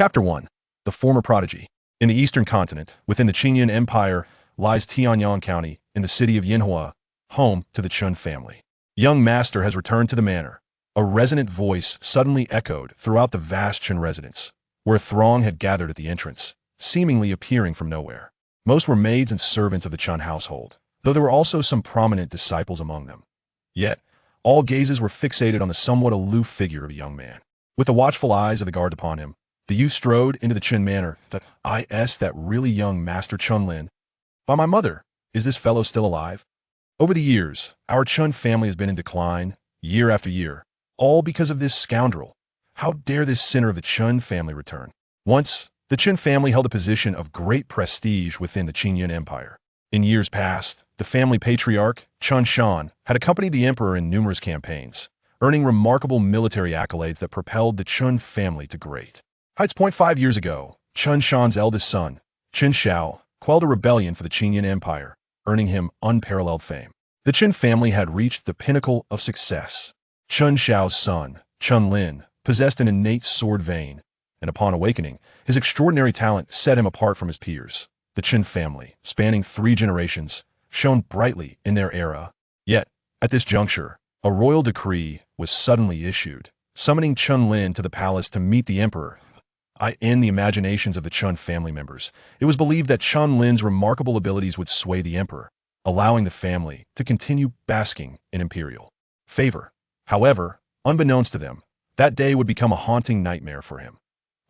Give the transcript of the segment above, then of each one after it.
Chapter 1. The Former Prodigy. In the eastern continent, within the Qingyan Empire, lies Tianyang County in the city of Yinhua, home to the Chen family. Young master has returned to the manor. A resonant voice suddenly echoed throughout the vast Chen residence, where a throng had gathered at the entrance, seemingly appearing from nowhere. Most were maids and servants of the Chen household, though there were also some prominent disciples among them. Yet, all gazes were fixated on the somewhat aloof figure of a young man. With the watchful eyes of the guard upon him, the youth strode into the Chen manor. That really young Master Chen Lin. By my mother, is this fellow still alive? Over the years, our Chen family has been in decline, year after year, all because of this scoundrel. How dare this sinner of the Chen family return? Once, the Chen family held a position of great prestige within the Qingyan Empire. In years past, the family patriarch, Chen Shan, had accompanied the emperor in numerous campaigns, earning remarkable military accolades that propelled the Chen family to great heights. 5 years ago, Chen Shan's eldest son, Chen Xiao, quelled a rebellion for the Qingyan Empire, earning him unparalleled fame. The Chen family had reached the pinnacle of success. Chen Xiao's son, Chen Lin, possessed an innate sword vein, and upon awakening, his extraordinary talent set him apart from his peers. The Chen family, spanning 3 generations, shone brightly in their era. Yet, at this juncture, a royal decree was suddenly issued, summoning Chen Lin to the palace to meet the emperor. In the imaginations of the Chen family members, it was believed that Chen Lin's remarkable abilities would sway the emperor, allowing the family to continue basking in imperial favor. However, unbeknownst to them, that day would become a haunting nightmare for him.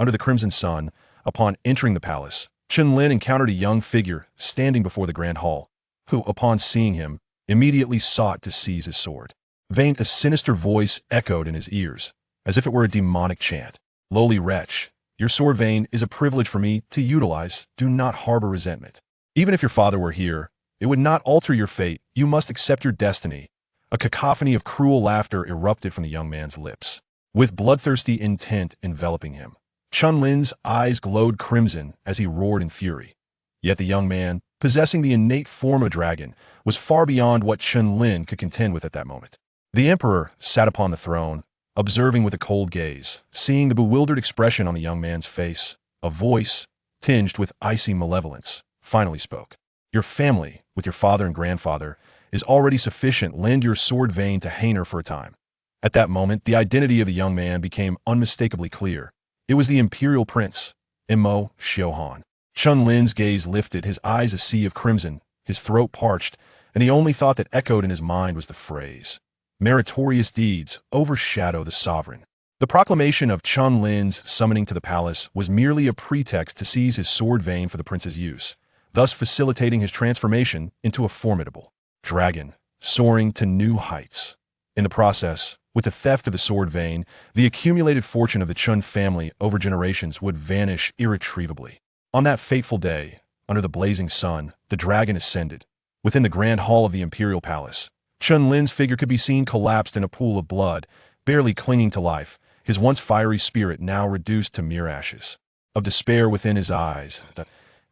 Under the crimson sun, upon entering the palace, Chen Lin encountered a young figure standing before the grand hall, who, upon seeing him, immediately sought to seize his sword. A sinister voice echoed in his ears, as if it were a demonic chant. "Lowly wretch, your sword vein is a privilege for me to utilize. Do not harbor resentment. Even if your father were here, it would not alter your fate. You must accept your destiny." A cacophony of cruel laughter erupted from the young man's lips, with bloodthirsty intent enveloping him. Chen Lin's eyes glowed crimson as he roared in fury. Yet the young man, possessing the innate form of a dragon, was far beyond what Chen Lin could contend with at that moment. The emperor sat upon the throne, observing with a cold gaze. Seeing the bewildered expression on the young man's face, a voice, tinged with icy malevolence, finally spoke. "Your family, with your father and grandfather, is already sufficient. Lend your sword vein to Hainer for a time." At that moment, the identity of the young man became unmistakably clear. It was the imperial prince, Mo Xiuhan. Chen Lin's gaze lifted, his eyes a sea of crimson, his throat parched, and the only thought that echoed in his mind was the phrase, "Meritorious deeds overshadow the sovereign." The proclamation of Chen Lin's summoning to the palace was merely a pretext to seize his sword vein for the prince's use, thus facilitating his transformation into a formidable dragon, soaring to new heights. In the process, with the theft of the sword vein, the accumulated fortune of the Chen family over generations would vanish irretrievably. On that fateful day, under the blazing sun, the dragon ascended. Within the grand hall of the imperial palace, Chen Lin's figure could be seen collapsed in a pool of blood, barely clinging to life, his once fiery spirit now reduced to mere ashes. Of despair within his eyes,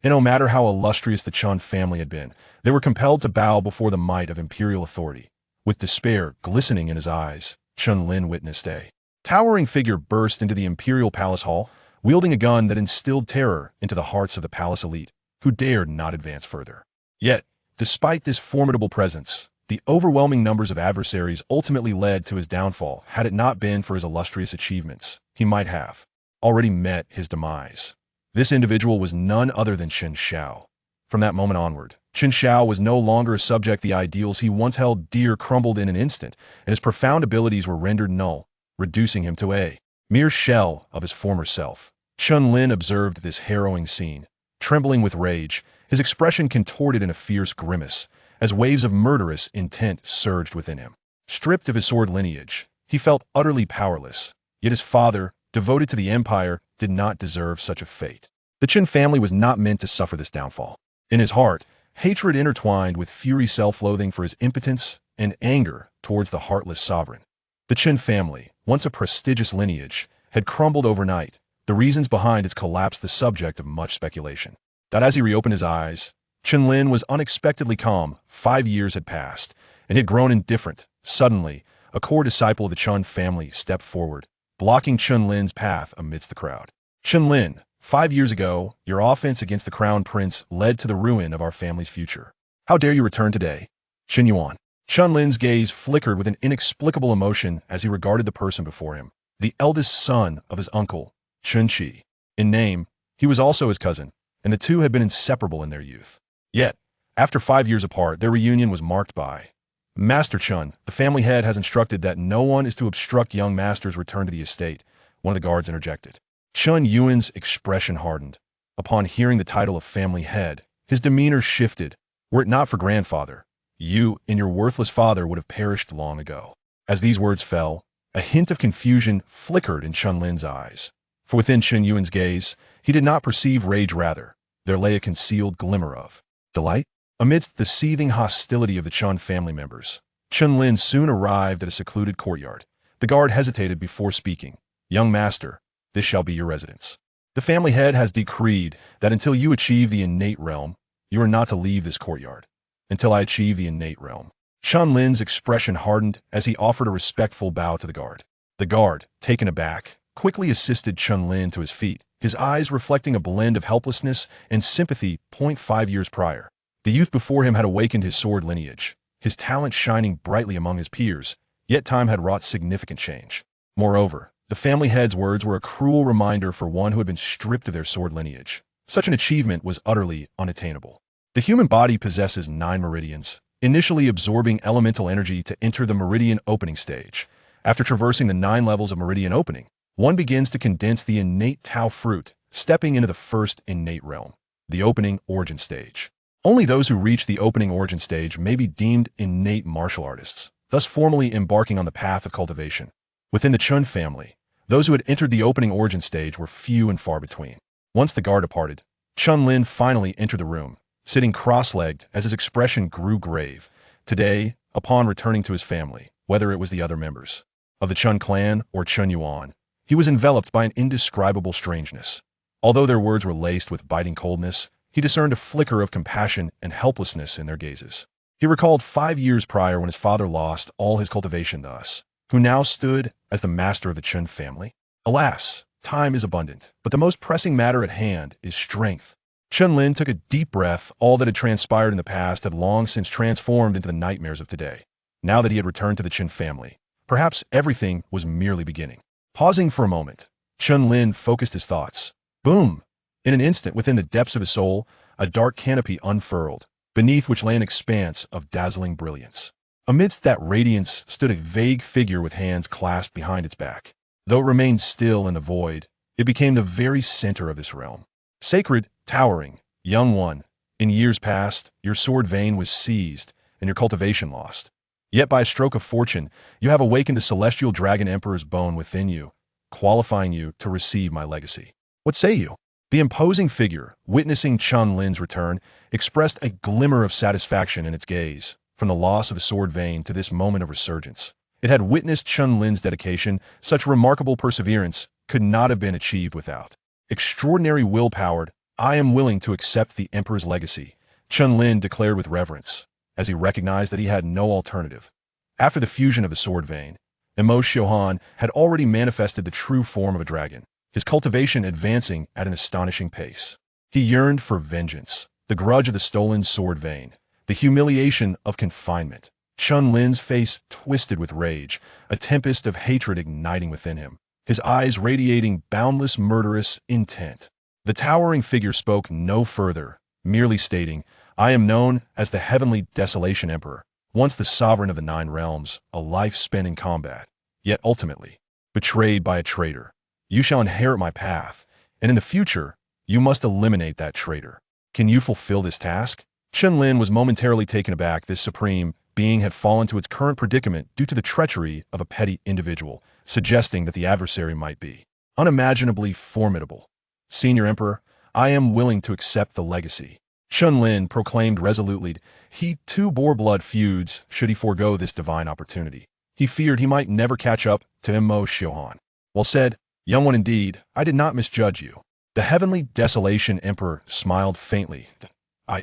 no matter how illustrious the Chen family had been, they were compelled to bow before the might of imperial authority. With despair glistening in his eyes, Chen Lin witnessed a towering figure burst into the imperial palace hall, wielding a gun that instilled terror into the hearts of the palace elite, who dared not advance further. Yet, despite this formidable presence, the overwhelming numbers of adversaries ultimately led to his downfall. Had it not been for his illustrious achievements, he might have already met his demise. This individual was none other than Chen Xiao. From that moment onward, Chen Xiao was no longer a subject. The ideals he once held dear crumbled in an instant, and his profound abilities were rendered null, reducing him to a mere shell of his former self. Chen Lin observed this harrowing scene, trembling with rage, his expression contorted in a fierce grimace, as waves of murderous intent surged within him. Stripped of his sword lineage, he felt utterly powerless, yet his father, devoted to the empire, did not deserve such a fate. The Chen family was not meant to suffer this downfall. In his heart, hatred intertwined with fury, self-loathing for his impotence, and anger towards the heartless sovereign. The Chen family, once a prestigious lineage, had crumbled overnight, the reasons behind its collapse the subject of much speculation. As he reopened his eyes, Chen Lin was unexpectedly calm. 5 years had passed, and he had grown indifferent. Suddenly, a core disciple of the Chen family stepped forward, blocking Chen Lin's path amidst the crowd. Chen Lin, 5 years ago, your offense against the Crown Prince led to the ruin of our family's future. How dare you return today? Chen Yuan. Chen Lin's gaze flickered with an inexplicable emotion as he regarded the person before him, the eldest son of his uncle, Chen Qi. In name, he was also his cousin, and the two had been inseparable in their youth. Yet, after 5 years apart, their reunion was marked by Master Chen. The family head has instructed that no one is to obstruct young master's return to the estate, one of the guards interjected. Chen Yuan's expression hardened. Upon hearing the title of family head, his demeanor shifted. Were it not for grandfather, you and your worthless father would have perished long ago. As these words fell, a hint of confusion flickered in Chen Lin's eyes. For within Chen Yuan's gaze, he did not perceive rage, rather, there lay a concealed glimmer of delight. Amidst the seething hostility of the Chen family members, Chen Lin soon arrived at a secluded courtyard. The guard hesitated before speaking. Young master, this shall be your residence. The family head has decreed that until you achieve the innate realm, you are not to leave this courtyard. Until I achieve the innate realm. Chen Lin's expression hardened as he offered a respectful bow to the guard. The guard, taken aback, quickly assisted Chen Lin to his feet, his eyes reflecting a blend of helplessness and sympathy. 5 years prior, the youth before him had awakened his sword lineage, his talent shining brightly among his peers, yet time had wrought significant change. Moreover, the family head's words were a cruel reminder for one who had been stripped of their sword lineage. Such an achievement was utterly unattainable. The human body possesses 9 meridians, initially absorbing elemental energy to enter the meridian opening stage. After traversing the 9 levels of meridian opening, one begins to condense the innate Tao fruit, stepping into the first innate realm, the opening origin stage. Only those who reach the opening origin stage may be deemed innate martial artists, thus formally embarking on the path of cultivation. Within the Chen family, those who had entered the opening origin stage were few and far between. Once the guard departed, Chen Lin finally entered the room, sitting cross-legged as his expression grew grave. Today, upon returning to his family, whether it was the other members of the Chen clan or Chen Yuan, he was enveloped by an indescribable strangeness. Although their words were laced with biting coldness, he discerned a flicker of compassion and helplessness in their gazes. He recalled 5 years prior when his father lost all his cultivation thus, who now stood as the master of the Chen family. Alas, time is abundant, but the most pressing matter at hand is strength. Chen Lin took a deep breath. All that had transpired in the past had long since transformed into the nightmares of today. Now that he had returned to the Chen family, perhaps everything was merely beginning. Pausing for a moment, Chen Lin focused his thoughts. Boom! In an instant, within the depths of his soul, a dark canopy unfurled, beneath which lay an expanse of dazzling brilliance. Amidst that radiance stood a vague figure with hands clasped behind its back. Though it remained still in the void, it became the very center of this realm. Sacred, towering, young one, in years past, your sword vein was seized and your cultivation lost. Yet by a stroke of fortune, you have awakened the celestial dragon emperor's bone within you, qualifying you to receive my legacy. What say you? The imposing figure, witnessing Chen Lin's return, expressed a glimmer of satisfaction in its gaze, from the loss of the sword vein to this moment of resurgence. It had witnessed Chen Lin's dedication. Such remarkable perseverance could not have been achieved without extraordinary willpower. I am willing to accept the emperor's legacy, Chen Lin declared with reverence, as he recognized that he had no alternative. After the fusion of the sword vein, Mo Xiuhan had already manifested the true form of a dragon, his cultivation advancing at an astonishing pace. He yearned for vengeance, the grudge of the stolen sword vein, the humiliation of confinement. Chen Lin's face twisted with rage, a tempest of hatred igniting within him, his eyes radiating boundless murderous intent. The towering figure spoke no further, merely stating, I am known as the Heavenly Desolation Emperor, once the sovereign of the 9 realms, a life spent in combat, yet ultimately betrayed by a traitor. You shall inherit my path, and in the future, you must eliminate that traitor. Can you fulfill this task? Chen Lin was momentarily taken aback. This supreme being had fallen to its current predicament due to the treachery of a petty individual, suggesting that the adversary might be unimaginably formidable. Senior Emperor, I am willing to accept the legacy. Chen Lin proclaimed resolutely. He too bore blood feuds should he forego this divine opportunity. He feared he might never catch up to Mo Xiuhan. Well said, young one indeed, I did not misjudge you. The Heavenly Desolation Emperor smiled faintly.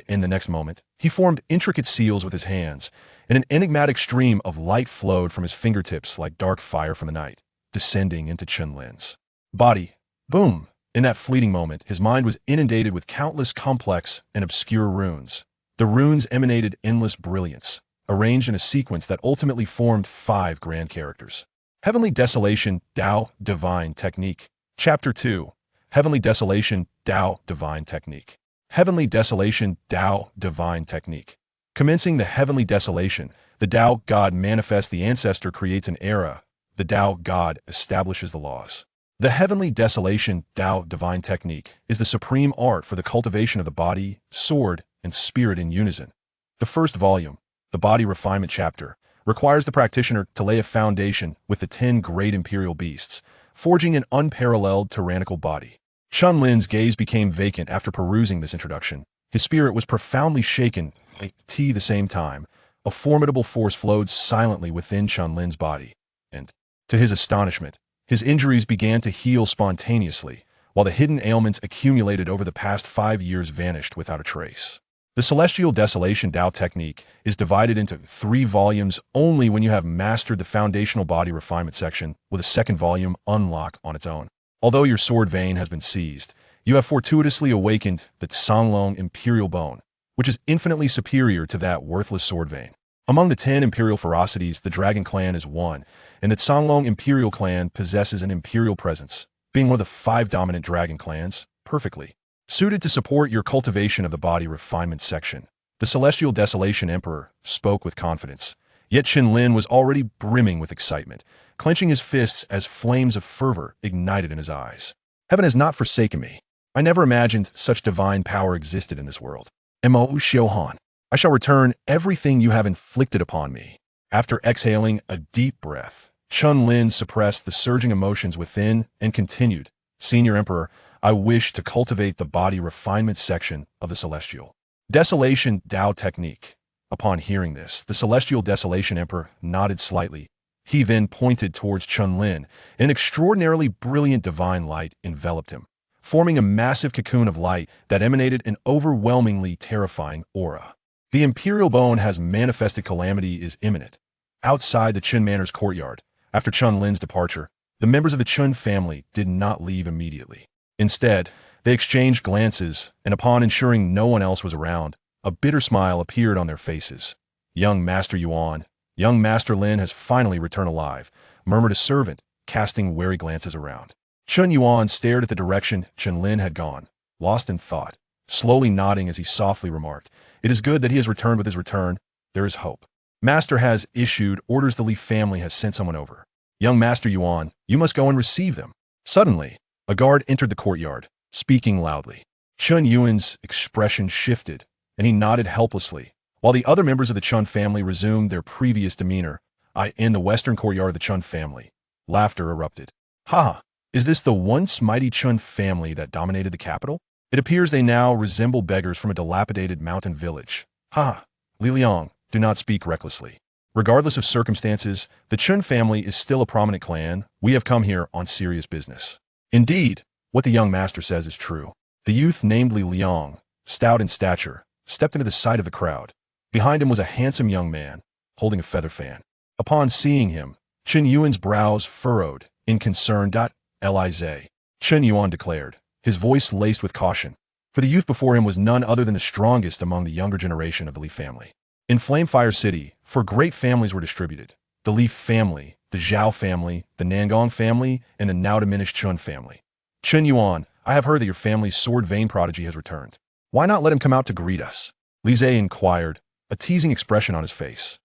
In the next moment, he formed intricate seals with his hands, and an enigmatic stream of light flowed from his fingertips like dark fire from the night, descending into Chen Lin's body. Boom! In that fleeting moment, his mind was inundated with countless complex and obscure runes. The runes emanated endless brilliance, arranged in a sequence that ultimately formed 5 grand characters. Heavenly Desolation, Tao, Divine Technique. Chapter 2. Heavenly Desolation, Tao, Divine Technique. Heavenly Desolation, Tao, Divine Technique. Commencing the Heavenly Desolation, the Tao God manifests, the ancestor creates an era, the Tao God establishes the laws. The Heavenly Desolation, Tao Divine Technique is the supreme art for the cultivation of the body, sword, and spirit in unison. The first volume, the Body Refinement Chapter, requires the practitioner to lay a foundation with the 10 great imperial beasts, forging an unparalleled tyrannical body. Chen Lin's gaze became vacant after perusing this introduction. His spirit was profoundly shaken. At the same time, a formidable force flowed silently within Chen Lin's body, and, to his astonishment, his injuries began to heal spontaneously, while the hidden ailments accumulated over the past 5 years vanished without a trace. The Celestial Desolation Tao Technique is divided into 3 volumes only when you have mastered the foundational body refinement section, with a second volume unlock on its own. Although your sword vein has been seized, you have fortuitously awakened the Sanglong Imperial Bone, which is infinitely superior to that worthless sword vein. Among the 10 imperial ferocities, the Dragon Clan is one, and the Sanglong Imperial Clan possesses an imperial presence, being one of the 5 dominant dragon clans, perfectly suited to support your cultivation of the body refinement section. The Celestial Desolation Emperor spoke with confidence, yet Chen Lin was already brimming with excitement, clenching his fists as flames of fervor ignited in his eyes. Heaven has not forsaken me. I never imagined such divine power existed in this world. Mo Xiuhan, I shall return everything you have inflicted upon me. After exhaling a deep breath, Chen Lin suppressed the surging emotions within and continued, Senior Emperor, I wish to cultivate the body refinement section of the Celestial Desolation Tao Technique. Upon hearing this, the Celestial Desolation Emperor nodded slightly. He then pointed towards Chen Lin, and an extraordinarily brilliant divine light enveloped him, forming a massive cocoon of light that emanated an overwhelmingly terrifying aura. The Imperial Bone has manifested. Calamity is imminent. Outside the Chen Manor's courtyard, after Chen Lin's departure, the members of the Chen family did not leave immediately. Instead, they exchanged glances, and upon ensuring no one else was around, a bitter smile appeared on their faces. Young Master Yuan, young Master Lin has finally returned alive, murmured a servant, casting wary glances around. Chen Yuan stared at the direction Chen Lin had gone, lost in thought, slowly nodding as he softly remarked, It is good that he has returned. With his return, there is hope. Master has issued orders. The Li family has sent someone over. Young Master Yuan, you must go and receive them. Suddenly, a guard entered the courtyard, speaking loudly. Chen Yuan's expression shifted, and he nodded helplessly, while the other members of the Chen family resumed their previous demeanor. In the western courtyard of the Chen family, laughter erupted. Ha! Is this the once mighty Chen family that dominated the capital? It appears they now resemble beggars from a dilapidated mountain village. Ha! Li Liang, do not speak recklessly. Regardless of circumstances, the Chen family is still a prominent clan. We have come here on serious business. Indeed, what the young master says is true. The youth named Li Liang, stout in stature, stepped into the sight of the crowd. Behind him was a handsome young man, holding a feather fan. Upon seeing him, Chen Yuan's brows furrowed in concern. Lize, Chen Yuan declared, his voice laced with caution, for the youth before him was none other than the strongest among the younger generation of the Li family. In Flamefire City, 4 great families were distributed: the Li family, the Zhao family, the Nangong family, and the now diminished Chun family. Chen Yuan, I have heard that your family's sword vein prodigy has returned. Why not let him come out to greet us? Lize inquired, a teasing expression on his face.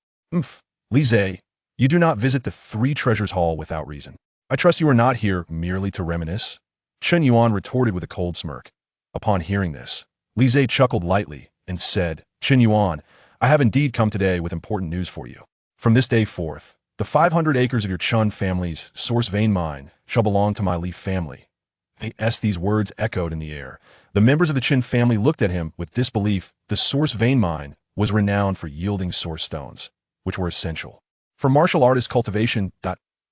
Lize, you do not visit the 3 Treasures Hall without reason. I trust you are not here merely to reminisce? Chen Yuan retorted with a cold smirk. Upon hearing this, Lize chuckled lightly and said, Chen Yuan, I have indeed come today with important news for you. From this day forth, the 500 acres of your Chun family's source vein mine shall belong to my Li family. These words echoed in the air. The members of the Chen family looked at him with disbelief. The source vein mine was renowned for yielding source stones, which were essential for martial artist cultivation.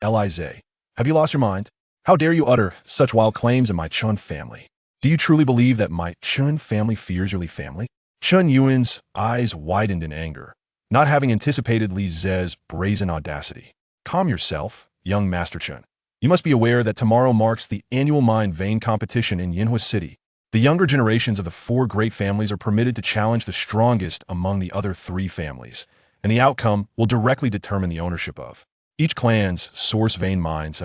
Lize, have you lost your mind? How dare you utter such wild claims in my Chun family? Do you truly believe that my Chun family fears your Li family? Chen Yuan's eyes widened in anger, not having anticipated Li Ze's brazen audacity. Calm yourself, young Master Chen. You must be aware that tomorrow marks the annual Mind Vein competition in Yinhua City. The younger generations of the four great families are permitted to challenge the strongest among the other three families, and the outcome will directly determine the ownership of each clan's source vein mines.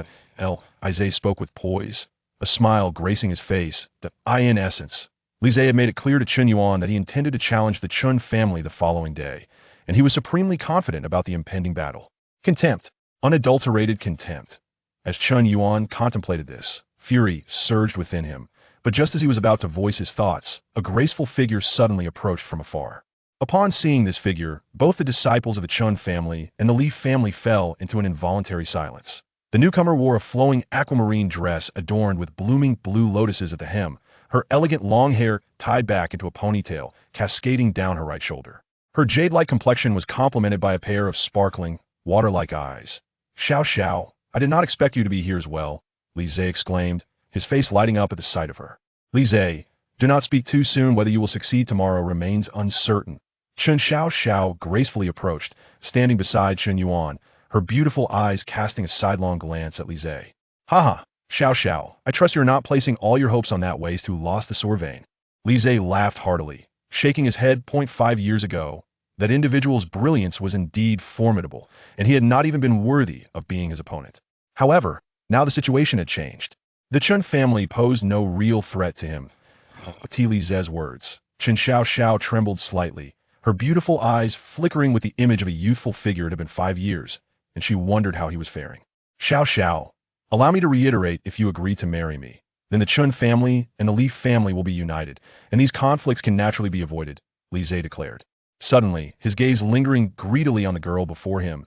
Isaiah spoke with poise, a smile gracing his face. In essence, Lize had made it clear to Chen Yuan that he intended to challenge the Chun family the following day, and he was supremely confident about the impending battle. Contempt, unadulterated contempt. As Chen Yuan contemplated this, fury surged within him, but just as he was about to voice his thoughts, a graceful figure suddenly approached from afar. Upon seeing this figure, both the disciples of the Chun family and the Li family fell into an involuntary silence. The newcomer wore a flowing aquamarine dress adorned with blooming blue lotuses at the hem, her elegant long hair tied back into a ponytail, cascading down her right shoulder. Her jade-like complexion was complemented by a pair of sparkling, water-like eyes. Xiao, I did not expect you to be here as well, Li Zhe exclaimed, his face lighting up at the sight of her. Li Zhe, do not speak too soon. Whether you will succeed tomorrow remains uncertain. Chen Xiao gracefully approached, standing beside Chen Yuan, her beautiful eyes casting a sidelong glance at Li Zhe. Haha, Xiao, I trust you're not placing all your hopes on that waste who lost the sword vein. Li Zhe laughed heartily, shaking his head. 5 years ago, that individual's brilliance was indeed formidable, and he had not even been worthy of being his opponent. However, now the situation had changed. The Chen family posed no real threat to him. To Li Zhe's words, Chen Xiao trembled slightly, her beautiful eyes flickering with the image of a youthful figure. It had been 5 years, and she wondered how he was faring. Xiao, allow me to reiterate, if you agree to marry me, then the Chun family and the Li family will be united, and these conflicts can naturally be avoided, Li Zhe declared. Suddenly, his gaze lingering greedily on the girl before him.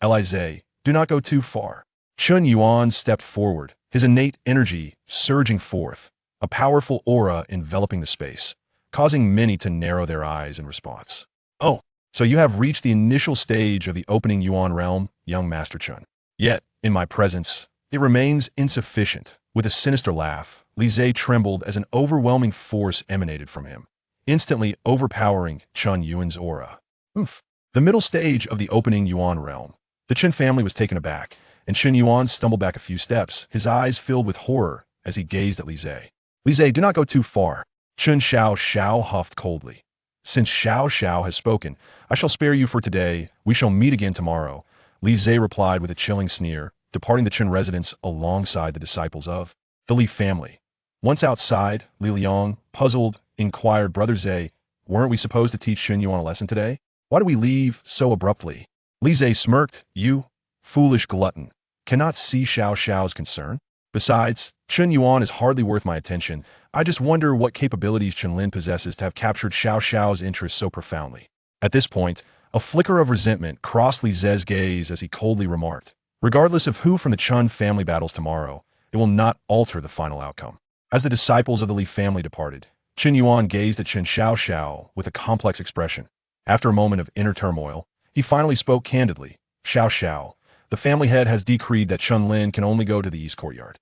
Lize, do not go too far. Chen Yuan stepped forward, his innate energy surging forth, a powerful aura enveloping the space, causing many to narrow their eyes in response. Oh, so you have reached the initial stage of the opening Yuan realm, young Master Chen. Yet, in my presence, it remains insufficient. With a sinister laugh, Li Zhe trembled as an overwhelming force emanated from him, instantly overpowering Chen Yuan's aura. The middle stage of the opening Yuan realm. The Chen family was taken aback, and Chen Yuan stumbled back a few steps, his eyes filled with horror as he gazed at Li Zhe. Li Zhe, do not go too far. Chen Xiao huffed coldly. Since Xiao has spoken, I shall spare you for today. We shall meet again tomorrow, Li Zhe replied with a chilling sneer, departing the Chen residence alongside the disciples of the Li family. Once outside, Li Liang, puzzled, inquired, Brother Zhe, weren't we supposed to teach Chen Yuan a lesson today? Why do we leave so abruptly? Li Zhe smirked. You, foolish glutton, cannot see Xiao's concern? Besides, Chen Yuan is hardly worth my attention. I just wonder what capabilities Chen Lin possesses to have captured Xiao's interest so profoundly. At this point, a flicker of resentment crossed Li Zhe's gaze as he coldly remarked, regardless of who from the Chun family battles tomorrow, it will not alter the final outcome. As the disciples of the Li family departed, Chen Yuan gazed at Chen Xiao with a complex expression. After a moment of inner turmoil, he finally spoke candidly. Xiao, the family head has decreed that Chen Lin can only go to the east courtyard.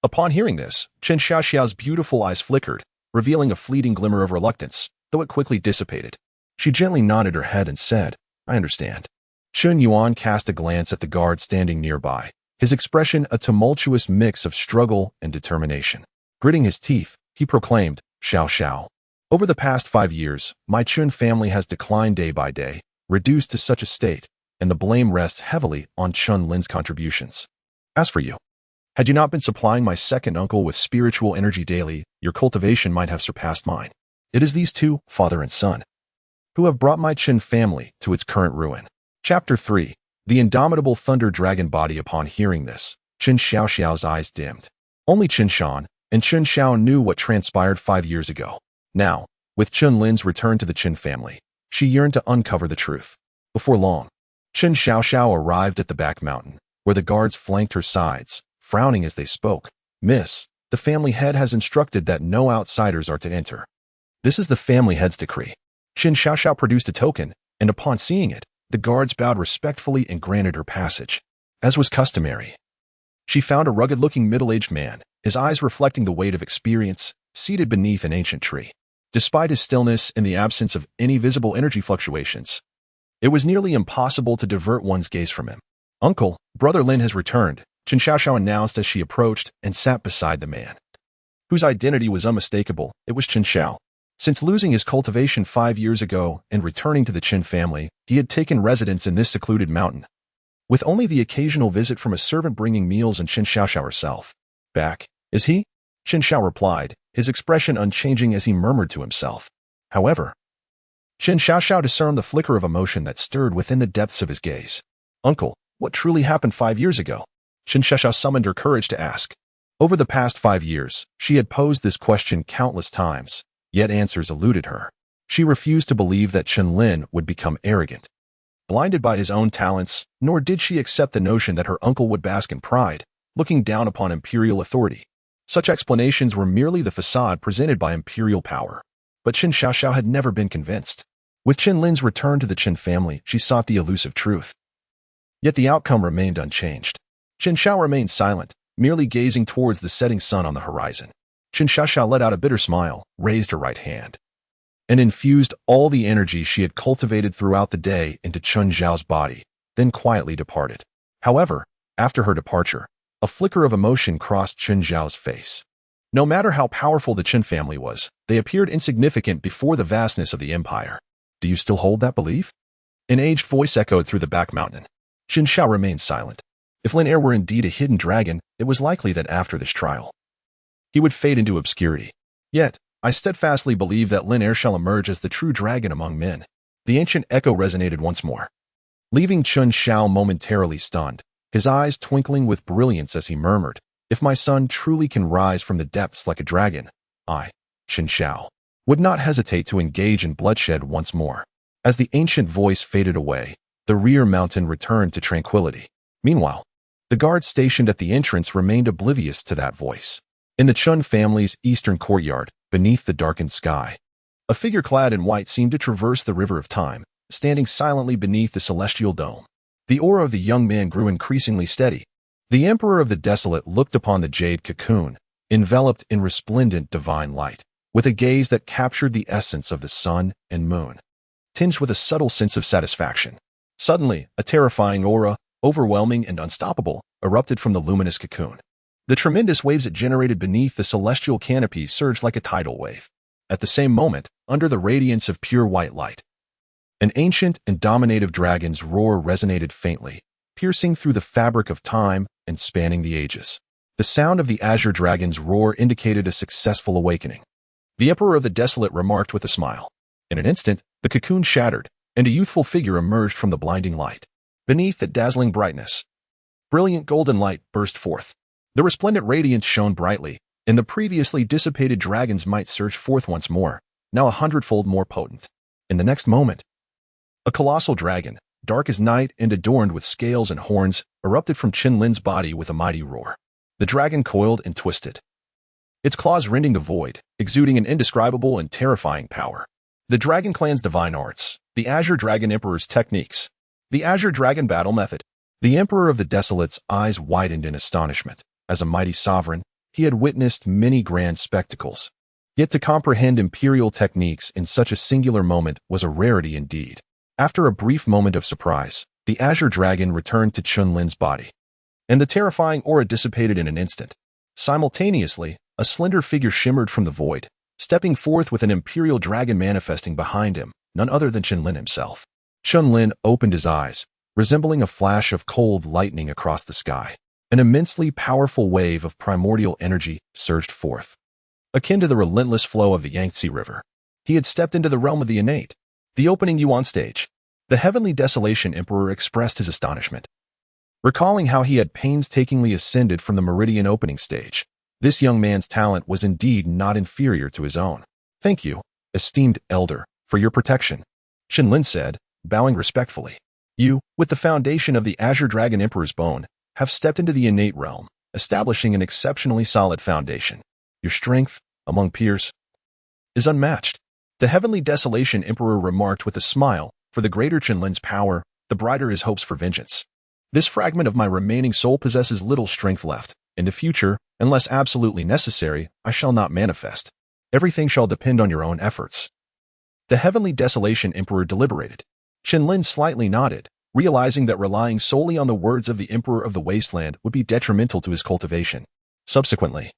Upon hearing this, Chen Xiao's beautiful eyes flickered, revealing a fleeting glimmer of reluctance, though it quickly dissipated. She gently nodded her head and said, I understand. Chen Yuan cast a glance at the guard standing nearby, his expression a tumultuous mix of struggle and determination. Gritting his teeth, he proclaimed, Xiao. Over the past 5 years, my Chun family has declined day by day, reduced to such a state, and the blame rests heavily on Chen Lin's contributions. As for you, had you not been supplying my second uncle with spiritual energy daily, your cultivation might have surpassed mine. It is these two, father and son, who have brought my Chen family to its current ruin. Chapter 3. The indomitable thunder dragon body. Upon hearing this, Chen Xiao's eyes dimmed. Only Chen Shan and Chen Xiao knew what transpired 5 years ago. Now, with Chen Lin's return to the Chen family, she yearned to uncover the truth. Before long, Chen Xiao arrived at the back mountain, where the guards flanked her sides, frowning as they spoke. Miss, the family head has instructed that no outsiders are to enter. This is the family head's decree. Chen Xiao produced a token, and upon seeing it, the guards bowed respectfully and granted her passage. As was customary, she found a rugged-looking middle-aged man, his eyes reflecting the weight of experience, seated beneath an ancient tree. Despite his stillness and the absence of any visible energy fluctuations, it was nearly impossible to divert one's gaze from him. Uncle, Brother Lin has returned, Chen Xiaoxiao announced as she approached and sat beside the man, whose identity was unmistakable. It was Chen Xiao. Since losing his cultivation 5 years ago and returning to the Chen family, he had taken residence in this secluded mountain, with only the occasional visit from a servant bringing meals and Chen Xiaoxiao herself. Back, is he? Chen Xiao replied, his expression unchanging as he murmured to himself. However, Chen Xiaoxiao discerned the flicker of emotion that stirred within the depths of his gaze. Uncle, what truly happened 5 years ago? Chen Xiaoxiao summoned her courage to ask. Over the past 5 years, she had posed this question countless times, yet answers eluded her. She refused to believe that Chen Lin would become arrogant, blinded by his own talents, nor did she accept the notion that her uncle would bask in pride, looking down upon imperial authority. Such explanations were merely the facade presented by imperial power. But Chen Xiaoxiao had never been convinced. With Chen Lin's return to the Chen family, she sought the elusive truth. Yet the outcome remained unchanged. Chen Xiao remained silent, merely gazing towards the setting sun on the horizon. Chen Xiaoxiao let out a bitter smile, raised her right hand, and infused all the energy she had cultivated throughout the day into Chen Zhao's body, then quietly departed. However, after her departure, a flicker of emotion crossed Chen Zhao's face. No matter how powerful the Chen family was, they appeared insignificant before the vastness of the empire. Do you still hold that belief? An aged voice echoed through the back mountain. Chen Xiao remained silent. If Lin Er were indeed a hidden dragon, it was likely that after this trial, he would fade into obscurity. Yet, I steadfastly believe that Lin Er shall emerge as the true dragon among men. The ancient echo resonated once more, leaving Chen Xiao momentarily stunned, his eyes twinkling with brilliance as he murmured, if my son truly can rise from the depths like a dragon, I, Chen Xiao, would not hesitate to engage in bloodshed once more. As the ancient voice faded away, the rear mountain returned to tranquility. Meanwhile, the guards stationed at the entrance remained oblivious to that voice. In the Chen family's eastern courtyard, beneath the darkened sky, a figure clad in white seemed to traverse the river of time, standing silently beneath the celestial dome. The aura of the young man grew increasingly steady. The Emperor of the Desolate looked upon the jade cocoon, enveloped in resplendent divine light, with a gaze that captured the essence of the sun and moon, tinged with a subtle sense of satisfaction. Suddenly, a terrifying aura, overwhelming and unstoppable, erupted from the luminous cocoon. The tremendous waves it generated beneath the celestial canopy surged like a tidal wave. At the same moment, under the radiance of pure white light, an ancient and dominative dragon's roar resonated faintly, piercing through the fabric of time and spanning the ages. The sound of the azure dragon's roar indicated a successful awakening. The Emperor of the Desolate remarked with a smile. In an instant, the cocoon shattered, and a youthful figure emerged from the blinding light. Beneath that dazzling brightness, brilliant golden light burst forth. The resplendent radiance shone brightly, and the previously dissipated dragon's might surged forth once more, now 100-fold more potent. In the next moment, a colossal dragon, dark as night and adorned with scales and horns, erupted from Chen Lin's body with a mighty roar. The dragon coiled and twisted, its claws rending the void, exuding an indescribable and terrifying power. The Dragon Clan's divine arts, the Azure Dragon Emperor's techniques, the Azure Dragon battle method. The Emperor of the Desolate's eyes widened in astonishment. As a mighty sovereign, he had witnessed many grand spectacles. Yet to comprehend imperial techniques in such a singular moment was a rarity indeed. After a brief moment of surprise, the Azure Dragon returned to Chen Lin's body, and the terrifying aura dissipated in an instant. Simultaneously, a slender figure shimmered from the void, stepping forth with an imperial dragon manifesting behind him, none other than Chen Lin himself. Chen Lin opened his eyes, resembling a flash of cold lightning across the sky. An immensely powerful wave of primordial energy surged forth, akin to the relentless flow of the Yangtze River. He had stepped into the realm of the innate, the opening Yuan stage. The Heavenly Desolation Emperor expressed his astonishment, recalling how he had painstakingly ascended from the Meridian opening stage. This young man's talent was indeed not inferior to his own. Thank you, esteemed elder, for your protection, Chen Lin said, bowing respectfully. You, with the foundation of the Azure Dragon Emperor's bone, have stepped into the innate realm, establishing an exceptionally solid foundation. Your strength, among peers, is unmatched. The Heavenly Desolation Emperor remarked with a smile, for the greater Chen Lin's power, the brighter his hopes for vengeance. This fragment of my remaining soul possesses little strength left. In the future, unless absolutely necessary, I shall not manifest. Everything shall depend on your own efforts. The Heavenly Desolation Emperor deliberated. Chen Lin slightly nodded, realizing that relying solely on the words of the Emperor of the Wasteland would be detrimental to his cultivation. Subsequently,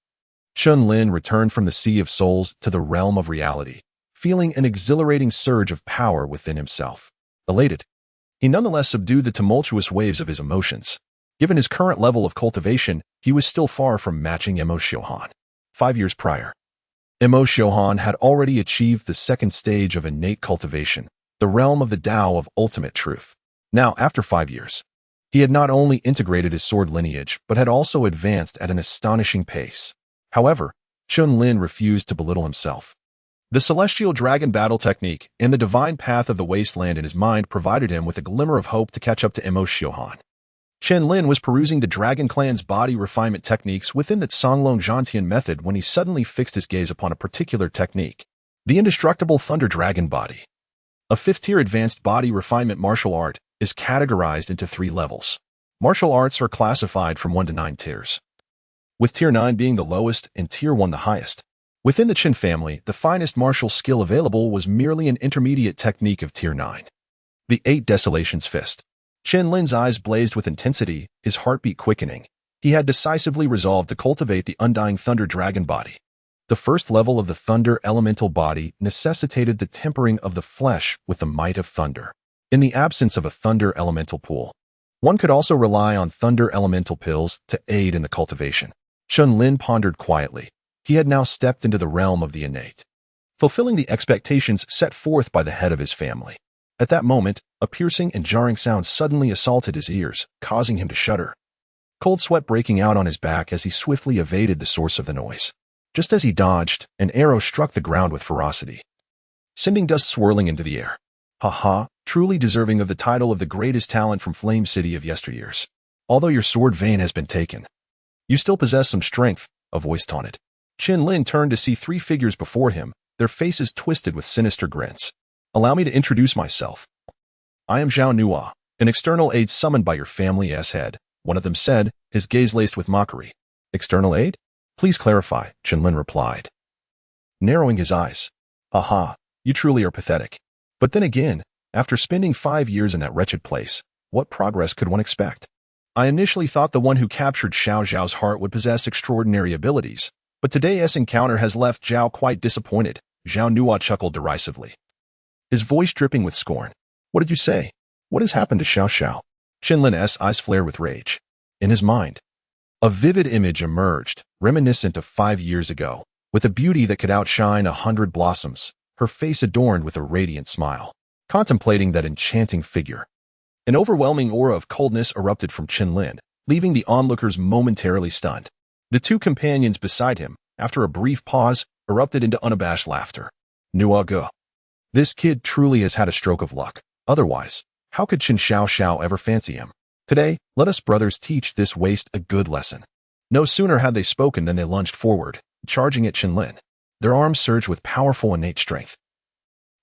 Chen Lin returned from the Sea of Souls to the realm of reality, feeling an exhilarating surge of power within himself. Elated, he nonetheless subdued the tumultuous waves of his emotions. Given his current level of cultivation, he was still far from matching Emo Xiuhan. 5 years prior, Emo Xiuhan had already achieved the second stage of innate cultivation, the realm of the Tao of ultimate truth. Now, after 5 years, he had not only integrated his sword lineage, but had also advanced at an astonishing pace. However, Chen Lin refused to belittle himself. The celestial dragon battle technique and the divine path of the wasteland in his mind provided him with a glimmer of hope to catch up to Emo Xiuhan. Chen Lin was perusing the Dragon Clan's body refinement techniques within the Songlong Zhantian method when he suddenly fixed his gaze upon a particular technique, the indestructible Thunder Dragon Body. A 5th-tier advanced body refinement martial art is categorized into 3 levels. Martial arts are classified from 1 to 9 tiers, with Tier 9 being the lowest and Tier 1 the highest. Within the Chen family, the finest martial skill available was merely an intermediate technique of Tier 9. The 8 Desolation's Fist. Chen Lin's eyes blazed with intensity, his heartbeat quickening. He had decisively resolved to cultivate the undying Thunder Dragon Body. The first level of the Thunder Elemental Body necessitated the tempering of the flesh with the might of thunder. In the absence of a Thunder Elemental pool, one could also rely on Thunder Elemental pills to aid in the cultivation. Chen Lin pondered quietly. He had now stepped into the realm of the innate, fulfilling the expectations set forth by the head of his family. At that moment, a piercing and jarring sound suddenly assaulted his ears, causing him to shudder, cold sweat breaking out on his back as he swiftly evaded the source of the noise. Just as he dodged, an arrow struck the ground with ferocity, sending dust swirling into the air. Ha, truly deserving of the title of the greatest talent from Flame City of yesteryears. Although your sword vein has been taken, you still possess some strength, a voice taunted. Chen Lin turned to see 3 figures before him, their faces twisted with sinister grins. Allow me to introduce myself. I am Zhao Nua, an external aid summoned by your family's head, one of them said, his gaze laced with mockery. External aid? Please clarify, Chen Lin replied, narrowing his eyes. Aha, you truly are pathetic. But then again, after spending 5 years in that wretched place, what progress could one expect? I initially thought the one who captured Xiao Zhao's heart would possess extraordinary abilities, but today's encounter has left Zhao quite disappointed, Zhao Nua chuckled derisively, his voice dripping with scorn. What did you say? What has happened to Xiao Xiao? Chen Lin's eyes flared with rage. In his mind, a vivid image emerged, reminiscent of 5 years ago, with a beauty that could outshine 100 blossoms, her face adorned with a radiant smile. Contemplating that enchanting figure, an overwhelming aura of coldness erupted from Chen Lin, leaving the onlookers momentarily stunned. The 2 companions beside him, after a brief pause, erupted into unabashed laughter. Nua Ge. This kid truly has had a stroke of luck. Otherwise, how could Chen Xiao ever fancy him? Today, let us brothers teach this waste a good lesson. No sooner had they spoken than they lunged forward, charging at Chen Lin. Their arms surged with powerful innate strength.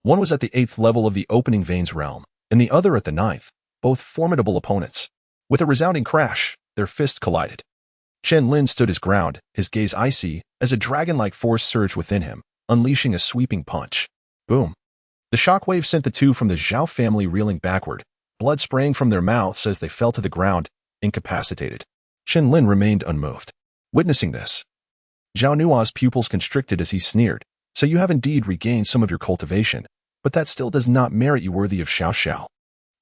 One was at the 8th level of the Opening Veins realm, and the other at the 9th, both formidable opponents. With a resounding crash, their fists collided. Chen Lin stood his ground, his gaze icy, as a dragon-like force surged within him, unleashing a sweeping punch. Boom. The shockwave sent the 2 from the Zhao family reeling backward, blood spraying from their mouths as they fell to the ground, incapacitated. Chen Lin remained unmoved. Witnessing this, Zhao Nua's pupils constricted as he sneered. So you have indeed regained some of your cultivation, but that still does not merit you worthy of Xiao Xiao.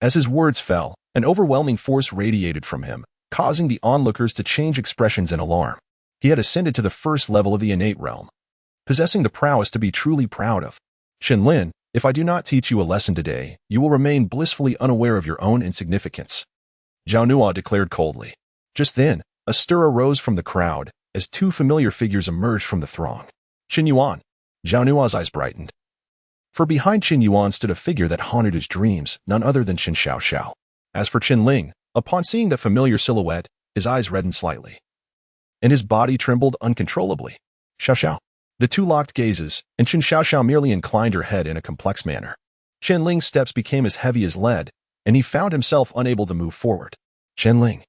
As his words fell, an overwhelming force radiated from him, causing the onlookers to change expressions in alarm. He had ascended to the 1st level of the innate realm, possessing the prowess to be truly proud of. Chen Lin, if I do not teach you a lesson today, you will remain blissfully unaware of your own insignificance, Zhao Nua declared coldly. Just then, a stir arose from the crowd, as 2 familiar figures emerged from the throng. Qin Yuan. Zhao Nua's eyes brightened. For behind Qin Yuan stood a figure that haunted his dreams, none other than Chen Xiao. As for Chen Ling, upon seeing the familiar silhouette, his eyes reddened slightly, and his body trembled uncontrollably. Xiao. The 2 locked gazes, and Chen Xiao merely inclined her head in a complex manner. Chen Ling's steps became as heavy as lead, and he found himself unable to move forward. Chen Ling.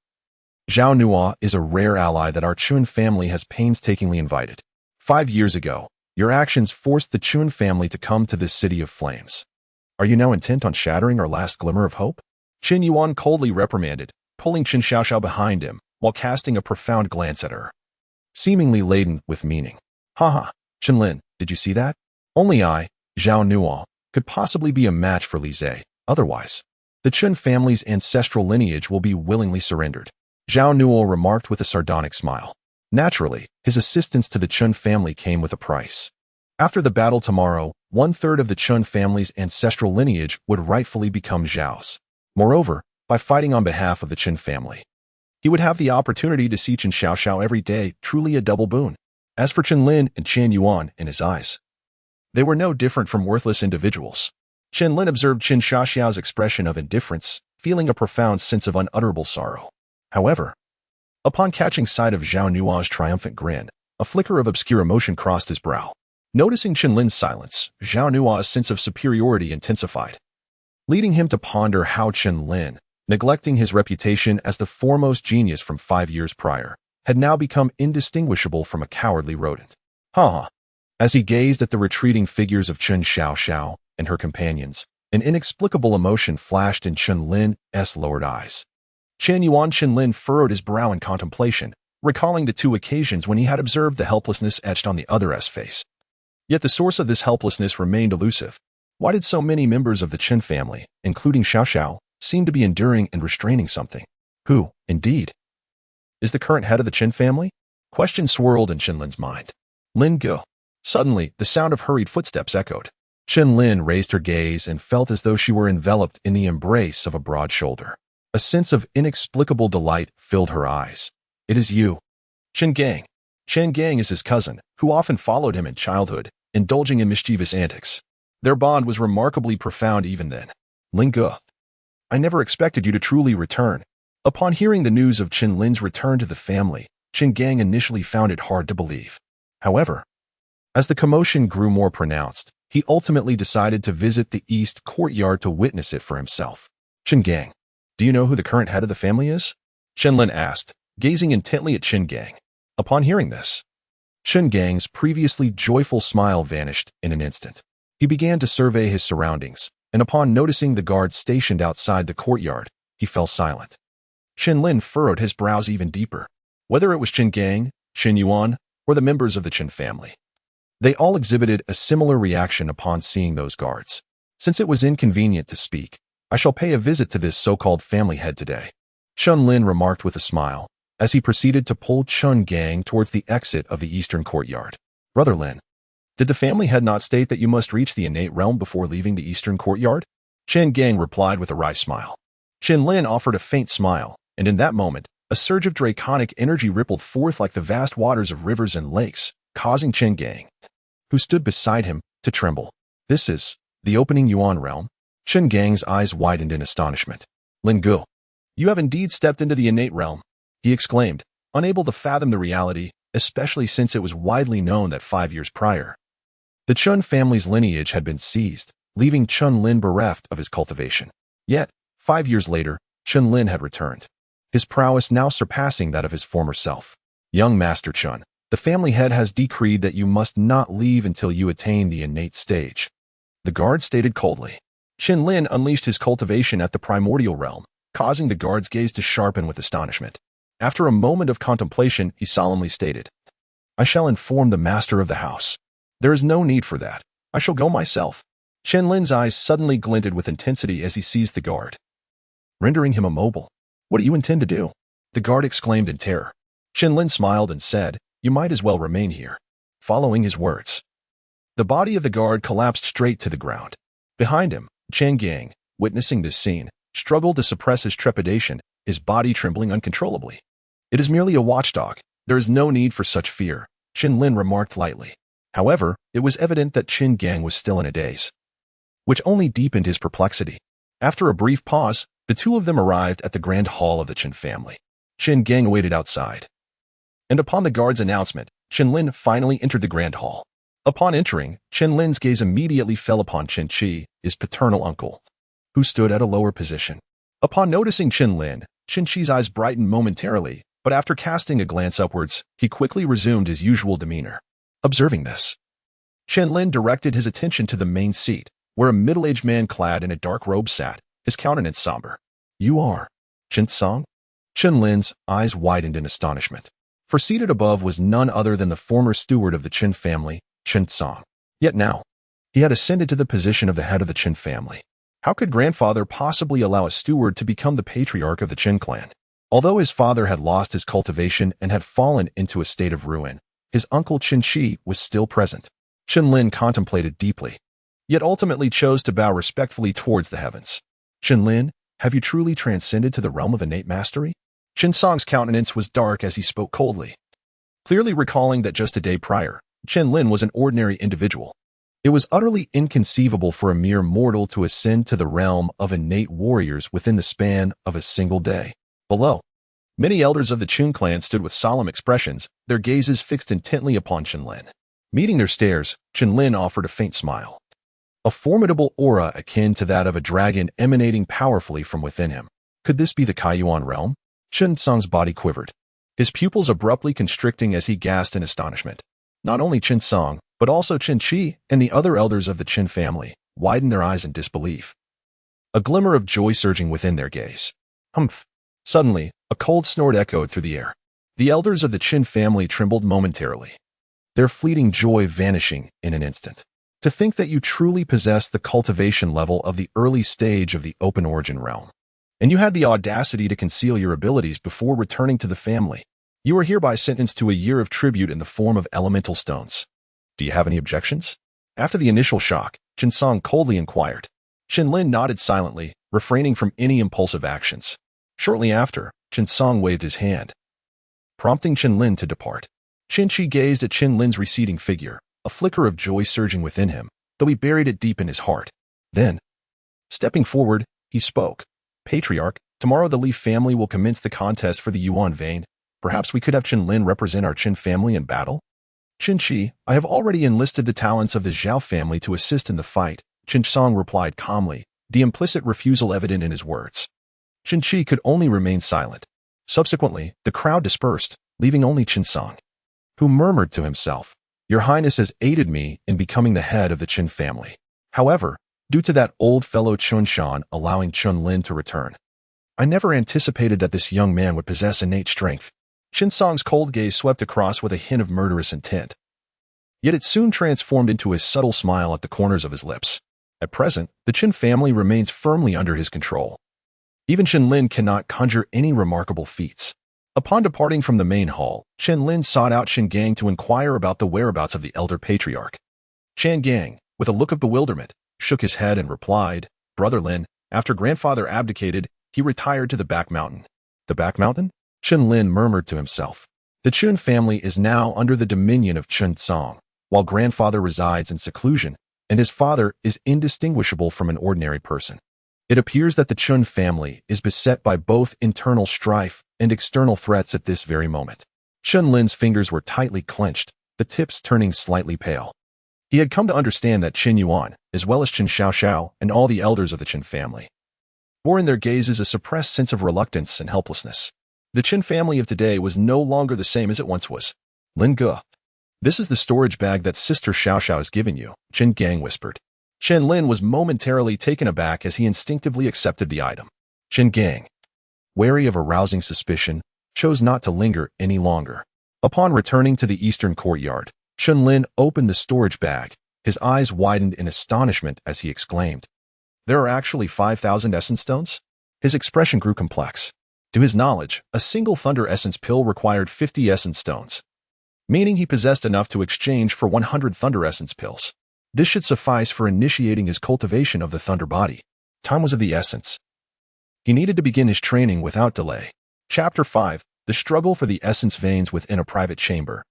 Zhao Nua is a rare ally that our Chun family has painstakingly invited. 5 years ago, your actions forced the Chun family to come to this city of flames. Are you now intent on shattering our last glimmer of hope? Chen Yuan coldly reprimanded, pulling Chen Xiaoxiao behind him while casting a profound glance at her, seemingly laden with meaning. Haha, Chen Lin, did you see that? Only I, Zhao Nuo, could possibly be a match for Li Zhe. Otherwise, the Chen family's ancestral lineage will be willingly surrendered. Zhao Nuo remarked with a sardonic smile. Naturally, his assistance to the Chen family came with a price. After the battle tomorrow, 1/3 of the Chen family's ancestral lineage would rightfully become Zhao's. Moreover, by fighting on behalf of the Chen family, he would have the opportunity to see Chen Xiaoxiao every day, truly a double boon. As for Chen Lin and Chen Yuan in his eyes, they were no different from worthless individuals. Chen Lin observed Chen Xiaoxiao's expression of indifference, feeling a profound sense of unutterable sorrow. However, upon catching sight of Zhao Nuo's triumphant grin, a flicker of obscure emotion crossed his brow. Noticing Chen Lin's silence, Zhao Nuo's sense of superiority intensified, leading him to ponder how Chen Lin, neglecting his reputation as the foremost genius from 5 years prior, had now become indistinguishable from a cowardly rodent. Haha. As he gazed at the retreating figures of Chen Xiaoxiao and her companions, an inexplicable emotion flashed in Chen Lin's lowered eyes. Chen Lin furrowed his brow in contemplation, recalling the 2 occasions when he had observed the helplessness etched on the other's face. Yet the source of this helplessness remained elusive. Why did so many members of the Chen family, including Xiaoxiao, seem to be enduring and restraining something? Who, indeed, is the current head of the Chen family? Questions swirled in Chen Lin's mind. Lin Ge. Suddenly, the sound of hurried footsteps echoed. Chen Lin raised her gaze and felt as though she were enveloped in the embrace of a broad shoulder. A sense of inexplicable delight filled her eyes. It is you. Chen Gang. Chen Gang is his cousin, who often followed him in childhood, indulging in mischievous antics. Their bond was remarkably profound even then. Lin Ge. I never expected you to truly return. Upon hearing the news of Chen Lin's return to the family, Chen Gang initially found it hard to believe. However, as the commotion grew more pronounced, he ultimately decided to visit the east courtyard to witness it for himself. Chen Gang, do you know who the current head of the family is? Chen Lin asked, gazing intently at Chen Gang. Upon hearing this, Chen Gang's previously joyful smile vanished in an instant. He began to survey his surroundings, and upon noticing the guards stationed outside the courtyard, he fell silent. Chen Lin furrowed his brows even deeper. Whether it was Chen Gang, Chen Yuan, or the members of the Chen family, they all exhibited a similar reaction upon seeing those guards. Since it was inconvenient to speak, I shall pay a visit to this so-called family head today, Chen Lin remarked with a smile, as he proceeded to pull Chen Gang towards the exit of the eastern courtyard. Brother Lin, did the family head not state that you must reach the innate realm before leaving the eastern courtyard? Chen Gang replied with a wry smile. Chen Lin offered a faint smile, and in that moment, a surge of draconic energy rippled forth like the vast waters of rivers and lakes, causing Chen Gang, who stood beside him, to tremble. This is the opening Yuan realm? Chen Gang's eyes widened in astonishment. Lin Ge, you have indeed stepped into the innate realm, he exclaimed, unable to fathom the reality, especially since it was widely known that 5 years prior, the Chen family's lineage had been seized, leaving Chen Lin bereft of his cultivation. Yet, 5 years later, Chen Lin had returned, his prowess now surpassing that of his former self. Young Master Chen, the family head has decreed that you must not leave until you attain the innate stage, the guard stated coldly. Chen Lin unleashed his cultivation at the primordial realm, causing the guard's gaze to sharpen with astonishment. After a moment of contemplation, he solemnly stated, I shall inform the master of the house. There is no need for that. I shall go myself. Chen Lin's eyes suddenly glinted with intensity as he seized the guard, rendering him immobile. What do you intend to do? The guard exclaimed in terror. Chen Lin smiled and said, you might as well remain here. Following his words, the body of the guard collapsed straight to the ground. Behind him, Chen Gang, witnessing this scene, struggled to suppress his trepidation, his body trembling uncontrollably. It is merely a watchdog. There is no need for such fear, Chen Lin remarked lightly. However, it was evident that Chen Gang was still in a daze, which only deepened his perplexity. After a brief pause, the two of them arrived at the grand hall of the Chen family. Chen Gang waited outside, and upon the guard's announcement, Chen Lin finally entered the grand hall. Upon entering, Chen Lin's gaze immediately fell upon Chen Qi, his paternal uncle, who stood at a lower position. Upon noticing Chen Lin, Chen Qi's eyes brightened momentarily, but after casting a glance upwards, he quickly resumed his usual demeanor. Observing this, Chen Lin directed his attention to the main seat, where a middle-aged man clad in a dark robe sat, his countenance somber, You are Chen Song? Chen Lin's eyes widened in astonishment. For seated above was none other than the former steward of the Chen family, Chen Song. Yet now, he had ascended to the position of the head of the Chen family. How could grandfather possibly allow a steward to become the patriarch of the Chen clan? Although his father had lost his cultivation and had fallen into a state of ruin, his uncle Chen Qi was still present. Chen Lin contemplated deeply, yet ultimately chose to bow respectfully towards the heavens. Chen Lin, have you truly transcended to the realm of innate mastery? Chen Song's countenance was dark as he spoke coldly, clearly recalling that just a day prior, Chen Lin was an ordinary individual. It was utterly inconceivable for a mere mortal to ascend to the realm of innate warriors within the span of a single day. Below, many elders of the Chen clan stood with solemn expressions, their gazes fixed intently upon Chen Lin. Meeting their stares, Chen Lin offered a faint smile. A formidable aura akin to that of a dragon emanating powerfully from within him. Could this be the Kaiyuan realm? Chen Song's body quivered, his pupils abruptly constricting as he gasped in astonishment. Not only Chen Song, but also Chen Qi and the other elders of the Chen family widened their eyes in disbelief, a glimmer of joy surging within their gaze. Humph! Suddenly, a cold snort echoed through the air. The elders of the Chen family trembled momentarily, their fleeting joy vanishing in an instant. To think that you truly possess the cultivation level of the early stage of the open origin realm, and you had the audacity to conceal your abilities before returning to the family. You are hereby sentenced to a year of tribute in the form of elemental stones. Do you have any objections? After the initial shock, Chen Song coldly inquired. Chen Lin nodded silently, refraining from any impulsive actions. Shortly after, Chen Song waved his hand, prompting Chen Lin to depart. Chen Qi gazed at Chen Lin's receding figure, a flicker of joy surging within him, though he buried it deep in his heart. Then, stepping forward, he spoke. Patriarch, tomorrow the Li family will commence the contest for the Yuan vein. Perhaps we could have Chen Lin represent our Chen family in battle? Chen Qi, I have already enlisted the talents of the Zhao family to assist in the fight, Chen Song replied calmly, the implicit refusal evident in his words. Chen Qi could only remain silent. Subsequently, the crowd dispersed, leaving only Chen Song, who murmured to himself, Your Highness has aided me in becoming the head of the Chen family. However, due to that old fellow Chen Shan allowing Chen Lin to return, I never anticipated that this young man would possess innate strength. Chen Song's cold gaze swept across with a hint of murderous intent. Yet it soon transformed into a subtle smile at the corners of his lips. At present, the Chen family remains firmly under his control. Even Chen Lin cannot conjure any remarkable feats. Upon departing from the main hall, Chen Lin sought out Chen Gang to inquire about the whereabouts of the elder patriarch. Chen Gang, with a look of bewilderment, shook his head and replied, Brother Lin, after grandfather abdicated, he retired to the back mountain. The back mountain? Chen Lin murmured to himself. The Chen family is now under the dominion of Chen Song, while grandfather resides in seclusion, and his father is indistinguishable from an ordinary person. It appears that the Chen family is beset by both internal strife and external threats at this very moment. Chen Lin's fingers were tightly clenched, the tips turning slightly pale. He had come to understand that Chen Yuan, as well as Chen Xiaoxiao and all the elders of the Chen family, bore in their gazes a suppressed sense of reluctance and helplessness. The Chen family of today was no longer the same as it once was. Lin Ge, this is the storage bag that Sister Xiaoxiao has given you, Chen Gang whispered. Chen Lin was momentarily taken aback as he instinctively accepted the item. Chen Gang, wary of arousing suspicion, chose not to linger any longer. Upon returning to the eastern courtyard, Chen Lin opened the storage bag. His eyes widened in astonishment as he exclaimed, There are actually 5,000 essence stones? His expression grew complex. To his knowledge, a single thunder essence pill required 50 essence stones, meaning he possessed enough to exchange for 100 thunder essence pills. This should suffice for initiating his cultivation of the thunder body. Time was of the essence. He needed to begin his training without delay. Chapter 5, The Struggle for the Essence Veins Within a Private Chamber.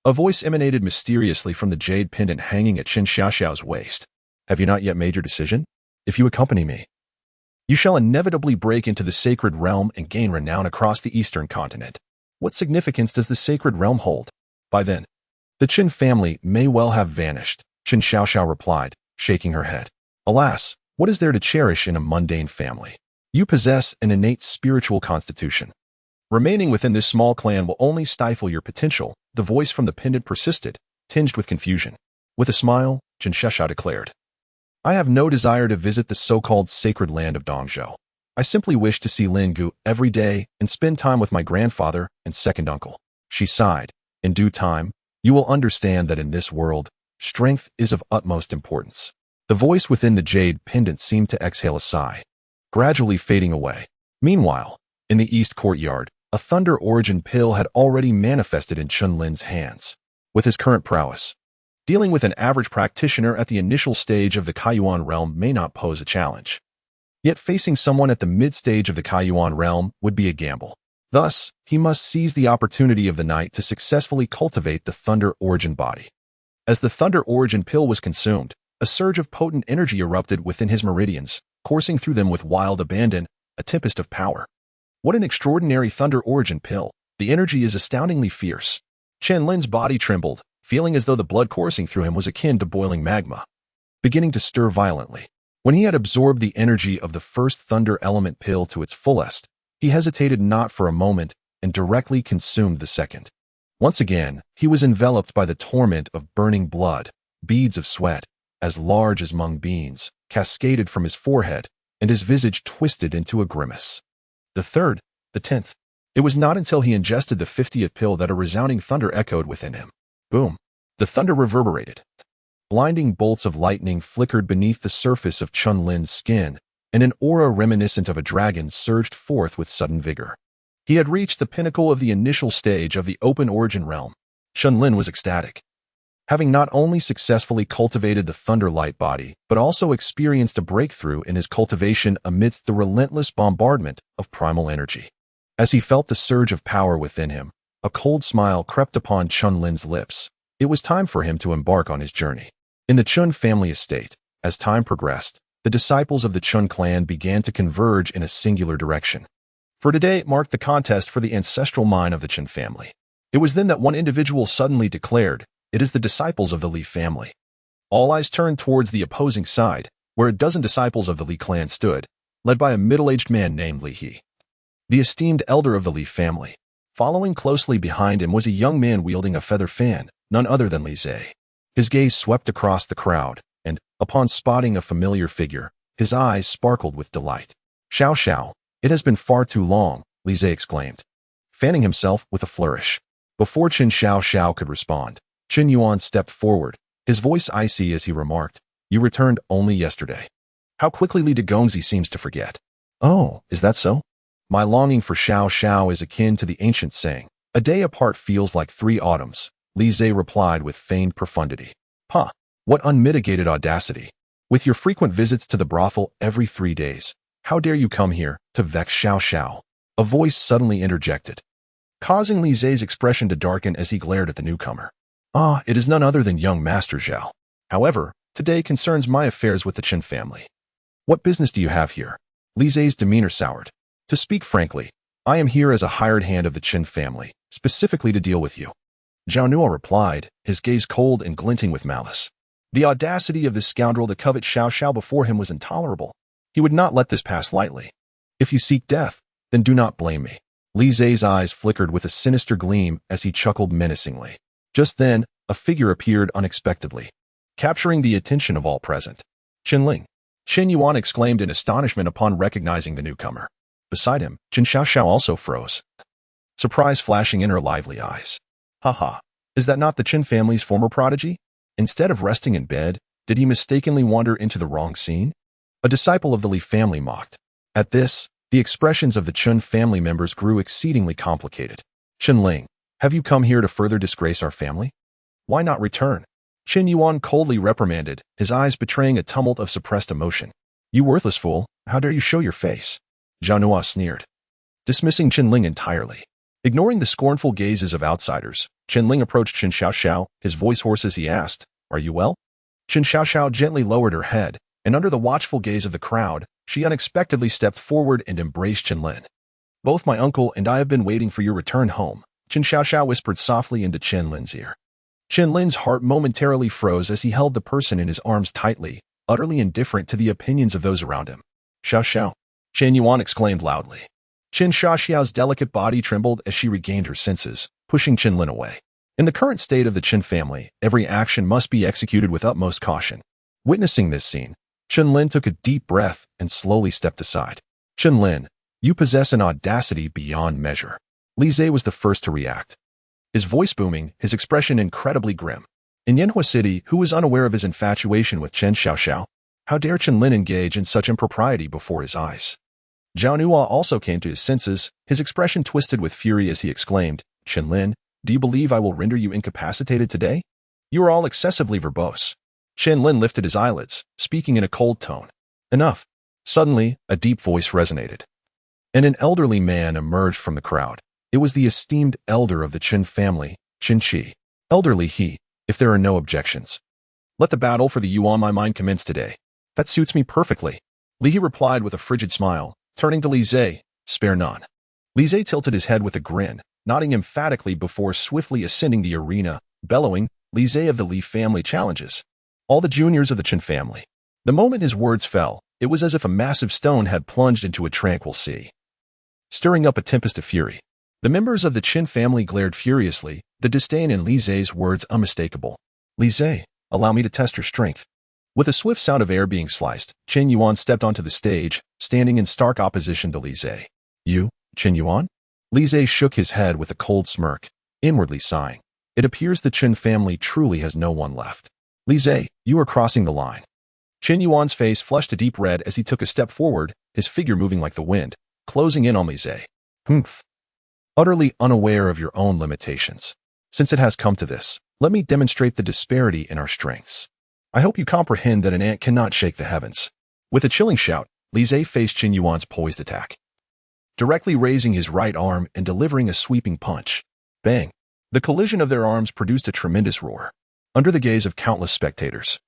A voice emanated mysteriously from the jade pendant hanging at Chen Xiaoxiao's waist. Have you not yet made your decision? If you accompany me, you shall inevitably break into the sacred realm and gain renown across the eastern continent. What significance does the sacred realm hold? By then, the Chen family may well have vanished, Chen Xiaoxiao replied, shaking her head. Alas, what is there to cherish in a mundane family? You possess an innate spiritual constitution. Remaining within this small clan will only stifle your potential, the voice from the pendant persisted, tinged with confusion. With a smile, Chen Xiaoxiao declared, I have no desire to visit the so-called sacred land of Dongzhou. I simply wish to see Lin Gu every day and spend time with my grandfather and second uncle. She sighed. In due time, you will understand that in this world, strength is of utmost importance. The voice within the jade pendant seemed to exhale a sigh, gradually fading away. Meanwhile, in the east courtyard, a thunder origin pill had already manifested in Chen Lin's hands. With his current prowess, dealing with an average practitioner at the initial stage of the Kaiyuan realm may not pose a challenge. Yet facing someone at the mid-stage of the Kaiyuan realm would be a gamble. Thus, he must seize the opportunity of the night to successfully cultivate the thunder origin body. As the thunder origin pill was consumed, a surge of potent energy erupted within his meridians, coursing through them with wild abandon, a tempest of power. What an extraordinary thunder origin pill. The energy is astoundingly fierce. Chen Lin's body trembled, feeling as though the blood coursing through him was akin to boiling magma, beginning to stir violently. When he had absorbed the energy of the first thunder element pill to its fullest, he hesitated not for a moment and directly consumed the second. Once again, he was enveloped by the torment of burning blood. Beads of sweat, as large as mung beans, cascaded from his forehead, and his visage twisted into a grimace. The third, the 10th. It was not until he ingested the 50th pill that a resounding thunder echoed within him. Boom! The thunder reverberated. Blinding bolts of lightning flickered beneath the surface of Chen Lin's skin, and an aura reminiscent of a dragon surged forth with sudden vigor. He had reached the pinnacle of the initial stage of the open origin realm. Chen Lin was ecstatic. Having not only successfully cultivated the thunder light body, but also experienced a breakthrough in his cultivation amidst the relentless bombardment of primal energy. As he felt the surge of power within him, a cold smile crept upon Chen Lin's lips. It was time for him to embark on his journey. In the Chen family estate, as time progressed, the disciples of the Chen clan began to converge in a singular direction. For today marked the contest for the ancestral mine of the Chen family. It was then that one individual suddenly declared, "It is the disciples of the Li family." All eyes turned towards the opposing side, where a dozen disciples of the Li clan stood, led by a middle-aged man named Li He, the esteemed elder of the Li family. Following closely behind him was a young man wielding a feather fan, none other than Li Zhe. His gaze swept across the crowd, and, upon spotting a familiar figure, his eyes sparkled with delight. "Xiao Xiao, it has been far too long," Li Zhe exclaimed, fanning himself with a flourish. Before Chen Xiao could respond, Chen Yuan stepped forward, his voice icy as he remarked, "You returned only yesterday. How quickly Li Degongzi seems to forget." "Oh, is that so?" "My longing for Xiao is akin to the ancient saying, 'A day apart feels like 3 autumns,'" Li Zhe replied with feigned profundity. "Huh, what unmitigated audacity. With your frequent visits to the brothel every 3 days, how dare you come here to vex Xiao?" A voice suddenly interjected, causing Li Zhe's expression to darken as he glared at the newcomer. "Ah, it is none other than young Master Zhao. However, today concerns my affairs with the Chen family." "What business do you have here?" Li Zhe's demeanor soured. "To speak frankly, I am here as a hired hand of the Chen family, specifically to deal with you." Zhao Nuo replied, his gaze cold and glinting with malice. The audacity of this scoundrel to covet Xiao before him was intolerable. He would not let this pass lightly. "If you seek death, then do not blame me." Li Zhe's eyes flickered with a sinister gleam as he chuckled menacingly. Just then, a figure appeared unexpectedly, capturing the attention of all present. "Chen Lin!" Chen Yuan exclaimed in astonishment upon recognizing the newcomer. Beside him, Chen Xiao also froze, surprise flashing in her lively eyes. "Haha, is that not the Chen family's former prodigy? Instead of resting in bed, did he mistakenly wander into the wrong scene?" A disciple of the Li family mocked. At this, the expressions of the Chen family members grew exceedingly complicated. "Chen Lin, have you come here to further disgrace our family? Why not return?" Chen Yuan coldly reprimanded, his eyes betraying a tumult of suppressed emotion. "You worthless fool, how dare you show your face?" Zhao Nuo sneered, dismissing Chen Lin entirely. Ignoring the scornful gazes of outsiders, Chen Lin approached Chen Xiao, his voice hoarse as he asked, "Are you well?" Chen Xiao gently lowered her head, and under the watchful gaze of the crowd, she unexpectedly stepped forward and embraced Chen Lin. "Both my uncle and I have been waiting for your return home," Chen Xiao whispered softly into Chen Lin's ear. Chen Lin's heart momentarily froze as he held the person in his arms tightly, utterly indifferent to the opinions of those around him. "Xiao," Chen Yuan exclaimed loudly. Chen Xiao's delicate body trembled as she regained her senses, pushing Chen Lin away. In the current state of the Chen family, every action must be executed with utmost caution. Witnessing this scene, Chen Lin took a deep breath and slowly stepped aside. Chen Lin, you possess an audacity beyond measure. Li Zhe was the first to react. His voice booming, his expression incredibly grim. In Yanhua City, who was unaware of his infatuation with Chen Xiaoxiao? How dare Chen Lin engage in such impropriety before his eyes? Zhao Nua also came to his senses, his expression twisted with fury as he exclaimed, Chen Lin, do you believe I will render you incapacitated today? You are all excessively verbose. Chen Lin lifted his eyelids, speaking in a cold tone. Enough. Suddenly, a deep voice resonated. And an elderly man emerged from the crowd. It was the esteemed elder of the Chen family, Chen Qi. Elderly he, if there are no objections. Let the battle for the Yuan my mind commence today. That suits me perfectly. Li He replied with a frigid smile, turning to Li Zhe, spare none. Li Zhe tilted his head with a grin, nodding emphatically before swiftly ascending the arena, bellowing, Li Zhe of the Li family challenges. All the juniors of the Chen family. The moment his words fell, it was as if a massive stone had plunged into a tranquil sea, stirring up a tempest of fury. The members of the Chen family glared furiously, the disdain in Li Zhe's words unmistakable. Li Zhe, allow me to test your strength. With a swift sound of air being sliced, Chen Yuan stepped onto the stage, standing in stark opposition to Li Zhe. You, Chen Yuan? Li Zhe shook his head with a cold smirk, inwardly sighing. It appears the Chen family truly has no one left. Li Zhe, you are crossing the line. Chen Yuan's face flushed a deep red as he took a step forward, his figure moving like the wind, closing in on Li Zhe. Humph. Utterly unaware of your own limitations. Since it has come to this, let me demonstrate the disparity in our strengths. I hope you comprehend that an ant cannot shake the heavens. With a chilling shout, Li Zhe faced Chen Yuan's poised attack, directly raising his right arm and delivering a sweeping punch. Bang! The collision of their arms produced a tremendous roar. Under the gaze of countless spectators,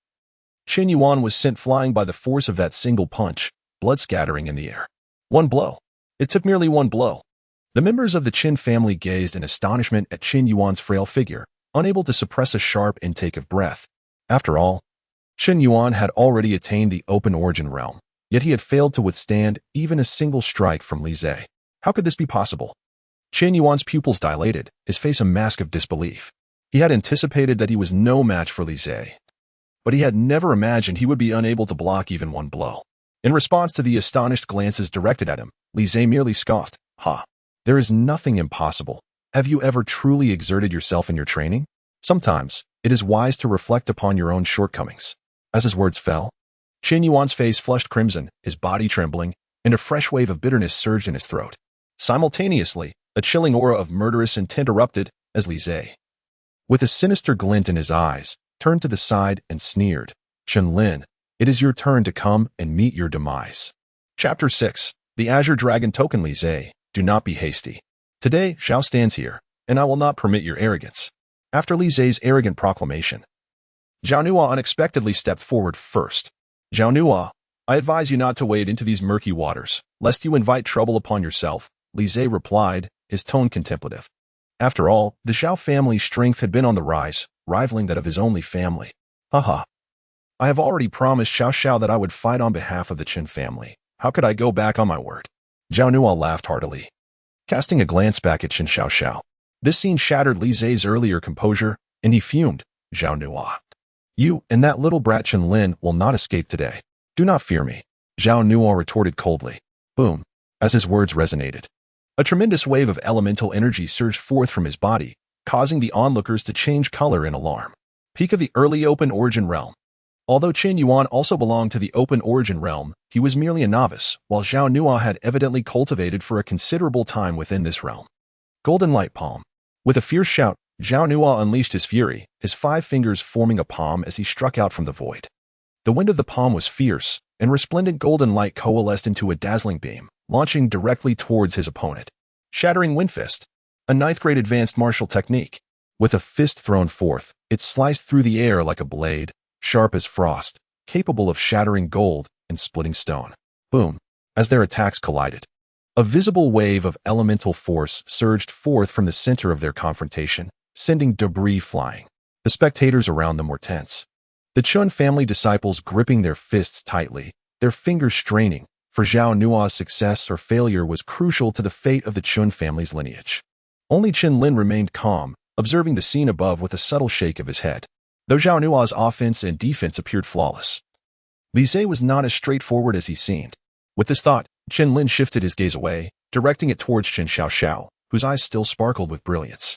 Chen Yuan was sent flying by the force of that single punch, blood scattering in the air. One blow. It took merely one blow. The members of the Chen family gazed in astonishment at Chen Yuan's frail figure, unable to suppress a sharp intake of breath. After all, Chen Yuan had already attained the open origin realm, yet he had failed to withstand even a single strike from Li Zhe. How could this be possible? Chen Yuan's pupils dilated, his face a mask of disbelief. He had anticipated that he was no match for Li Zhe, but he had never imagined he would be unable to block even one blow. In response to the astonished glances directed at him, Li Zhe merely scoffed, Ha! There is nothing impossible. Have you ever truly exerted yourself in your training? Sometimes, it is wise to reflect upon your own shortcomings. As his words fell, Chen Yuan's face flushed crimson, his body trembling, and a fresh wave of bitterness surged in his throat. Simultaneously, a chilling aura of murderous intent erupted as Li Zhe, with a sinister glint in his eyes, turned to the side and sneered, Chen Lin, it is your turn to come and meet your demise. Chapter 6. The Azure Dragon Token. Li Zhe, do not be hasty. Today, Xiao stands here, and I will not permit your arrogance. After Li Zhe's arrogant proclamation, Zhao Nua unexpectedly stepped forward first. Zhao Nua, I advise you not to wade into these murky waters, lest you invite trouble upon yourself, Li Zhe replied, his tone contemplative. After all, the Zhao family's strength had been on the rise, rivaling that of his only family. Haha. I have already promised Xiao that I would fight on behalf of the Chen family. How could I go back on my word? Zhao Nua laughed heartily, casting a glance back at Chen Xiao. This scene shattered Li Zhe's earlier composure, and he fumed. Zhao Nua, you and that little brat Chen Lin will not escape today. Do not fear me. Zhao Nua retorted coldly. Boom. As his words resonated, a tremendous wave of elemental energy surged forth from his body, causing the onlookers to change color in alarm. Peak of the early open origin realm. Although Chen Yuan also belonged to the open origin realm, he was merely a novice, while Zhao Nua had evidently cultivated for a considerable time within this realm. Golden Light Palm. With a fierce shout, Zhao Nua unleashed his fury, his 5 fingers forming a palm as he struck out from the void. The wind of the palm was fierce, and resplendent golden light coalesced into a dazzling beam, launching directly towards his opponent. Shattering Wind Fist, a 9th grade advanced martial technique. With a fist thrown forth, it sliced through the air like a blade, sharp as frost, capable of shattering gold and splitting stone. Boom. As their attacks collided, a visible wave of elemental force surged forth from the center of their confrontation, sending debris flying. The spectators around them were tense. The Chen family disciples gripping their fists tightly, their fingers straining, for Zhao Nua's success or failure was crucial to the fate of the Chen family's lineage. Only Chen Lin remained calm, observing the scene above with a subtle shake of his head. Though Zhao Nua's offense and defense appeared flawless, Li Zhe was not as straightforward as he seemed. With this thought, Chen Lin shifted his gaze away, directing it towards Chen Xiaoxiao, whose eyes still sparkled with brilliance.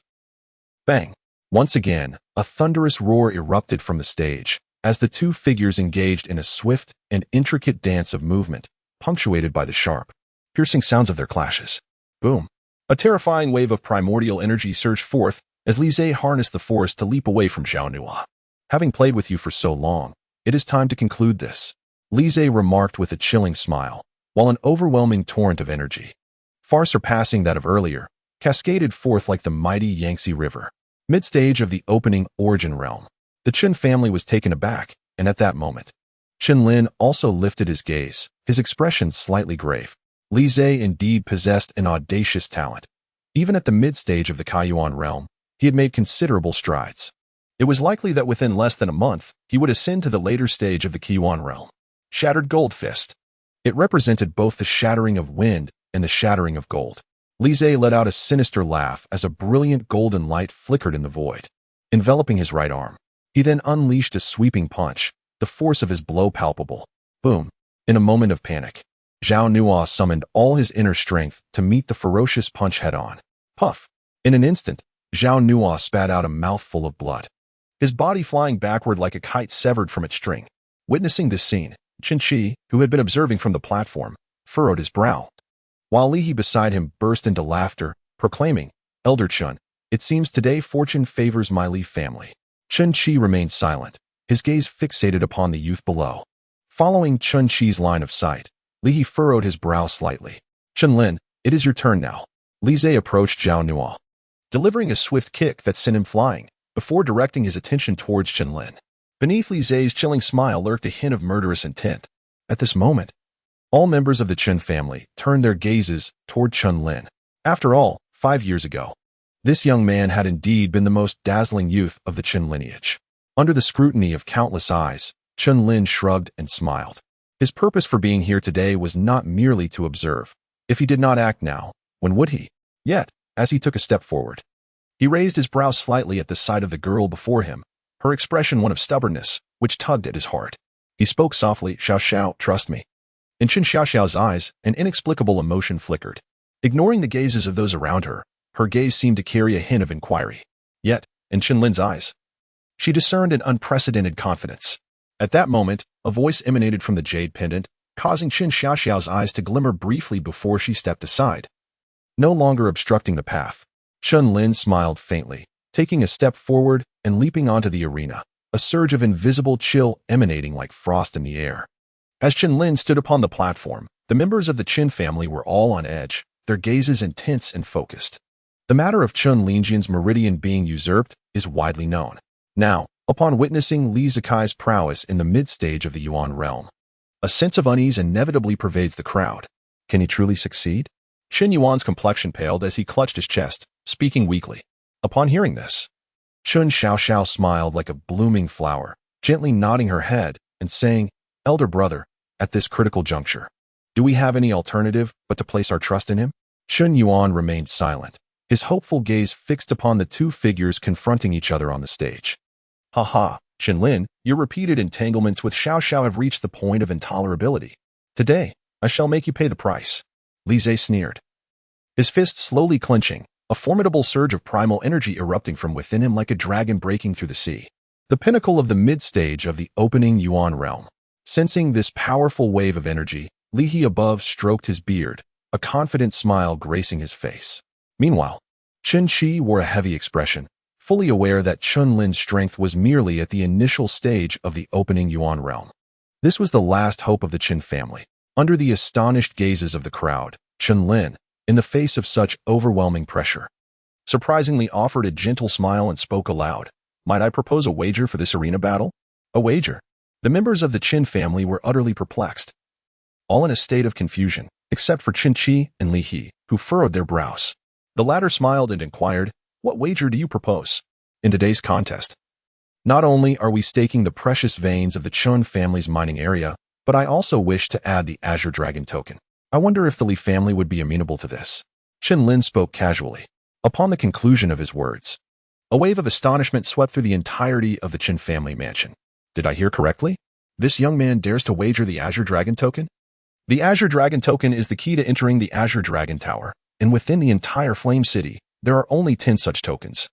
Bang! Once again, a thunderous roar erupted from the stage, as the two figures engaged in a swift and intricate dance of movement, punctuated by the sharp, piercing sounds of their clashes. Boom! A terrifying wave of primordial energy surged forth as Li Zhe harnessed the force to leap away from Zhao Nua. Having played with you for so long, it is time to conclude this, Li Zhe remarked with a chilling smile, while an overwhelming torrent of energy, far surpassing that of earlier, cascaded forth like the mighty Yangtze River. Mid-stage of the opening origin realm, the Chen family was taken aback, and at that moment, Chen Lin also lifted his gaze, his expression slightly grave. Li Zhe indeed possessed an audacious talent. Even at the mid-stage of the Kaiyuan realm, he had made considerable strides. It was likely that within less than a month, he would ascend to the later stage of the Kaiyuan realm. Shattered Gold Fist. It represented both the shattering of wind and the shattering of gold. Li Zhe let out a sinister laugh as a brilliant golden light flickered in the void, enveloping his right arm. He then unleashed a sweeping punch, the force of his blow palpable. Boom! In a moment of panic, Zhao Nua summoned all his inner strength to meet the ferocious punch head-on. Puff! In an instant, Zhao Nua spat out a mouthful of blood, his body flying backward like a kite severed from its string. Witnessing this scene, Chen Qi, who had been observing from the platform, furrowed his brow, while Li He beside him burst into laughter, proclaiming, "Elder Chen, it seems today fortune favors my Li family." Chen Qi remained silent, his gaze fixated upon the youth below. Following Chen Qi's line of sight, Li He furrowed his brow slightly. "Chen Lin, it is your turn now." Li Zhe approached Zhao Nua, delivering a swift kick that sent him flying, before directing his attention towards Chen Lin. Beneath Li Zhe's chilling smile lurked a hint of murderous intent. At this moment, all members of the Chen family turned their gazes toward Chen Lin. After all, 5 years ago, this young man had indeed been the most dazzling youth of the Chen lineage. Under the scrutiny of countless eyes, Chen Lin shrugged and smiled. His purpose for being here today was not merely to observe. If he did not act now, when would he? Yet, as he took a step forward, he raised his brow slightly at the sight of the girl before him, her expression one of stubbornness, which tugged at his heart. He spoke softly, "Xiao, trust me." In Chen Xiaoxiao's eyes, an inexplicable emotion flickered. Ignoring the gazes of those around her, her gaze seemed to carry a hint of inquiry. Yet, in Chen Lin's eyes, she discerned an unprecedented confidence. At that moment, a voice emanated from the jade pendant, causing Chen Xiaoxiao's eyes to glimmer briefly before she stepped aside. No longer obstructing the path, Chen Lin smiled faintly, taking a step forward and leaping onto the arena, a surge of invisible chill emanating like frost in the air. As Chen Lin stood upon the platform, the members of the Chen family were all on edge, their gazes intense and focused. The matter of Chen Linjian's meridian being usurped is widely known. Now, upon witnessing Li Zikai's prowess in the mid-stage of the Yuan realm, a sense of unease inevitably pervades the crowd. Can he truly succeed? Chen Yuan's complexion paled as he clutched his chest, speaking weakly. Upon hearing this, Chen Xiaoxiao smiled like a blooming flower, gently nodding her head and saying, "Elder brother, at this critical juncture, do we have any alternative but to place our trust in him?" Chen Yuan remained silent, his hopeful gaze fixed upon the two figures confronting each other on the stage. "Ha, Chen Lin, your repeated entanglements with Xiaoxiao have reached the point of intolerability. Today, I shall make you pay the price." Li Zhe sneered, his fist slowly clenching, a formidable surge of primal energy erupting from within him like a dragon breaking through the sea. The pinnacle of the mid-stage of the opening Yuan realm. Sensing this powerful wave of energy, Li He above stroked his beard, a confident smile gracing his face. Meanwhile, Chen Qi wore a heavy expression, fully aware that Chen Lin's strength was merely at the initial stage of the opening Yuan realm. This was the last hope of the Chen family. Under the astonished gazes of the crowd, Chen Lin, in the face of such overwhelming pressure, surprisingly offered a gentle smile and spoke aloud. "Might I propose a wager for this arena battle?" A wager? The members of the Chen family were utterly perplexed, all in a state of confusion, except for Chen Qi and Li He, who furrowed their brows. The latter smiled and inquired, "What wager do you propose?" In today's contest, not only are we staking the precious veins of the Chen family's mining area, but I also wish to add the Azure Dragon token. I wonder if the Li family would be amenable to this. Chen Lin spoke casually. Upon the conclusion of his words, a wave of astonishment swept through the entirety of the Chen family mansion. Did I hear correctly? This young man dares to wager the Azure Dragon token? The Azure Dragon token is the key to entering the Azure Dragon Tower, and within the entire Flame City, there are only 10 such tokens,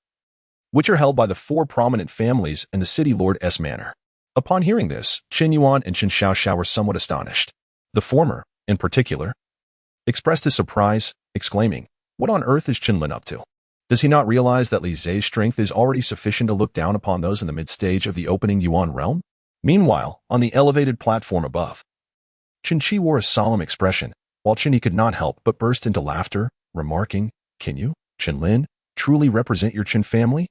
which are held by the 4 prominent families in the City Lord's manor. Upon hearing this, Chen Yuan and Chen Xiaoxiao were somewhat astonished. The former, in particular, expressed his surprise, exclaiming, "What on earth is Chen Lin up to? Does he not realize that Li Zhe's strength is already sufficient to look down upon those in the mid-stage of the opening Yuan realm?" Meanwhile, on the elevated platform above, Chen Qi wore a solemn expression, while Chen Yi could not help but burst into laughter, remarking, "Can you, Chen Lin, truly represent your Chen family?"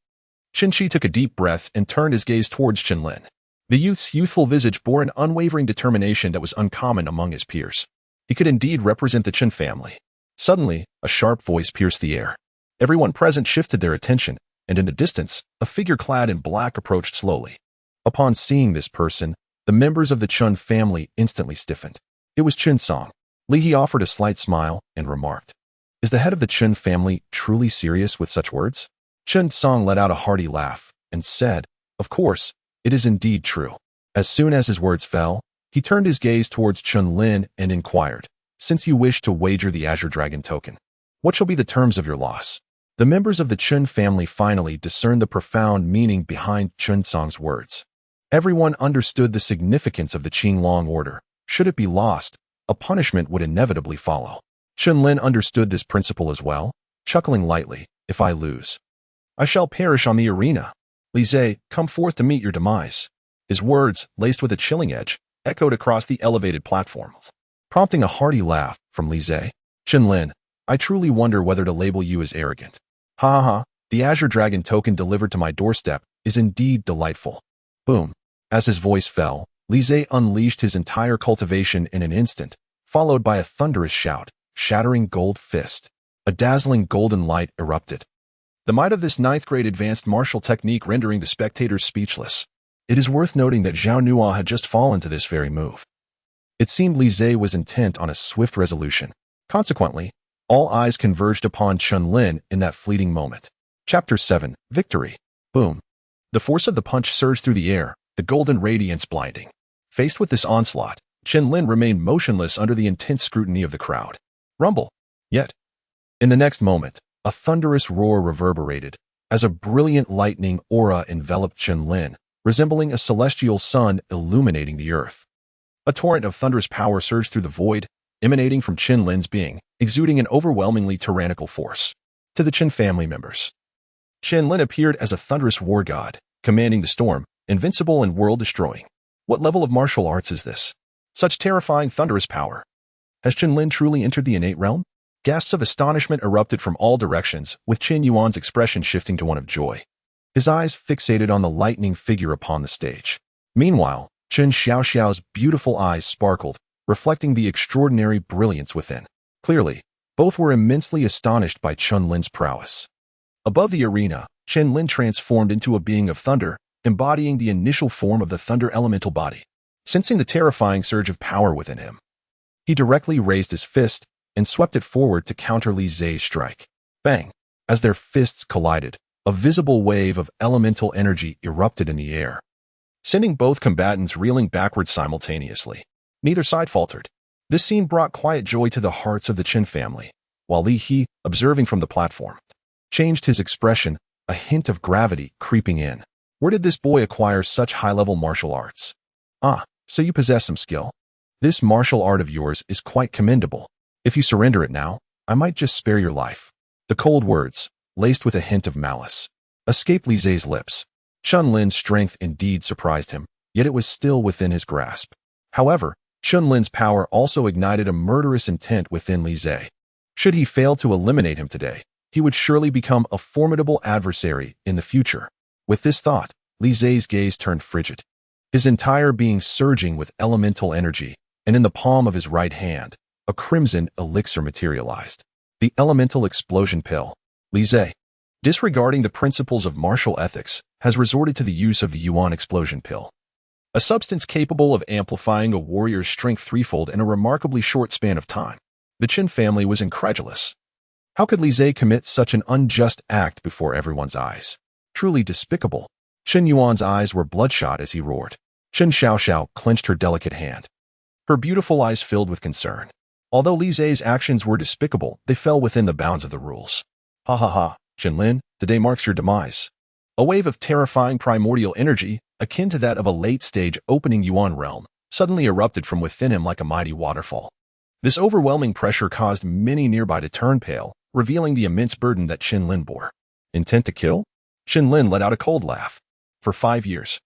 Chen Qi took a deep breath and turned his gaze towards Chen Lin. The youth's youthful visage bore an unwavering determination that was uncommon among his peers. He could indeed represent the Chen family. Suddenly, a sharp voice pierced the air. Everyone present shifted their attention, and in the distance, a figure clad in black approached slowly. Upon seeing this person, the members of the Chen family instantly stiffened. It was Chen Song. Li He offered a slight smile and remarked, "Is the head of the Chen family truly serious with such words?" Chen Song let out a hearty laugh and said, "Of course, it is indeed true." As soon as his words fell, he turned his gaze towards Chen Lin and inquired, "Since you wish to wager the Azure Dragon token, what shall be the terms of your loss?" The members of the Chen family finally discerned the profound meaning behind Chen Song's words. Everyone understood the significance of the Qinglong order. Should it be lost, a punishment would inevitably follow. Chen Lin understood this principle as well, chuckling lightly, "If I lose, I shall perish on the arena. Li Zhe, come forth to meet your demise." His words, laced with a chilling edge, echoed across the elevated platform, prompting a hearty laugh from Li Zhe. "Chen Lin, I truly wonder whether to label you as arrogant. Ha ha ha, the Azure Dragon token delivered to my doorstep is indeed delightful." Boom. As his voice fell, Li Zhe unleashed his entire cultivation in an instant, followed by a thunderous shout, shattering gold fist. A dazzling golden light erupted. The might of this 9th-grade advanced martial technique rendering the spectators speechless. It is worth noting that Zhao Nua had just fallen to this very move. It seemed Li Zhe was intent on a swift resolution. Consequently, all eyes converged upon Chen Lin in that fleeting moment. Chapter 7, Victory. Boom. The force of the punch surged through the air, the golden radiance blinding. Faced with this onslaught, Chen Lin remained motionless under the intense scrutiny of the crowd. Rumble. Yet, in the next moment, a thunderous roar reverberated, as a brilliant lightning aura enveloped Chen Lin, resembling a celestial sun illuminating the earth. A torrent of thunderous power surged through the void, emanating from Chen Lin's being, exuding an overwhelmingly tyrannical force. To the Chen family members, Chen Lin appeared as a thunderous war god, commanding the storm, invincible and world-destroying. What level of martial arts is this? Such terrifying thunderous power. Has Chen Lin truly entered the innate realm? Gasps of astonishment erupted from all directions, with Chen Yuan's expression shifting to one of joy. His eyes fixated on the lightning figure upon the stage. Meanwhile, Chen Xiaoxiao's beautiful eyes sparkled, reflecting the extraordinary brilliance within. Clearly, both were immensely astonished by Chen Lin's prowess. Above the arena, Chen Lin transformed into a being of thunder, embodying the initial form of the thunder elemental body. Sensing the terrifying surge of power within him, he directly raised his fist and swept it forward to counter Li Zhe's strike. Bang! As their fists collided, a visible wave of elemental energy erupted in the air, sending both combatants reeling backwards simultaneously. Neither side faltered. This scene brought quiet joy to the hearts of the Chen family, while Li He, observing from the platform, changed his expression, a hint of gravity creeping in. Where did this boy acquire such high-level martial arts? Ah, so you possess some skill. This martial art of yours is quite commendable. If you surrender it now, I might just spare your life. The cold words, laced with a hint of malice, escaped Li Zhe's lips. Chen Lin's strength indeed surprised him, yet it was still within his grasp. However, Chen Lin's power also ignited a murderous intent within Li Zhe. Should he fail to eliminate him today, he would surely become a formidable adversary in the future. With this thought, Li Zhe's gaze turned frigid, his entire being surging with elemental energy, and in the palm of his right hand, a crimson elixir materialized. The elemental explosion pill. Li Zhe, disregarding the principles of martial ethics, has resorted to the use of the Yuan explosion pill, a substance capable of amplifying a warrior's strength threefold in a remarkably short span of time. The Chen family was incredulous. How could Li Zhe commit such an unjust act before everyone's eyes? Truly despicable. Chen Yuan's eyes were bloodshot as he roared. Chen Xiaoxiao clenched her delicate hand. her beautiful eyes filled with concern. Although Li Zhe's actions were despicable, they fell within the bounds of the rules. Ha ha ha, Chen Lin, today marks your demise. A wave of terrifying primordial energy, akin to that of a late-stage opening Yuan realm, suddenly erupted from within him like a mighty waterfall. This overwhelming pressure caused many nearby to turn pale, revealing the immense burden that Chen Lin bore. Intent to kill? Chen Lin let out a cold laugh. For 5 years,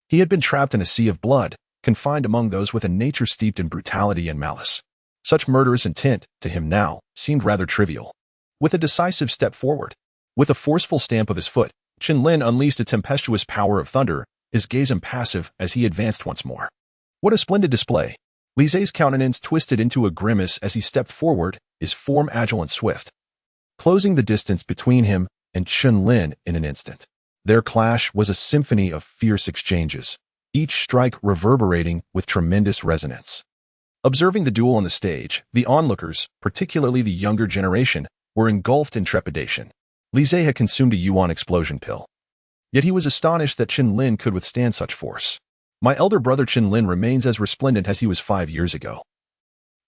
he had been trapped in a sea of blood, confined among those with a nature steeped in brutality and malice. Such murderous intent, to him now, seemed rather trivial. With a decisive step forward, with a forceful stamp of his foot, Chen Lin unleashed a tempestuous power of thunder, his gaze impassive as he advanced once more. What a splendid display! Li Zhe's countenance twisted into a grimace as he stepped forward, his form agile and swift, closing the distance between him and Chen Lin in an instant. Their clash was a symphony of fierce exchanges, each strike reverberating with tremendous resonance. Observing the duel on the stage, the onlookers, particularly the younger generation, were engulfed in trepidation. Li Zhe had consumed a Yuan explosion pill. Yet he was astonished that Chen Lin could withstand such force. My elder brother Chen Lin remains as resplendent as he was 5 years ago.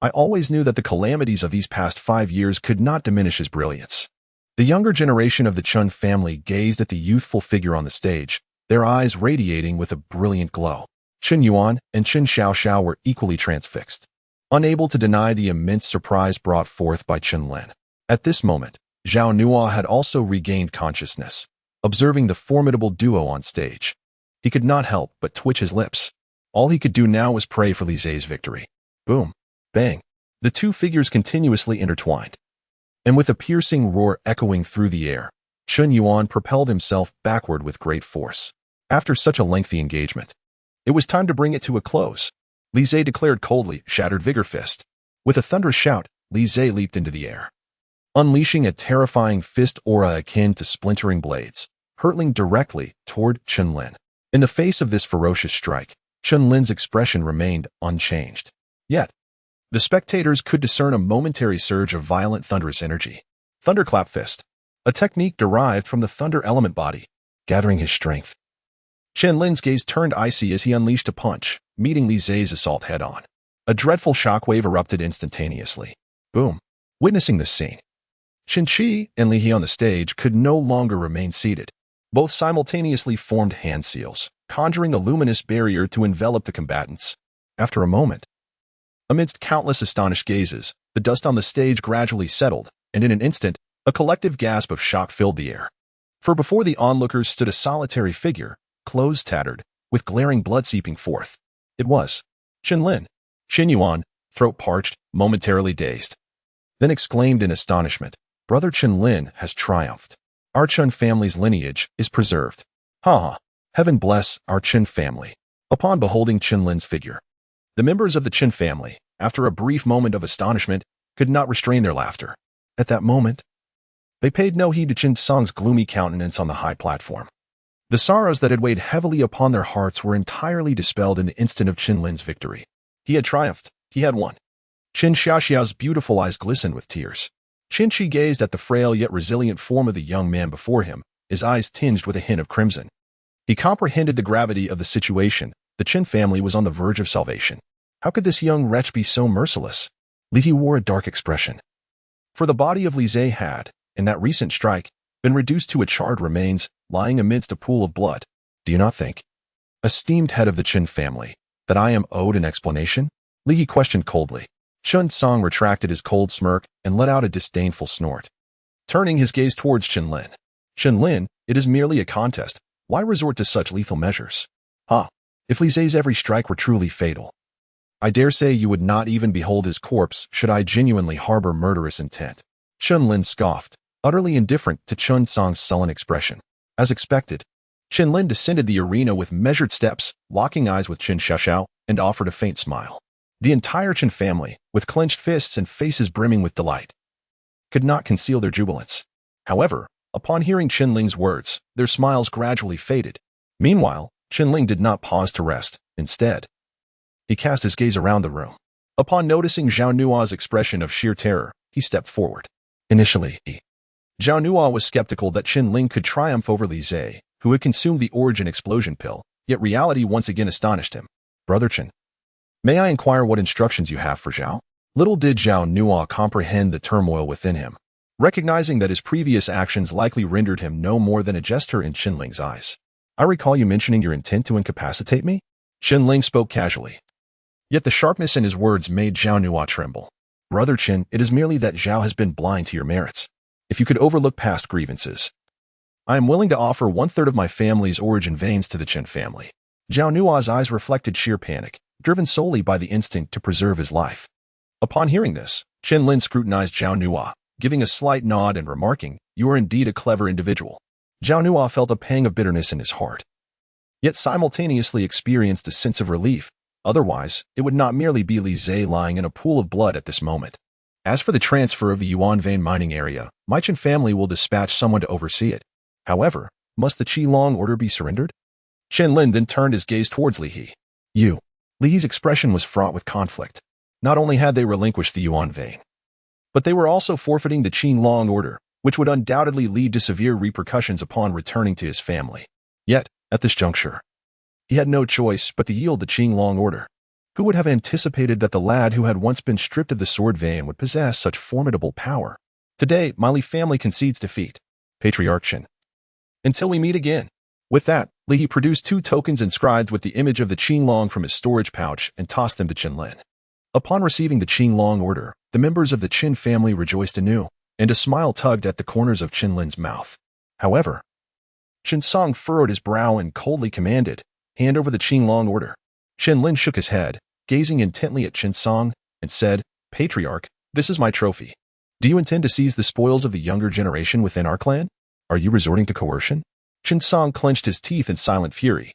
I always knew that the calamities of these past 5 years could not diminish his brilliance. The younger generation of the Chen family gazed at the youthful figure on the stage, their eyes radiating with a brilliant glow. Chen Yuan and Chen Xiaoxiao were equally transfixed, unable to deny the immense surprise brought forth by Chen Lin. At this moment, Zhao Nua had also regained consciousness, observing the formidable duo on stage. He could not help but twitch his lips. All he could do now was pray for Li Zhe's victory. Boom. Bang. The two figures continuously intertwined. And with a piercing roar echoing through the air, Chen Yuan propelled himself backward with great force. After such a lengthy engagement, it was time to bring it to a close. Li Zhe declared coldly, shattered vigor fist. With a thunderous shout, Li Zhe leaped into the air, unleashing a terrifying fist aura akin to splintering blades, hurtling directly toward Chen Lin. In the face of this ferocious strike, Chen Lin's expression remained unchanged. Yet, the spectators could discern a momentary surge of violent thunderous energy. Thunderclap fist, a technique derived from the thunder element body, gathering his strength. Chen Lin's gaze turned icy as he unleashed a punch, meeting Li Zhe's assault head-on. A dreadful shockwave erupted instantaneously. Boom. Witnessing this scene, Shen Qi and Li He on the stage could no longer remain seated. Both simultaneously formed hand seals, conjuring a luminous barrier to envelop the combatants. After a moment, amidst countless astonished gazes, the dust on the stage gradually settled, and in an instant, a collective gasp of shock filled the air. For before the onlookers stood a solitary figure, clothes tattered, with glaring blood seeping forth. It was Chen Lin. Chen Yuan, throat parched, momentarily dazed, then exclaimed in astonishment, "Brother Chen Lin has triumphed. Our Chen family's lineage is preserved. Ha ha, heaven bless our Chen family." Upon beholding Chen Lin's figure, the members of the Chen family, after a brief moment of astonishment, could not restrain their laughter. At that moment, they paid no heed to Chen Song's gloomy countenance on the high platform. The sorrows that had weighed heavily upon their hearts were entirely dispelled in the instant of Chen Lin's victory. He had triumphed. He had won. Chen Xiaoxiao's beautiful eyes glistened with tears. Chen Qi gazed at the frail yet resilient form of the young man before him, his eyes tinged with a hint of crimson. He comprehended the gravity of the situation. The Chen family was on the verge of salvation. How could this young wretch be so merciless? Li He wore a dark expression. For the body of Li Zhe had, in that recent strike, been reduced to a charred remains, lying amidst a pool of blood. Do you not think, esteemed head of the Chen family, that I am owed an explanation? Li He questioned coldly. Chen Song retracted his cold smirk and let out a disdainful snort, turning his gaze towards Chen Lin. Chen Lin, it is merely a contest. Why resort to such lethal measures? If Li Zhe's every strike were truly fatal, I dare say you would not even behold his corpse should I genuinely harbor murderous intent. Chen Lin scoffed, utterly indifferent to Chen Song's sullen expression. As expected, Chen Lin descended the arena with measured steps, locking eyes with Chen Xiaoxiao, and offered a faint smile. The entire Chen family, with clenched fists and faces brimming with delight, could not conceal their jubilance. However, upon hearing Chen Ling's words, their smiles gradually faded. Meanwhile, Chen Ling did not pause to rest. Instead, he cast his gaze around the room. Upon noticing Zhao Nua's expression of sheer terror, he stepped forward. Initially, Zhao Nua was skeptical that Chen Ling could triumph over Li Zhe, who had consumed the origin explosion pill, yet reality once again astonished him. Brother Chen, May I inquire what instructions you have for Zhao? Little did Zhao Nua comprehend the turmoil within him, recognizing that his previous actions likely rendered him no more than a jester in Chen Ling's eyes. I recall you mentioning your intent to incapacitate me? Chen Ling spoke casually. Yet the sharpness in his words made Zhao Nua tremble. Brother Chen, it is merely that Zhao has been blind to your merits. If you could overlook past grievances, I am willing to offer 1/3 of my family's origin veins to the Chen family. Zhao Nua's eyes reflected sheer panic, driven solely by the instinct to preserve his life. Upon hearing this, Chen Lin scrutinized Zhao Nua, giving a slight nod and remarking, "You are indeed a clever individual." Zhao Nua felt a pang of bitterness in his heart, yet simultaneously experienced a sense of relief. Otherwise, it would not merely be Li Zhe lying in a pool of blood at this moment. As for the transfer of the Yuan vein mining area, my Chen family will dispatch someone to oversee it. However, must the Qilong order be surrendered? Chen Lin then turned his gaze towards Li He. Li He's expression was fraught with conflict. Not only had they relinquished the Yuan vein, but they were also forfeiting the Qilong order, which would undoubtedly lead to severe repercussions upon returning to his family. Yet, at this juncture, he had no choice but to yield the Qilong order. Who would have anticipated that the lad who had once been stripped of the sword vein would possess such formidable power? Today, my Li family concedes defeat. Patriarch Chen. Until we meet again. With that, Li He produced 2 tokens inscribed with the image of the Qilong from his storage pouch and tossed them to Chen Lin. Upon receiving the Qilong order, the members of the Chen family rejoiced anew, and a smile tugged at the corners of Chen Lin's mouth. However, Chen Song furrowed his brow and coldly commanded, "Hand over the Qilong order." Chen Lin shook his head, gazing intently at Chen Song, and said, "Patriarch, this is my trophy. Do you intend to seize the spoils of the younger generation within our clan? Are you resorting to coercion?" Chen Song clenched his teeth in silent fury,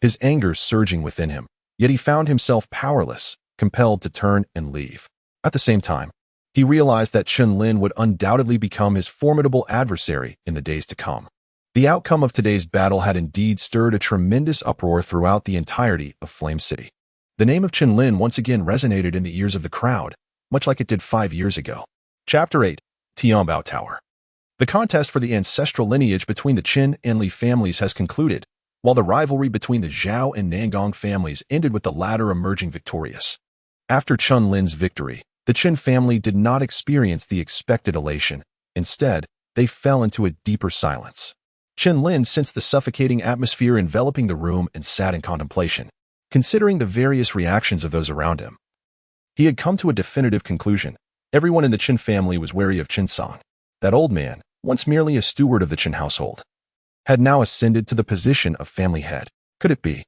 his anger surging within him, yet he found himself powerless, compelled to turn and leave. At the same time, he realized that Chen Lin would undoubtedly become his formidable adversary in the days to come. The outcome of today's battle had indeed stirred a tremendous uproar throughout the entirety of Flame City. The name of Chen Lin once again resonated in the ears of the crowd, much like it did 5 years ago. Chapter 8, Tianbao Tower. The contest for the ancestral lineage between the Chen and Li families has concluded, while the rivalry between the Zhao and Nangong families ended with the latter emerging victorious. After Chen Lin's victory, the Chen family did not experience the expected elation. Instead, they fell into a deeper silence. Chen Lin sensed the suffocating atmosphere enveloping the room and sat in contemplation, considering the various reactions of those around him. He had come to a definitive conclusion. Everyone in the Chen family was wary of Chen Song. That old man, once merely a steward of the Chen household, had now ascended to the position of family head. Could it be?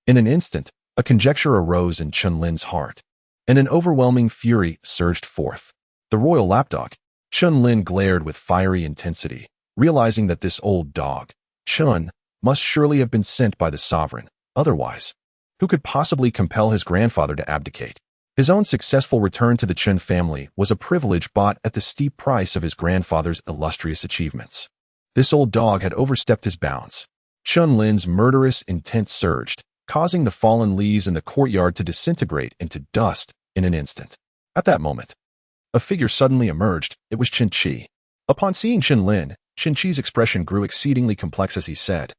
In an instant, a conjecture arose in Chen Lin's heart, and an overwhelming fury surged forth. The royal lapdog. Chen Lin glared with fiery intensity, realizing that this old dog, Chen, must surely have been sent by the sovereign. Otherwise, who could possibly compel his grandfather to abdicate? His own successful return to the Chen family was a privilege bought at the steep price of his grandfather's illustrious achievements. This old dog had overstepped his bounds. Chen Lin's murderous intent surged, causing the fallen leaves in the courtyard to disintegrate into dust in an instant. At that moment, a figure suddenly emerged. It was Chen Qi. Upon seeing Chen Lin, Chen Qi's expression grew exceedingly complex as he said,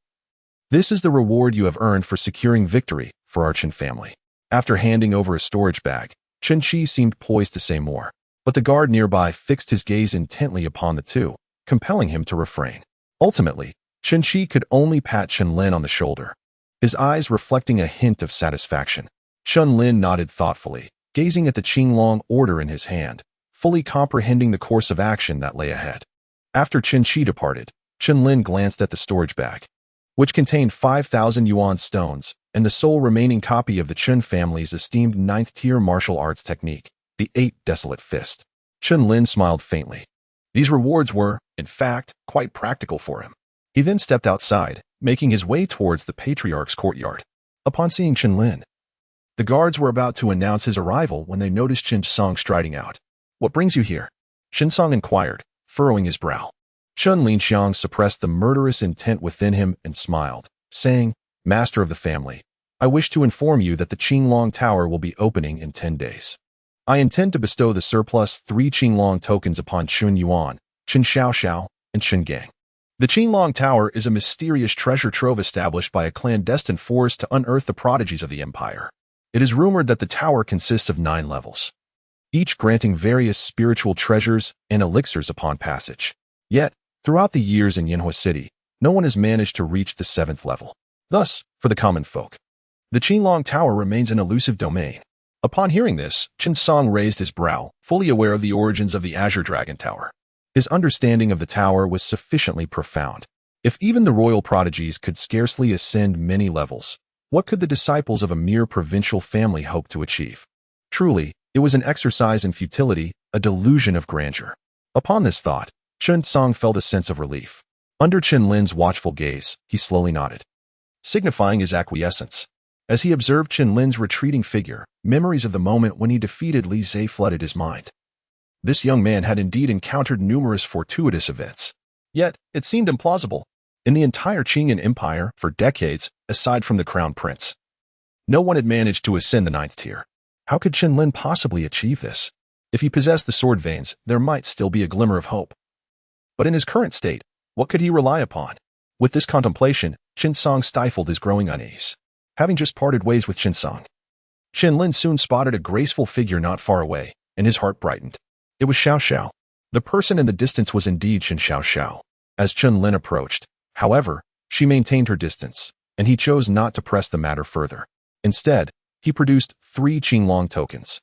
"This is the reward you have earned for securing victory for our Chen family." After handing over a storage bag, Chen Qi seemed poised to say more, but the guard nearby fixed his gaze intently upon the two, compelling him to refrain. Ultimately, Chen Qi could only pat Chen Lin on the shoulder, his eyes reflecting a hint of satisfaction. Chen Lin nodded thoughtfully, gazing at the Qilong order in his hand, fully comprehending the course of action that lay ahead. After Chen Qi departed, Chen Lin glanced at the storage bag, which contained 5,000 yuan stones and the sole remaining copy of the Chen family's esteemed 9th-tier martial arts technique, the 8 Desolate Fist. Chen Lin smiled faintly. These rewards were, in fact, quite practical for him. He then stepped outside, making his way towards the Patriarch's courtyard. Upon seeing Chen Lin, the guards were about to announce his arrival when they noticed Chen Song striding out. "What brings you here?" Chen Song inquired, furrowing his brow. Chen Linxiang suppressed the murderous intent within him and smiled, saying, "Master of the family, I wish to inform you that the Qilong Tower will be opening in 10 days. I intend to bestow the surplus 3 Qilong tokens upon Chun Yuan, Chen Xiaoxiao, and Chen Gang. The Qilong Tower is a mysterious treasure trove established by a clandestine force to unearth the prodigies of the empire. It is rumored that the tower consists of 9 levels, each granting various spiritual treasures and elixirs upon passage. Yet, throughout the years in Yinhua City, no one has managed to reach the 7th level. Thus, for the common folk, the Qinglong Tower remains an elusive domain. Upon hearing this, Chen Song raised his brow, fully aware of the origins of the Azure Dragon Tower. His understanding of the tower was sufficiently profound. If even the royal prodigies could scarcely ascend many levels, what could the disciples of a mere provincial family hope to achieve? Truly, it was an exercise in futility, a delusion of grandeur. Upon this thought, Chen Song felt a sense of relief. Under Chen Lin's watchful gaze, he slowly nodded, signifying his acquiescence. As he observed Chen Lin's retreating figure, memories of the moment when he defeated Li Zhe flooded his mind. This young man had indeed encountered numerous fortuitous events. Yet, it seemed implausible. In the entire Qingyan Empire, for decades, aside from the Crown Prince, no one had managed to ascend the 9th tier. How could Chen Lin possibly achieve this? If he possessed the sword veins, there might still be a glimmer of hope. But in his current state, what could he rely upon? With this contemplation, Chen Song stifled his growing unease. Having just parted ways with Chen Song, Chen Lin soon spotted a graceful figure not far away, and his heart brightened. It was Xiao Xiao. The person in the distance was indeed Chen Xiao Xiao. As Chen Lin approached, however, she maintained her distance, and he chose not to press the matter further. Instead, he produced 3 Qinglong tokens.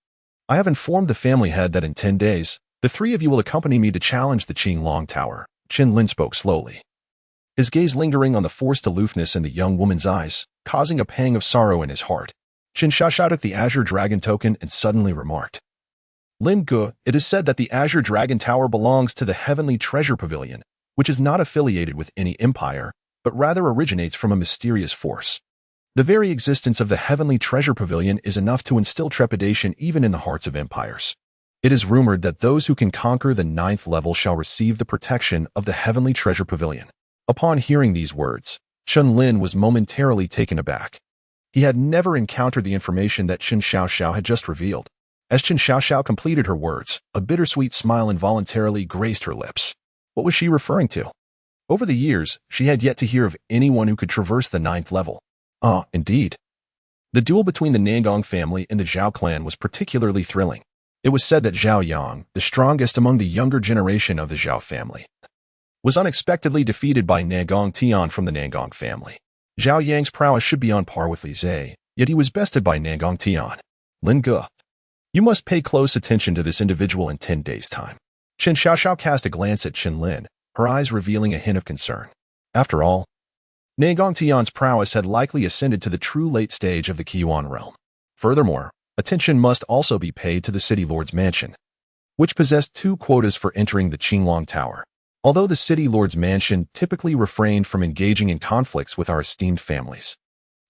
I have informed the family head that in 10 days, the 3 of you will accompany me to challenge the Qinglong Tower. Chen Lin spoke slowly, his gaze lingering on the forced aloofness in the young woman's eyes, causing a pang of sorrow in his heart. Chen Xiaoxiao took the Azure Dragon token and suddenly remarked, Lin Ge, it is said that the Azure Dragon Tower belongs to the Heavenly Treasure Pavilion, which is not affiliated with any empire, but rather originates from a mysterious force. The very existence of the Heavenly Treasure Pavilion is enough to instill trepidation even in the hearts of empires. It is rumored that those who can conquer the 9th level shall receive the protection of the Heavenly Treasure Pavilion. Upon hearing these words, Chen Lin was momentarily taken aback. He had never encountered the information that Chen Xiaoxiao had just revealed. As Chen Xiaoxiao completed her words, a bittersweet smile involuntarily graced her lips. What was she referring to? Over the years, she had yet to hear of anyone who could traverse the 9th level. Ah, indeed. The duel between the Nangong family and the Zhao clan was particularly thrilling. It was said that Zhao Yang, the strongest among the younger generation of the Zhao family, was unexpectedly defeated by Nangong Tian from the Nangong family. Zhao Yang's prowess should be on par with Li Zhe, yet he was bested by Nangong Tian. Lin Ge, you must pay close attention to this individual in 10 days' time. Chen Xiaoxiao cast a glance at Chen Lin, her eyes revealing a hint of concern. After all, Nangong Tian's prowess had likely ascended to the true late stage of the Qiyuan realm. Furthermore, attention must also be paid to the City Lord's mansion, which possessed 2 quotas for entering the Qinglong Tower. Although the City Lord's mansion typically refrained from engaging in conflicts with our esteemed families,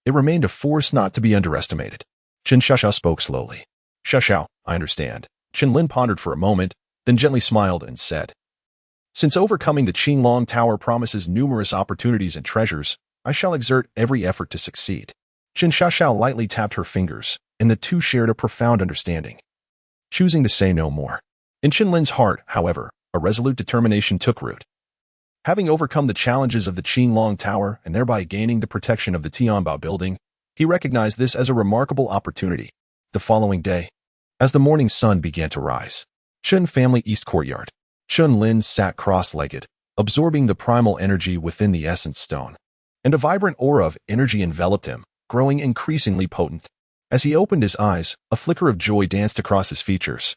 it remained a force not to be underestimated. Chen Xiaoxiao spoke slowly. Xiaoxiao, I understand. Chen Lin pondered for a moment, then gently smiled and said, Since overcoming the Qinglong Tower promises numerous opportunities and treasures, I shall exert every effort to succeed. Chen Xiaoxiao lightly tapped her fingers, and the two shared a profound understanding, choosing to say no more. In Chen Lin's heart, however, a resolute determination took root. Having overcome the challenges of the Qinglong Tower and thereby gaining the protection of the Tianbao building, he recognized this as a remarkable opportunity. The following day, as the morning sun began to rise, Chen family East Courtyard, Chen Lin sat cross-legged, absorbing the primal energy within the essence stone, and a vibrant aura of energy enveloped him, growing increasingly potent. As he opened his eyes, a flicker of joy danced across his features.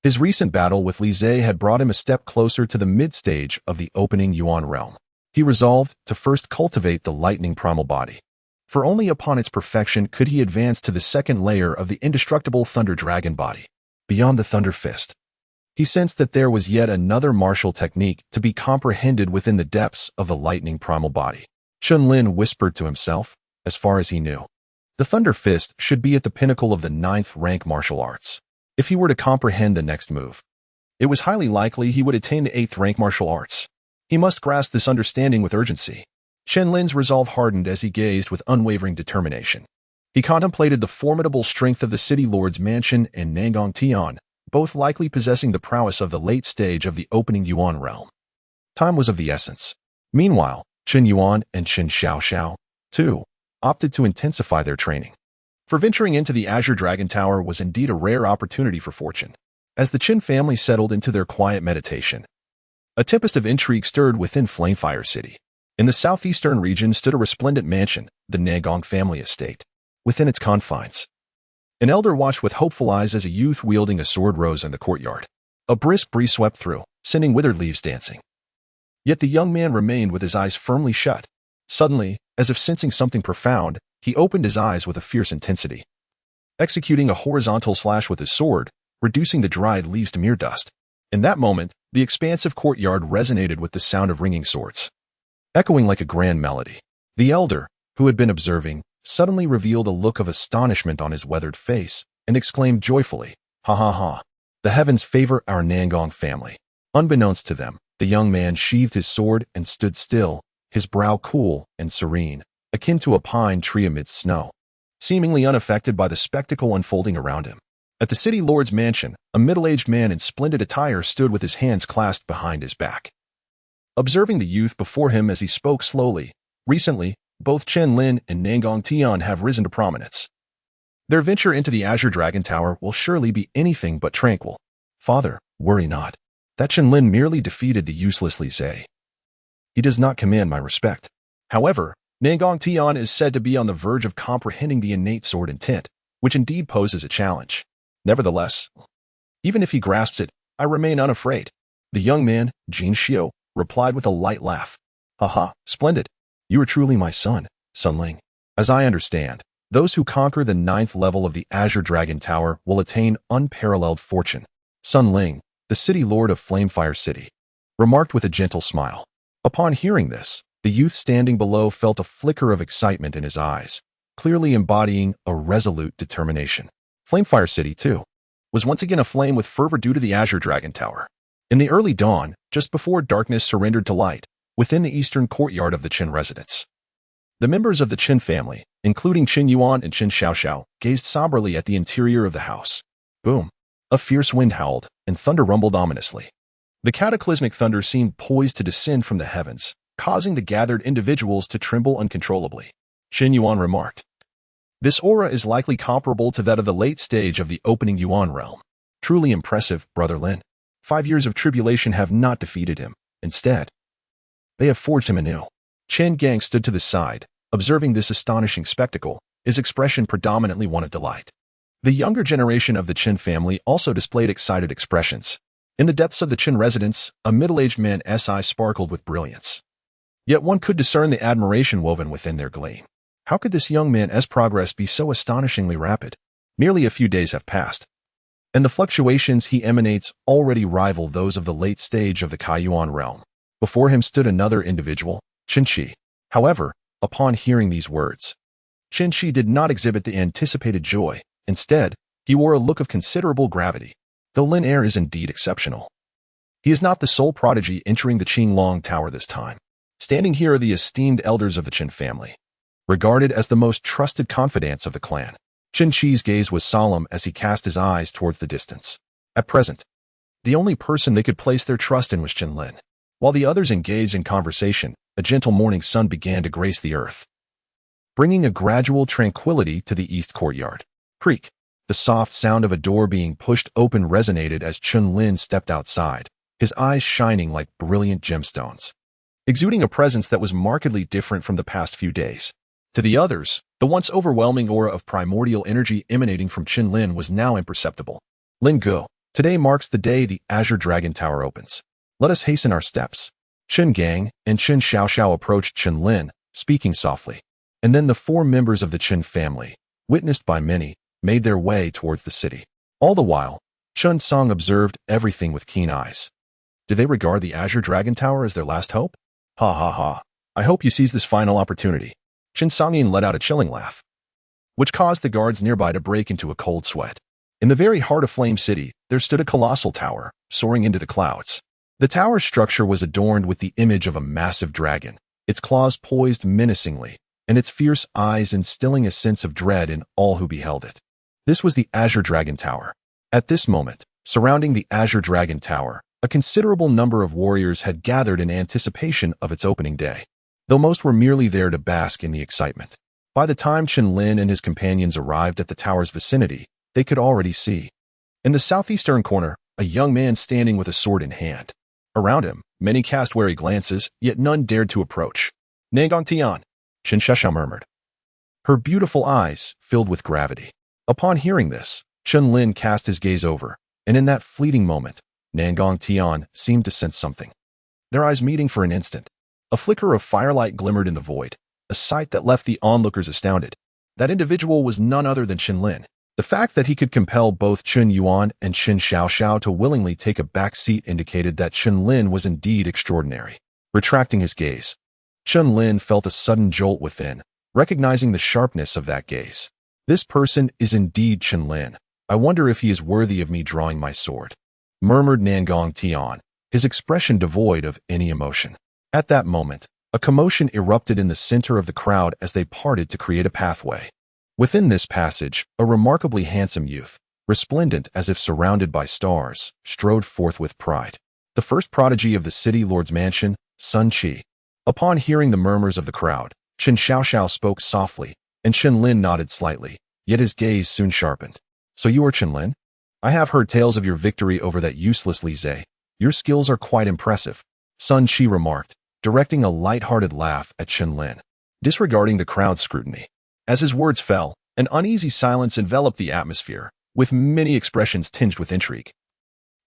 His recent battle with Li Zhe had brought him a step closer to the mid-stage of the opening Yuan realm. He resolved to first cultivate the lightning primal body, for only upon its perfection could he advance to the second layer of the indestructible Thunder Dragon body. Beyond the Thunder Fist, he sensed that there was yet another martial technique to be comprehended within the depths of the lightning primal body. Chen Lin whispered to himself, as far as he knew, the Thunder Fist should be at the pinnacle of the 9th rank martial arts. If he were to comprehend the next move, it was highly likely he would attain the 8th rank martial arts. He must grasp this understanding with urgency. Chen Lin's resolve hardened as he gazed with unwavering determination. He contemplated the formidable strength of the City Lord's mansion and Nangong Tian, both likely possessing the prowess of the late stage of the opening Yuan realm. Time was of the essence. Meanwhile, Chen Yuan and Chen Xiaoxiao, too, opted to intensify their training. For venturing into the Azure Dragon Tower was indeed a rare opportunity for fortune. As the Chen family settled into their quiet meditation, a tempest of intrigue stirred within Flamefire City. In the southeastern region stood a resplendent mansion, the Nangong family estate. Within its confines, an elder watched with hopeful eyes as a youth wielding a sword rose in the courtyard. A brisk breeze swept through, sending withered leaves dancing. Yet the young man remained with his eyes firmly shut. Suddenly, as if sensing something profound, he opened his eyes with a fierce intensity, executing a horizontal slash with his sword, reducing the dried leaves to mere dust. In that moment, the expansive courtyard resonated with the sound of ringing swords, echoing like a grand melody. The elder, who had been observing, suddenly revealed a look of astonishment on his weathered face and exclaimed joyfully, "Ha ha ha! The heavens favor our Nangong family." Unbeknownst to them, the young man sheathed his sword and stood still, his brow cool and serene, akin to a pine tree amidst snow, seemingly unaffected by the spectacle unfolding around him. At the city lord's mansion, a middle-aged man in splendid attire stood with his hands clasped behind his back, observing the youth before him as he spoke slowly. Recently, both Chen Lin and Nangong Tian have risen to prominence. Their venture into the Azure Dragon Tower will surely be anything but tranquil. Father, worry not. That Chen Lin merely defeated the useless Li Zhe. He does not command my respect. However, Nangong Tian is said to be on the verge of comprehending the innate sword intent, which indeed poses a challenge. Nevertheless, even if he grasps it, I remain unafraid. The young man, Jin Xiu, replied with a light laugh. Haha, splendid. You are truly my son, Sun Ling. As I understand, those who conquer the 9th level of the Azure Dragon Tower will attain unparalleled fortune. Sun Ling, the city lord of Flamefire City, remarked with a gentle smile. Upon hearing this, the youth standing below felt a flicker of excitement in his eyes, clearly embodying a resolute determination. Flamefire City, too, was once again aflame with fervor due to the Azure Dragon Tower. In the early dawn, just before darkness surrendered to light, within the eastern courtyard of the Chen residence, the members of the Chen family, including Chen Yuan and Chen Xiaoxiao, gazed somberly at the interior of the house. Boom! A fierce wind howled, and thunder rumbled ominously. The cataclysmic thunder seemed poised to descend from the heavens, causing the gathered individuals to tremble uncontrollably. Chen Yuan remarked, "This aura is likely comparable to that of the late stage of the opening Yuan realm. Truly impressive, Brother Lin. 5 years of tribulation have not defeated him. Instead, they have forged him anew." Chen Gang stood to the side, observing this astonishing spectacle, his expression predominantly one of delight. The younger generation of the Chen family also displayed excited expressions. In the depths of the Chen residence, a middle-aged man's eyes sparkled with brilliance. Yet one could discern the admiration woven within their gleam. How could this young man's progress be so astonishingly rapid? Merely a few days have passed, and the fluctuations he emanates already rival those of the late stage of the Kaiyuan realm. Before him stood another individual, Chen Qi. However, upon hearing these words, Chen Qi did not exhibit the anticipated joy. Instead, he wore a look of considerable gravity. The Lin heir is indeed exceptional. He is not the sole prodigy entering the Qinglong Tower this time. Standing here are the esteemed elders of the Chen family, regarded as the most trusted confidants of the clan. Chen Qi's gaze was solemn as he cast his eyes towards the distance. At present, the only person they could place their trust in was Chen Lin. While the others engaged in conversation, a gentle morning sun began to grace the earth, bringing a gradual tranquility to the east courtyard. Creak! The soft sound of a door being pushed open resonated as Chen Lin stepped outside, his eyes shining like brilliant gemstones, exuding a presence that was markedly different from the past few days. To the others, the once overwhelming aura of primordial energy emanating from Chen Lin was now imperceptible. Lin Go, today marks the day the Azure Dragon Tower opens. Let us hasten our steps. Chen Gang and Chen Xiaoxiao approached Chen Lin, speaking softly. And then the 4 members of the Chen family, witnessed by many, made their way towards the city. All the while, Chen Song observed everything with keen eyes. Do they regard the Azure Dragon Tower as their last hope? Ha ha ha. I hope you seize this final opportunity. Chen Songyin let out a chilling laugh, which caused the guards nearby to break into a cold sweat. In the very heart of Flame City, there stood a colossal tower, soaring into the clouds. The tower's structure was adorned with the image of a massive dragon, its claws poised menacingly, and its fierce eyes instilling a sense of dread in all who beheld it. This was the Azure Dragon Tower. At this moment, surrounding the Azure Dragon Tower, a considerable number of warriors had gathered in anticipation of its opening day, though most were merely there to bask in the excitement. By the time Chen Lin and his companions arrived at the tower's vicinity, they could already see. In the southeastern corner, a young man standing with a sword in hand. Around him, many cast wary glances, yet none dared to approach. "Nangong Tian," Chen Sheshao murmured. Her beautiful eyes filled with gravity. Upon hearing this, Chen Lin cast his gaze over, and in that fleeting moment, Nangong Tian seemed to sense something. Their eyes meeting for an instant. A flicker of firelight glimmered in the void, a sight that left the onlookers astounded. That individual was none other than Chen Lin. The fact that he could compel both Chen Yuan and Chen Xiaoxiao to willingly take a back seat indicated that Chen Lin was indeed extraordinary. Retracting his gaze, Chen Lin felt a sudden jolt within, recognizing the sharpness of that gaze. This person is indeed Chen Lin. I wonder if he is worthy of me drawing my sword, murmured Nangong Tian, his expression devoid of any emotion. At that moment, a commotion erupted in the center of the crowd as they parted to create a pathway. Within this passage, a remarkably handsome youth, resplendent as if surrounded by stars, strode forth with pride. The first prodigy of the city lord's mansion, Sun Qi. Upon hearing the murmurs of the crowd, Chen Xiaoxiao spoke softly, and Chen Lin nodded slightly, yet his gaze soon sharpened. "So you are Chen Lin? I have heard tales of your victory over that useless Li Zhe. Your skills are quite impressive," Sun Qi remarked, directing a light-hearted laugh at Chen Lin, disregarding the crowd's scrutiny. As his words fell, an uneasy silence enveloped the atmosphere, with many expressions tinged with intrigue.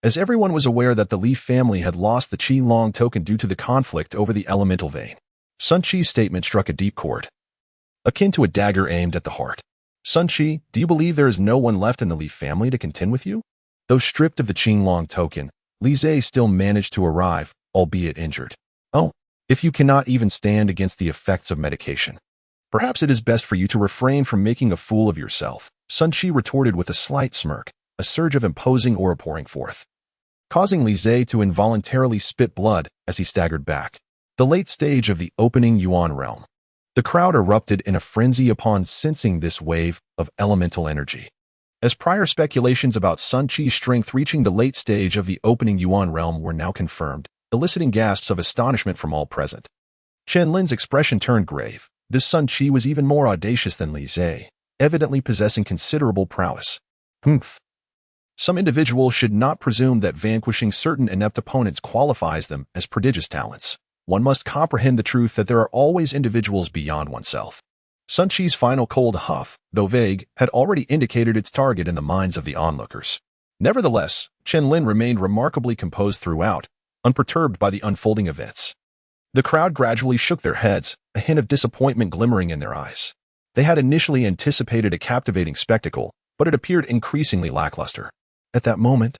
As everyone was aware that the Li family had lost the Qi Long token due to the conflict over the elemental vein, Sun Qi's statement struck a deep chord, akin to a dagger aimed at the heart. "Sun Qi, do you believe there is no one left in the Li family to contend with you?" Though stripped of the Qi Long token, Li Zhe still managed to arrive, albeit injured. "Oh, if you cannot even stand against the effects of medication, perhaps it is best for you to refrain from making a fool of yourself," Sun Qi retorted with a slight smirk, a surge of imposing aura pouring forth, causing Li Zhe to involuntarily spit blood as he staggered back. The late stage of the opening Yuan realm. The crowd erupted in a frenzy upon sensing this wave of elemental energy. As prior speculations about Sun Qi's strength reaching the late stage of the opening Yuan realm were now confirmed, eliciting gasps of astonishment from all present. Chen Lin's expression turned grave. This Sun Qi was even more audacious than Li Zhe, evidently possessing considerable prowess. Humph. Some individuals should not presume that vanquishing certain inept opponents qualifies them as prodigious talents. One must comprehend the truth that there are always individuals beyond oneself. Sun Qi's final cold huff, though vague, had already indicated its target in the minds of the onlookers. Nevertheless, Chen Lin remained remarkably composed throughout, unperturbed by the unfolding events. The crowd gradually shook their heads, a hint of disappointment glimmering in their eyes. They had initially anticipated a captivating spectacle, but it appeared increasingly lackluster. At that moment,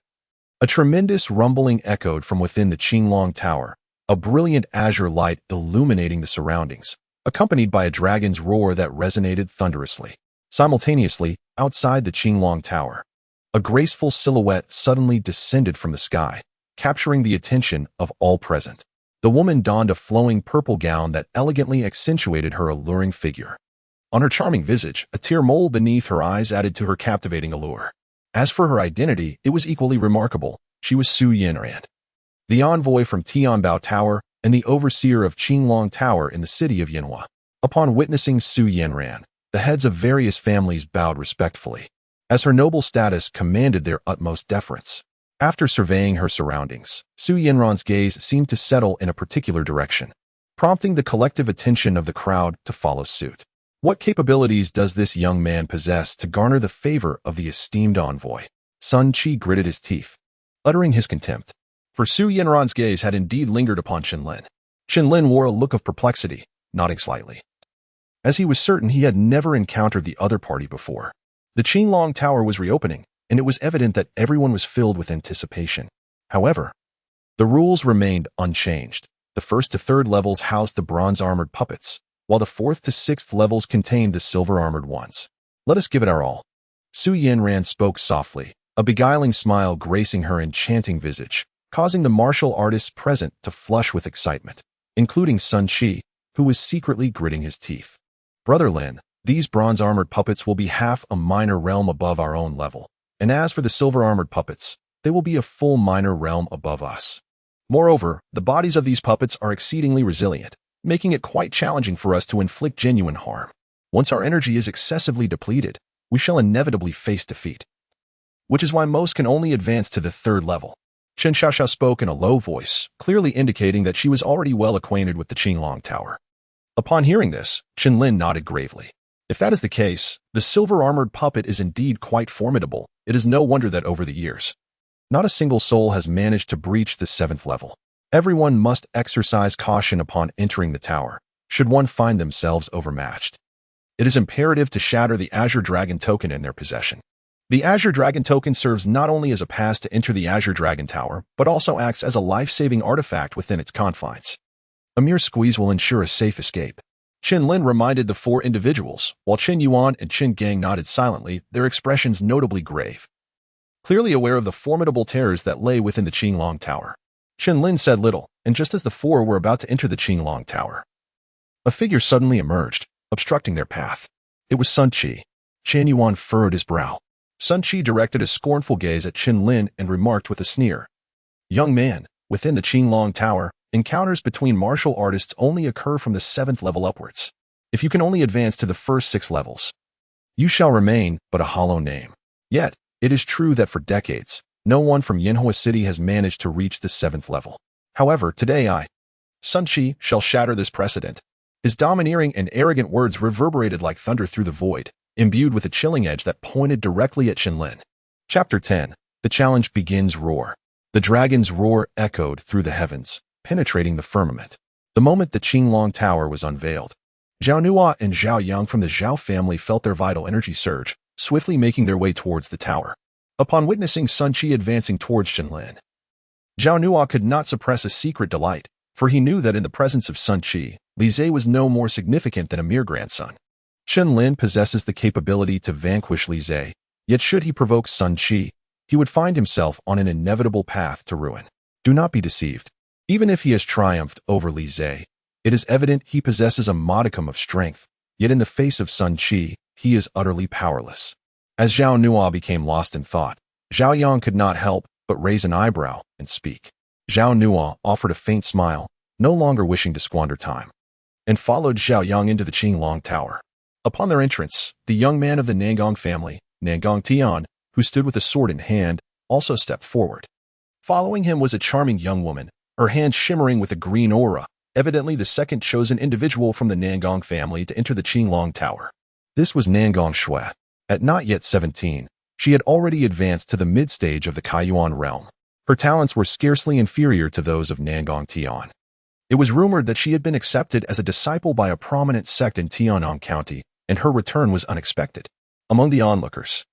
a tremendous rumbling echoed from within the Qinglong Tower, a brilliant azure light illuminating the surroundings, accompanied by a dragon's roar that resonated thunderously. Simultaneously, outside the Qinglong Tower, a graceful silhouette suddenly descended from the sky, capturing the attention of all present. The woman donned a flowing purple gown that elegantly accentuated her alluring figure. On her charming visage, a tear mole beneath her eyes added to her captivating allure. As for her identity, it was equally remarkable. She was Su Yanran, the envoy from Tianbao Tower and the overseer of Qinglong Tower in the city of Yanhua. Upon witnessing Su Yanran, the heads of various families bowed respectfully, as her noble status commanded their utmost deference. After surveying her surroundings, Su Yanran's gaze seemed to settle in a particular direction, prompting the collective attention of the crowd to follow suit. What capabilities does this young man possess to garner the favor of the esteemed envoy? Sun Qi gritted his teeth, uttering his contempt. For Su Yanran's gaze had indeed lingered upon Chen Lin. Chen Lin wore a look of perplexity, nodding slightly, as he was certain he had never encountered the other party before. The Qinglong Tower was reopening, and it was evident that everyone was filled with anticipation. However, the rules remained unchanged. The first to third levels housed the bronze-armored puppets, while the fourth to sixth levels contained the silver-armored ones. "Let us give it our all." Su Yanran spoke softly, a beguiling smile gracing her enchanting visage, causing the martial artists present to flush with excitement, including Sun Qi, who was secretly gritting his teeth. "Brother Lin, these bronze-armored puppets will be half a minor realm above our own level. And as for the silver-armored puppets, they will be a full minor realm above us. Moreover, the bodies of these puppets are exceedingly resilient, making it quite challenging for us to inflict genuine harm." Once our energy is excessively depleted, we shall inevitably face defeat. Which is why most can only advance to the 3rd level. Chen Xiaoxiao spoke in a low voice, clearly indicating that she was already well acquainted with the Qinglong Tower. Upon hearing this, Chen Lin nodded gravely. If that is the case, the silver-armored puppet is indeed quite formidable. It is no wonder that over the years, not a single soul has managed to breach the 7th level. Everyone must exercise caution upon entering the tower, should one find themselves overmatched. It is imperative to shatter the Azure Dragon token in their possession. The Azure Dragon token serves not only as a pass to enter the Azure Dragon Tower, but also acts as a life-saving artifact within its confines. A mere squeeze will ensure a safe escape. Chen Lin reminded the 4 individuals, while Chen Yuan and Chen Gang nodded silently, their expressions notably grave. Clearly aware of the formidable terrors that lay within the Qinglong Tower, Chen Lin said little, and just as the 4 were about to enter the Qinglong Tower, a figure suddenly emerged, obstructing their path. It was Sun Qi. Chen Yuan furrowed his brow. Sun Qi directed a scornful gaze at Chen Lin and remarked with a sneer, "Young man, within the Qinglong Tower, encounters between martial artists only occur from the 7th level upwards. If you can only advance to the first 6 levels, you shall remain but a hollow name. Yet, it is true that for decades, no one from Yinhua City has managed to reach the 7th level. However, today Sun Qi, shall shatter this precedent." His domineering and arrogant words reverberated like thunder through the void, imbued with a chilling edge that pointed directly at Chen Lin. Chapter 10. The Challenge Begins. Roar. The dragon's roar echoed through the heavens, penetrating the firmament. The moment the Qinglong Tower was unveiled, Zhao Nuo and Zhao Yang from the Zhao family felt their vital energy surge, swiftly making their way towards the tower. Upon witnessing Sun Qi advancing towards Chen Lin, Zhao Nuo could not suppress a secret delight, for he knew that in the presence of Sun Qi, Li Zhe was no more significant than a mere grandson. Chen Lin possesses the capability to vanquish Li Zhe, yet should he provoke Sun Qi, he would find himself on an inevitable path to ruin. Do not be deceived. Even if he has triumphed over Li Zhe, it is evident he possesses a modicum of strength, yet in the face of Sun Qi, he is utterly powerless. As Zhao Nuo became lost in thought, Zhao Yang could not help but raise an eyebrow and speak. Zhao Nuo offered a faint smile, no longer wishing to squander time, and followed Zhao Yang into the Qinglong Tower. Upon their entrance, the young man of the Nangong family, Nangong Tian, who stood with a sword in hand, also stepped forward. Following him was a charming young woman, her hand shimmering with a green aura, evidently the second chosen individual from the Nangong family to enter the Qinglong Tower. This was Nangong Shui. At not yet 17, she had already advanced to the mid-stage of the Kaiyuan realm. Her talents were scarcely inferior to those of Nangong Tian. It was rumored that she had been accepted as a disciple by a prominent sect in Tianyang County, and her return was unexpected. Among the onlookers,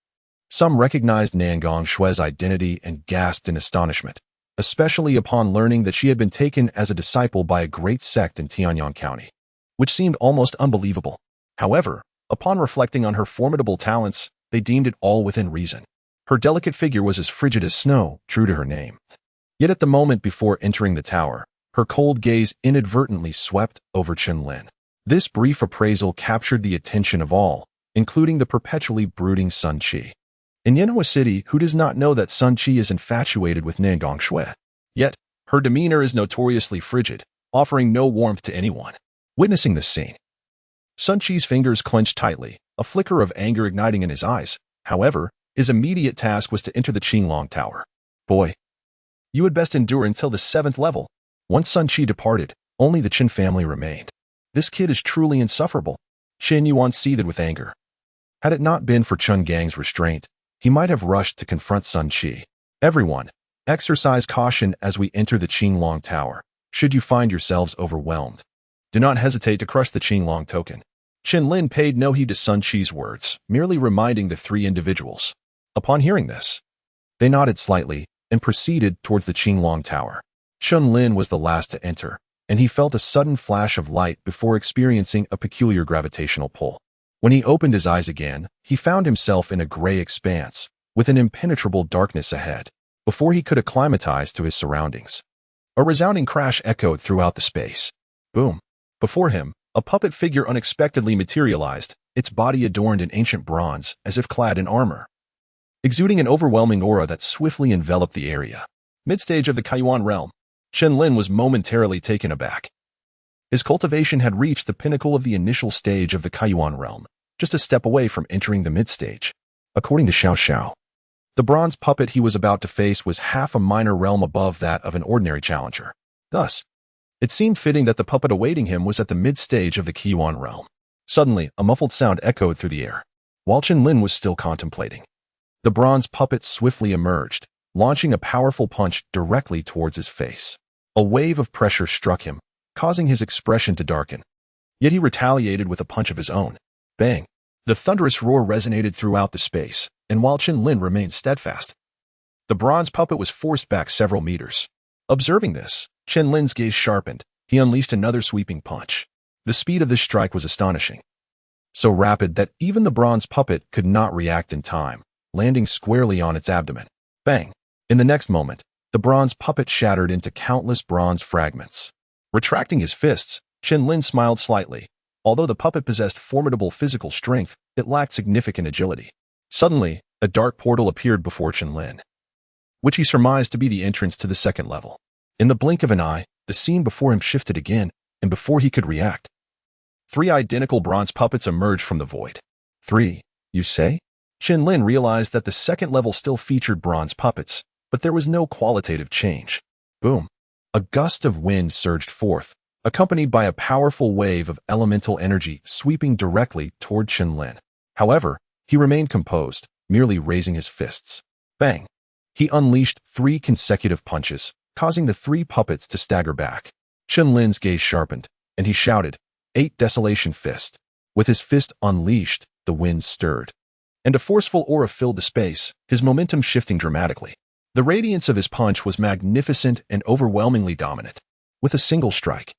some recognized Nangong Shui's identity and gasped in astonishment, especially upon learning that she had been taken as a disciple by a great sect in Tianyang County, which seemed almost unbelievable. However, upon reflecting on her formidable talents, they deemed it all within reason. Her delicate figure was as frigid as snow, true to her name. Yet at the moment before entering the tower, her cold gaze inadvertently swept over Chen Lin. This brief appraisal captured the attention of all, including the perpetually brooding Sun Qi. In Yinhua City, who does not know that Sun Qi is infatuated with Nangong Shui? Yet, her demeanor is notoriously frigid, offering no warmth to anyone. Witnessing this scene, Sun Qi's fingers clenched tightly, a flicker of anger igniting in his eyes. However, his immediate task was to enter the Qinglong Tower. Boy, you had best endure until the 7th level. Once Sun Qi departed, only the Chen family remained. This kid is truly insufferable. Chen Yuan seethed with anger. Had it not been for Chen Gang's restraint, he might have rushed to confront Sun Qi. Everyone, exercise caution as we enter the Qinglong Tower, should you find yourselves overwhelmed. Do not hesitate to crush the Qinglong token. Chen Lin paid no heed to Sun Qi's words, merely reminding the 3 individuals. Upon hearing this, they nodded slightly and proceeded towards the Qinglong Tower. Chen Lin was the last to enter, and he felt a sudden flash of light before experiencing a peculiar gravitational pull. When he opened his eyes again, he found himself in a gray expanse, with an impenetrable darkness ahead. Before he could acclimatize to his surroundings, a resounding crash echoed throughout the space. Boom! Before him, a puppet figure unexpectedly materialized, its body adorned in ancient bronze, as if clad in armor, exuding an overwhelming aura that swiftly enveloped the area. Mid-stage of the Kaiyuan realm, Chen Lin was momentarily taken aback. His cultivation had reached the pinnacle of the initial stage of the Kaiyuan realm, just a step away from entering the mid-stage. According to Xiao Xiao, the bronze puppet he was about to face was half a minor realm above that of an ordinary challenger. Thus, it seemed fitting that the puppet awaiting him was at the mid-stage of the Kaiyuan realm. Suddenly, a muffled sound echoed through the air. While Chen Lin was still contemplating, the bronze puppet swiftly emerged, launching a powerful punch directly towards his face. A wave of pressure struck him, causing his expression to darken. Yet he retaliated with a punch of his own. Bang! The thunderous roar resonated throughout the space, and while Chen Lin remained steadfast, the bronze puppet was forced back several meters. Observing this, Chen Lin's gaze sharpened. He unleashed another sweeping punch. The speed of this strike was astonishing. So rapid that even the bronze puppet could not react in time, landing squarely on its abdomen. Bang! In the next moment, the bronze puppet shattered into countless bronze fragments. Retracting his fists, Chen Lin smiled slightly. Although the puppet possessed formidable physical strength, it lacked significant agility. Suddenly, a dark portal appeared before Chen Lin, which he surmised to be the entrance to the second level. In the blink of an eye, the scene before him shifted again, and before he could react, 3 identical bronze puppets emerged from the void. 3, you say? Chen Lin realized that the second level still featured bronze puppets, but there was no qualitative change. Boom! A gust of wind surged forth, accompanied by a powerful wave of elemental energy sweeping directly toward Chen Lin. However, he remained composed, merely raising his fists. Bang! He unleashed 3 consecutive punches, causing the 3 puppets to stagger back. Chen Lin's gaze sharpened, and he shouted, 8 Desolation Fist. With his fist unleashed, the wind stirred, and a forceful aura filled the space, his momentum shifting dramatically. The radiance of his punch was magnificent and overwhelmingly dominant. With a single strike,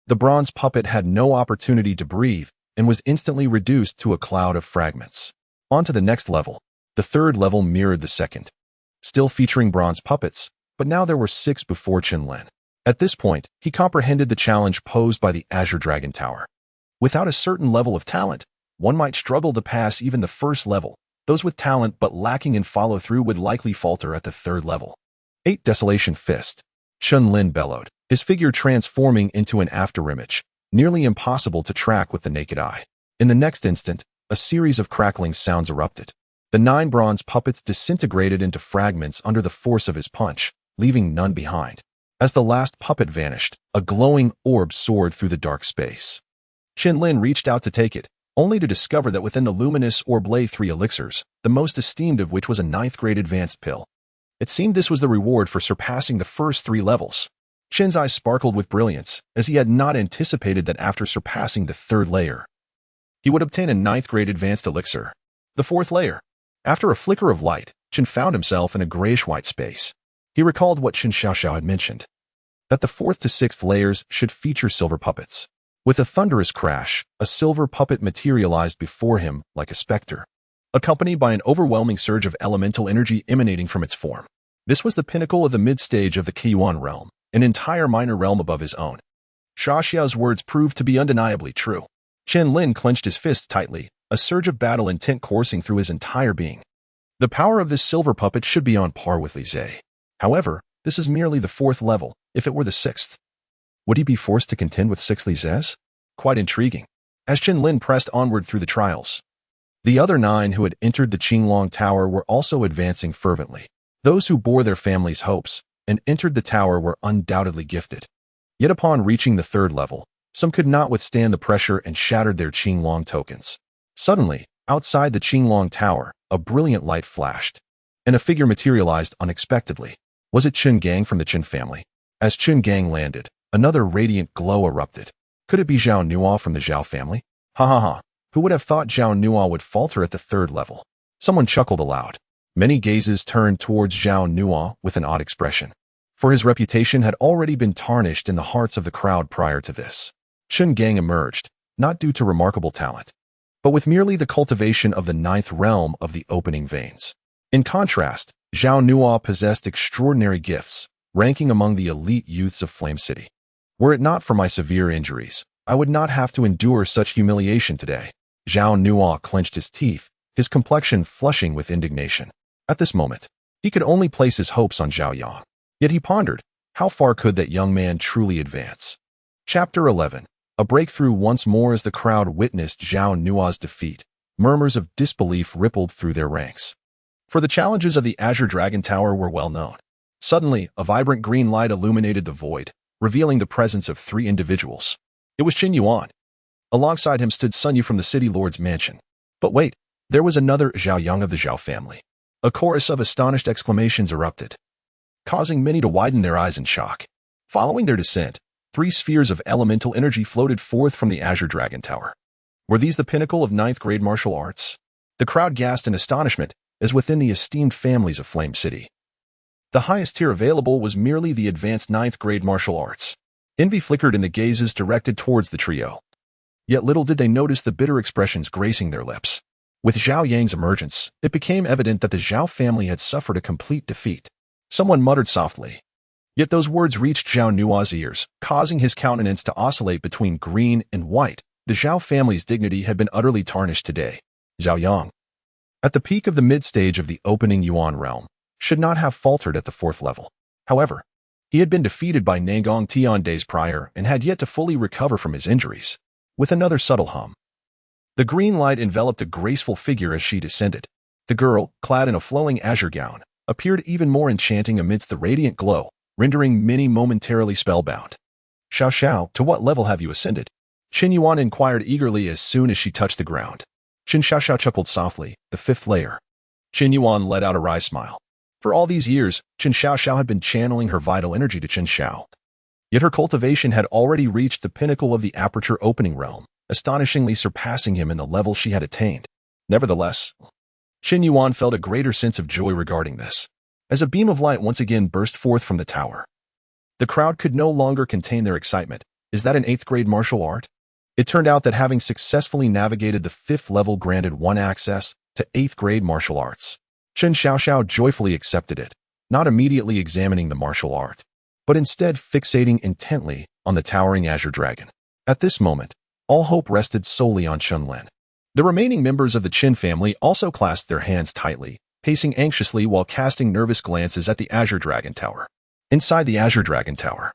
the bronze puppet had no opportunity to breathe and was instantly reduced to a cloud of fragments. On to the next level. The third level mirrored the second, still featuring bronze puppets, but now there were 6 before Chen Lin. At this point, he comprehended the challenge posed by the Azure Dragon Tower. Without a certain level of talent, one might struggle to pass even the first level. Those with talent but lacking in follow-through would likely falter at the third level. 8 Desolation Fist. Chen Lin bellowed, his figure transforming into an afterimage, nearly impossible to track with the naked eye. In the next instant, a series of crackling sounds erupted. The 9 bronze puppets disintegrated into fragments under the force of his punch, leaving none behind. As the last puppet vanished, a glowing orb soared through the dark space. Chen Lin reached out to take it, only to discover that within the luminous orb lay 3 elixirs, the most esteemed of which was a 9th-grade advanced pill. It seemed this was the reward for surpassing the first 3 levels. Chen's eyes sparkled with brilliance, as he had not anticipated that after surpassing the 3rd layer, he would obtain a 9th-grade advanced elixir. The 4th layer. After a flicker of light, Chen found himself in a grayish-white space. He recalled what Chen Xiaoxiao had mentioned, that the 4th to 6th layers should feature silver puppets. With a thunderous crash, a silver puppet materialized before him like a specter, accompanied by an overwhelming surge of elemental energy emanating from its form. This was the pinnacle of the mid-stage of the Kaiyuan realm, an entire minor realm above his own. Xiaoxiao's words proved to be undeniably true. Chen Lin clenched his fists tightly, a surge of battle intent coursing through his entire being. The power of this silver puppet should be on par with Li Zhe. However, this is merely the 4th level. If it were the 6th, would he be forced to contend with 6 Li Zhes? Quite intriguing. As Chen Lin pressed onward through the trials, the other 9 who had entered the Qinglong Tower were also advancing fervently. Those who bore their families' hopes and entered the tower were undoubtedly gifted. Yet upon reaching the 3rd level, some could not withstand the pressure and shattered their Qinglong tokens. Suddenly, outside the Qinglong Tower, a brilliant light flashed, and a figure materialized unexpectedly. Was it Chen Gang from the Chen family? As Chen Gang landed, another radiant glow erupted. Could it be Zhao Nuo from the Zhao family? Ha ha ha. Who would have thought Zhao Nuo would falter at the 3rd level? Someone chuckled aloud. Many gazes turned towards Zhao Nuo with an odd expression, for his reputation had already been tarnished in the hearts of the crowd prior to this. Chen Gang emerged, not due to remarkable talent, but with merely the cultivation of the 9th realm of the opening veins. In contrast, Zhao Nuo possessed extraordinary gifts, ranking among the elite youths of Flame City. Were it not for my severe injuries, I would not have to endure such humiliation today. Zhao Nuo clenched his teeth, his complexion flushing with indignation. At this moment, he could only place his hopes on Zhao Yang. Yet he pondered, how far could that young man truly advance? Chapter 11. A breakthrough once more as the crowd witnessed Zhao Nua's defeat. Murmurs of disbelief rippled through their ranks. For the challenges of the Azure Dragon Tower were well known. Suddenly, a vibrant green light illuminated the void, revealing the presence of 3 individuals. It was Qin Yuan. Alongside him stood Sun Yu from the city lord's mansion. But wait, there was another Zhao Yang of the Zhao family. A chorus of astonished exclamations erupted, causing many to widen their eyes in shock. Following their descent, 3 spheres of elemental energy floated forth from the Azure Dragon Tower. Were these the pinnacle of 9th grade martial arts? The crowd gasped in astonishment as within the esteemed families of Flame City, the highest tier available was merely the advanced 9th grade martial arts. Envy flickered in the gazes directed towards the trio. Yet little did they notice the bitter expressions gracing their lips. With Zhao Yang's emergence, it became evident that the Zhao family had suffered a complete defeat. Someone muttered softly. Yet those words reached Zhao Nua's ears, causing his countenance to oscillate between green and white. The Zhao family's dignity had been utterly tarnished today. Zhao Yang, at the peak of the mid-stage of the opening Yuan realm, should not have faltered at the 4th level. However, he had been defeated by Nangong Tian days prior and had yet to fully recover from his injuries. With another subtle hum, the green light enveloped a graceful figure as she descended. The girl, clad in a flowing azure gown, appeared even more enchanting amidst the radiant glow, rendering many momentarily spellbound. Xiao Xiao, to what level have you ascended? Qin Yuan inquired eagerly as soon as she touched the ground. Qin Xiao Xiao chuckled softly, the 5th layer. Qin Yuan let out a wry smile. For all these years, Qin Xiao Xiao had been channeling her vital energy to Qin Xiao. Yet her cultivation had already reached the pinnacle of the aperture opening realm, astonishingly surpassing him in the level she had attained. Nevertheless, Qin Yuan felt a greater sense of joy regarding this, as a beam of light once again burst forth from the tower. The crowd could no longer contain their excitement. Is that an 8th grade martial art? It turned out that having successfully navigated the 5th level granted one access to 8th grade martial arts. Qin Xiao Xiao joyfully accepted it, not immediately examining the martial art, but instead fixating intently on the towering azure dragon. At this moment, all hope rested solely on Chen Lin. The remaining members of the Qin family also clasped their hands tightly, pacing anxiously while casting nervous glances at the Azure Dragon Tower. Inside the Azure Dragon Tower,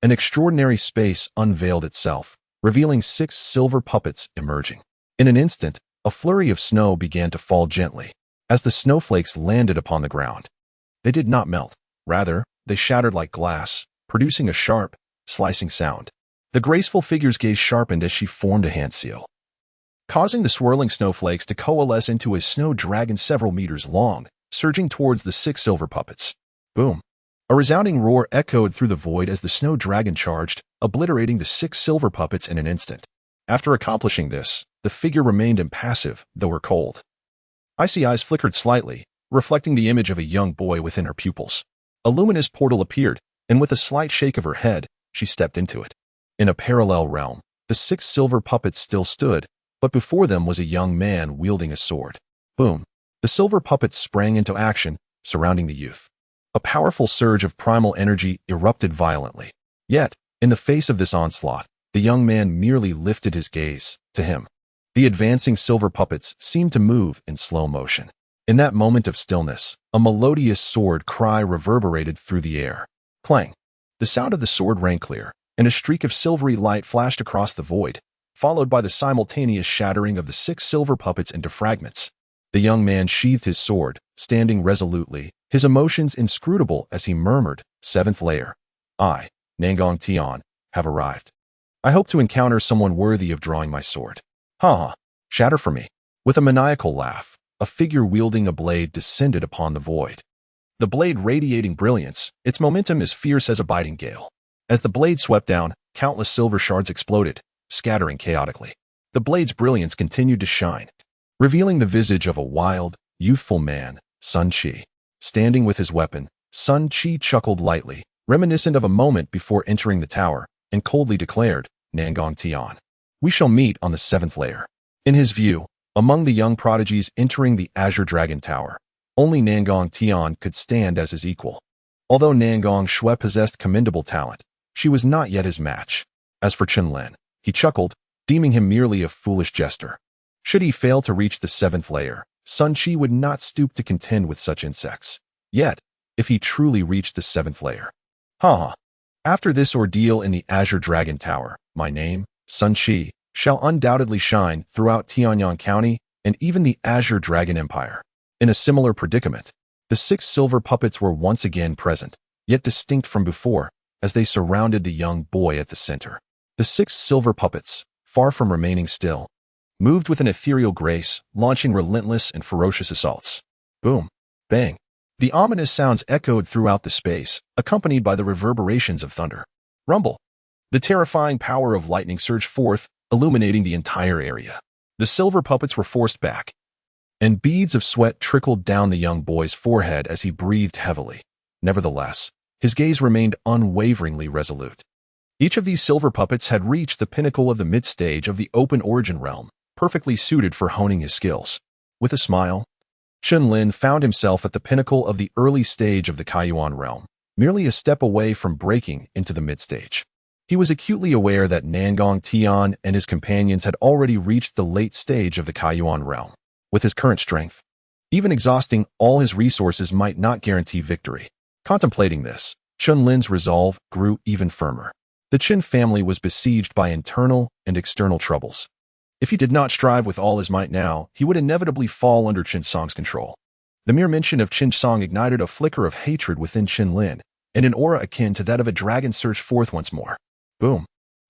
an extraordinary space unveiled itself, revealing 6 silver puppets emerging. In an instant, a flurry of snow began to fall gently. As the snowflakes landed upon the ground, they did not melt. Rather, they shattered like glass, producing a sharp, slicing sound. The graceful figure's gaze sharpened as she formed a hand seal, causing the swirling snowflakes to coalesce into a snow dragon several meters long, surging towards the 6 silver puppets. Boom! A resounding roar echoed through the void as the snow dragon charged, obliterating the 6 silver puppets in an instant. After accomplishing this, the figure remained impassive, though her cold, icy eyes flickered slightly, reflecting the image of a young boy within her pupils. A luminous portal appeared, and with a slight shake of her head, she stepped into it. In a parallel realm, the 6 silver puppets still stood, but before them was a young man wielding a sword. Boom! The silver puppets sprang into action, surrounding the youth. A powerful surge of primal energy erupted violently. Yet, in the face of this onslaught, the young man merely lifted his gaze to him. The advancing silver puppets seemed to move in slow motion. In that moment of stillness, a melodious sword cry reverberated through the air. Clang! The sound of the sword rang clear, and a streak of silvery light flashed across the void, followed by the simultaneous shattering of the 6 silver puppets into fragments. The young man sheathed his sword, standing resolutely, his emotions inscrutable as he murmured, 7th layer. I, Nangong Tian, have arrived. I hope to encounter someone worthy of drawing my sword. Ha! Shatter for me. With a maniacal laugh, a figure wielding a blade descended upon the void. The blade radiating brilliance, its momentum as fierce as a biting gale. As the blade swept down, countless silver shards exploded, scattering chaotically. The blade's brilliance continued to shine, revealing the visage of a wild, youthful man, Sun Qi. Standing with his weapon, Sun Qi chuckled lightly, reminiscent of a moment before entering the tower, and coldly declared, Nangong Tian, we shall meet on the 7th layer. In his view, among the young prodigies entering the Azure Dragon Tower, only Nangong Tian could stand as his equal. Although Nangong Shui possessed commendable talent, she was not yet his match. As for Chen Lin, he chuckled, deeming him merely a foolish jester. Should he fail to reach the 7th layer, Sun Qi would not stoop to contend with such insects. Yet, if he truly reached the 7th layer, ha! After this ordeal in the Azure Dragon Tower, my name, Sun Shi, shall undoubtedly shine throughout Tianyang County and even the Azure Dragon Empire. In a similar predicament, the 6 silver puppets were once again present, yet distinct from before, as they surrounded the young boy at the center. The 6 silver puppets, far from remaining still, moved with an ethereal grace, launching relentless and ferocious assaults. Boom! Bang! The ominous sounds echoed throughout the space, accompanied by the reverberations of thunder. Rumble! The terrifying power of lightning surged forth, illuminating the entire area. The silver puppets were forced back, and beads of sweat trickled down the young boy's forehead as he breathed heavily. Nevertheless, his gaze remained unwaveringly resolute. Each of these silver puppets had reached the pinnacle of the mid-stage of the open origin realm, perfectly suited for honing his skills. With a smile, Chen Lin found himself at the pinnacle of the early stage of the Kaiyuan realm, merely a step away from breaking into the mid-stage. He was acutely aware that Nangong Tian and his companions had already reached the late stage of the Kaiyuan realm. With his current strength, even exhausting all his resources might not guarantee victory. Contemplating this, Chen Lin's resolve grew even firmer. The Chen family was besieged by internal and external troubles. If he did not strive with all his might now, he would inevitably fall under Chen Song's control. The mere mention of Chen Song ignited a flicker of hatred within Chen Lin, and an aura akin to that of a dragon surged forth once more. Boom!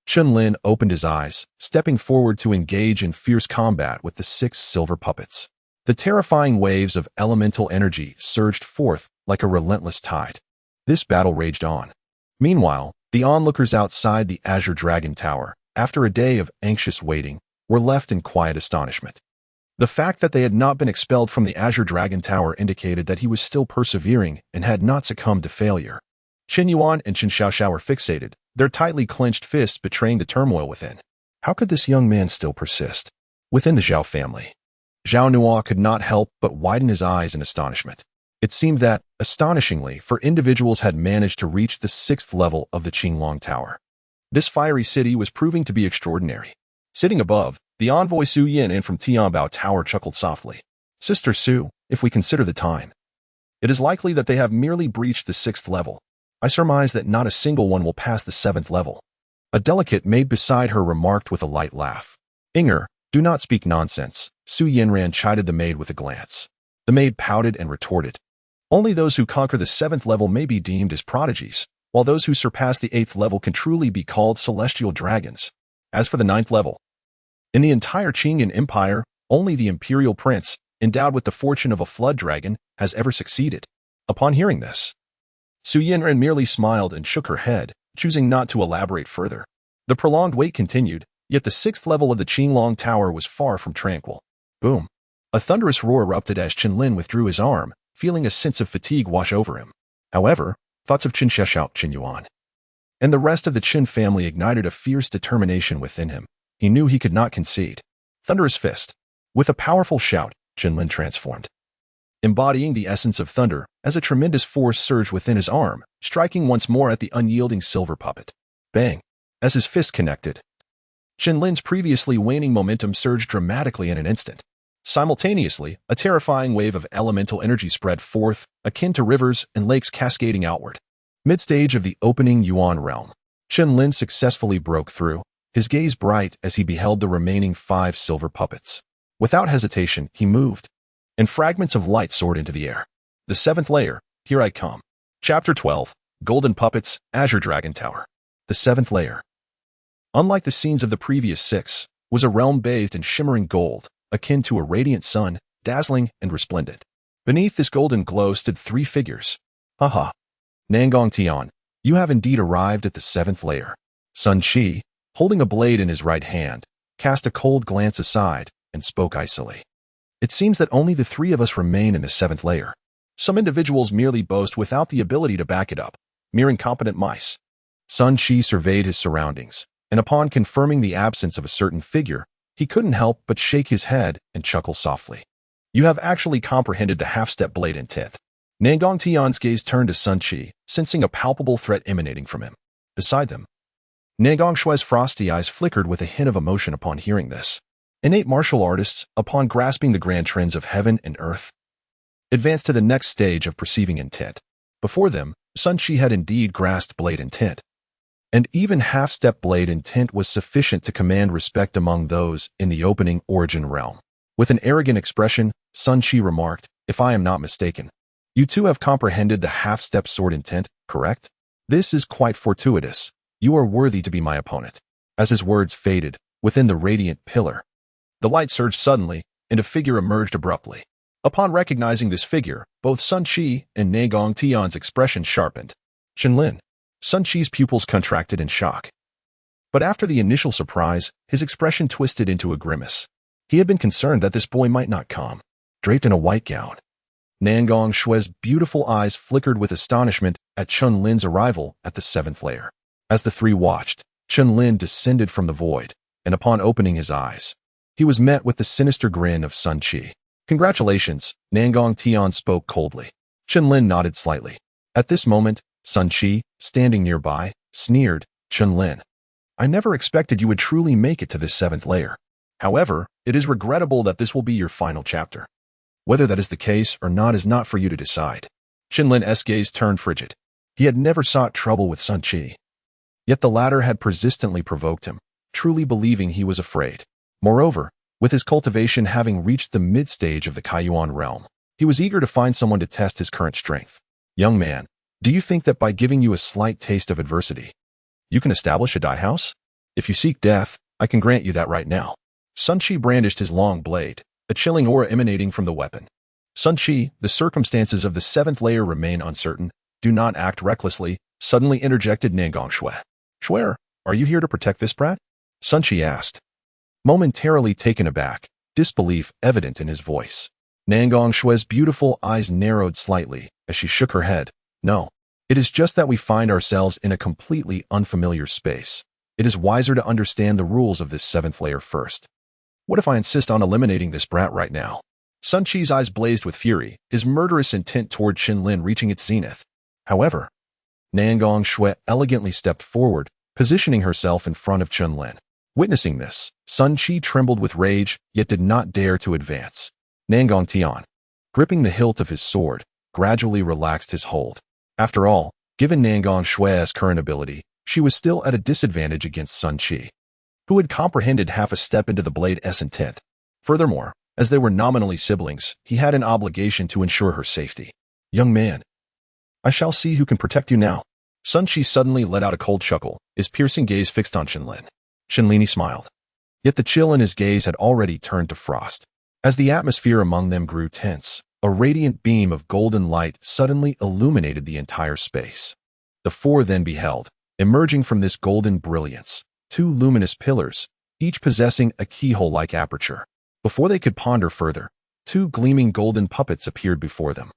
Chen Lin opened his eyes, stepping forward to engage in fierce combat with the 6 silver puppets. The terrifying waves of elemental energy surged forth like a relentless tide. This battle raged on. Meanwhile, the onlookers outside the Azure Dragon Tower, after a day of anxious waiting, were left in quiet astonishment. The fact that they had not been expelled from the Azure Dragon Tower indicated that he was still persevering and had not succumbed to failure. Chen Yuan and Chen Xiaoxiao were fixated, their tightly clenched fists betraying the turmoil within. How could this young man still persist? Within the Zhao family, Zhao Nuo could not help but widen his eyes in astonishment. It seemed that, astonishingly, for individuals had managed to reach the 6th level of the Qinglong Tower. This fiery city was proving to be extraordinary. Sitting above, the envoy Su Yin from Tianbao Tower chuckled softly. Sister Su, if we consider the time, it is likely that they have merely breached the 6th level. I surmise that not a single one will pass the 7th level. A delicate maid beside her remarked with a light laugh. Inger, do not speak nonsense, Su Yinran chided the maid with a glance. The maid pouted and retorted. Only those who conquer the 7th level may be deemed as prodigies, while those who surpass the 8th level can truly be called celestial dragons. As for the 9th level, in the entire Qingyan Empire, only the Imperial Prince, endowed with the fortune of a flood dragon, has ever succeeded. Upon hearing this, Su Yinran merely smiled and shook her head, choosing not to elaborate further. The prolonged wait continued, yet the 6th level of the Qinglong Tower was far from tranquil. Boom! A thunderous roar erupted as Chen Lin withdrew his arm, feeling a sense of fatigue wash over him. However, thoughts of Chen Xiaoxiao, Chen Yuan, and the rest of the Chen family ignited a fierce determination within him. He knew he could not concede. Thunderous fist. With a powerful shout, Chen Lin transformed, embodying the essence of thunder, as a tremendous force surged within his arm, striking once more at the unyielding silver puppet. Bang! As his fist connected, Chen Lin's previously waning momentum surged dramatically in an instant. Simultaneously, a terrifying wave of elemental energy spread forth, akin to rivers and lakes cascading outward. Mid-stage of the opening Yuan realm, Chen Lin successfully broke through, his gaze bright as he beheld the remaining 5 silver puppets. Without hesitation, he moved, and fragments of light soared into the air. The 7th layer, here I come. Chapter 12, Golden Puppets, Azure Dragon Tower. The 7th layer, unlike the scenes of the previous 6, was a realm bathed in shimmering gold, akin to a radiant sun, dazzling and resplendent. Beneath this golden glow stood 3 figures. Haha. Nangong Tian, you have indeed arrived at the 7th layer. Sun Shi, holding a blade in his right hand, cast a cold glance aside and spoke icily. It seems that only the 3 of us remain in the 7th layer. Some individuals merely boast without the ability to back it up, mere incompetent mice. Sun Shi surveyed his surroundings, and upon confirming the absence of a certain figure, he couldn't help but shake his head and chuckle softly. You have actually comprehended the half-step blade intent. Nangong Tian's gaze turned to Sun Shi, sensing a palpable threat emanating from him. Beside them, Nangong Shui's frosty eyes flickered with a hint of emotion upon hearing this. Innate martial artists, upon grasping the grand trends of heaven and earth, advanced to the next stage of perceiving intent. Before them, Sun Shi had indeed grasped blade intent, and even half-step blade intent was sufficient to command respect among those in the opening origin realm. With an arrogant expression, Sun Qi remarked, "If I am not mistaken, you two have comprehended the half-step sword intent, correct? This is quite fortuitous. You are worthy to be my opponent." As his words faded, within the radiant pillar, the light surged suddenly, and a figure emerged abruptly. Upon recognizing this figure, both Sun Qi and Nangong Tian's expression sharpened. Chen Lin. Sun Qi's pupils contracted in shock. But after the initial surprise, his expression twisted into a grimace. He had been concerned that this boy might not come. Draped in a white gown, Nangong Shue's beautiful eyes flickered with astonishment at Chen Lin's arrival at the 7th layer. As the three watched, Chen Lin descended from the void, and upon opening his eyes, he was met with the sinister grin of Sun Qi. "Congratulations," Nangong Tian spoke coldly. Chen Lin nodded slightly. At this moment, Sun Qi, standing nearby, sneered, "Chen Lin, I never expected you would truly make it to this 7th layer. However, it is regrettable that this will be your final chapter. Whether that is the case or not is not for you to decide." Chen Lin's gaze turned frigid. He had never sought trouble with Sun Qi. Yet the latter had persistently provoked him, truly believing he was afraid. Moreover, with his cultivation having reached the mid-stage of the Kaiyuan realm, he was eager to find someone to test his current strength. "Young man, do you think that by giving you a slight taste of adversity, you can establish a dye house? If you seek death, I can grant you that right now." Sun Qi brandished his long blade, a chilling aura emanating from the weapon. "Sun Qi, the circumstances of the 7th layer remain uncertain. Do not act recklessly," suddenly interjected Nangong Shue. "Shue, are you here to protect this brat?" Sun Qi asked, momentarily taken aback, disbelief evident in his voice. Nangong Shue's beautiful eyes narrowed slightly as she shook her head. "No, it is just that we find ourselves in a completely unfamiliar space. It is wiser to understand the rules of this 7th layer first. What if I insist on eliminating this brat right now?" Sun Qi's eyes blazed with fury, his murderous intent toward Chen Lin reaching its zenith. However, Nangong Shue elegantly stepped forward, positioning herself in front of Chen Lin. Witnessing this, Sun Qi trembled with rage, yet did not dare to advance. Nangong Tian, gripping the hilt of his sword, gradually relaxed his hold. After all, given Nangong Shue's current ability, she was still at a disadvantage against Sun Qi, who had comprehended half a step into the blade's intent. Furthermore, as they were nominally siblings, he had an obligation to ensure her safety. "Young man, I shall see who can protect you now." Sun Qi suddenly let out a cold chuckle, his piercing gaze fixed on Chen Lin. Chen Lin smiled. Yet the chill in his gaze had already turned to frost. As the atmosphere among them grew tense, a radiant beam of golden light suddenly illuminated the entire space. The four then beheld, emerging from this golden brilliance, two luminous pillars, each possessing a keyhole-like aperture. Before they could ponder further, two gleaming golden puppets appeared before them.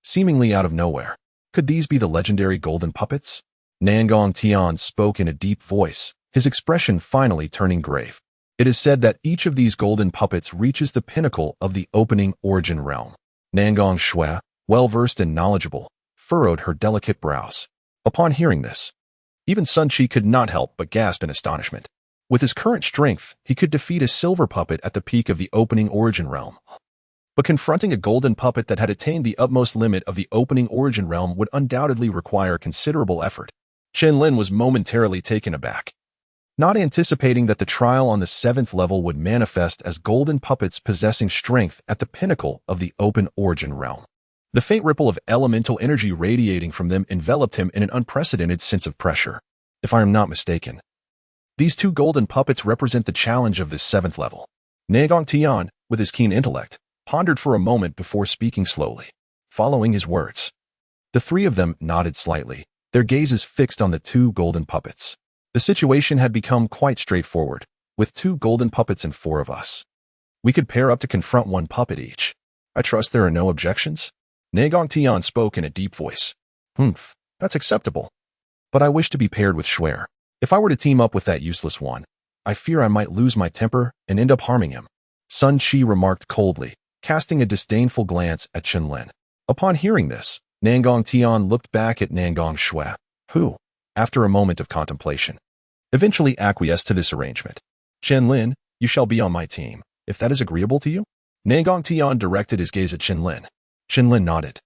Seemingly out of nowhere. Could these be the legendary golden puppets? Nangong Tian spoke in a deep voice, his expression finally turning grave. "It is said that each of these golden puppets reaches the pinnacle of the opening origin realm." Nangong Shue, well-versed and knowledgeable, furrowed her delicate brows. Upon hearing this, even Sun Qi could not help but gasp in astonishment. With his current strength, he could defeat a silver puppet at the peak of the opening origin realm. But confronting a golden puppet that had attained the utmost limit of the opening origin realm would undoubtedly require considerable effort. Chen Lin was momentarily taken aback, not anticipating that the trial on the 7th level would manifest as golden puppets possessing strength at the pinnacle of the open origin realm. The faint ripple of elemental energy radiating from them enveloped him in an unprecedented sense of pressure. If I am not mistaken, these two golden puppets represent the challenge of this 7th level. Nangong Tian, with his keen intellect, pondered for a moment before speaking slowly. Following his words, the three of them nodded slightly, their gazes fixed on the two golden puppets. The situation had become quite straightforward. With two golden puppets and four of us, we could pair up to confront one puppet each. I trust there are no objections? Nangong Tian spoke in a deep voice. That's acceptable. But I wish to be paired with Shue. If I were to team up with that useless one, I fear I might lose my temper and end up harming him. Sun Qi remarked coldly, casting a disdainful glance at Chen Lin. Upon hearing this, Nangong Tian looked back at Nangong Shue, who, after a moment of contemplation, eventually acquiesced to this arrangement. "Chen Lin, you shall be on my team, if that is agreeable to you?" Nangong Tian directed his gaze at Chen Lin. Chen Lin nodded,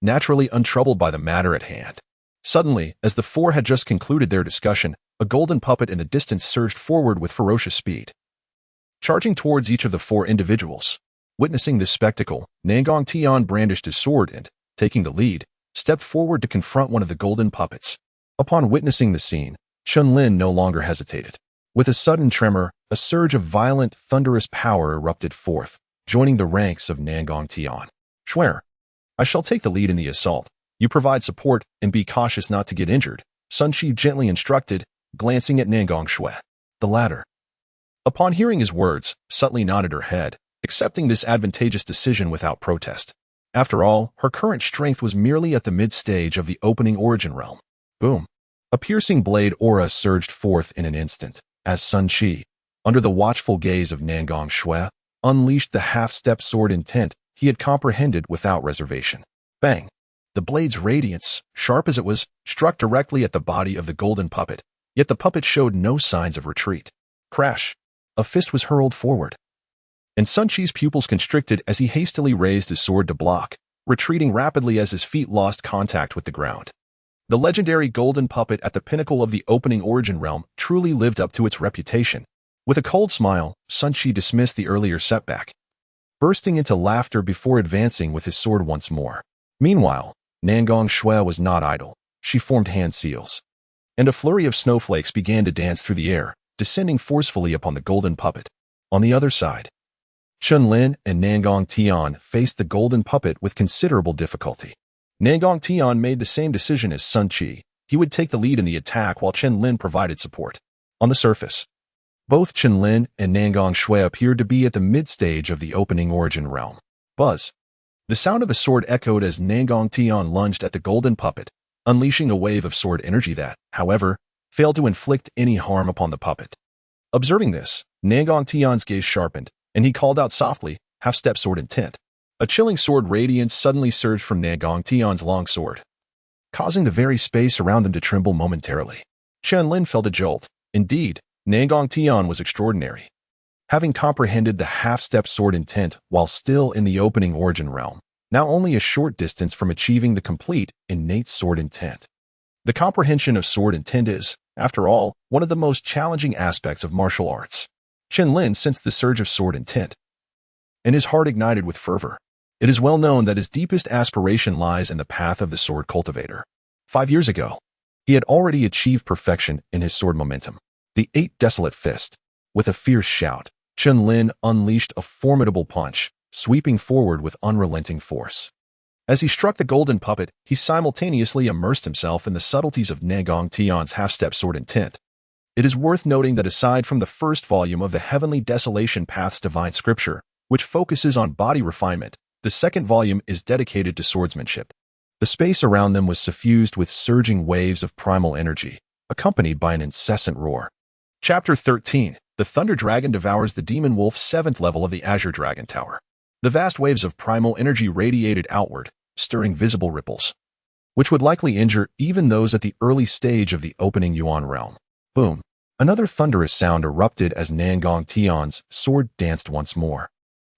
naturally untroubled by the matter at hand. Suddenly, as the four had just concluded their discussion, a golden puppet in the distance surged forward with ferocious speed, charging towards each of the four individuals. Witnessing this spectacle, Nangong Tian brandished his sword and, taking the lead, stepped forward to confront one of the golden puppets. Upon witnessing the scene, Chen Lin no longer hesitated. With a sudden tremor, a surge of violent, thunderous power erupted forth, joining the ranks of Nangong Tian. "Swear, I shall take the lead in the assault. You provide support and be cautious not to get injured," Sun Shi gently instructed, glancing at Nangong Shui. The latter, upon hearing his words, subtly nodded her head, accepting this advantageous decision without protest. After all, her current strength was merely at the mid-stage of the opening origin realm. Boom! A piercing blade aura surged forth in an instant, as Sun Shi, under the watchful gaze of Nangong Shui, unleashed the half-step sword intent he had comprehended without reservation. Bang! The blade's radiance, sharp as it was, struck directly at the body of the golden puppet, yet the puppet showed no signs of retreat. Crash! A fist was hurled forward, and Sun Shi's pupils constricted as he hastily raised his sword to block, retreating rapidly as his feet lost contact with the ground. The legendary golden puppet at the pinnacle of the opening origin realm truly lived up to its reputation. With a cold smile, Sun Shi dismissed the earlier setback, bursting into laughter before advancing with his sword once more. Meanwhile, Nangong Shui was not idle. She formed hand seals, and a flurry of snowflakes began to dance through the air, descending forcefully upon the golden puppet. On the other side, Chen Lin and Nangong Tian faced the golden puppet with considerable difficulty. Nangong Tian made the same decision as Sun Shi. He would take the lead in the attack while Chen Lin provided support. On the surface, both Chen Lin and Nangong Shui appeared to be at the mid-stage of the opening origin realm. Buzz! The sound of a sword echoed as Nangong Tian lunged at the golden puppet, unleashing a wave of sword energy that, however, failed to inflict any harm upon the puppet. Observing this, Nangong Tian's gaze sharpened, and he called out softly, "Half-step sword intent." A chilling sword radiance suddenly surged from Nangong Tian's long sword, causing the very space around them to tremble momentarily. Chen Lin felt a jolt. Indeed, Nangong Tian was extraordinary. Having comprehended the half-step sword intent while still in the opening origin realm, now only a short distance from achieving the complete innate sword intent. The comprehension of sword intent is, after all, one of the most challenging aspects of martial arts. Chen Lin sensed the surge of sword intent, and his heart ignited with fervor. It is well known that his deepest aspiration lies in the path of the sword cultivator. 5 years ago, he had already achieved perfection in his sword momentum. The 8 desolate fist. With a fierce shout, Chen Lin unleashed a formidable punch, sweeping forward with unrelenting force. As he struck the golden puppet, he simultaneously immersed himself in the subtleties of Nangong Tian's half-step sword intent. It is worth noting that aside from the first volume of the Heavenly Desolation Path's divine scripture, which focuses on body refinement, the second volume is dedicated to swordsmanship. The space around them was suffused with surging waves of primal energy, accompanied by an incessant roar. Chapter 13. The Thunder Dragon devours the Demon Wolf, 7th level of the Azure Dragon Tower. The vast waves of primal energy radiated outward, stirring visible ripples, which would likely injure even those at the early stage of the opening Yuan realm. Boom! Another thunderous sound erupted as Nangong Tian's sword danced once more,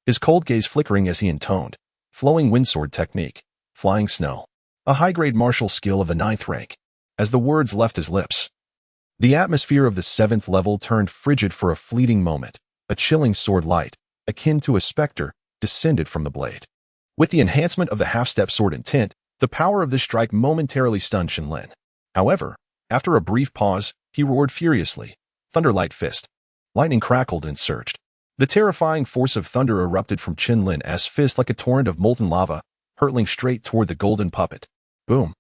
his cold gaze flickering as he intoned, "Flowing windsword technique, flying snow, a high-grade martial skill of the 9th rank." As the words left his lips, the atmosphere of the 7th level turned frigid for a fleeting moment. A chilling sword light, akin to a specter, descended from the blade. With the enhancement of the half-step sword intent, the power of this strike momentarily stunned Chen Lin. However, after a brief pause, he roared furiously, "Thunderlight fist." Lightning crackled and surged. The terrifying force of thunder erupted from Chen Lin's fist like a torrent of molten lava, hurtling straight toward the golden puppet. Boom!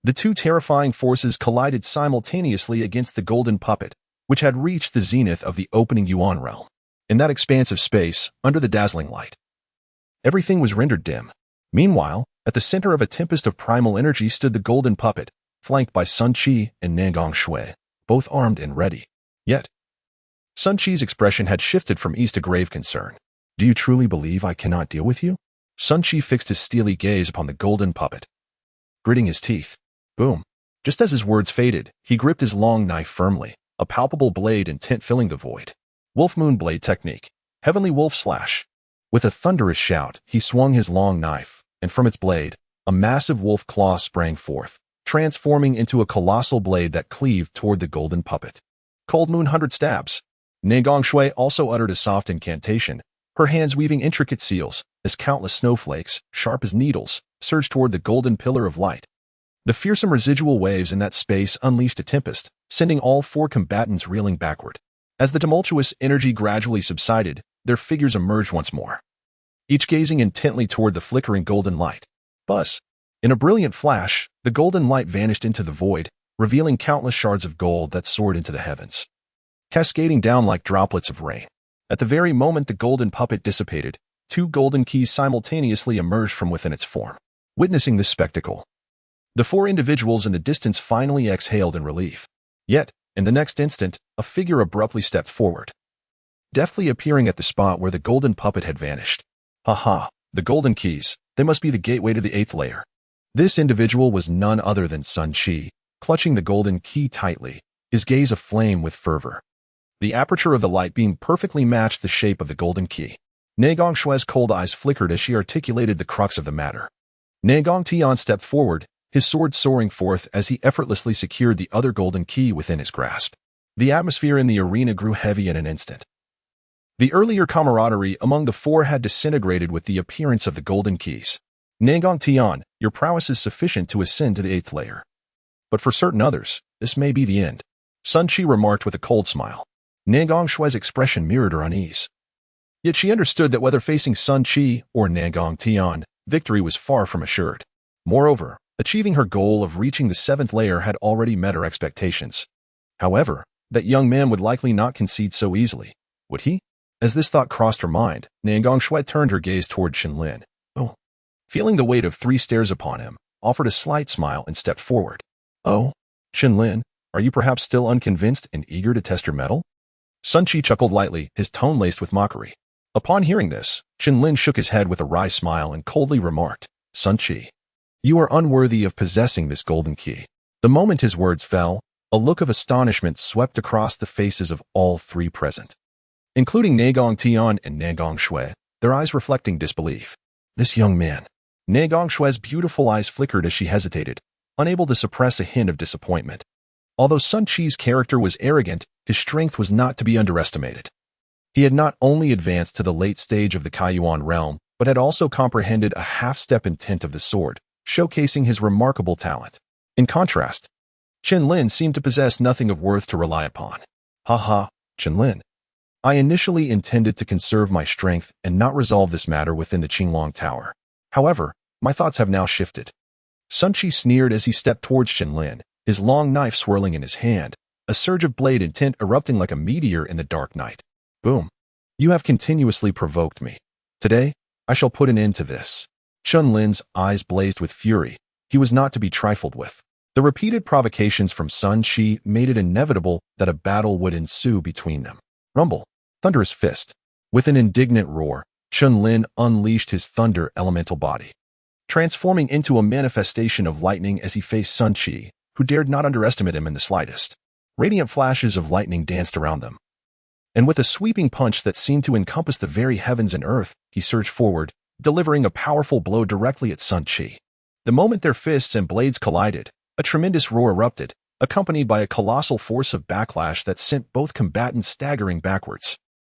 The two terrifying forces collided simultaneously against the golden puppet, which had reached the zenith of the opening Yuan realm. In that expanse of space, under the dazzling light, everything was rendered dim. Meanwhile, at the center of a tempest of primal energy stood the golden puppet, flanked by Sun Shi and Nangong Shui, both armed and ready. Yet, Sun Shi's expression had shifted from ease to grave concern. "Do you truly believe I cannot deal with you?" Sun Shi fixed his steely gaze upon the golden puppet, gritting his teeth. Boom! Just as his words faded, he gripped his long knife firmly, a palpable blade intent filling the void. Wolf Moon Blade Technique. Heavenly Wolf Slash. With a thunderous shout, he swung his long knife, and from its blade, a massive wolf claw sprang forth, transforming into a colossal blade that cleaved toward the golden puppet. Cold Moon 100 stabs. Negong Shui also uttered a soft incantation, her hands weaving intricate seals, as countless snowflakes, sharp as needles, surged toward the golden pillar of light. The fearsome residual waves in that space unleashed a tempest, sending all four combatants reeling backward. As the tumultuous energy gradually subsided, their figures emerged once more, each gazing intently toward the flickering golden light. Buzz! In a brilliant flash, the golden light vanished into the void, revealing countless shards of gold that soared into the heavens, cascading down like droplets of rain. At the very moment the golden puppet dissipated, two golden keys simultaneously emerged from within its form. Witnessing this spectacle, the four individuals in the distance finally exhaled in relief. Yet, in the next instant, a figure abruptly stepped forward, deftly appearing at the spot where the golden puppet had vanished. Ha! The golden keys, they must be the gateway to the 8th layer. This individual was none other than Sun Qi, clutching the golden key tightly, his gaze aflame with fervor. The aperture of the light beam perfectly matched the shape of the golden key. Negong Shui's cold eyes flickered as she articulated the crux of the matter. Negong Tian stepped forward, his sword soaring forth as he effortlessly secured the other golden key within his grasp. The atmosphere in the arena grew heavy in an instant. The earlier camaraderie among the four had disintegrated with the appearance of the golden keys. Negong Tian, your prowess is sufficient to ascend to the 8th layer. But for certain others, this may be the end. Sun Qi remarked with a cold smile. Negong Shui's expression mirrored her unease. Yet she understood that whether facing Sun Qi or Negong Tian, victory was far from assured. Moreover, achieving her goal of reaching the 7th layer had already met her expectations. However, that young man would likely not concede so easily, would he? As this thought crossed her mind, Negong Shui turned her gaze toward Chen Lin. Oh. Feeling the weight of 3 stares upon him, offered a slight smile and stepped forward. Oh, Chen Lin, are you perhaps still unconvinced and eager to test your mettle? Sun Qi chuckled lightly, his tone laced with mockery. Upon hearing this, Chen Lin shook his head with a wry smile and coldly remarked, Sun Qi, you are unworthy of possessing this golden key. The moment his words fell, a look of astonishment swept across the faces of all 3 present, including Negong Tian and Negong Shui, their eyes reflecting disbelief. This young man. Negong Shui's beautiful eyes flickered as she hesitated, unable to suppress a hint of disappointment. Although Sun Qi's character was arrogant, his strength was not to be underestimated. He had not only advanced to the late stage of the Kaiyuan realm, but had also comprehended a half-step intent of the sword, showcasing his remarkable talent. In contrast, Chen Lin seemed to possess nothing of worth to rely upon. Chen Lin. I initially intended to conserve my strength and not resolve this matter within the Qinglong Tower. However, my thoughts have now shifted. Sun Qi sneered as he stepped towards Chen Lin, his long knife swirling in his hand, a surge of blade intent erupting like a meteor in the dark night. Boom. You have continuously provoked me. Today, I shall put an end to this. Chen Lin's eyes blazed with fury. He was not to be trifled with. The repeated provocations from Sun Qi made it inevitable that a battle would ensue between them. Rumble. Thunderous fist. With an indignant roar, Chen Lin unleashed his thunder elemental body, transforming into a manifestation of lightning as he faced Sun Qi, who dared not underestimate him in the slightest. Radiant flashes of lightning danced around them. And with a sweeping punch that seemed to encompass the very heavens and earth, he surged forward, delivering a powerful blow directly at Sun Qi. The moment their fists and blades collided, a tremendous roar erupted, accompanied by a colossal force of backlash that sent both combatants staggering backwards.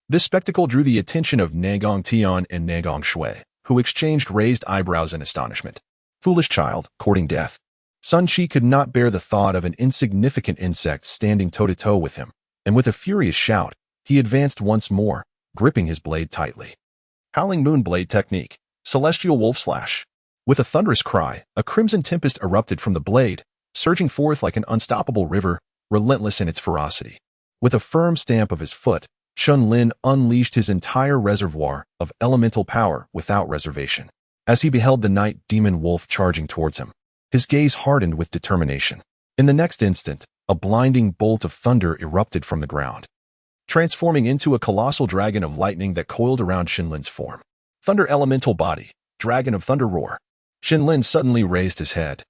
This spectacle drew the attention of Negong Tian and Negong Shui, who exchanged raised eyebrows in astonishment. Foolish child, courting death. Sun Qi could not bear the thought of an insignificant insect standing toe-to-toe with him, and with a furious shout, he advanced once more, gripping his blade tightly. Howling Moon Blade Technique, Celestial Wolf Slash. With a thunderous cry, a crimson tempest erupted from the blade, surging forth like an unstoppable river, relentless in its ferocity. With a firm stamp of his foot, Chen Lin unleashed his entire reservoir of elemental power without reservation. As he beheld the night demon wolf charging towards him, his gaze hardened with determination. In the next instant, a blinding bolt of thunder erupted from the ground, transforming into a colossal dragon of lightning that coiled around Chen Lin's form. Thunder elemental body, dragon of thunder roar. Chen Lin suddenly raised his head,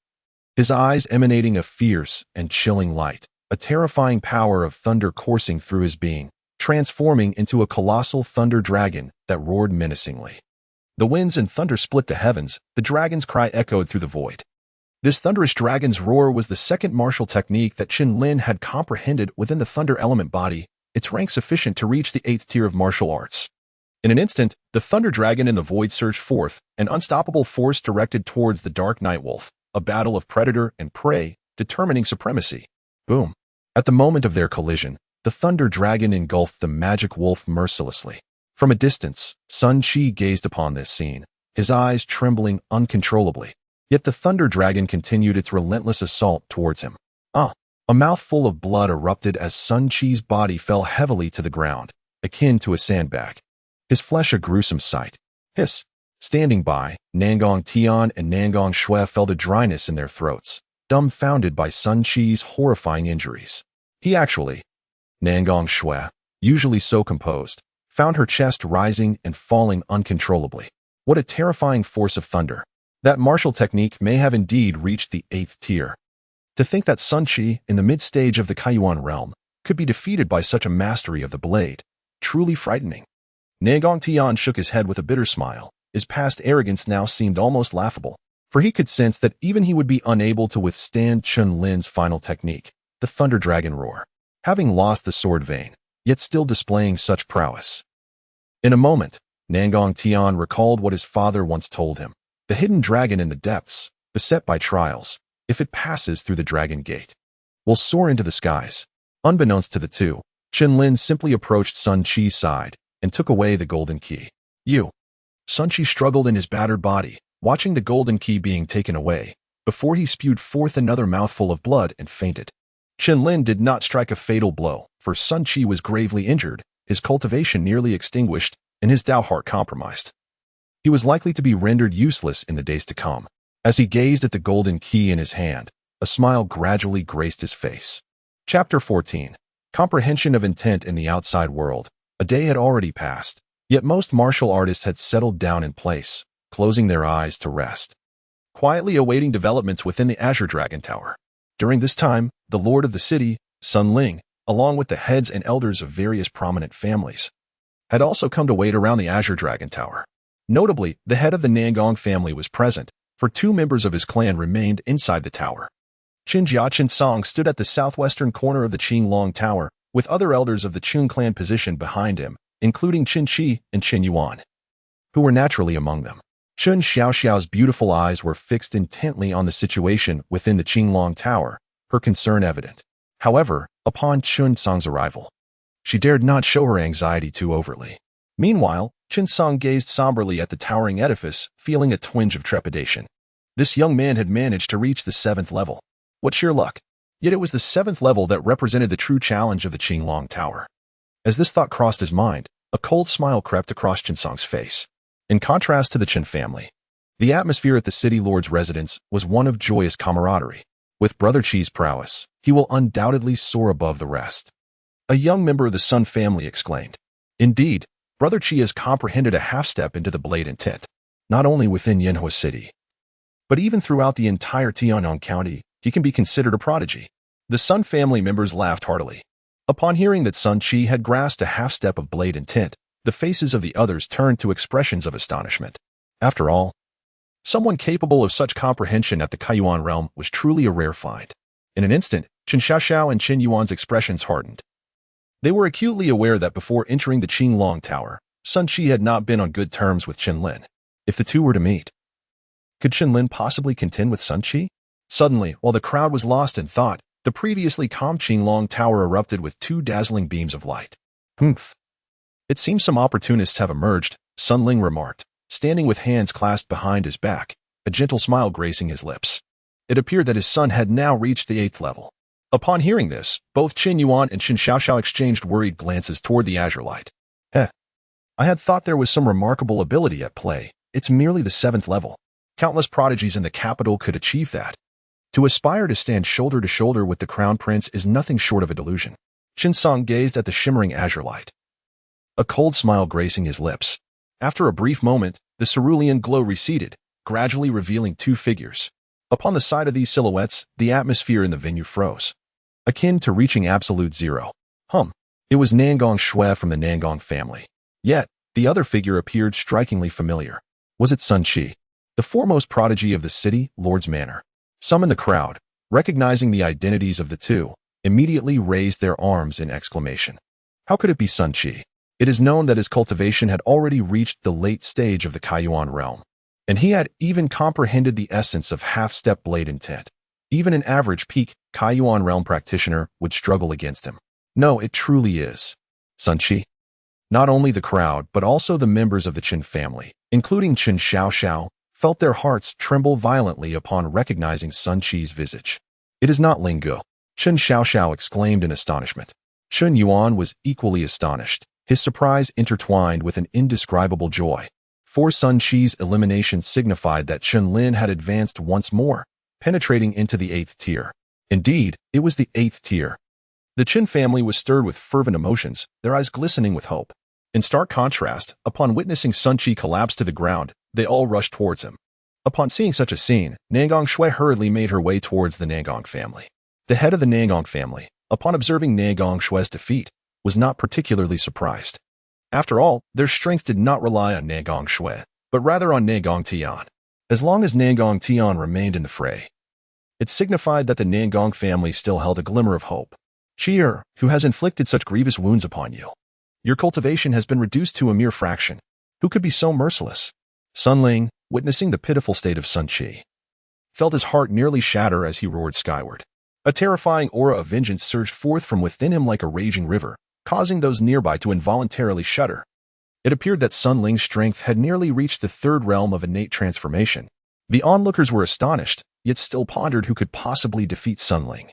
his eyes emanating a fierce and chilling light, a terrifying power of thunder coursing through his being, transforming into a colossal thunder dragon that roared menacingly. The winds and thunder split the heavens, the dragon's cry echoed through the void. This thunderous dragon's roar was the second martial technique that Chen Lin had comprehended within the thunder element body, its rank sufficient to reach the 8th tier of martial arts. In an instant, the thunder dragon in the void surged forth, an unstoppable force directed towards the dark night wolf, a battle of predator and prey, determining supremacy. Boom. At the moment of their collision, the thunder dragon engulfed the magic wolf mercilessly. From a distance, Sun Chi gazed upon this scene, his eyes trembling uncontrollably. Yet the thunder dragon continued its relentless assault towards him. A mouthful of blood erupted as Sun Chi's body fell heavily to the ground, akin to a sandbag. His flesh a gruesome sight. Hiss. Standing by, Nangong Tian and Nangong Shui fell to dryness in their throats, dumbfounded by Sun Chi's horrifying injuries. Nangong Shui, usually so composed, found her chest rising and falling uncontrollably. What a terrifying force of thunder. That martial technique may have indeed reached the 8th tier. To think that Sun Chi, in the mid-stage of the Kaiyuan realm, could be defeated by such a mastery of the blade. Truly frightening. Nangong Tian shook his head with a bitter smile. His past arrogance now seemed almost laughable, for he could sense that even he would be unable to withstand Chen Lin's final technique, the Thunder Dragon Roar, having lost the sword vein, yet still displaying such prowess. In a moment, Nangong Tian recalled what his father once told him. The hidden dragon in the depths, beset by trials, if it passes through the dragon gate, will soar into the skies. Unbeknownst to the two, Chen Lin simply approached Sun Chi's side and took away the golden key. Sun Chi struggled in his battered body, watching the golden key being taken away, before he spewed forth another mouthful of blood and fainted. Chen Lin did not strike a fatal blow, for Sun Chi was gravely injured, his cultivation nearly extinguished, and his Dao heart compromised. He was likely to be rendered useless in the days to come. As he gazed at the golden key in his hand, a smile gradually graced his face. Chapter 14. Comprehension of Intent in the Outside World. A day had already passed, yet most martial artists had settled down in place, closing their eyes to rest, quietly awaiting developments within the Azure Dragon Tower. During this time, the lord of the city, Sun Ling, along with the heads and elders of various prominent families, had also come to wait around the Azure Dragon Tower. Notably, the head of the Nangong family was present, for 2 members of his clan remained inside the tower. Qin Jia Chen Song stood at the southwestern corner of the Qinglong Tower, with other elders of the Chun clan positioned behind him, including Qin Shi and Qin Yuan, who were naturally among them. Chun Xiaoxiao's beautiful eyes were fixed intently on the situation within the Qinglong Tower, her concern evident. However, upon Chun Song's arrival, she dared not show her anxiety too overtly. Meanwhile, Chen Song gazed somberly at the towering edifice, feeling a twinge of trepidation. This young man had managed to reach the 7th level. What sheer luck! Yet it was the 7th level that represented the true challenge of the Qinglong Tower. As this thought crossed his mind, a cold smile crept across Chen Song's face. In contrast to the Chen family, the atmosphere at the city lord's residence was one of joyous camaraderie. With Brother Chi's prowess, he will undoubtedly soar above the rest. A young member of the Sun family exclaimed. Indeed, Brother Chi has comprehended a half-step into the blade intent, not only within Yanhua City, but even throughout the entire Tianyang County. He can be considered a prodigy. The Sun family members laughed heartily. Upon hearing that Sun Chi had grasped a half-step of blade intent, the faces of the others turned to expressions of astonishment. After all, someone capable of such comprehension at the Kaiyuan realm was truly a rare find. In an instant, Chen Xiaoxiao and Qin Yuan's expressions hardened. They were acutely aware that before entering the Qinglong Tower, Sun Chi had not been on good terms with Chen Lin. If the two were to meet, could Chen Lin possibly contend with Sun Chi? Suddenly, while the crowd was lost in thought, the previously calm Qinglong Tower erupted with 2 dazzling beams of light. Humph. It seems some opportunists have emerged, Sun Ling remarked, standing with hands clasped behind his back, a gentle smile gracing his lips. It appeared that his son had now reached the 8th level. Upon hearing this, both Qin Yuan and Qin Xiaoxiao exchanged worried glances toward the azure light. I had thought there was some remarkable ability at play. It's merely the 7th level. Countless prodigies in the capital could achieve that. To aspire to stand shoulder to shoulder with the Crown Prince is nothing short of a delusion. Qin Song gazed at the shimmering azure light, a cold smile gracing his lips. After a brief moment, the cerulean glow receded, gradually revealing 2 figures. Upon the side of these silhouettes, the atmosphere in the venue froze, akin to reaching absolute zero. It was Nangong Shui from the Nangong family. Yet, the other figure appeared strikingly familiar. Was it Sun Chi, the foremost prodigy of the city lord's manor? Some in the crowd, recognizing the identities of the two, immediately raised their arms in exclamation. How could it be Sun Qi? It is known that his cultivation had already reached the late stage of the Kaiyuan realm, and he had even comprehended the essence of half-step blade intent. Even an average peak Kaiyuan realm practitioner would struggle against him. No, it truly is Sun Qi. Not only the crowd, but also the members of the Chen family, including Chen Xiaoxiao, felt their hearts tremble violently upon recognizing Sun Qi's visage. It is not Ling Gu, Chen Xiaoxiao exclaimed in astonishment. Chen Yuan was equally astonished, his surprise intertwined with an indescribable joy. For Sun Qi's elimination signified that Chen Lin had advanced once more, penetrating into the 8th tier. Indeed, it was the 8th tier. The Chen family was stirred with fervent emotions, their eyes glistening with hope. In stark contrast, upon witnessing Sun Qi collapse to the ground, they all rushed towards him. Upon seeing such a scene, Nangong Shui hurriedly made her way towards the Nangong family. The head of the Nangong family, upon observing Nangong Shui's defeat, was not particularly surprised. After all, their strength did not rely on Nangong Shui, but rather on Nangong Tian. As long as Nangong Tian remained in the fray, it signified that the Nangong family still held a glimmer of hope. Qi'er, who has inflicted such grievous wounds upon you? Your cultivation has been reduced to a mere fraction. Who could be so merciless? Sun Ling, witnessing the pitiful state of Sun Qi, felt his heart nearly shatter as he roared skyward. A terrifying aura of vengeance surged forth from within him like a raging river, causing those nearby to involuntarily shudder. It appeared that Sun Ling's strength had nearly reached the 3rd realm of innate transformation. The onlookers were astonished, yet still pondered who could possibly defeat Sun Ling,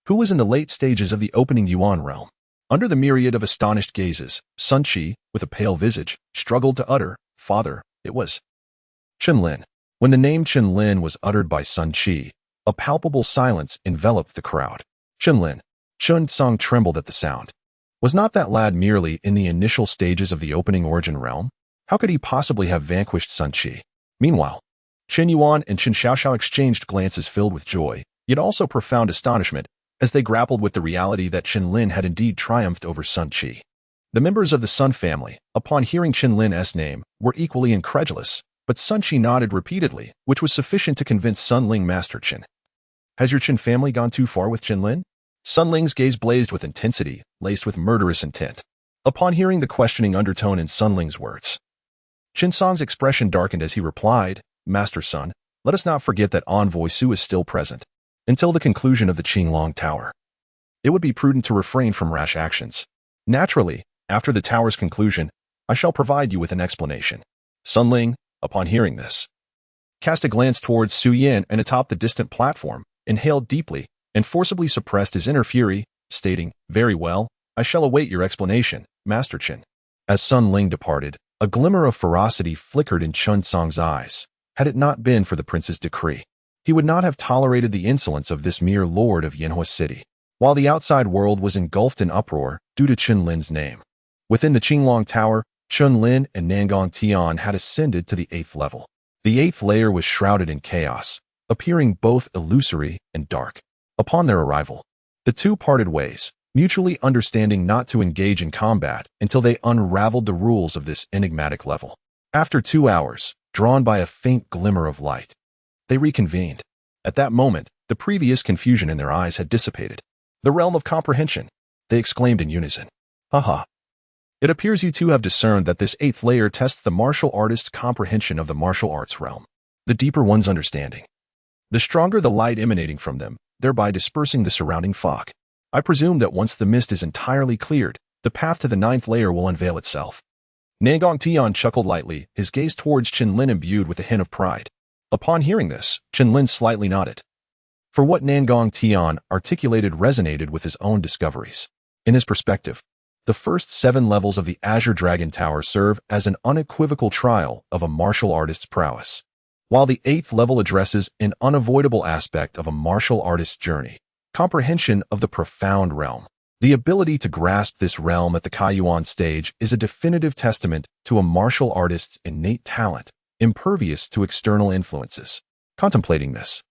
who was in the late stages of the opening Yuan realm. Under the myriad of astonished gazes, Sun Qi, with a pale visage, struggled to utter, "Father, it was Chen Lin." When the name Chen Lin was uttered by Sun Qi, a palpable silence enveloped the crowd. Chen Lin. Chen Tsang trembled at the sound. Was not that lad merely in the initial stages of the opening origin realm? How could he possibly have vanquished Sun Qi? Meanwhile, Chen Yuan and Chen Xiaoxiao exchanged glances filled with joy, yet also profound astonishment, as they grappled with the reality that Chen Lin had indeed triumphed over Sun Qi. The members of the Sun family, upon hearing Chen Lin's name, were equally incredulous, but Sun Qi nodded repeatedly, which was sufficient to convince Sun Ling Master Chen. Has your Chen family gone too far with Chen Lin? Sun Ling's gaze blazed with intensity, laced with murderous intent. Upon hearing the questioning undertone in Sun Ling's words, Chen Song's expression darkened as he replied, Master Sun, let us not forget that Envoy Su is still present until the conclusion of the Qinglong Tower. It would be prudent to refrain from rash actions. Naturally, after the tower's conclusion, I shall provide you with an explanation. Sun Ling, upon hearing this, cast a glance towards Su Yan and atop the distant platform, inhaled deeply, and forcibly suppressed his inner fury, stating, Very well, I shall await your explanation, Master Chen. As Sun Ling departed, a glimmer of ferocity flickered in Chen Song's eyes. Had it not been for the prince's decree, he would not have tolerated the insolence of this mere lord of Yanhua City, while the outside world was engulfed in uproar due to Chen Lin's name. Within the Qinglong Tower, Chen Lin and Nangong Tian had ascended to the 8th level. The 8th layer was shrouded in chaos, appearing both illusory and dark. Upon their arrival, the two parted ways, mutually understanding not to engage in combat until they unraveled the rules of this enigmatic level. After 2 hours, drawn by a faint glimmer of light, they reconvened. At that moment, the previous confusion in their eyes had dissipated. The realm of comprehension, they exclaimed in unison. Haha. It appears you two have discerned that this 8th layer tests the martial artist's comprehension of the martial arts realm. The deeper one's understanding, the stronger the light emanating from them, thereby dispersing the surrounding fog. I presume that once the mist is entirely cleared, the path to the 9th layer will unveil itself. Nangong Tian chuckled lightly, his gaze towards Chen Lin imbued with a hint of pride. Upon hearing this, Chen Lin slightly nodded. For what Nangong Tian articulated resonated with his own discoveries. In his perspective, the first 7 levels of the Azure Dragon Tower serve as an unequivocal trial of a martial artist's prowess, while the 8th level addresses an unavoidable aspect of a martial artist's journey, comprehension of the profound realm. The ability to grasp this realm at the Kaiyuan stage is a definitive testament to a martial artist's innate talent, impervious to external influences. Contemplating this,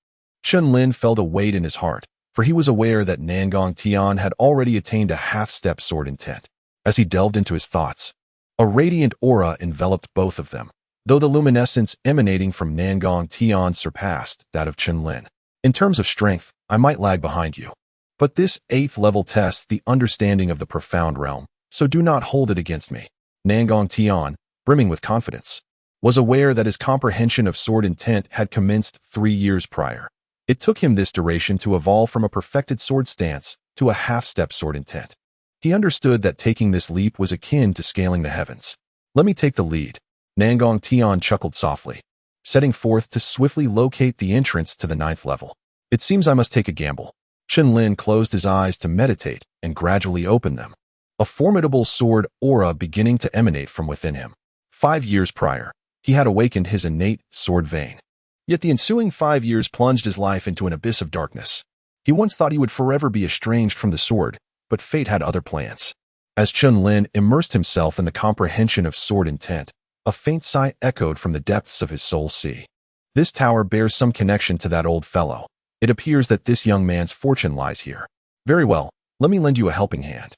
Chen Lin felt a weight in his heart, for he was aware that Nangong Tian had already attained a half-step sword intent. As he delved into his thoughts, a radiant aura enveloped both of them, though the luminescence emanating from Nangong Tian surpassed that of Chen Lin. In terms of strength, I might lag behind you. But this 8th level tests the understanding of the profound realm, so do not hold it against me. Nangong Tian, brimming with confidence, was aware that his comprehension of sword intent had commenced 3 years prior. It took him this duration to evolve from a perfected sword stance to a half-step sword intent. He understood that taking this leap was akin to scaling the heavens. Let me take the lead. Nangong Tian chuckled softly, setting forth to swiftly locate the entrance to the 9th level. It seems I must take a gamble. Chen Lin closed his eyes to meditate and gradually opened them, a formidable sword aura beginning to emanate from within him. 5 years prior, he had awakened his innate sword vein. Yet the ensuing 5 years plunged his life into an abyss of darkness. He once thought he would forever be estranged from the sword, but fate had other plans. As Chen Lin immersed himself in the comprehension of sword intent, a faint sigh echoed from the depths of his soul sea. This tower bears some connection to that old fellow. It appears that this young man's fortune lies here. Very well, let me lend you a helping hand.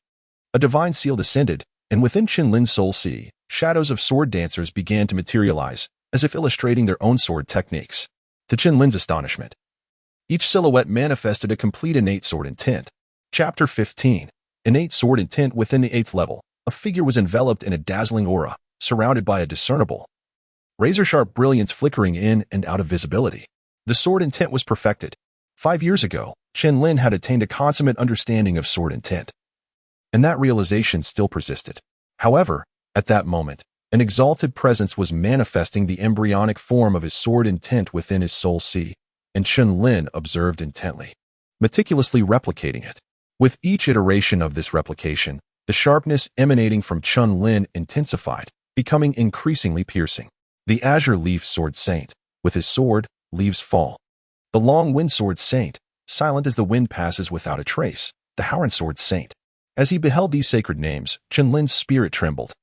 A divine seal descended, and within Chen Lin's soul sea, shadows of sword dancers began to materialize, as if illustrating their own sword techniques. To Chen Lin's astonishment, each silhouette manifested a complete innate sword intent. Chapter 15. Innate sword intent within the 8th level. A figure was enveloped in a dazzling aura, surrounded by a discernible, razor-sharp brilliance flickering in and out of visibility. The sword intent was perfected. 5 years ago, Chen Lin had attained a consummate understanding of sword intent, and that realization still persisted. However, at that moment, an exalted presence was manifesting the embryonic form of his sword intent within his soul sea, and Chen Lin observed intently, meticulously replicating it. With each iteration of this replication, the sharpness emanating from Chen Lin intensified, becoming increasingly piercing. The Azure Leaf Sword Saint, with his sword, leaves fall. The Long Wind Sword Saint, silent as the wind passes without a trace. The Howren Sword Saint. As he beheld these sacred names, Chen Lin's spirit trembled.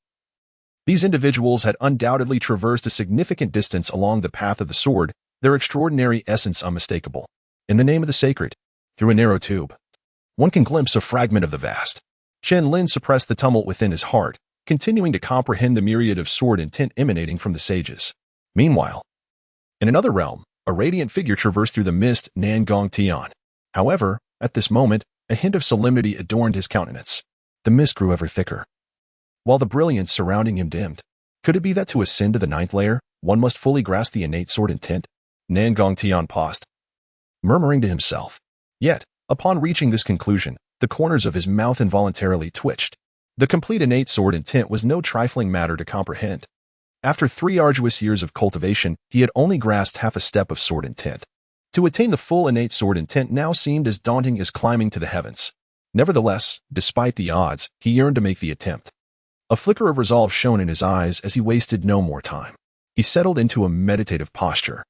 These individuals had undoubtedly traversed a significant distance along the path of the sword, their extraordinary essence unmistakable. In the name of the sacred, through a narrow tube, one can glimpse a fragment of the vast. Chen Lin suppressed the tumult within his heart, continuing to comprehend the myriad of sword intent emanating from the sages. Meanwhile, in another realm, a radiant figure traversed through the mist Nangong Tian. However, at this moment, a hint of solemnity adorned his countenance. The mist grew ever thicker, while the brilliance surrounding him dimmed. Could it be that to ascend to the 9th layer, one must fully grasp the innate sword intent? Nangong Tian paused, murmuring to himself. Yet, upon reaching this conclusion, the corners of his mouth involuntarily twitched. The complete innate sword intent was no trifling matter to comprehend. After 3 arduous years of cultivation, he had only grasped half a step of sword intent. To attain the full innate sword intent now seemed as daunting as climbing to the heavens. Nevertheless, despite the odds, he yearned to make the attempt. A flicker of resolve shone in his eyes as he wasted no more time. He settled into a meditative posture,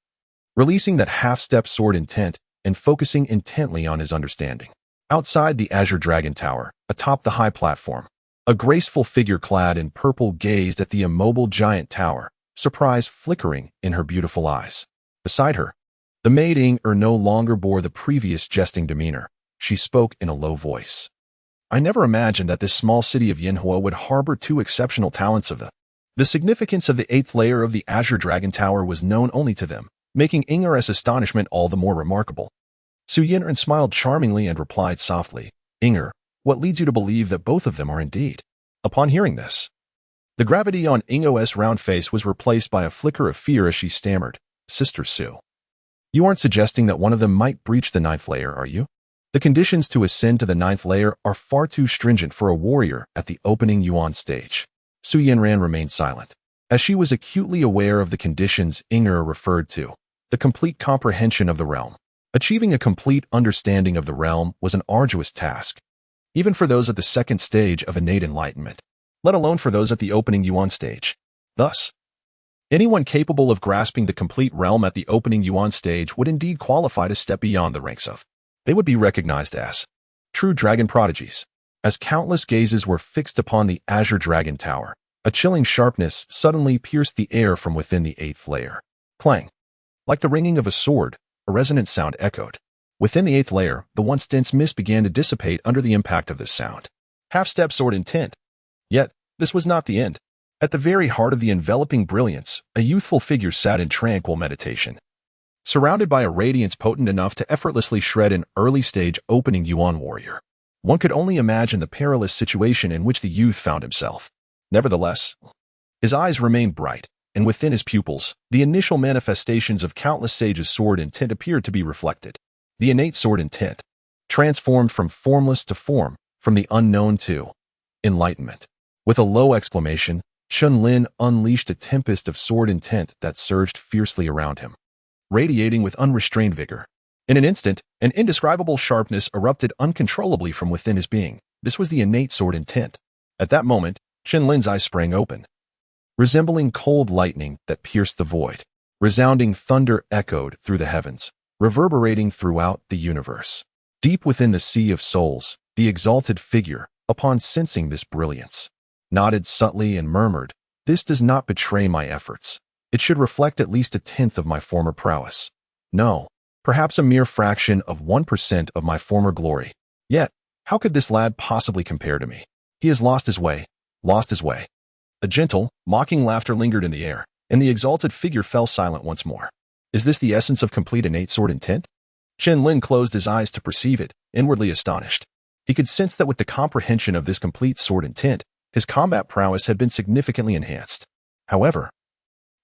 releasing that half-step sword intent and focusing intently on his understanding. Outside the Azure Dragon Tower, atop the high platform, a graceful figure clad in purple gazed at the immobile giant tower, surprise flickering in her beautiful eyes. Beside her, the maid Ying-er no longer bore the previous jesting demeanor. She spoke in a low voice. I never imagined that this small city of Yinhua would harbor 2 exceptional talents of the significance of the 8th layer of the Azure Dragon Tower was known only to them, making Ying-er's astonishment all the more remarkable. Su Yin smiled charmingly and replied softly, Ying-er, what leads you to believe that both of them are indeed? Upon hearing this, the gravity on Ying-er's round face was replaced by a flicker of fear as she stammered, Sister Su. You aren't suggesting that one of them might breach the 9th layer, are you? The conditions to ascend to the 9th layer are far too stringent for a warrior at the opening Yuan stage. Su Yanran remained silent, as she was acutely aware of the conditions Ying-er referred to, the complete comprehension of the realm. Achieving a complete understanding of the realm was an arduous task, even for those at the 2nd stage of innate enlightenment, let alone for those at the opening Yuan stage. Thus, anyone capable of grasping the complete realm at the opening Yuan stage would indeed qualify to step beyond the ranks of. They would be recognized as true dragon prodigies. As countless gazes were fixed upon the Azure Dragon Tower, a chilling sharpness suddenly pierced the air from within the 8th layer. Clang! Like the ringing of a sword, a resonant sound echoed. Within the 8th layer, the once dense mist began to dissipate under the impact of this sound. Half-step sword intent. Yet, this was not the end. At the very heart of the enveloping brilliance, a youthful figure sat in tranquil meditation. surrounded by a radiance potent enough to effortlessly shred an early-stage opening Yuan warrior. One could only imagine the perilous situation in which the youth found himself. Nevertheless, his eyes remained bright, and within his pupils, the initial manifestations of countless sages' sword intent appeared to be reflected. The innate sword intent, transformed from formless to form, from the unknown to enlightenment. With a low exclamation, Chen Lin unleashed a tempest of sword intent that surged fiercely around him, radiating with unrestrained vigor. In an instant, an indescribable sharpness erupted uncontrollably from within his being. This was the innate sword intent. At that moment, Chen Lin's eyes sprang open, resembling cold lightning that pierced the void. Resounding thunder echoed through the heavens, reverberating throughout the universe. Deep within the sea of souls, the exalted figure, upon sensing this brilliance, nodded subtly and murmured, "This does not betray my efforts. It should reflect at least 1/10 of my former prowess. No, perhaps a mere fraction of 1% of my former glory. Yet, how could this lad possibly compare to me? He has lost his way, lost his way." A gentle, mocking laughter lingered in the air, and the exalted figure fell silent once more. Is this the essence of complete innate sword intent? Chen Lin closed his eyes to perceive it, inwardly astonished. He could sense that with the comprehension of this complete sword intent, his combat prowess had been significantly enhanced. However,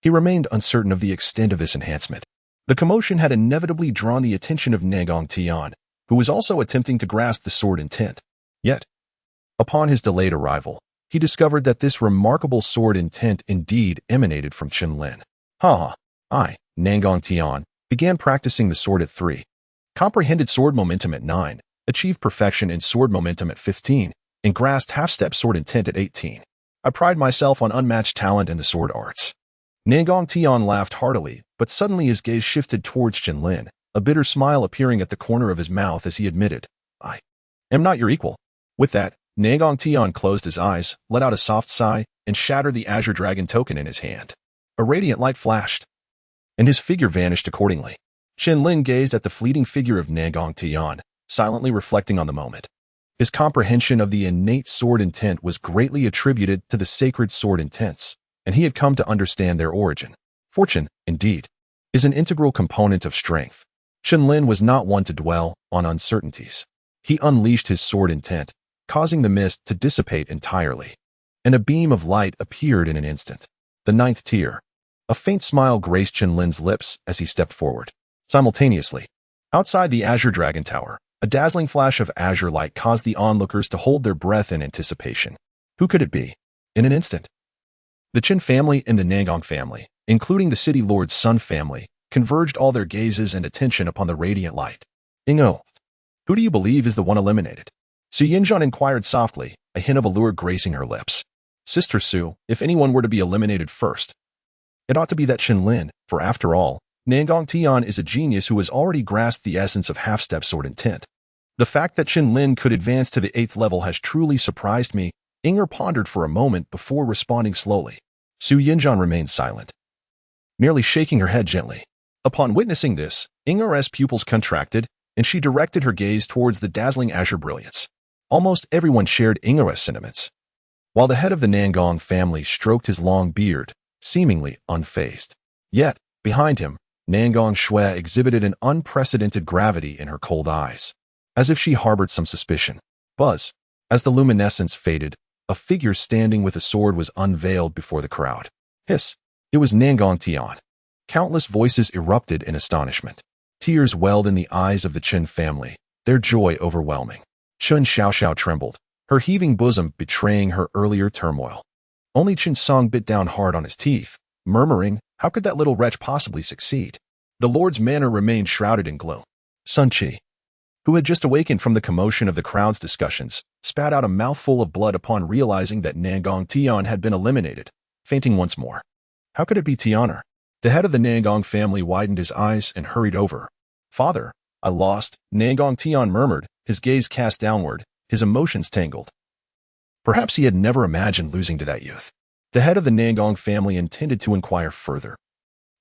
he remained uncertain of the extent of this enhancement. The commotion had inevitably drawn the attention of Nangong Tian, who was also attempting to grasp the sword intent. Yet, upon his delayed arrival, he discovered that this remarkable sword intent indeed emanated from Chen Lin. Nangong Tian, began practicing the sword at 3, comprehended sword momentum at 9, achieved perfection in sword momentum at 15, and grasped half-step sword intent at 18. I pride myself on unmatched talent in the sword arts. Nangong Tian laughed heartily, but suddenly his gaze shifted towards Chen Lin, a bitter smile appearing at the corner of his mouth as he admitted, "I am not your equal." With that, Nangong Tian closed his eyes, let out a soft sigh, and shattered the Azure Dragon token in his hand. A radiant light flashed, and his figure vanished accordingly. Chen Lin gazed at the fleeting figure of Nangong Tian, silently reflecting on the moment. His comprehension of the innate sword intent was greatly attributed to the sacred sword intents, and he had come to understand their origin. Fortune, indeed, is an integral component of strength. Chen Lin was not one to dwell on uncertainties. He unleashed his sword intent, causing the mist to dissipate entirely, and a beam of light appeared in an instant. The 9th tier. A faint smile graced Chen Lin's lips as he stepped forward. Simultaneously, outside the Azure Dragon Tower, a dazzling flash of azure light caused the onlookers to hold their breath in anticipation. Who could it be? In an instant, the Chen family and the Nangong family, including the city lord's Sun family, converged all their gazes and attention upon the radiant light. "Ingo, who do you believe is the one eliminated?" Su Yinzhan inquired softly, a hint of allure gracing her lips. "Sister Su, if anyone were to be eliminated first, it ought to be that Chen Lin, for after all, Nangong Tian is a genius who has already grasped the essence of half-step sword intent. The fact that Chen Lin could advance to the 8th level has truly surprised me." Inger pondered for a moment before responding slowly. Su Yinzhan remained silent, merely shaking her head gently. Upon witnessing this, Inger's pupils contracted, and she directed her gaze towards the dazzling azure brilliance. Almost everyone shared Inger's sentiments, while the head of the Nangong family stroked his long beard, seemingly unfazed. Yet, behind him, Nangong Shui exhibited an unprecedented gravity in her cold eyes, as if she harbored some suspicion. Buzz, as the luminescence faded, a figure standing with a sword was unveiled before the crowd. Hiss! It was Nangong Tian. Countless voices erupted in astonishment. Tears welled in the eyes of the Chen family, their joy overwhelming. Chen Xiaoxiao trembled, her heaving bosom betraying her earlier turmoil. Only Chen Song bit down hard on his teeth, murmuring, "How could that little wretch possibly succeed?" The Lord's manner remained shrouded in gloom. Sun Qi, who had just awakened from the commotion of the crowd's discussions, spat out a mouthful of blood upon realizing that Nangong Tian had been eliminated, fainting once more. How could it be Tianer? The head of the Nangong family widened his eyes and hurried over. "Father, I lost," Nangong Tian murmured, his gaze cast downward, his emotions tangled. Perhaps he had never imagined losing to that youth. The head of the Nangong family intended to inquire further,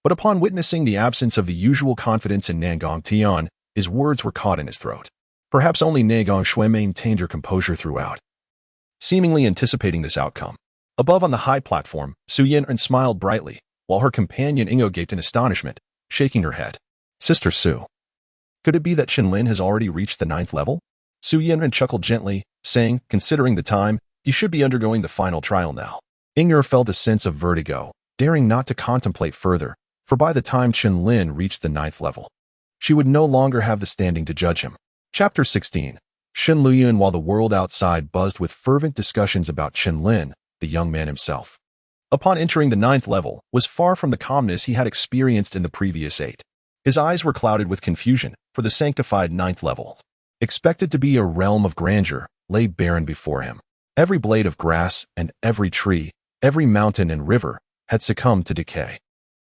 but upon witnessing the absence of the usual confidence in Nangong Tian, his words were caught in his throat. Perhaps only Nangong Shui maintained her composure throughout, seemingly anticipating this outcome. Above on the high platform, Su Yin smiled brightly, while her companion Ingo gaped in astonishment, shaking her head. Sister Su. Could it be that Chen Lin has already reached the 9th level? Su Yan chuckled gently, saying, considering the time, you should be undergoing the final trial now. Inger felt a sense of vertigo, daring not to contemplate further, for by the time Chen Lin reached the 9th level, she would no longer have the standing to judge him. Chapter 16. Chen Lin. While the world outside buzzed with fervent discussions about Chen Lin, the young man himself, upon entering the 9th level, was far from the calmness he had experienced in the previous 8. His eyes were clouded with confusion, for the sanctified 9th level, expected to be a realm of grandeur, lay barren before him. Every blade of grass and every tree, every mountain and river, had succumbed to decay.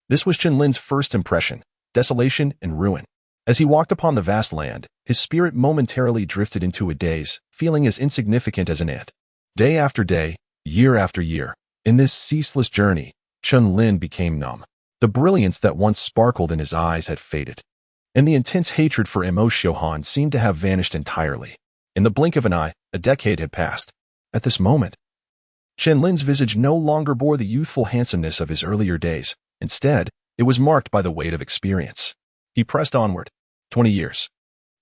This was Chen Lin's first impression, desolation and ruin. As he walked upon the vast land, his spirit momentarily drifted into a daze, feeling as insignificant as an ant. Day after day, year after year, in this ceaseless journey, Chen Lin became numb. The brilliance that once sparkled in his eyes had faded, and the intense hatred for Mo Xiuhan seemed to have vanished entirely. In the blink of an eye, a decade had passed. At this moment, Chen Lin's visage no longer bore the youthful handsomeness of his earlier days. Instead, it was marked by the weight of experience. He pressed onward. 20 years.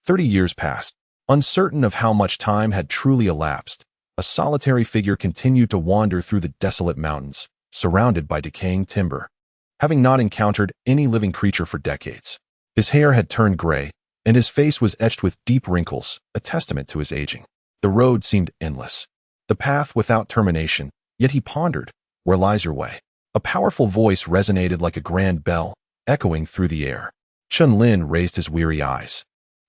30 years passed. Uncertain of how much time had truly elapsed, a solitary figure continued to wander through the desolate mountains, surrounded by decaying timber, having not encountered any living creature for decades. His hair had turned gray, and his face was etched with deep wrinkles, a testament to his aging. The road seemed endless, the path without termination, yet he pondered, where lies your way? A powerful voice resonated like a grand bell, echoing through the air. Chen Lin raised his weary eyes,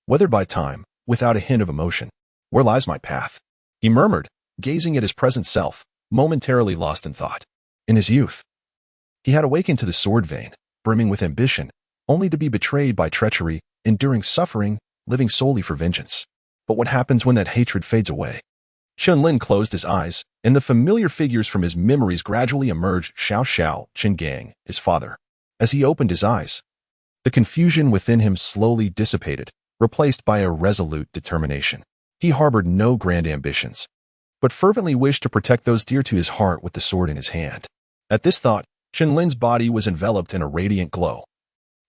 weathered by time, without a hint of emotion. Where lies my path? He murmured, gazing at his present self, momentarily lost in thought. In his youth, he had awakened to the sword vein, brimming with ambition, only to be betrayed by treachery, enduring suffering, living solely for vengeance. But what happens when that hatred fades away? Chen Lin closed his eyes, and the familiar figures from his memories gradually emerged. Xiao Xiao, Chen Gang, his father. As he opened his eyes, the confusion within him slowly dissipated, replaced by a resolute determination. He harbored no grand ambitions, but fervently wished to protect those dear to his heart with the sword in his hand. At this thought, Chen Lin's body was enveloped in a radiant glow,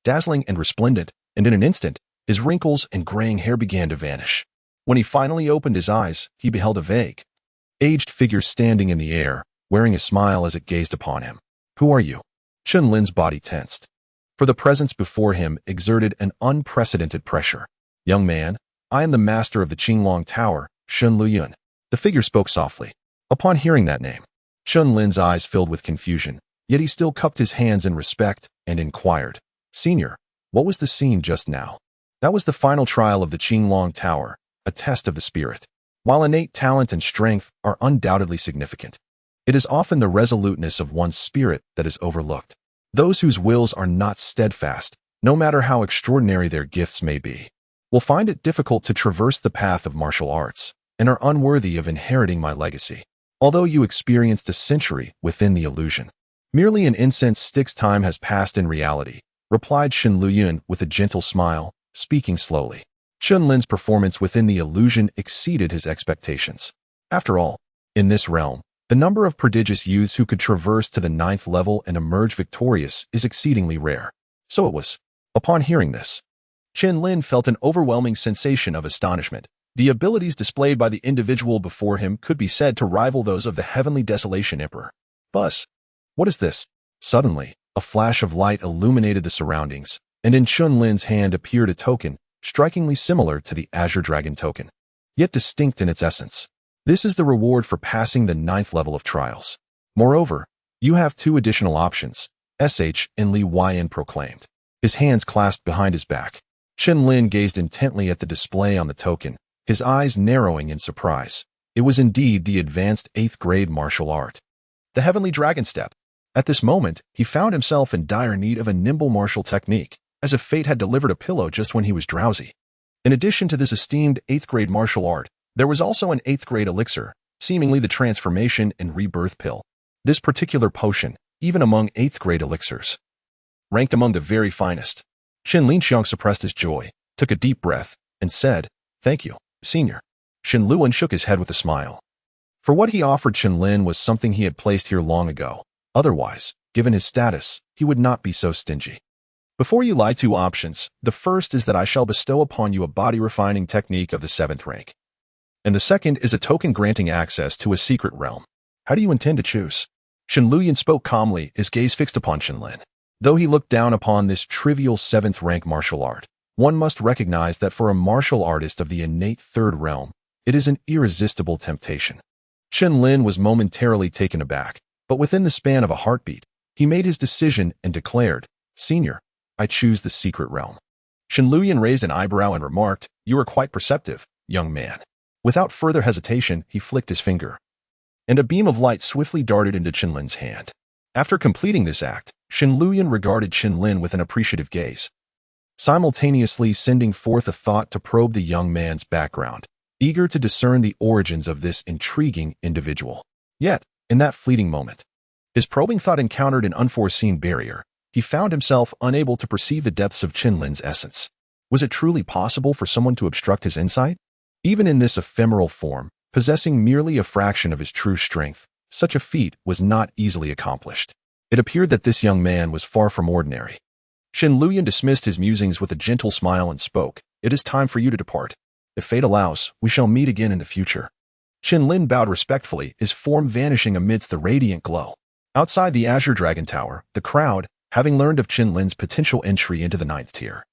dazzling and resplendent, and in an instant, his wrinkles and graying hair began to vanish. When he finally opened his eyes, he beheld a vague, aged figure standing in the air, wearing a smile as it gazed upon him. Who are you? Chen Lin's body tensed, for the presence before him exerted an unprecedented pressure. Young man, I am the master of the Qinglong Tower, Chen Lin. The figure spoke softly. Upon hearing that name, Chen Lin's eyes filled with confusion, yet he still cupped his hands in respect and inquired, Senior, what was the scene just now? That was the final trial of the Qinglong Tower, a test of the spirit. While innate talent and strength are undoubtedly significant, it is often the resoluteness of one's spirit that is overlooked. Those whose wills are not steadfast, no matter how extraordinary their gifts may be, will find it difficult to traverse the path of martial arts and are unworthy of inheriting my legacy. Although you experienced a century within the illusion, merely an incense stick's time has passed in reality, replied Chen Lin with a gentle smile, speaking slowly. Chen Lin's performance within the illusion exceeded his expectations. After all, in this realm, the number of prodigious youths who could traverse to the 9th level and emerge victorious is exceedingly rare. So it was. Upon hearing this, Chen Lin felt an overwhelming sensation of astonishment. The abilities displayed by the individual before him could be said to rival those of the heavenly desolation emperor. Buzz! What is this? Suddenly, a flash of light illuminated the surroundings, and in Chen Lin's hand appeared a token, strikingly similar to the Azure Dragon token, yet distinct in its essence. This is the reward for passing the 9th level of trials. Moreover, you have 2 additional options, SH and Li Yan proclaimed, his hands clasped behind his back. Chen Lin gazed intently at the display on the token, his eyes narrowing in surprise. It was indeed the advanced 8th grade martial art, the Heavenly Dragon Step. At this moment, he found himself in dire need of a nimble martial technique, as if fate had delivered a pillow just when he was drowsy. In addition to this esteemed 8th grade martial art, there was also an 8th grade elixir, seemingly the transformation and rebirth pill. This particular potion, even among 8th grade elixirs, ranked among the very finest. Chen Linxiang suppressed his joy, took a deep breath, and said, Thank you, Senior. Chen Lin shook his head with a smile. For what he offered Chen Lin was something he had placed here long ago. Otherwise, given his status, he would not be so stingy. Before you lie, two options. The first is that I shall bestow upon you a body-refining technique of the 7th rank. And the second is a token granting access to a secret realm. How do you intend to choose? Chen Lin spoke calmly, his gaze fixed upon Chen Lin. Though he looked down upon this trivial 7th rank martial art, one must recognize that for a martial artist of the innate 3rd realm, it is an irresistible temptation. Chen Lin was momentarily taken aback, but within the span of a heartbeat, he made his decision and declared, "Senior, I choose the secret realm." Chen Lin raised an eyebrow and remarked, "You are quite perceptive, young man." Without further hesitation, he flicked his finger, and a beam of light swiftly darted into Chen Lin's hand. After completing this act, Chen Lin regarded Chen Lin with an appreciative gaze, simultaneously sending forth a thought to probe the young man's background, eager to discern the origins of this intriguing individual. Yet, in that fleeting moment, his probing thought encountered an unforeseen barrier. He found himself unable to perceive the depths of Chen Lin's essence. Was it truly possible for someone to obstruct his insight? Even in this ephemeral form, possessing merely a fraction of his true strength, such a feat was not easily accomplished. It appeared that this young man was far from ordinary. Chen Lin dismissed his musings with a gentle smile and spoke, "It is time for you to depart. If fate allows, we shall meet again in the future." Chen Lin bowed respectfully, his form vanishing amidst the radiant glow. Outside the Azure Dragon Tower, the crowd, having learned of Chen Lin's potential entry into the 9th tier,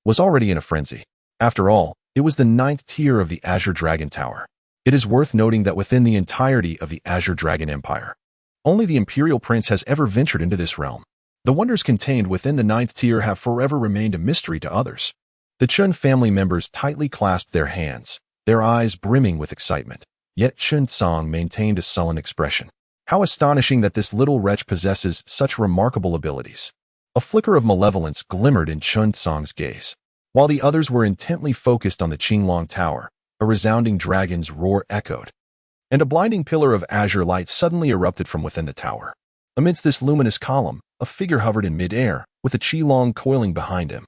was already in a frenzy. After all, it was the 9th tier of the Azure Dragon Tower. It is worth noting that within the entirety of the Azure Dragon Empire, only the Imperial Prince has ever ventured into this realm. The wonders contained within the 9th tier have forever remained a mystery to others. The Chen family members tightly clasped their hands, their eyes brimming with excitement. Yet Chen Tsang maintained a sullen expression. How astonishing that this little wretch possesses such remarkable abilities. A flicker of malevolence glimmered in Chen Tsang's gaze. While the others were intently focused on the Qinglong Tower, a resounding dragon's roar echoed, and a blinding pillar of azure light suddenly erupted from within the tower. Amidst this luminous column, a figure hovered in mid-air, with a Qilong coiling behind him,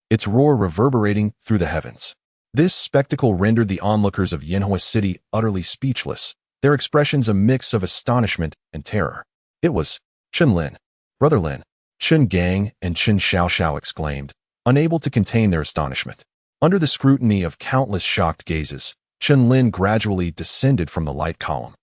its roar reverberating through the heavens. This spectacle rendered the onlookers of Yanhua City utterly speechless, their expressions a mix of astonishment and terror. It was Chen Lin, Brother Lin. Chen Gang and Chen Xiaoxiao exclaimed, unable to contain their astonishment. Under the scrutiny of countless shocked gazes, Chen Lin gradually descended from the light column,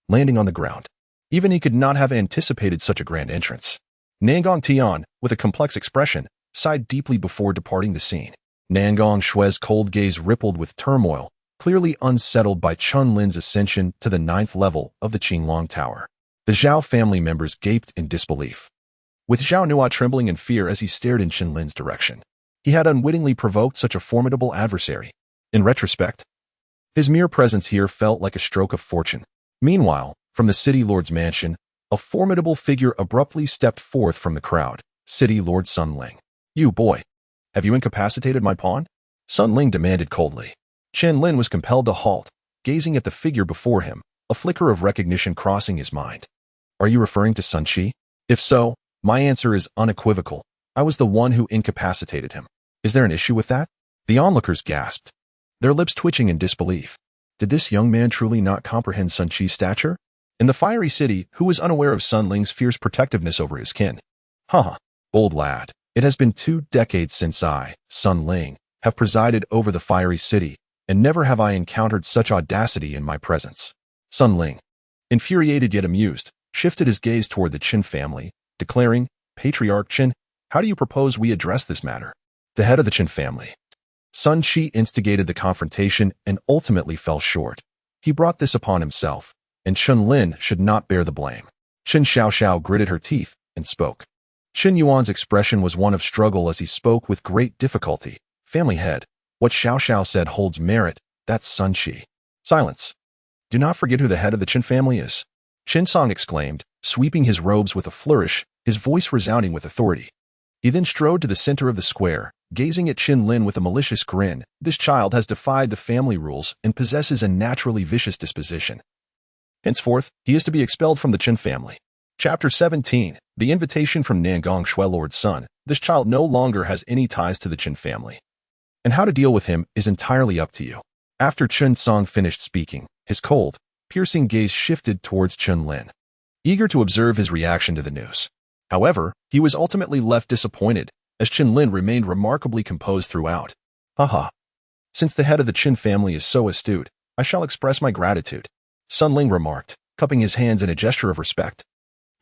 landing on the ground. Even he could not have anticipated such a grand entrance. Nangong Tian, with a complex expression, sighed deeply before departing the scene. Nangong Shui's cold gaze rippled with turmoil, clearly unsettled by Chen Lin's ascension to the 9th level of the Qinglong Tower. The Zhao family members gaped in disbelief, with Zhao Nua trembling in fear as he stared in Chen Lin's direction. He had unwittingly provoked such a formidable adversary. In retrospect, his mere presence here felt like a stroke of fortune. Meanwhile, from the City Lord's mansion, a formidable figure abruptly stepped forth from the crowd. City Lord Sun Ling. "You boy, have you incapacitated my pawn?" Sun Ling demanded coldly. Chen Lin was compelled to halt, gazing at the figure before him, a flicker of recognition crossing his mind. "Are you referring to Sun Qi? If so, my answer is unequivocal. I was the one who incapacitated him. Is there an issue with that?" The onlookers gasped, their lips twitching in disbelief. Did this young man truly not comprehend Sun Qi's stature? In the fiery city, who was unaware of Sun Ling's fierce protectiveness over his kin? Haha, bold lad, it has been 2 decades since I, Sun Ling, have presided over the fiery city, and never have I encountered such audacity in my presence. Sun Ling, infuriated yet amused, shifted his gaze toward the Chen family, declaring, "Patriarch Chen, how do you propose we address this matter?" The head of the Chen family. Sun Qi instigated the confrontation and ultimately fell short. He brought this upon himself, and Chen Lin should not bear the blame. Chen Xiaoxiao gritted her teeth and spoke. Chen Yuan's expression was one of struggle as he spoke with great difficulty. "Family head, what Xiaoxiao said holds merit, that's Sun Qi." Silence. "Do not forget who the head of the Chen family is," Chen Song exclaimed, sweeping his robes with a flourish, his voice resounding with authority. He then strode to the center of the square, gazing at Chen Lin with a malicious grin. "This child has defied the family rules and possesses a naturally vicious disposition. Henceforth, he is to be expelled from the Chen family." Chapter 17. The invitation from Nangong Shui Lord's son. This child no longer has any ties to the Chen family, and how to deal with him is entirely up to you. After Chen Song finished speaking, his cold, piercing gaze shifted towards Chen Lin, eager to observe his reaction to the news. However, he was ultimately left disappointed, as Chen Lin remained remarkably composed throughout. Haha. Since the head of the Chen family is so astute, I shall express my gratitude, Sun Ling remarked, cupping his hands in a gesture of respect.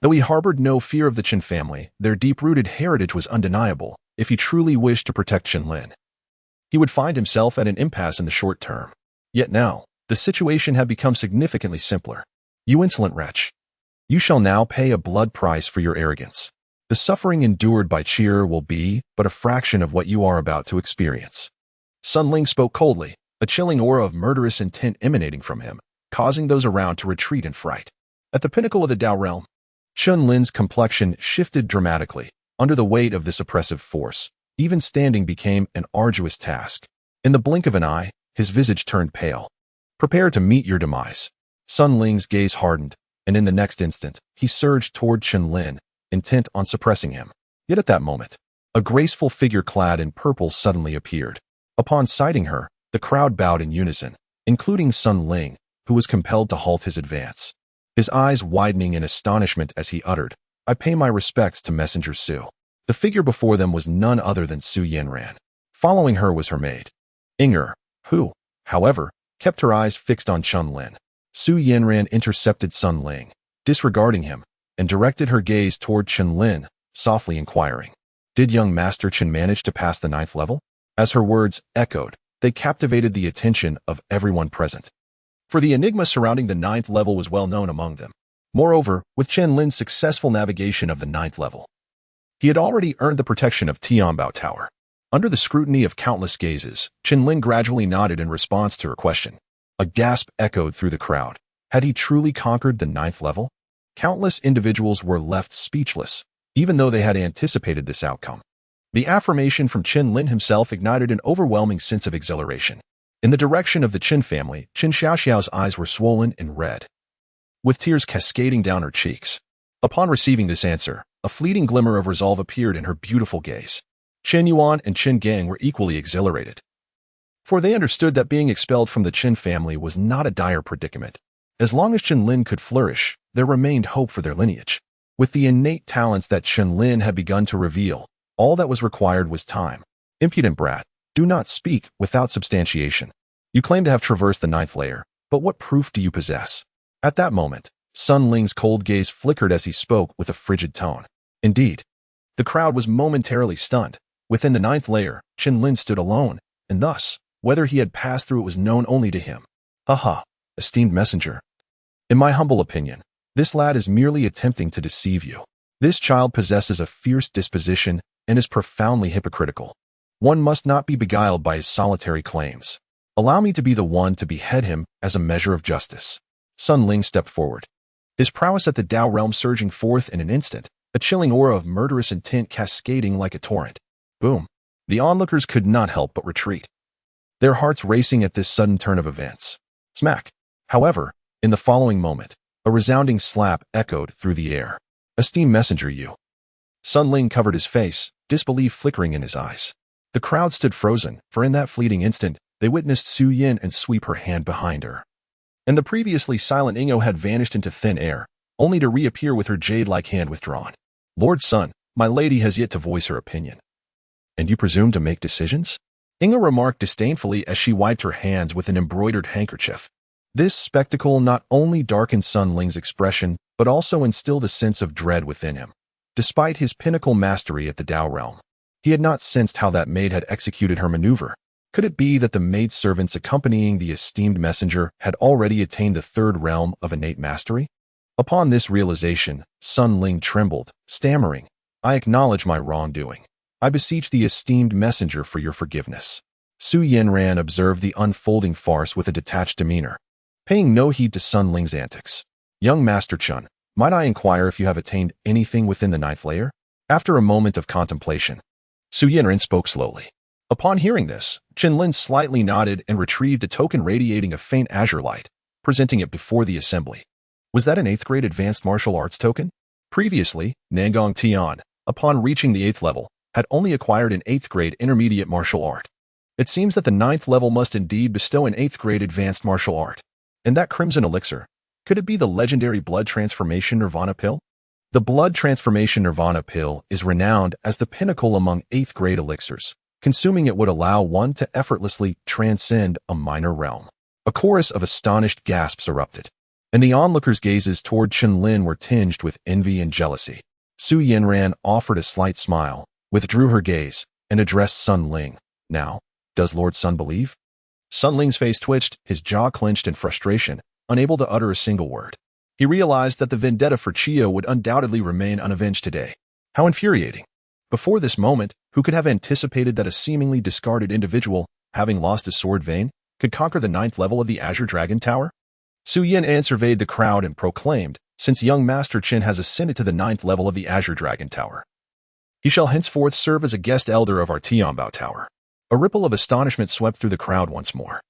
Though he harbored no fear of the Chen family, their deep-rooted heritage was undeniable. If he truly wished to protect Chen Lin, he would find himself at an impasse in the short term. Yet now, the situation had become significantly simpler. You insolent wretch. You shall now pay a blood price for your arrogance. The suffering endured by Cheer will be but a fraction of what you are about to experience. Sun Ling spoke coldly, a chilling aura of murderous intent emanating from him, causing those around to retreat in fright. At the pinnacle of the Dao realm, Chen Lin's complexion shifted dramatically. Under the weight of this oppressive force, even standing became an arduous task. In the blink of an eye, his visage turned pale. Prepare to meet your demise. Sun Ling's gaze hardened, and in the next instant, he surged toward Chen Lin, intent on suppressing him. Yet at that moment, a graceful figure clad in purple suddenly appeared. Upon sighting her, the crowd bowed in unison, including Sun Ling, who was compelled to halt his advance. His eyes widening in astonishment as he uttered, I pay my respects to Messenger Su. The figure before them was none other than Su Yanran. Following her was her maid, Inger, who, however, kept her eyes fixed on Chen Lin. Su Yanran intercepted Sun Ling, disregarding him, and directed her gaze toward Chen Lin, softly inquiring, Did young Master Chen manage to pass the 9th level? As her words echoed, they captivated the attention of everyone present. For the enigma surrounding the 9th level was well known among them. Moreover, with Chen Lin's successful navigation of the 9th level, he had already earned the protection of Tianbao Tower. Under the scrutiny of countless gazes, Chen Lin gradually nodded in response to her question. A gasp echoed through the crowd. Had he truly conquered the 9th level? Countless individuals were left speechless, even though they had anticipated this outcome. The affirmation from Chen Lin himself ignited an overwhelming sense of exhilaration. In the direction of the Chen family, Chen Xiaoxiao's eyes were swollen and red, with tears cascading down her cheeks. Upon receiving this answer, a fleeting glimmer of resolve appeared in her beautiful gaze. Chen Yuan and Chen Gang were equally exhilarated, for they understood that being expelled from the Chen family was not a dire predicament. As long as Chen Lin could flourish, there remained hope for their lineage. With the innate talents that Chen Lin had begun to reveal, all that was required was time. Impudent brat, do not speak without substantiation. You claim to have traversed the 9th layer, but what proof do you possess? At that moment, Sun Ling's cold gaze flickered as he spoke with a frigid tone. Indeed, the crowd was momentarily stunned. Within the 9th layer, Chen Lin stood alone, and thus, whether he had passed through it was known only to him. Haha, esteemed messenger. In my humble opinion, this lad is merely attempting to deceive you. This child possesses a fierce disposition and is profoundly hypocritical. One must not be beguiled by his solitary claims. Allow me to be the one to behead him as a measure of justice. Sun Ling stepped forward, his prowess at the Dao realm surging forth in an instant, a chilling aura of murderous intent cascading like a torrent. Boom. The onlookers could not help but retreat, their hearts racing at this sudden turn of events. Smack. However, in the following moment, a resounding slap echoed through the air. Esteemed messenger, you. Sun Ling covered his face, disbelief flickering in his eyes. The crowd stood frozen, for in that fleeting instant, they witnessed Su Yin and sweep her hand behind her. And the previously silent Ingo had vanished into thin air, only to reappear with her jade-like hand withdrawn. Lord Sun, my lady has yet to voice her opinion. And you presume to make decisions? Ingo remarked disdainfully as she wiped her hands with an embroidered handkerchief. This spectacle not only darkened Sun Ling's expression, but also instilled a sense of dread within him. Despite his pinnacle mastery at the Dao realm, he had not sensed how that maid had executed her maneuver. Could it be that the maidservants accompanying the esteemed messenger had already attained the 3rd realm of innate mastery? Upon this realization, Sun Ling trembled, stammering, I acknowledge my wrongdoing. I beseech the esteemed messenger for your forgiveness. Su Yanran observed the unfolding farce with a detached demeanor, paying no heed to Sun Ling's antics. Young Master Chen, might I inquire if you have attained anything within the 9th layer? After a moment of contemplation, Su Yanran spoke slowly. Upon hearing this, Chen Lin slightly nodded and retrieved a token radiating a faint azure light, presenting it before the assembly. Was that an 8th grade advanced martial arts token? Previously, Nangong Tian, upon reaching the 8th level, had only acquired an 8th grade intermediate martial art. It seems that the 9th level must indeed bestow an 8th grade advanced martial art. And that crimson elixir, could it be the legendary blood transformation Nirvana pill? The blood transformation nirvana pill is renowned as the pinnacle among 8th grade elixirs. Consuming it would allow one to effortlessly transcend a minor realm. A chorus of astonished gasps erupted, and the onlookers' gazes toward Chen Lin were tinged with envy and jealousy. Su Yanran offered a slight smile, withdrew her gaze, and addressed Sun Ling. Now, does Lord Sun believe? Sun Ling's face twitched, his jaw clenched in frustration, unable to utter a single word. He realized that the vendetta for Chio would undoubtedly remain unavenged today. How infuriating. Before this moment, who could have anticipated that a seemingly discarded individual, having lost his sword vein, could conquer the 9th level of the Azure Dragon Tower? Su Yanran surveyed the crowd and proclaimed, since young Master Chen has ascended to the 9th level of the Azure Dragon Tower, he shall henceforth serve as a guest elder of our Tianbao Tower. A ripple of astonishment swept through the crowd once more.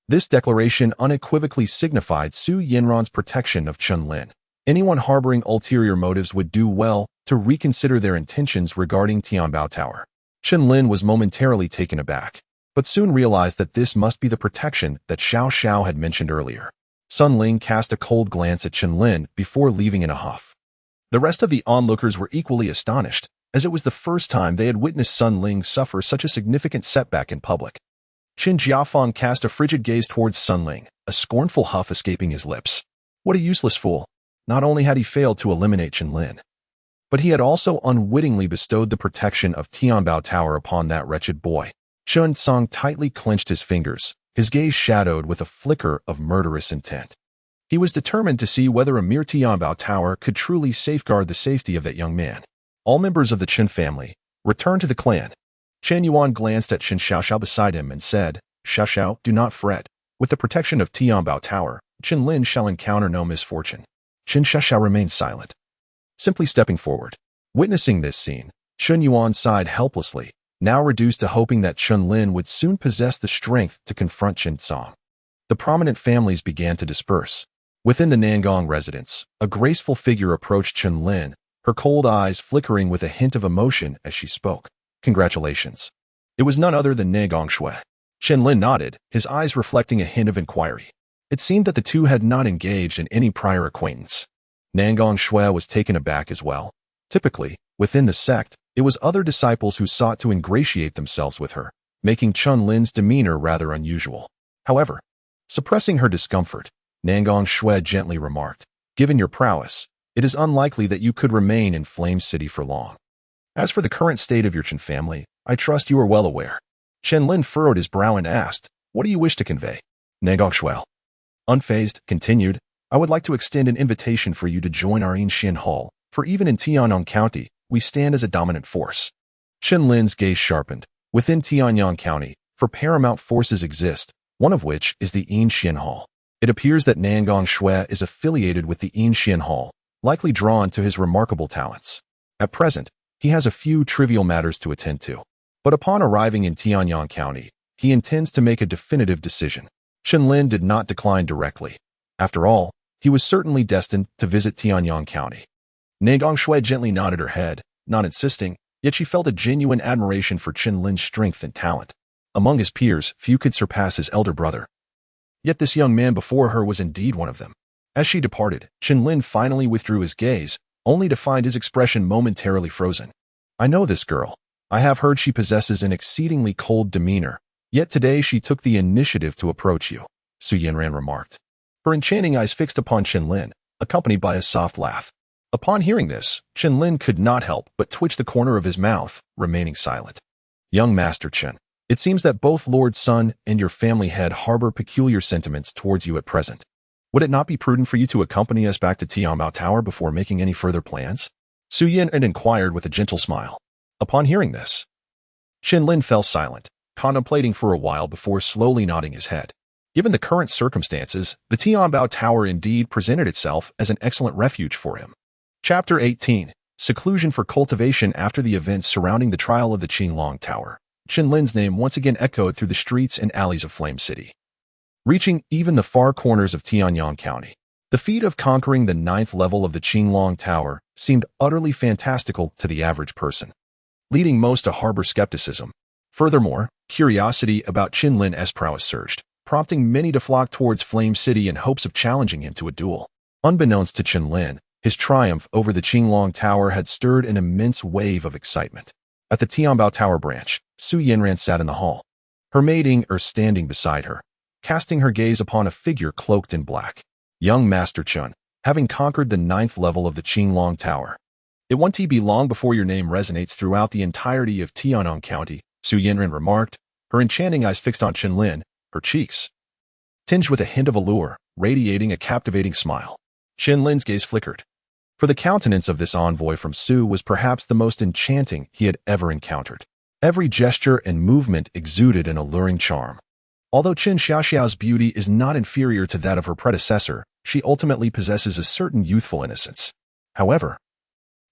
This declaration unequivocally signified Su Yanran's protection of Chen Lin. Anyone harboring ulterior motives would do well to reconsider their intentions regarding Tianbao Tower. Chen Lin was momentarily taken aback, but soon realized that this must be the protection that Xiao Xiao had mentioned earlier. Sun Ling cast a cold glance at Chen Lin before leaving in a huff. The rest of the onlookers were equally astonished, as it was the first time they had witnessed Sun Ling suffer such a significant setback in public. Qin Jiafeng cast a frigid gaze towards Sun Ling, a scornful huff escaping his lips. What a useless fool. Not only had he failed to eliminate Chen Lin, but he had also unwittingly bestowed the protection of Tianbao Tower upon that wretched boy. Chen Song tightly clenched his fingers, his gaze shadowed with a flicker of murderous intent. He was determined to see whether a mere Tianbao Tower could truly safeguard the safety of that young man. All members of the Chen family returned to the clan. Chen Yuan glanced at Chen Xiaoxiao beside him and said, Xiaoxiao, do not fret. With the protection of Tianbao Tower, Chen Lin shall encounter no misfortune. Chen Xiaoxiao remained silent, simply stepping forward. Witnessing this scene, Chen Yuan sighed helplessly, now reduced to hoping that Chen Lin would soon possess the strength to confront Chen Song. The prominent families began to disperse. Within the Nangong residence, a graceful figure approached Chen Lin, her cold eyes flickering with a hint of emotion as she spoke. Congratulations. It was none other than Nangong Shui. Chen Lin nodded, his eyes reflecting a hint of inquiry. It seemed that the two had not engaged in any prior acquaintance. Nangong Shui was taken aback as well. Typically, within the sect, it was other disciples who sought to ingratiate themselves with her, making Chen Lin's demeanor rather unusual. However, suppressing her discomfort, Nangong Shui gently remarked, given your prowess, it is unlikely that you could remain in Flame City for long. As for the current state of your Chen family, I trust you are well aware. Chen Lin furrowed his brow and asked, what do you wish to convey? Nangong Shui, unfazed, continued, I would like to extend an invitation for you to join our Xin Hall, for even in Tianyang County, we stand as a dominant force. Chen Lin's gaze sharpened. Within Tianyang County, for paramount forces exist, one of which is the Xin Hall. It appears that Nangong Shui is affiliated with the Xin Hall, likely drawn to his remarkable talents. At present, he has a few trivial matters to attend to. But upon arriving in Tianyang County, he intends to make a definitive decision. Chen Lin did not decline directly. After all, he was certainly destined to visit Tianyang County. Nangong Shui gently nodded her head, not insisting, yet she felt a genuine admiration for Chen Lin's strength and talent. Among his peers, few could surpass his elder brother. Yet this young man before her was indeed one of them. As she departed, Chen Lin finally withdrew his gaze, only to find his expression momentarily frozen. I know this girl. I have heard she possesses an exceedingly cold demeanor, yet today she took the initiative to approach you, Su Yanran remarked. Her enchanting eyes fixed upon Chen Lin, accompanied by a soft laugh. Upon hearing this, Chen Lin could not help but twitch the corner of his mouth, remaining silent. Young Master Chen, it seems that both Lord Sun and your family head harbor peculiar sentiments towards you at present. Would it not be prudent for you to accompany us back to Tianbao Tower before making any further plans? Su Yanran inquired with a gentle smile. Upon hearing this, Chen Lin fell silent, contemplating for a while before slowly nodding his head. Given the current circumstances, the Tianbao Tower indeed presented itself as an excellent refuge for him. Chapter 18. Seclusion for cultivation. After the events surrounding the trial of the Qinglong Tower, Chen Lin's name once again echoed through the streets and alleys of Flame City, reaching even the far corners of Tianyang County. The feat of conquering the 9th level of the Qinglong Tower seemed utterly fantastical to the average person, leading most to harbor skepticism. Furthermore, curiosity about Chen Lin's prowess surged, prompting many to flock towards Flame City in hopes of challenging him to a duel. Unbeknownst to Chen Lin, His triumph over the Qinglong Tower had stirred an immense wave of excitement. At the Tianbao Tower branch, Su Yanran sat in the hall, her maid Inger standing beside her, casting her gaze upon a figure cloaked in black. Young Master Chen, having conquered the 9th level of the Qinglong Tower. It won't be long before your name resonates throughout the entirety of Tianyang County, Su Yanran remarked, her enchanting eyes fixed on Chen Lin, her cheeks tinged with a hint of allure, radiating a captivating smile. Chen Lin's gaze flickered. For the countenance of this envoy from Su was perhaps the most enchanting he had ever encountered. Every gesture and movement exuded an alluring charm. Although Chen Xiaoxiao's beauty is not inferior to that of her predecessor, she ultimately possesses a certain youthful innocence. However,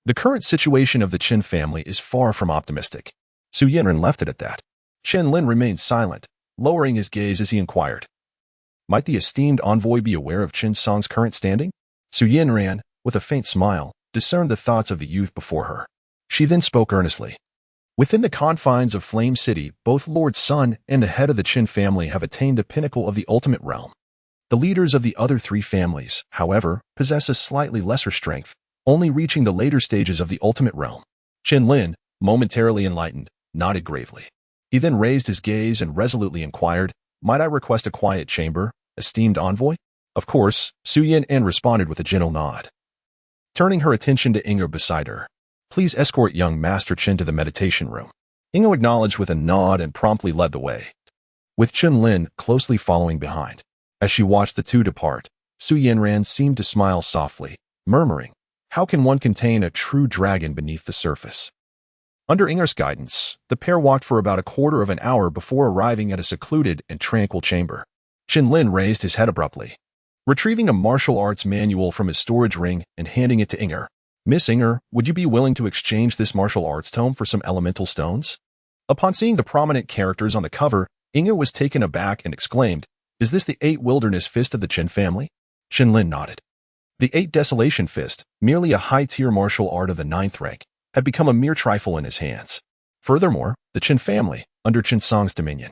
the current situation of the Chen family is far from optimistic. Su Yanran left it at that. Chen Lin remained silent, lowering his gaze as he inquired, might the esteemed envoy be aware of Chen Song's current standing? Su Yanran, with a faint smile, discerned the thoughts of the youth before her. She then spoke earnestly. Within the confines of Flame City, both Lord Sun and the head of the Chen family have attained the pinnacle of the ultimate realm. The leaders of the other 3 families, however, possess a slightly lesser strength, only reaching the later stages of the ultimate realm. Chen Lin, momentarily enlightened, nodded gravely. He then raised his gaze and resolutely inquired, might I request a quiet chamber, esteemed envoy? Of course, Su Yanran responded with a gentle nod. Turning her attention to Ingo beside her, please escort young Master Chen to the meditation room. Ingo acknowledged with a nod and promptly led the way, with Chen Lin closely following behind. As she watched the two depart, Su Yanran seemed to smile softly, murmuring, how can one contain a true dragon beneath the surface? Under Inger's guidance, the pair walked for about a quarter of an hour before arriving at a secluded and tranquil chamber. Chen Lin raised his head abruptly, retrieving a martial arts manual from his storage ring and handing it to Inger. Miss Inger, would you be willing to exchange this martial arts tome for some elemental stones? Upon seeing the prominent characters on the cover, Inger was taken aback and exclaimed, is this the 8 Wilderness Fist of the Chen family? Chen Lin nodded. The 8 Desolation Fist, merely a high-tier martial art of the 9th rank, had become a mere trifle in his hands. Furthermore, the Chen family, under Chen Song's dominion,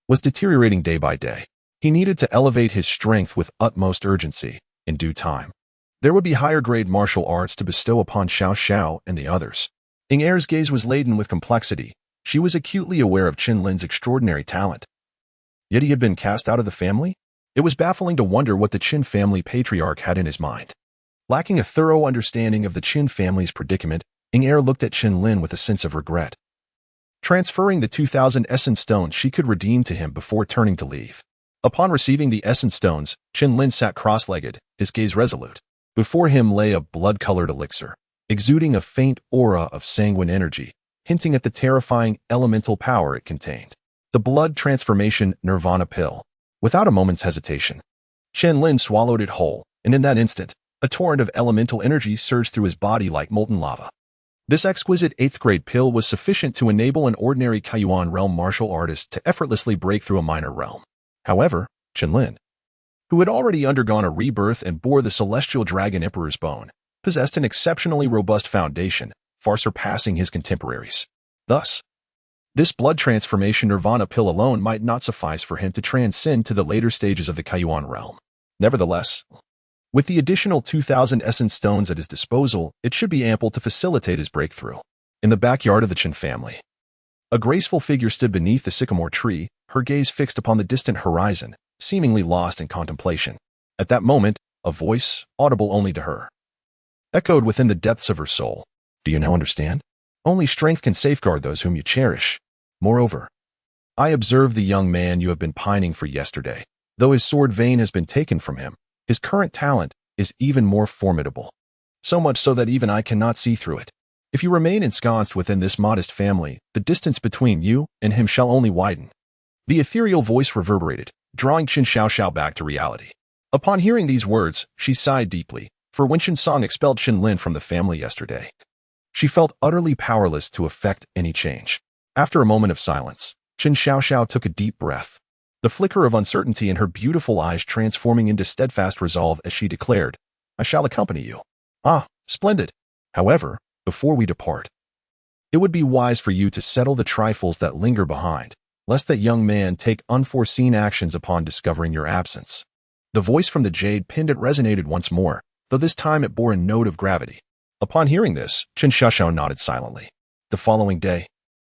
was deteriorating day by day. He needed to elevate his strength with utmost urgency, in due time. There would be higher-grade martial arts to bestow upon Xiao Xiao and the others. Inger's gaze was laden with complexity. She was acutely aware of Chen Lin's extraordinary talent. Yet he had been cast out of the family? It was baffling to wonder what the Chen family patriarch had in his mind. Lacking a thorough understanding of the Chen family's predicament, Inger looked at Chen Lin with a sense of regret. Transferring the 2,000 essence stones she could redeem to him before turning to leave. Upon receiving the essence stones, Chen Lin sat cross-legged, his gaze resolute. Before him lay a blood-colored elixir, exuding a faint aura of sanguine energy, hinting at the terrifying elemental power it contained. The blood transformation Nirvana pill. Without a moment's hesitation, Chen Lin swallowed it whole, and in that instant, a torrent of elemental energy surged through his body like molten lava. This exquisite 8th-grade pill was sufficient to enable an ordinary Kaiyuan realm martial artist to effortlessly break through a minor realm. However, Chen Lin, who had already undergone a rebirth and bore the celestial dragon emperor's bone, possessed an exceptionally robust foundation, far surpassing his contemporaries. Thus, this blood transformation Nirvana pill alone might not suffice for him to transcend to the later stages of the Kaiyuan realm. Nevertheless, with the additional 2,000 essence stones at his disposal, it should be ample to facilitate his breakthrough. In the backyard of the Chen family, a graceful figure stood beneath the sycamore tree, her gaze fixed upon the distant horizon, seemingly lost in contemplation. At that moment, a voice, audible only to her, echoed within the depths of her soul. Do you now understand? Only strength can safeguard those whom you cherish. Moreover, I observe the young man you have been pining for yesterday. Though his sword vein has been taken from him, his current talent is even more formidable. So much so that even I cannot see through it. If you remain ensconced within this modest family, the distance between you and him shall only widen. The ethereal voice reverberated, drawing Chen Xiaoxiao back to reality. Upon hearing these words, she sighed deeply, for when Chen Song expelled Chen Lin from the family yesterday, she felt utterly powerless to effect any change. After a moment of silence, Chen Xiaoxiao took a deep breath, the flicker of uncertainty in her beautiful eyes transforming into steadfast resolve as she declared, I shall accompany you. Ah, splendid. However, before we depart, it would be wise for you to settle the trifles that linger behind, lest that young man take unforeseen actions upon discovering your absence. The voice from the jade pendant resonated once more, though this time it bore a note of gravity. Upon hearing this, Chen Xiaoxiao nodded silently. The following day,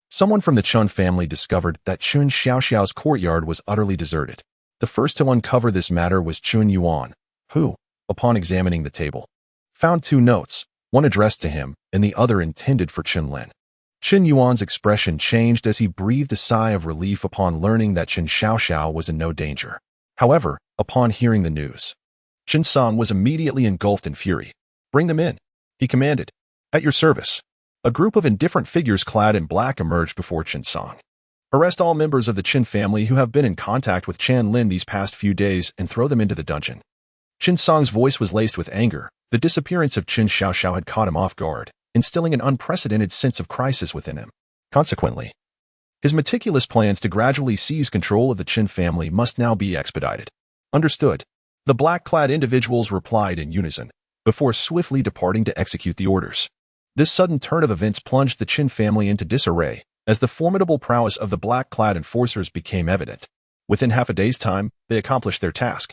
someone from the Chen family discovered that Chen Xiaoxiao's courtyard was utterly deserted. The first to uncover this matter was Chen Yuan, who, upon examining the table, found two notes, one addressed to him and the other intended for Chen Lin. Chen Yuan's expression changed as he breathed a sigh of relief upon learning that Chen Xiaoxiao was in no danger. However, upon hearing the news, Chen Song was immediately engulfed in fury. "Bring them in," he commanded. "At your service." A group of indifferent figures clad in black emerged before Chen Song. "Arrest all members of the Chen family who have been in contact with Chen Lin these past few days and throw them into the dungeon." Chen Song's voice was laced with anger. The disappearance of Chen Xiaoxiao had caught him off guard, instilling an unprecedented sense of crisis within him. Consequently, his meticulous plans to gradually seize control of the Chen family must now be expedited. "Understood." The black-clad individuals replied in unison, before swiftly departing to execute the orders. This sudden turn of events plunged the Chen family into disarray, as the formidable prowess of the black-clad enforcers became evident. Within half a day's time, they accomplished their task,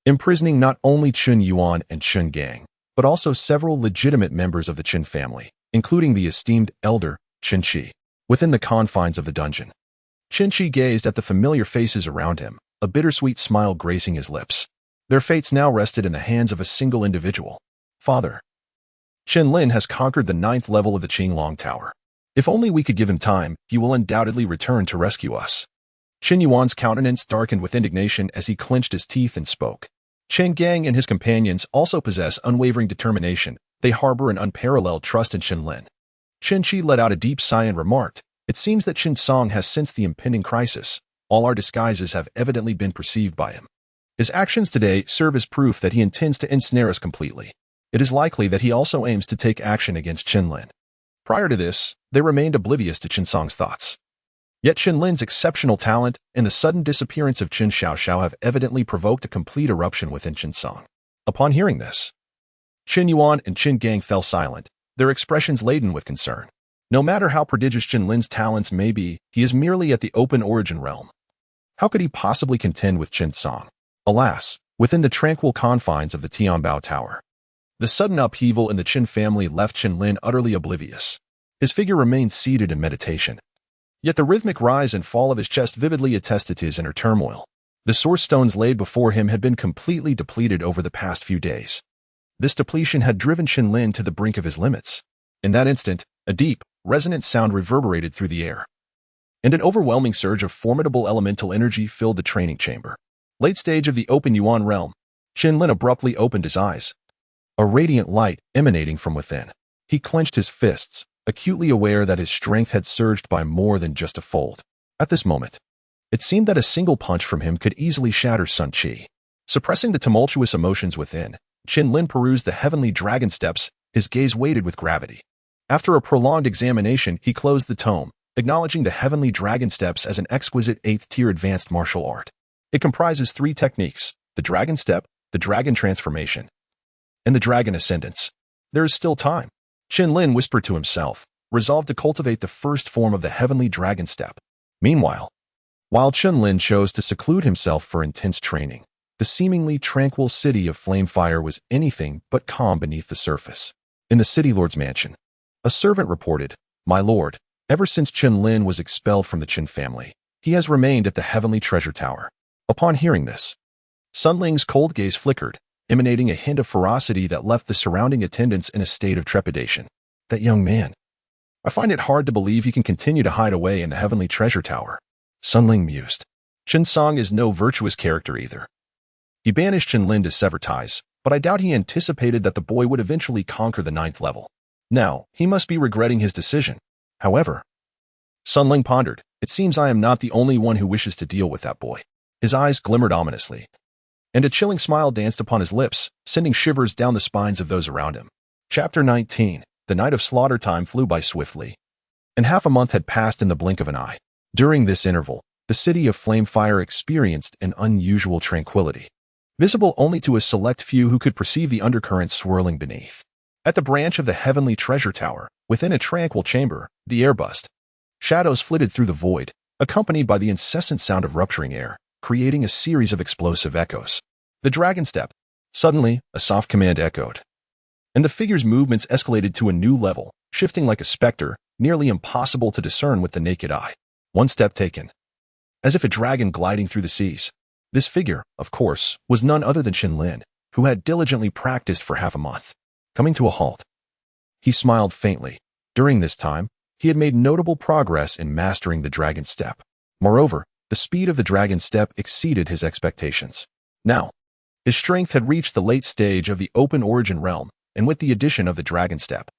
imprisoning not only Chen Yuan and Chen Gang, but also several legitimate members of the Chen family, including the esteemed elder, Chen Qi. Within the confines of the dungeon, Chen Qi gazed at the familiar faces around him, a bittersweet smile gracing his lips. Their fates now rested in the hands of a single individual. "Father, Chen Lin has conquered the 9th level of the Qinglong Tower. If only we could give him time, he will undoubtedly return to rescue us." Chen Yuan's countenance darkened with indignation as he clenched his teeth and spoke. Chen Gang and his companions also possess unwavering determination. They harbor an unparalleled trust in Chen Lin. Chen Qi let out a deep sigh and remarked, "It seems that Chen Song has sensed the impending crisis. All our disguises have evidently been perceived by him. His actions today serve as proof that he intends to ensnare us completely. It is likely that he also aims to take action against Chen Lin." Prior to this, they remained oblivious to Chen Song's thoughts. Yet Chen Lin's exceptional talent and the sudden disappearance of Chen Xiaoxiao have evidently provoked a complete eruption within Chen Song. Upon hearing this, Chen Yuan and Chen Gang fell silent, their expressions laden with concern. No matter how prodigious Chen Lin's talents may be, he is merely at the open origin realm. How could he possibly contend with Chen Song? Alas, within the tranquil confines of the Tianbao Tower, the sudden upheaval in the Chen family left Chen Lin utterly oblivious. His figure remained seated in meditation. Yet the rhythmic rise and fall of his chest vividly attested to his inner turmoil. The source stones laid before him had been completely depleted over the past few days. This depletion had driven Chen Lin to the brink of his limits. In that instant, a deep, resonant sound reverberated through the air, and an overwhelming surge of formidable elemental energy filled the training chamber. Late stage of the open Yuan realm, Chen Lin abruptly opened his eyes, a radiant light emanating from within. He clenched his fists, acutely aware that his strength had surged by more than just a fold. At this moment, it seemed that a single punch from him could easily shatter Sun Qi. Suppressing the tumultuous emotions within, Chen Lin perused the heavenly dragon steps, his gaze weighted with gravity. After a prolonged examination, he closed the tome, acknowledging the heavenly dragon steps as an exquisite 8th-tier advanced martial art. It comprises 3 techniques: the dragon step, the dragon transformation, and the dragon ascendance. There is still time. Chen Lin whispered to himself, resolved to cultivate the first form of the heavenly dragon step. Meanwhile, while Chen Lin chose to seclude himself for intense training, the seemingly tranquil city of Flamefire was anything but calm beneath the surface. In the city lord's mansion, a servant reported, "My lord, ever since Chen Lin was expelled from the Chen family, he has remained at the heavenly treasure tower." Upon hearing this, Sun Ling's cold gaze flickered, emanating a hint of ferocity that left the surrounding attendants in a state of trepidation. "That young man. I find it hard to believe he can continue to hide away in the heavenly treasure tower," Sun Ling mused. Chen Song is no virtuous character either. He banished Chen Lin to sever ties, but I doubt he anticipated that the boy would eventually conquer the 9th level. Now, he must be regretting his decision. However, Sun Ling pondered, "It seems I am not the only one who wishes to deal with that boy." His eyes glimmered ominously, and a chilling smile danced upon his lips, sending shivers down the spines of those around him. Chapter 19. The night of slaughter time flew by swiftly, and half a month had passed in the blink of an eye. During this interval, the city of Flamefire experienced an unusual tranquility, visible only to a select few who could perceive the undercurrents swirling beneath. At the branch of the heavenly treasure tower, within a tranquil chamber, the air buzzed. Shadows flitted through the void, accompanied by the incessant sound of rupturing air, creating a series of explosive echoes. The dragon step, Suddenly, a soft command echoed, and the figure's movements escalated to a new level, shifting like a specter, nearly impossible to discern with the naked eye. One step taken, as if a dragon gliding through the seas. This figure, of course, was none other than Chen Lin, who had diligently practiced for half a month. Coming to a halt, he smiled faintly. During this time, he had made notable progress in mastering the dragon step. Moreover, the speed of the dragon step exceeded his expectations. Now, his strength had reached the late stage of the open origin realm, and with the addition of the dragon step,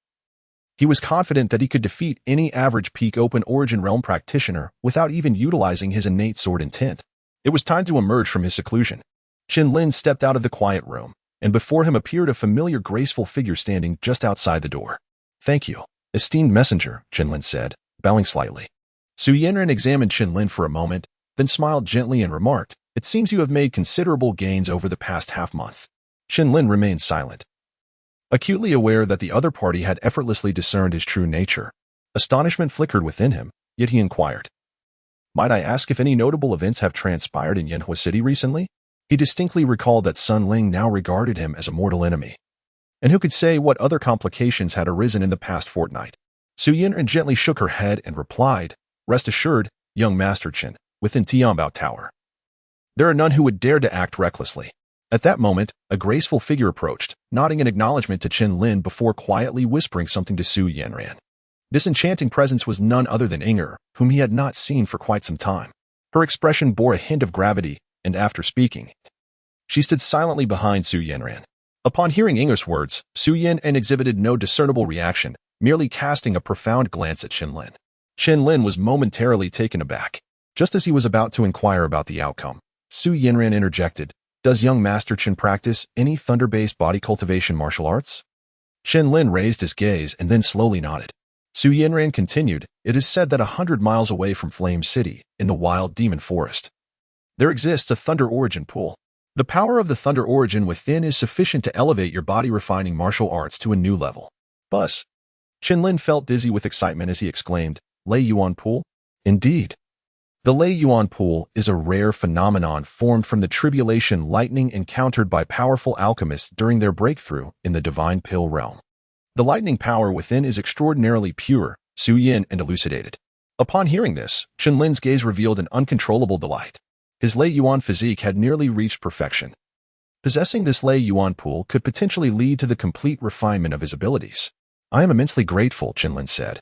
he was confident that he could defeat any average peak open origin realm practitioner without even utilizing his innate sword intent. It was time to emerge from his seclusion. Chen Lin stepped out of the quiet room, and before him appeared a familiar graceful figure standing just outside the door. "Thank you, esteemed messenger," Chen Lin said, bowing slightly. Su Yanran examined Chen Lin for a moment, then smiled gently and remarked, "It seems you have made considerable gains over the past half-month." Chen Lin remained silent, acutely aware that the other party had effortlessly discerned his true nature. Astonishment flickered within him, yet he inquired, "Might I ask if any notable events have transpired in Yanhua City recently?" He distinctly recalled that Sun Ling now regarded him as a mortal enemy. And who could say what other complications had arisen in the past fortnight? Su Yanran gently shook her head and replied, "Rest assured, young Master Chen, within Tianbao Tower, there are none who would dare to act recklessly." At that moment, a graceful figure approached, nodding in acknowledgement to Chen Lin before quietly whispering something to Su Yanran. This enchanting presence was none other than Inger, whom he had not seen for quite some time. Her expression bore a hint of gravity, and after speaking, she stood silently behind Su Yanran. Upon hearing Inger's words, Su Yanran exhibited no discernible reaction, merely casting a profound glance at Chen Lin. Chen Lin was momentarily taken aback. Just as he was about to inquire about the outcome, Su Yanran interjected, "Does young Master Chen practice any thunder-based body cultivation martial arts?" Chen Lin raised his gaze and then slowly nodded. Su Yanran continued, "It is said that 100 miles away from Flame City, in the wild demon forest, there exists a thunder origin pool. The power of the thunder origin within is sufficient to elevate your body-refining martial arts to a new level." Buzz. Chen Lin felt dizzy with excitement as he exclaimed, "Lei Yuan Pool?" "Indeed. The Lei Yuan Pool is a rare phenomenon formed from the tribulation lightning encountered by powerful alchemists during their breakthrough in the divine pill realm. The lightning power within is extraordinarily pure," Su Yin elucidated. Upon hearing this, Chen Lin's gaze revealed an uncontrollable delight. His Lei Yuan physique had nearly reached perfection. Possessing this Lei Yuan Pool could potentially lead to the complete refinement of his abilities. "I am immensely grateful," Chen Lin said,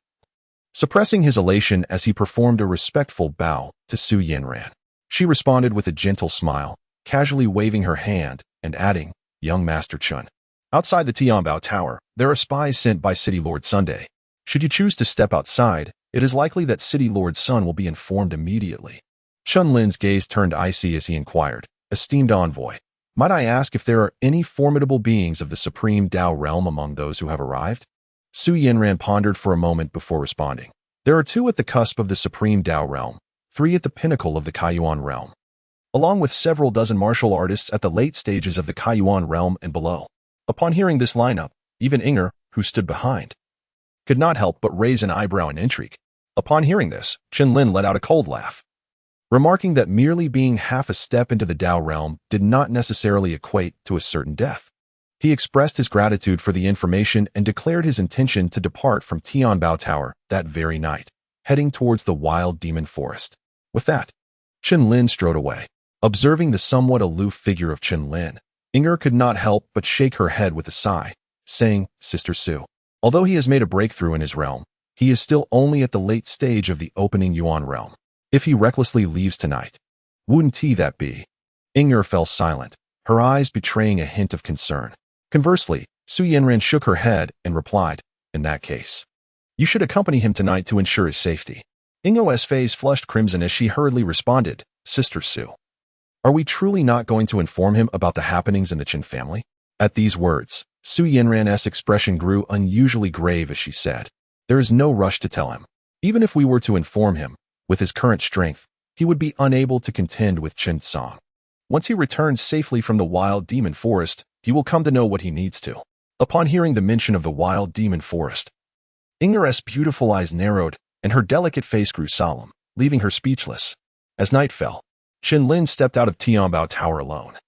suppressing his elation as he performed a respectful bow to Su Yanran. She responded with a gentle smile, casually waving her hand and adding, "Young Master Chen, outside the Tianbao Tower, there are spies sent by City Lord Sunday. Should you choose to step outside, it is likely that City Lord Sun will be informed immediately." Chen Lin's gaze turned icy as he inquired, "Esteemed envoy, might I ask if there are any formidable beings of the Supreme Tao realm among those who have arrived?" Su Yanran pondered for a moment before responding. "There are 2 at the cusp of the Supreme Tao realm, 3 at the pinnacle of the Kaiyuan realm, along with several dozen martial artists at the late stages of the Kaiyuan realm and below." Upon hearing this lineup, even Inger, who stood behind, could not help but raise an eyebrow in intrigue. Upon hearing this, Chen Lin let out a cold laugh, remarking that merely being half a step into the Tao realm did not necessarily equate to a certain death. He expressed his gratitude for the information and declared his intention to depart from Tianbao Tower that very night, heading towards the wild demon forest. With that, Chen Lin strode away. Observing the somewhat aloof figure of Chen Lin, Inger could not help but shake her head with a sigh, saying, "Sister Su, although he has made a breakthrough in his realm, he is still only at the late stage of the opening Yuan realm. If he recklessly leaves tonight, wouldn't he that be?" Inger fell silent, her eyes betraying a hint of concern. Conversely, Su Yanran shook her head and replied, "In that case, you should accompany him tonight to ensure his safety." Ingo's face flushed crimson as she hurriedly responded, "Sister Su, are we truly not going to inform him about the happenings in the Chen family?" At these words, Su Yanran's expression grew unusually grave as she said, "There is no rush to tell him. Even if we were to inform him, with his current strength, he would be unable to contend with Chen Song. Once he returns safely from the wild demon forest, he will come to know what he needs to." Upon hearing the mention of the wild demon forest, Inger's beautiful eyes narrowed and her delicate face grew solemn, leaving her speechless. As night fell, Chen Lin stepped out of Tianbao Tower alone.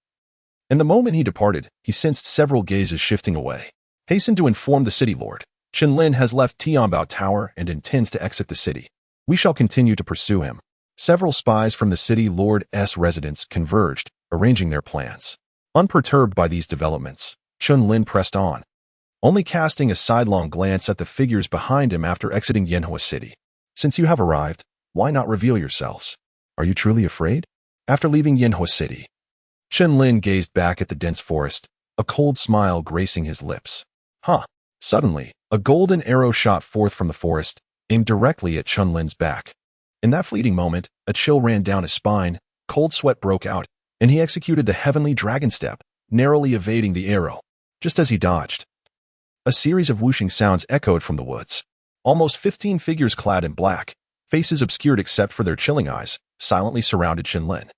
And the moment he departed, he sensed several gazes shifting away. Hastened to inform the city lord. Chen Lin has left Tianbao Tower and intends to exit the city. We shall continue to pursue him. Several spies from the city lord's residence converged, arranging their plans. Unperturbed by these developments, Chen Lin pressed on, only casting a sidelong glance at the figures behind him after exiting Yanhua City. Since you have arrived, why not reveal yourselves? Are you truly afraid? After leaving Yanhua City, Chen Lin gazed back at the dense forest, a cold smile gracing his lips. Suddenly, a golden arrow shot forth from the forest, aimed directly at Chen Lin's back. In that fleeting moment, a chill ran down his spine, cold sweat broke out, and he executed the heavenly dragon step, narrowly evading the arrow. Just as he dodged, a series of whooshing sounds echoed from the woods. Almost 15 figures clad in black, faces obscured except for their chilling eyes, silently surrounded Chen Lin.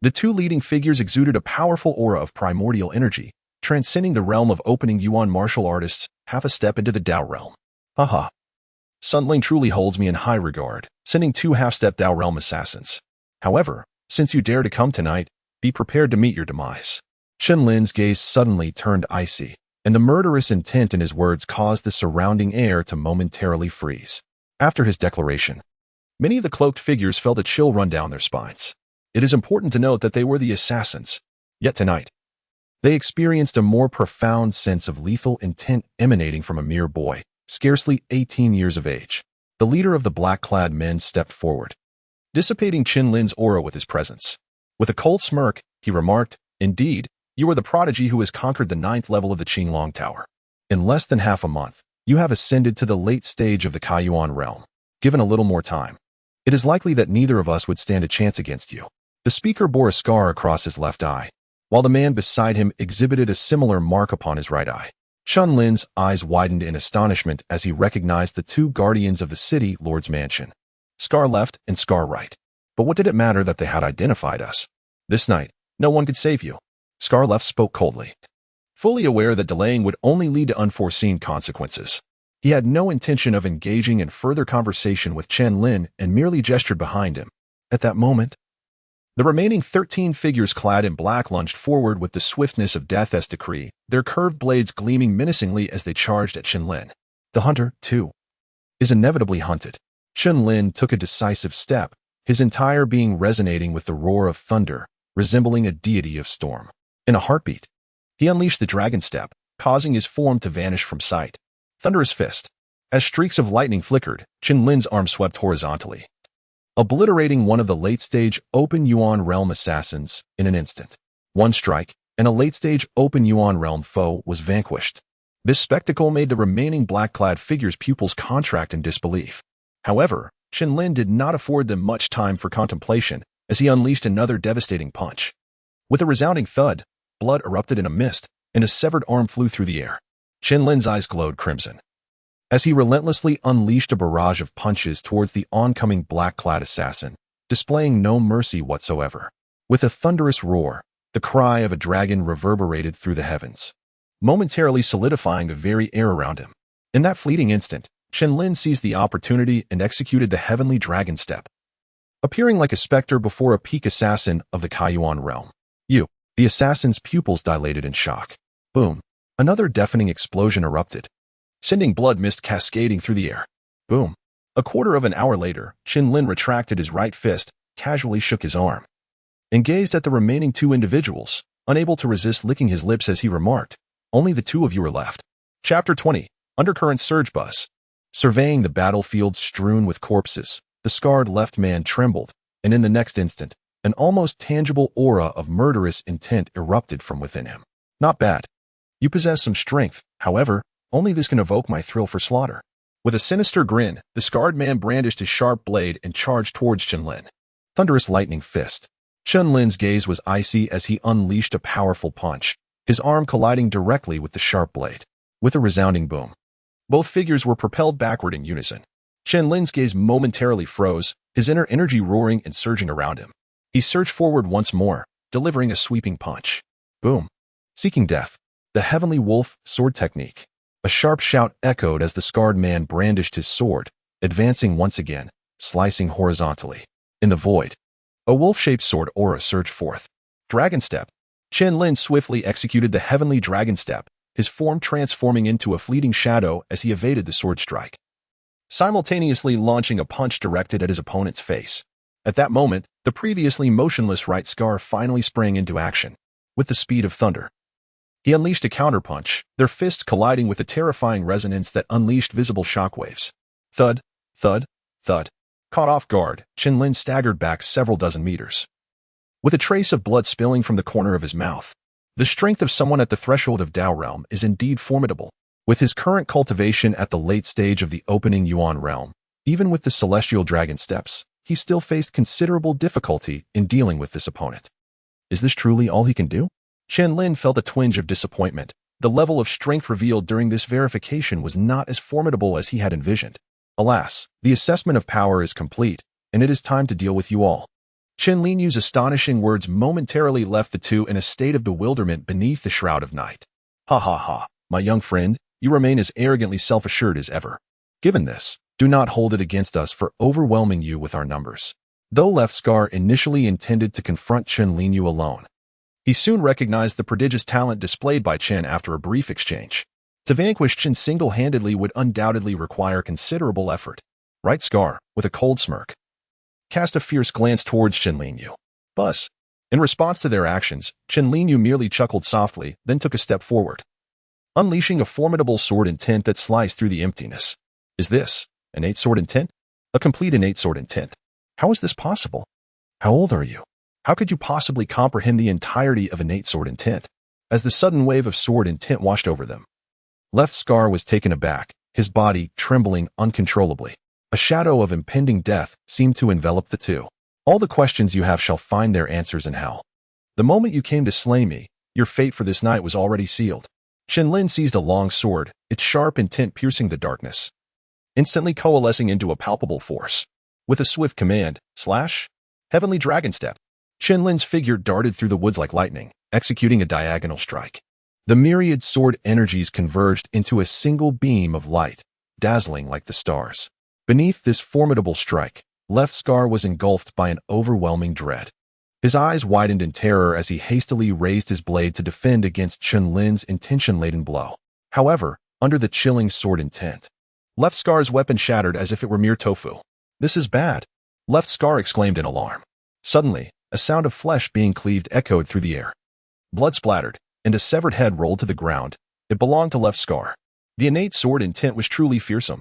The two leading figures exuded a powerful aura of primordial energy, transcending the realm of opening yuan martial artists, half a step into the Dao realm. Sun Ling truly holds me in high regard, sending two half-step Dao realm assassins. However, since you dare to come tonight, be prepared to meet your demise. Chen Lin's gaze suddenly turned icy, and the murderous intent in his words caused the surrounding air to momentarily freeze. After his declaration, many of the cloaked figures felt a chill run down their spines. It is important to note that they were the assassins. Yet tonight, they experienced a more profound sense of lethal intent emanating from a mere boy, scarcely 18 years of age. The leader of the black-clad men stepped forward, dissipating Chen Lin's aura with his presence. With a cold smirk, he remarked, "Indeed, you are the prodigy who has conquered the 9th level of the Qinglong Tower. In less than half a month, you have ascended to the late stage of the Kaiyuan realm. Given a little more time, it is likely that neither of us would stand a chance against you." The speaker bore a scar across his left eye, while the man beside him exhibited a similar mark upon his right eye. Chen Lin's eyes widened in astonishment as he recognized the two guardians of the city lord's mansion. Scar left and Scar right. But what did it matter that they had identified us? This night, no one could save you. Scar left spoke coldly, fully aware that delaying would only lead to unforeseen consequences. He had no intention of engaging in further conversation with Chen Lin and merely gestured behind him. At that moment, the remaining 13 figures clad in black lunged forward with the swiftness of death's decree, their curved blades gleaming menacingly as they charged at Chen Lin. The hunter, too, is inevitably hunted. Chen Lin took a decisive step, his entire being resonating with the roar of thunder, resembling a deity of storm. In a heartbeat, he unleashed the dragon step, causing his form to vanish from sight. Thunderous fist. As streaks of lightning flickered, Chen Lin's arm swept horizontally, obliterating one of the late-stage Open Yuan Realm assassins in an instant. One strike, and a late-stage Open Yuan Realm foe was vanquished. This spectacle made the remaining black-clad figures' pupils contract in disbelief. However, Chen Lin did not afford them much time for contemplation as he unleashed another devastating punch. With a resounding thud, blood erupted in a mist, and a severed arm flew through the air. Chen Lin's eyes glowed crimson as he relentlessly unleashed a barrage of punches towards the oncoming black-clad assassin, displaying no mercy whatsoever. With a thunderous roar, the cry of a dragon reverberated through the heavens, momentarily solidifying the very air around him. In that fleeting instant, Chen Lin seized the opportunity and executed the heavenly dragon step, appearing like a specter before a peak assassin of the Kaiyuan realm. The assassin's pupils dilated in shock. Boom. Another deafening explosion erupted, sending blood mist cascading through the air. Boom. A quarter of an hour later, Chen Lin retracted his right fist, casually shook his arm, and gazed at the remaining two individuals, unable to resist licking his lips as he remarked, "Only the two of you are left." Chapter 20. Undercurrent Surge Buzz. Surveying the battlefield strewn with corpses, the scarred left man trembled, and in the next instant, an almost tangible aura of murderous intent erupted from within him. Not bad. You possess some strength, however, only this can evoke my thrill for slaughter. With a sinister grin, the scarred man brandished his sharp blade and charged towards Chen Lin. Thunderous lightning fist. Chen Lin's gaze was icy as he unleashed a powerful punch, his arm colliding directly with the sharp blade. With a resounding boom, both figures were propelled backward in unison. Chen Lin's gaze momentarily froze, his inner energy roaring and surging around him. He surged forward once more, delivering a sweeping punch. Boom. Seeking death. The Heavenly Wolf sword technique. A sharp shout echoed as the scarred man brandished his sword, advancing once again, slicing horizontally. In the void, a wolf-shaped sword aura surged forth. Dragon step. Chen Lin swiftly executed the heavenly dragon step, his form transforming into a fleeting shadow as he evaded the sword strike, simultaneously launching a punch directed at his opponent's face. At that moment, the previously motionless right scar finally sprang into action, with the speed of thunder. He unleashed a counterpunch, their fists colliding with a terrifying resonance that unleashed visible shockwaves. Thud, thud, thud. Caught off guard, Chen Lin staggered back several dozen meters, with a trace of blood spilling from the corner of his mouth. The strength of someone at the threshold of Dao realm is indeed formidable. With his current cultivation at the late stage of the opening Yuan realm, even with the celestial dragon steps, he still faced considerable difficulty in dealing with this opponent. Is this truly all he can do? Chen Lin felt a twinge of disappointment. The level of strength revealed during this verification was not as formidable as he had envisioned. Alas, the assessment of power is complete, and it is time to deal with you all. Chen Lin's astonishing words momentarily left the two in a state of bewilderment beneath the shroud of night. Ha ha ha, my young friend, you remain as arrogantly self-assured as ever. Given this, do not hold it against us for overwhelming you with our numbers. Though Left Scar initially intended to confront Chen Lin alone, he soon recognized the prodigious talent displayed by Chen after a brief exchange. To vanquish Chen single-handedly would undoubtedly require considerable effort. Right Scar, with a cold smirk, cast a fierce glance towards Chen Lin. Buzz. In response to their actions, Chen Lin merely chuckled softly, then took a step forward, unleashing a formidable sword intent that sliced through the emptiness. Is this innate sword intent? A complete innate sword intent. How is this possible? How old are you? How could you possibly comprehend the entirety of innate sword intent? As the sudden wave of sword intent washed over them, Left Scar was taken aback, his body trembling uncontrollably. A shadow of impending death seemed to envelop the two. All the questions you have shall find their answers in hell. The moment you came to slay me, your fate for this night was already sealed. Chen Lin seized a long sword, its sharp intent piercing the darkness, instantly coalescing into a palpable force. With a swift command, slash, heavenly dragon step, Chen Lin's figure darted through the woods like lightning, executing a diagonal strike. The myriad sword energies converged into a single beam of light, dazzling like the stars. Beneath this formidable strike, Left Scar was engulfed by an overwhelming dread. His eyes widened in terror as he hastily raised his blade to defend against Chen Lin's intention-laden blow. However, under the chilling sword intent, Left Scar's weapon shattered as if it were mere tofu. This is bad, Left Scar exclaimed in alarm. Suddenly, a sound of flesh being cleaved echoed through the air. Blood splattered, and a severed head rolled to the ground. It belonged to Left Scar. The innate sword intent was truly fearsome.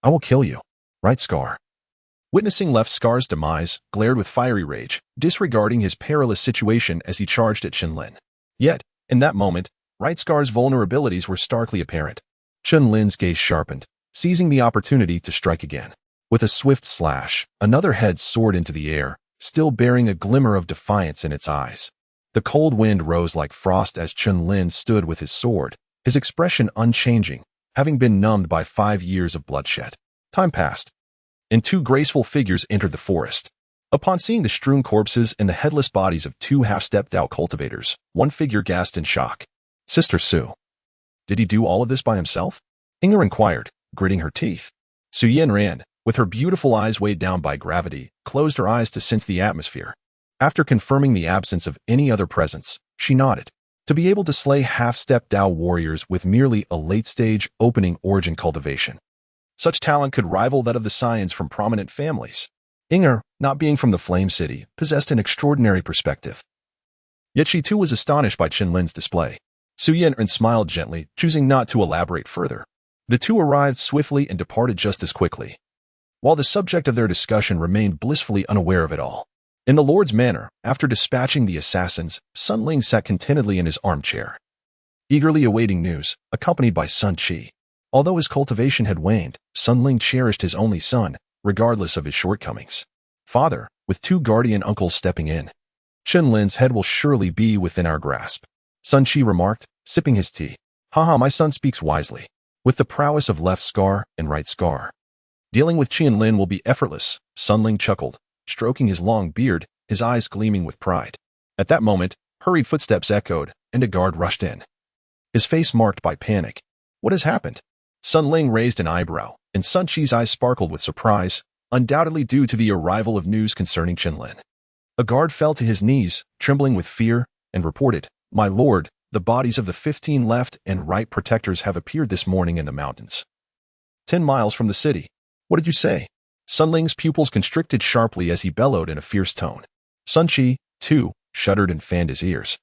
I will kill you, Right Scar. Witnessing Left Scar's demise, glared with fiery rage, disregarding his perilous situation as he charged at Chen Lin. Yet, in that moment, Right Scar's vulnerabilities were starkly apparent. Chen Lin's gaze sharpened, seizing the opportunity to strike again. With a swift slash, another head soared into the air, still bearing a glimmer of defiance in its eyes. The cold wind rose like frost as Chen Lin stood with his sword, his expression unchanging, having been numbed by 5 years of bloodshed. Time passed, and two graceful figures entered the forest. Upon seeing the strewn corpses and the headless bodies of two half-stepped out cultivators, one figure gasped in shock. Sister Su. Did he do all of this by himself? Inger inquired, gritting her teeth. Su Yin ran, with her beautiful eyes weighed down by gravity, closed her eyes to sense the atmosphere. After confirming the absence of any other presence, she nodded. To be able to slay half-stepped Dao warriors with merely a late-stage opening origin cultivation, such talent could rival that of the scions from prominent families. Inger, not being from the Flame City, possessed an extraordinary perspective. Yet she too was astonished by Chen Lin's display. Su Yin smiled gently, choosing not to elaborate further. The two arrived swiftly and departed just as quickly, while the subject of their discussion remained blissfully unaware of it all. In the Lord's manor, after dispatching the assassins, Sun Ling sat contentedly in his armchair, eagerly awaiting news, accompanied by Sun Qi. Although his cultivation had waned, Sun Ling cherished his only son, regardless of his shortcomings. Father, with two guardian uncles stepping in. Chen Lin's head will surely be within our grasp, Sun Qi remarked, sipping his tea. Haha, my son speaks wisely. With the prowess of Left Scar and Right Scar, dealing with Chen Lin will be effortless, Sun Ling chuckled, stroking his long beard, his eyes gleaming with pride. At that moment, hurried footsteps echoed, and a guard rushed in, his face marked by panic. What has happened? Sun Ling raised an eyebrow, and Sun Qi's eyes sparkled with surprise, undoubtedly due to the arrival of news concerning Chen Lin. A guard fell to his knees, trembling with fear, and reported, "My lord, the bodies of the 15 left and right protectors have appeared this morning in the mountains, 10 miles from the city." "What did you say?" Sun Ling's pupils constricted sharply as he bellowed in a fierce tone. Sun Qi, too, shuddered and fanned his ears,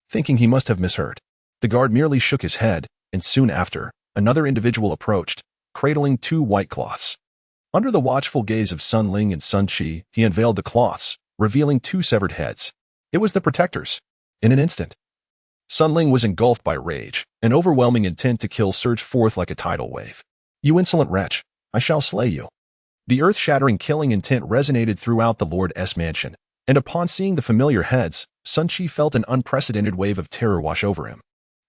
thinking he must have misheard. The guard merely shook his head, and soon after, another individual approached, cradling 2 white cloths. Under the watchful gaze of Sun Ling and Sun Qi, he unveiled the cloths, revealing 2 severed heads. It was the protectors. In an instant, Sun Ling was engulfed by rage. An overwhelming intent to kill surged forth like a tidal wave. "You insolent wretch, I shall slay you." The earth-shattering killing intent resonated throughout the Lord's mansion, and upon seeing the familiar heads, Sun Qi felt an unprecedented wave of terror wash over him.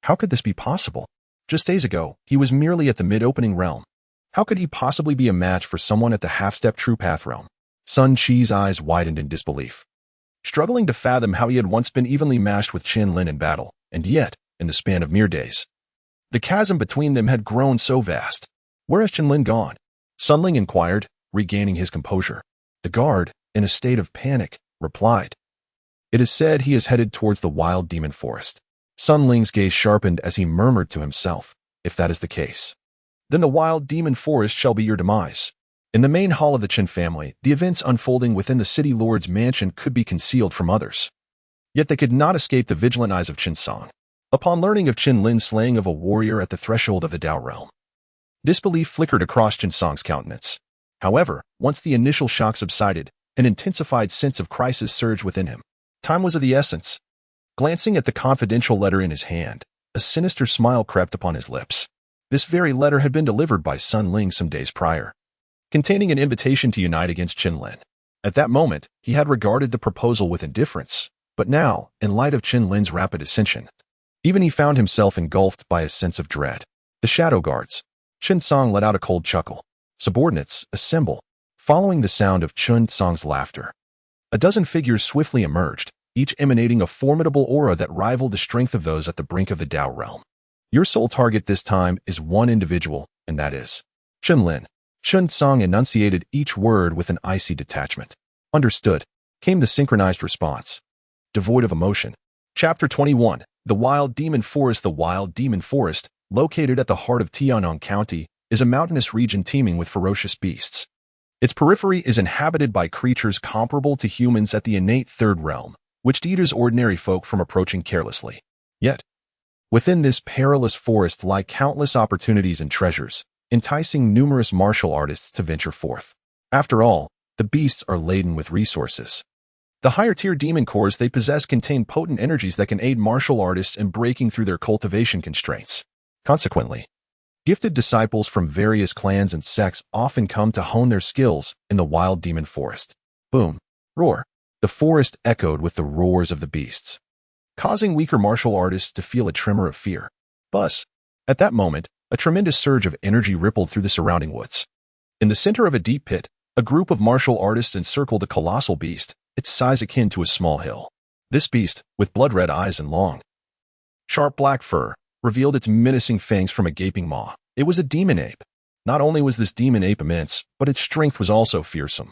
How could this be possible? Just days ago, he was merely at the mid-opening realm. How could he possibly be a match for someone at the half-step true path realm? Sun Qi's eyes widened in disbelief, struggling to fathom how he had once been evenly matched with Chen Lin in battle, and yet, in the span of mere days, the chasm between them had grown so vast. "Where has Chen Lin gone?" Sun Ling inquired, regaining his composure. The guard, in a state of panic, replied, "It is said he is headed towards the wild demon forest." Sun Ling's gaze sharpened as he murmured to himself, "If that is the case, then the wild demon forest shall be your demise." In the main hall of the Chen family, the events unfolding within the city lord's mansion could be concealed from others. Yet they could not escape the vigilant eyes of Chen Song. Upon learning of Chen Lin's slaying of a warrior at the threshold of the Dao realm, disbelief flickered across Chen Song's countenance. However, once the initial shock subsided, an intensified sense of crisis surged within him. Time was of the essence. Glancing at the confidential letter in his hand, a sinister smile crept upon his lips. This very letter had been delivered by Sun Ling some days prior, containing an invitation to unite against Chen Lin. At that moment, he had regarded the proposal with indifference, but now, in light of Chen Lin's rapid ascension, even he found himself engulfed by a sense of dread. The shadow guards. Chen Song let out a cold chuckle. Subordinates, assemble. Following the sound of Chen Song's laughter, a dozen figures swiftly emerged, each emanating a formidable aura that rivaled the strength of those at the brink of the Dao realm. Your sole target this time is one individual, and that is Chen Lin. Chen Song enunciated each word with an icy detachment. "Understood," came the synchronized response, devoid of emotion. Chapter 21. The Wild Demon Forest. The Wild Demon Forest, located at the heart of Tianyang County, is a mountainous region teeming with ferocious beasts. Its periphery is inhabited by creatures comparable to humans at the innate third realm, which deters ordinary folk from approaching carelessly. Yet, within this perilous forest lie countless opportunities and treasures, enticing numerous martial artists to venture forth. After all, the beasts are laden with resources. The higher-tier demon cores they possess contain potent energies that can aid martial artists in breaking through their cultivation constraints. Consequently, gifted disciples from various clans and sects often come to hone their skills in the wild demon forest. Boom. Roar. The forest echoed with the roars of the beasts, causing weaker martial artists to feel a tremor of fear. Buzz. At that moment, a tremendous surge of energy rippled through the surrounding woods. In the center of a deep pit, a group of martial artists encircled a colossal beast, its size akin to a small hill. This beast, with blood-red eyes and long, sharp black fur, revealed its menacing fangs from a gaping maw. It was a demon ape. Not only was this demon ape immense, but its strength was also fearsome.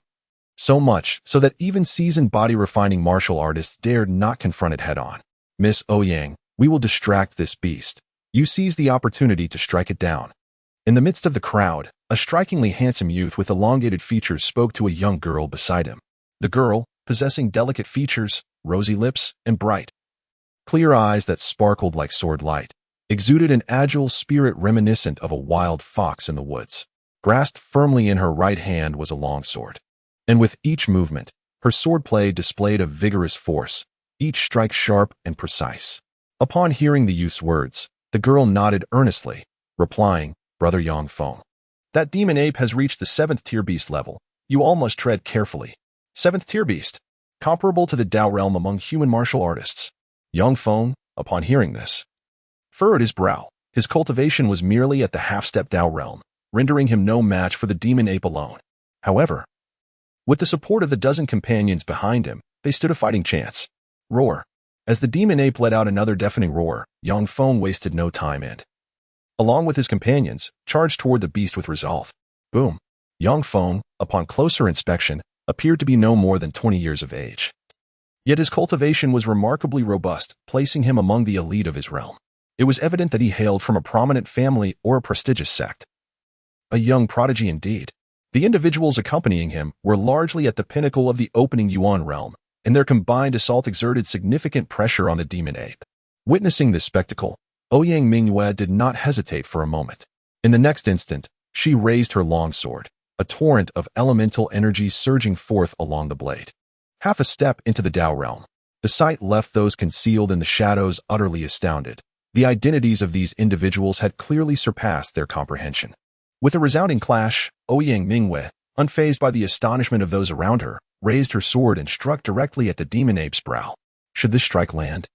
So much so that even seasoned body-refining martial artists dared not confront it head-on. "Miss Ouyang, we will distract this beast. You seize the opportunity to strike it down." In the midst of the crowd, a strikingly handsome youth with elongated features spoke to a young girl beside him. The girl, possessing delicate features, rosy lips, and bright, clear eyes that sparkled like sword light, exuded an agile spirit reminiscent of a wild fox in the woods. Grasped firmly in her right hand was a long sword, and with each movement, her swordplay displayed a vigorous force, each strike sharp and precise. Upon hearing the youth's words, the girl nodded earnestly, replying, "Brother Yang Feng, that demon ape has reached the 7th tier beast level. You all must tread carefully." 7th tier beast, comparable to the Dao realm among human martial artists. Yang Feng, upon hearing this, furrowed his brow. His cultivation was merely at the half-step Dao realm, rendering him no match for the demon ape alone. However, with the support of the dozen companions behind him, they stood a fighting chance. Roar. As the demon ape let out another deafening roar, Yang Feng wasted no time and, along with his companions, charged toward the beast with resolve. Boom. Yang Feng, upon closer inspection, appeared to be no more than 20 years of age. Yet his cultivation was remarkably robust, placing him among the elite of his realm. It was evident that he hailed from a prominent family or a prestigious sect. A young prodigy indeed. The individuals accompanying him were largely at the pinnacle of the opening Yuan realm, and their combined assault exerted significant pressure on the demon ape. Witnessing this spectacle, Ouyang Mu did not hesitate for a moment. In the next instant, she raised her longsword, a torrent of elemental energy surging forth along the blade. Half a step into the Dao realm, the sight left those concealed in the shadows utterly astounded. The identities of these individuals had clearly surpassed their comprehension. With a resounding clash, Ouyang Mu, unfazed by the astonishment of those around her, raised her sword and struck directly at the demon ape's brow. Should this strike land,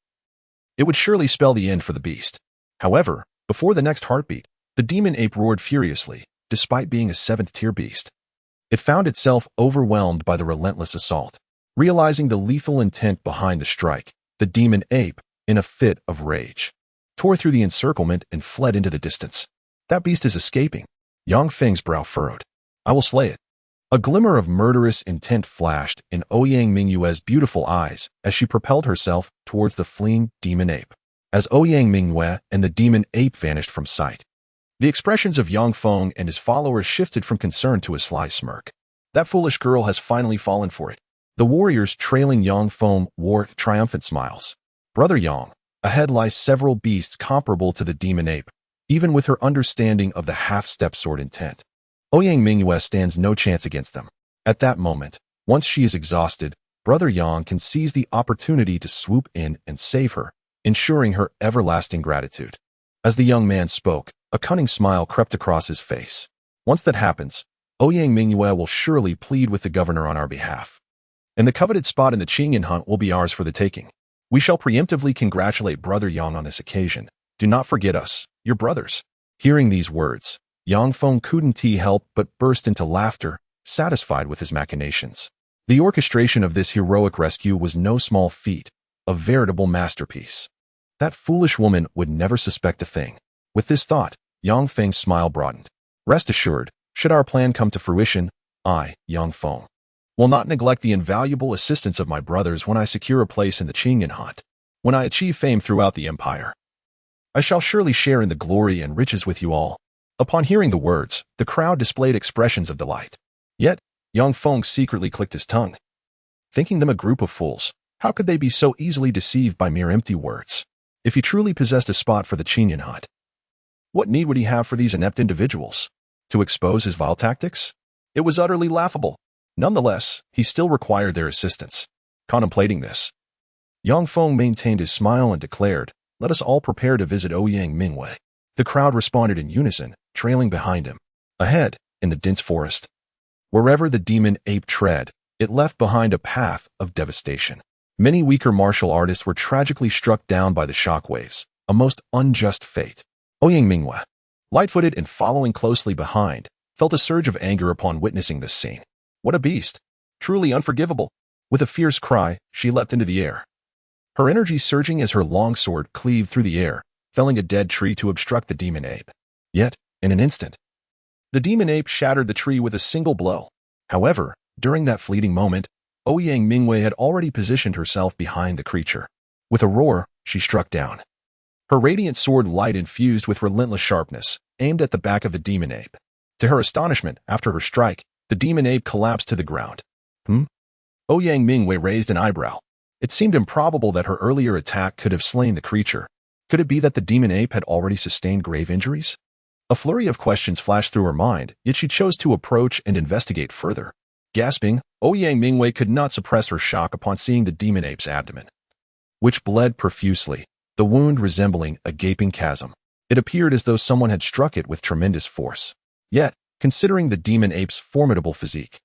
it would surely spell the end for the beast. However, before the next heartbeat, the demon ape roared furiously, despite being a 7th-tier beast. It found itself overwhelmed by the relentless assault. Realizing the lethal intent behind the strike, the demon ape, in a fit of rage, tore through the encirclement and fled into the distance. That beast is escaping. Yang Feng's brow furrowed. I will slay it. A glimmer of murderous intent flashed in Ouyang Mu's beautiful eyes as she propelled herself towards the fleeing demon ape. As Ouyang Mu and the demon ape vanished from sight, the expressions of Yang Feng and his followers shifted from concern to a sly smirk. That foolish girl has finally fallen for it. The warriors trailing Yang Feng wore triumphant smiles. Brother Yang, ahead lie several beasts comparable to the demon ape, even with her understanding of the half-step sword intent. Ouyang Mu stands no chance against them. At that moment, once she is exhausted, Brother Yang can seize the opportunity to swoop in and save her, ensuring her everlasting gratitude. As the young man spoke, a cunning smile crept across his face. Once that happens, Ouyang Mu will surely plead with the governor on our behalf, and the coveted spot in the Qingyan hunt will be ours for the taking. We shall preemptively congratulate Brother Yang on this occasion. Do not forget us, your brothers. Hearing these words, Yang Feng couldn't help but burst into laughter, satisfied with his machinations. The orchestration of this heroic rescue was no small feat, a veritable masterpiece. That foolish woman would never suspect a thing. With this thought, Yang Feng's smile broadened. Rest assured, should our plan come to fruition, I, Yang Feng, will not neglect the invaluable assistance of my brothers when I secure a place in the Qingyan hunt. When I achieve fame throughout the empire, I shall surely share in the glory and riches with you all. Upon hearing the words, the crowd displayed expressions of delight. Yet, Yang Feng secretly clicked his tongue. Thinking them a group of fools, how could they be so easily deceived by mere empty words? If he truly possessed a spot for the Qingyan hunt, what need would he have for these inept individuals? To expose his vile tactics? It was utterly laughable. Nonetheless, he still required their assistance. Contemplating this, Yang Feng maintained his smile and declared, "Let us all prepare to visit Ouyang Mu." The crowd responded in unison, trailing behind him. Ahead, in the dense forest, wherever the demon ape tread, it left behind a path of devastation. Many weaker martial artists were tragically struck down by the shockwaves, a most unjust fate. Ouyang Mu, light-footed and following closely behind, felt a surge of anger upon witnessing this scene. What a beast! Truly unforgivable! With a fierce cry, she leapt into the air, her energy surging as her longsword cleaved through the air, felling a dead tree to obstruct the demon ape. Yet, in an instant, the demon ape shattered the tree with a single blow. However, during that fleeting moment, Ouyang Mu had already positioned herself behind the creature. With a roar, she struck down, her radiant sword light infused with relentless sharpness, aimed at the back of the demon ape. To her astonishment, after her strike, the demon ape collapsed to the ground. Ouyang Mu raised an eyebrow. It seemed improbable that her earlier attack could have slain the creature. Could it be that the demon ape had already sustained grave injuries? A flurry of questions flashed through her mind, yet she chose to approach and investigate further. Gasping, Ouyang Mu could not suppress her shock upon seeing the demon ape's abdomen, which bled profusely, the wound resembling a gaping chasm. It appeared as though someone had struck it with tremendous force. Yet, considering the demon ape's formidable physique,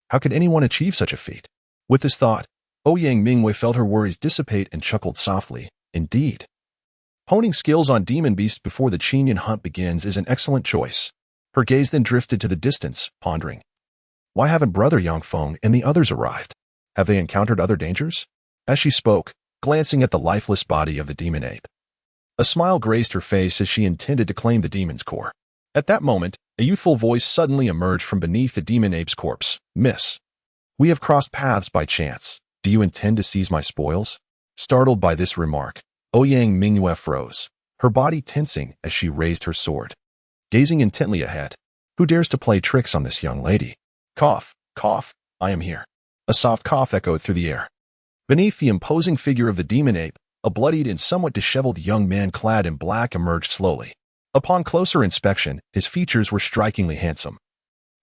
how could anyone achieve such a feat? With this thought, Ouyang Mu felt her worries dissipate and chuckled softly. Indeed, honing skills on demon beasts before the Qingyan hunt begins is an excellent choice. Her gaze then drifted to the distance, pondering. Why haven't Brother Yang Feng and the others arrived? Have they encountered other dangers? As she spoke, glancing at the lifeless body of the demon ape, a smile graced her face as she intended to claim the demon's core. At that moment, a youthful voice suddenly emerged from beneath the demon ape's corpse. "Miss, we have crossed paths by chance. Do you intend to seize my spoils? Startled by this remark, Ouyang Mu froze, her body tensing as she raised her sword. Gazing intently ahead, who dares to play tricks on this young lady? Cough, cough, I am here. A soft cough echoed through the air. Beneath the imposing figure of the demon ape, a bloodied and somewhat disheveled young man clad in black emerged slowly. Upon closer inspection, his features were strikingly handsome,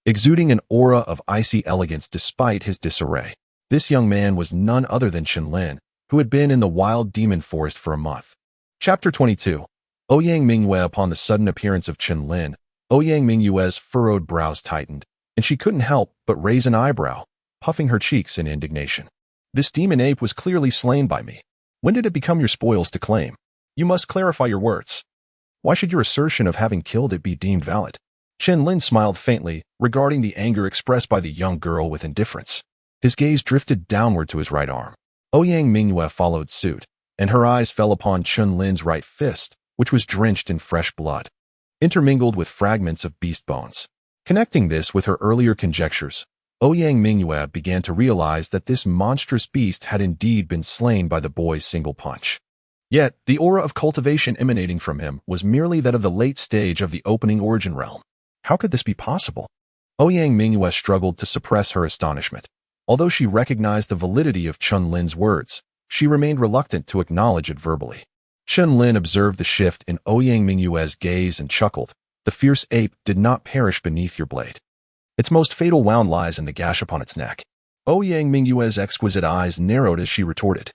exuding an aura of icy elegance despite his disarray. This young man was none other than Chen Lin, who had been in the wild demon forest for a month. Chapter 22. Ouyang Mu. Upon the sudden appearance of Chen Lin, Ouyang Mu's furrowed brows tightened, and she couldn't help but raise an eyebrow, puffing her cheeks in indignation. This demon ape was clearly slain by me. When did it become your spoils to claim? You must clarify your words. Why should your assertion of having killed it be deemed valid? Chen Lin smiled faintly, regarding the anger expressed by the young girl with indifference. His gaze drifted downward to his right arm. Ouyang Mu followed suit, and her eyes fell upon Chen Lin's right fist, which was drenched in fresh blood, intermingled with fragments of beast bones. Connecting this with her earlier conjectures, Ouyang Mu began to realize that this monstrous beast had indeed been slain by the boy's single punch. Yet, the aura of cultivation emanating from him was merely that of the late stage of the opening origin realm. How could this be possible? Ouyang Mu struggled to suppress her astonishment. Although she recognized the validity of Chen Lin's words, she remained reluctant to acknowledge it verbally. Chen Lin observed the shift in Ouyang Mu's gaze and chuckled. The fierce ape did not perish beneath your blade. Its most fatal wound lies in the gash upon its neck. Ouyang Mu's exquisite eyes narrowed as she retorted.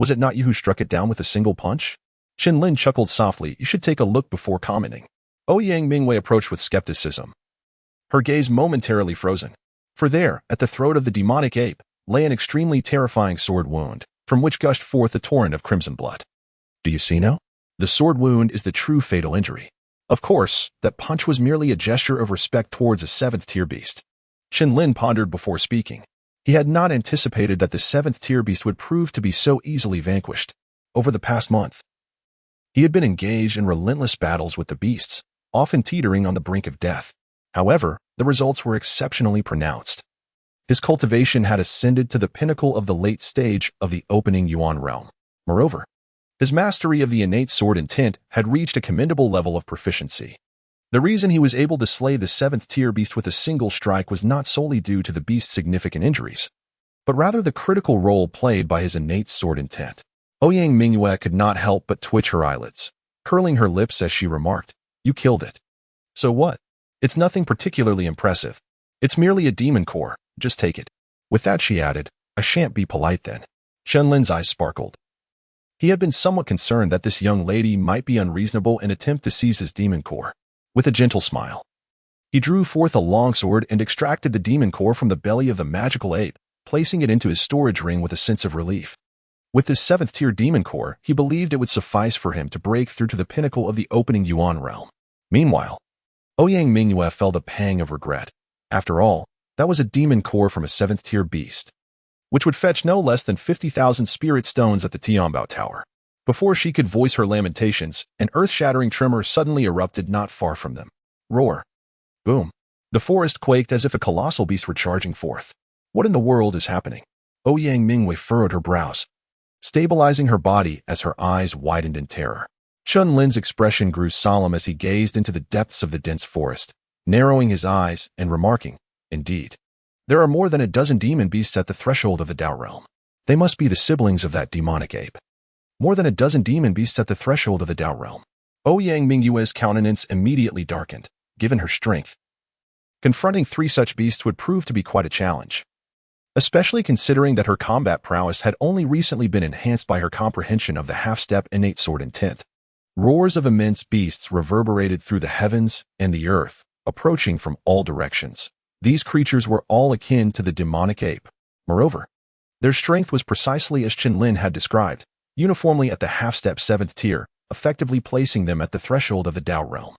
Was it not you who struck it down with a single punch? Chen Lin chuckled softly. You should take a look before commenting. Ouyang Mu approached with skepticism, her gaze momentarily frozen. For there, at the throat of the demonic ape, lay an extremely terrifying sword wound, from which gushed forth a torrent of crimson blood. Do you see now? The sword wound is the true fatal injury. Of course, that punch was merely a gesture of respect towards a 7th-tier beast. Chen Lin pondered before speaking. He had not anticipated that the 7th-tier beast would prove to be so easily vanquished. Over the past month, he had been engaged in relentless battles with the beasts, often teetering on the brink of death. However, the results were exceptionally pronounced. His cultivation had ascended to the pinnacle of the late stage of the opening Yuan realm. Moreover, his mastery of the innate sword intent had reached a commendable level of proficiency. The reason he was able to slay the 7th-tier beast with a single strike was not solely due to the beast's significant injuries, but rather the critical role played by his innate sword intent. Ouyang Mu could not help but twitch her eyelids, curling her lips as she remarked, "You killed it. So what? It's nothing particularly impressive. It's merely a demon core. Just take it." With that, she added, "I shan't be polite then." Chen Lin's eyes sparkled. He had been somewhat concerned that this young lady might be unreasonable in attempt to seize his demon core. With a gentle smile, he drew forth a long sword and extracted the demon core from the belly of the magical ape, placing it into his storage ring with a sense of relief. With this 7th-tier demon core, he believed it would suffice for him to break through to the pinnacle of the opening Yuan realm. Meanwhile, Ouyang Mu felt a pang of regret. After all, that was a demon core from a 7th-tier beast, which would fetch no less than 50,000 spirit stones at the Tianbao Tower. Before she could voice her lamentations, an earth-shattering tremor suddenly erupted not far from them. Roar. Boom. The forest quaked as if a colossal beast were charging forth. What in the world is happening? Ouyang Mu furrowed her brows, stabilizing her body as her eyes widened in terror. Chen Lin's expression grew solemn as he gazed into the depths of the dense forest, narrowing his eyes and remarking, "Indeed, there are more than a dozen demon beasts at the threshold of the Dao realm. They must be the siblings of that demonic ape. More than a dozen demon beasts at the threshold of the Dao realm." Ouyang Mu's countenance immediately darkened. Given her strength, confronting 3 such beasts would prove to be quite a challenge, especially considering that her combat prowess had only recently been enhanced by her comprehension of the half-step innate sword intent. Roars of immense beasts reverberated through the heavens and the earth, approaching from all directions. These creatures were all akin to the demonic ape. Moreover, their strength was precisely as Chen Lin had described, uniformly at the half-step 7th tier, effectively placing them at the threshold of the Dao realm.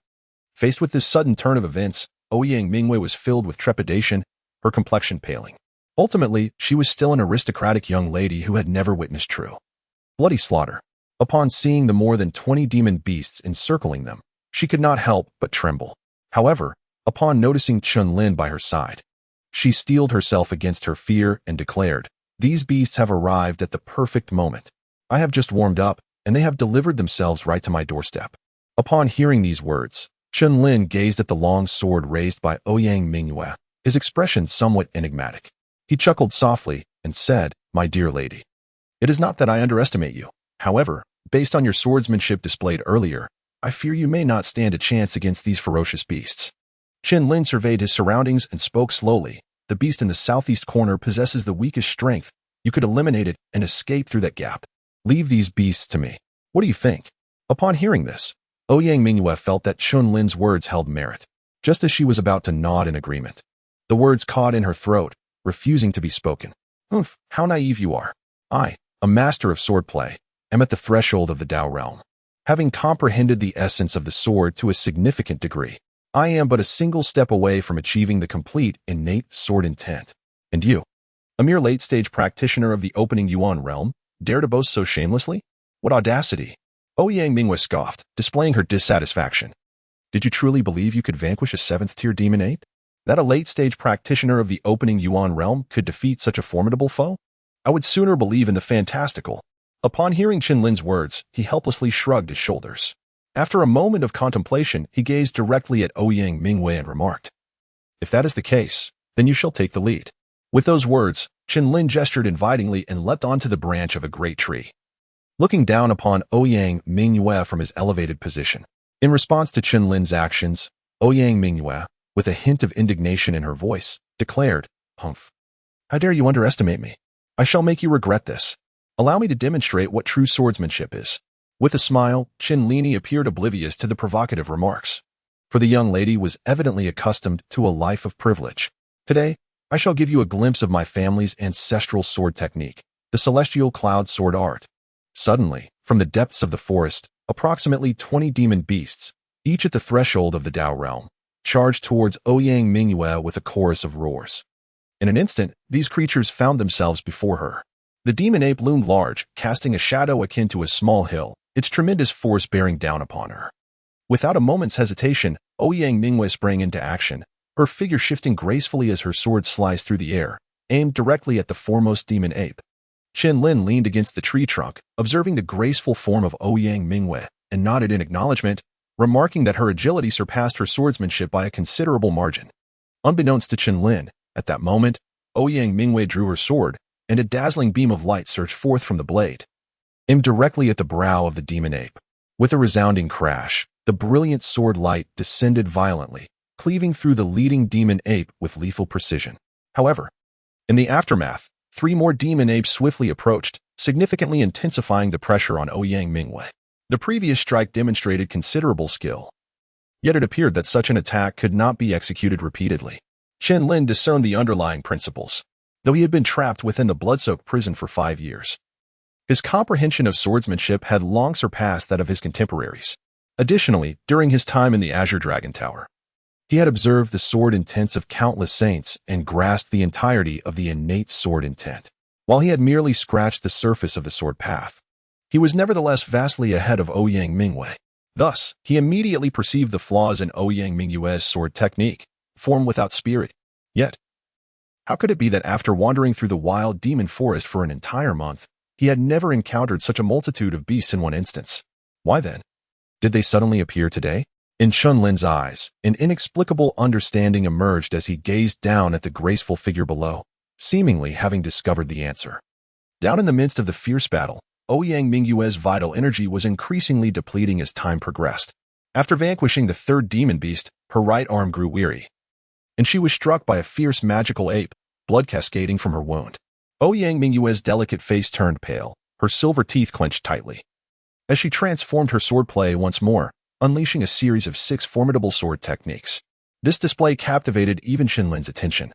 Faced with this sudden turn of events, Ouyang Mu was filled with trepidation, her complexion paling. Ultimately, she was still an aristocratic young lady who had never witnessed true bloody slaughter. Upon seeing the more than 20 demon beasts encircling them, she could not help but tremble. However, upon noticing Chen Lin by her side, she steeled herself against her fear and declared, These beasts have arrived at the perfect moment. I have just warmed up, and they have delivered themselves right to my doorstep." Upon hearing these words, Chen Lin gazed at the long sword raised by Ouyang Mu, his expression somewhat enigmatic. He chuckled softly and said, "My dear lady, it is not that I underestimate you. However, based on your swordsmanship displayed earlier, I fear you may not stand a chance against these ferocious beasts." Chen Lin surveyed his surroundings and spoke slowly. "The beast in the southeast corner possesses the weakest strength. You could eliminate it and escape through that gap. Leave these beasts to me. What do you think?" Upon hearing this, Ouyang Mu felt that Chen Lin's words held merit. Just as she was about to nod in agreement, the words caught in her throat, refusing to be spoken. "Oof, how naive you are. I, a master of swordplay, am at the threshold of the Dao realm. Having comprehended the essence of the sword to a significant degree, I am but a single step away from achieving the complete innate sword intent. And you, a mere late-stage practitioner of the opening Yuan realm, dare to boast so shamelessly? What audacity!" Ouyang Mu scoffed, displaying her dissatisfaction. "Did you truly believe you could vanquish a 7th-tier demon ape? That a late-stage practitioner of the opening Yuan realm could defeat such a formidable foe? I would sooner believe in the fantastical." Upon hearing Chen Lin's words, he helplessly shrugged his shoulders. After a moment of contemplation, he gazed directly at Ouyang Mu and remarked, "If that is the case, then you shall take the lead." With those words, Chen Lin gestured invitingly and leapt onto the branch of a great tree. Looking down upon Ouyang Mu from his elevated position. In response to Chen Lin's actions, Ouyang Mu, with a hint of indignation in her voice, declared, "Humph! How dare you underestimate me? I shall make you regret this. Allow me to demonstrate what true swordsmanship is." With a smile, Chen Lin appeared oblivious to the provocative remarks, for the young lady was evidently accustomed to a life of privilege. "Today, I shall give you a glimpse of my family's ancestral sword technique, the celestial cloud sword art." Suddenly, from the depths of the forest, approximately 20 demon beasts, each at the threshold of the Dao realm, charged towards Ouyang Mu with a chorus of roars. In an instant, these creatures found themselves before her. The demon ape loomed large, casting a shadow akin to a small hill, its tremendous force bearing down upon her. Without a moment's hesitation, Ouyang Mu sprang into action, her figure shifting gracefully as her sword sliced through the air, aimed directly at the foremost demon ape. Chen Lin leaned against the tree trunk, observing the graceful form of Ouyang Mu, and nodded in acknowledgement, remarking that her agility surpassed her swordsmanship by a considerable margin. Unbeknownst to Chen Lin, at that moment, Ouyang Mu drew her sword, and a dazzling beam of light surged forth from the blade, aimed directly at the brow of the demon ape. With a resounding crash, the brilliant sword light descended violently, cleaving through the leading demon ape with lethal precision. However, in the aftermath, 3 more demon apes swiftly approached, significantly intensifying the pressure on Ouyang Mu. The previous strike demonstrated considerable skill, yet it appeared that such an attack could not be executed repeatedly. Chen Lin discerned the underlying principles, though he had been trapped within the blood-soaked prison for 5 years. His comprehension of swordsmanship had long surpassed that of his contemporaries. Additionally, during his time in the Azure Dragon Tower, he had observed the sword intents of countless saints and grasped the entirety of the innate sword intent. While he had merely scratched the surface of the sword path, he was nevertheless vastly ahead of Ouyang Mu. Thus, he immediately perceived the flaws in Ouyang Mu's sword technique, form without spirit. Yet, how could it be that after wandering through the wild demon forest for an entire month, he had never encountered such a multitude of beasts in one instance? Why then did they suddenly appear today? In Chen Lin's eyes, an inexplicable understanding emerged as he gazed down at the graceful figure below, seemingly having discovered the answer. Down in the midst of the fierce battle, Ouyang Mu's vital energy was increasingly depleting as time progressed. After vanquishing the 3rd demon beast, her right arm grew weary, and she was struck by a fierce magical ape, blood cascading from her wound. Ouyang Mu's delicate face turned pale, her silver teeth clenched tightly, as she transformed her swordplay once more, unleashing a series of 6 formidable sword techniques. This display captivated even Chen Lin's attention,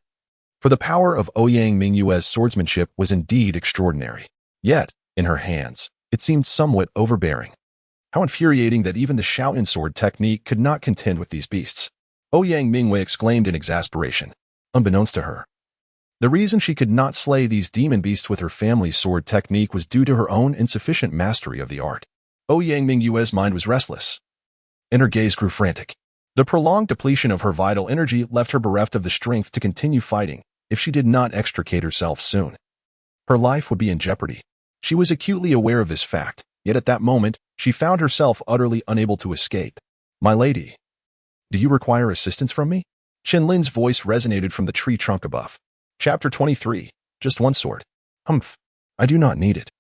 for the power of Ouyang Mu's swordsmanship was indeed extraordinary. Yet, in her hands, it seemed somewhat overbearing. How infuriating that even the Shaotin sword technique could not contend with these beasts. Ouyang Mu exclaimed in exasperation. Unbeknownst to her, the reason she could not slay these demon beasts with her family's sword technique was due to her own insufficient mastery of the art. Ouyang Mu's mind was restless, and her gaze grew frantic. The prolonged depletion of her vital energy left her bereft of the strength to continue fighting if she did not extricate herself soon. Her life would be in jeopardy. She was acutely aware of this fact, yet at that moment, she found herself utterly unable to escape. "My lady, do you require assistance from me?" Chen Lin's voice resonated from the tree trunk above. Chapter 23. Just one sword. Humph. I do not need it.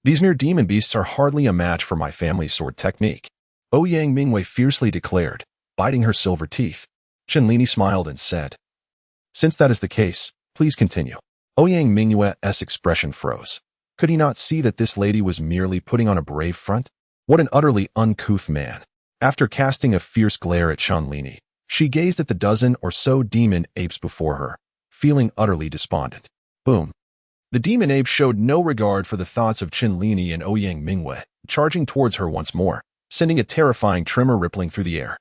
These mere demon beasts are hardly a match for my family's sword technique, Ouyang Mu fiercely declared, biting her silver teeth. Chen Lin smiled and said, "Since that is the case, please continue." Ouyang Mu's expression froze. Could he not see that this lady was merely putting on a brave front? What an utterly uncouth man. After casting a fierce glare at Chen Lin, she gazed at the dozen or so demon apes before her, feeling utterly despondent. Boom. The demon ape showed no regard for the thoughts of Chen Lin and Ouyang Mu, charging towards her once more, sending a terrifying tremor rippling through the air.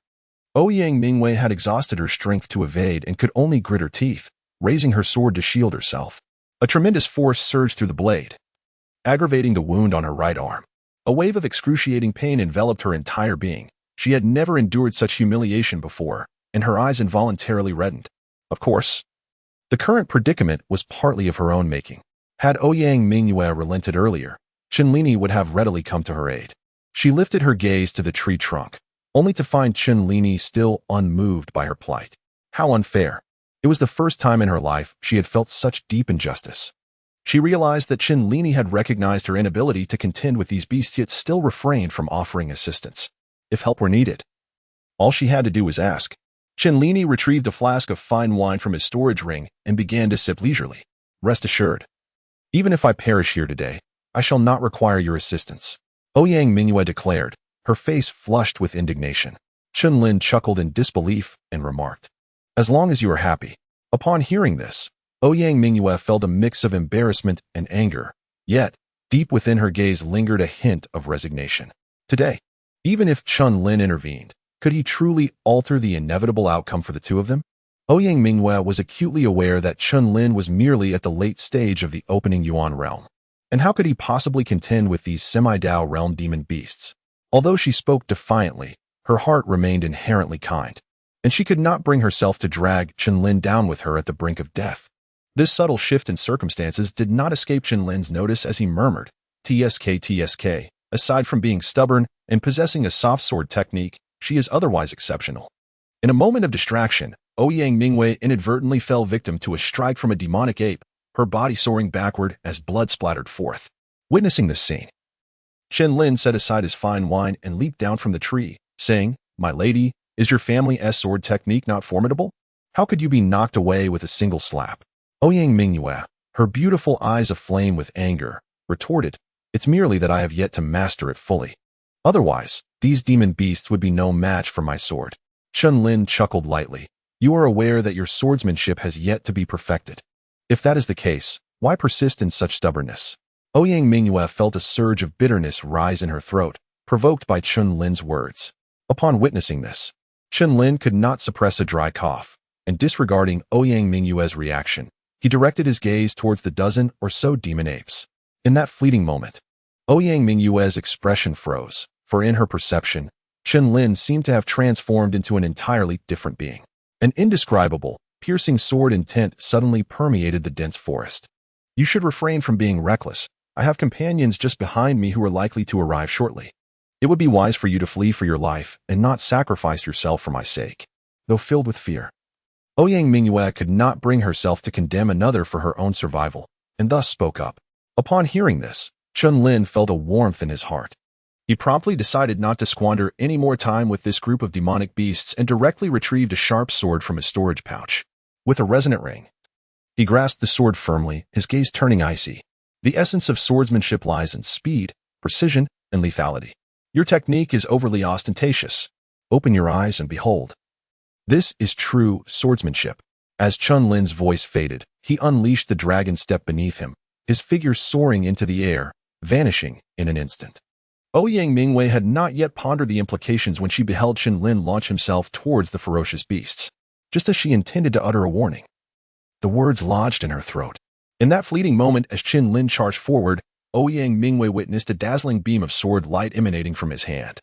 Ouyang Mu had exhausted her strength to evade and could only grit her teeth, raising her sword to shield herself. A tremendous force surged through the blade, aggravating the wound on her right arm. A wave of excruciating pain enveloped her entire being. She had never endured such humiliation before, and her eyes involuntarily reddened. Of course, the current predicament was partly of her own making. Had Ouyang Mu relented earlier, Chen Lin would have readily come to her aid. She lifted her gaze to the tree trunk, only to find Chen Lin still unmoved by her plight. How unfair. It was the first time in her life she had felt such deep injustice. She realized that Chen Lin had recognized her inability to contend with these beasts yet still refrained from offering assistance. If help were needed, all she had to do was ask. Chen Lin retrieved a flask of fine wine from his storage ring and began to sip leisurely. "Rest assured, even if I perish here today, I shall not require your assistance," Ouyang Mu declared, her face flushed with indignation. Chen Lin chuckled in disbelief and remarked, "As long as you are happy." Upon hearing this, Ouyang Mu felt a mix of embarrassment and anger, yet, deep within her gaze lingered a hint of resignation. Today, even if Chen Lin intervened, could he truly alter the inevitable outcome for the two of them? Ouyang Mu was acutely aware that Chen Lin was merely at the late stage of the opening Yuan realm. And how could he possibly contend with these semi-Dao realm demon beasts? Although she spoke defiantly, her heart remained inherently kind, and she could not bring herself to drag Chen Lin down with her at the brink of death. This subtle shift in circumstances did not escape Chen Lin's notice as he murmured, TSK. Aside from being stubborn and possessing a soft sword technique, she is otherwise exceptional." In a moment of distraction, Ouyang Mu inadvertently fell victim to a strike from a demonic ape, her body soaring backward as blood splattered forth. Witnessing this scene, Chen Lin set aside his fine wine and leaped down from the tree, saying, "My lady, is your family's sword technique not formidable? How could you be knocked away with a single slap?" Ouyang Mu, her beautiful eyes aflame with anger, retorted, "It's merely that I have yet to master it fully. Otherwise, these demon beasts would be no match for my sword." Chen Lin chuckled lightly. "You are aware that your swordsmanship has yet to be perfected. If that is the case, why persist in such stubbornness?" Ouyang Mu felt a surge of bitterness rise in her throat, provoked by Chen Lin's words. Upon witnessing this, Chen Lin could not suppress a dry cough, and disregarding Ouyang Mu's reaction, he directed his gaze towards the dozen or so demon apes. In that fleeting moment, Ouyang Mu's expression froze, for in her perception, Chen Lin seemed to have transformed into an entirely different being. An indescribable, piercing sword intent suddenly permeated the dense forest. "You should refrain from being reckless. I have companions just behind me who are likely to arrive shortly. It would be wise for you to flee for your life and not sacrifice yourself for my sake." Though filled with fear, Ouyang Mu could not bring herself to condemn another for her own survival, and thus spoke up. Upon hearing this, Chen Lin felt a warmth in his heart. He promptly decided not to squander any more time with this group of demonic beasts and directly retrieved a sharp sword from his storage pouch. With a resonant ring, he grasped the sword firmly, his gaze turning icy. The essence of swordsmanship lies in speed, precision, and lethality. Your technique is overly ostentatious. Open your eyes and behold. This is true swordsmanship. As Chen Lin's voice faded, he unleashed the dragon step beneath him, his figure soaring into the air, vanishing in an instant. Ouyang Mu had not yet pondered the implications when she beheld Chen Lin launch himself towards the ferocious beasts, just as she intended to utter a warning. The words lodged in her throat. In that fleeting moment as Chen Lin charged forward, Ouyang Mu witnessed a dazzling beam of sword light emanating from his hand,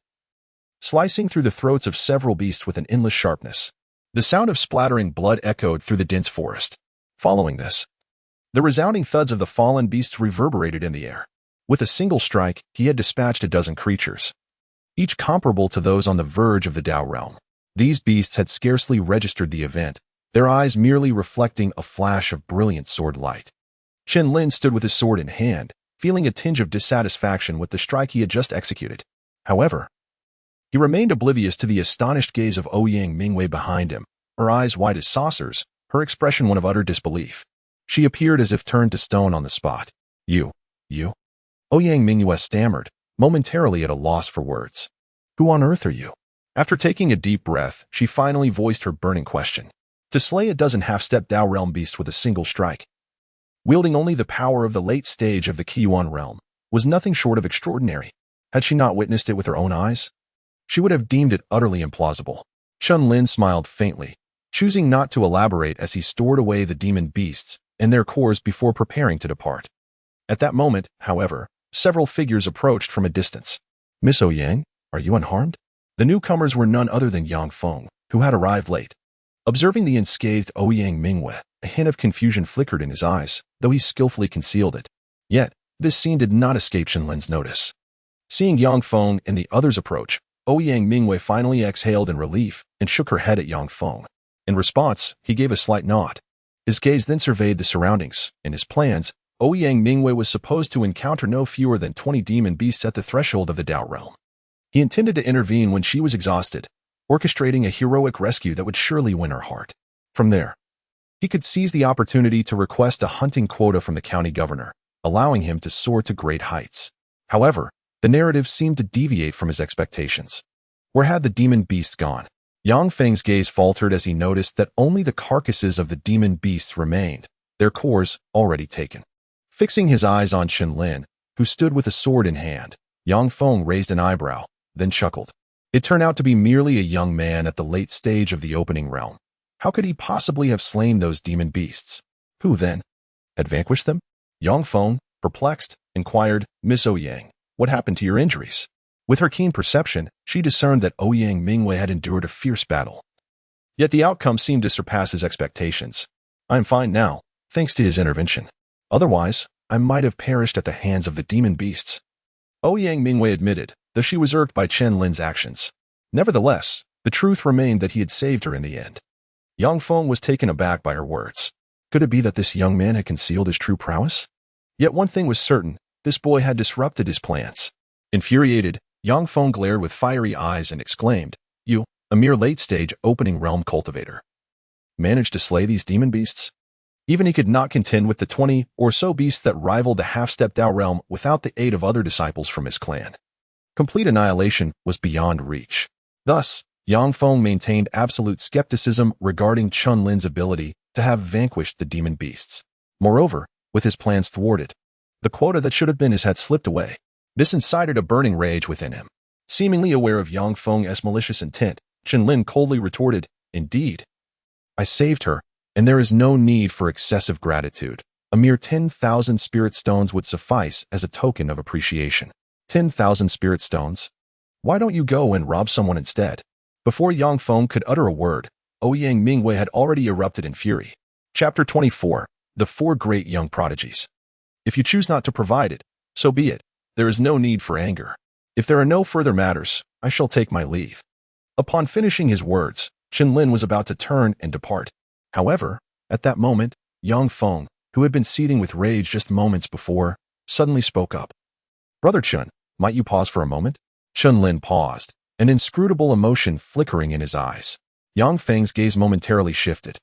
slicing through the throats of several beasts with an endless sharpness. The sound of splattering blood echoed through the dense forest. Following this, The resounding thuds of the fallen beasts reverberated in the air. With a single strike, he had dispatched a dozen creatures, each comparable to those on the verge of the Dao realm. These beasts had scarcely registered the event, their eyes merely reflecting a flash of brilliant sword light. Chen Lin stood with his sword in hand, feeling a tinge of dissatisfaction with the strike he had just executed. However, he remained oblivious to the astonished gaze of Ouyang Mu behind him, her eyes wide as saucers, her expression one of utter disbelief. She appeared as if turned to stone on the spot. You? Ouyang Mu stammered, momentarily at a loss for words. Who on earth are you? After taking a deep breath, she finally voiced her burning question. To slay a dozen half-step Dao realm beasts with a single strike, wielding only the power of the late stage of the Qiyuan realm, was nothing short of extraordinary. Had she not witnessed it with her own eyes, she would have deemed it utterly implausible. Chen Lin smiled faintly, choosing not to elaborate as he stored away the demon beasts and their cores before preparing to depart. At that moment, however, several figures approached from a distance. Miss Ouyang, are you unharmed? The newcomers were none other than Yang Feng, who had arrived late. Observing the unscathed Ouyang Mu, a hint of confusion flickered in his eyes, though he skillfully concealed it. Yet, this scene did not escape Chen Lin's notice. Seeing Yang Feng and the others approach, Ouyang Mu finally exhaled in relief and shook her head at Yang Feng. In response, he gave a slight nod. His gaze then surveyed the surroundings. In his plans, Ouyang Mu was supposed to encounter no fewer than 20 demon beasts at the threshold of the Dao realm. He intended to intervene when she was exhausted, orchestrating a heroic rescue that would surely win her heart. From there, he could seize the opportunity to request a hunting quota from the county governor, allowing him to soar to great heights. However, the narrative seemed to deviate from his expectations. Where had the demon beasts gone? Yang Feng's gaze faltered as he noticed that only the carcasses of the demon beasts remained, their cores already taken. Fixing his eyes on Chen Lin, who stood with a sword in hand, Yang Feng raised an eyebrow, then chuckled. It turned out to be merely a young man at the late stage of the opening realm. How could he possibly have slain those demon beasts? Who, then, had vanquished them? Yang Feng, perplexed, inquired, Miss Ouyang, what happened to your injuries? With her keen perception, she discerned that Ouyang Mu had endured a fierce battle. Yet the outcome seemed to surpass his expectations. I am fine now, thanks to his intervention. Otherwise, I might have perished at the hands of the demon beasts. Ouyang Mu admitted, though she was irked by Chen Lin's actions. Nevertheless, the truth remained that he had saved her in the end. Yang Feng was taken aback by her words. Could it be that this young man had concealed his true prowess? Yet one thing was certain, this boy had disrupted his plans. Infuriated, Yang Feng glared with fiery eyes and exclaimed, You, a mere late-stage opening realm cultivator, managed to slay these demon beasts? Even he could not contend with the 20 or so beasts that rivaled the half-step Dao realm without the aid of other disciples from his clan. Complete annihilation was beyond reach. Thus, Yang Feng maintained absolute skepticism regarding Chen Lin's ability to have vanquished the demon beasts. Moreover, with his plans thwarted, the quota that should have been his had slipped away. This incited a burning rage within him. Seemingly aware of Yang Feng's malicious intent, Chen Lin coldly retorted, Indeed, I saved her, and there is no need for excessive gratitude. A mere 10,000 spirit stones would suffice as a token of appreciation. 10,000 spirit stones? Why don't you go and rob someone instead? Before Yang Feng could utter a word, Ouyang Mu had already erupted in fury. Chapter 24. The Four Great Young Prodigies. If you choose not to provide it, so be it. There is no need for anger. If there are no further matters, I shall take my leave. Upon finishing his words, Chen Lin was about to turn and depart. However, at that moment, Yang Feng, who had been seething with rage just moments before, suddenly spoke up. Brother Chen, might you pause for a moment? Chen Lin paused, an inscrutable emotion flickering in his eyes. Yang Feng's gaze momentarily shifted,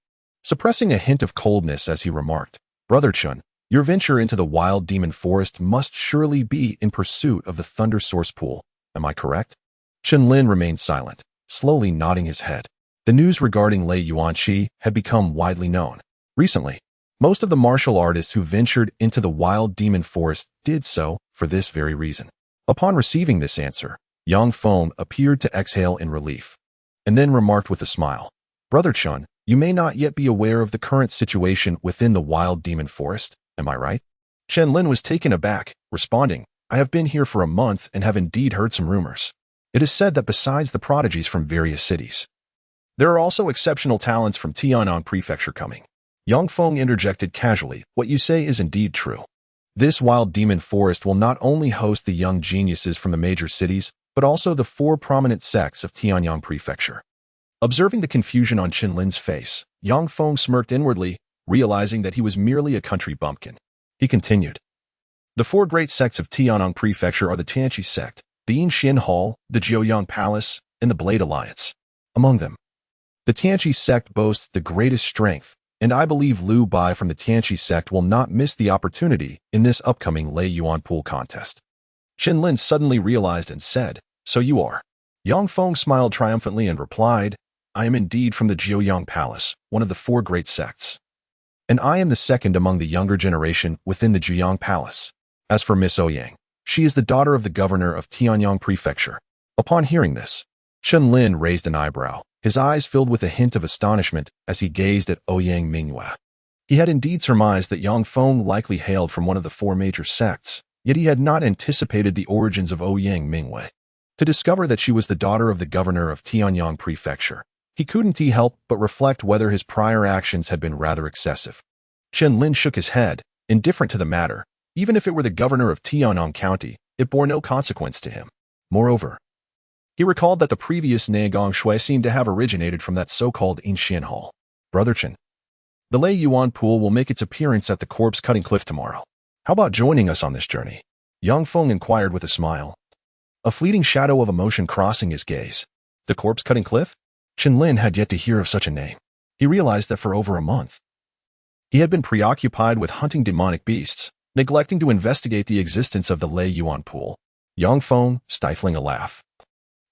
suppressing a hint of coldness as he remarked, Brother Chen, your venture into the wild demon forest must surely be in pursuit of the thunder source pool. Am I correct? Chen Lin remained silent, slowly nodding his head. The news regarding Lei Yuanqi had become widely known. Recently, most of the martial artists who ventured into the wild demon forest did so for this very reason. Upon receiving this answer, Yang Feng appeared to exhale in relief, and then remarked with a smile, Brother Chen, you may not yet be aware of the current situation within the wild demon forest, am I right? Chen Lin was taken aback, responding, I have been here for a month and have indeed heard some rumors. It is said that besides the prodigies from various cities, there are also exceptional talents from Tianyang Prefecture coming. Yang Feng interjected casually, what you say is indeed true. This wild demon forest will not only host the young geniuses from the major cities, but also the 4 prominent sects of Tianyang Prefecture. Observing the confusion on Chen Lin's face, Yang Feng smirked inwardly, realizing that he was merely a country bumpkin. He continued. The 4 great sects of Tianyang Prefecture are the Tianqi sect, the Yinxian Hall, the Jiuyang Palace, and the Blade Alliance. Among them, the Tianqi sect boasts the greatest strength, and I believe Liu Bai from the Tianqi sect will not miss the opportunity in this upcoming Lei Yuan pool contest. Chen Lin suddenly realized and said, so you are. Yang Feng smiled triumphantly and replied, I am indeed from the Jiuyang Palace, one of the 4 great sects. And I am the second among the younger generation within the Jiuyang Palace. As for Miss Ouyang, she is the daughter of the governor of Tianyang Prefecture. Upon hearing this, Chen Lin raised an eyebrow, his eyes filled with a hint of astonishment as he gazed at Ouyang Mu. He had indeed surmised that Yang Feng likely hailed from one of the 4 major sects, yet he had not anticipated the origins of Ouyang Mu. To discover that she was the daughter of the governor of Tianyang Prefecture, he couldn't help but reflect whether his prior actions had been rather excessive. Chen Lin shook his head, indifferent to the matter. Even if it were the governor of Tianyang County, it bore no consequence to him. Moreover, he recalled that the previous Nagong Shui seemed to have originated from that so-called Yinxian Hall. Brother Chen, the Lei Yuan pool will make its appearance at the corpse-cutting cliff tomorrow. How about joining us on this journey? Yang Feng inquired with a smile, a fleeting shadow of emotion crossing his gaze. The corpse-cutting cliff? Chen Lin had yet to hear of such a name. He realized that for over a month, he had been preoccupied with hunting demonic beasts, neglecting to investigate the existence of the Lei Yuan pool. Yang Feng, stifling a laugh,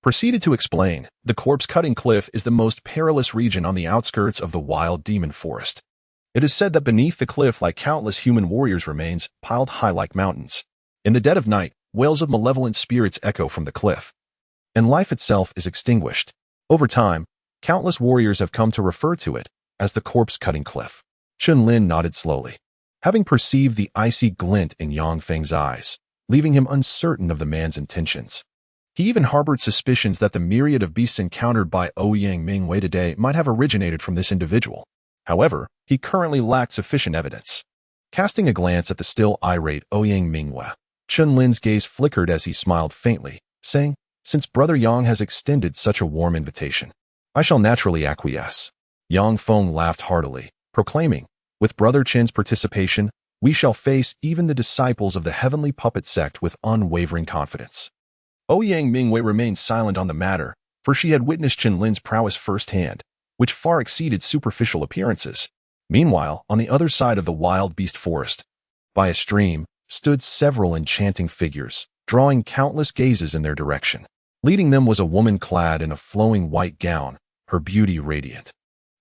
proceeded to explain, the corpse-cutting cliff is the most perilous region on the outskirts of the wild demon forest. It is said that beneath the cliff lie countless human warriors' remains, piled high like mountains. In the dead of night, wails of malevolent spirits echo from the cliff, and life itself is extinguished. Over time, countless warriors have come to refer to it as the corpse-cutting cliff. Chen Lin nodded slowly, having perceived the icy glint in Yang Feng's eyes, leaving him uncertain of the man's intentions. He even harbored suspicions that the myriad of beasts encountered by Ouyang Mu today might have originated from this individual. However, he currently lacked sufficient evidence. Casting a glance at the still irate Ouyang Mu, Chen Lin's gaze flickered as he smiled faintly, saying, since Brother Yang has extended such a warm invitation, I shall naturally acquiesce. Yang Feng laughed heartily, proclaiming, with Brother Chen's participation, we shall face even the disciples of the heavenly puppet sect with unwavering confidence. Ouyang Mu remained silent on the matter, for she had witnessed Chen Lin's prowess firsthand, which far exceeded superficial appearances. Meanwhile, on the other side of the wild beast forest, by a stream, stood several enchanting figures, drawing countless gazes in their direction. Leading them was a woman clad in a flowing white gown, her beauty radiant.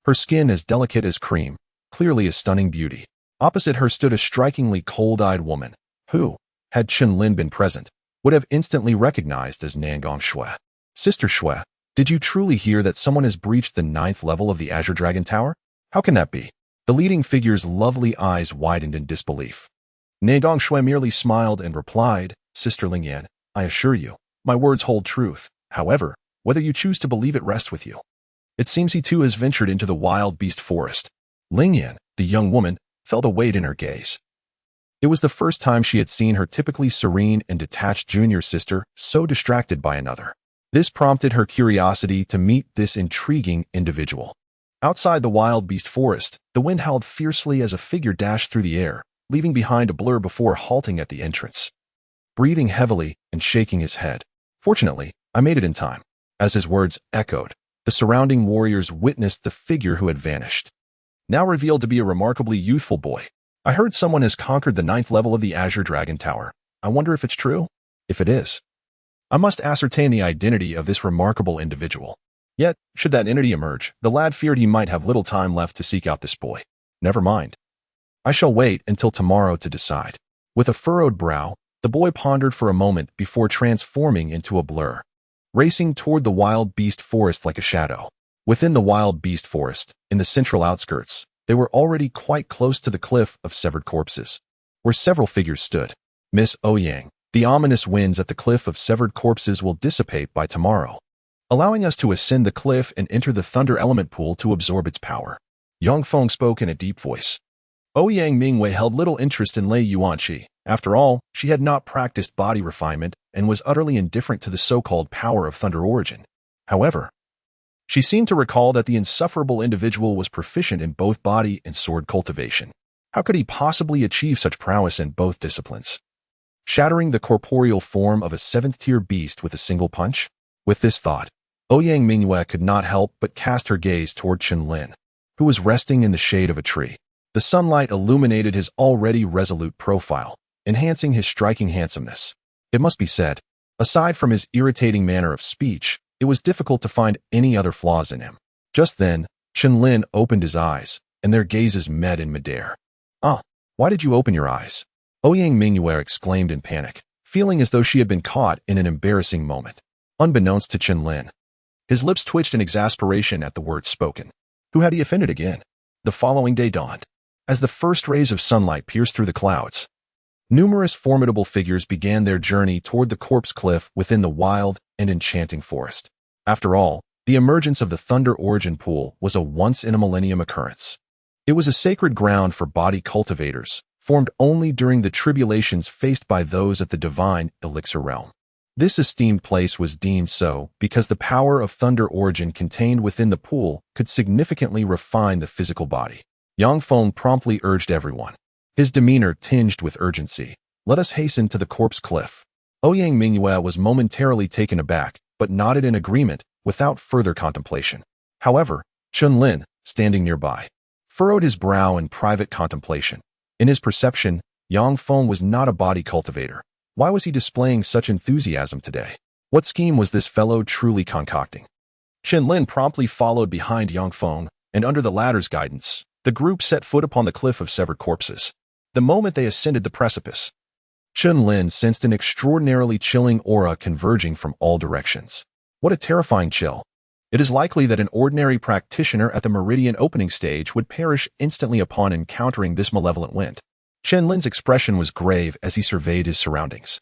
Her skin as delicate as cream, clearly a stunning beauty. Opposite her stood a strikingly cold-eyed woman, who, had Chen Lin been present, would have instantly recognized as Nangong Shui. Sister Shui, did you truly hear that someone has breached the 9th level of the Azure Dragon Tower? How can that be? The leading figure's lovely eyes widened in disbelief. Nangong Shui merely smiled and replied, Sister Lingyan, I assure you, my words hold truth. However, whether you choose to believe it rests with you. It seems he too has ventured into the wild beast forest. Lingyan, the young woman, felt a weight in her gaze. It was the first time she had seen her typically serene and detached junior sister so distracted by another. This prompted her curiosity to meet this intriguing individual. Outside the wild beast forest, the wind howled fiercely as a figure dashed through the air, leaving behind a blur before halting at the entrance. Breathing heavily and shaking his head. Fortunately, I made it in time. As his words echoed, the surrounding warriors witnessed the figure who had vanished. Now revealed to be a remarkably youthful boy. I heard someone has conquered the 9th level of the Azure Dragon Tower. I wonder if it's true? If it is, I must ascertain the identity of this remarkable individual. Yet, should that entity emerge, the lad feared he might have little time left to seek out this boy. Never mind. I shall wait until tomorrow to decide. With a furrowed brow, the boy pondered for a moment before transforming into a blur, racing toward the wild beast forest like a shadow. Within the wild beast forest, in the central outskirts, they were already quite close to the cliff of severed corpses, where several figures stood. Miss Ouyang, the ominous winds at the cliff of severed corpses will dissipate by tomorrow, allowing us to ascend the cliff and enter the thunder element pool to absorb its power. Yang Feng spoke in a deep voice. Ouyang Mingwei held little interest in Lei Yuanqi. After all, she had not practiced body refinement and was utterly indifferent to the so-called power of thunder origin. However, she seemed to recall that the insufferable individual was proficient in both body and sword cultivation. How could he possibly achieve such prowess in both disciplines? Shattering the corporeal form of a seventh-tier beast with a single punch? With this thought, Ouyang Mingyue could not help but cast her gaze toward Chen Lin, who was resting in the shade of a tree. The sunlight illuminated his already resolute profile, enhancing his striking handsomeness. It must be said, aside from his irritating manner of speech, it was difficult to find any other flaws in him. Just then, Chen Lin opened his eyes, and their gazes met in midair. "Ah, why did you open your eyes?" Ouyang Mingyue exclaimed in panic, feeling as though she had been caught in an embarrassing moment. Unbeknownst to Chen Lin, his lips twitched in exasperation at the words spoken. Who had he offended again? The following day dawned. As the first rays of sunlight pierced through the clouds, numerous formidable figures began their journey toward the corpse cliff within the wild and enchanting forest. After all, the emergence of the Thunder Origin Pool was a once-in-a-millennium occurrence. It was a sacred ground for body cultivators, formed only during the tribulations faced by those at the divine elixir realm. This esteemed place was deemed so because the power of Thunder Origin contained within the pool could significantly refine the physical body. Yang Feng promptly urged everyone, his demeanor tinged with urgency. "Let us hasten to the corpse cliff." Ouyang Mingyue was momentarily taken aback, but nodded in agreement without further contemplation. However, Chen Lin, standing nearby, furrowed his brow in private contemplation. In his perception, Yang Feng was not a body cultivator. Why was he displaying such enthusiasm today? What scheme was this fellow truly concocting? Chen Lin promptly followed behind Yang Feng, and under the latter's guidance, the group set foot upon the cliff of severed corpses. The moment they ascended the precipice, Chen Lin sensed an extraordinarily chilling aura converging from all directions. What a terrifying chill. It is likely that an ordinary practitioner at the meridian opening stage would perish instantly upon encountering this malevolent wind. Chen Lin's expression was grave as he surveyed his surroundings.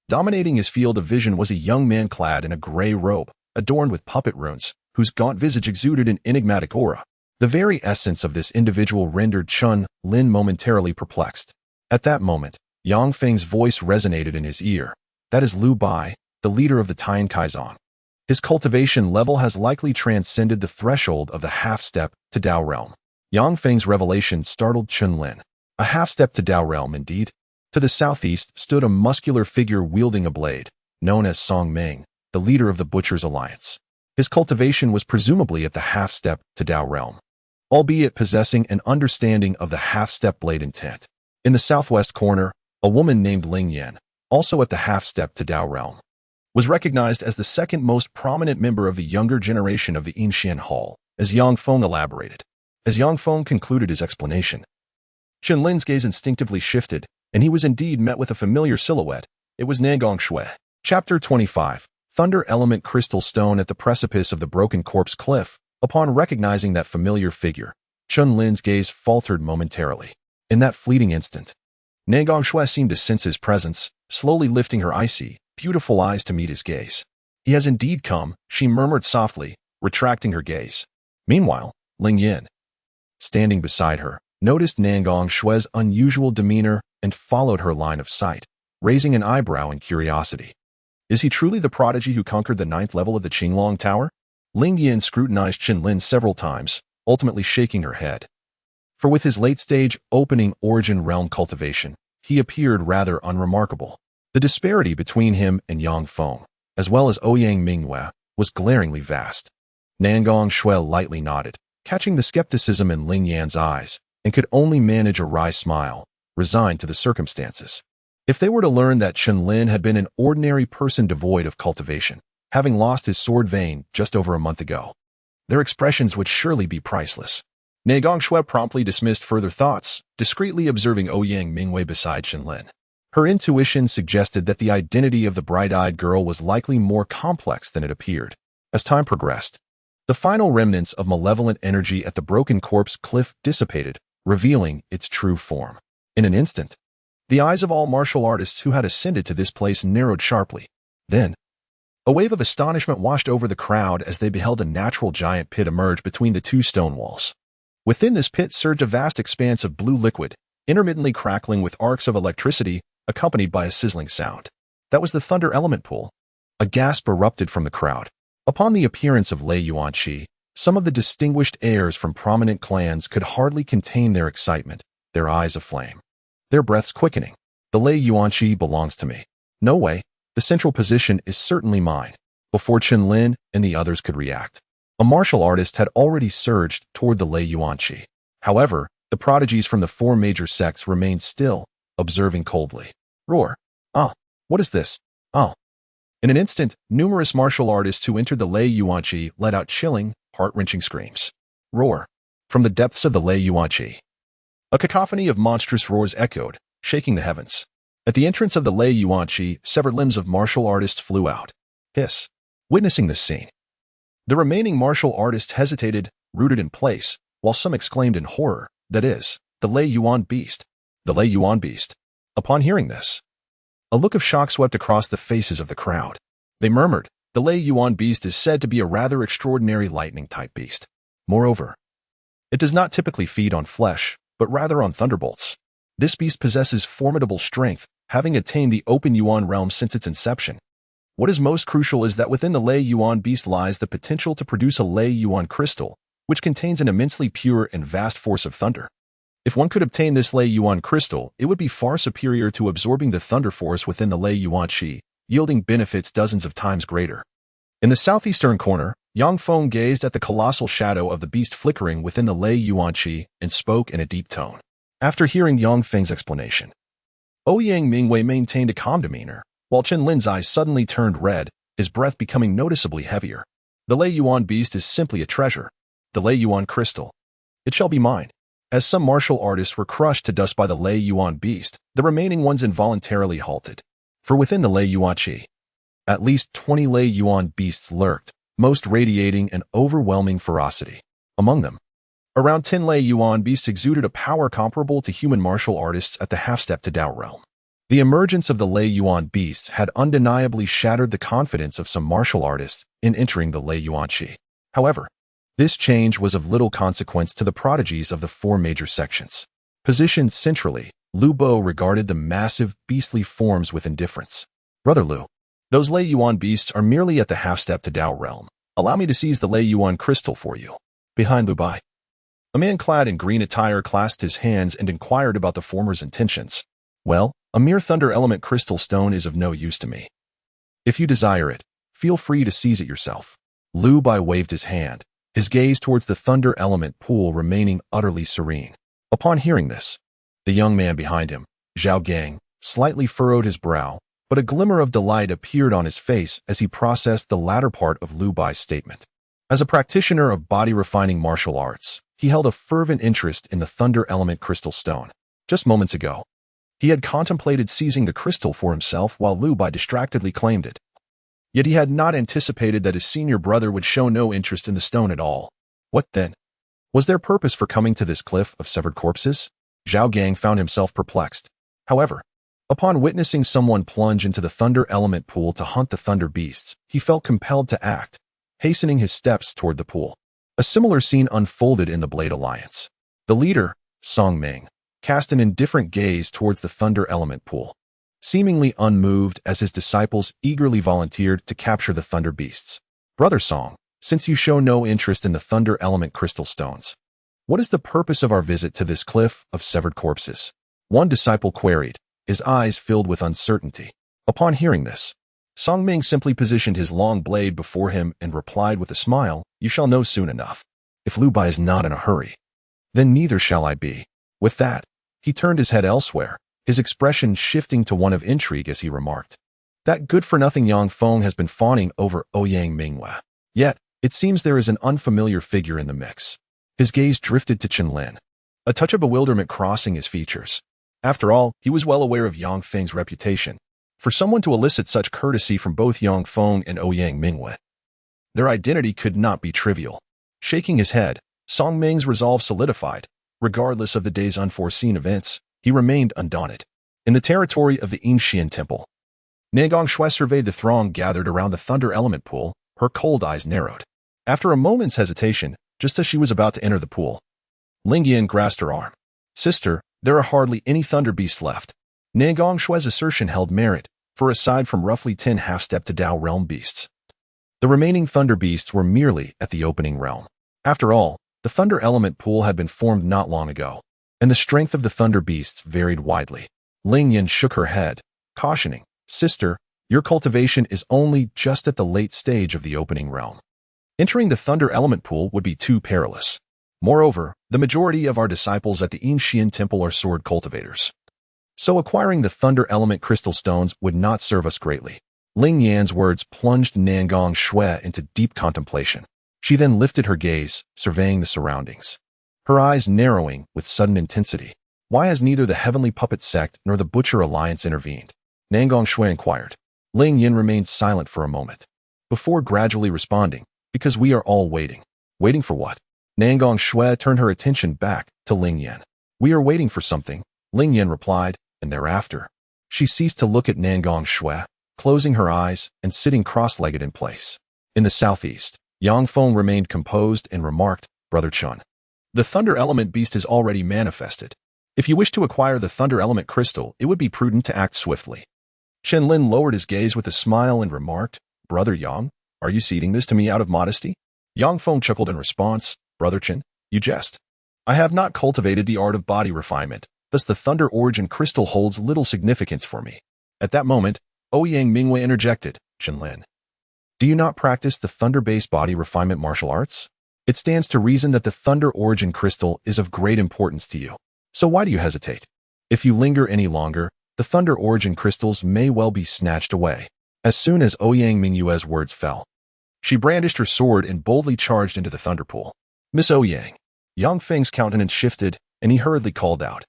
Dominating his field of vision was a young man clad in a gray robe, adorned with puppet runes, whose gaunt visage exuded an enigmatic aura. The very essence of this individual rendered Chen Lin momentarily perplexed. At that moment, Yang Feng's voice resonated in his ear. "That is Liu Bai, the leader of the Tian Kaizong. His cultivation level has likely transcended the threshold of the half-step to Dao realm." Yang Feng's revelation startled Chen Lin. A half-step to Dao realm, indeed. To the southeast stood a muscular figure wielding a blade, known as Song Ming, the leader of the Butcher's Alliance. His cultivation was presumably at the half-step to Dao realm, albeit possessing an understanding of the half-step blade intent. In the southwest corner, a woman named Ling Yan, also at the half-step to Dao realm, was recognized as the second most prominent member of the younger generation of the Yinshan Hall, as Yang Feng elaborated. As Yang Feng concluded his explanation, Chen Lin's gaze instinctively shifted, and he was indeed met with a familiar silhouette. It was Nangong Shui. Chapter 25. Thunder Element Crystal Stone at the precipice of the broken corpse cliff. Upon recognizing that familiar figure, Chen Lin's gaze faltered momentarily. In that fleeting instant, Nangong Shui seemed to sense his presence, slowly lifting her icy, beautiful eyes to meet his gaze. "He has indeed come," she murmured softly, retracting her gaze. Meanwhile, Ling Yin, standing beside her, noticed Nangong Shui's unusual demeanor and followed her line of sight, raising an eyebrow in curiosity. Is he truly the prodigy who conquered the 9th level of the Qinglong Tower? Ling Yin scrutinized Chen Lin several times, ultimately shaking her head. For with his late-stage opening origin realm cultivation, he appeared rather unremarkable. The disparity between him and Yang Feng, as well as Ouyang Mingyue, was glaringly vast. Nangong Shui lightly nodded, catching the skepticism in Ling Yan's eyes, and could only manage a wry smile, resigned to the circumstances. If they were to learn that Chen Lin had been an ordinary person devoid of cultivation, having lost his sword vein just over a month ago, their expressions would surely be priceless. Nangong Shui promptly dismissed further thoughts, discreetly observing Ouyang Mingyue beside Chen Lin. Her intuition suggested that the identity of the bright-eyed girl was likely more complex than it appeared. As time progressed, the final remnants of malevolent energy at the broken corpse cliff dissipated, revealing its true form. In an instant, the eyes of all martial artists who had ascended to this place narrowed sharply. Then, a wave of astonishment washed over the crowd as they beheld a natural giant pit emerge between the two stone walls. Within this pit surged a vast expanse of blue liquid, intermittently crackling with arcs of electricity, accompanied by a sizzling sound. That was the thunder element pool. A gasp erupted from the crowd. Upon the appearance of Lei Yuanqi, some of the distinguished heirs from prominent clans could hardly contain their excitement, their eyes aflame, their breaths quickening. The Lei Yuanqi belongs to me. No way, the central position is certainly mine. Before Chen Lin and the others could react, a martial artist had already surged toward the Lei Yuanqi. However, the prodigies from the four major sects remained still, observing coldly. Roar. Ah, what is this? Ah. In an instant, numerous martial artists who entered the Lei Yuanqi let out chilling, heart-wrenching screams. Roar. From the depths of the Lei Yuanqi, a cacophony of monstrous roars echoed, shaking the heavens. At the entrance of the Lei Yuanqi, severed limbs of martial artists flew out. Hiss. Witnessing this scene, the remaining martial artists hesitated, rooted in place, while some exclaimed in horror, that is, the Lei Yuan beast. The Lei Yuan beast. Upon hearing this, a look of shock swept across the faces of the crowd. They murmured, the Lei Yuan beast is said to be a rather extraordinary lightning-type beast. Moreover, it does not typically feed on flesh, but rather on thunderbolts. This beast possesses formidable strength, having attained the open Yuan realm since its inception. What is most crucial is that within the Lei Yuan beast lies the potential to produce a Lei Yuan crystal, which contains an immensely pure and vast force of thunder. If one could obtain this Lei Yuan crystal, it would be far superior to absorbing the thunder force within the Lei Yuan Qi, yielding benefits dozens of times greater. In the southeastern corner, Yang Feng gazed at the colossal shadow of the beast flickering within the Lei Yuan Qi and spoke in a deep tone. After hearing Yang Feng's explanation, Ouyang Mu maintained a calm demeanor, while Chen Lin's eyes suddenly turned red, his breath becoming noticeably heavier. The Lei Yuan beast is simply a treasure. The Lei Yuan crystal. It shall be mine. As some martial artists were crushed to dust by the Lei Yuan beast, the remaining ones involuntarily halted. For within the Lei Yuan Qi, at least 20 Lei Yuan beasts lurked, most radiating an overwhelming ferocity. Among them, around 10 Lei Yuan beasts exuded a power comparable to human martial artists at the half-step to Dao realm. The emergence of the Lei Yuan beasts had undeniably shattered the confidence of some martial artists in entering the Lei Yuan Qi. However, this change was of little consequence to the prodigies of the four major sections. Positioned centrally, Lu Bo regarded the massive, beastly forms with indifference. Brother Lu, those Lei Yuan beasts are merely at the half-step to Dao realm. Allow me to seize the Lei Yuan crystal for you. Behind Lu Bai, a man clad in green attire clasped his hands and inquired about the former's intentions. Well, a mere thunder element crystal stone is of no use to me. If you desire it, feel free to seize it yourself. Lu Bai waved his hand, his gaze towards the thunder element pool remaining utterly serene. Upon hearing this, the young man behind him, Zhao Gang, slightly furrowed his brow, but a glimmer of delight appeared on his face as he processed the latter part of Lu Bai's statement. As a practitioner of body-refining martial arts, he held a fervent interest in the thunder element crystal stone. Just moments ago, he had contemplated seizing the crystal for himself while Lu Bai distractedly claimed it. Yet he had not anticipated that his senior brother would show no interest in the stone at all. What then? Was their purpose for coming to this cliff of severed corpses? Zhao Gang found himself perplexed. However, upon witnessing someone plunge into the thunder element pool to hunt the thunder beasts, he felt compelled to act, hastening his steps toward the pool. A similar scene unfolded in the Blade Alliance. The leader, Song Ming, cast an indifferent gaze towards the thunder element pool, seemingly unmoved as his disciples eagerly volunteered to capture the thunder beasts. Brother Song, since you show no interest in the thunder element crystal stones, what is the purpose of our visit to this cliff of severed corpses? One disciple queried, his eyes filled with uncertainty. Upon hearing this, Song Ming simply positioned his long blade before him and replied with a smile, you shall know soon enough. If Lu Bai is not in a hurry, then neither shall I be. With that, he turned his head elsewhere, his expression shifting to one of intrigue as he remarked, that good-for-nothing Yang Feng has been fawning over Ouyang Mu. Yet, it seems there is an unfamiliar figure in the mix. His gaze drifted to Chen Lin, a touch of bewilderment crossing his features. After all, he was well aware of Yang Feng's reputation. For someone to elicit such courtesy from both Yang Feng and Ouyang Mu, their identity could not be trivial. Shaking his head, Song Ming's resolve solidified. Regardless of the day's unforeseen events, he remained undaunted. In the territory of the Yinxian Temple, Negong Shui surveyed the throng gathered around the thunder element pool, her cold eyes narrowed. After a moment's hesitation, just as she was about to enter the pool, Ling Yan grasped her arm. Sister, there are hardly any thunder beasts left. Nangong Shue's assertion held merit, for aside from roughly 10 half-step to Dao realm beasts, the remaining thunder beasts were merely at the opening realm. After all, the thunder element pool had been formed not long ago, and the strength of the thunder beasts varied widely. Ling Yan shook her head, cautioning, Sister, your cultivation is only just at the late stage of the opening realm. Entering the thunder element pool would be too perilous. Moreover, the majority of our disciples at the Yinshian Temple are sword cultivators. So acquiring the thunder element crystal stones would not serve us greatly. Ling Yan's words plunged Nangong Shui into deep contemplation. She then lifted her gaze, surveying the surroundings, her eyes narrowing with sudden intensity. Why has neither the Heavenly Puppet Sect nor the Butcher Alliance intervened? Nangong Shui inquired. Ling Yan remained silent for a moment, before gradually responding, because we are all waiting. Waiting for what? Nangong Shui turned her attention back to Ling Yan. We are waiting for something, Ling Yan replied, and thereafter, she ceased to look at Nangong Shui, closing her eyes and sitting cross-legged in place. In the southeast, Yang Feng remained composed and remarked, Brother Chen, the thunder element beast is already manifested. If you wish to acquire the thunder element crystal, it would be prudent to act swiftly. Chen Lin lowered his gaze with a smile and remarked, Brother Yang, are you ceding this to me out of modesty? Yang Feng chuckled in response, Brother Chen, you jest. I have not cultivated the art of body refinement, thus the thunder origin crystal holds little significance for me. At that moment, Ouyang Mu interjected, Chen Lin, do you not practice the thunder-based body refinement martial arts? It stands to reason that the thunder origin crystal is of great importance to you. So why do you hesitate? If you linger any longer, the thunder origin crystals may well be snatched away. As soon as Ouyang Mingyue's words fell, she brandished her sword and boldly charged into the thunder pool. Miss Ouyang. Yang Feng's countenance shifted, and he hurriedly called out.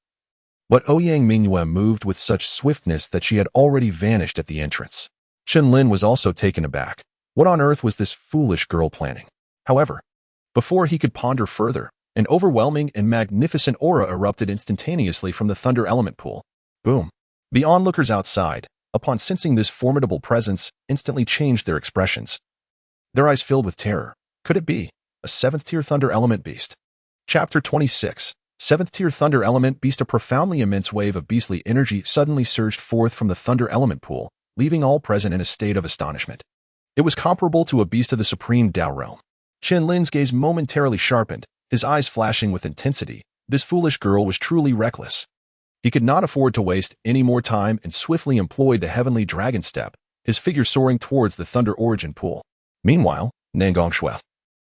But Ouyang Mingyue moved with such swiftness that she had already vanished at the entrance. Chen Lin was also taken aback. What on earth was this foolish girl planning? However, before he could ponder further, an overwhelming and magnificent aura erupted instantaneously from the thunder element pool. Boom. The onlookers outside, upon sensing this formidable presence, instantly changed their expressions. Their eyes filled with terror. Could it be a 7th-tier thunder element beast? Chapter 26. 7th-tier thunder element beast. A profoundly immense wave of beastly energy suddenly surged forth from the thunder element pool, leaving all present in a state of astonishment. It was comparable to a beast of the supreme Dao realm. Chen Lin's gaze momentarily sharpened, his eyes flashing with intensity. This foolish girl was truly reckless. He could not afford to waste any more time and swiftly employed the heavenly dragon step, his figure soaring towards the thunder origin pool. Meanwhile, Nangong Shui,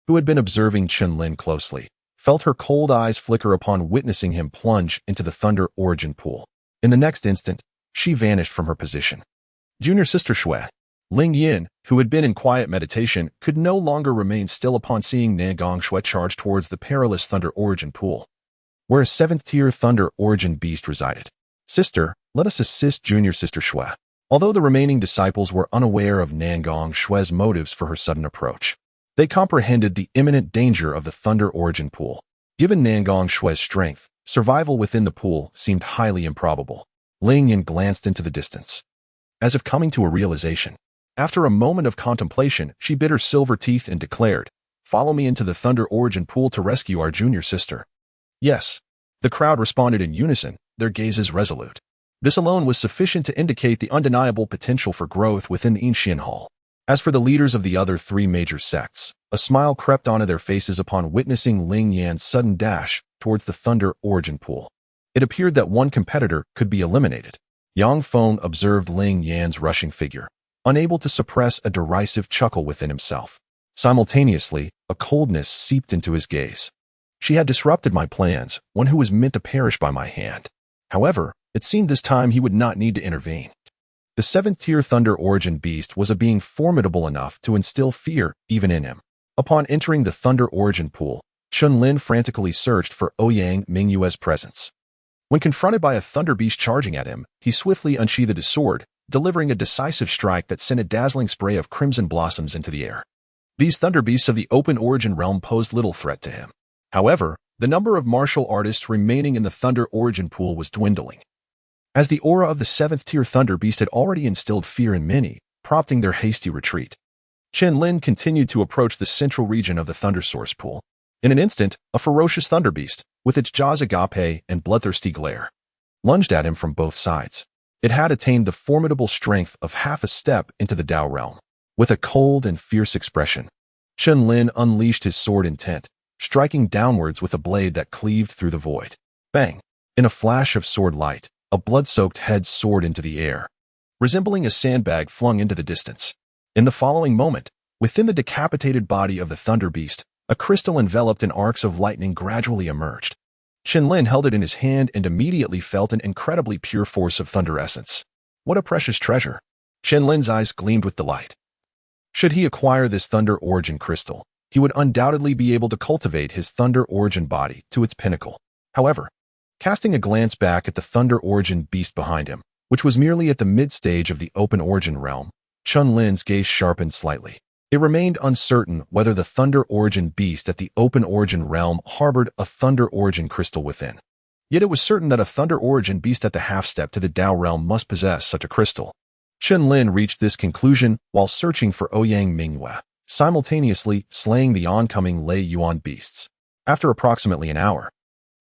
who had been observing Chen Lin closely, felt her cold eyes flicker upon witnessing him plunge into the thunder origin pool. In the next instant, she vanished from her position. Junior sister Shui, Ling Yan, who had been in quiet meditation, could no longer remain still upon seeing Nangong Shui charge towards the perilous thunder origin pool, where a 7th-tier thunder origin beast resided. Sister, let us assist junior sister Shui. Although the remaining disciples were unaware of Nangong Shui's motives for her sudden approach, they comprehended the imminent danger of the thunder origin pool. Given Nangong Shui's strength, survival within the pool seemed highly improbable. Ling Yan glanced into the distance, as if coming to a realization. After a moment of contemplation, she bit her silver teeth and declared, Follow me into the thunder origin pool to rescue our junior sister. Yes. The crowd responded in unison, their gazes resolute. This alone was sufficient to indicate the undeniable potential for growth within the Yinshian Hall. As for the leaders of the other 3 major sects, a smile crept onto their faces upon witnessing Ling Yan's sudden dash towards the thunder origin pool. It appeared that one competitor could be eliminated. Yang Feng observed Ling Yan's rushing figure, unable to suppress a derisive chuckle within himself. Simultaneously, a coldness seeped into his gaze. She had disrupted my plans, one who was meant to perish by my hand. However, it seemed this time he would not need to intervene. The 7th-tier thunder origin beast was a being formidable enough to instill fear even in him. Upon entering the thunder origin pool, Chen Lin frantically searched for Ouyang Mingyue's presence. When confronted by a thunder beast charging at him, he swiftly unsheathed his sword, delivering a decisive strike that sent a dazzling spray of crimson blossoms into the air. These thunder beasts of the open origin realm posed little threat to him. However, the number of martial artists remaining in the thunder origin pool was dwindling, as the aura of the 7th-tier thunder beast had already instilled fear in many, prompting their hasty retreat. Chen Lin continued to approach the central region of the thunder source pool. In an instant, a ferocious thunder beast, with its jaws agape and bloodthirsty glare, lunged at him from both sides. It had attained the formidable strength of half a step into the Tao realm. With a cold and fierce expression, Chen Lin unleashed his sword intent, striking downwards with a blade that cleaved through the void. Bang! In a flash of sword light, a blood-soaked head soared into the air, resembling a sandbag flung into the distance. In the following moment, within the decapitated body of the Thunder Beast, a crystal enveloped in arcs of lightning gradually emerged. Chen Lin held it in his hand and immediately felt an incredibly pure force of thunder essence. What a precious treasure! Chen Lin's eyes gleamed with delight. Should he acquire this Thunder Origin crystal, he would undoubtedly be able to cultivate his Thunder Origin body to its pinnacle. However, casting a glance back at the Thunder Origin beast behind him, which was merely at the mid-stage of the open origin realm, Chen Lin's gaze sharpened slightly. It remained uncertain whether the Thunder Origin beast at the open origin realm harbored a Thunder Origin crystal within. Yet it was certain that a Thunder Origin beast at the half-step to the Tao realm must possess such a crystal. Chen Lin reached this conclusion while searching for Ouyang Mu, simultaneously slaying the oncoming Lei Yuan beasts. After approximately an hour,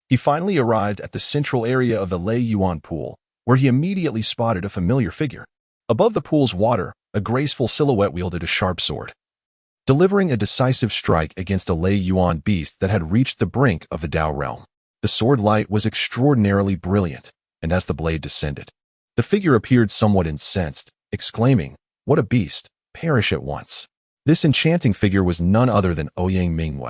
he finally arrived at the central area of the Lei Yuan pool, where he immediately spotted a familiar figure. Above the pool's water, a graceful silhouette wielded a sharp sword, delivering a decisive strike against a Lei Yuan beast that had reached the brink of the Tao realm. The sword light was extraordinarily brilliant, and as the blade descended, the figure appeared somewhat incensed, exclaiming, "What a beast! Perish at once." This enchanting figure was none other than Ouyang Mu,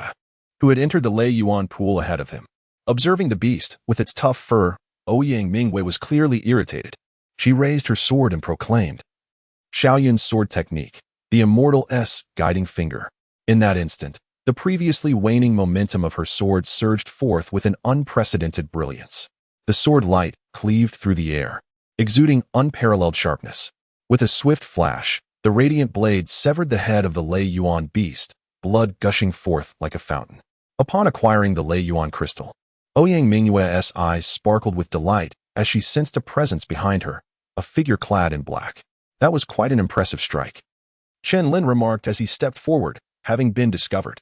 who had entered the Lei Yuan pool ahead of him. Observing the beast, with its tough fur, Ouyang Mu was clearly irritated. She raised her sword and proclaimed, "Shaoyun's sword technique, the immortal S guiding finger." In that instant, the previously waning momentum of her sword surged forth with an unprecedented brilliance. The sword light cleaved through the air, exuding unparalleled sharpness. With a swift flash, the radiant blade severed the head of the Lei Yuan beast, blood gushing forth like a fountain. Upon acquiring the Lei Yuan crystal, Ouyang Mu's eyes sparkled with delight as she sensed a presence behind her, a figure clad in black. That was quite an impressive strike, Chen Lin remarked as he stepped forward, having been discovered.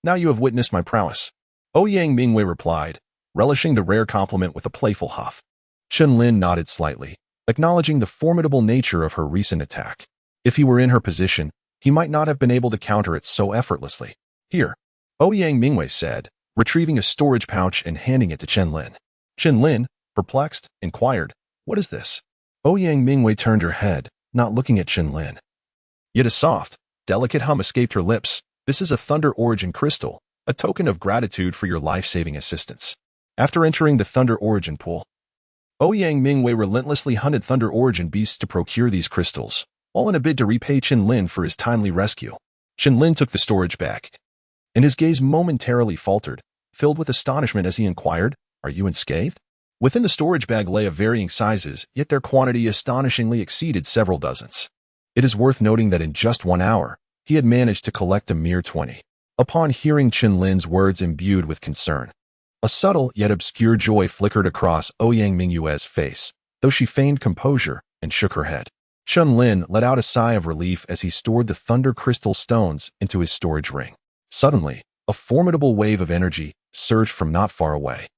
Now you have witnessed my prowess," Ouyang Mu replied, relishing the rare compliment with a playful huff. Chen Lin nodded slightly, acknowledging the formidable nature of her recent attack. If he were in her position, he might not have been able to counter it so effortlessly. "Here," Ouyang Mu said, retrieving a storage pouch and handing it to Chen Lin. Chen Lin, perplexed, inquired, "What is this?" Ouyang Mu turned her head, not looking at Chen Lin. Yet a soft, delicate hum escaped her lips. "This is a Thunder Origin crystal, a token of gratitude for your life-saving assistance." After entering the Thunder Origin pool, Ouyang Mu relentlessly hunted Thunder Origin beasts to procure these crystals, all in a bid to repay Chen Lin for his timely rescue. Chen Lin took the storage bag, and his gaze momentarily faltered, filled with astonishment as he inquired, "Are you unscathed?" Within the storage bag lay of varying sizes, yet their quantity astonishingly exceeded several dozens. It is worth noting that in just 1 hour, he had managed to collect a mere 20. Upon hearing Chen Lin's words imbued with concern, a subtle yet obscure joy flickered across Ouyang Mu's face, though she feigned composure and shook her head. Chen Lin let out a sigh of relief as he stored the thunder crystal stones into his storage ring. Suddenly, a formidable wave of energy surged from not far away,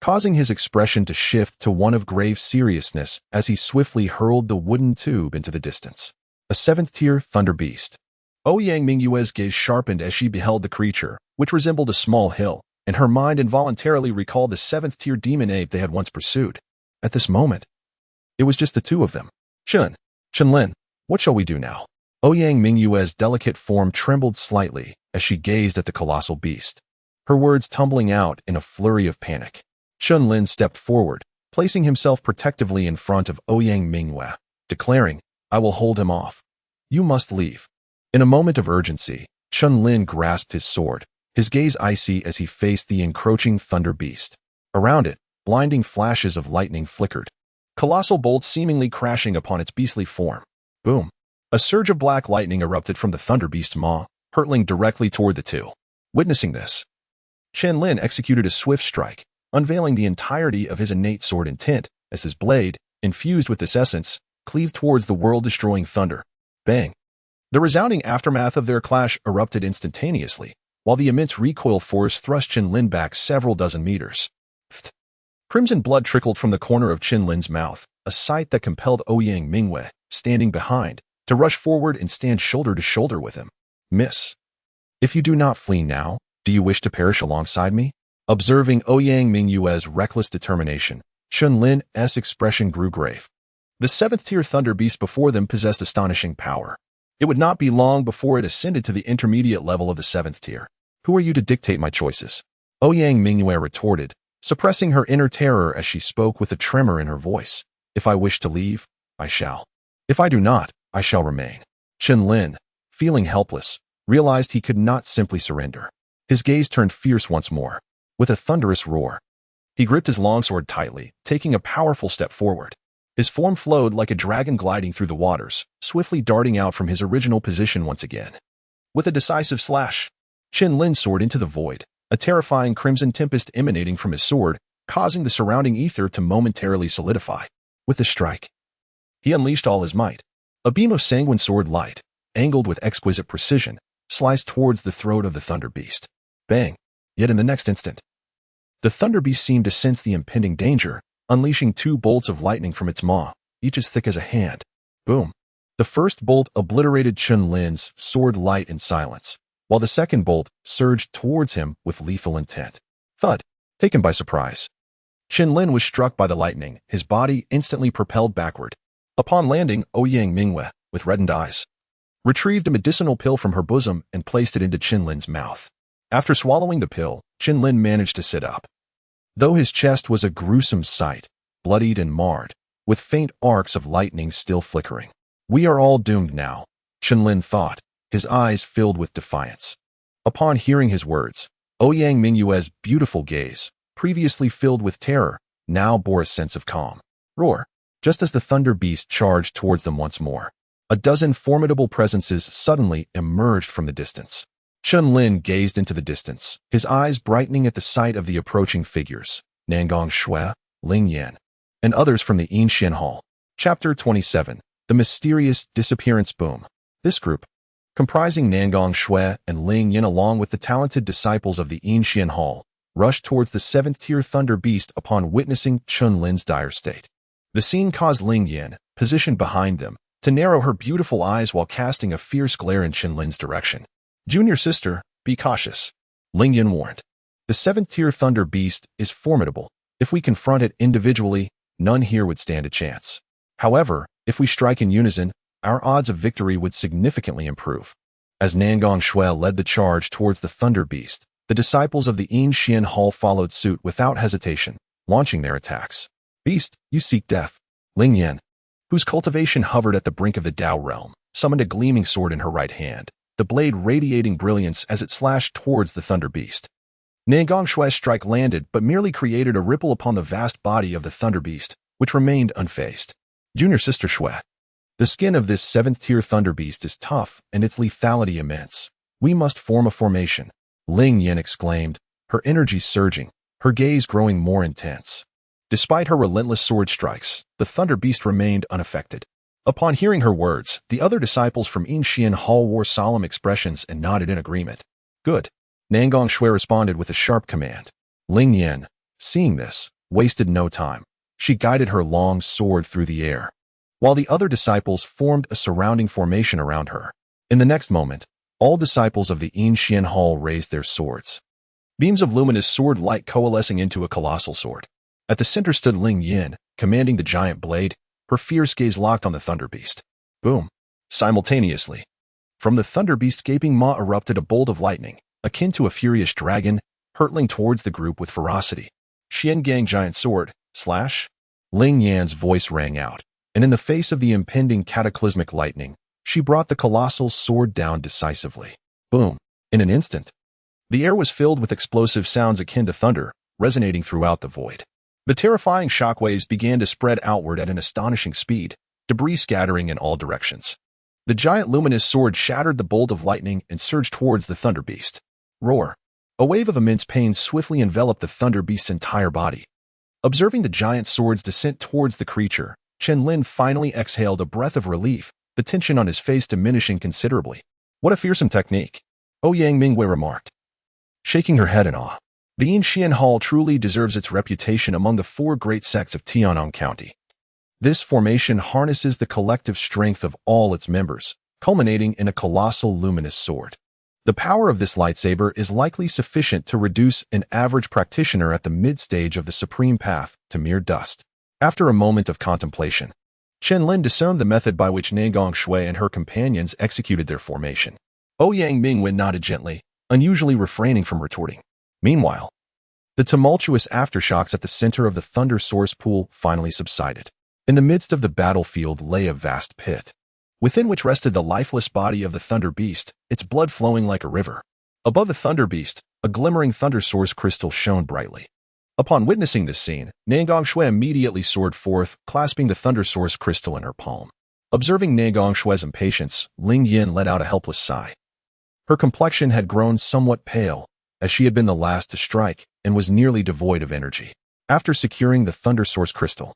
causing his expression to shift to one of grave seriousness as he swiftly hurled the wooden tube into the distance. A 7th-tier thunder beast. Ouyang Mu's gaze sharpened as she beheld the creature, which resembled a small hill, and her mind involuntarily recalled the 7th-tier demon ape they had once pursued. At this moment, it was just the two of them. Chen Lin, what shall we do now?" Ouyang Mu's delicate form trembled slightly as she gazed at the colossal beast, her words tumbling out in a flurry of panic. Chen Lin stepped forward, placing himself protectively in front of Ouyang Mu, declaring, "I will hold him off. You must leave." In a moment of urgency, Chen Lin grasped his sword, his gaze icy as he faced the encroaching thunder beast. Around it, blinding flashes of lightning flickered, colossal bolts seemingly crashing upon its beastly form. Boom! A surge of black lightning erupted from the thunder beast's maw, hurtling directly toward the two. Witnessing this, Chen Lin executed a swift strike, unveiling the entirety of his innate sword intent as his blade, infused with this essence, cleaved towards the world-destroying thunder. Bang! The resounding aftermath of their clash erupted instantaneously, while the immense recoil force thrust Chen Lin back several dozen meters. Crimson blood trickled from the corner of Chen Lin's mouth, a sight that compelled Ouyang Mu, standing behind, to rush forward and stand shoulder to shoulder with him. Miss, if you do not flee now, do you wish to perish alongside me? Observing Ouyang Mu's reckless determination, Chen Lin's expression grew grave. The seventh-tier thunder beast before them possessed astonishing power. It would not be long before it ascended to the intermediate level of the seventh tier. Who are you to dictate my choices? Ouyang Mu retorted, suppressing her inner terror as she spoke with a tremor in her voice. If I wish to leave, I shall. If I do not, I shall remain. Chen Lin, feeling helpless, realized he could not simply surrender. His gaze turned fierce once more. With a thunderous roar, he gripped his longsword tightly, taking a powerful step forward. His form flowed like a dragon gliding through the waters, swiftly darting out from his original position once again. With a decisive slash, Chen Lin soared into the void, a terrifying crimson tempest emanating from his sword, causing the surrounding ether to momentarily solidify. With the strike, he unleashed all his might. A beam of sanguine sword light, angled with exquisite precision, sliced towards the throat of the thunder beast. Bang! Yet in the next instant, the thunder beast seemed to sense the impending danger, unleashing two bolts of lightning from its maw, each as thick as a hand. Boom! The first bolt obliterated Chen Lin's sword light in silence, while the second bolt surged towards him with lethal intent. Thud! Taken by surprise, Chen Lin was struck by the lightning, his body instantly propelled backward. Upon landing, Ouyang Mu, with reddened eyes, retrieved a medicinal pill from her bosom and placed it into Chen Lin's mouth. After swallowing the pill, Chen Lin managed to sit up. Though his chest was a gruesome sight, bloodied and marred, with faint arcs of lightning still flickering. We are all doomed now, Chen Lin thought, his eyes filled with defiance. Upon hearing his words, Ouyang Mu's beautiful gaze, previously filled with terror, now bore a sense of calm. Roar! Just as the thunder beast charged towards them once more, a dozen formidable presences suddenly emerged from the distance. Chen Lin gazed into the distance, his eyes brightening at the sight of the approaching figures, Nangong Shui, Ling Yan, and others from the Yinshan Hall. Chapter 27, The Mysterious Disappearance Boom. This group, comprising Nangong Shui and Ling Yan along with the talented disciples of the Yinshan Hall, rushed towards the seventh-tier thunder beast upon witnessing Chen Lin's dire state. The scene caused Ling Yan, positioned behind them, to narrow her beautiful eyes while casting a fierce glare in Chen Lin's direction. Junior sister, be cautious, Ling Yan warned. The seventh-tier thunder beast is formidable. If we confront it individually, none here would stand a chance. However, if we strike in unison, our odds of victory would significantly improve. As Nangong Shui led the charge towards the thunder beast, the disciples of the Yinshan Hall followed suit without hesitation, launching their attacks. Beast, you seek death. Ling Yan, whose cultivation hovered at the brink of the Tao realm, summoned a gleaming sword in her right hand, the blade radiating brilliance as it slashed towards the thunder beast. Nangong Shui's strike landed but merely created a ripple upon the vast body of the thunder beast, which remained unfazed. Junior sister Shui, the skin of this seventh-tier thunder beast is tough and its lethality immense. We must form a formation, Ling Yan exclaimed, her energy surging, her gaze growing more intense. Despite her relentless sword strikes, the thunder beast remained unaffected. Upon hearing her words, the other disciples from Yinshan Hall wore solemn expressions and nodded in agreement. Good. Nangong Shui responded with a sharp command. Ling Yan, seeing this, wasted no time. She guided her long sword through the air, while the other disciples formed a surrounding formation around her. In the next moment, all disciples of the Yinshan Hall raised their swords. Beams of luminous sword light coalescing into a colossal sword. At the center stood Ling Yan, commanding the giant blade, her fierce gaze locked on the thunder beast. Boom! Simultaneously, from the thunder beast's gaping maw erupted a bolt of lightning, akin to a furious dragon, hurtling towards the group with ferocity. Xiangang giant sword, slash! Ling Yan's voice rang out, and in the face of the impending cataclysmic lightning, she brought the colossal sword down decisively. Boom! In an instant, the air was filled with explosive sounds akin to thunder, resonating throughout the void. The terrifying shockwaves began to spread outward at an astonishing speed, debris scattering in all directions. The giant luminous sword shattered the bolt of lightning and surged towards the thunder beast. Roar! A wave of immense pain swiftly enveloped the thunder beast's entire body. Observing the giant sword's descent towards the creature, Chen Lin finally exhaled a breath of relief, the tension on his face diminishing considerably. What a fearsome technique, Ouyang Mu remarked. shaking her head in awe. The Yinshan Hall truly deserves its reputation among the 4 great sects of Tianyang County. This formation harnesses the collective strength of all its members, culminating in a colossal luminous sword. The power of this lightsaber is likely sufficient to reduce an average practitioner at the mid-stage of the supreme path to mere dust. After a moment of contemplation, Chen Lin discerned the method by which Nangong Shui and her companions executed their formation. Ouyang Mu nodded gently, unusually refraining from retorting. Meanwhile, the tumultuous aftershocks at the center of the thunder source pool finally subsided. In the midst of the battlefield lay a vast pit, within which rested the lifeless body of the thunder beast, its blood flowing like a river. Above the thunder beast, a glimmering thunder source crystal shone brightly. Upon witnessing this scene, Nangong Shui immediately soared forth, clasping the thunder source crystal in her palm. Observing Nangong Shui's impatience, Ling Yin let out a helpless sigh. Her complexion had grown somewhat pale, as she had been the last to strike, and was nearly devoid of energy. After securing the thunder source crystal,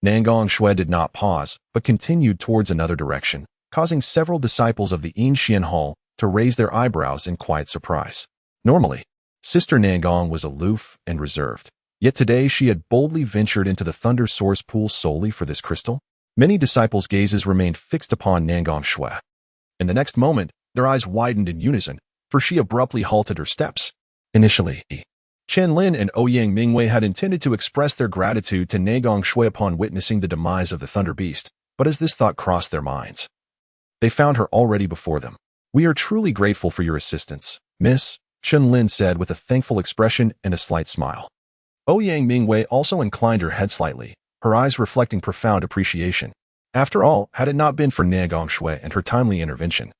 Nangong Shui did not pause, but continued towards another direction, causing several disciples of the Yinshan Hall to raise their eyebrows in quiet surprise. Normally, Sister Nangong was aloof and reserved, yet today she had boldly ventured into the thunder source pool solely for this crystal. Many disciples' gazes remained fixed upon Nangong Shui. In the next moment, their eyes widened in unison, for she abruptly halted her steps. Initially, Chen Lin and Ouyang Mu had intended to express their gratitude to Nangong Shui upon witnessing the demise of the Thunder Beast, but as this thought crossed their minds, they found her already before them. "We are truly grateful for your assistance, Miss," Chen Lin said with a thankful expression and a slight smile. Ouyang Mu also inclined her head slightly, her eyes reflecting profound appreciation. After all, had it not been for Nangong Shui and her timely intervention,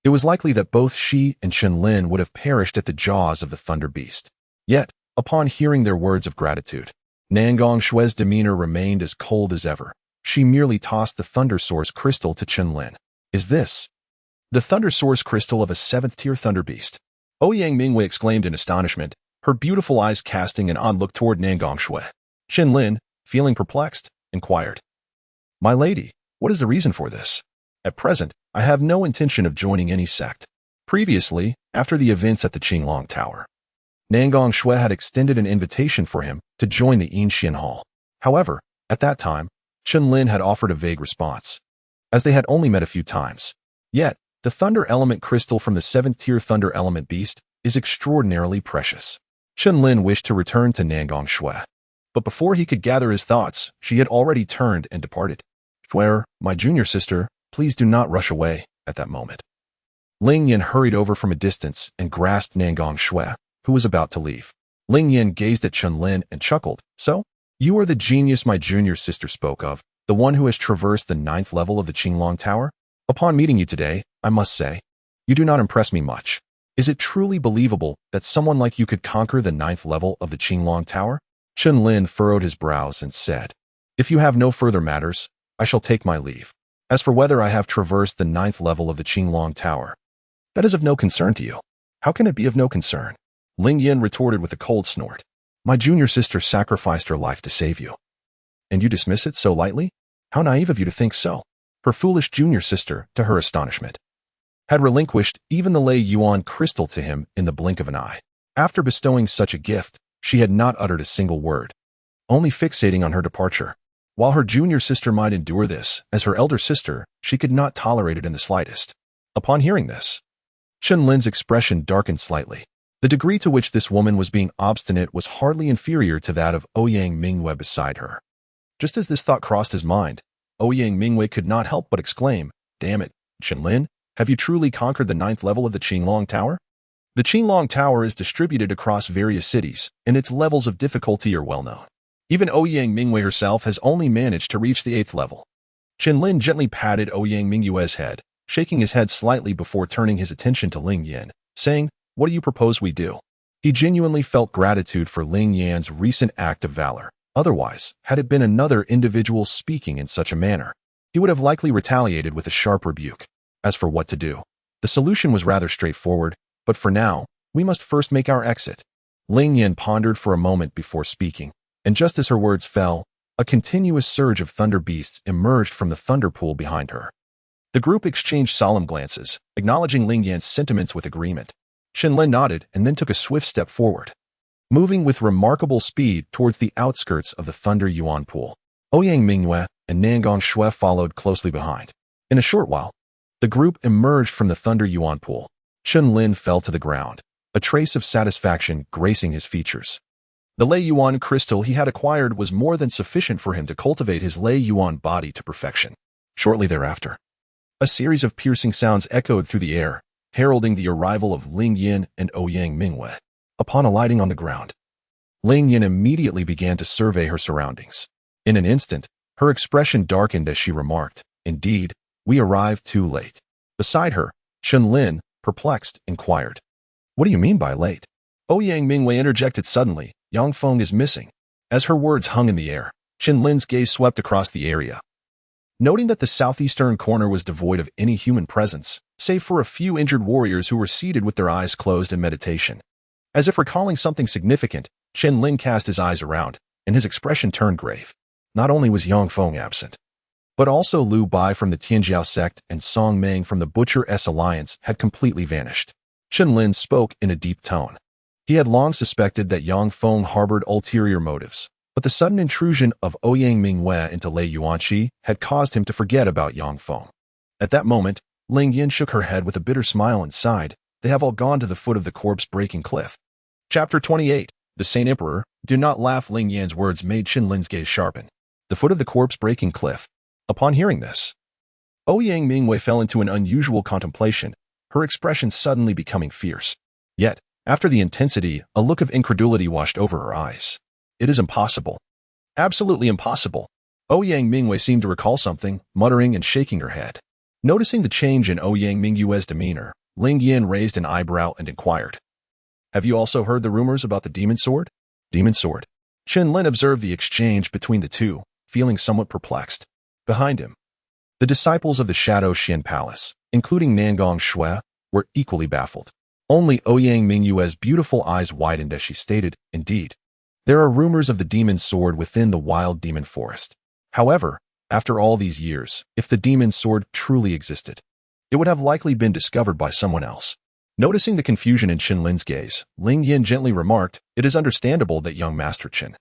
it was likely that both she and Chen Lin would have perished at the jaws of the Thunder Beast. Yet, upon hearing their words of gratitude, Nangong Shui's demeanor remained as cold as ever. She merely tossed the Thunder Source crystal to Chen Lin. "Is this the Thunder Source crystal of a 7th-tier Thunder Beast?" Ouyang Mu exclaimed in astonishment, her beautiful eyes casting an odd look toward Nangong Shui. Chen Lin, feeling perplexed, inquired, "My lady, what is the reason for this? At present, I have no intention of joining any sect." Previously, after the events at the Qinglong Tower, Nangong Shui had extended an invitation for him to join the Yinshan Hall. However, at that time, Chen Lin had offered a vague response, as they had only met a few times. Yet, the Thunder Element crystal from the 7th-tier Thunder Element Beast is extraordinarily precious. Chen Lin wished to return to Nangong Shui, but before he could gather his thoughts, she had already turned and departed. "Swear, my junior sister, please do not rush away." At that moment, Ling Yin hurried over from a distance and grasped Nangong Shui, who was about to leave. Ling Yin gazed at Chen Lin and chuckled. "So, you are the genius my junior sister spoke of, the one who has traversed the 9th level of the Qinglong Tower? Upon meeting you today, I must say, you do not impress me much. Is it truly believable that someone like you could conquer the 9th level of the Qinglong Tower?" Chen Lin furrowed his brows and said, "If you have no further matters, I shall take my leave. As for whether I have traversed the 9th level of the Qinglong Tower, that is of no concern to you." "How can it be of no concern?" Ling Yin retorted with a cold snort. "My junior sister sacrificed her life to save you, and you dismiss it so lightly? How naive of you to think so." Her foolish junior sister, to her astonishment, had relinquished even the Lei Yuan crystal to him in the blink of an eye. After bestowing such a gift, she had not uttered a single word, only fixating on her departure. While her junior sister might endure this, as her elder sister, she could not tolerate it in the slightest. Upon hearing this, Chen Lin's expression darkened slightly. The degree to which this woman was being obstinate was hardly inferior to that of Ouyang Mu beside her. Just as this thought crossed his mind, Ouyang Mu could not help but exclaim, "Damn it, Chen Lin, have you truly conquered the 9th level of the Qinglong Tower?" The Qinglong Tower is distributed across various cities, and its levels of difficulty are well known. Even Ouyang Mu herself has only managed to reach the 8th level. Chen Lin gently patted Ouyang Mu's head, shaking his head slightly before turning his attention to Ling Yin, saying, "What do you propose we do?" He genuinely felt gratitude for Ling Yan's recent act of valor. Otherwise, had it been another individual speaking in such a manner, he would have likely retaliated with a sharp rebuke. As for what to do, the solution was rather straightforward, but for now, we must first make our exit. Ling Yin pondered for a moment before speaking, and just as her words fell, a continuous surge of thunder beasts emerged from the thunder pool behind her. The group exchanged solemn glances, acknowledging Ling Yan's sentiments with agreement. Chen Lin nodded and then took a swift step forward, moving with remarkable speed towards the outskirts of the Thunder Yuan pool. Ouyang Mu and Nangong Shui followed closely behind. In a short while, the group emerged from the Thunder Yuan pool. Chen Lin fell to the ground, a trace of satisfaction gracing his features. The Lei Yuan crystal he had acquired was more than sufficient for him to cultivate his Lei Yuan body to perfection. Shortly thereafter, a series of piercing sounds echoed through the air, heralding the arrival of Ling Yin and Ouyang Mu. Upon alighting on the ground, Ling Yin immediately began to survey her surroundings. In an instant, her expression darkened as she remarked, "Indeed, we arrived too late." Beside her, Chen Lin, perplexed, inquired, "What do you mean by late?" Ouyang Mu interjected suddenly, "Yang Feng is missing." As her words hung in the air, Chen Lin's gaze swept across the area. Noting that the southeastern corner was devoid of any human presence, save for a few injured warriors who were seated with their eyes closed in meditation. As if recalling something significant, Chen Lin cast his eyes around, and his expression turned grave. Not only was Yang Feng absent, but also Liu Bai from the Tianjiao sect and Song Meng from the Butcher S Alliance had completely vanished. Chen Lin spoke in a deep tone. He had long suspected that Yang Feng harbored ulterior motives, but the sudden intrusion of Ouyang Mu into Lei Yuanqi had caused him to forget about Yang Feng. At that moment, Ling Yin shook her head with a bitter smile and sighed, "They have all gone to the foot of the corpse-breaking cliff." Chapter 28. The Saint Emperor. Do not laugh. Ling Yan's words made Chen Lin's gaze sharpen. The foot of the corpse-breaking cliff. Upon hearing this, Ouyang Mu fell into an unusual contemplation, her expression suddenly becoming fierce. Yet, after the intensity, a look of incredulity washed over her eyes. "It is impossible. Absolutely impossible." Ouyang Mu seemed to recall something, muttering and shaking her head. Noticing the change in Ouyang Mu's demeanor, Ling Yin raised an eyebrow and inquired, "Have you also heard the rumors about the demon sword?" Demon sword. Chen Lin observed the exchange between the two, feeling somewhat perplexed. Behind him, the disciples of the Shadow Xin Palace, including Nangong Shui, were equally baffled. Only Ouyang Mu's beautiful eyes widened as she stated, "Indeed, there are rumors of the demon sword within the wild demon forest. However, after all these years, if the demon sword truly existed, it would have likely been discovered by someone else." Noticing the confusion in Chen Lin's gaze, Ling Yin gently remarked, "It is understandable that young Master Chen,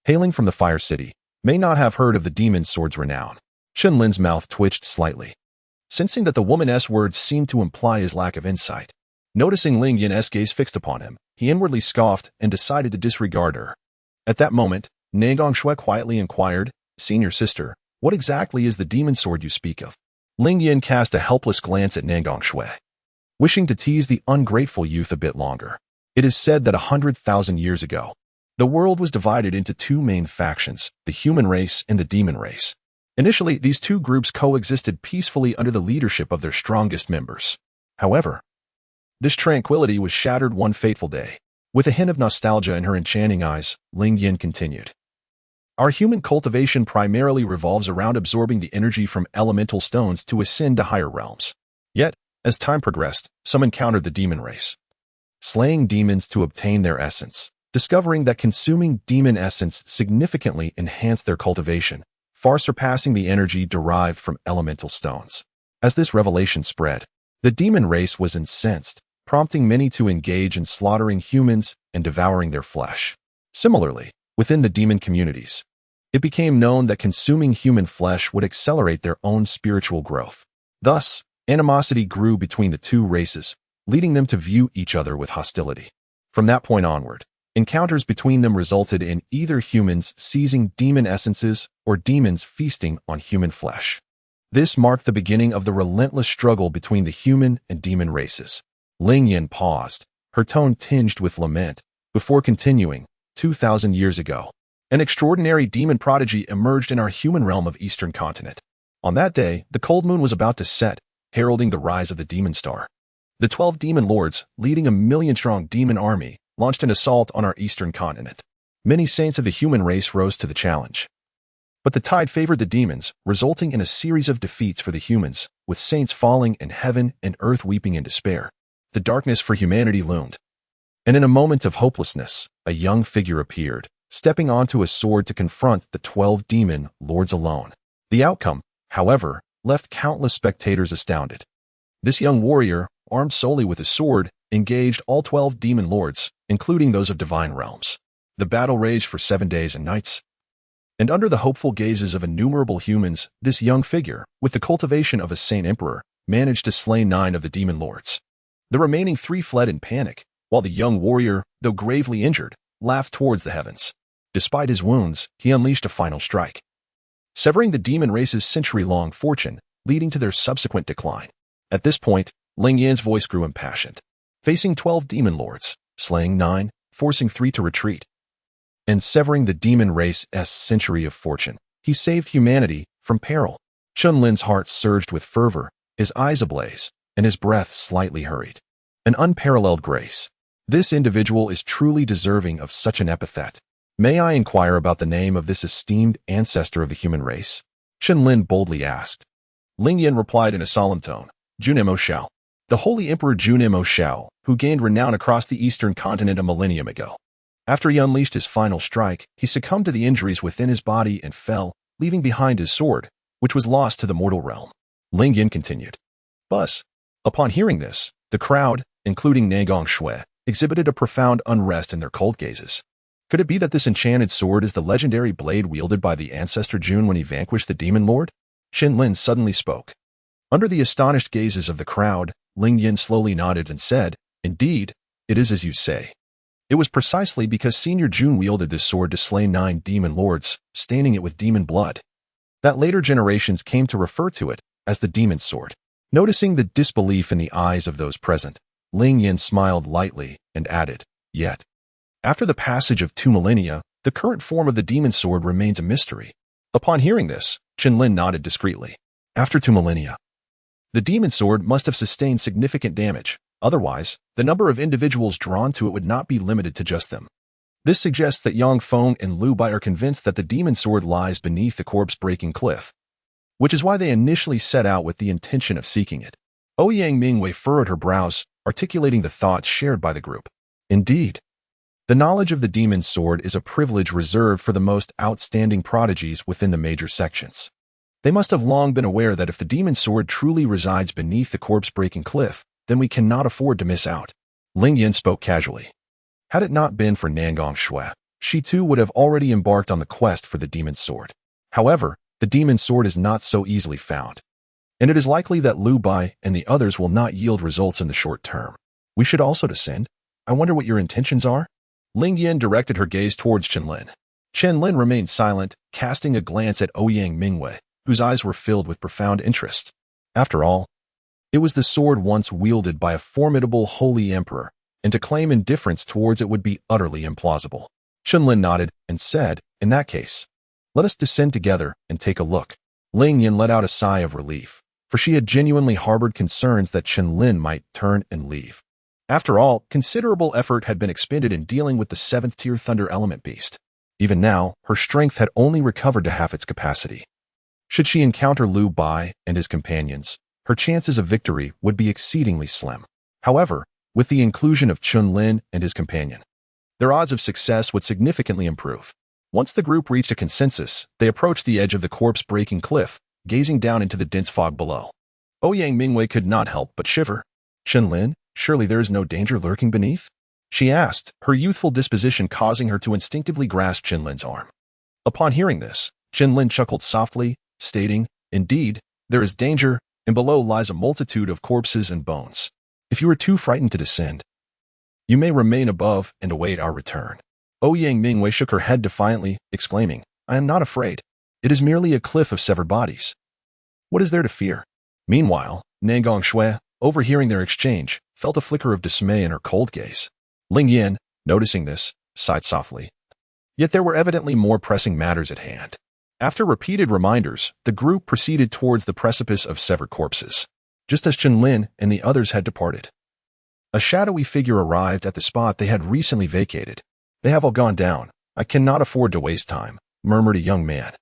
hailing from the Fire City, may not have heard of the demon sword's renown." Chen Lin's mouth twitched slightly, sensing that the woman's words seemed to imply his lack of insight. Noticing Ling Yin's gaze fixed upon him, he inwardly scoffed and decided to disregard her. At that moment, Nangong Shui quietly inquired, "Senior sister, what exactly is the demon sword you speak of?" Ling Yin cast a helpless glance at Nangong Shui, wishing to tease the ungrateful youth a bit longer. It is said that 100,000 years ago, the world was divided into two main factions, the human race and the demon race. Initially, these two groups coexisted peacefully under the leadership of their strongest members. However, this tranquility was shattered one fateful day. With a hint of nostalgia in her enchanting eyes, Ling Yin continued, "Our human cultivation primarily revolves around absorbing the energy from elemental stones to ascend to higher realms. Yet, as time progressed, some encountered the demon race, slaying demons to obtain their essence, discovering that consuming demon essence significantly enhanced their cultivation, far surpassing the energy derived from elemental stones. As this revelation spread, the demon race was incensed, prompting many to engage in slaughtering humans and devouring their flesh. Similarly, within the demon communities, it became known that consuming human flesh would accelerate their own spiritual growth. Thus, animosity grew between the two races, leading them to view each other with hostility. From that point onward, encounters between them resulted in either humans seizing demon essences or demons feasting on human flesh. This marked the beginning of the relentless struggle between the human and demon races. Ling Yin paused, her tone tinged with lament, before continuing, 2,000 years ago, an extraordinary demon prodigy emerged in our human realm of Eastern continent. On that day, the cold moon was about to set, heralding the rise of the demon star. The 12 demon lords, leading a million-strong demon army, launched an assault on our eastern continent. Many saints of the human race rose to the challenge. But the tide favored the demons, resulting in a series of defeats for the humans, with saints falling and heaven and earth weeping in despair. The darkness for humanity loomed. And in a moment of hopelessness, a young figure appeared, stepping onto a sword to confront the 12 demon lords alone. The outcome, however, left countless spectators astounded. This young warrior, armed solely with a sword, engaged all 12 demon lords, including those of divine realms. The battle raged for 7 days and nights, and under the hopeful gazes of innumerable humans, this young figure, with the cultivation of a saint emperor, managed to slay 9 of the demon lords. The remaining 3 fled in panic, while the young warrior, though gravely injured, laughed towards the heavens. Despite his wounds, he unleashed a final strike, severing the demon race's century-long fortune, leading to their subsequent decline. At this point, Ling Yan's voice grew impassioned. Facing 12 demon lords, slaying 9, forcing 3 to retreat, and severing the demon race's century of fortune, he saved humanity from peril. Chen Lin's heart surged with fervor, his eyes ablaze, and his breath slightly hurried. An unparalleled grace. This individual is truly deserving of such an epithet. May I inquire about the name of this esteemed ancestor of the human race? Chen Lin boldly asked. Ling Yan replied in a solemn tone, Junemo Shao. The Holy Emperor Junemo Shao, who gained renown across the eastern continent a millennium ago. After he unleashed his final strike, he succumbed to the injuries within his body and fell, leaving behind his sword, which was lost to the mortal realm. Ling Yan continued. Buzz. Upon hearing this, the crowd, including Nangong Shui, exhibited a profound unrest in their cold gazes. Could it be that this enchanted sword is the legendary blade wielded by the ancestor Jun when he vanquished the demon lord? Chen Lin suddenly spoke. Under the astonished gazes of the crowd, Ling Yan slowly nodded and said, Indeed, it is as you say. It was precisely because Senior Jun wielded this sword to slay 9 demon lords, staining it with demon blood, that later generations came to refer to it as the demon sword. Noticing the disbelief in the eyes of those present, Ling Yan smiled lightly and added, Yet, after the passage of 2 millennia, the current form of the demon sword remains a mystery. Upon hearing this, Chen Lin nodded discreetly. After 2 millennia, the demon sword must have sustained significant damage. Otherwise, the number of individuals drawn to it would not be limited to just them. This suggests that Yang Feng and Lu Bai are convinced that the demon sword lies beneath the corpse-breaking cliff, which is why they initially set out with the intention of seeking it. Ouyang Mu furrowed her brows, articulating the thoughts shared by the group. Indeed, the knowledge of the demon sword is a privilege reserved for the most outstanding prodigies within the major sections. They must have long been aware that if the demon sword truly resides beneath the corpse-breaking cliff, then we cannot afford to miss out. Ling Yan spoke casually. Had it not been for Nangong Shui, she too would have already embarked on the quest for the demon sword. However, the demon sword is not so easily found, and it is likely that Lu Bai and the others will not yield results in the short term. We should also descend. I wonder what your intentions are? Ling Yan directed her gaze towards Chen Lin. Chen Lin remained silent, casting a glance at Ouyang Mu, whose eyes were filled with profound interest. After all, it was the sword once wielded by a formidable holy emperor, and to claim indifference towards it would be utterly implausible. Chen Lin nodded and said, In that case, let us descend together and take a look. Ling Yan let out a sigh of relief, for she had genuinely harbored concerns that Chen Lin might turn and leave. After all, considerable effort had been expended in dealing with the 7th-tier thunder element beast. Even now, her strength had only recovered to half its capacity. Should she encounter Lu Bai and his companions, her chances of victory would be exceedingly slim. However, with the inclusion of Chen Lin and his companion, their odds of success would significantly improve. Once the group reached a consensus, they approached the edge of the corpse-breaking cliff, gazing down into the dense fog below. Ouyang Mu could not help but shiver. Chen Lin, surely there is no danger lurking beneath? She asked, her youthful disposition causing her to instinctively grasp Chen Lin's arm. Upon hearing this, Chen Lin chuckled softly, stating, Indeed, there is danger, and below lies a multitude of corpses and bones. If you are too frightened to descend, you may remain above and await our return. Ouyang Mu shook her head defiantly, exclaiming, I am not afraid. It is merely a cliff of severed bodies. What is there to fear? Meanwhile, Nangong Shui, overhearing their exchange, felt a flicker of dismay in her cold gaze. Ling Yan, noticing this, sighed softly. Yet there were evidently more pressing matters at hand. After repeated reminders, the group proceeded towards the precipice of severed corpses, just as Chen Lin and the others had departed. A shadowy figure arrived at the spot they had recently vacated. They have all gone down. I cannot afford to waste time, murmured a young man,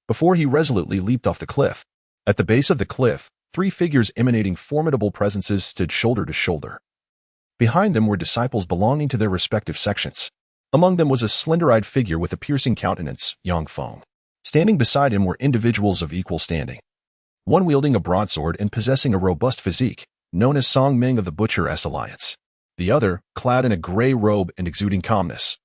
before he resolutely leaped off the cliff. At the base of the cliff, 3 figures emanating formidable presences stood shoulder to shoulder. Behind them were disciples belonging to their respective sections. Among them was a slender-eyed figure with a piercing countenance, Yang Feng. Standing beside him were individuals of equal standing, one wielding a broadsword and possessing a robust physique, known as Song Ming of the Butcher S Alliance. The other, clad in a gray robe and exuding calmness,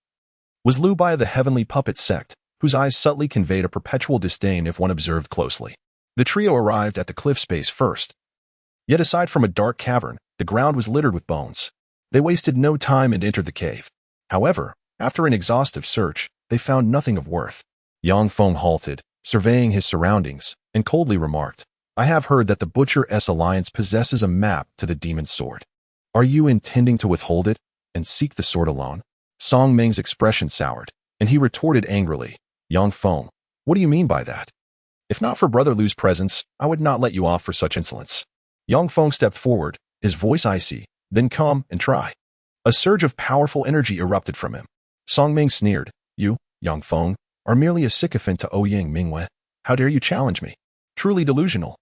was Lu Bai of the Heavenly Puppet sect, whose eyes subtly conveyed a perpetual disdain if one observed closely. The trio arrived at the cliff's base first. Yet aside from a dark cavern, the ground was littered with bones. They wasted no time and entered the cave. However, after an exhaustive search, they found nothing of worth. Yang Feng halted, surveying his surroundings, and coldly remarked, "I have heard that the Butcher S Alliance possesses a map to the Demon's Sword. Are you intending to withhold it and seek the sword alone?" Song Ming's expression soured, and he retorted angrily, "Yang Feng, what do you mean by that? If not for Brother Lu's presence, I would not let you off for such insolence." Yang Feng stepped forward, his voice icy. "Then come and try." A surge of powerful energy erupted from him. Song Ming sneered, "You, Yang Feng, are merely a sycophant to Ouyang Mu. How dare you challenge me? Truly delusional.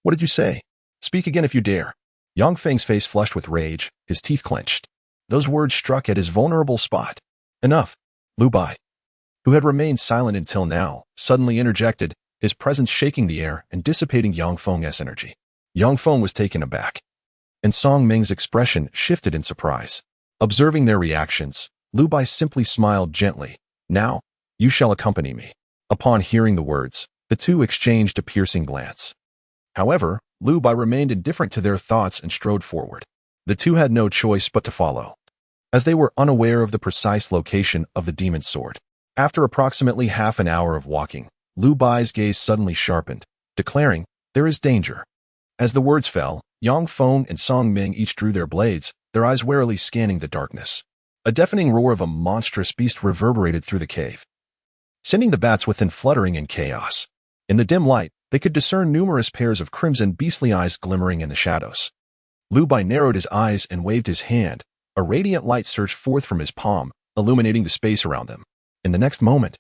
What did you say? Speak again if you dare." Yang Feng's face flushed with rage, his teeth clenched. Those words struck at his vulnerable spot. "Enough." Lu Bai, who had remained silent until now, suddenly interjected, his presence shaking the air and dissipating Yang Feng's energy. Yang Feng was taken aback, and Song Ming's expression shifted in surprise. Observing their reactions, Lu Bai simply smiled gently. "Now, you shall accompany me." Upon hearing the words, the two exchanged a piercing glance. However, Lu Bai remained indifferent to their thoughts and strode forward. The two had no choice but to follow, as they were unaware of the precise location of the Demon's Sword. After approximately half an hour of walking, Lu Bai's gaze suddenly sharpened, declaring, "There is danger." As the words fell, Yang Feng and Song Ming each drew their blades, their eyes warily scanning the darkness. A deafening roar of a monstrous beast reverberated through the cave, sending the bats within fluttering in chaos. In the dim light, they could discern numerous pairs of crimson beastly eyes glimmering in the shadows. Lu Bai narrowed his eyes and waved his hand. A radiant light surged forth from his palm, illuminating the space around them. In the next moment,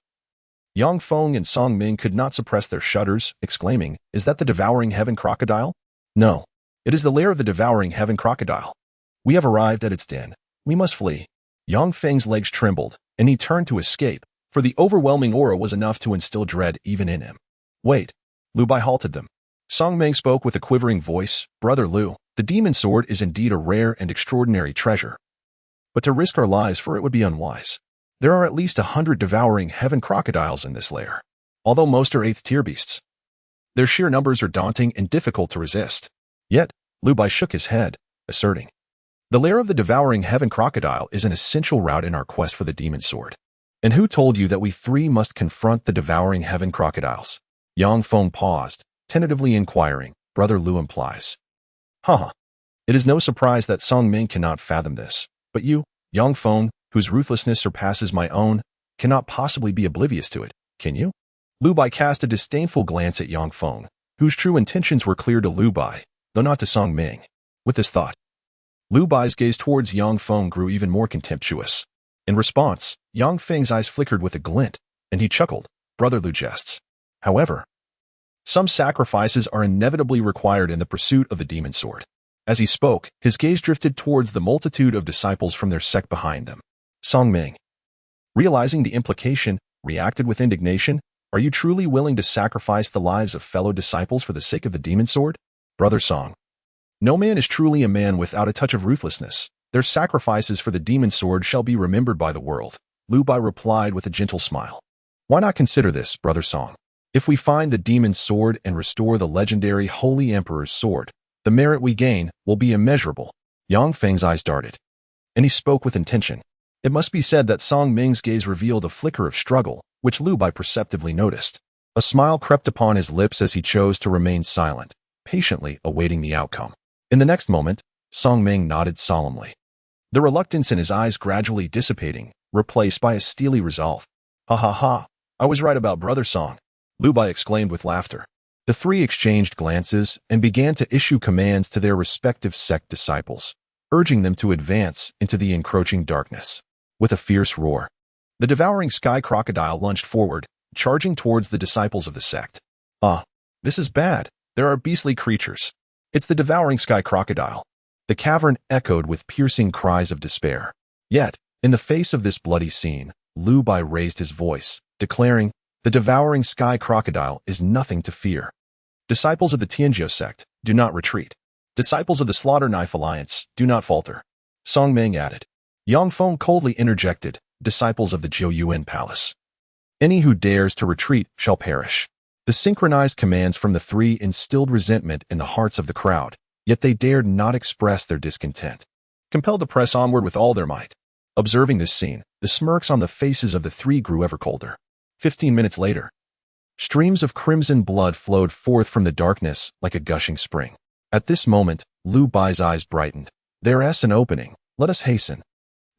Yang Feng and Song Ming could not suppress their shudders, exclaiming, "Is that the Devouring Heaven crocodile?" "No, it is the lair of the Devouring Heaven crocodile. We have arrived at its den. We must flee." Yang Feng's legs trembled, and he turned to escape, for the overwhelming aura was enough to instill dread even in him. "Wait." Lu Bai halted them. Song Ming spoke with a quivering voice, "Brother Lu, the Demon's Sword is indeed a rare and extraordinary treasure. But to risk our lives for it would be unwise. There are at least 100 Devouring Heaven crocodiles in this lair, although most are 8th-tier beasts. Their sheer numbers are daunting and difficult to resist." Yet, Lu Bai shook his head, asserting, "The lair of the Devouring Heaven crocodile is an essential route in our quest for the Demon's Sword. And who told you that we three must confront the Devouring Heaven crocodiles?" Yang Feng paused, tentatively inquiring, "Brother Lu implies." "Haha. It is no surprise that Song Ming cannot fathom this, but you, Yang Feng, whose ruthlessness surpasses my own, cannot possibly be oblivious to it, can you?" Lu Bai cast a disdainful glance at Yang Feng, whose true intentions were clear to Lu Bai, though not to Song Ming. With this thought, Lu Bai's gaze towards Yang Feng grew even more contemptuous. In response, Yang Feng's eyes flickered with a glint, and he chuckled, "Brother Lu jests. However, some sacrifices are inevitably required in the pursuit of the Demon's Sword." As he spoke, his gaze drifted towards the multitude of disciples from their sect behind them. Song Ming, realizing the implication, reacted with indignation. "Are you truly willing to sacrifice the lives of fellow disciples for the sake of the Demon's Sword?" "Brother Song, no man is truly a man without a touch of ruthlessness. Their sacrifices for the Demon's Sword shall be remembered by the world," Lu Bai replied with a gentle smile. "Why not consider this, Brother Song? If we find the Demon's Sword and restore the legendary Holy Emperor's Sword, the merit we gain will be immeasurable." Yang Feng's eyes darted, and he spoke with intention. It must be said that Song Ming's gaze revealed a flicker of struggle, which Lu Bai perceptively noticed. A smile crept upon his lips as he chose to remain silent, patiently awaiting the outcome. In the next moment, Song Ming nodded solemnly, the reluctance in his eyes gradually dissipating, replaced by a steely resolve. "Ha ha ha, I was right about Brother Song," Lu Bai exclaimed with laughter. The three exchanged glances and began to issue commands to their respective sect disciples, urging them to advance into the encroaching darkness. With a fierce roar, the devouring sky crocodile lunged forward, charging towards the disciples of the sect. "Ah, this is bad. There are beastly creatures. It's the devouring sky crocodile." The cavern echoed with piercing cries of despair. Yet, in the face of this bloody scene, Lu Bai raised his voice, declaring, "The devouring sky crocodile is nothing to fear. Disciples of the Tianjiu sect, do not retreat. Disciples of the Slaughter Knife Alliance, do not falter." Song Ming added. Yang Feng coldly interjected, disciples of the Jiuyuan Palace. Any who dares to retreat shall perish. The synchronized commands from the three instilled resentment in the hearts of the crowd, yet they dared not express their discontent. Compelled to press onward with all their might. Observing this scene, the smirks on the faces of the three grew ever colder. 15 minutes later, streams of crimson blood flowed forth from the darkness like a gushing spring. At this moment, Lu Bai's eyes brightened. There's an opening. Let us hasten.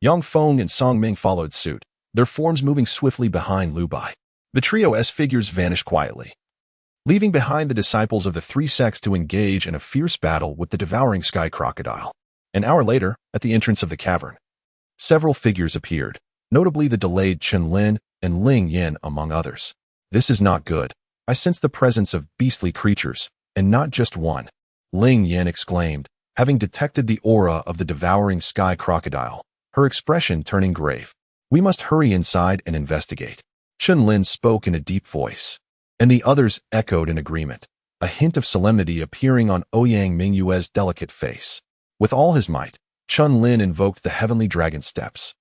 Yang Feng and Song Ming followed suit, their forms moving swiftly behind Lu Bai. The trio's figures vanished quietly, leaving behind the disciples of the three sects to engage in a fierce battle with the devouring sky crocodile. An hour later, at the entrance of the cavern, several figures appeared, notably the delayed Chen Lin and Ling Yin among others. This is not good. I sense the presence of beastly creatures, and not just one. Ling Yin exclaimed, having detected the aura of the devouring sky crocodile, her expression turning grave. We must hurry inside and investigate. Chen Lin spoke in a deep voice, and the others echoed in agreement, a hint of solemnity appearing on Ouyang Mu's delicate face. With all his might, Chen Lin invoked the heavenly dragon steps,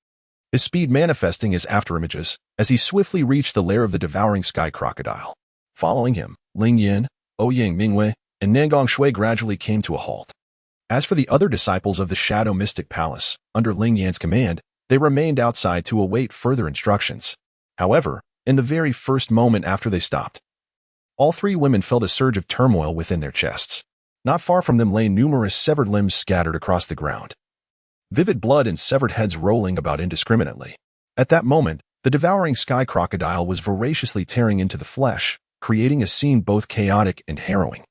his speed manifesting as afterimages as he swiftly reached the lair of the devouring sky crocodile. Following him, Ling Yin, Ouyang Mingwei, and Nangong Shui gradually came to a halt. As for the other disciples of the Shadow Mystic Palace, under Ling Yan's command, they remained outside to await further instructions. However, in the very first moment after they stopped, all three women felt a surge of turmoil within their chests. Not far from them lay numerous severed limbs scattered across the ground, vivid blood and severed heads rolling about indiscriminately. At that moment, the devouring sky crocodile was voraciously tearing into the flesh, creating a scene both chaotic and harrowing.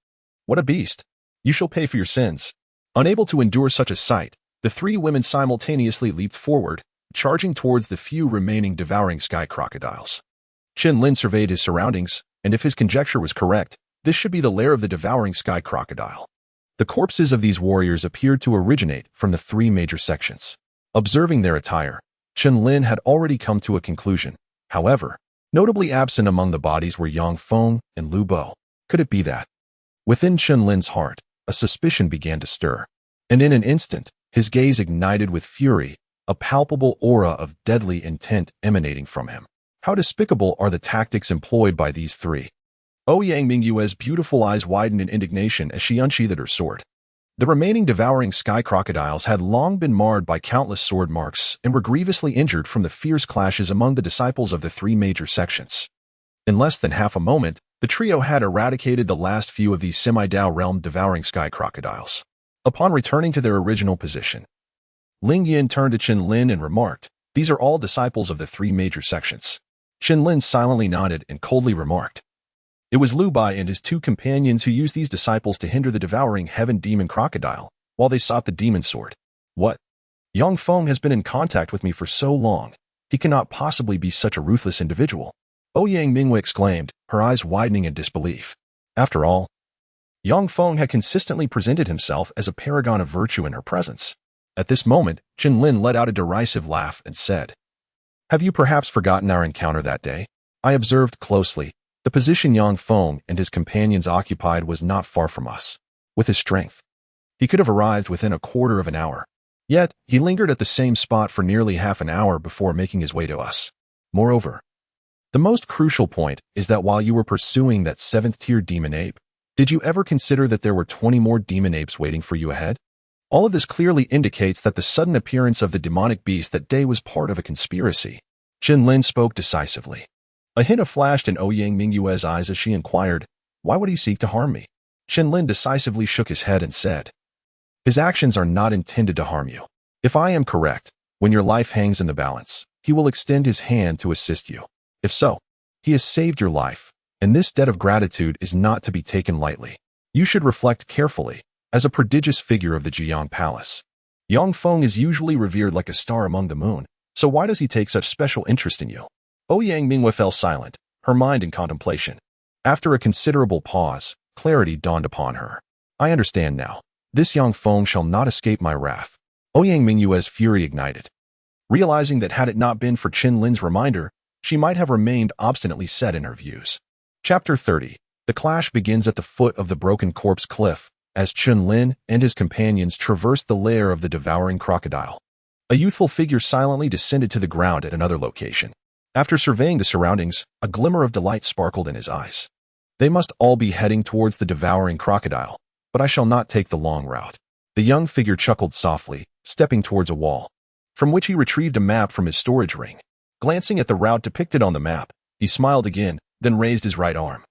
What a beast! You shall pay for your sins. Unable to endure such a sight, the three women simultaneously leaped forward, charging towards the few remaining devouring sky crocodiles. Chen Lin surveyed his surroundings, and if his conjecture was correct, this should be the lair of the devouring sky crocodile. The corpses of these warriors appeared to originate from the three major sections. Observing their attire, Chen Lin had already come to a conclusion. However, notably absent among the bodies were Yang Feng and Lu Bo. Could it be that? Within Chen Lin's heart, a suspicion began to stir, and in an instant, his gaze ignited with fury, a palpable aura of deadly intent emanating from him. How despicable are the tactics employed by these three? Ouyang Mu's beautiful eyes widened in indignation as she unsheathed her sword. The remaining devouring sky crocodiles had long been marred by countless sword marks and were grievously injured from the fierce clashes among the disciples of the three major sections. In less than half a moment, the trio had eradicated the last few of these semi-Dao realm devouring sky crocodiles. Upon returning to their original position, Ling Yin turned to Chen Lin and remarked, "These are all disciples of the three major sections." Chen Lin silently nodded and coldly remarked, "It was Lu Bai and his two companions who used these disciples to hinder the devouring heaven demon crocodile, while they sought the demon sword." What? Yang Feng has been in contact with me for so long. He cannot possibly be such a ruthless individual. Ouyang Mingwei exclaimed, her eyes widening in disbelief. After all, Yang Feng had consistently presented himself as a paragon of virtue in her presence. At this moment, Chen Lin let out a derisive laugh and said, "Have you perhaps forgotten our encounter that day? I observed closely. The position Yang Feng and his companions occupied was not far from us. With his strength, he could have arrived within a quarter of an hour. Yet, he lingered at the same spot for nearly half an hour before making his way to us. Moreover, the most crucial point is that while you were pursuing that 7th-tier demon ape, did you ever consider that there were 20 more demon apes waiting for you ahead? All of this clearly indicates that the sudden appearance of the demonic beast that day was part of a conspiracy." Chen Lin spoke decisively. A hint of flashed in Ouyang Mu's eyes as she inquired, "Why would he seek to harm me?" Chen Lin decisively shook his head and said, "His actions are not intended to harm you. If I am correct, when your life hangs in the balance, he will extend his hand to assist you. If so, he has saved your life, and this debt of gratitude is not to be taken lightly. You should reflect carefully. As a prodigious figure of the Jiuyang Palace, Yang Feng is usually revered like a star among the moon, so why does he take such special interest in you?" Ouyang Mingwei fell silent, her mind in contemplation. After a considerable pause, clarity dawned upon her. "I understand now. This Yang Feng shall not escape my wrath." Ouyang Mu's fury ignited, realizing that had it not been for Chen Lin's reminder, she might have remained obstinately set in her views. Chapter 30. The clash begins at the foot of the broken corpse cliff, as Chen Lin and his companions traversed the lair of the devouring crocodile. A youthful figure silently descended to the ground at another location. After surveying the surroundings, a glimmer of delight sparkled in his eyes. They must all be heading towards the devouring crocodile, but I shall not take the long route. The young figure chuckled softly, stepping towards a wall, from which he retrieved a map from his storage ring. Glancing at the route depicted on the map, he smiled again, then raised his right arm,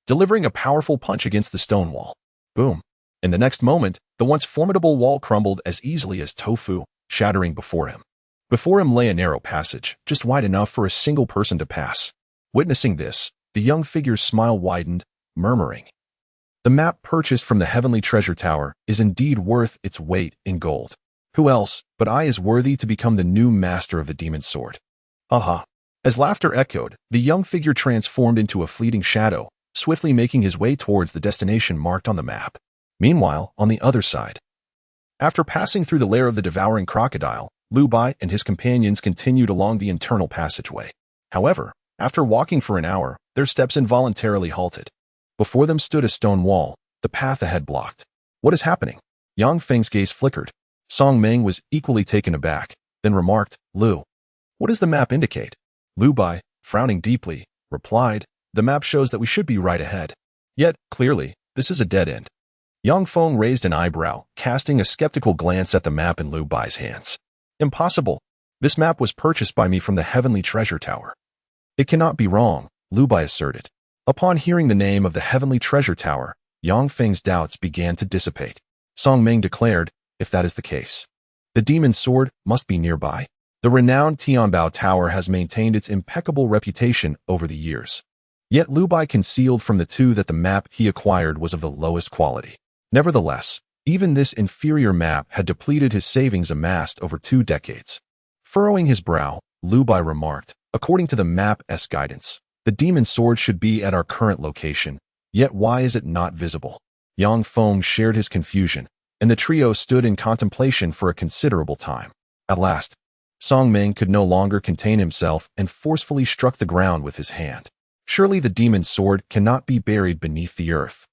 delivering a powerful punch against the stone wall. Boom! In the next moment, the once formidable wall crumbled as easily as tofu, shattering before him. Before him lay a narrow passage, just wide enough for a single person to pass. Witnessing this, the young figure's smile widened, murmuring, "The map purchased from the Heavenly Treasure Tower is indeed worth its weight in gold. Who else but I is worthy to become the new master of the demon's sword?" Aha! As laughter echoed, the young figure transformed into a fleeting shadow, swiftly making his way towards the destination marked on the map. Meanwhile, on the other side, after passing through the lair of the devouring crocodile, Lu Bai and his companions continued along the internal passageway. However, after walking for an hour, their steps involuntarily halted. Before them stood a stone wall, the path ahead blocked. What is happening? Yang Feng's gaze flickered. Song Meng was equally taken aback, then remarked, "Lu, what does the map indicate?" Lu Bai, frowning deeply, replied, "The map shows that we should be right ahead. Yet, clearly, this is a dead end." Yang Feng raised an eyebrow, casting a skeptical glance at the map in Lu Bai's hands. "Impossible. This map was purchased by me from the Heavenly Treasure Tower." "It cannot be wrong," Lu Bai asserted. Upon hearing the name of the Heavenly Treasure Tower, Yang Feng's doubts began to dissipate. Song Meng declared, "If that is the case, the demon's sword must be nearby. The renowned Tianbao Tower has maintained its impeccable reputation over the years." Yet Lu Bai concealed from the two that the map he acquired was of the lowest quality. Nevertheless, even this inferior map had depleted his savings amassed over 2 decades. Furrowing his brow, Lu Bai remarked, "According to the map's guidance, the demon's sword should be at our current location, yet why is it not visible?" Yang Feng shared his confusion, and the trio stood in contemplation for a considerable time. At last, Song Meng could no longer contain himself and forcefully struck the ground with his hand. "Surely the demon's sword cannot be buried beneath the earth."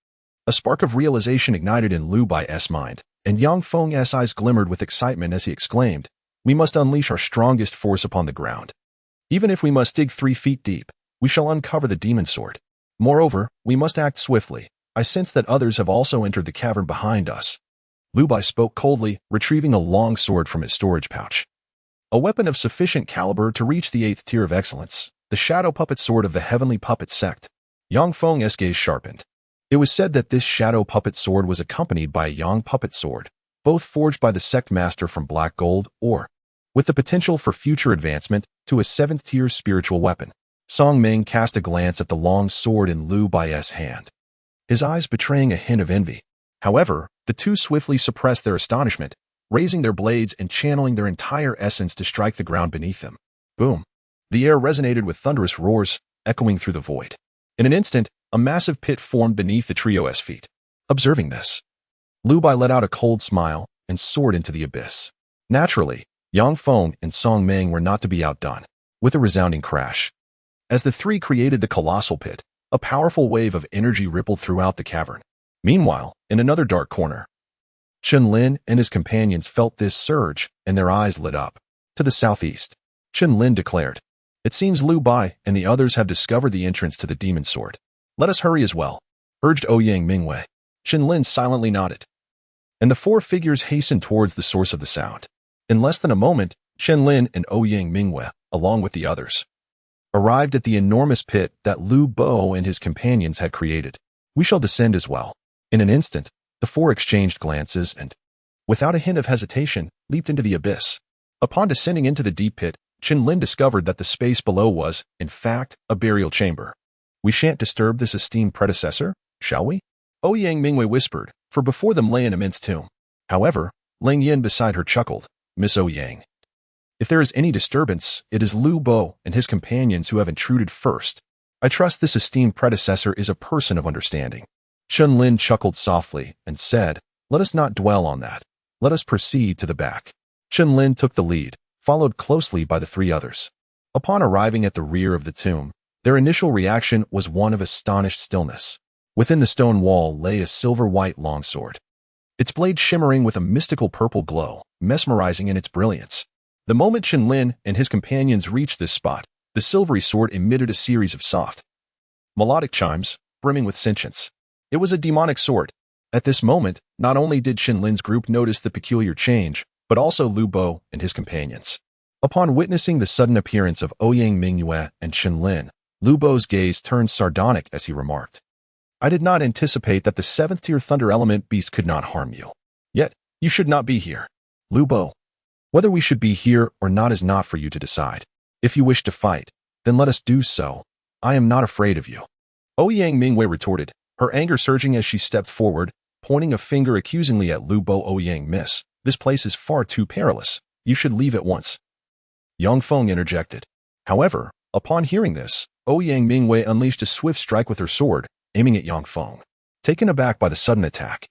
A spark of realization ignited in Lu Bai's mind, and Yang Feng's eyes glimmered with excitement as he exclaimed, "We must unleash our strongest force upon the ground. Even if we must dig 3 feet deep, we shall uncover the demon's sword. Moreover, we must act swiftly. I sense that others have also entered the cavern behind us." Lu Bai spoke coldly, retrieving a long sword from his storage pouch. A weapon of sufficient caliber to reach the 8th tier of excellence, the shadow puppet sword of the heavenly puppet sect. Yang Feng's gaze sharpened. It was said that this shadow puppet sword was accompanied by a yang puppet sword, both forged by the sect master from black gold or, with the potential for future advancement, to a 7th tier spiritual weapon. Song Meng cast a glance at the long sword in Lu Bai's hand, his eyes betraying a hint of envy. However, the two swiftly suppressed their astonishment, raising their blades and channeling their entire essence to strike the ground beneath them. Boom! The air resonated with thunderous roars, echoing through the void. In an instant, a massive pit formed beneath the trio's feet. Observing this, Lu Bai let out a cold smile and soared into the abyss. Naturally, Yang Feng and Song Meng were not to be outdone. With a resounding crash, as the three created the colossal pit, a powerful wave of energy rippled throughout the cavern. Meanwhile, in another dark corner, Chen Lin and his companions felt this surge, and their eyes lit up. To the southeast, Chen Lin declared, "It seems Lu Bai and the others have discovered the entrance to the demon's sword. Let us hurry as well," urged Ouyang Mu. Chen Lin silently nodded, and the 4 figures hastened towards the source of the sound. In less than a moment, Chen Lin and Ouyang Mu, along with the others, arrived at the enormous pit that Lu Bai and his companions had created. "We shall descend as well." In an instant, the 4 exchanged glances and, without a hint of hesitation, leaped into the abyss. Upon descending into the deep pit, Chen Lin discovered that the space below was, in fact, a burial chamber. "We shan't disturb this esteemed predecessor, shall we?" Ouyang Mu whispered, for before them lay an immense tomb. However, Lang Yin beside her chuckled, "Miss Ouyang, if there is any disturbance, it is Lu Bai and his companions who have intruded first. I trust this esteemed predecessor is a person of understanding." Chen Lin chuckled softly and said, "Let us not dwell on that. Let us proceed to the back." Chen Lin took the lead, followed closely by the 3 others. Upon arriving at the rear of the tomb, their initial reaction was one of astonished stillness. Within the stone wall lay a silver-white longsword, its blade shimmering with a mystical purple glow, mesmerizing in its brilliance. The moment Chen Lin and his companions reached this spot, the silvery sword emitted a series of soft, melodic chimes, brimming with sentience. It was a demonic sword. At this moment, not only did Chen Lin's group notice the peculiar change, but also Lu Bo and his companions. Upon witnessing the sudden appearance of Ouyang Mu and Chen Lin, Lu Bo's gaze turned sardonic as he remarked, "I did not anticipate that the 7th-tier Thunder Element beast could not harm you. Yet, you should not be here. Lu Bo, whether we should be here or not is not for you to decide. If you wish to fight, then let us do so. I am not afraid of you." Ouyang Mu retorted, her anger surging as she stepped forward, pointing a finger accusingly at Lu Bo. "Ouyang, miss, this place is far too perilous. You should leave at once." Yang Feng interjected. However, upon hearing this, Ouyang Mu unleashed a swift strike with her sword, aiming at Yang Feng. Taken aback by the sudden attack,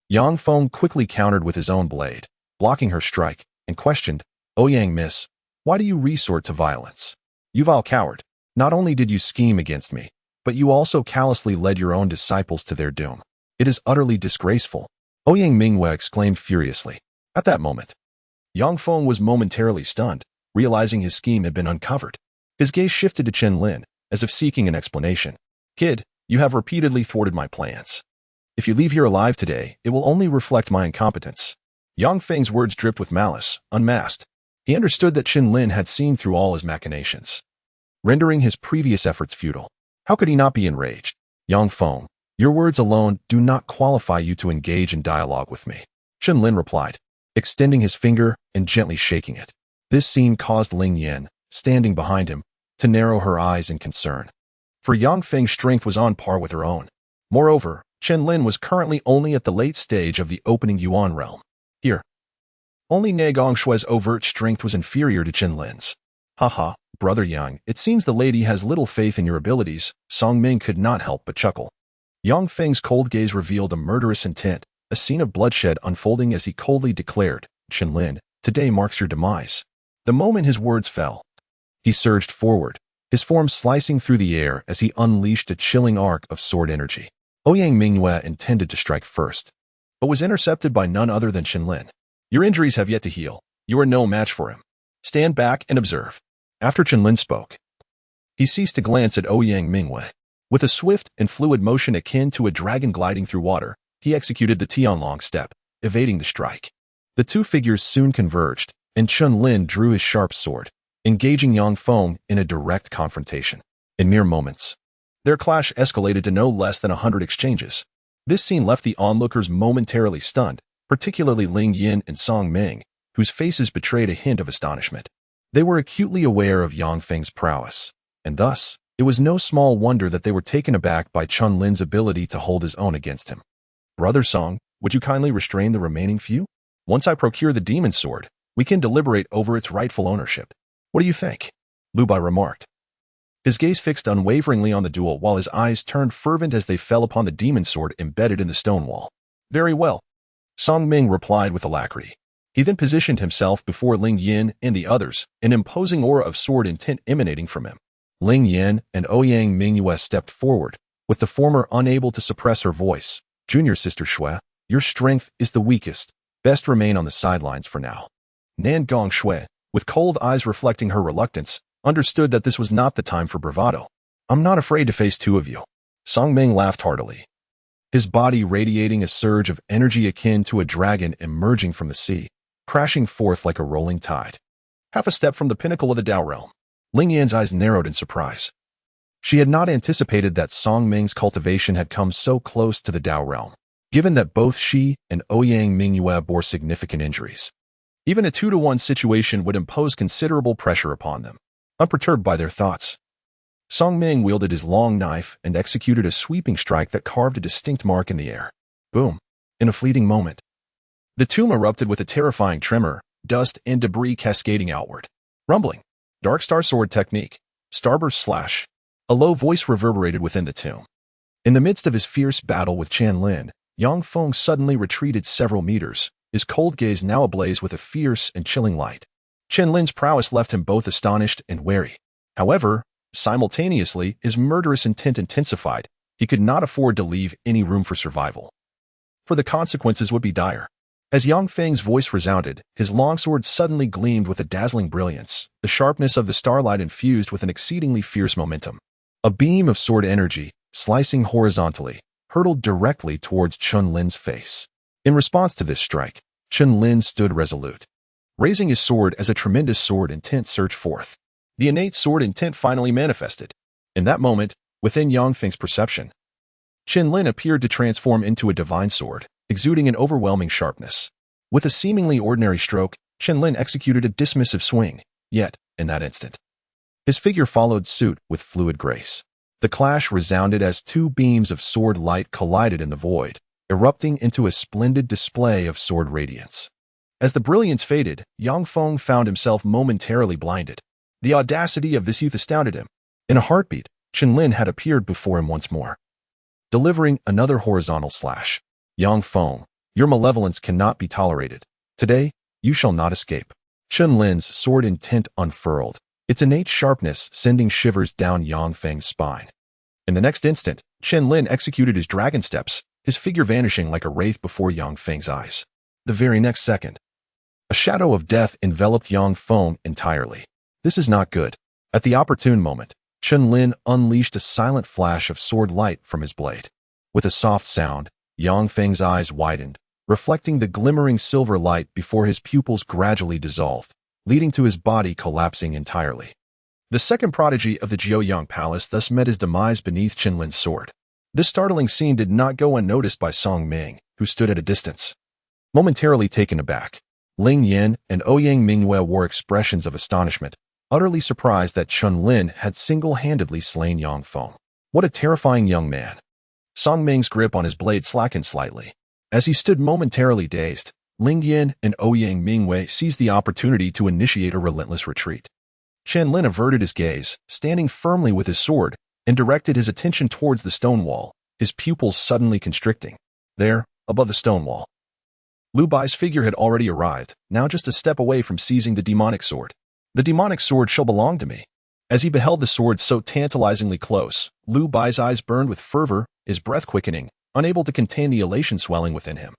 Yang Feng quickly countered with his own blade, blocking her strike, and questioned, "Ouyang, miss, why do you resort to violence? You vile coward, not only did you scheme against me, but you also callously led your own disciples to their doom. It is utterly disgraceful." Ouyang Mu exclaimed furiously. At that moment, Yang Feng was momentarily stunned, realizing his scheme had been uncovered. His gaze shifted to Chen Lin, as if seeking an explanation. "Kid, you have repeatedly thwarted my plans. If you leave here alive today, it will only reflect my incompetence." Yang Feng's words dripped with malice, unmasked. He understood that Chen Lin had seen through all his machinations, rendering his previous efforts futile. How could he not be enraged? "Yang Feng, your words alone do not qualify you to engage in dialogue with me," Chen Lin replied, extending his finger and gently shaking it. This scene caused Ling Yan, standing behind him, to narrow her eyes in concern. For Yang Feng's strength was on par with her own. Moreover, Chen Lin was currently only at the late stage of the opening Yuan realm. Here, only Ne Gongshue's overt strength was inferior to Chen Lin's. "Haha, brother Yang, it seems the lady has little faith in your abilities." Song Ming could not help but chuckle. Yang Feng's cold gaze revealed a murderous intent, a scene of bloodshed unfolding as he coldly declared, "Chen Lin, today marks your demise." The moment his words fell, he surged forward, his form slicing through the air as he unleashed a chilling arc of sword energy. Ouyang Mu intended to strike first, but was intercepted by none other than Chen Lin. "Your injuries have yet to heal. You are no match for him. Stand back and observe." After Chen Lin spoke, he ceased to glance at Ouyang Mu. With a swift and fluid motion akin to a dragon gliding through water, he executed the Tianlong step, evading the strike. The two figures soon converged, and Chen Lin drew his sharp sword, engaging Yang Feng in a direct confrontation. In mere moments, their clash escalated to no less than 100 exchanges. This scene left the onlookers momentarily stunned, particularly Ling Yan and Song Ming, whose faces betrayed a hint of astonishment. They were acutely aware of Yang Feng's prowess, and thus, it was no small wonder that they were taken aback by Chen Lin's ability to hold his own against him. "Brother Song, would you kindly restrain the remaining few? Once I procure the demon sword, we can deliberate over its rightful ownership. What do you think?" Lu Bai remarked, his gaze fixed unwaveringly on the duel while his eyes turned fervent as they fell upon the demon sword embedded in the stone wall. "Very well," Song Ming replied with alacrity. He then positioned himself before Ling Yan and the others, an imposing aura of sword intent emanating from him. Ling Yan and Ouyang Mu stepped forward, with the former unable to suppress her voice. "Junior Sister Shui, your strength is the weakest. Best remain on the sidelines for now." Nan Gongshui, with cold eyes reflecting her reluctance, understood that this was not the time for bravado. "I'm not afraid to face two of you." Song Ming laughed heartily, his body radiating a surge of energy akin to a dragon emerging from the sea, crashing forth like a rolling tide. Half a step from the pinnacle of the Dao realm, Ling Yan's eyes narrowed in surprise. She had not anticipated that Song Ming's cultivation had come so close to the Dao realm, given that both she and Ouyang Mu bore significant injuries. Even a 2-to-1 situation would impose considerable pressure upon them. Unperturbed by their thoughts, Song Ming wielded his long knife and executed a sweeping strike that carved a distinct mark in the air. Boom! In a fleeting moment, the tomb erupted with a terrifying tremor, dust and debris cascading outward. Rumbling. Dark Star Sword Technique. Starburst Slash. A low voice reverberated within the tomb. In the midst of his fierce battle with Chen Lin, Yang Feng suddenly retreated several meters, his cold gaze now ablaze with a fierce and chilling light. Chen Lin's prowess left him both astonished and wary. However, simultaneously, his murderous intent intensified, He could not afford to leave any room for survival, for the consequences would be dire. As Yang Feng's voice resounded, his longsword suddenly gleamed with a dazzling brilliance, the sharpness of the starlight infused with an exceedingly fierce momentum. A beam of sword energy, slicing horizontally, hurtled directly towards Chen Lin's face. In response to this strike, Chen Lin stood resolute, raising his sword as a tremendous sword intent surged forth. The innate sword intent finally manifested. In that moment, within Yang Feng's perception, Chen Lin appeared to transform into a divine sword, exuding an overwhelming sharpness. With a seemingly ordinary stroke, Chen Lin executed a dismissive swing, yet, in that instant, his figure followed suit with fluid grace. The clash resounded as two beams of sword light collided in the void, erupting into a splendid display of sword radiance. As the brilliance faded, Yang Feng found himself momentarily blinded. The audacity of this youth astounded him. In a heartbeat, Chen Lin had appeared before him once more, delivering another horizontal slash. Yang Feng, your malevolence cannot be tolerated. Today, you shall not escape. Chen Lin's sword intent unfurled, its innate sharpness sending shivers down Yang Feng's spine. In the next instant, Chen Lin executed his dragon steps, his figure vanishing like a wraith before Yang Feng's eyes. The very next second, a shadow of death enveloped Yang Feng entirely. This is not good. At the opportune moment, Chen Lin unleashed a silent flash of sword light from his blade. With a soft sound, Yang Feng's eyes widened, reflecting the glimmering silver light before his pupils gradually dissolved, leading to his body collapsing entirely. The second prodigy of the Jiuyang Palace thus met his demise beneath Chen Lin's sword. This startling scene did not go unnoticed by Song Ming, who stood at a distance. Momentarily taken aback, Ling Yin and Ouyang Mu wore expressions of astonishment, utterly surprised that Chen Lin had single-handedly slain Yang Feng. What a terrifying young man. Song Ming's grip on his blade slackened slightly. As he stood momentarily dazed, Ling Yin and Ouyang Mu seized the opportunity to initiate a relentless retreat. Chen Lin averted his gaze, standing firmly with his sword, and directed his attention towards the stone wall, his pupils suddenly constricting. There, above the stone wall, Lu Bai's figure had already arrived, now just a step away from seizing the demonic sword. The demonic sword shall belong to me. As he beheld the sword so tantalizingly close, Lu Bai's eyes burned with fervor, his breath quickening, unable to contain the elation swelling within him.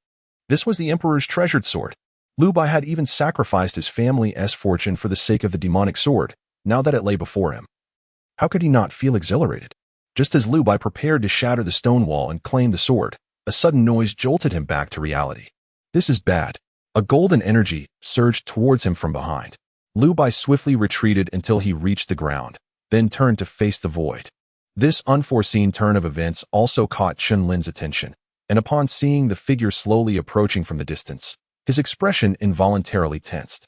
This was the Emperor's treasured sword. Lu Bai had even sacrificed his family's fortune for the sake of the demonic sword, now that it lay before him. How could he not feel exhilarated? Just as Lu Bai prepared to shatter the stone wall and claim the sword, a sudden noise jolted him back to reality. This is bad. A golden energy surged towards him from behind. Lu Bai swiftly retreated until he reached the ground, then turned to face the void. This unforeseen turn of events also caught Chen Lin's attention, and upon seeing the figure slowly approaching from the distance, his expression involuntarily tensed.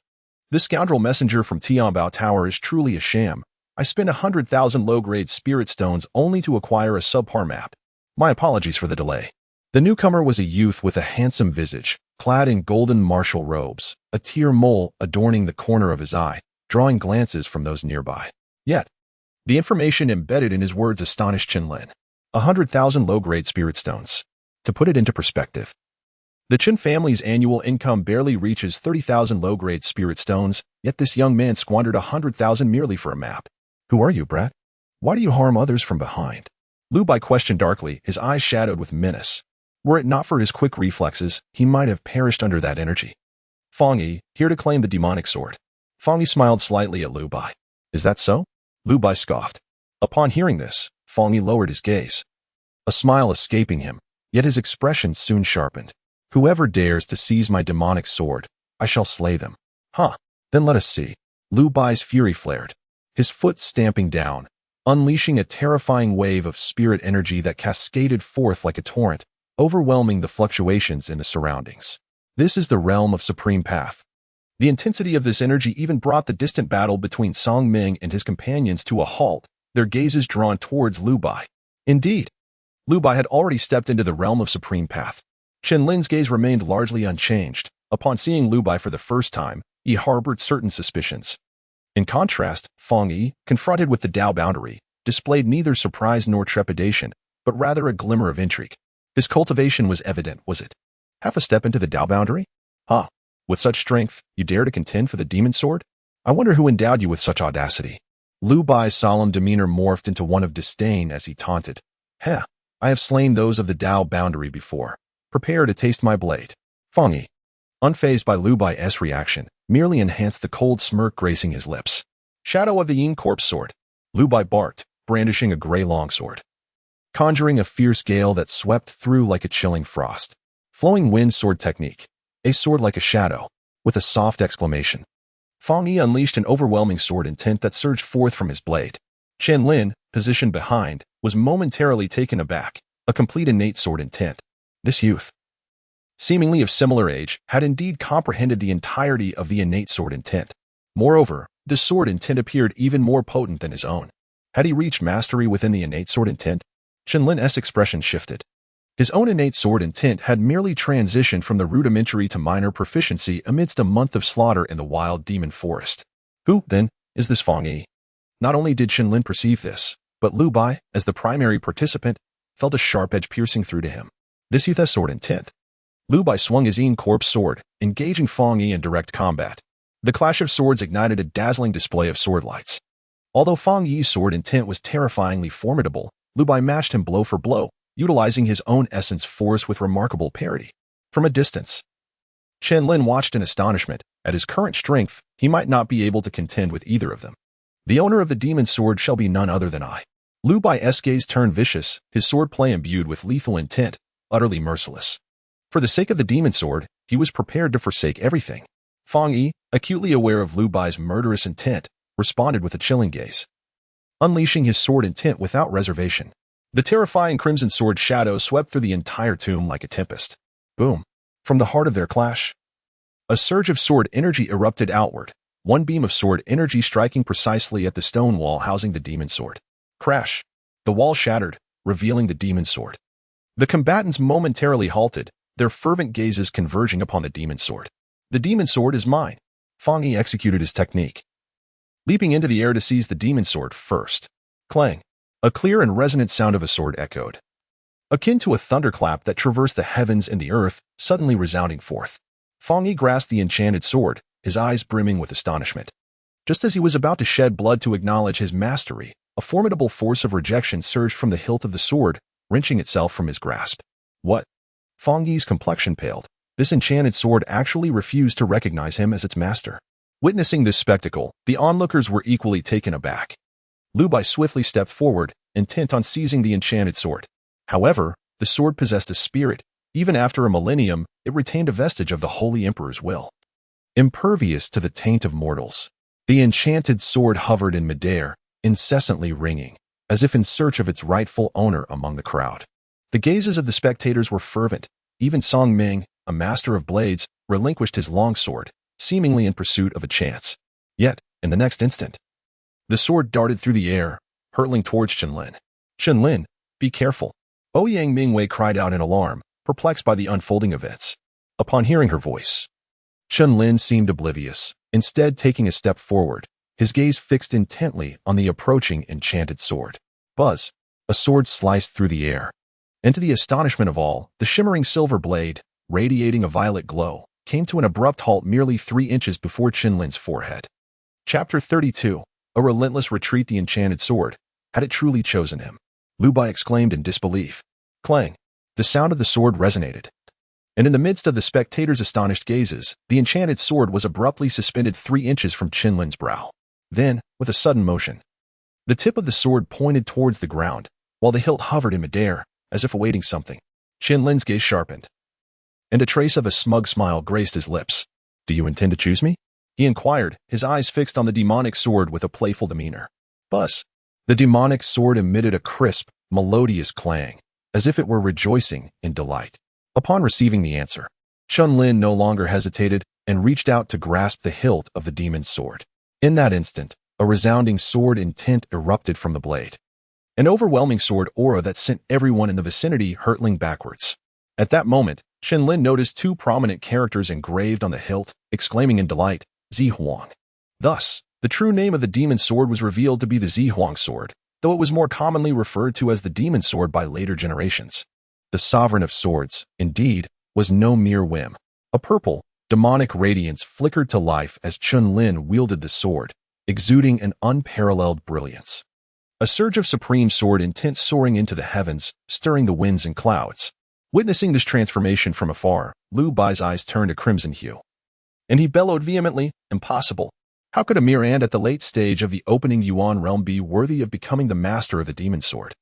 This scoundrel messenger from Tianbao Tower is truly a sham. I spent 100,000 low-grade spirit stones only to acquire a subpar map. My apologies for the delay. The newcomer was a youth with a handsome visage, clad in golden martial robes, a tear mole adorning the corner of his eye, drawing glances from those nearby. Yet, the information embedded in his words astonished Chen Lin. 100,000 low-grade spirit stones. To put it into perspective, the Chen family's annual income barely reaches 30,000 low-grade spirit stones, yet this young man squandered 100,000 merely for a map. Who are you, brat? Why do you harm others from behind? Lu Bai questioned darkly, his eyes shadowed with menace. Were it not for his quick reflexes, he might have perished under that energy. Feng Yi, here to claim the demonic sword. Feng Yi smiled slightly at Lu Bai. Is that so? Lu Bai scoffed. Upon hearing this, Feng Yi lowered his gaze, a smile escaping him, yet his expression soon sharpened. Whoever dares to seize my demonic sword, I shall slay them. Huh, then let us see. Lu Bai's fury flared, his foot stamping down, unleashing a terrifying wave of spirit energy that cascaded forth like a torrent, overwhelming the fluctuations in the surroundings. This is the realm of Supreme Path. The intensity of this energy even brought the distant battle between Song Ming and his companions to a halt, their gazes drawn towards Lu Bai. Indeed, Lu Bai had already stepped into the realm of Supreme Path. Chen Lin's gaze remained largely unchanged. Upon seeing Lu Bai for the first time, he harbored certain suspicions. In contrast, Feng Yi, confronted with the Dao boundary, displayed neither surprise nor trepidation, but rather a glimmer of intrigue. His cultivation was evident, was it? Half a step into the Dao boundary? Huh. With such strength, you dare to contend for the demon sword? I wonder who endowed you with such audacity. Lu Bai's solemn demeanor morphed into one of disdain as he taunted. Heh, I have slain those of the Dao boundary before. Prepare to taste my blade. Fang Yi, unfazed by Lu Bai's reaction, merely enhanced the cold smirk gracing his lips. Shadow of the Yin Corpse Sword. Lu Bai barked, brandishing a gray longsword, conjuring a fierce gale that swept through like a chilling frost. Flowing wind sword technique. A sword like a shadow, with a soft exclamation. Fang Yi unleashed an overwhelming sword intent that surged forth from his blade. Chen Lin, positioned behind, was momentarily taken aback, a complete innate sword intent. This youth, seemingly of similar age, had indeed comprehended the entirety of the innate sword intent. Moreover, the sword intent appeared even more potent than his own. Had he reached mastery within the innate sword intent? Chen Lin's expression shifted. His own innate sword intent had merely transitioned from the rudimentary to minor proficiency amidst a month of slaughter in the wild demon forest. Who, then, is this Fang Yi? Not only did Chen Lin perceive this, but Lu Bai, as the primary participant, felt a sharp edge piercing through to him. This youth has sword intent. Lu Bai swung his Yin Corpse sword, engaging Fang Yi in direct combat. The clash of swords ignited a dazzling display of sword lights. Although Fang Yi's sword intent was terrifyingly formidable, Lu Bai matched him blow for blow, utilizing his own essence force with remarkable parity. From a distance, Chen Lin watched in astonishment. At his current strength, he might not be able to contend with either of them. The owner of the demon sword shall be none other than I. Lu Bai's gaze turned vicious, his swordplay imbued with lethal intent, utterly merciless. For the sake of the demon sword, he was prepared to forsake everything. Fang Yi, acutely aware of Lu Bai's murderous intent, responded with a chilling gaze, unleashing his sword intent without reservation. The terrifying crimson sword shadow swept through the entire tomb like a tempest. Boom. From the heart of their clash, a surge of sword energy erupted outward, one beam of sword energy striking precisely at the stone wall housing the demon sword. Crash. The wall shattered, revealing the demon sword. The combatants momentarily halted, their fervent gazes converging upon the demon sword. The demon sword is mine. Fang Yi executed his technique, leaping into the air to seize the demon sword first. Clang. A clear and resonant sound of a sword echoed, akin to a thunderclap that traversed the heavens and the earth, suddenly resounding forth. Fang Yi grasped the enchanted sword, his eyes brimming with astonishment. Just as he was about to shed blood to acknowledge his mastery, a formidable force of rejection surged from the hilt of the sword, wrenching itself from his grasp. What? Fang Yi's complexion paled. This enchanted sword actually refused to recognize him as its master. Witnessing this spectacle, the onlookers were equally taken aback. Lu Bai swiftly stepped forward, intent on seizing the enchanted sword. However, the sword possessed a spirit. Even after a millennium, it retained a vestige of the Holy Emperor's will. Impervious to the taint of mortals, the enchanted sword hovered in midair, incessantly ringing, as if in search of its rightful owner among the crowd. The gazes of the spectators were fervent. Even Song Ming, a master of blades, relinquished his longsword, seemingly in pursuit of a chance. Yet, in the next instant, the sword darted through the air, hurtling towards Chen Lin. Chen Lin, be careful. Ouyang Mu cried out in alarm, perplexed by the unfolding events. Upon hearing her voice, Chen Lin seemed oblivious, instead taking a step forward, his gaze fixed intently on the approaching enchanted sword. Buzz! A sword sliced through the air. And to the astonishment of all, the shimmering silver blade, radiating a violet glow, came to an abrupt halt merely 3 inches before Chen Lin's forehead. Chapter 32. A relentless retreat. The enchanted sword. Had it truly chosen him? Lu Bai exclaimed in disbelief. Clang. The sound of the sword resonated. And in the midst of the spectators' astonished gazes, the enchanted sword was abruptly suspended 3 inches from Chen Lin's brow. Then, with a sudden motion, the tip of the sword pointed towards the ground, while the hilt hovered in midair, as if awaiting something. Chen Lin's gaze sharpened, and a trace of a smug smile graced his lips. Do you intend to choose me? He inquired, his eyes fixed on the demonic sword with a playful demeanor. Buzz! The demonic sword emitted a crisp, melodious clang, as if it were rejoicing in delight. Upon receiving the answer, Chen Lin no longer hesitated and reached out to grasp the hilt of the demon's sword. In that instant, a resounding sword intent erupted from the blade. An overwhelming sword aura that sent everyone in the vicinity hurtling backwards. At that moment, Chen Lin noticed 2 prominent characters engraved on the hilt, exclaiming in delight, Zihuang. Thus, the true name of the demon sword was revealed to be the Zihuang sword, though it was more commonly referred to as the demon sword by later generations. The sovereign of swords, indeed, was no mere whim. A purple, demonic radiance flickered to life as Chen Lin wielded the sword, exuding an unparalleled brilliance. A surge of supreme sword intent soaring into the heavens, stirring the winds and clouds. Witnessing this transformation from afar, Lu Bai's eyes turned a crimson hue. And he bellowed vehemently, "Impossible! How could a mere ant at the late stage of the opening Yuan realm be worthy of becoming the master of the demon sword?"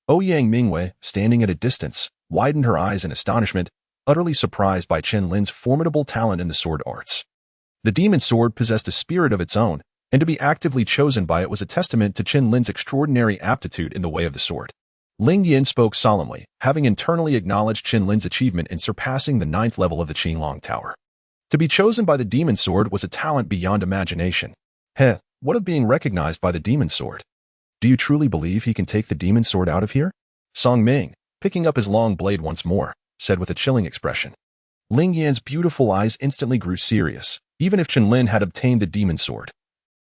Ouyang Mu, standing at a distance, widened her eyes in astonishment, utterly surprised by Chen Lin's formidable talent in the sword arts. The demon sword possessed a spirit of its own, and to be actively chosen by it was a testament to Chen Lin's extraordinary aptitude in the way of the sword. Ling Yin spoke solemnly, having internally acknowledged Chen Lin's achievement in surpassing the 9th level of the Qinglong Tower. To be chosen by the demon sword was a talent beyond imagination. What of being recognized by the demon sword? Do you truly believe he can take the demon sword out of here? Song Ming, picking up his long blade once more, said with a chilling expression. Ling Yan's beautiful eyes instantly grew serious, even if Chen Lin had obtained the demon sword.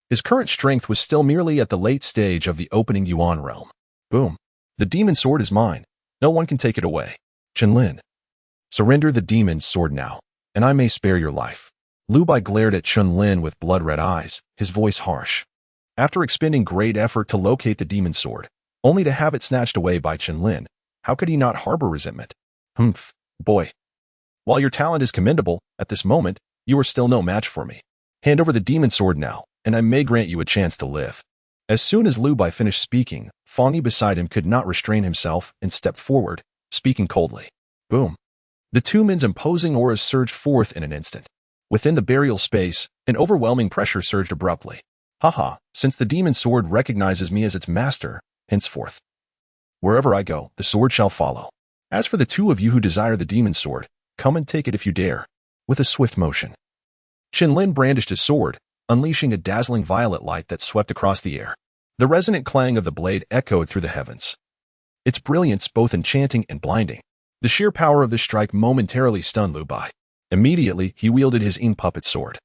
His current strength was still merely at the late stage of the opening Yuan realm. Boom. The demon sword is mine. No one can take it away. Chen Lin. Surrender the demon sword now, and I may spare your life. Lu Bai glared at Chen Lin with blood-red eyes, his voice harsh. After expending great effort to locate the demon sword, only to have it snatched away by Chen Lin, how could he not harbor resentment? Boy. While your talent is commendable, at this moment, you are still no match for me. Hand over the demon sword now, and I may grant you a chance to live. As soon as Lu Bai finished speaking, Fang Yi beside him could not restrain himself and stepped forward, speaking coldly. Boom. The two men's imposing auras surged forth in an instant. Within the burial space, an overwhelming pressure surged abruptly. Since the demon sword recognizes me as its master, henceforth, wherever I go, the sword shall follow. As for the two of you who desire the demon sword, come and take it if you dare. With a swift motion, Chen Lin brandished his sword, unleashing a dazzling violet light that swept across the air. The resonant clang of the blade echoed through the heavens. Its brilliance both enchanting and blinding. The sheer power of this strike momentarily stunned Lu Bai. Immediately, he wielded his in-puppet sword,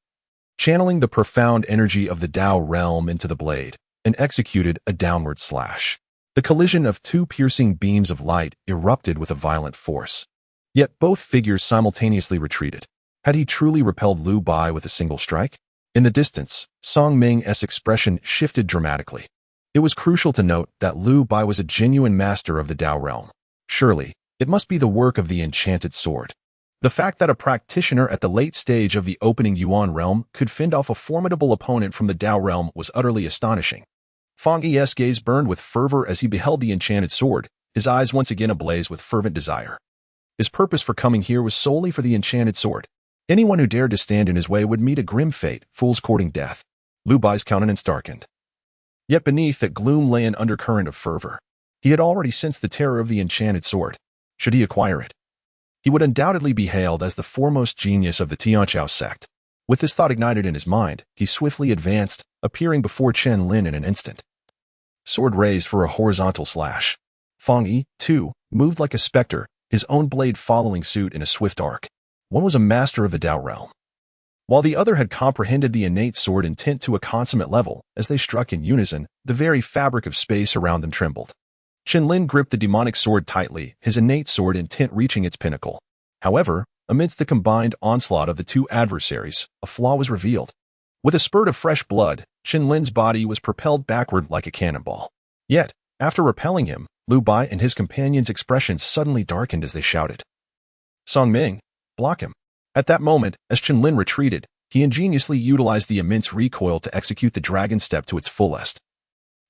channeling the profound energy of the Dao realm into the blade, and executed a downward slash. The collision of two piercing beams of light erupted with a violent force. Yet both figures simultaneously retreated. Had he truly repelled Lu Bai with a single strike? In the distance, Song Ming's expression shifted dramatically. It was crucial to note that Lu Bai was a genuine master of the Dao realm. Surely, it must be the work of the enchanted sword. The fact that a practitioner at the late stage of the opening Yuan realm could fend off a formidable opponent from the Dao realm was utterly astonishing. Fang Yi's gaze burned with fervor as he beheld the enchanted sword, his eyes once again ablaze with fervent desire. His purpose for coming here was solely for the enchanted sword. Anyone who dared to stand in his way would meet a grim fate, fools courting death. Lu Bai's countenance darkened. Yet beneath that gloom lay an undercurrent of fervor. He had already sensed the terror of the enchanted sword. Should he acquire it, he would undoubtedly be hailed as the foremost genius of the Tianqiao sect. With this thought ignited in his mind, he swiftly advanced, appearing before Chen Lin in an instant. Sword raised for a horizontal slash. Fang Yi, too, moved like a specter, his own blade following suit in a swift arc. One was a master of the Dao realm, while the other had comprehended the innate sword intent to a consummate level. As they struck in unison, the very fabric of space around them trembled. Chen Lin gripped the demonic sword tightly, his innate sword intent reaching its pinnacle. However, amidst the combined onslaught of the two adversaries, a flaw was revealed. With a spurt of fresh blood, Chen Lin's body was propelled backward like a cannonball. Yet, after repelling him, Lu Bai and his companions' expressions suddenly darkened as they shouted, "Song Ming, block him." At that moment, as Chen Lin retreated, he ingeniously utilized the immense recoil to execute the dragon step to its fullest,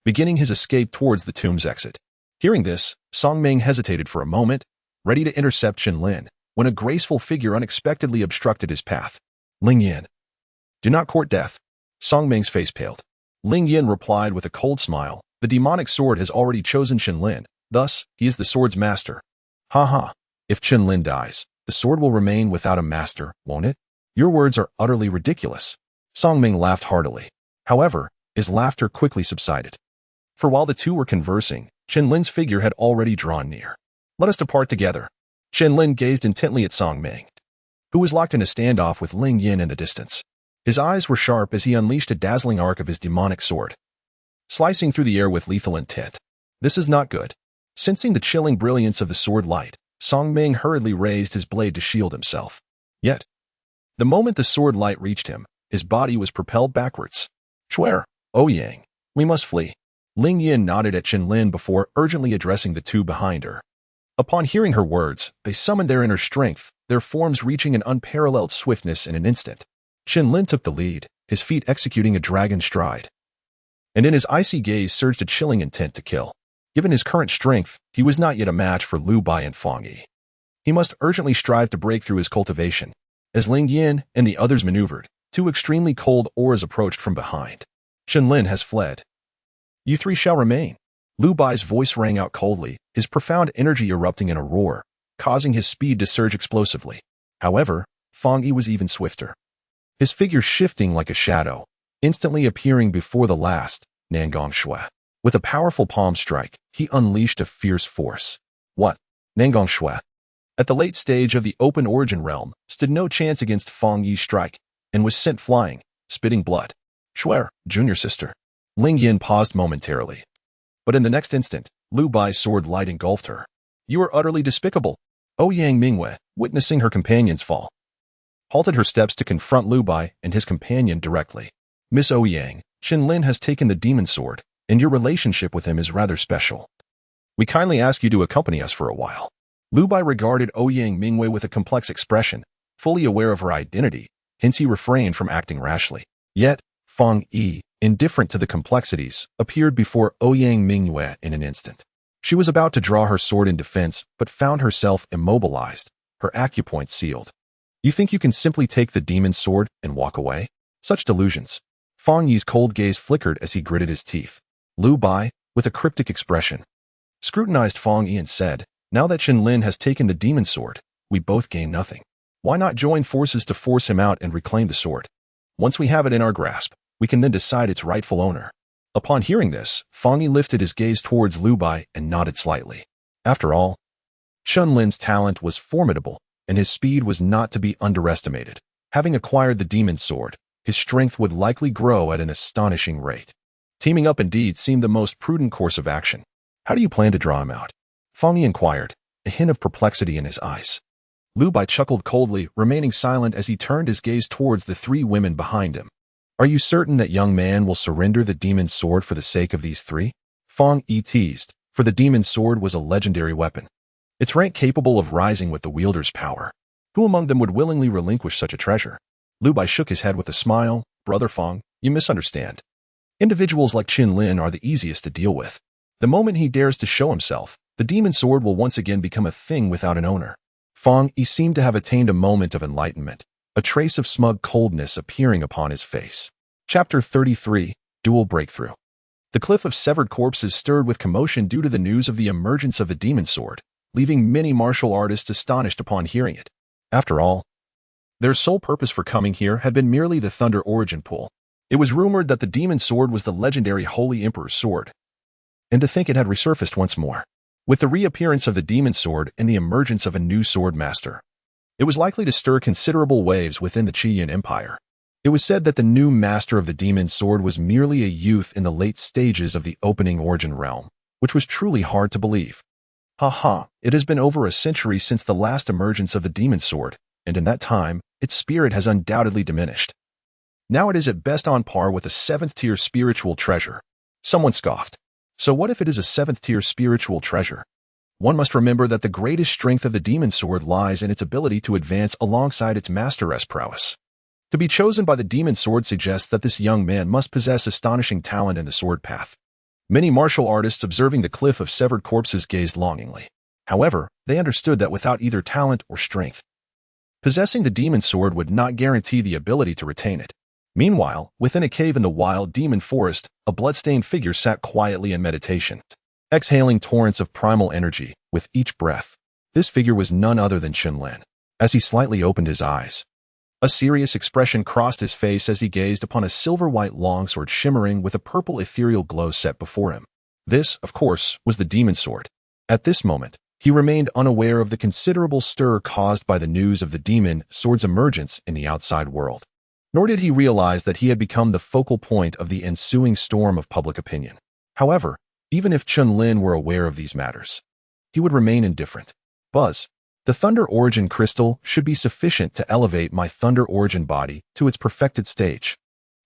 beginning his escape towards the tomb's exit. Hearing this, Song Ming hesitated for a moment, ready to intercept Chen Lin, when a graceful figure unexpectedly obstructed his path. Ling Yin. Do not court death. Song Ming's face paled. Ling Yin replied with a cold smile, the demonic sword has already chosen Chen Lin, thus, he is the sword's master. If Chen Lin dies, the sword will remain without a master, won't it? Your words are utterly ridiculous. Song Ming laughed heartily. However, his laughter quickly subsided. For while the two were conversing, Chen Lin's figure had already drawn near. Let us depart together. Chen Lin gazed intently at Song Ming, who was locked in a standoff with Ling Yin in the distance. His eyes were sharp as he unleashed a dazzling arc of his demonic sword, slicing through the air with lethal intent. This is not good. Sensing the chilling brilliance of the sword light, Song Ming hurriedly raised his blade to shield himself. Yet, the moment the sword light reached him, his body was propelled backwards. Swear, Ouyang, we must flee. Ling Yin nodded at Chen Lin before urgently addressing the two behind her. Upon hearing her words, they summoned their inner strength, their forms reaching an unparalleled swiftness in an instant. Chen Lin took the lead, his feet executing a dragon stride. And in his icy gaze surged a chilling intent to kill. Given his current strength, he was not yet a match for Liu Bai and Fang Yi. He must urgently strive to break through his cultivation. As Ling Yin and the others maneuvered, two extremely cold auras approached from behind. Chen Lin has fled. You three shall remain. Liu Bai's voice rang out coldly, his profound energy erupting in a roar, causing his speed to surge explosively. However, Fang Yi was even swifter. His figure shifting like a shadow, instantly appearing before the last, Nangong Shui. With a powerful palm strike, he unleashed a fierce force. What? Nangong Shui, at the late stage of the open origin realm, stood no chance against Fang Yi's strike, and was sent flying, spitting blood. Shui, junior sister. Ling Yin paused momentarily. But in the next instant, Liu Bai's sword light engulfed her. You are utterly despicable. Ouyang Mu, witnessing her companion's fall, halted her steps to confront Liu Bai and his companion directly. Miss Ouyang, Chen Lin has taken the demon sword, and your relationship with him is rather special. We kindly ask you to accompany us for a while. Liu Bai regarded Ouyang Mu with a complex expression, fully aware of her identity, hence he refrained from acting rashly. Yet, Fang Yi, indifferent to the complexities, appeared before Ouyang Mu in an instant. She was about to draw her sword in defense, but found herself immobilized, her acupoint sealed. You think you can simply take the demon's sword and walk away? Such delusions. Fang Yi's cold gaze flickered as he gritted his teeth. Liu Bai, with a cryptic expression, scrutinized Fang Yi and said, now that Chen Lin has taken the demon sword, we both gain nothing. Why not join forces to force him out and reclaim the sword? Once we have it in our grasp, we can then decide its rightful owner. Upon hearing this, Fang Yi lifted his gaze towards Liu Bai and nodded slightly. After all, Chen Lin's talent was formidable, and his speed was not to be underestimated. Having acquired the demon's sword, his strength would likely grow at an astonishing rate. Teaming up indeed seemed the most prudent course of action. How do you plan to draw him out? Fang Yi inquired, a hint of perplexity in his eyes. Liu Bai chuckled coldly, remaining silent as he turned his gaze towards the three women behind him. Are you certain that young man will surrender the demon's sword for the sake of these three? Fang Yi teased, for the demon's sword was a legendary weapon. Its rank capable of rising with the wielder's power. Who among them would willingly relinquish such a treasure? Liu Bai shook his head with a smile. Brother Fang, you misunderstand. Individuals like Chen Lin are the easiest to deal with. The moment he dares to show himself, the demon sword will once again become a thing without an owner. Fang Yi seemed to have attained a moment of enlightenment, a trace of smug coldness appearing upon his face. Chapter 33, Dual Breakthrough. The cliff of severed corpses stirred with commotion due to the news of the emergence of the demon sword, leaving many martial artists astonished upon hearing it. After all, their sole purpose for coming here had been merely the Thunder origin pool. It was rumored that the demon sword was the legendary Holy Emperor's sword, and to think it had resurfaced once more. With the reappearance of the demon sword and the emergence of a new sword master, it was likely to stir considerable waves within the Qian Empire. It was said that the new master of the demon sword was merely a youth in the late stages of the opening origin realm, which was truly hard to believe. It has been over a century since the last emergence of the demon sword, and in that time, its spirit has undoubtedly diminished. Now it is at best on par with a 7th-tier spiritual treasure. Someone scoffed. So what if it is a 7th-tier spiritual treasure? One must remember that the greatest strength of the demon sword lies in its ability to advance alongside its master's prowess. To be chosen by the demon sword suggests that this young man must possess astonishing talent in the sword path. Many martial artists observing the cliff of severed corpses gazed longingly. However, they understood that without either talent or strength, possessing the demon sword would not guarantee the ability to retain it. Meanwhile, within a cave in the wild demon forest, a bloodstained figure sat quietly in meditation, exhaling torrents of primal energy with each breath. This figure was none other than Chen Lin. As he slightly opened his eyes, a serious expression crossed his face as he gazed upon a silver-white longsword shimmering with a purple ethereal glow set before him. This, of course, was the demon sword. At this moment, he remained unaware of the considerable stir caused by the news of the demon sword's emergence in the outside world. Nor did he realize that he had become the focal point of the ensuing storm of public opinion. However, even if Chen Lin were aware of these matters, he would remain indifferent. Buzz, the Thunder Origin Crystal should be sufficient to elevate my Thunder Origin body to its perfected stage.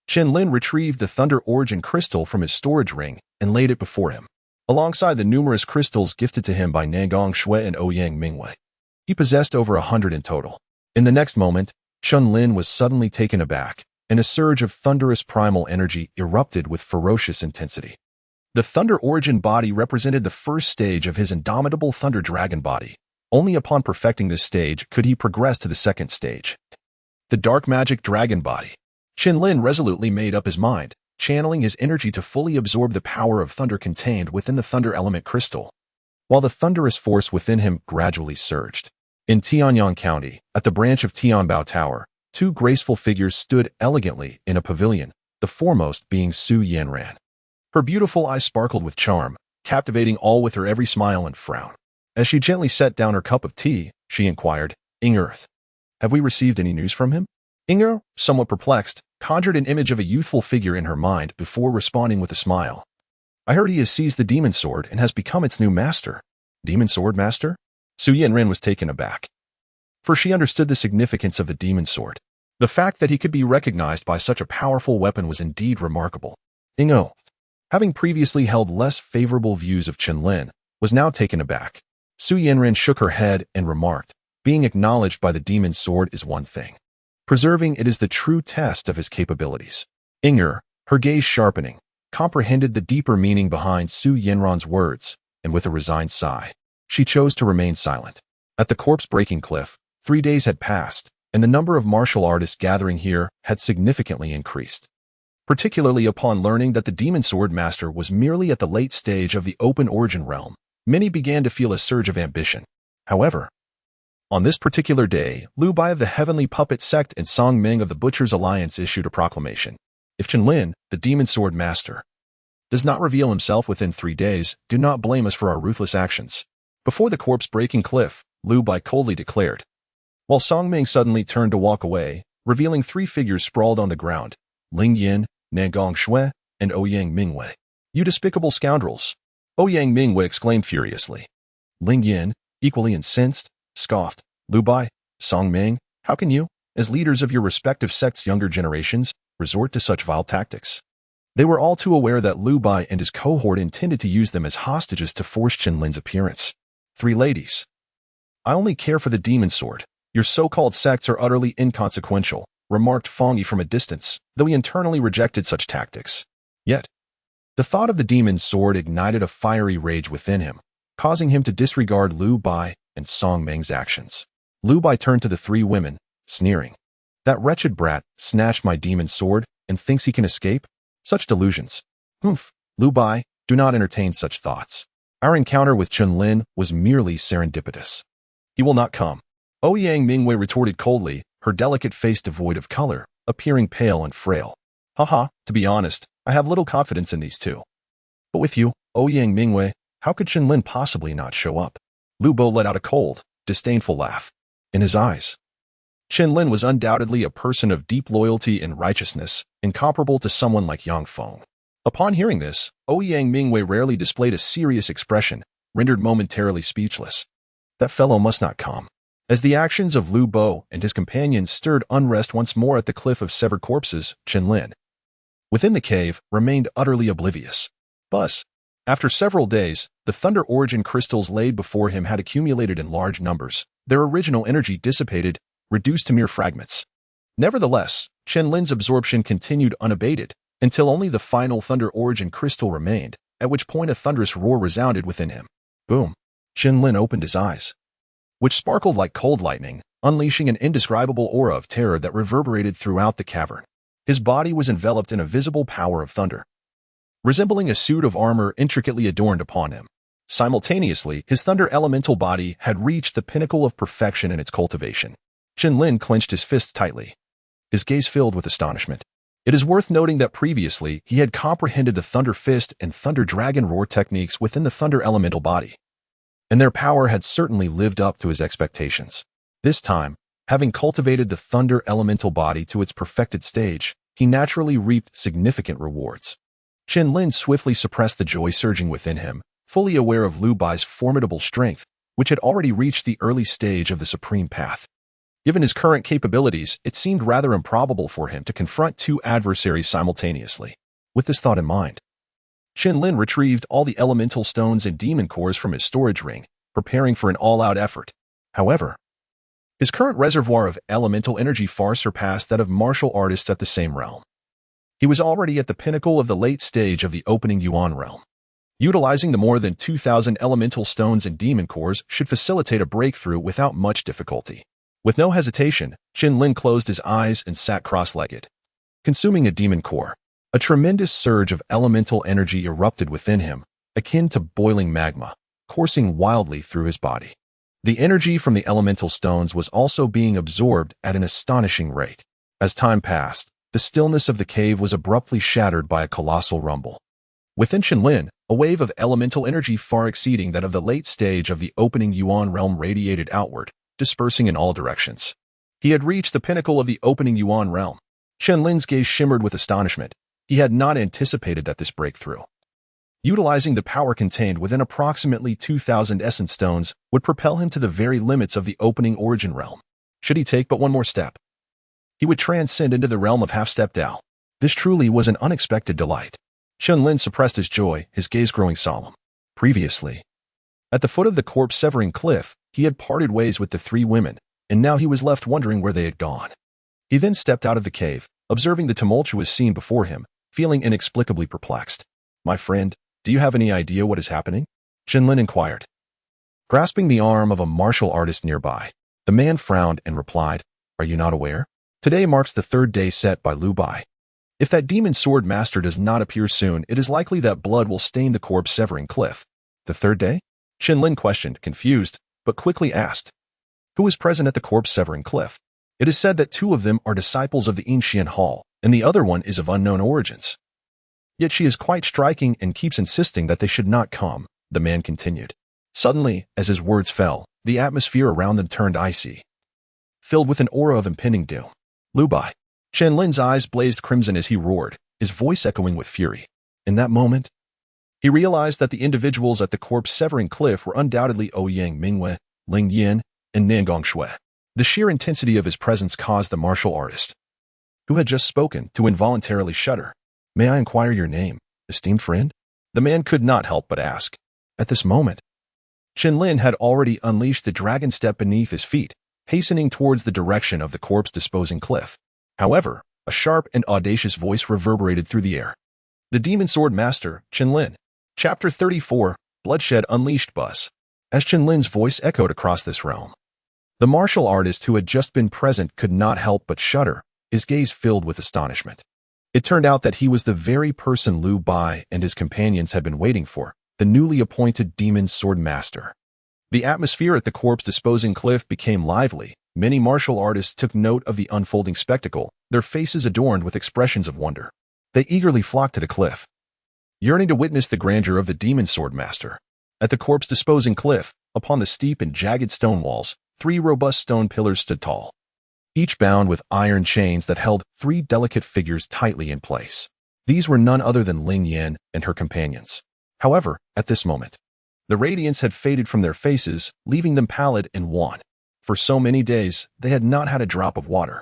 Chen Lin retrieved the Thunder Origin crystal from his storage ring and laid it before him, alongside the numerous crystals gifted to him by Nangong Shui and Ouyang Mu. He possessed over 100 in total. In the next moment, Chen Lin was suddenly taken aback, and a surge of thunderous primal energy erupted with ferocious intensity. The Thunder Origin body represented the first stage of his indomitable Thunder Dragon body. Only upon perfecting this stage could he progress to the second stage, the Dark Magic Dragon body. Chen Lin resolutely made up his mind, channeling his energy to fully absorb the power of thunder contained within the Thunder Element crystal, while the thunderous force within him gradually surged. In Tianyang County, at the branch of Tianbao Tower, two graceful figures stood elegantly in a pavilion, the foremost being Su Yanran. Her beautiful eyes sparkled with charm, captivating all with her every smile and frown. As she gently set down her cup of tea, she inquired, "Inger, have we received any news from him?" Inger, somewhat perplexed, conjured an image of a youthful figure in her mind before responding with a smile. "I heard he has seized the demon sword and has become its new master." "Demon sword master?" Su Yanran was taken aback, for she understood the significance of the demon sword. The fact that he could be recognized by such a powerful weapon was indeed remarkable. Ingo, having previously held less favorable views of Chen Lin, was now taken aback. Su Yanran shook her head and remarked, "Being acknowledged by the demon sword is one thing. Preserving it is the true test of his capabilities." Inger, her gaze sharpening, comprehended the deeper meaning behind Su Yanran's words, and with a resigned sigh, she chose to remain silent. At the corpse-breaking cliff, 3 days had passed, and the number of martial artists gathering here had significantly increased. Particularly upon learning that the Demon Sword Master was merely at the late stage of the open origin realm, many began to feel a surge of ambition. However, on this particular day, Liu Bai of the Heavenly Puppet Sect and Song Ming of the Butcher's Alliance issued a proclamation. If Chen Lin, the Demon Sword Master, does not reveal himself within 3 days, do not blame us for our ruthless actions. Before the corpse-breaking cliff, Liu Bai coldly declared, while Song Ming suddenly turned to walk away, revealing 3 figures sprawled on the ground, Ling Yin, Nangong Shui, and Ouyang Mu. "You despicable scoundrels!" Ouyang Mu exclaimed furiously. Ling Yin, equally incensed, scoffed, "Liu Bai, Song Ming, how can you, as leaders of your respective sects' younger generations, resort to such vile tactics?" They were all too aware that Liu Bai and his cohort intended to use them as hostages to force Chen Lin's appearance. 3 ladies. "I only care for the demon sword. Your so-called sects are utterly inconsequential," remarked Fong Yi from a distance, though he internally rejected such tactics. Yet, the thought of the demon sword ignited a fiery rage within him, causing him to disregard Liu Bai and Song Ming's actions. Liu Bai turned to the 3 women, sneering, "That wretched brat snatched my demon sword and thinks he can escape? Such delusions. Humph, Liu Bai, do not entertain such thoughts. Our encounter with Chen Lin was merely serendipitous. He will not come." Ouyang Mu retorted coldly, her delicate face devoid of color, appearing pale and frail. "Haha, to be honest, I have little confidence in these 2. But with you, Ouyang Mu, how could Chen Lin possibly not show up?" Lu Bo let out a cold, disdainful laugh. In his eyes, Chen Lin was undoubtedly a person of deep loyalty and righteousness, incomparable to someone like Yang Feng. Upon hearing this, Ouyang Mu rarely displayed a serious expression, rendered momentarily speechless. That fellow must not come. As the actions of Lu Bo and his companions stirred unrest once more at the cliff of severed corpses, Chen Lin, within the cave, remained utterly oblivious. Thus, after several days, the Thunder Origin crystals laid before him had accumulated in large numbers, their original energy dissipated, reduced to mere fragments. Nevertheless, Chen Lin's absorption continued unabated, until only the final Thunder Origin crystal remained, at which point a thunderous roar resounded within him. Boom! Chen Lin opened his eyes, which sparkled like cold lightning, unleashing an indescribable aura of terror that reverberated throughout the cavern. His body was enveloped in a visible power of thunder, resembling a suit of armor intricately adorned upon him. Simultaneously, his thunder elemental body had reached the pinnacle of perfection in its cultivation. Chen Lin clenched his fists tightly, his gaze filled with astonishment. It is worth noting that previously he had comprehended the Thunder Fist and Thunder Dragon Roar techniques within the thunder elemental body, and their power had certainly lived up to his expectations. This time, having cultivated the thunder elemental body to its perfected stage, he naturally reaped significant rewards. Chen Lin swiftly suppressed the joy surging within him, fully aware of Liu Bai's formidable strength, which had already reached the early stage of the supreme path. Given his current capabilities, it seemed rather improbable for him to confront two adversaries simultaneously. With this thought in mind, Chen Lin retrieved all the elemental stones and demon cores from his storage ring, preparing for an all-out effort. However, his current reservoir of elemental energy far surpassed that of martial artists at the same realm. He was already at the pinnacle of the late stage of the opening Yuan realm. Utilizing the more than 2,000 elemental stones and demon cores should facilitate a breakthrough without much difficulty. With no hesitation, Chen Lin closed his eyes and sat cross-legged. Consuming a demon core, a tremendous surge of elemental energy erupted within him, akin to boiling magma, coursing wildly through his body. The energy from the elemental stones was also being absorbed at an astonishing rate. As time passed, the stillness of the cave was abruptly shattered by a colossal rumble. Within Chen Lin, a wave of elemental energy far exceeding that of the late stage of the opening Yuan realm radiated outward, dispersing in all directions. He had reached the pinnacle of the opening Yuan realm. Chen Lin's gaze shimmered with astonishment. He had not anticipated that this breakthrough, utilizing the power contained within approximately 2,000 essence stones, would propel him to the very limits of the opening origin realm. Should he take but one more step, he would transcend into the realm of half-step Dao. This truly was an unexpected delight. Chen Lin suppressed his joy, his gaze growing solemn. Previously, at the foot of the corpse-severing cliff, he had parted ways with the three women, and now he was left wondering where they had gone. He then stepped out of the cave, observing the tumultuous scene before him, feeling inexplicably perplexed. "My friend, do you have any idea what is happening?" Chen Lin inquired. Grasping the arm of a martial artist nearby, the man frowned and replied, "Are you not aware? Today marks the third day set by Lu Bai. If that demon sword master does not appear soon, it is likely that blood will stain the corpse-severing cliff." "The third day?" Chen Lin questioned, confused, but quickly asked, "Who is present at the corpse-severing cliff?" "It is said that two of them are disciples of the Ancient Hall, and the other one is of unknown origins. Yet she is quite striking and keeps insisting that they should not come," the man continued. Suddenly, as his words fell, the atmosphere around them turned icy, filled with an aura of impending doom. "Lu Bai." Chen Lin's eyes blazed crimson as he roared, his voice echoing with fury. In that moment, he realized that the individuals at the corpse-severing cliff were undoubtedly Ouyang Mu, Ling Yan, and Nangong Shui. The sheer intensity of his presence caused the martial artist, who had just spoken, to involuntarily shudder. "May I inquire your name, esteemed friend?" The man could not help but ask. At this moment, Chen Lin had already unleashed the dragon step beneath his feet, hastening towards the direction of the corpse-disposing cliff. However, a sharp and audacious voice reverberated through the air. "The Demon Sword Master, Chen Lin." Chapter 34, Bloodshed Unleashed Buzz. As Chen Lin's voice echoed across this realm, the martial artist who had just been present could not help but shudder, his gaze filled with astonishment. It turned out that he was the very person Lu Bai and his companions had been waiting for, the newly appointed Demon Sword Master. The atmosphere at the corpse-disposing cliff became lively. Many martial artists took note of the unfolding spectacle, their faces adorned with expressions of wonder. They eagerly flocked to the cliff, yearning to witness the grandeur of the Demon Sword Master. At the corpse-disposing cliff, upon the steep and jagged stone walls, 3 robust stone pillars stood tall, each bound with iron chains that held 3 delicate figures tightly in place. These were none other than Ling Yan and her companions. However, at this moment, the radiance had faded from their faces, leaving them pallid and wan. For so many days, they had not had a drop of water.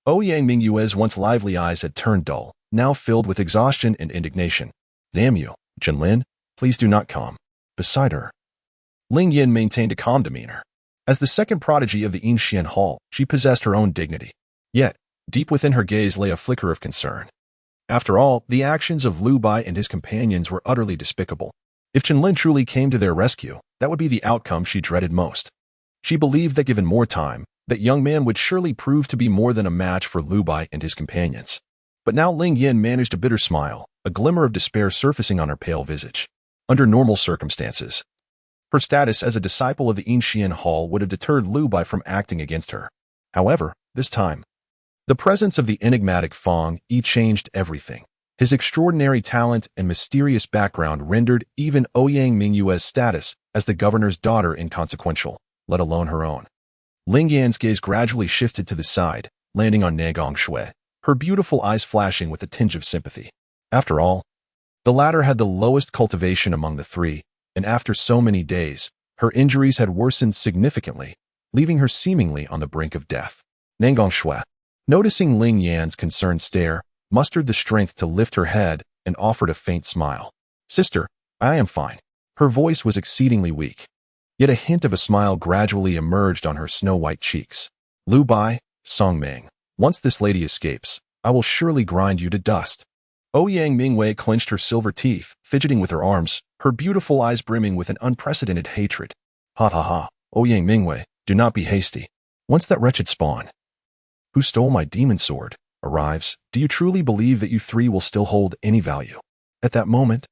Ouyang Mu's once lively eyes had turned dull, now filled with exhaustion and indignation. "Damn you, Chen Lin, please do not come." Beside her, Ling Yan maintained a calm demeanor. As the second prodigy of the Ancient Hall, she possessed her own dignity. Yet, deep within her gaze lay a flicker of concern. After all, the actions of Lu Bai and his companions were utterly despicable. If Chen Lin truly came to their rescue, that would be the outcome she dreaded most. She believed that given more time, that young man would surely prove to be more than a match for Lu Bai and his companions. But now Ling Yan managed a bitter smile, a glimmer of despair surfacing on her pale visage. Under normal circumstances, her status as a disciple of the Ancient Hall would have deterred Lu Bai from acting against her. However, this time, the presence of the enigmatic Fong Yi changed everything. His extraordinary talent and mysterious background rendered even Ouyang Mu's status as the governor's daughter inconsequential, let alone her own. Ling Yan's gaze gradually shifted to the side, landing on Nangong Shui, her beautiful eyes flashing with a tinge of sympathy. After all, the latter had the lowest cultivation among the 3, and after so many days, her injuries had worsened significantly, leaving her seemingly on the brink of death. Nangang Shui, noticing Ling Yan's concerned stare, mustered the strength to lift her head and offered a faint smile. Sister, I am fine. Her voice was exceedingly weak, yet a hint of a smile gradually emerged on her snow-white cheeks. Lu Bai, Song Ming, once this lady escapes, I will surely grind you to dust. Ouyang Mingwei clenched her silver teeth, fidgeting with her arms, her beautiful eyes brimming with an unprecedented hatred. Ha ha ha, Ouyang Mingwei, do not be hasty. Once that wretched spawn, who stole my demon sword, arrives, do you truly believe that you three will still hold any value? At that moment,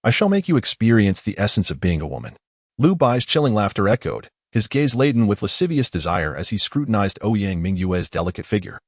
I shall make you experience the essence of being a woman. Lu Bai's chilling laughter echoed, his gaze laden with lascivious desire as he scrutinized Ouyang Mingyue's delicate figure.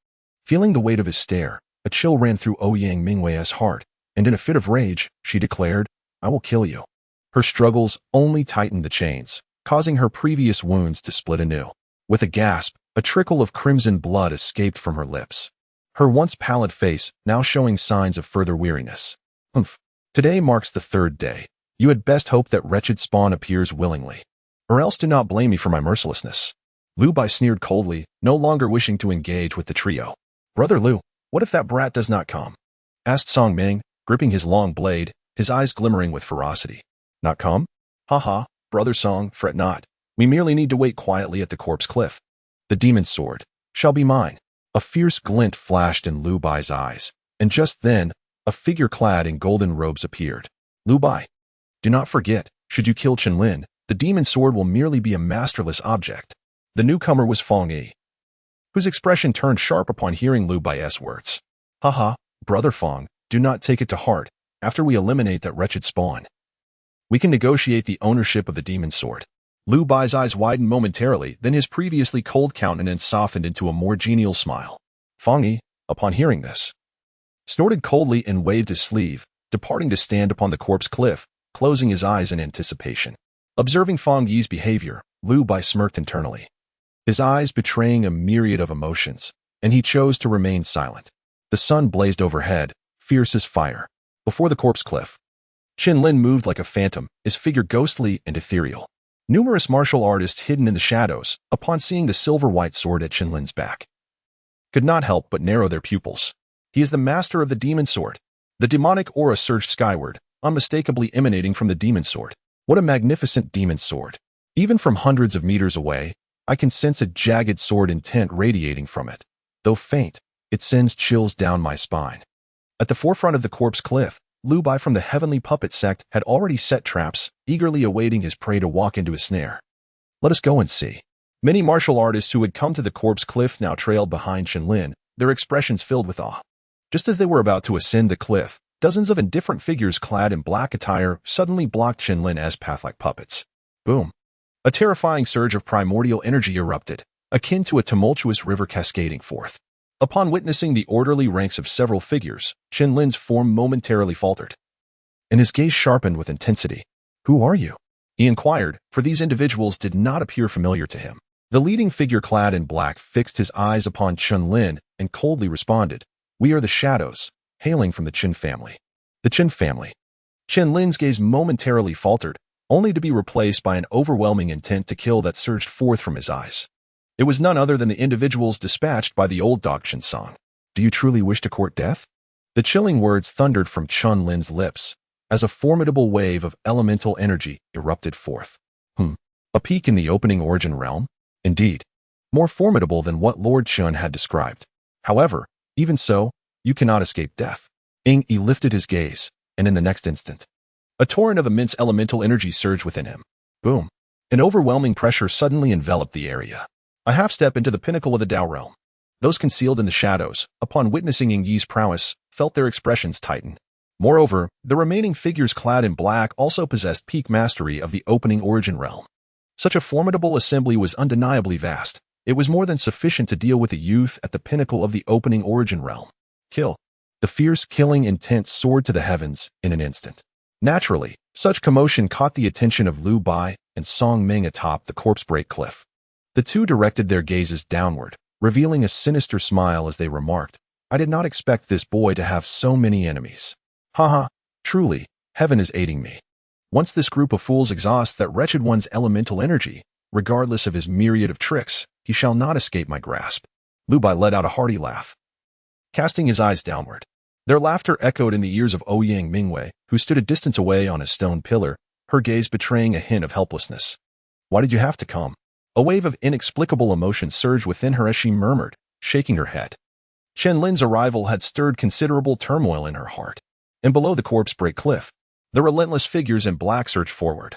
Feeling the weight of his stare, a chill ran through Ouyang Mingwei's heart, and in a fit of rage, she declared, I will kill you. Her struggles only tightened the chains, causing her previous wounds to split anew. With a gasp, a trickle of crimson blood escaped from her lips, her once pallid face now showing signs of further weariness. Humph. Today marks the third day. You had best hope that wretched spawn appears willingly, or else do not blame me for my mercilessness. Lu Bai sneered coldly, no longer wishing to engage with the trio. Brother Lu, what if that brat does not come? Asked Song Ming, gripping his long blade, his eyes glimmering with ferocity. Not come? Ha ha, Brother Song, fret not. We merely need to wait quietly at the corpse cliff. The demon's sword shall be mine. A fierce glint flashed in Lu Bai's eyes, and just then, a figure clad in golden robes appeared. Lu Bai, do not forget, should you kill Chen Lin, the demon's sword will merely be a masterless object. The newcomer was Fong Yi, whose expression turned sharp upon hearing Lu Bai's words. Haha, Brother Fong, do not take it to heart. After we eliminate that wretched spawn, we can negotiate the ownership of the demon's sword. Lu Bai's eyes widened momentarily, then his previously cold countenance softened into a more genial smile. Fong Yi, upon hearing this, snorted coldly and waved his sleeve, departing to stand upon the corpse cliff, closing his eyes in anticipation. Observing Fong Yi's behavior, Lu Bai smirked internally, his eyes betraying a myriad of emotions, and he chose to remain silent. The sun blazed overhead, fierce as fire. Before the corpse cliff, Chen Lin moved like a phantom, his figure ghostly and ethereal. Numerous martial artists hidden in the shadows, upon seeing the silver-white sword at Chen Lin's back, could not help but narrow their pupils. He is the master of the demon sword. The demonic aura surged skyward, unmistakably emanating from the demon sword. What a magnificent demon sword. Even from hundreds of meters away, I can sense a jagged sword intent radiating from it. Though faint, it sends chills down my spine. At the forefront of the corpse cliff, Lu Bai from the heavenly puppet sect had already set traps, eagerly awaiting his prey to walk into his snare. Let us go and see. Many martial artists who had come to the corpse cliff now trailed behind Chen Lin, their expressions filled with awe. Just as they were about to ascend the cliff, dozens of indifferent figures clad in black attire suddenly blocked Chen Lin's path like puppets. Boom. A terrifying surge of primordial energy erupted, akin to a tumultuous river cascading forth. Upon witnessing the orderly ranks of several figures, Chen Lin's form momentarily faltered, and his gaze sharpened with intensity. Who are you? He inquired, for these individuals did not appear familiar to him. The leading figure clad in black fixed his eyes upon Chen Lin and coldly responded, We are the Shadows, hailing from the Chen family. The Chen family. Chen Lin's gaze momentarily faltered, only to be replaced by an overwhelming intent to kill that surged forth from his eyes. It was none other than the individuals dispatched by the old dog Chen Song. Do you truly wish to court death? The chilling words thundered from Chen Lin's lips, as a formidable wave of elemental energy erupted forth. A peak in the opening origin realm? Indeed. More formidable than what Lord Chen had described. However, even so, you cannot escape death. Ing Yi lifted his gaze, and in the next instant, a torrent of immense elemental energy surged within him. Boom. An overwhelming pressure suddenly enveloped the area. A half-step into the pinnacle of the Dao realm. Those concealed in the shadows, upon witnessing Ing Yi's prowess, felt their expressions tighten. Moreover, the remaining figures clad in black also possessed peak mastery of the opening origin realm. Such a formidable assembly was undeniably vast. It was more than sufficient to deal with the youth at the pinnacle of the opening origin realm. Kill. The fierce killing intent soared to the heavens in an instant. Naturally, such commotion caught the attention of Lu Bai and Song Ming atop the corpse break cliff. The two directed their gazes downward, revealing a sinister smile as they remarked, I did not expect this boy to have so many enemies. Haha, truly, heaven is aiding me. Once this group of fools exhausts that wretched one's elemental energy, regardless of his myriad of tricks, he shall not escape my grasp. Lu Bai let out a hearty laugh, casting his eyes downward. Their laughter echoed in the ears of Ouyang Mu, who stood a distance away on a stone pillar, her gaze betraying a hint of helplessness. Why did you have to come? A wave of inexplicable emotion surged within her as she murmured, shaking her head. Chen Lin's arrival had stirred considerable turmoil in her heart, and below the corpse-break cliff, the relentless figures in black surged forward,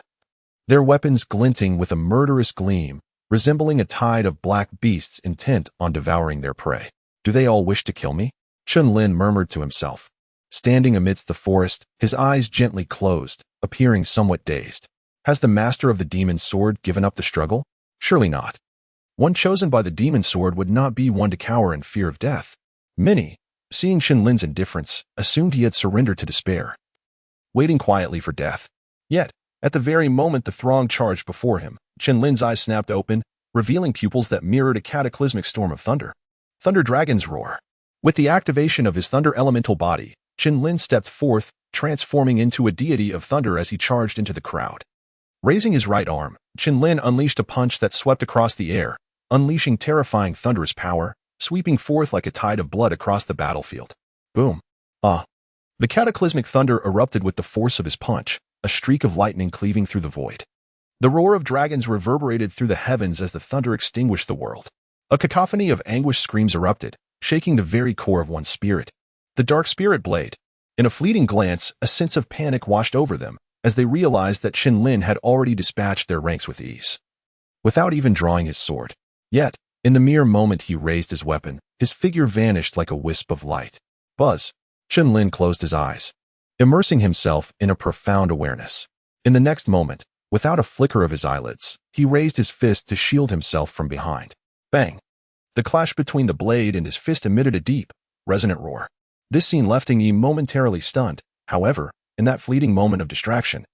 their weapons glinting with a murderous gleam, resembling a tide of black beasts intent on devouring their prey. Do they all wish to kill me? Chen Lin murmured to himself, standing amidst the forest, his eyes gently closed, appearing somewhat dazed. Has the master of the demon sword given up the struggle? Surely not. One chosen by the demon sword would not be one to cower in fear of death. Many, seeing Chen Lin's indifference, assumed he had surrendered to despair, waiting quietly for death. Yet, at the very moment the throng charged before him, Chen Lin's eyes snapped open, revealing pupils that mirrored a cataclysmic storm of thunder. Thunder Dragon's roar. With the activation of his thunder elemental body, Chen Lin stepped forth, transforming into a deity of thunder as he charged into the crowd. Raising his right arm, Chen Lin unleashed a punch that swept across the air, unleashing terrifying thunderous power, sweeping forth like a tide of blood across the battlefield. Boom. The cataclysmic thunder erupted with the force of his punch, a streak of lightning cleaving through the void. The roar of dragons reverberated through the heavens as the thunder extinguished the world. A cacophony of anguished screams erupted, shaking the very core of one's spirit. The dark spirit blade. In a fleeting glance, a sense of panic washed over them, as they realized that Chen Lin had already dispatched their ranks with ease, without even drawing his sword. Yet, in the mere moment he raised his weapon, his figure vanished like a wisp of light. Buzz. Chen Lin closed his eyes, immersing himself in a profound awareness. In the next moment, without a flicker of his eyelids, he raised his fist to shield himself from behind. Bang! The clash between the blade and his fist emitted a deep, resonant roar. This scene left Yi momentarily stunned. However, in that fleeting moment of distraction,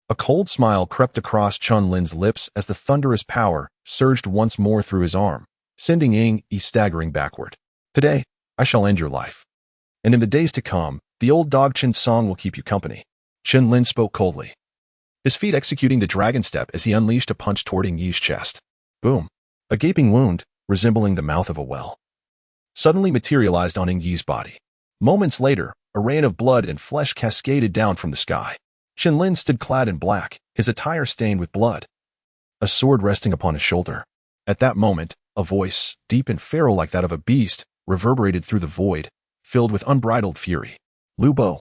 a cold smile crept across Chen Lin's lips as the thunderous power surged once more through his arm, sending Yi staggering backward. Today, I shall end your life. And in the days to come, the old dog Chen's song will keep you company. Chen Lin spoke coldly, his feet executing the dragon step as he unleashed a punch toward Yi's chest. Boom! A gaping wound, resembling the mouth of a well, suddenly materialized on Yi's body. Moments later, a rain of blood and flesh cascaded down from the sky. Chen Lin stood clad in black, his attire stained with blood, a sword resting upon his shoulder. At that moment, a voice, deep and feral like that of a beast, reverberated through the void, filled with unbridled fury. Lu Bo,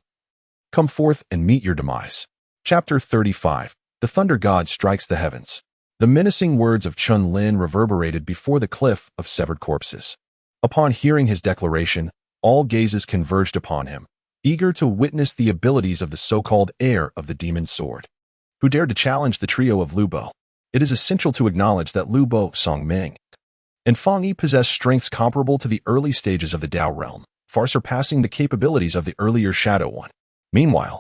come forth and meet your demise. Chapter 35. The Thunder God Strikes the Heavens. The menacing words of Chen Lin reverberated before the cliff of severed corpses. Upon hearing his declaration, all gazes converged upon him, eager to witness the abilities of the so-called heir of the demon sword, who dared to challenge the trio of Lu Bo. It is essential to acknowledge that Lu Bo, Song Ming, and Fang Yi possessed strengths comparable to the early stages of the Dao realm, far surpassing the capabilities of the earlier Shadow One. Meanwhile,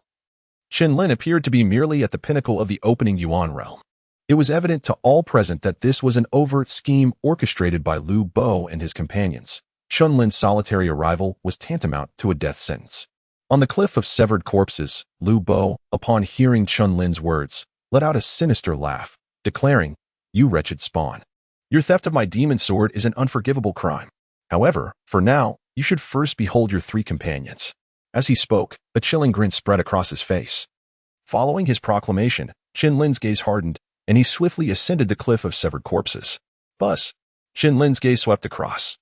Chen Lin appeared to be merely at the pinnacle of the opening Yuan realm. It was evident to all present that this was an overt scheme orchestrated by Lu Bo and his companions. Chen Lin's solitary arrival was tantamount to a death sentence. On the cliff of severed corpses, Lu Bo, upon hearing Chen Lin's words, let out a sinister laugh, declaring, "You wretched spawn. Your theft of my demon sword is an unforgivable crime. However, for now, you should first behold your three companions." As he spoke, a chilling grin spread across his face. Following his proclamation, Chen Lin's gaze hardened, and he swiftly ascended the cliff of severed corpses. Buzz! Chen Lin's gaze swept across,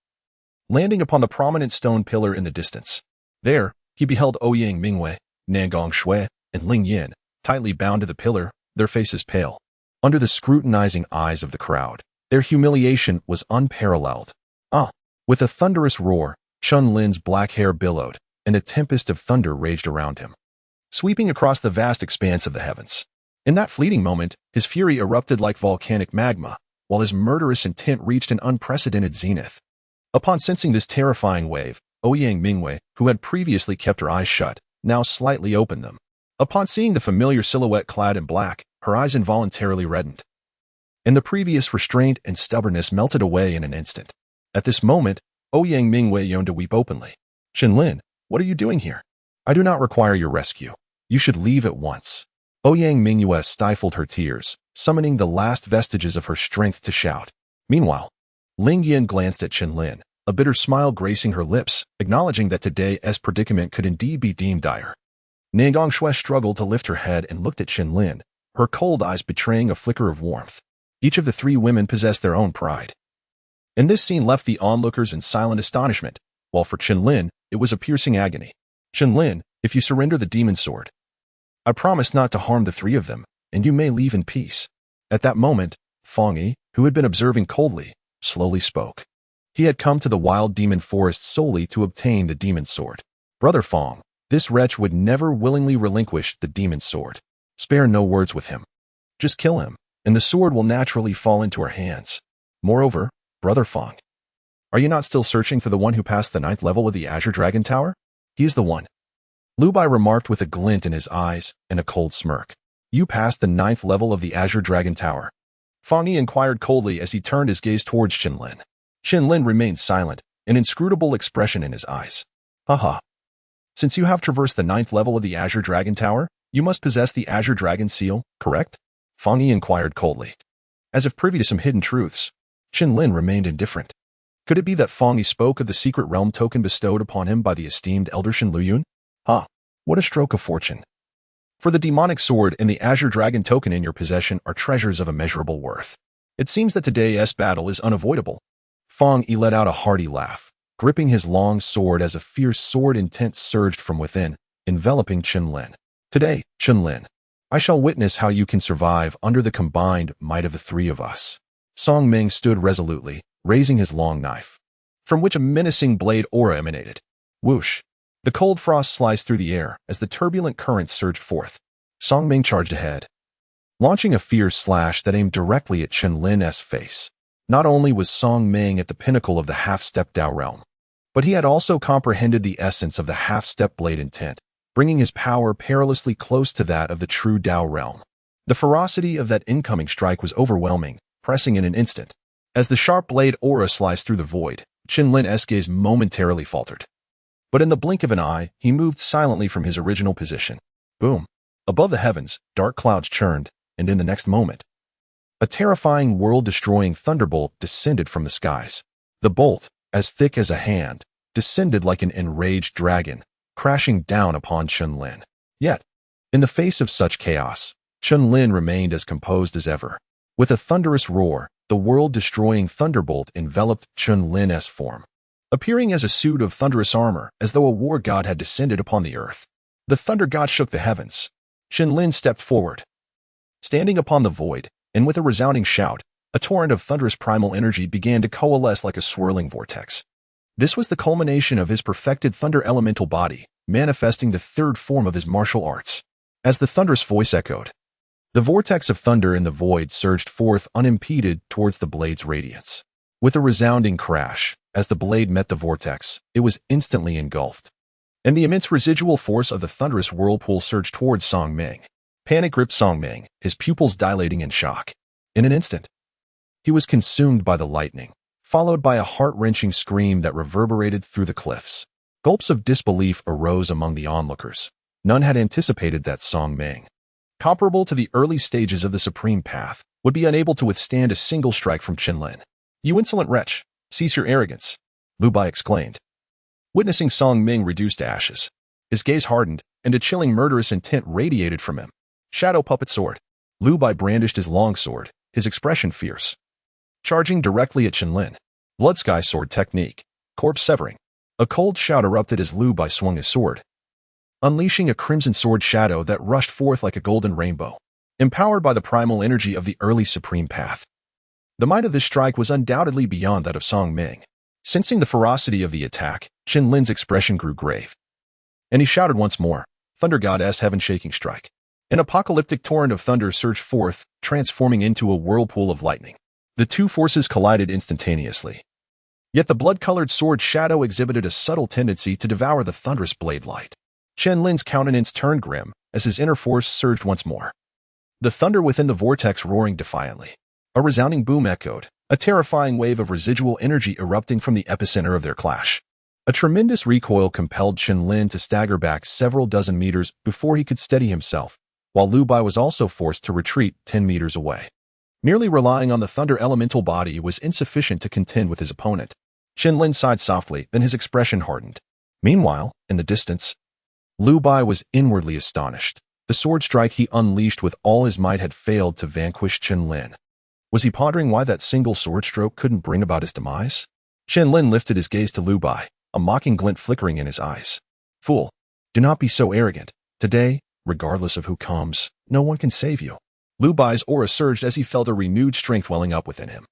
landing upon the prominent stone pillar in the distance. There, he beheld Ouyang Mu, Nangong Shui, and Ling Yin, tightly bound to the pillar, their faces pale. Under the scrutinizing eyes of the crowd, their humiliation was unparalleled. With a thunderous roar, Chen Lin's black hair billowed, and a tempest of thunder raged around him, sweeping across the vast expanse of the heavens. In that fleeting moment, his fury erupted like volcanic magma, while his murderous intent reached an unprecedented zenith. Upon sensing this terrifying wave, Ouyang Mu, who had previously kept her eyes shut, now slightly opened them. Upon seeing the familiar silhouette clad in black, her eyes involuntarily reddened, and the previous restraint and stubbornness melted away in an instant. At this moment, Ouyang Mu yearned to weep openly. "Chen Lin, what are you doing here? I do not require your rescue. You should leave at once." Ouyang Mu stifled her tears, summoning the last vestiges of her strength to shout. Meanwhile, Ling Yan glanced at Chen Lin, a bitter smile gracing her lips, acknowledging that today's predicament could indeed be deemed dire. Nangong Shui struggled to lift her head and looked at Chen Lin, her cold eyes betraying a flicker of warmth. Each of the three women possessed their own pride. And this scene left the onlookers in silent astonishment, while for Chen Lin, it was a piercing agony. Chen Lin, if you surrender the demon sword, I promise not to harm the three of them, and you may leave in peace. At that moment, Fong Yi, who had been observing coldly, slowly spoke. He had come to the wild demon forest solely to obtain the demon sword. Brother Fong, this wretch would never willingly relinquish the demon sword. Spare no words with him. Just kill him, and the sword will naturally fall into our hands. Moreover, Brother Fong, are you not still searching for the one who passed the 9th level of the Azure Dragon Tower? He is the one. Lu Bai remarked with a glint in his eyes and a cold smirk. You passed the 9th level of the Azure Dragon Tower. Fong Yi inquired coldly as he turned his gaze towards Chen Lin. Chen Lin remained silent, an inscrutable expression in his eyes. Haha. Since you have traversed the 9th level of the Azure Dragon Tower, you must possess the Azure Dragon Seal, correct? Fong Yi inquired coldly. As if privy to some hidden truths, Chen Lin remained indifferent. Could it be that Fong Yi spoke of the secret realm token bestowed upon him by the esteemed Elder Shen Luyun? Ah, what a stroke of fortune. For the demonic sword and the Azure Dragon token in your possession are treasures of immeasurable worth. It seems that today's battle is unavoidable. Fong Yi let out a hearty laugh, gripping his long sword as a fierce sword intent surged from within, enveloping Chen Lin. Today, Chen Lin, I shall witness how you can survive under the combined might of the three of us. Song Ming stood resolutely, raising his long knife, from which a menacing blade aura emanated. Whoosh! The cold frost sliced through the air as the turbulent currents surged forth. Song Ming charged ahead, launching a fierce slash that aimed directly at Chen Lin's face. Not only was Song Ming at the pinnacle of the half-step Dao realm, but he had also comprehended the essence of the half-step blade intent, bringing his power perilously close to that of the true Dao realm. The ferocity of that incoming strike was overwhelming, pressing in an instant. As the sharp blade aura sliced through the void, Chen Lin's gaze momentarily faltered. But in the blink of an eye, he moved silently from his original position. Boom! Above the heavens, dark clouds churned, and in the next moment, a terrifying world-destroying thunderbolt descended from the skies. The bolt, as thick as a hand, descended like an enraged dragon, crashing down upon Chen Lin. Yet, in the face of such chaos, Chen Lin remained as composed as ever. With a thunderous roar, the world-destroying thunderbolt enveloped Chen Lin's form, appearing as a suit of thunderous armor, as though a war god had descended upon the earth. The thunder god shook the heavens. Chen Lin stepped forward, standing upon the void, and with a resounding shout, a torrent of thunderous primal energy began to coalesce like a swirling vortex. This was the culmination of his perfected thunder elemental body, manifesting the third form of his martial arts. As the thunderous voice echoed, the vortex of thunder in the void surged forth unimpeded towards the blade's radiance. With a resounding crash, as the blade met the vortex, it was instantly engulfed, and the immense residual force of the thunderous whirlpool surged towards Song Ming. Panic gripped Song Ming, his pupils dilating in shock. In an instant, he was consumed by the lightning, followed by a heart-wrenching scream that reverberated through the cliffs. Gulps of disbelief arose among the onlookers. None had anticipated that Song Ming, comparable to the early stages of the Supreme Path, would be unable to withstand a single strike from Chen Lin. You insolent wretch, cease your arrogance, Lu Bai exclaimed. Witnessing Song Ming reduced to ashes, his gaze hardened, and a chilling murderous intent radiated from him. Shadow puppet sword. Lu Bai brandished his long sword, his expression fierce, charging directly at Chen Lin. Blood sky sword technique. Corpse severing. A cold shout erupted as Lu Bai swung his sword, unleashing a crimson sword shadow that rushed forth like a golden rainbow, empowered by the primal energy of the early Supreme Path. The might of this strike was undoubtedly beyond that of Song Ming. Sensing the ferocity of the attack, Chen Lin's expression grew grave, and he shouted once more, Thunder Goddess Heaven-Shaking Strike. An apocalyptic torrent of thunder surged forth, transforming into a whirlpool of lightning. The two forces collided instantaneously. Yet the blood-colored sword shadow exhibited a subtle tendency to devour the thunderous blade light. Chen Lin's countenance turned grim as his inner force surged once more, the thunder within the vortex roaring defiantly. A resounding boom echoed, a terrifying wave of residual energy erupting from the epicenter of their clash. A tremendous recoil compelled Chen Lin to stagger back several dozen meters before he could steady himself, while Lu Bai was also forced to retreat 10 meters away. Merely relying on the thunder elemental body was insufficient to contend with his opponent. Chen Lin sighed softly, then his expression hardened. Meanwhile, in the distance, Lu Bai was inwardly astonished. The sword strike he unleashed with all his might had failed to vanquish Chen Lin. Was he pondering why that single sword stroke couldn't bring about his demise? Chen Lin lifted his gaze to Lu Bai, a mocking glint flickering in his eyes. Fool, do not be so arrogant. Today, regardless of who comes, no one can save you. Lu Bai's aura surged as he felt a renewed strength welling up within him.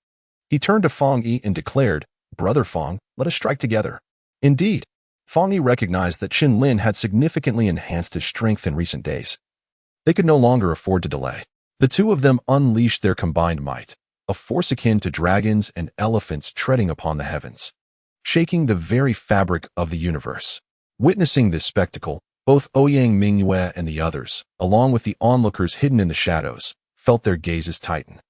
He turned to Fang Yi and declared, Brother Fang, let us strike together. Indeed, Fang Yi recognized that Chen Lin had significantly enhanced his strength in recent days. They could no longer afford to delay. The two of them unleashed their combined might, a force akin to dragons and elephants treading upon the heavens, shaking the very fabric of the universe. Witnessing this spectacle, both Ouyang Mu and the others, along with the onlookers hidden in the shadows, felt their gazes tighten.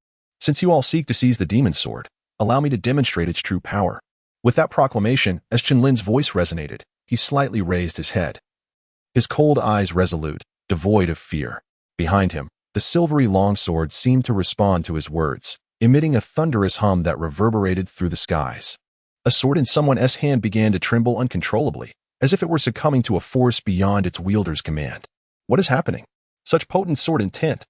Since you all seek to seize the demon sword, allow me to demonstrate its true power. With that proclamation, as Chen Lin's voice resonated, he slightly raised his head. His cold eyes resolute, devoid of fear. Behind him, the silvery longsword seemed to respond to his words, emitting a thunderous hum that reverberated through the skies. A sword in someone's hand began to tremble uncontrollably, as if it were succumbing to a force beyond its wielder's command. What is happening? Such potent sword intent.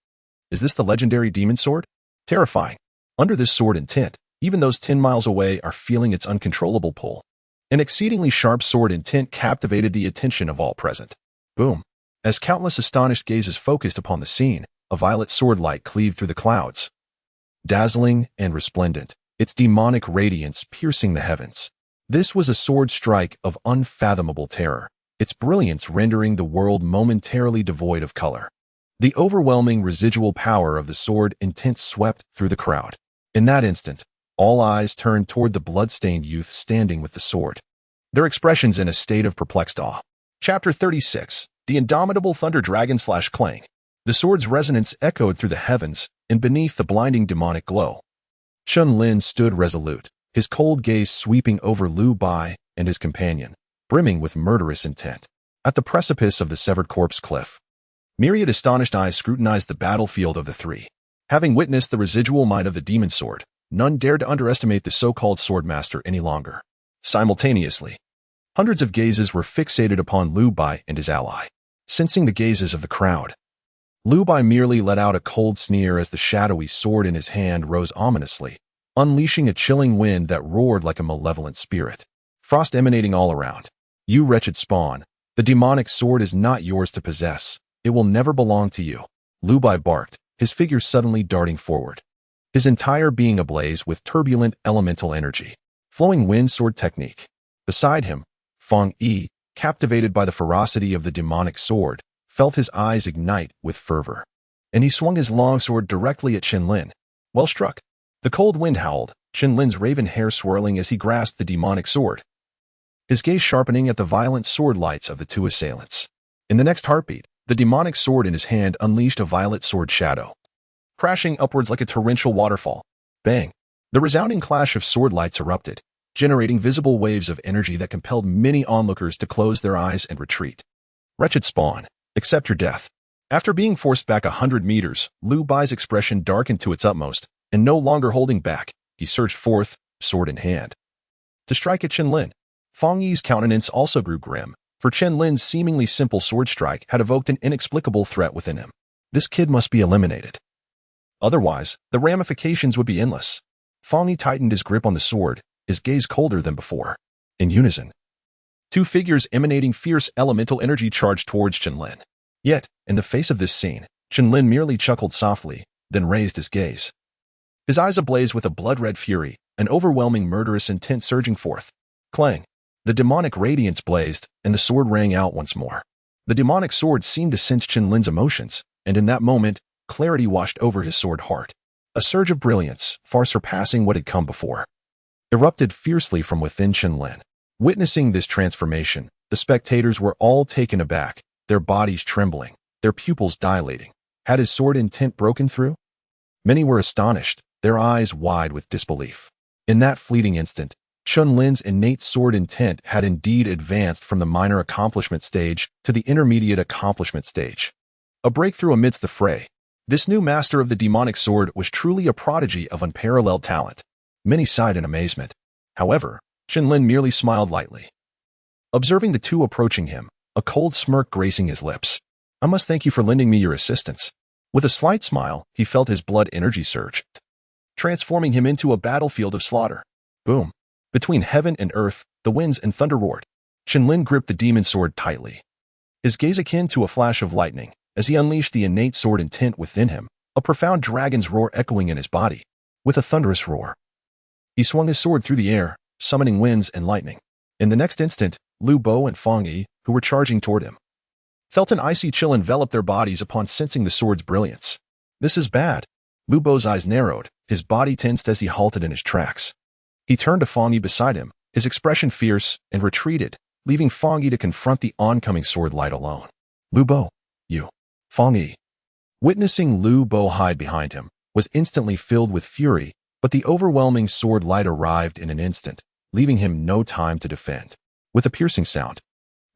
Is this the legendary demon sword? Terrifying. Under this sword intent, even those 10 miles away are feeling its uncontrollable pull. An exceedingly sharp sword intent captivated the attention of all present. Boom. As countless astonished gazes focused upon the scene, a violet sword light cleaved through the clouds. Dazzling and resplendent, its demonic radiance piercing the heavens. This was a sword strike of unfathomable terror, its brilliance rendering the world momentarily devoid of color. The overwhelming residual power of the sword intent swept through the crowd. In that instant, all eyes turned toward the blood-stained youth standing with the sword, their expressions in a state of perplexed awe. Chapter 36. The Indomitable Thunder Dragon / Clang. The sword's resonance echoed through the heavens, and beneath the blinding demonic glow, Chen Lin stood resolute, his cold gaze sweeping over Lu Bai and his companion, brimming with murderous intent. At the precipice of the severed corpse cliff, myriad astonished eyes scrutinized the battlefield of the three. Having witnessed the residual might of the demon sword, none dared to underestimate the so-called swordmaster any longer. Simultaneously, hundreds of gazes were fixated upon Lu Bai and his ally. Sensing the gazes of the crowd, Lu Bai merely let out a cold sneer as the shadowy sword in his hand rose ominously, unleashing a chilling wind that roared like a malevolent spirit. Frost emanating all around. You wretched spawn, the demonic sword is not yours to possess. It will never belong to you. Lu Bai barked, his figure suddenly darting forward, his entire being ablaze with turbulent elemental energy. Flowing wind sword technique. Beside him, Fang Yi, captivated by the ferocity of the demonic sword, felt his eyes ignite with fervor. And he swung his longsword directly at Chen Lin. Well struck. The cold wind howled, Chen Lin's raven hair swirling as he grasped the demonic sword, his gaze sharpening at the violent sword lights of the two assailants. In the next heartbeat, the demonic sword in his hand unleashed a violet sword shadow, crashing upwards like a torrential waterfall. Bang! The resounding clash of sword lights erupted, generating visible waves of energy that compelled many onlookers to close their eyes and retreat. Wretched spawn, accept your death. After being forced back 100 meters, Lu Bai's expression darkened to its utmost, and no longer holding back, he surged forth, sword in hand, to strike at Chen Lin. Fang Yi's countenance also grew grim, for Chen Lin's seemingly simple sword strike had evoked an inexplicable threat within him. This kid must be eliminated. Otherwise, the ramifications would be endless. Fang Yi tightened his grip on the sword, his gaze colder than before. In unison, two figures emanating fierce elemental energy charged towards Chen Lin. Yet, in the face of this scene, Chen Lin merely chuckled softly, then raised his gaze. His eyes ablaze with a blood-red fury, an overwhelming murderous intent surging forth. Clang! The demonic radiance blazed, and the sword rang out once more. The demonic sword seemed to sense Chen Lin's emotions, and in that moment, clarity washed over his sword heart. A surge of brilliance, far surpassing what had come before, erupted fiercely from within Chen Lin. Witnessing this transformation, the spectators were all taken aback, their bodies trembling, their pupils dilating. Had his sword intent broken through? Many were astonished, their eyes wide with disbelief. In that fleeting instant, Chen Lin's innate sword intent had indeed advanced from the minor accomplishment stage to the intermediate accomplishment stage. A breakthrough amidst the fray. This new master of the demonic sword was truly a prodigy of unparalleled talent. Many sighed in amazement. However, Chen Lin merely smiled lightly. Observing the two approaching him, a cold smirk gracing his lips. I must thank you for lending me your assistance. With a slight smile, he felt his blood energy surge, transforming him into a battlefield of slaughter. Boom. Between heaven and earth, the winds and thunder roared. Chen Lin gripped the demon sword tightly. His gaze akin to a flash of lightning, as he unleashed the innate sword intent within him, a profound dragon's roar echoing in his body. With a thunderous roar, he swung his sword through the air, summoning winds and lightning. In the next instant, Lu Bo and Fang Yi, who were charging toward him, felt an icy chill envelop their bodies upon sensing the sword's brilliance. This is bad. Lu Bo's eyes narrowed, his body tensed as he halted in his tracks. He turned to Fang Yi beside him, his expression fierce, and retreated, leaving Fang Yi to confront the oncoming sword light alone. Lu Bo, you. Fang Yi, witnessing Lu Bo hide behind him, was instantly filled with fury, but the overwhelming sword light arrived in an instant, leaving him no time to defend. With a piercing sound,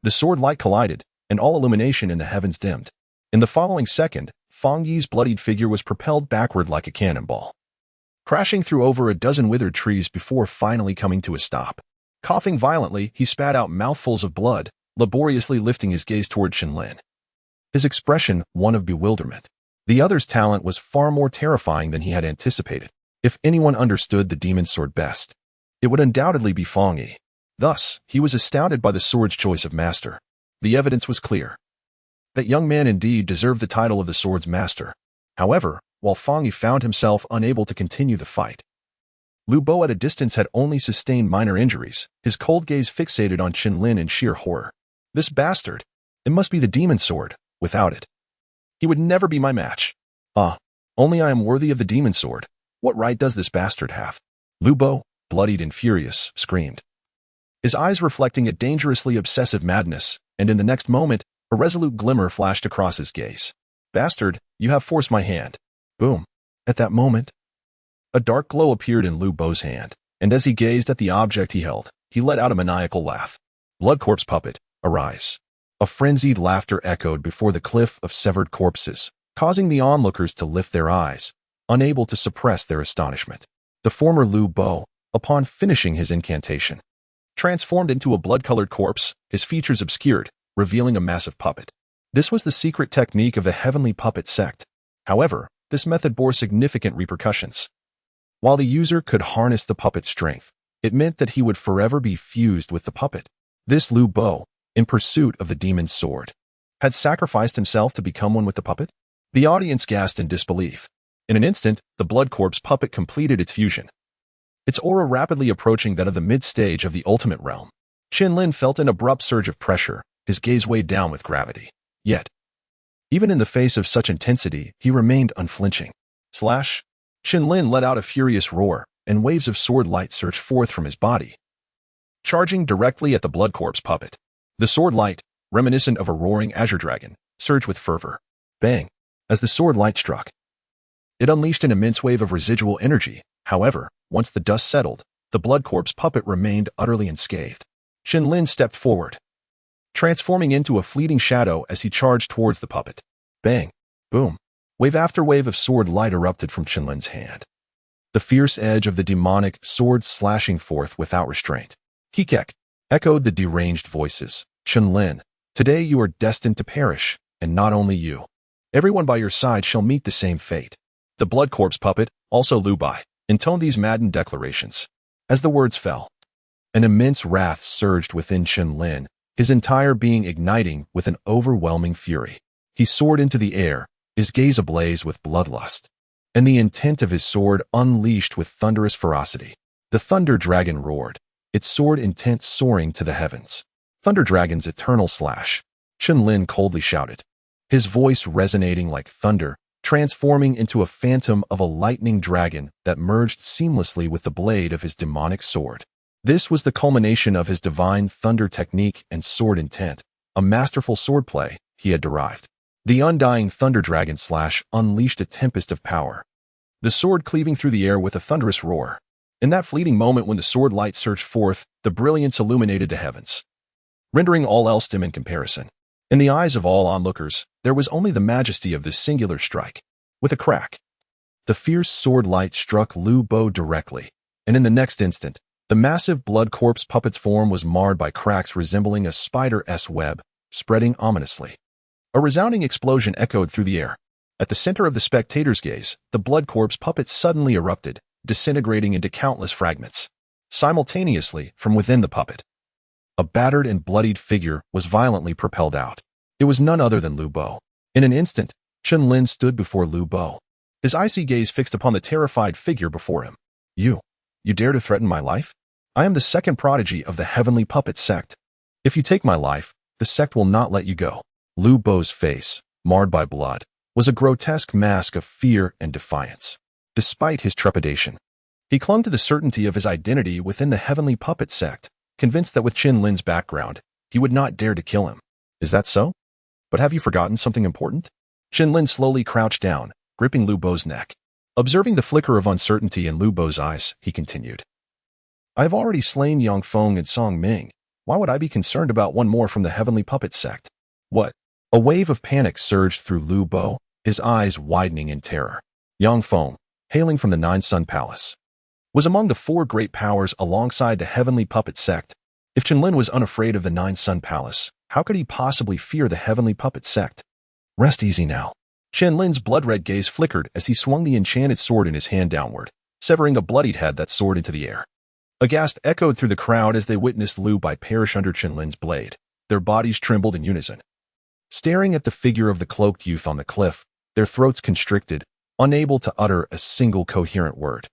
the sword light collided, and all illumination in the heavens dimmed. In the following second, Fang Yi's bloodied figure was propelled backward like a cannonball, crashing through over a dozen withered trees before finally coming to a stop. Coughing violently, he spat out mouthfuls of blood, laboriously lifting his gaze toward Chen Lin. His expression one of bewilderment. The other's talent was far more terrifying than he had anticipated. If anyone understood the demon's sword best, it would undoubtedly be Fang Yi. Thus, he was astounded by the sword's choice of master. The evidence was clear. That young man indeed deserved the title of the sword's master. However, while Fang Yi found himself unable to continue the fight, Lu Bo at a distance had only sustained minor injuries, his cold gaze fixated on Chen Lin in sheer horror. This bastard! It must be the demon's sword. Without it, he would never be my match. Only I am worthy of the demon's sword. What right does this bastard have? Lu Bo, bloodied and furious, screamed, his eyes reflecting a dangerously obsessive madness, and in the next moment, a resolute glimmer flashed across his gaze. Bastard, you have forced my hand. Boom. At that moment, a dark glow appeared in Lu Bo's hand, and as he gazed at the object he held, he let out a maniacal laugh. Blood corpse puppet, arise. A frenzied laughter echoed before the cliff of severed corpses, causing the onlookers to lift their eyes, unable to suppress their astonishment. The former Lu Bo, upon finishing his incantation, transformed into a blood-colored corpse, his features obscured, revealing a massive puppet. This was the secret technique of the heavenly puppet sect. However, this method bore significant repercussions. While the user could harness the puppet's strength, it meant that he would forever be fused with the puppet. This Lu Bo, in pursuit of the demon's sword, had sacrificed himself to become one with the puppet? The audience gasped in disbelief. In an instant, the blood corpse puppet completed its fusion, its aura rapidly approaching that of the mid-stage of the ultimate realm. Chen Lin felt an abrupt surge of pressure, his gaze weighed down with gravity. Yet, even in the face of such intensity, he remained unflinching. Slash! Chen Lin let out a furious roar, and waves of sword light surged forth from his body, charging directly at the blood corpse puppet. The sword light, reminiscent of a roaring azure dragon, surged with fervor. Bang! As the sword light struck, it unleashed an immense wave of residual energy. However, once the dust settled, the blood corpse puppet remained utterly unscathed. Chen Lin stepped forward, transforming into a fleeting shadow as he charged towards the puppet. Bang! Boom! Wave after wave of sword light erupted from Chen Lin's hand, the fierce edge of the demonic sword slashing forth without restraint. Kikek! Echoed the deranged voices. Chen Lin, today you are destined to perish, and not only you. Everyone by your side shall meet the same fate. The blood corpse puppet, also Lu Bai, intoned these maddened declarations. As the words fell, an immense wrath surged within Chen Lin, his entire being igniting with an overwhelming fury. He soared into the air, his gaze ablaze with bloodlust, and the intent of his sword unleashed with thunderous ferocity. The thunder dragon roared, its sword intent soaring to the heavens. Thunder Dragon's eternal slash, Chen Lin coldly shouted, his voice resonating like thunder, transforming into a phantom of a lightning dragon that merged seamlessly with the blade of his demonic sword. This was the culmination of his divine thunder technique and sword intent, a masterful swordplay he had derived. The undying Thunder Dragon slash unleashed a tempest of power, the sword cleaving through the air with a thunderous roar. In that fleeting moment when the sword light surged forth, the brilliance illuminated the heavens, rendering all else dim in comparison. In the eyes of all onlookers, there was only the majesty of this singular strike. With a crack, the fierce sword light struck Lu Bo directly, and in the next instant, the massive blood corpse puppet's form was marred by cracks resembling a spider's web, spreading ominously. A resounding explosion echoed through the air. At the center of the spectator's gaze, the blood corpse puppet suddenly erupted, disintegrating into countless fragments. Simultaneously, from within the puppet, a battered and bloodied figure was violently propelled out. It was none other than Lu Bo. In an instant, Chen Lin stood before Lu Bo, his icy gaze fixed upon the terrified figure before him. You dare to threaten my life? I am the second prodigy of the heavenly puppet sect. If you take my life, the sect will not let you go. Lu Bo's face, marred by blood, was a grotesque mask of fear and defiance. Despite his trepidation, he clung to the certainty of his identity within the heavenly puppet sect, convinced that with Chen Lin's background, he would not dare to kill him. Is that so? But have you forgotten something important? Chen Lin slowly crouched down, gripping Lu Bo's neck. Observing the flicker of uncertainty in Lu Bo's eyes, he continued. I have already slain Yang Feng and Song Ming. Why would I be concerned about one more from the heavenly puppet sect? What? A wave of panic surged through Lu Bo, his eyes widening in terror. Yang Feng, hailing from the Nine Sun Palace, was among the four great powers alongside the heavenly puppet sect. If Chen Lin was unafraid of the Nine Sun Palace, how could he possibly fear the heavenly puppet sect? Rest easy now. Chen Lin's blood-red gaze flickered as he swung the enchanted sword in his hand downward, severing a bloodied head that soared into the air. A gasp echoed through the crowd as they witnessed Lu Bai perish under Chen Lin's blade. Their bodies trembled in unison. Staring at the figure of the cloaked youth on the cliff, their throats constricted, unable to utter a single coherent word.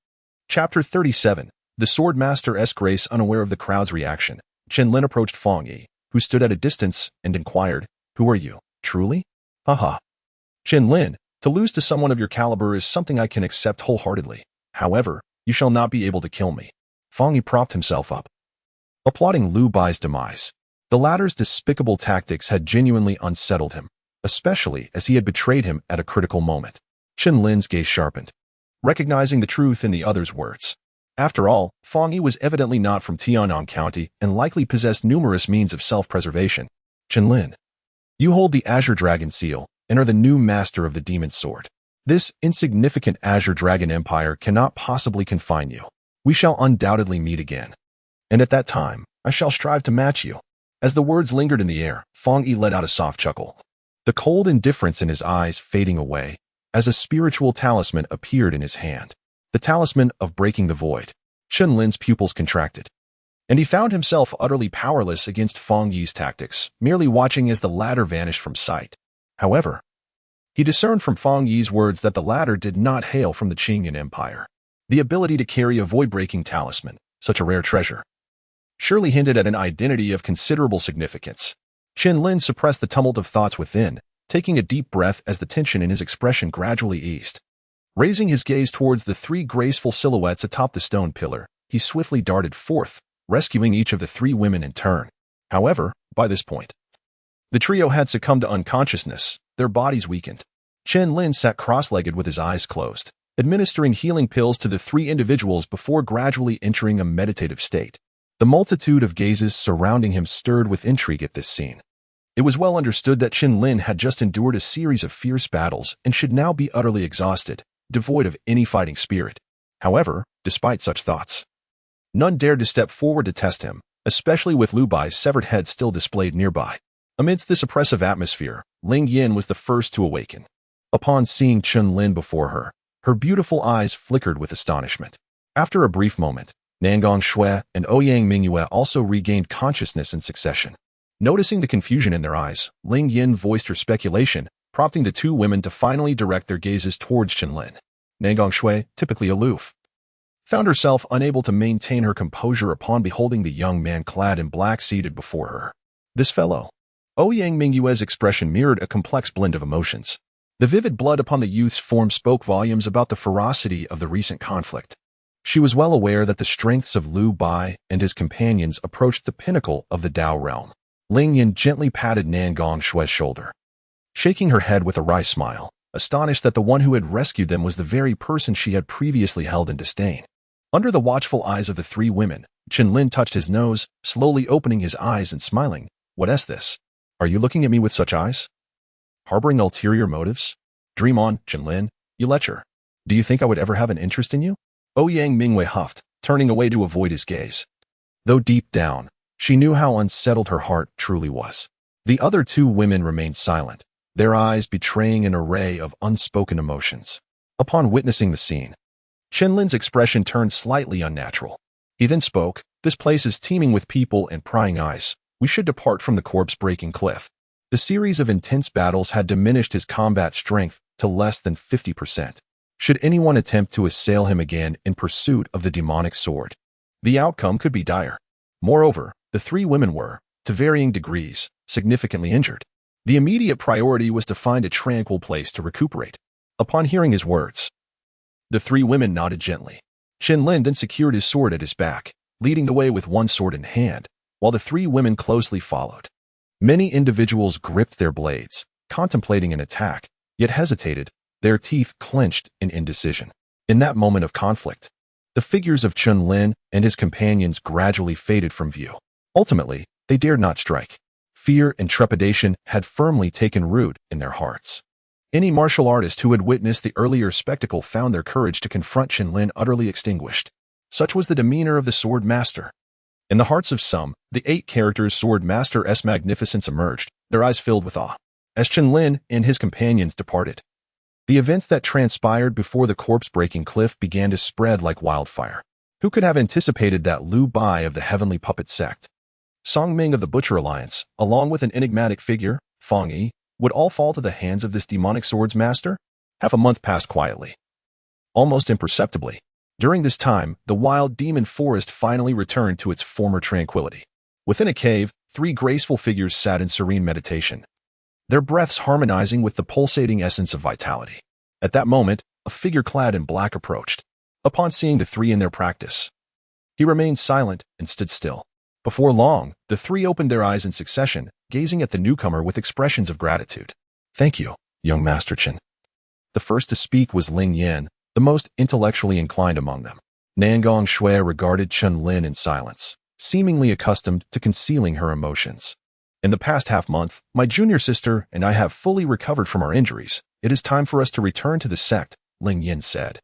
Chapter 37. The Sword Master's Grace. Unaware of the crowd's reaction, Chen Lin approached Fang Yi, who stood at a distance, and inquired, Who are you, truly? Haha. Chen Lin, to lose to someone of your caliber is something I can accept wholeheartedly. However, you shall not be able to kill me. Fang Yi propped himself up, applauding Lu Bai's demise. The latter's despicable tactics had genuinely unsettled him, especially as he had betrayed him at a critical moment. Chen Lin's gaze sharpened, recognizing the truth in the other's words. After all, Fang Yi was evidently not from Tianyang County and likely possessed numerous means of self-preservation. Chen Lin, you hold the Azure Dragon Seal and are the new master of the Demon Sword. This insignificant Azure Dragon Empire cannot possibly confine you. We shall undoubtedly meet again. And at that time, I shall strive to match you. As the words lingered in the air, Fang Yi let out a soft chuckle, the cold indifference in his eyes fading away as a spiritual talisman appeared in his hand. The talisman of breaking the void. Chen Lin's pupils contracted, and he found himself utterly powerless against Fang Yi's tactics, merely watching as the latter vanished from sight. However, he discerned from Fang Yi's words that the latter did not hail from the Qingyan Empire. The ability to carry a void-breaking talisman, such a rare treasure, surely hinted at an identity of considerable significance. Chen Lin suppressed the tumult of thoughts within, taking a deep breath as the tension in his expression gradually eased. Raising his gaze towards the three graceful silhouettes atop the stone pillar, he swiftly darted forth, rescuing each of the three women in turn. However, by this point, the trio had succumbed to unconsciousness, their bodies weakened. Chen Lin sat cross-legged with his eyes closed, administering healing pills to the three individuals before gradually entering a meditative state. The multitude of gazes surrounding him stirred with intrigue at this scene. It was well understood that Chen Lin had just endured a series of fierce battles and should now be utterly exhausted, devoid of any fighting spirit. However, despite such thoughts, none dared to step forward to test him, especially with Lu Bai's severed head still displayed nearby. Amidst this oppressive atmosphere, Ling Yin was the first to awaken. Upon seeing Chen Lin before her, her beautiful eyes flickered with astonishment. After a brief moment, Nangong Shui and Ouyang Mu also regained consciousness in succession. Noticing the confusion in their eyes, Ling Yin voiced her speculation, prompting the two women to finally direct their gazes towards Chen Lin. Nangong Shui, typically aloof, found herself unable to maintain her composure upon beholding the young man clad in black seated before her. This fellow. Ouyang Mingyue's expression mirrored a complex blend of emotions. The vivid blood upon the youth's form spoke volumes about the ferocity of the recent conflict. She was well aware that the strengths of Lu Bai and his companions approached the pinnacle of the Dao realm. Ling Yin gently patted Nangong Shui's shoulder, shaking her head with a wry smile, astonished that the one who had rescued them was the very person she had previously held in disdain. Under the watchful eyes of the three women, Chen Lin touched his nose, slowly opening his eyes and smiling. What is this? Are you looking at me with such eyes? Harboring ulterior motives? Dream on, Chen Lin, you lecher. Do you think I would ever have an interest in you? Ouyang Mu huffed, turning away to avoid his gaze. Though deep down, she knew how unsettled her heart truly was. The other two women remained silent, their eyes betraying an array of unspoken emotions. Upon witnessing the scene, Chen Lin's expression turned slightly unnatural. He then spoke, "This place is teeming with people and prying eyes. We should depart from the corpse-breaking cliff." The series of intense battles had diminished his combat strength to less than 50%. Should anyone attempt to assail him again in pursuit of the demonic sword, the outcome could be dire. Moreover, the three women were, to varying degrees, significantly injured. The immediate priority was to find a tranquil place to recuperate. Upon hearing his words, the three women nodded gently. Chen Lin then secured his sword at his back, leading the way with one sword in hand, while the three women closely followed. Many individuals gripped their blades, contemplating an attack, yet hesitated, their teeth clenched in indecision. In that moment of conflict, the figures of Chen Lin and his companions gradually faded from view. Ultimately, they dared not strike. Fear and trepidation had firmly taken root in their hearts. Any martial artist who had witnessed the earlier spectacle found their courage to confront Chen Lin utterly extinguished. Such was the demeanor of the sword master. In the hearts of some, the 8 characters sword master's magnificence emerged, their eyes filled with awe. As Chen Lin and his companions departed, the events that transpired before the corpse-breaking cliff began to spread like wildfire. Who could have anticipated that Liu Bai of the Heavenly Puppet Sect, Song Ming of the Butcher Alliance, along with an enigmatic figure, Fong Yi, would all fall to the hands of this demonic swords master? Half a month passed quietly, almost imperceptibly. During this time, the wild demon forest finally returned to its former tranquility. Within a cave, 3 graceful figures sat in serene meditation, their breaths harmonizing with the pulsating essence of vitality. At that moment, a figure clad in black approached. Upon seeing the 3 in their practice, he remained silent and stood still. Before long, the 3 opened their eyes in succession, gazing at the newcomer with expressions of gratitude. "Thank you, young Master Chen." The first to speak was Ling Yan, the most intellectually inclined among them. Nangong Shui regarded Chen Lin in silence, seemingly accustomed to concealing her emotions. "In the past half-month, my junior sister and I have fully recovered from our injuries. It is time for us to return to the sect," Ling Yan said.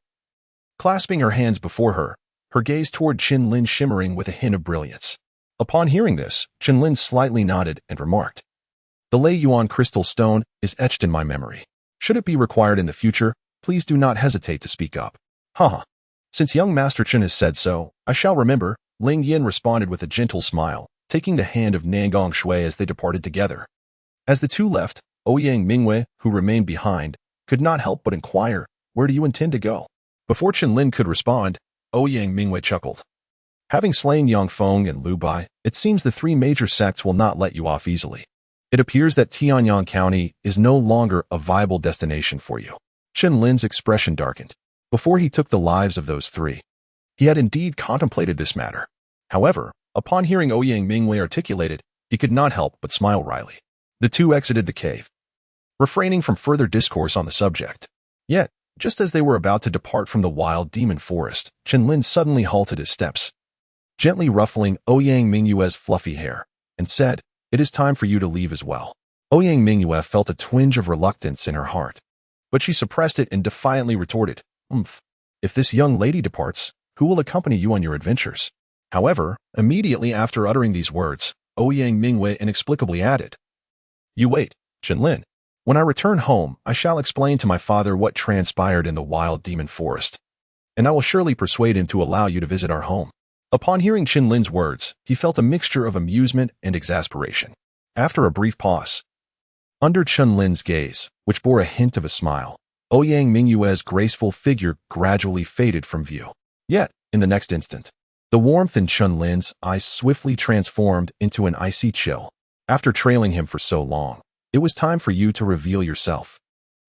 Clasping her hands before her, her gaze toward Chen Lin shimmering with a hint of brilliance. Upon hearing this, Chen Lin slightly nodded and remarked, "The Lei Yuan crystal stone is etched in my memory. Should it be required in the future, please do not hesitate to speak up." "Haha. Since young Master Chen has said so, I shall remember," Ling Yin responded with a gentle smile, taking the hand of Nangong Shui as they departed together. As the two left, Ouyang Mu, who remained behind, could not help but inquire, "Where do you intend to go?" Before Chen Lin could respond, Ouyang Mu chuckled. "Having slain Yang Feng and Liu Bai, it seems the 3 major sects will not let you off easily. It appears that Tianyang County is no longer a viable destination for you." Chen Lin's expression darkened. Before he took the lives of those 3, he had indeed contemplated this matter. However, upon hearing Ouyang Mu articulate it, he could not help but smile wryly. The 2 exited the cave, refraining from further discourse on the subject. Yet, just as they were about to depart from the wild demon forest, Chen Lin suddenly halted his steps, gently ruffling Ouyang Mu's fluffy hair, and said, "It is time for you to leave as well." Ouyang Mu felt a twinge of reluctance in her heart, but she suppressed it and defiantly retorted, "If this young lady departs, who will accompany you on your adventures?" However, immediately after uttering these words, Ouyang Mu inexplicably added, "You wait, Chen Lin. When I return home, I shall explain to my father what transpired in the wild demon forest, and I will surely persuade him to allow you to visit our home." Upon hearing Chen Lin's words, he felt a mixture of amusement and exasperation. After a brief pause, under Chen Lin's gaze, which bore a hint of a smile, Ouyang Mu's graceful figure gradually faded from view. Yet, in the next instant, the warmth in Chen Lin's eyes swiftly transformed into an icy chill. "After trailing him for so long, it was time for you to reveal yourself."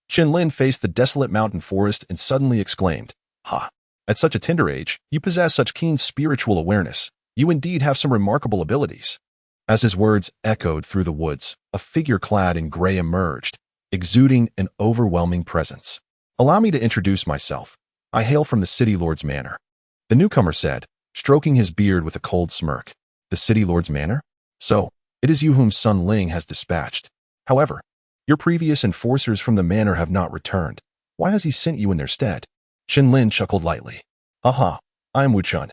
Chen Lin faced the desolate mountain forest and suddenly exclaimed, "Ha! At such a tender age, you possess such keen spiritual awareness. You indeed have some remarkable abilities." As his words echoed through the woods, a figure clad in gray emerged, exuding an overwhelming presence. "Allow me to introduce myself. I hail from the City Lord's Manor," the newcomer said, stroking his beard with a cold smirk. "The City Lord's Manor? So, It is you whom Sun Ling has dispatched. However, your previous enforcers from the manor have not returned. Why has he sent you in their stead?" Chen Lin chuckled lightly. "Aha, I am Wu Chun,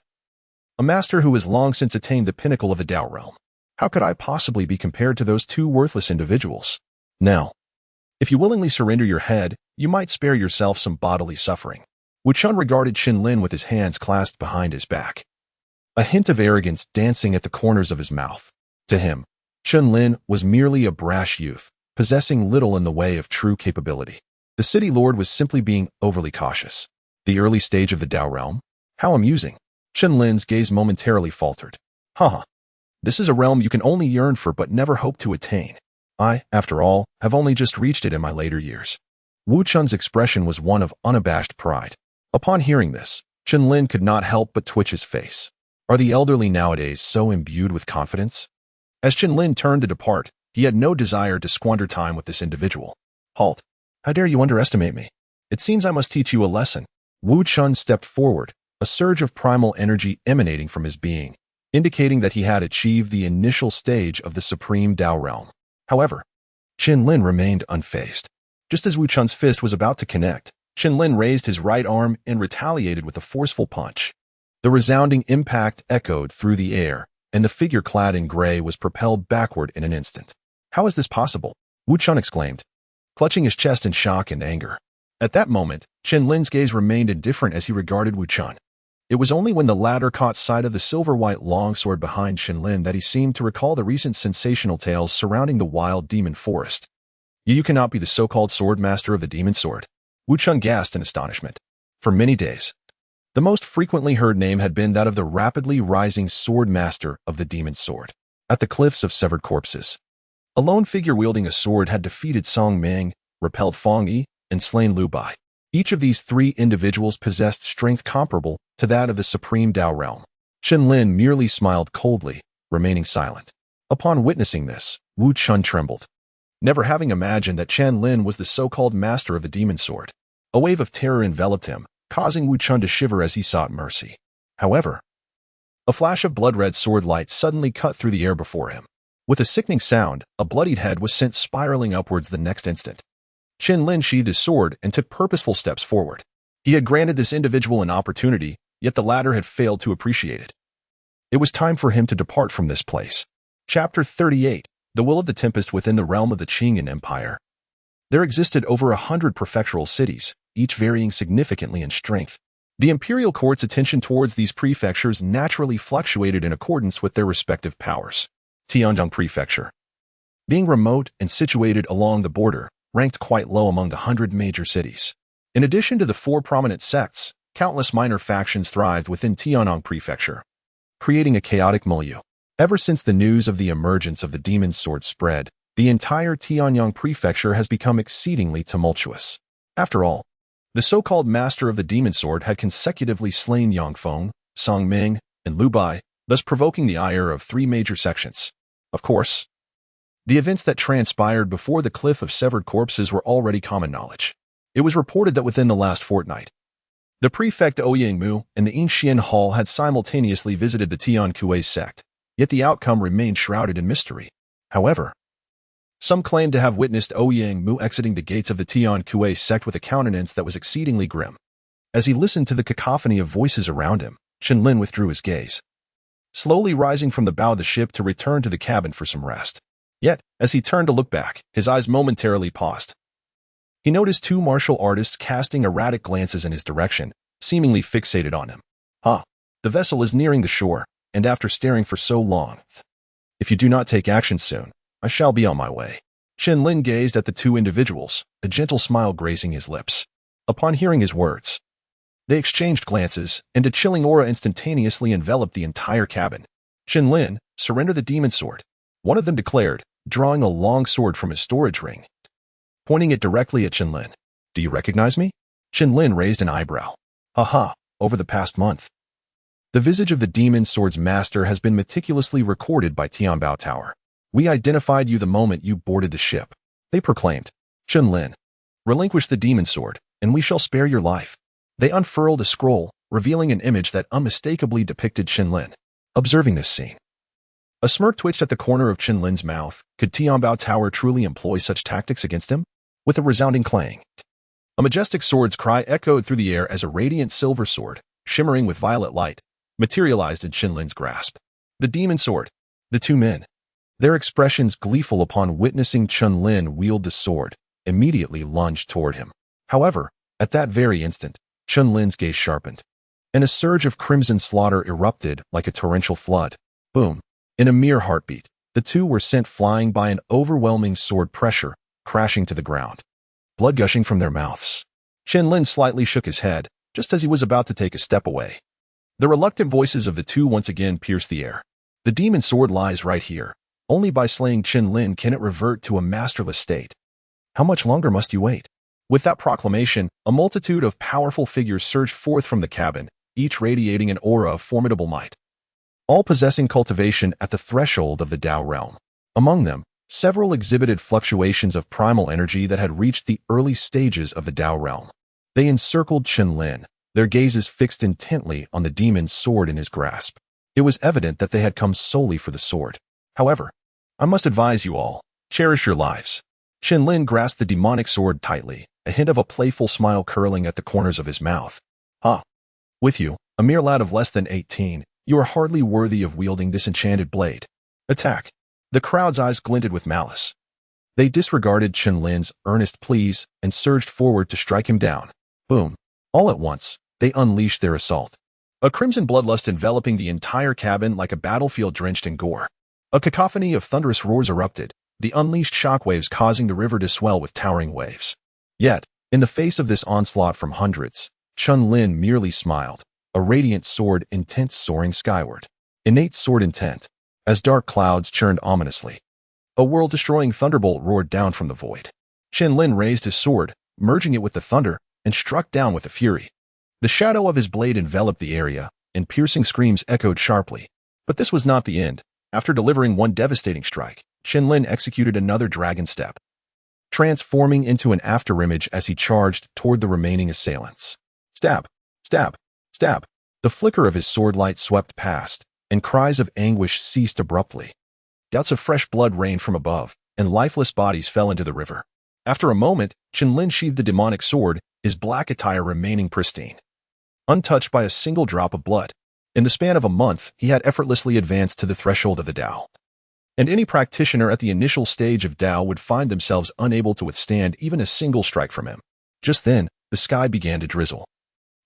a master who has long since attained the pinnacle of the Dao realm. How could I possibly be compared to those two worthless individuals? Now, if you willingly surrender your head, you might spare yourself some bodily suffering." Wu Chun regarded Chen Lin with his hands clasped behind his back, a hint of arrogance dancing at the corners of his mouth. To him, Chen Lin was merely a brash youth, possessing little in the way of true capability. The city lord was simply being overly cautious. The early stage of the Dao realm? How amusing. Chen Lin's gaze momentarily faltered. Haha. This is a realm you can only yearn for but never hope to attain. I, after all, have only just reached it in my later years. Wu Chun's expression was one of unabashed pride. Upon hearing this, Chen Lin could not help but twitch his face. Are the elderly nowadays so imbued with confidence? As Chen Lin turned to depart, he had no desire to squander time with this individual. Halt. How dare you underestimate me? It seems I must teach you a lesson. Wu Chun stepped forward, a surge of primal energy emanating from his being, indicating that he had achieved the initial stage of the supreme Dao realm. However, Chen Lin remained unfazed. Just as Wu Chun's fist was about to connect, Chen Lin raised his right arm and retaliated with a forceful punch. The resounding impact echoed through the air, and the figure clad in gray was propelled backward in an instant. How is this possible? Wu Chun exclaimed, clutching his chest in shock and anger. At that moment, Chen Lin's gaze remained indifferent as he regarded Wu Chun. It was only when the latter caught sight of the silver-white longsword behind Chen Lin that he seemed to recall the recent sensational tales surrounding the wild demon forest. You cannot be the so-called sword master of the demon sword. Wu Chun gasped in astonishment. For many days, the most frequently heard name had been that of the rapidly rising sword master of the demon sword. At the cliffs of severed corpses, a lone figure wielding a sword had defeated Song Ming, repelled Fong Yi, and slain Lu Bai. Each of these three individuals possessed strength comparable to that of the supreme Dao realm. Chen Lin merely smiled coldly, remaining silent. Upon witnessing this, Wu Chun trembled, never having imagined that Chen Lin was the so-called master of the demon sword. A wave of terror enveloped him, causing Wu Chun to shiver as he sought mercy. However, a flash of blood-red sword light suddenly cut through the air before him. With a sickening sound, a bloodied head was sent spiraling upwards the next instant. Chen Lin sheathed his sword and took purposeful steps forward. He had granted this individual an opportunity, yet the latter had failed to appreciate it. It was time for him to depart from this place. Chapter 38. The Will of the Tempest within the realm of the Qingyan Empire. There existed over 100 prefectural cities, each varying significantly in strength. The imperial court's attention towards these prefectures naturally fluctuated in accordance with their respective powers. Tianjong Prefecture, being remote and situated along the border, ranked quite low among the 100 major cities. In addition to the 4 prominent sects, countless minor factions thrived within Tianjong Prefecture, creating a chaotic milieu. Ever since the news of the emergence of the demon sword spread, the entire Tianjong Prefecture has become exceedingly tumultuous. After all, the so-called master of the demon sword had consecutively slain Yang Feng, Song Ming, and Lu Bai, thus provoking the ire of 3 major sections. Of course, the events that transpired before the Cliff of Severed Corpses were already common knowledge. It was reported that within the last fortnight, the prefect Ouyang Mu and the Yingxian Hall had simultaneously visited the Tian Kuei sect, yet the outcome remained shrouded in mystery. However, some claimed to have witnessed Ouyang Mu exiting the gates of the Tian Kuei sect with a countenance that was exceedingly grim. As he listened to the cacophony of voices around him, Chen Lin withdrew his gaze, slowly rising from the bow of the ship to return to the cabin for some rest. Yet, as he turned to look back, his eyes momentarily paused. He noticed 2 martial artists casting erratic glances in his direction, seemingly fixated on him. The vessel is nearing the shore, and after staring for so long, if you do not take action soon, I shall be on my way. Chen Lin gazed at the 2 individuals, a gentle smile gracing his lips. Upon hearing his words, they exchanged glances, and a chilling aura instantaneously enveloped the entire cabin. Chen Lin, surrender the demon sword, one of them declared, drawing a long sword from his storage ring, pointing it directly at Chen Lin. Do you recognize me? Chen Lin raised an eyebrow. Over the past month, the visage of the demon sword's master has been meticulously recorded by Tianbao Tower. We identified you the moment you boarded the ship, they proclaimed. Chen Lin, relinquish the demon sword, and we shall spare your life. They unfurled a scroll, revealing an image that unmistakably depicted Chen Lin. Observing this scene, A smirk twitched at the corner of Chen Lin's mouth. Could Tianbao Tower truly employ such tactics against him? With a resounding clang, a majestic sword's cry echoed through the air as a radiant silver sword, shimmering with violet light, materialized in Chen Lin's grasp. The demon sword. The two men, their expressions gleeful upon witnessing Chen Lin wield the sword, immediately lunged toward him. However, at that very instant, Chen Lin's gaze sharpened, and a surge of crimson slaughter erupted like a torrential flood. Boom! In a mere heartbeat, the two were sent flying by an overwhelming sword pressure, crashing to the ground, blood gushing from their mouths. Chen Lin slightly shook his head, just as he was about to take a step away. The reluctant voices of the two once again pierced the air. The demon sword lies right here. Only by slaying Chen Lin can it revert to a masterless state. How much longer must you wait? With that proclamation, a multitude of powerful figures surged forth from the cabin, each radiating an aura of formidable might, all possessing cultivation at the threshold of the Dao realm. Among them, several exhibited fluctuations of primal energy that had reached the early stages of the Dao realm. They encircled Chen Lin, their gazes fixed intently on the demon's sword in his grasp. It was evident that they had come solely for the sword. However, I must advise you all, cherish your lives. Chen Lin grasped the demonic sword tightly, a hint of a playful smile curling at the corners of his mouth. With you, a mere lad of less than 18, you are hardly worthy of wielding this enchanted blade. Attack. The crowd's eyes glinted with malice. They disregarded Chen Lin's earnest pleas and surged forward to strike him down. Boom. All at once, they unleashed their assault. A crimson bloodlust enveloping the entire cabin like a battlefield drenched in gore. A cacophony of thunderous roars erupted, the unleashed shockwaves causing the river to swell with towering waves. Yet, in the face of this onslaught from hundreds, Chen Lin merely smiled, a radiant sword intent soaring skyward. Innate sword intent, as dark clouds churned ominously. A world-destroying thunderbolt roared down from the void. Chen Lin raised his sword, merging it with the thunder, and struck down with a fury. The shadow of his blade enveloped the area, and piercing screams echoed sharply. But this was not the end. After delivering one devastating strike, Chen Lin executed another dragon step, transforming into an afterimage as he charged toward the remaining assailants. Stab! Stab! Stab! The flicker of his sword light swept past, and cries of anguish ceased abruptly. Gouts of fresh blood rained from above, and lifeless bodies fell into the river. After a moment, Chen Lin sheathed the demonic sword, his black attire remaining pristine, untouched by a single drop of blood. In the span of a month, he had effortlessly advanced to the threshold of the Dao. And any practitioner at the initial stage of Dao would find themselves unable to withstand even a single strike from him. Just then, the sky began to drizzle,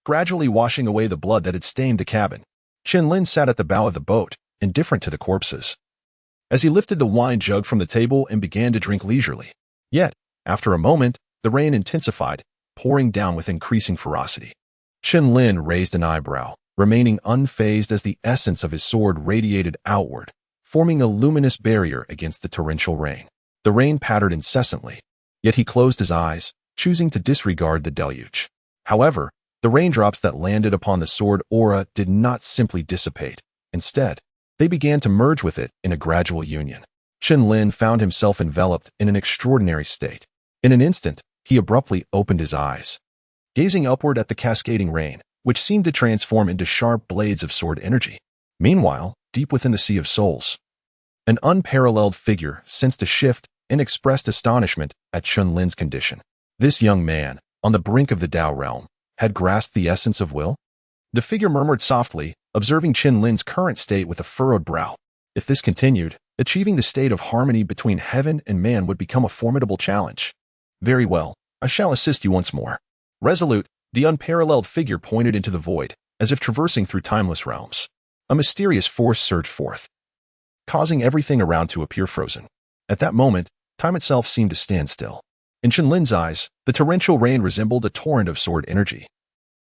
gradually washing away the blood that had stained the cabin. Chen Lin sat at the bow of the boat, indifferent to the corpses, as he lifted the wine jug from the table and began to drink leisurely. Yet, after a moment, the rain intensified, pouring down with increasing ferocity. Chen Lin raised an eyebrow, remaining unfazed as the essence of his sword radiated outward, forming a luminous barrier against the torrential rain. The rain pattered incessantly, yet he closed his eyes, choosing to disregard the deluge. However, the raindrops that landed upon the sword aura did not simply dissipate. Instead, they began to merge with it in a gradual union. Chen Lin found himself enveloped in an extraordinary state. In an instant, he abruptly opened his eyes, gazing upward at the cascading rain, which seemed to transform into sharp blades of sword energy. Meanwhile, deep within the Sea of Souls, an unparalleled figure sensed a shift and expressed astonishment at Chen Lin's condition. This young man, on the brink of the Dao realm, had grasped the essence of will? The figure murmured softly, observing Chen Lin's current state with a furrowed brow. If this continued, achieving the state of harmony between heaven and man would become a formidable challenge. Very well, I shall assist you once more. Resolute, the unparalleled figure pointed into the void, as if traversing through timeless realms. A mysterious force surged forth, causing everything around to appear frozen. At that moment, time itself seemed to stand still. In Chen Lin's eyes, the torrential rain resembled a torrent of sword energy,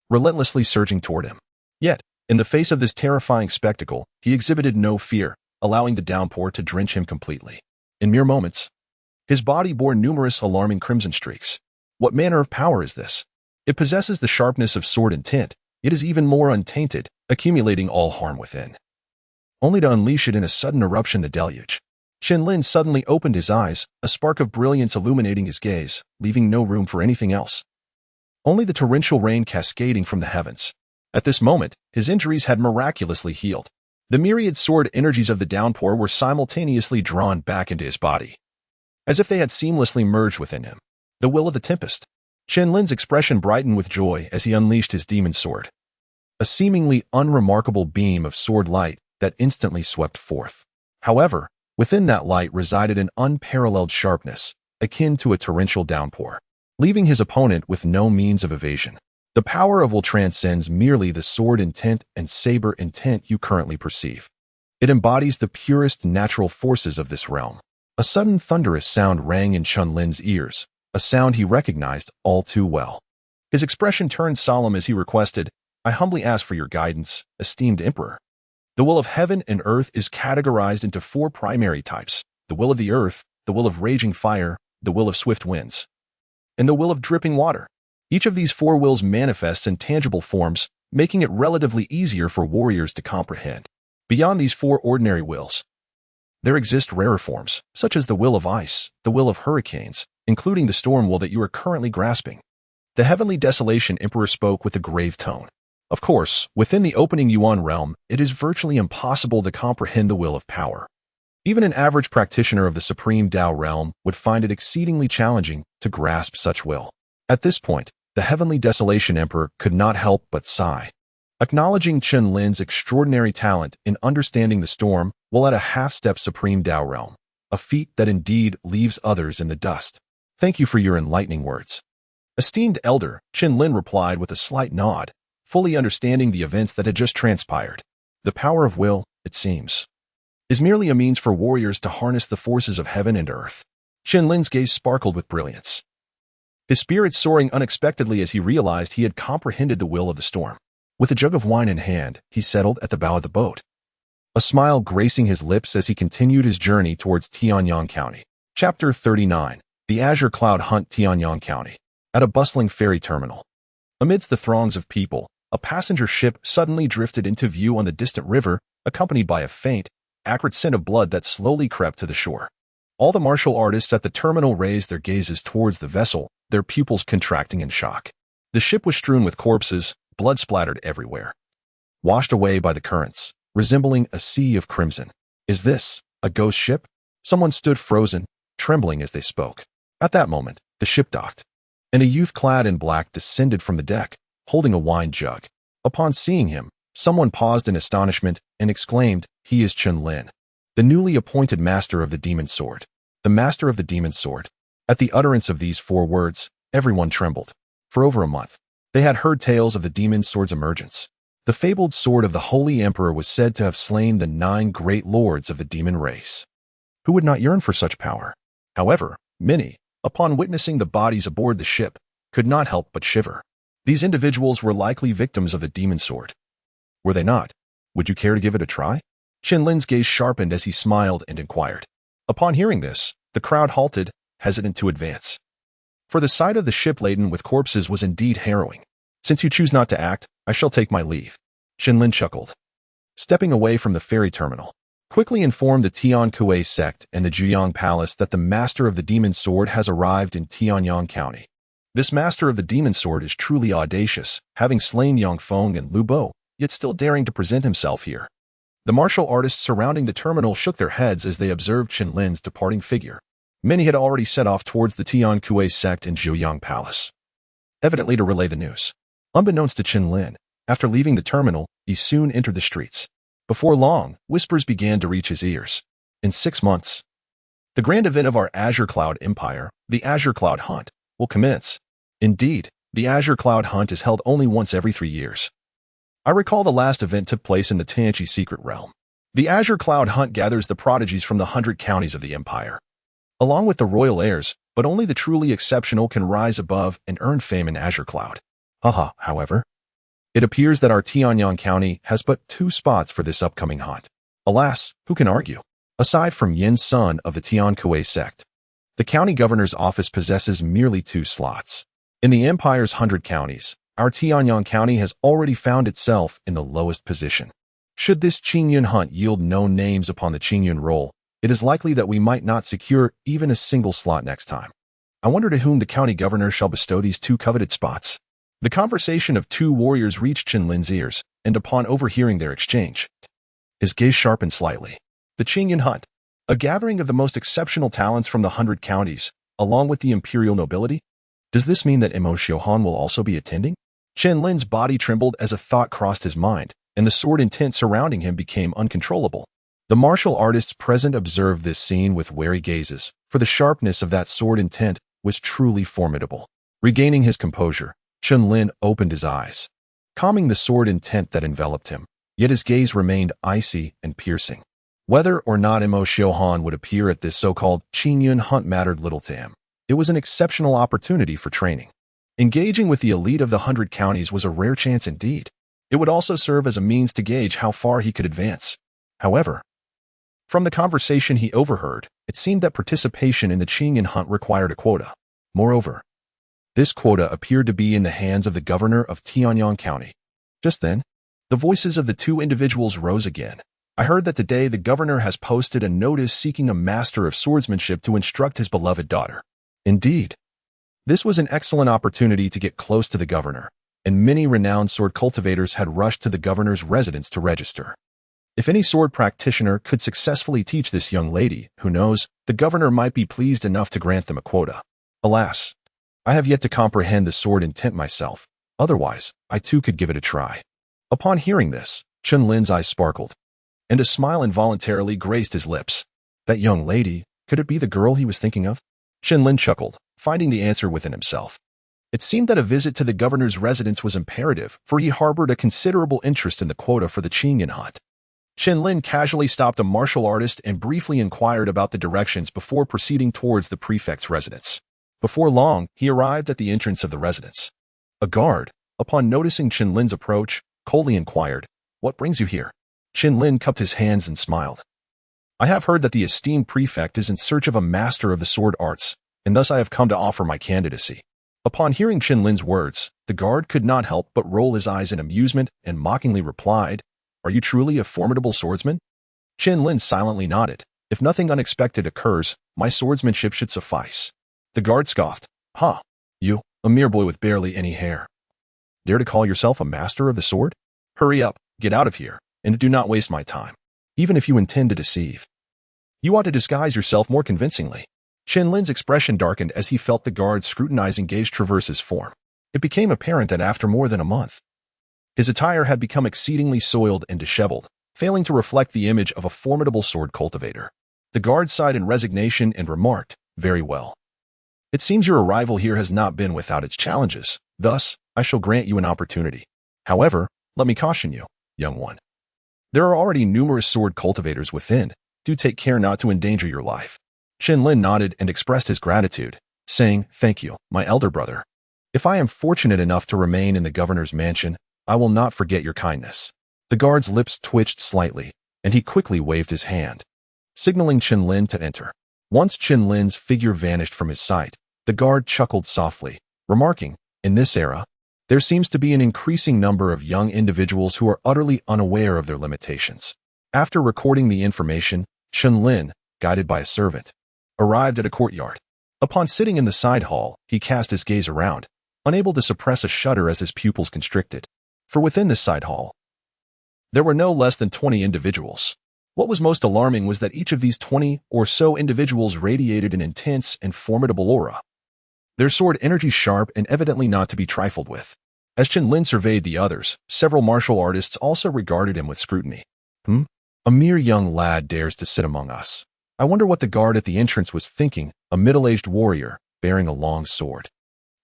relentlessly surging toward him. Yet, in the face of this terrifying spectacle, he exhibited no fear, allowing the downpour to drench him completely. In mere moments, his body bore numerous alarming crimson streaks. What manner of power is this? It possesses the sharpness of sword intent. It is even more untainted, accumulating all harm within, only to unleash it in a sudden eruption the deluge. Chen Lin suddenly opened his eyes, a spark of brilliance illuminating his gaze, leaving no room for anything else. Only the torrential rain cascading from the heavens. At this moment, his injuries had miraculously healed. The myriad sword energies of the downpour were simultaneously drawn back into his body, as if they had seamlessly merged within him. The will of the tempest. Chen Lin's expression brightened with joy as he unleashed his demon sword, a seemingly unremarkable beam of sword light that instantly swept forth. However, within that light resided an unparalleled sharpness, akin to a torrential downpour, leaving his opponent with no means of evasion. The power of will transcends merely the sword intent and saber intent you currently perceive. It embodies the purest natural forces of this realm. A sudden thunderous sound rang in Chen Lin's ears, a sound he recognized all too well. His expression turned solemn as he requested, "I humbly ask for your guidance, esteemed Emperor." The will of heaven and earth is categorized into 4 primary types: the will of the earth, the will of raging fire, the will of swift winds, and the will of dripping water. Each of these 4 wills manifests in tangible forms, making it relatively easier for warriors to comprehend. Beyond these 4 ordinary wills, there exist rarer forms, such as the will of ice, the will of hurricanes, including the storm will that you are currently grasping. The heavenly desolation Emperor spoke with a grave tone. Of course, within the opening Yuan realm, it is virtually impossible to comprehend the will of power. Even an average practitioner of the supreme Tao realm would find it exceedingly challenging to grasp such will. At this point, the heavenly desolation Emperor could not help but sigh, acknowledging Chen Lin's extraordinary talent in understanding the storm while at a half-step supreme Tao realm, a feat that indeed leaves others in the dust. Thank you for your enlightening words. Esteemed elder, Chen Lin replied with a slight nod, fully understanding the events that had just transpired. The power of will, it seems, is merely a means for warriors to harness the forces of heaven and earth. Chen Lin's gaze sparkled with brilliance, his spirits soaring unexpectedly as he realized he had comprehended the will of the storm. With a jug of wine in hand, he settled at the bow of the boat, a smile gracing his lips as he continued his journey towards Tianyang County. Chapter 39. The Azure Cloud Hunt. Tianyang County. At a bustling ferry terminal, amidst the throngs of people, a passenger ship suddenly drifted into view on the distant river, accompanied by a faint, acrid scent of blood that slowly crept to the shore. All the martial artists at the terminal raised their gazes towards the vessel, their pupils contracting in shock. The ship was strewn with corpses, blood splattered everywhere, washed away by the currents, resembling a sea of crimson. Is this a ghost ship? Someone stood frozen, trembling as they spoke. At that moment, the ship docked, and a youth clad in black descended from the deck, holding a wine jug. Upon seeing him, someone paused in astonishment and exclaimed, "He is Chen Lin, the newly appointed master of the demon sword." The master of the demon sword. At the utterance of these 4 words, everyone trembled. For over a month, they had heard tales of the demon sword's emergence. The fabled sword of the Holy Emperor was said to have slain the 9 great lords of the demon race. Who would not yearn for such power? However, many, upon witnessing the bodies aboard the ship, could not help but shiver. These individuals were likely victims of the demon sword. Were they not? Would you care to give it a try? Chen Lin's gaze sharpened as he smiled and inquired. Upon hearing this, the crowd halted, hesitant to advance. For the sight of the ship laden with corpses was indeed harrowing. "Since you choose not to act, I shall take my leave." Chen Lin chuckled, stepping away from the ferry terminal. Quickly informed the Tian Kuei sect and the Juyang Palace that the master of the demon sword has arrived in Tianyang County. This master of the demon sword is truly audacious, having slain Yang Feng and Lu Bo, yet still daring to present himself here. The martial artists surrounding the terminal shook their heads as they observed Chen Lin's departing figure. Many had already set off towards the Tian Kuei sect and Juyang Palace, evidently to relay the news. Unbeknownst to Chen Lin, after leaving the terminal, he soon entered the streets. Before long, whispers began to reach his ears. In 6 months, the grand event of our Azure Cloud Empire, the Azure Cloud Hunt, will commence. Indeed, the Azure Cloud Hunt is held only once every 3 years. I recall the last event took place in the Tianqi Secret Realm. The Azure Cloud Hunt gathers the prodigies from the 100 counties of the Empire, along with the royal heirs, but only the truly exceptional can rise above and earn fame in Azure Cloud. However, it appears that our Tianyang County has but 2 spots for this upcoming hunt. Alas, who can argue? Aside from Yin's son of the Tian Kuei sect, the county governor's office possesses merely 2 slots. In the Empire's 100 counties, our Tianyang County has already found itself in the lowest position. Should this Qingyun hunt yield no names upon the Qingyun roll, it is likely that we might not secure even a single slot next time. I wonder to whom the county governor shall bestow these 2 coveted spots. The conversation of 2 warriors reached Chen Lin's ears, and upon overhearing their exchange, His gaze sharpened slightly. The Qingyun Hunt, a gathering of the most exceptional talents from the 100 counties, along with the imperial nobility? Does this mean that Mo Xiuhan will also be attending? Chen Lin's body trembled as a thought crossed his mind, and the sword intent surrounding him became uncontrollable. The martial artists present observed this scene with wary gazes, for the sharpness of that sword intent was truly formidable. Regaining his composure, Chen Lin opened his eyes, calming the sword intent that enveloped him, yet his gaze remained icy and piercing. Whether or not Mo Xiuhan would appear at this so-called Qingyun Hunt mattered little to him. It was an exceptional opportunity for training. Engaging with the elite of the 100 counties was a rare chance indeed. It would also serve as a means to gauge how far he could advance. However, from the conversation he overheard, it seemed that participation in the Qingyun Hunt required a quota. Moreover, this quota appeared to be in the hands of the governor of Tianyang County. Just then, the voices of the two individuals rose again. I heard that today the governor has posted a notice seeking a master of swordsmanship to instruct his beloved daughter. Indeed, this was an excellent opportunity to get close to the governor, and many renowned sword cultivators had rushed to the governor's residence to register. If any sword practitioner could successfully teach this young lady, who knows, the governor might be pleased enough to grant them a quota. Alas, I have yet to comprehend the sword intent myself. Otherwise, I too could give it a try. Upon hearing this, Chen Lin's eyes sparkled, and a smile involuntarily graced his lips. That young lady, could it be the girl he was thinking of? Chen Lin chuckled, finding the answer within himself. It seemed that a visit to the governor's residence was imperative, for he harbored a considerable interest in the quota for the Qingyun Hunt. Chen Lin casually stopped a martial artist and briefly inquired about the directions before proceeding towards the prefect's residence. Before long, he arrived at the entrance of the residence. A guard, upon noticing Chen Lin's approach, coldly inquired, "What brings you here?" Chen Lin cupped his hands and smiled. "I have heard that the esteemed prefect is in search of a master of the sword arts, and thus I have come to offer my candidacy." Upon hearing Chen Lin's words, the guard could not help but roll his eyes in amusement and mockingly replied, "Are you truly a formidable swordsman?" Chen Lin silently nodded. "If nothing unexpected occurs, my swordsmanship should suffice." The guard scoffed. "Ha! You, a mere boy with barely any hair. Dare to call yourself a master of the sword? Hurry up, get out of here, and do not waste my time, even if you intend to deceive. You ought to disguise yourself more convincingly." Chen Lin's expression darkened as he felt the guard's scrutinizing gaze traverse his form. It became apparent that after more than a month, his attire had become exceedingly soiled and disheveled, failing to reflect the image of a formidable sword cultivator. The guard sighed in resignation and remarked, "Very well. It seems your arrival here has not been without its challenges. Thus, I shall grant you an opportunity. However, let me caution you, young one. There are already numerous sword cultivators within. Do take care not to endanger your life." Chen Lin nodded and expressed his gratitude, saying, "Thank you, my elder brother. If I am fortunate enough to remain in the governor's mansion, I will not forget your kindness." The guard's lips twitched slightly, and he quickly waved his hand, signaling Chen Lin to enter. Once Chen Lin's figure vanished from his sight, the guard chuckled softly, remarking, "In this era, there seems to be an increasing number of young individuals who are utterly unaware of their limitations." After recording the information, Chen Lin, guided by a servant, arrived at a courtyard. Upon sitting in the side hall, he cast his gaze around, unable to suppress a shudder as his pupils constricted. For within this side hall, there were no less than 20 individuals. What was most alarming was that each of these 20 or so individuals radiated an intense and formidable aura, their sword energy sharp and evidently not to be trifled with. As Chen Lin surveyed the others, several martial artists also regarded him with scrutiny. A mere young lad dares to sit among us. I wonder what the guard at the entrance was thinking, a middle-aged warrior, bearing a long sword,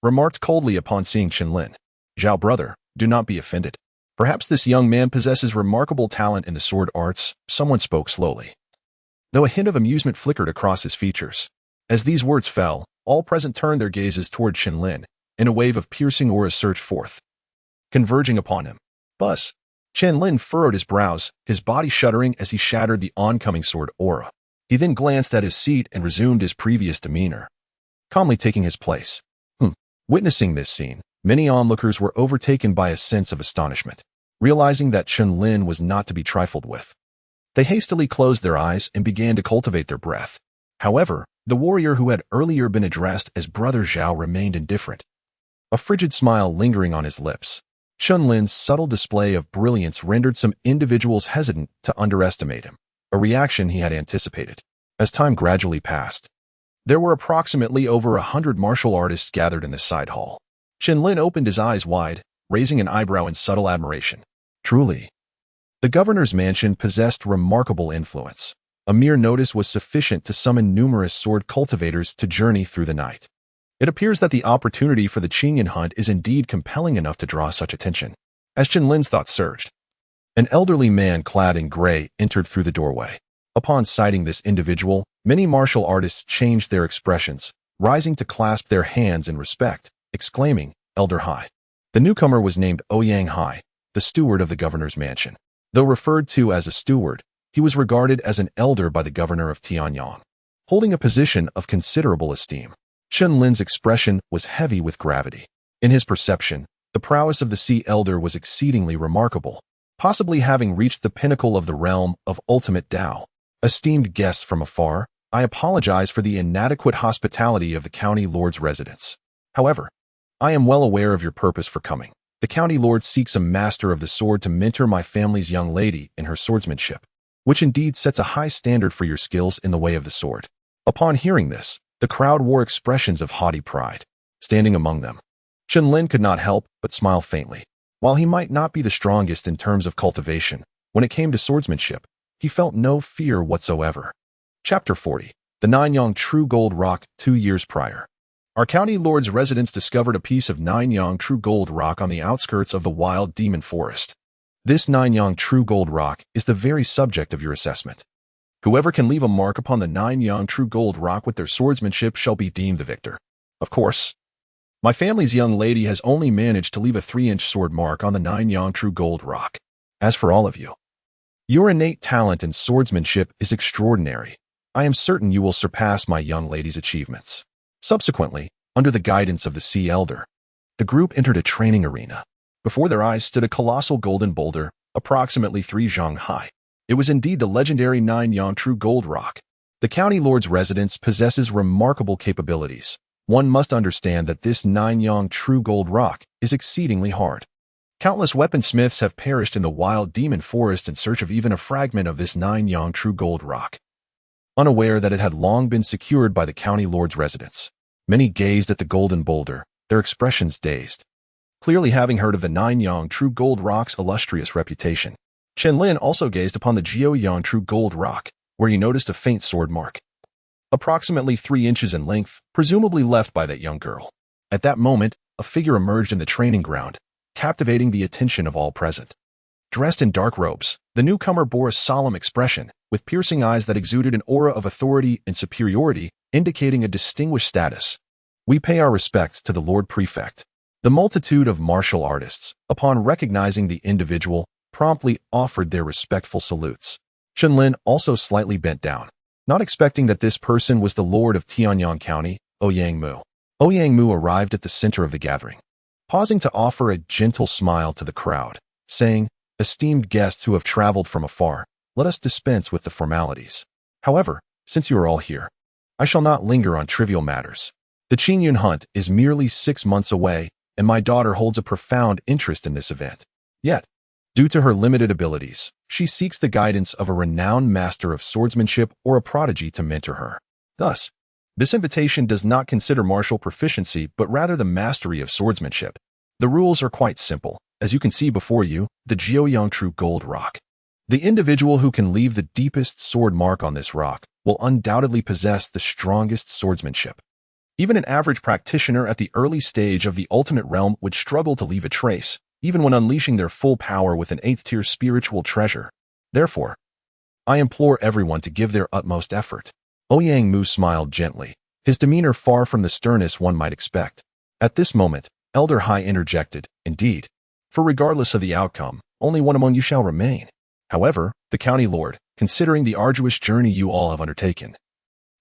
remarked coldly upon seeing Chen Lin. "Zhao brother, do not be offended. Perhaps this young man possesses remarkable talent in the sword arts," someone spoke slowly, though a hint of amusement flickered across his features. As these words fell, all present turned their gazes toward Chen Lin, and a wave of piercing aura surged forth, converging upon him. Buzz! Chen Lin furrowed his brows, his body shuddering as he shattered the oncoming sword aura. He then glanced at his seat and resumed his previous demeanor, calmly taking his place. Witnessing this scene, many onlookers were overtaken by a sense of astonishment, realizing that Chen Lin was not to be trifled with. They hastily closed their eyes and began to cultivate their breath. However, the warrior who had earlier been addressed as Brother Zhao remained indifferent, a frigid smile lingering on his lips. Chen Lin's subtle display of brilliance rendered some individuals hesitant to underestimate him, a reaction he had anticipated. As time gradually passed, there were approximately over 100 martial artists gathered in this side hall. Chen Lin opened his eyes wide, raising an eyebrow in subtle admiration. Truly, the governor's mansion possessed remarkable influence. A mere notice was sufficient to summon numerous sword cultivators to journey through the night. It appears that the opportunity for the Qingyan hunt is indeed compelling enough to draw such attention. As Chen Lin's thoughts surged, an elderly man clad in gray entered through the doorway. Upon sighting this individual, many martial artists changed their expressions, rising to clasp their hands in respect, exclaiming, "Elder Hai." The newcomer was named Ouyang Hai, the steward of the governor's mansion. Though referred to as a steward, he was regarded as an elder by the governor of Tianyang, holding a position of considerable esteem. Chen Lin's expression was heavy with gravity. In his perception, the prowess of the Sea Elder was exceedingly remarkable, possibly having reached the pinnacle of the realm of ultimate Tao. Esteemed guests from afar, I apologize for the inadequate hospitality of the county lord's residence. However, I am well aware of your purpose for coming. The county lord seeks a master of the sword to mentor my family's young lady in her swordsmanship, which indeed sets a high standard for your skills in the way of the sword. Upon hearing this, the crowd wore expressions of haughty pride. Standing among them, Chen Lin could not help but smile faintly. While he might not be the strongest in terms of cultivation, when it came to swordsmanship, he felt no fear whatsoever. Chapter 40. The Nanyang True Gold Rock 2 years prior. Our county lord's residence discovered a piece of Nanyang True Gold Rock on the outskirts of the wild demon forest. This Nanyang True Gold Rock is the very subject of your assessment. Whoever can leave a mark upon the Nanyang True Gold Rock with their swordsmanship shall be deemed the victor. Of course, my family's young lady has only managed to leave a 3-inch sword mark on the Nanyang True Gold Rock. As for all of you, your innate talent in swordsmanship is extraordinary. I am certain you will surpass my young lady's achievements. Subsequently, under the guidance of the Sea Elder, the group entered a training arena. Before their eyes stood a colossal golden boulder, approximately 3 zhang high. It was indeed the legendary Nanyang True Gold Rock. The county lord's residence possesses remarkable capabilities. One must understand that this Nanyang True Gold Rock is exceedingly hard. Countless weaponsmiths have perished in the wild demon forest in search of even a fragment of this Nanyang True Gold Rock, unaware that it had long been secured by the county lord's residence. Many gazed at the golden boulder, their expressions dazed, clearly having heard of the Nanyang True Gold Rock's illustrious reputation. Chen Lin also gazed upon the Jiuyang True Gold Rock, where he noticed a faint sword mark, approximately 3 inches in length, presumably left by that young girl. At that moment, a figure emerged in the training ground, captivating the attention of all present. Dressed in dark robes, the newcomer bore a solemn expression, with piercing eyes that exuded an aura of authority and superiority, indicating a distinguished status. We pay our respects to the Lord Prefect. The multitude of martial artists, upon recognizing the individual, promptly offered their respectful salutes. Chen Lin also slightly bent down, not expecting that this person was the Lord of Tianyang County, Ouyang Mu. Ouyang Mu arrived at the center of the gathering, pausing to offer a gentle smile to the crowd, saying, "Esteemed guests who have traveled from afar, let us dispense with the formalities. However, since you are all here, I shall not linger on trivial matters. The Qingyan hunt is merely 6 months away, and my daughter holds a profound interest in this event. Yet, due to her limited abilities, she seeks the guidance of a renowned master of swordsmanship or a prodigy to mentor her. Thus, this invitation does not consider martial proficiency but rather the mastery of swordsmanship. The rules are quite simple. As you can see before you, the Jiuyang True Gold Rock. The individual who can leave the deepest sword mark on this rock will undoubtedly possess the strongest swordsmanship. Even an average practitioner at the early stage of the ultimate realm would struggle to leave a trace, even when unleashing their full power with an 8th-tier spiritual treasure. Therefore, I implore everyone to give their utmost effort." Ouyang Mu smiled gently, his demeanor far from the sternness one might expect. At this moment, Elder Hai interjected, "Indeed, for regardless of the outcome, only one among you shall remain. However, the county lord, considering the arduous journey you all have undertaken,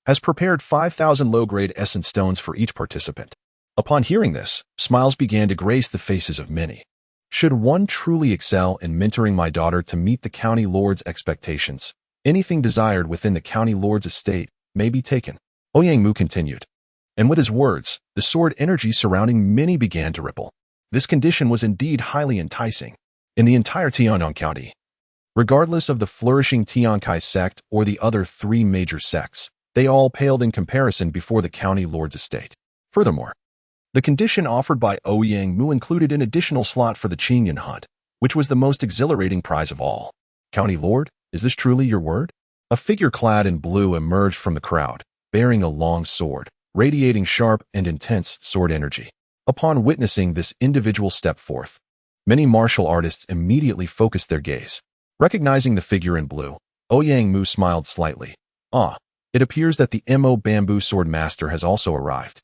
has prepared 5,000 low-grade essence stones for each participant." Upon hearing this, smiles began to grace the faces of many. Should one truly excel in mentoring my daughter to meet the county lord's expectations, anything desired within the county lord's estate may be taken. Ouyang Mu continued, and with his words, the sword energy surrounding many began to ripple. This condition was indeed highly enticing. In the entire Tianyang County, regardless of the flourishing Tiankai sect or the other three major sects, they all paled in comparison before the county lord's estate. Furthermore, the condition offered by Ouyang Mu included an additional slot for the Qingyan hunt, which was the most exhilarating prize of all. County Lord, is this truly your word? A figure clad in blue emerged from the crowd, bearing a long sword, radiating sharp and intense sword energy. Upon witnessing this individual step forth, many martial artists immediately focused their gaze. Recognizing the figure in blue, Ouyang Mu smiled slightly. Ah, it appears that the Mo Bamboo Sword Master has also arrived.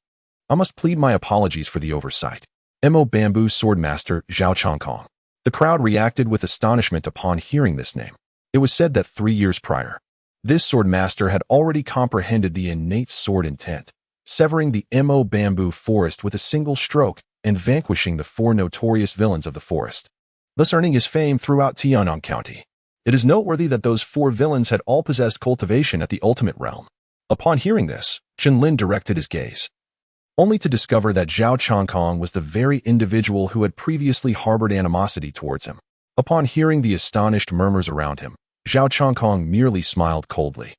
I must plead my apologies for the oversight. Mo Bamboo Sword Master Zhao Changkong. The crowd reacted with astonishment upon hearing this name. It was said that 3 years prior, this sword master had already comprehended the innate sword intent, severing the Mo Bamboo Forest with a single stroke and vanquishing the 4 notorious villains of the forest, thus earning his fame throughout Tianyang County. It is noteworthy that those 4 villains had all possessed cultivation at the ultimate realm. Upon hearing this, Chen Lin directed his gaze, only to discover that Zhao Changkong was the very individual who had previously harbored animosity towards him. Upon hearing the astonished murmurs around him, Zhao Changkong merely smiled coldly,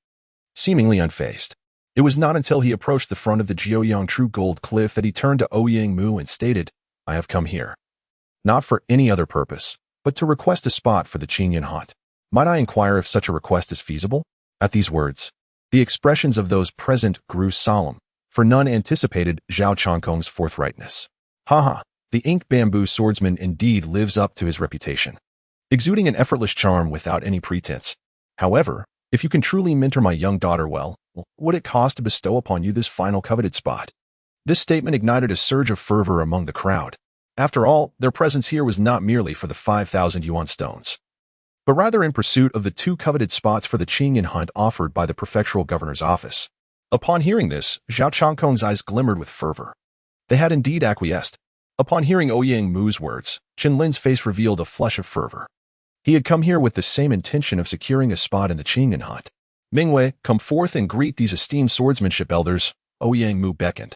seemingly unfazed. It was not until he approached the front of the Jiuyang True Gold Cliff that he turned to Ouyang Mu and stated, I have come here, not for any other purpose, but to request a spot for the Qingyan hunt. Might I inquire if such a request is feasible? At these words, the expressions of those present grew solemn, for none anticipated Zhao Changkong's forthrightness. Haha, the ink bamboo swordsman indeed lives up to his reputation, exuding an effortless charm without any pretense. However, if you can truly mentor my young daughter well, what would it cost to bestow upon you this final coveted spot? This statement ignited a surge of fervor among the crowd. After all, their presence here was not merely for the 5,000 yuan stones, but rather in pursuit of the 2 coveted spots for the Qingyan hunt offered by the prefectural governor's office. Upon hearing this, Zhao Changkong's eyes glimmered with fervor. They had indeed acquiesced. Upon hearing Ouyang Mu's words, Chen Lin's face revealed a flush of fervor. He had come here with the same intention of securing a spot in the Qingyan hunt. Mingwei, come forth and greet these esteemed swordsmanship elders, Ouyang Mu beckoned,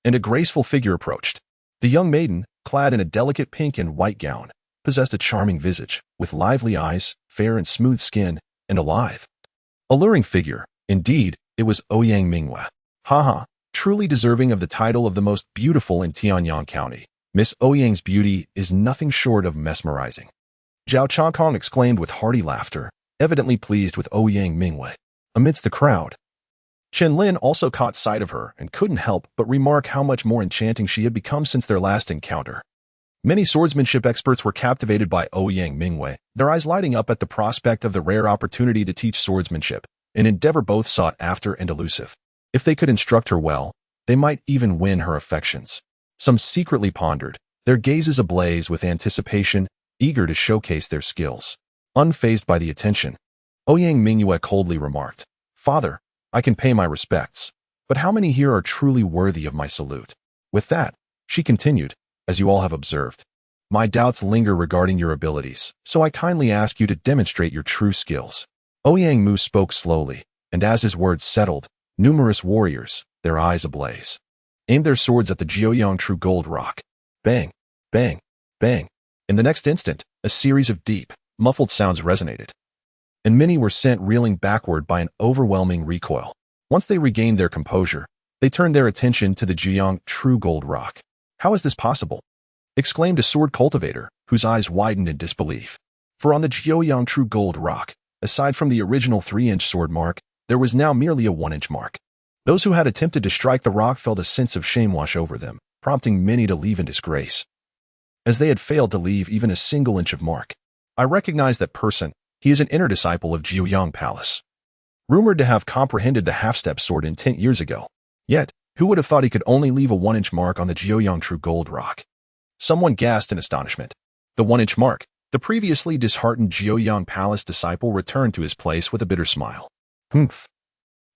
and a graceful figure approached. The young maiden, clad in a delicate pink and white gown, possessed a charming visage, with lively eyes, fair and smooth skin, and a lithe, alluring figure. Indeed, it was Ouyang Mingwei. Haha, truly deserving of the title of the most beautiful in Tianyang County. Miss Ouyang's beauty is nothing short of mesmerizing. Zhao Changkong exclaimed with hearty laughter, evidently pleased with Ouyang Mingwei. Amidst the crowd, Chen Lin also caught sight of her and couldn't help but remark how much more enchanting she had become since their last encounter. Many swordsmanship experts were captivated by Ouyang Mingwei, their eyes lighting up at the prospect of the rare opportunity to teach swordsmanship, an endeavor both sought after and elusive. If they could instruct her well, they might even win her affections. Some secretly pondered, their gazes ablaze with anticipation, eager to showcase their skills. Unfazed by the attention, Ouyang Mingwei coldly remarked, Father, I can pay my respects, but how many here are truly worthy of my salute? With that, she continued, as you all have observed, my doubts linger regarding your abilities, so I kindly ask you to demonstrate your true skills. Ouyang Mu spoke slowly, and as his words settled, numerous warriors, their eyes ablaze, aimed their swords at the Jiuyang True Gold Rock. Bang, bang, bang. In the next instant, a series of deep, muffled sounds resonated, and many were sent reeling backward by an overwhelming recoil. Once they regained their composure, they turned their attention to the Jiuyang True Gold Rock. How is this possible? Exclaimed a sword cultivator, whose eyes widened in disbelief. For on the Jiuyang True Gold Rock, aside from the original 3-inch sword mark, there was now merely a 1-inch mark. Those who had attempted to strike the rock felt a sense of shame wash over them, prompting many to leave in disgrace, as they had failed to leave even a single inch of mark. I recognize that person. He is an inner disciple of Jiuyang Palace, rumored to have comprehended the half-step sword intent years ago. Yet, who would have thought he could only leave a 1-inch mark on the Jiuyang True Gold Rock? Someone gasped in astonishment. The 1-inch mark. The previously disheartened Jiuyang Palace disciple returned to his place with a bitter smile. Humph.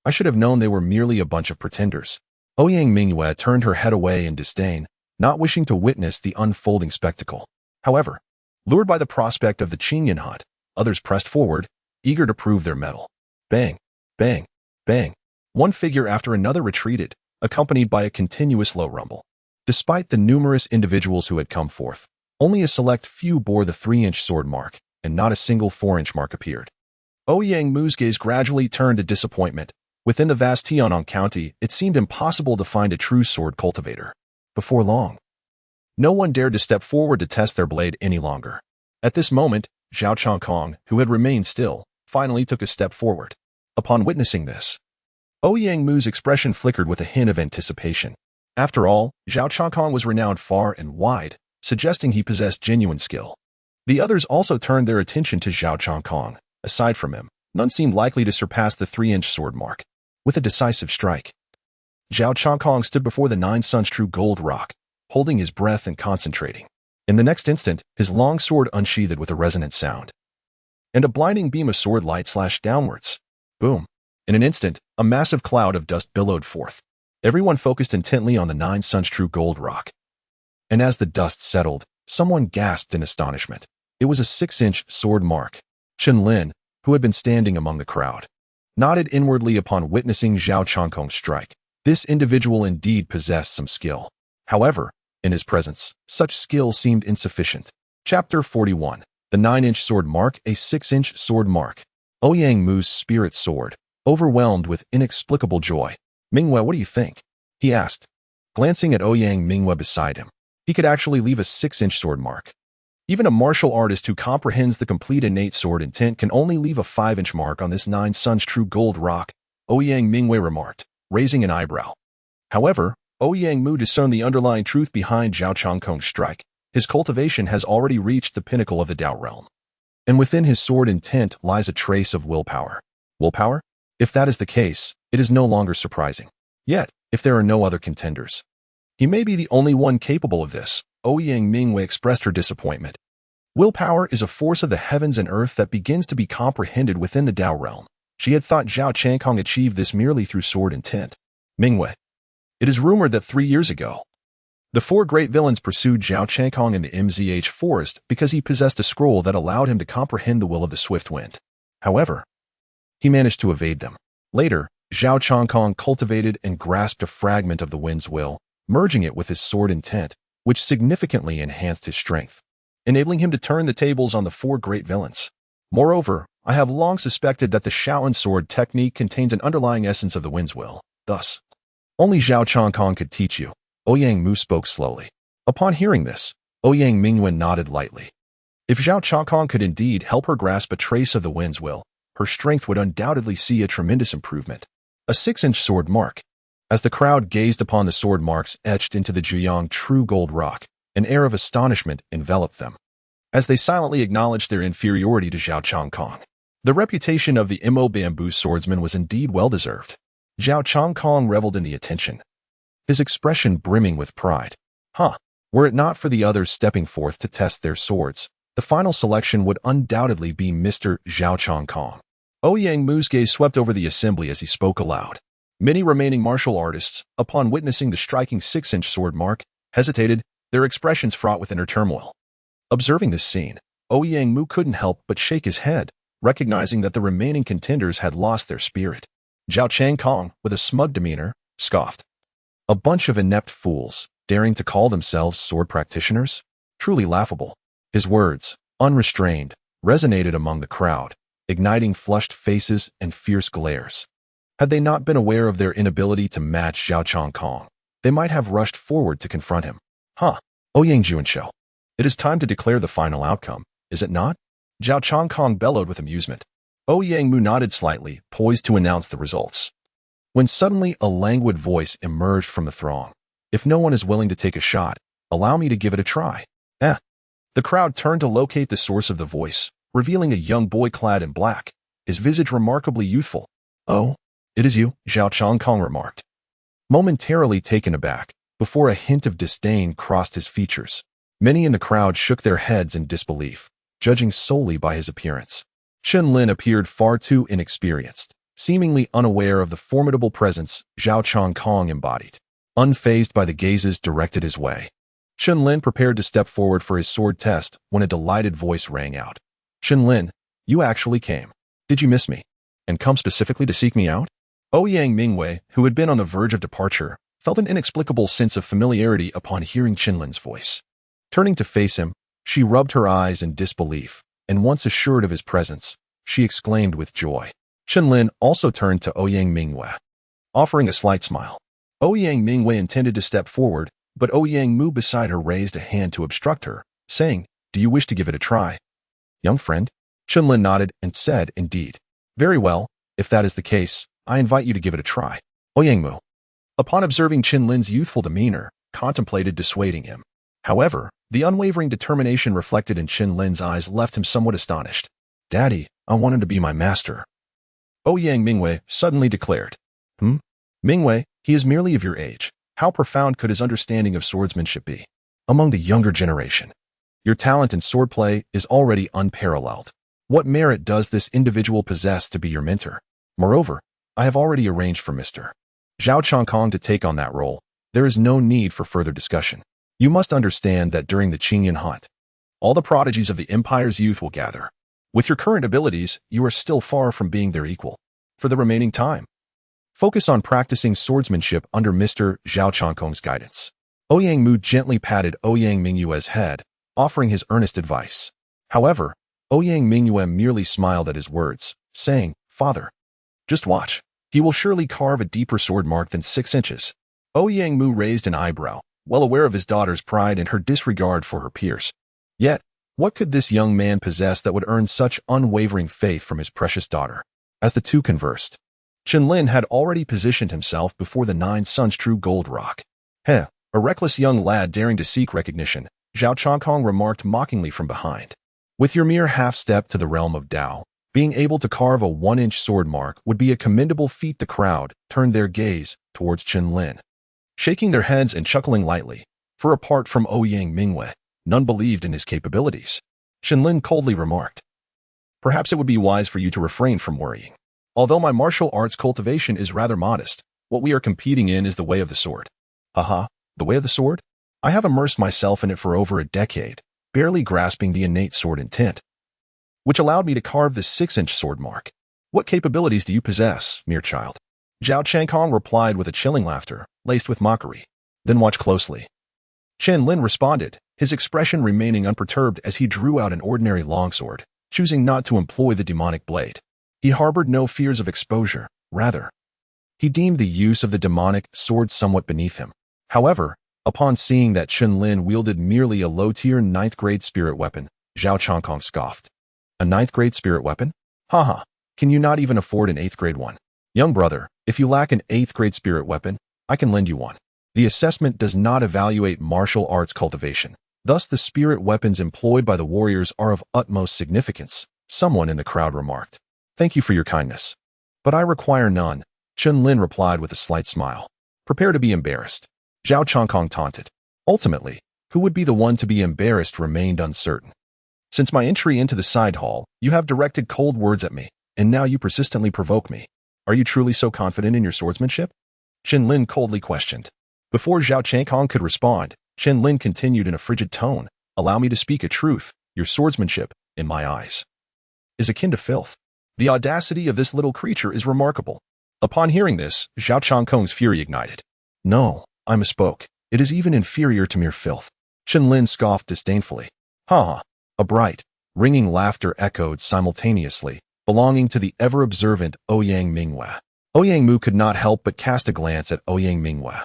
I should have known they were merely a bunch of pretenders. Ouyang Mingwei turned her head away in disdain, not wishing to witness the unfolding spectacle. However, lured by the prospect of the Qingyan hunt, others pressed forward, eager to prove their mettle. Bang, bang, bang. One figure after another retreated, accompanied by a continuous low rumble. Despite the numerous individuals who had come forth, only a select few bore the 3-inch sword mark, and not a single 4-inch mark appeared. Ouyang Mu's gaze gradually turned to disappointment. Within the vast Tianyang County, it seemed impossible to find a true sword cultivator. Before long, no one dared to step forward to test their blade any longer. At this moment, Zhao Changkong, who had remained still, finally took a step forward. Upon witnessing this, Ouyang Mu's expression flickered with a hint of anticipation. After all, Zhao Changkong was renowned far and wide, suggesting he possessed genuine skill. The others also turned their attention to Zhao Changkong. Aside from him, none seemed likely to surpass the 3-inch sword mark. With a decisive strike, Zhao Changkong stood before the 9 suns true gold rock, holding his breath and concentrating. In the next instant, his long sword unsheathed with a resonant sound, and a blinding beam of sword light slashed downwards. Boom! In an instant, a massive cloud of dust billowed forth. Everyone focused intently on the 9 suns true gold rock. And as the dust settled, someone gasped in astonishment. It was a 6-inch sword mark. Chen Lin, who had been standing among the crowd, nodded inwardly upon witnessing Zhao Changkong's strike. This individual indeed possessed some skill. However, in his presence, such skill seemed insufficient. Chapter 41. The 9-inch sword mark, a 6-inch sword mark. Ouyang Mu's spirit soared, overwhelmed with inexplicable joy. Mingwei, what do you think? He asked, glancing at Ouyang Mingwei beside him. He could actually leave a 6-inch sword mark. Even a martial artist who comprehends the complete innate sword intent can only leave a 5-inch mark on this 9 suns true gold rock, Ouyang Mingwei remarked, raising an eyebrow. However, Ouyang Mu discerned the underlying truth behind Zhao Changkong's strike. His cultivation has already reached the pinnacle of the Dao realm. And within his sword intent lies a trace of willpower. Willpower? If that is the case, it is no longer surprising. Yet, if there are no other contenders, he may be the only one capable of this. Ouyang Mingwei expressed her disappointment. Willpower is a force of the heavens and earth that begins to be comprehended within the Dao realm. She had thought Zhao Changkong achieved this merely through sword intent. Mingwei. It is rumored that 3 years ago, the 4 great villains pursued Zhao Changkong in the MZH forest because he possessed a scroll that allowed him to comprehend the will of the swift wind. However, he managed to evade them. Later, Zhao Changkong cultivated and grasped a fragment of the wind's will, merging it with his sword intent, which significantly enhanced his strength, enabling him to turn the tables on the 4 great villains. Moreover, I have long suspected that the Shaolin sword technique contains an underlying essence of the wind's will. Thus, only Zhao Changkong could teach you. Ouyang Mu spoke slowly. Upon hearing this, Ouyang Mingwen nodded lightly. If Zhao Changkong could indeed help her grasp a trace of the wind's will, her strength would undoubtedly see a tremendous improvement. A 6-inch sword mark. As the crowd gazed upon the sword marks etched into the Juyang true gold rock, an air of astonishment enveloped them, as they silently acknowledged their inferiority to Zhao Changkong. The reputation of the Mo bamboo swordsman was indeed well-deserved. Zhao Changkong reveled in the attention, his expression brimming with pride. Were it not for the others stepping forth to test their swords, the final selection would undoubtedly be Mr. Zhao Changkong. Ouyang Mu's gaze swept over the assembly as he spoke aloud. Many remaining martial artists, upon witnessing the striking 6-inch sword mark, hesitated, their expressions fraught with inner turmoil. Observing this scene, Ouyang Mu couldn't help but shake his head, recognizing that the remaining contenders had lost their spirit. Zhao Changkong, with a smug demeanor, scoffed. A bunch of inept fools, daring to call themselves sword practitioners? Truly laughable. His words, unrestrained, resonated among the crowd, igniting flushed faces and fierce glares. Had they not been aware of their inability to match Zhao Changkong, they might have rushed forward to confront him. Ouyang Juanshou. It is time to declare the final outcome, is it not? Zhao Changkong bellowed with amusement. Ouyang Mu nodded slightly, poised to announce the results, when suddenly a languid voice emerged from the throng. If no one is willing to take a shot, allow me to give it a try. The crowd turned to locate the source of the voice, revealing a young boy clad in black, his visage remarkably youthful. Oh, it is you, Zhao Changkong remarked, momentarily taken aback, before a hint of disdain crossed his features. Many in the crowd shook their heads in disbelief, judging solely by his appearance. Chen Lin appeared far too inexperienced, seemingly unaware of the formidable presence Zhao Changkong embodied. Unfazed by the gazes directed his way, Chen Lin prepared to step forward for his sword test when a delighted voice rang out. Chen Lin, you actually came. Did you miss me? And come specifically to seek me out? Ouyang Mingwei, who had been on the verge of departure, felt an inexplicable sense of familiarity upon hearing Chen Lin's voice. Turning to face him, she rubbed her eyes in disbelief, and once assured of his presence, she exclaimed with joy. Chen Lin also turned to Ouyang Mu, offering a slight smile. Ouyang Mu intended to step forward, but Ouyang Mu beside her raised a hand to obstruct her, saying, "Do you wish to give it a try?" "Young friend?" Chen Lin nodded and said, "Indeed." "Very well, if that is the case, I invite you to give it a try." Ouyang Mu, upon observing Chen Lin's youthful demeanor, contemplated dissuading him. However, the unwavering determination reflected in Chen Lin's eyes left him somewhat astonished. "Daddy, I want him to be my master," Ouyang Mu suddenly declared. Mingwei, he is merely of your age. How profound could his understanding of swordsmanship be? Among the younger generation, your talent in swordplay is already unparalleled. What merit does this individual possess to be your mentor? Moreover, I have already arranged for Mr. Zhao Changkong to take on that role. There is no need for further discussion. You must understand that during the Qingyan hunt, all the prodigies of the Empire's youth will gather. With your current abilities, you are still far from being their equal. For the remaining time, focus on practicing swordsmanship under Mr. Zhao Changkong's guidance. Ouyang Mu gently patted Ouyang Mingyue's head, offering his earnest advice. However, Ouyang Mingyue merely smiled at his words, saying, "Father, just watch. He will surely carve a deeper sword mark than 6 inches." Ouyang Mu raised an eyebrow, well aware of his daughter's pride and her disregard for her peers. Yet, what could this young man possess that would earn such unwavering faith from his precious daughter? As the two conversed, Chen Lin had already positioned himself before the 9 Suns True Gold Rock. A reckless young lad daring to seek recognition, Zhao Changkong remarked mockingly from behind. With your mere half-step to the realm of Dao, being able to carve a 1-inch sword mark would be a commendable feat. The crowd turned their gaze towards Chen Lin, shaking their heads and chuckling lightly, for apart from Ouyang Mingyue, none believed in his capabilities. Chen Lin coldly remarked, "Perhaps it would be wise for you to refrain from worrying. Although my martial arts cultivation is rather modest, what we are competing in is the way of the sword." "Haha, the way of the sword? I have immersed myself in it for over a decade, barely grasping the innate sword intent, which allowed me to carve the 6-inch sword mark. What capabilities do you possess, mere child?" Zhao Changkong replied with a chilling laughter, laced with mockery. "Then watch closely." Chen Lin responded, his expression remaining unperturbed as he drew out an ordinary longsword, choosing not to employ the demonic blade. He harbored no fears of exposure, rather, he deemed the use of the demonic sword somewhat beneath him. However, upon seeing that Chen Lin wielded merely a low-tier 9th-grade spirit weapon, Zhao Changkong scoffed. "A 9th-grade spirit weapon? Haha, can you not even afford an 8th-grade one? Young brother, if you lack an 8th-grade spirit weapon, I can lend you one." The assessment does not evaluate martial arts cultivation. Thus, the spirit weapons employed by the warriors are of utmost significance, someone in the crowd remarked. "Thank you for your kindness, but I require none," Chen Lin replied with a slight smile. "Prepare to be embarrassed," Zhao Changkong taunted. Ultimately, who would be the one to be embarrassed remained uncertain. "Since my entry into the side hall, you have directed cold words at me, and now you persistently provoke me. Are you truly so confident in your swordsmanship?" Chen Lin coldly questioned. Before Zhao Changkong could respond, Chen Lin continued in a frigid tone, "Allow me to speak a truth. Your swordsmanship, in my eyes, is akin to filth. The audacity of this little creature is remarkable." Upon hearing this, Zhao Changkong's fury ignited. "No, I misspoke. It is even inferior to mere filth." Chen Lin scoffed disdainfully. "Ha!" A bright, ringing laughter echoed simultaneously, belonging to the ever-observant Ouyang Mingyue. Ouyang Mu could not help but cast a glance at Ouyang Mingyue,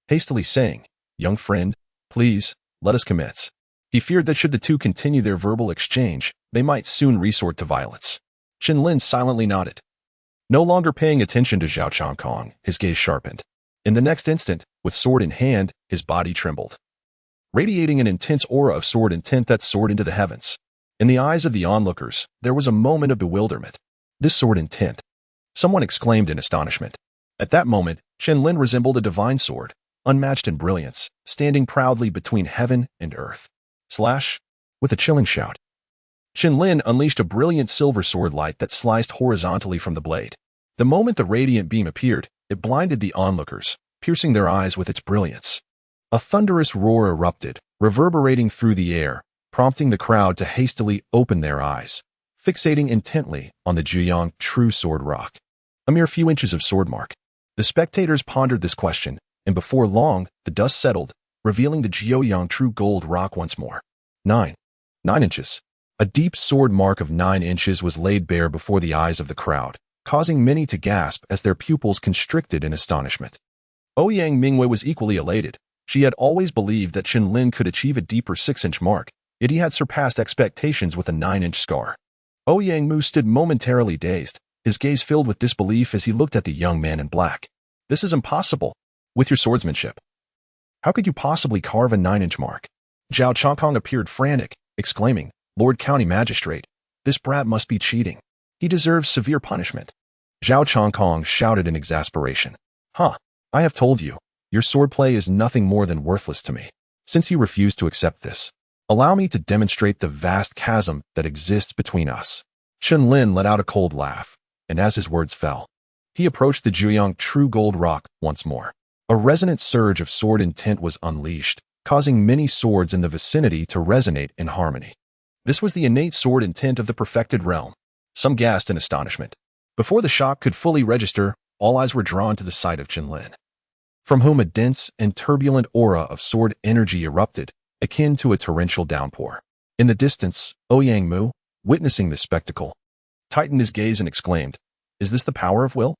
hastily saying, "Young friend, please, let us commence." He feared that should the two continue their verbal exchange, they might soon resort to violence. Chen Lin silently nodded. No longer paying attention to Zhao Changkong, his gaze sharpened. In the next instant, with sword in hand, his body trembled, radiating an intense aura of sword intent that soared into the heavens. In the eyes of the onlookers, there was a moment of bewilderment. "This sword intent," someone exclaimed in astonishment. At that moment, Chen Lin resembled a divine sword, unmatched in brilliance, standing proudly between heaven and earth. Slash! With a chilling shout, Chen Lin unleashed a brilliant silver sword light that sliced horizontally from the blade. The moment the radiant beam appeared, it blinded the onlookers, piercing their eyes with its brilliance. A thunderous roar erupted, reverberating through the air, prompting the crowd to hastily open their eyes, fixating intently on the Ouyang True Sword Rock. A mere few inches of sword mark. The spectators pondered this question, and before long, the dust settled, revealing the Jiuyang true gold rock once more. 9. 9 inches. A deep sword mark of 9 inches was laid bare before the eyes of the crowd, causing many to gasp as their pupils constricted in astonishment. Ouyang Mu was equally elated. She had always believed that Chen Lin could achieve a deeper 6-inch mark, yet he had surpassed expectations with a 9-inch scar. Ouyang Mu stood momentarily dazed, his gaze filled with disbelief as he looked at the young man in black. This is impossible. With your swordsmanship, how could you possibly carve a 9-inch mark? Zhao Changkong appeared frantic, exclaiming, Lord County Magistrate, this brat must be cheating. He deserves severe punishment. Zhao Changkong shouted in exasperation. Huh, I have told you, your swordplay is nothing more than worthless to me. Since you refuse to accept this, allow me to demonstrate the vast chasm that exists between us. Chen Lin let out a cold laugh, and as his words fell, he approached the Jiuyang true gold rock once more. A resonant surge of sword intent was unleashed, causing many swords in the vicinity to resonate in harmony. This was the innate sword intent of the perfected realm. Some gasped in astonishment. Before the shock could fully register, all eyes were drawn to the sight of Chen Lin, from whom a dense and turbulent aura of sword energy erupted, akin to a torrential downpour. In the distance, Ouyang Mu, witnessing this spectacle, tightened his gaze and exclaimed, Is this the power of will?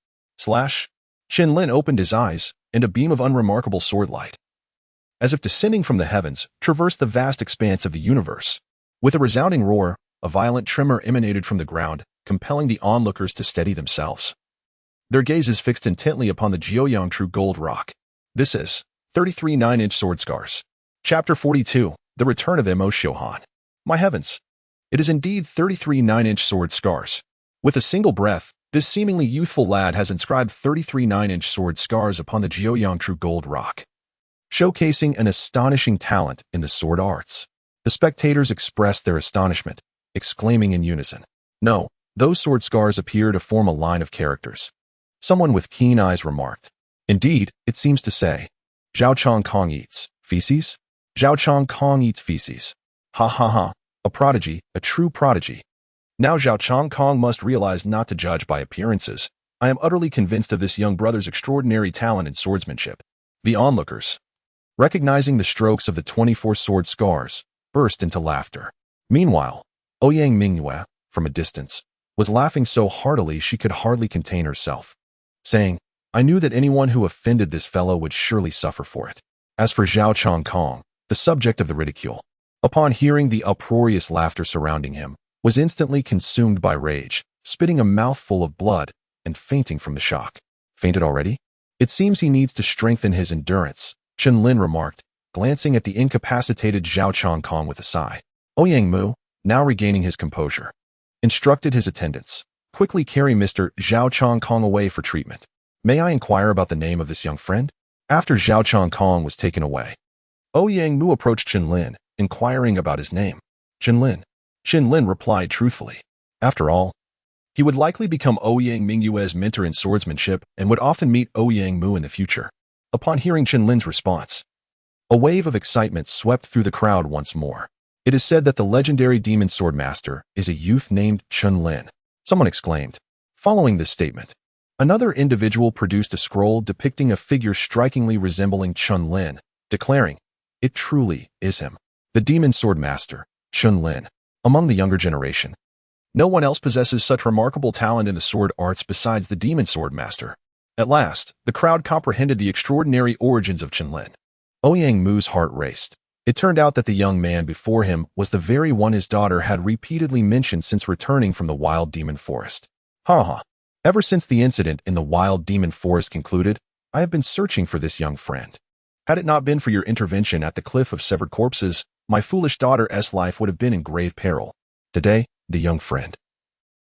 Chen Lin opened his eyes, and a beam of unremarkable sword light, as if descending from the heavens, traversed the vast expanse of the universe. With a resounding roar, a violent tremor emanated from the ground, compelling the onlookers to steady themselves. Their gazes fixed intently upon the Jiuyang true gold rock. This is 33 9-inch sword scars. Chapter 42, The Return of Mo Xiuhan. My heavens! It is indeed 33 9-inch sword scars. With a single breath, this seemingly youthful lad has inscribed 33 9-inch sword scars upon the Jiuyang true gold rock, showcasing an astonishing talent in the sword arts. The spectators expressed their astonishment, exclaiming in unison. No, those sword scars appear to form a line of characters. Someone with keen eyes remarked. Indeed, it seems to say, Zhao Changkong eats feces? Zhao Changkong eats feces. Ha ha ha, a prodigy, a true prodigy. Now Zhao Changkong must realize not to judge by appearances. I am utterly convinced of this young brother's extraordinary talent in swordsmanship. The onlookers, recognizing the strokes of the 24 sword scars, burst into laughter. Meanwhile, Ouyang Mu, from a distance, was laughing so heartily she could hardly contain herself, saying, I knew that anyone who offended this fellow would surely suffer for it. As for Zhao Changkong, the subject of the ridicule, upon hearing the uproarious laughter surrounding him, was instantly consumed by rage, spitting a mouthful of blood and fainting from the shock. Fainted already? It seems he needs to strengthen his endurance, Chen Lin remarked, glancing at the incapacitated Zhao Changkong with a sigh. Ouyang Mu, now regaining his composure, instructed his attendants, quickly carry Mr. Zhao Changkong away for treatment. May I inquire about the name of this young friend? After Zhao Changkong was taken away, Ouyang Mu approached Chen Lin, inquiring about his name. Chen Lin. Chen Lin replied truthfully. After all, he would likely become Ouyang Mu's mentor in swordsmanship and would often meet Ouyang Mu in the future. Upon hearing Chen Lin's response, a wave of excitement swept through the crowd once more. It is said that the legendary demon sword master is a youth named Chen Lin. Someone exclaimed. Following this statement, another individual produced a scroll depicting a figure strikingly resembling Chen Lin, declaring, It truly is him, the demon sword master, Chen Lin. Among the younger generation, no one else possesses such remarkable talent in the sword arts besides the demon sword master. At last, the crowd comprehended the extraordinary origins of Chen Lin. Ouyang Mu's heart raced. It turned out that the young man before him was the very one his daughter had repeatedly mentioned since returning from the wild demon forest. Ha ha. Ever since the incident in the wild demon forest concluded, I have been searching for this young friend. Had it not been for your intervention at the cliff of severed corpses, my foolish daughter's life would have been in grave peril. Today, the young friend,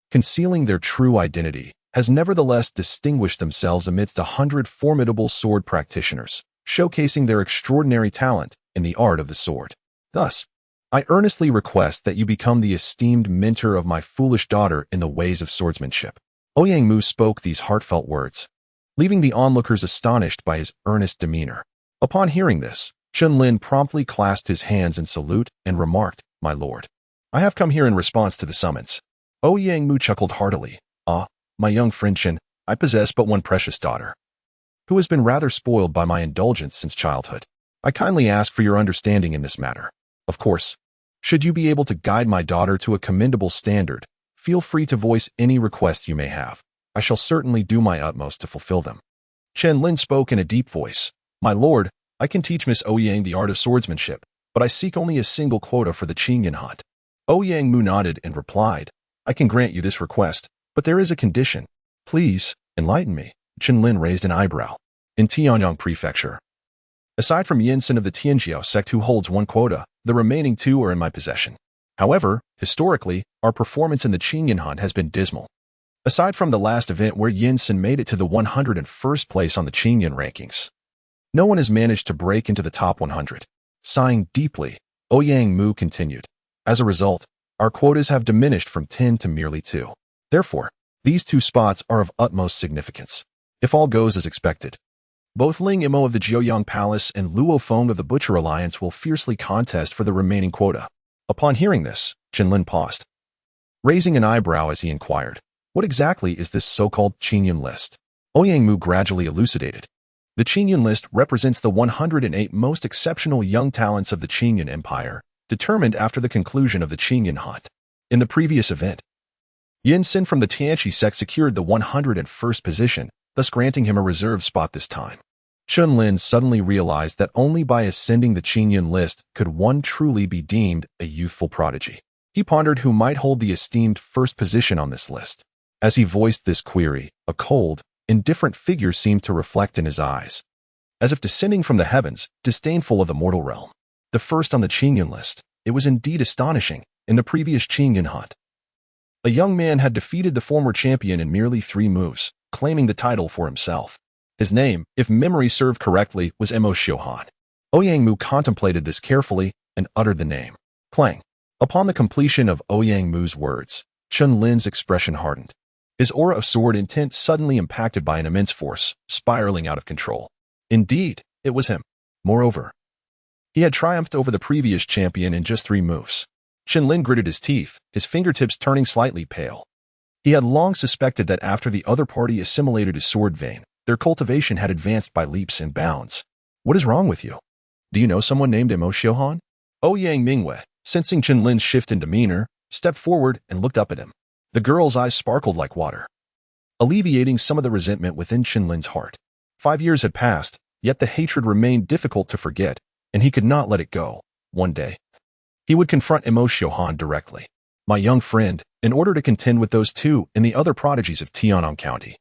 concealing their true identity, has nevertheless distinguished themselves amidst 100 formidable sword practitioners, showcasing their extraordinary talent in the art of the sword. Thus, I earnestly request that you become the esteemed mentor of my foolish daughter in the ways of swordsmanship. Ouyang Mu spoke these heartfelt words, leaving the onlookers astonished by his earnest demeanor. Upon hearing this, Chen Lin promptly clasped his hands in salute and remarked, My lord, I have come here in response to the summons. Ouyang Mu chuckled heartily. Ah, my young friend Chen, I possess but one precious daughter. who has been rather spoiled by my indulgence since childhood. I kindly ask for your understanding in this matter. Of course, should you be able to guide my daughter to a commendable standard, feel free to voice any requests you may have. I shall certainly do my utmost to fulfill them. Chen Lin spoke in a deep voice. My lord, I can teach Miss Ouyang the art of swordsmanship, but I seek only a single quota for the Qingyan hunt. Ouyang Mu nodded and replied, I can grant you this request, but there is a condition. Please, enlighten me. Chen Lin raised an eyebrow. In Tianyang Prefecture, aside from Yinsen of the Tianjiao sect who holds one quota, the remaining two are in my possession. However, historically, our performance in the Qingyan hunt has been dismal. Aside from the last event where Yinsen made it to the 101st place on the Qingyan rankings, no one has managed to break into the top 100. Sighing deeply, Ouyang Mu continued. As a result, our quotas have diminished from 10 to merely 2. Therefore, these 2 spots are of utmost significance. If all goes as expected, both Ling Imo of the Jiuyang Palace and Luo Feng of the Butcher Alliance will fiercely contest for the remaining quota. Upon hearing this, Chen Lin paused, raising an eyebrow as he inquired, what exactly is this so-called Qingyan list? Ouyang Mu gradually elucidated. The Qingyan list represents the 108 most exceptional young talents of the Qingyan Empire, determined after the conclusion of the Qingyan hunt. In the previous event, Yinsen from the Tianqi sect secured the 101st position, thus granting him a reserve spot this time. Chen Lin suddenly realized that only by ascending the Qingyan list could one truly be deemed a youthful prodigy. He pondered who might hold the esteemed first position on this list. As he voiced this query, a cold, indifferent figure seemed to reflect in his eyes, as if descending from the heavens, disdainful of the mortal realm. The first on the Qingyan list, it was indeed astonishing. In the previous Qingyan hunt, a young man had defeated the former champion in merely 3 moves, claiming the title for himself. His name, if memory served correctly, was Mo Xiuhan. Ouyang Mu contemplated this carefully and uttered the name. Clang. Upon the completion of Ouyang Mu's words, Chen Lin's expression hardened. His aura of sword intent suddenly impacted by an immense force, spiraling out of control. Indeed, it was him. Moreover, he had triumphed over the previous champion in just 3 moves. Chen Lin gritted his teeth, his fingertips turning slightly pale. He had long suspected that after the other party assimilated his sword vein, their cultivation had advanced by leaps and bounds. What is wrong with you? Do you know someone named Mo Xiuhan? Ouyang Mingwei, sensing Chen Lin's shift in demeanor, stepped forward and looked up at him. The girl's eyes sparkled like water, alleviating some of the resentment within Chen Lin's heart. 5 years had passed, yet the hatred remained difficult to forget, and he could not let it go. One day, he would confront Mo Xiuhan directly. My young friend, in order to contend with those 2 and the other prodigies of Tianyang County,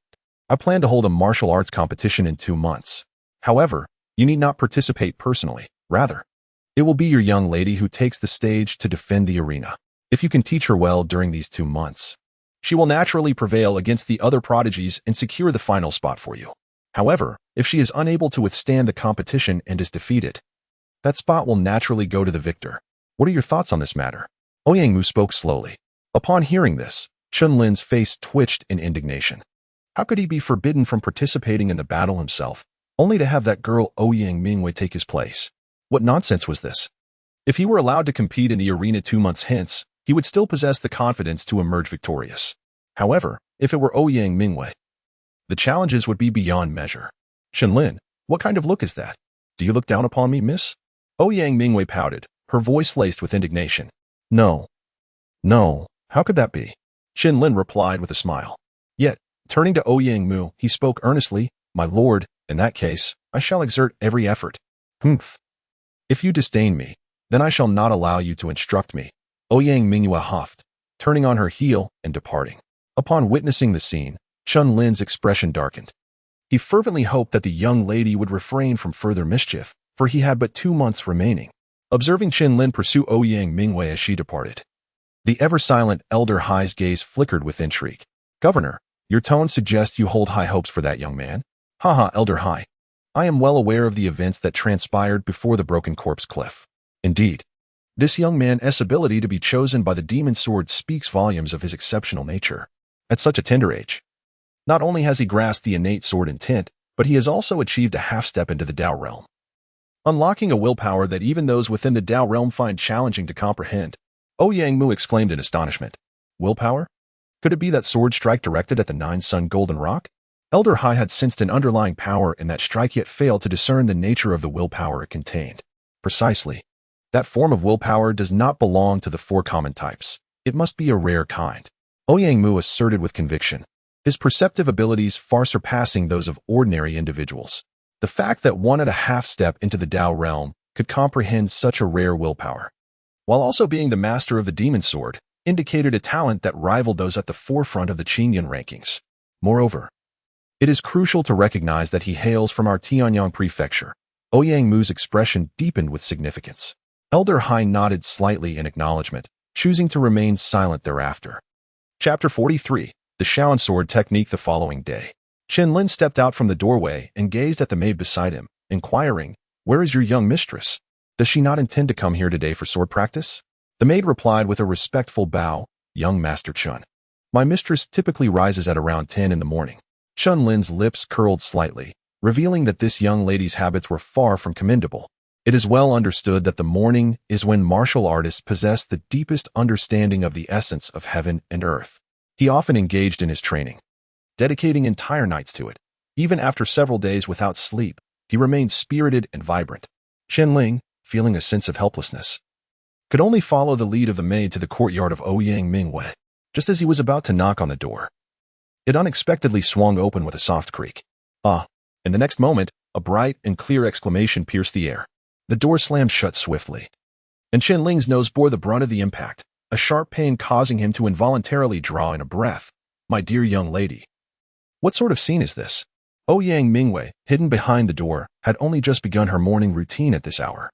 I plan to hold a martial arts competition in 2 months. However, you need not participate personally. Rather, it will be your young lady who takes the stage to defend the arena. If you can teach her well during these 2 months, she will naturally prevail against the other prodigies and secure the final spot for you. However, if she is unable to withstand the competition and is defeated, that spot will naturally go to the victor. What are your thoughts on this matter? Ouyang Mu spoke slowly. Upon hearing this, Chen Lin's face twitched in indignation. How could he be forbidden from participating in the battle himself, only to have that girl Ouyang Mingwei take his place? What nonsense was this? If he were allowed to compete in the arena 2 months hence, he would still possess the confidence to emerge victorious. However, if it were Ouyang Mingwei, the challenges would be beyond measure. Chen Lin, what kind of look is that? Do you look down upon me, miss? Ouyang Mingwei pouted, her voice laced with indignation. No. No, how could that be? Chen Lin replied with a smile. Yet, turning to Ouyang Mu, he spoke earnestly, My lord, in that case, I shall exert every effort. Humph. If you disdain me, then I shall not allow you to instruct me. Ouyang Mingwei huffed, turning on her heel and departing. Upon witnessing the scene, Chen Lin's expression darkened. He fervently hoped that the young lady would refrain from further mischief, for he had but 2 months remaining. Observing Chen Lin pursue Ouyang Mingwei as she departed, the ever-silent Elder Hai's gaze flickered with intrigue. Governor, your tone suggests you hold high hopes for that young man. Haha, Elder Hai. I am well aware of the events that transpired before the Broken Corpse Cliff. Indeed, this young man's ability to be chosen by the Demon Sword speaks volumes of his exceptional nature. At such a tender age, not only has he grasped the innate sword intent, but he has also achieved a half-step into the Dao realm, unlocking a willpower that even those within the Dao realm find challenging to comprehend. Ouyang Mu exclaimed in astonishment. Willpower? Could it be that sword strike directed at the 9-Sun Golden Rock? Elder Hai had sensed an underlying power in that strike yet failed to discern the nature of the willpower it contained. Precisely. That form of willpower does not belong to the four common types. It must be a rare kind. Ouyang Mu asserted with conviction, his perceptive abilities far surpassing those of ordinary individuals. The fact that one at a half-step into the Tao realm could comprehend such a rare willpower, while also being the master of the demon sword, indicated a talent that rivaled those at the forefront of the Qingyun rankings. Moreover, it is crucial to recognize that he hails from our Tianyang prefecture. Ouyang Mu's expression deepened with significance. Elder Hai nodded slightly in acknowledgement, choosing to remain silent thereafter. Chapter 43. The Shaolin Sword Technique. The following day, Chen Lin stepped out from the doorway and gazed at the maid beside him, inquiring, "Where is your young mistress? Does she not intend to come here today for sword practice?" The maid replied with a respectful bow, "Young Master Chen, my mistress typically rises at around 10 in the morning." Chen Lin's lips curled slightly, revealing that this young lady's habits were far from commendable. It is well understood that the morning is when martial artists possess the deepest understanding of the essence of heaven and earth. He often engaged in his training, dedicating entire nights to it. Even after several days without sleep, he remained spirited and vibrant. Chen Lin, feeling a sense of helplessness, could only follow the lead of the maid to the courtyard of Ouyang Mu. Just as he was about to knock on the door, it unexpectedly swung open with a soft creak. "Ah!" In the next moment, a bright and clear exclamation pierced the air. The door slammed shut swiftly, and Chen Lin's nose bore the brunt of the impact, a sharp pain causing him to involuntarily draw in a breath. "My dear young lady, what sort of scene is this?" Ouyang Mu, hidden behind the door, had only just begun her morning routine at this hour,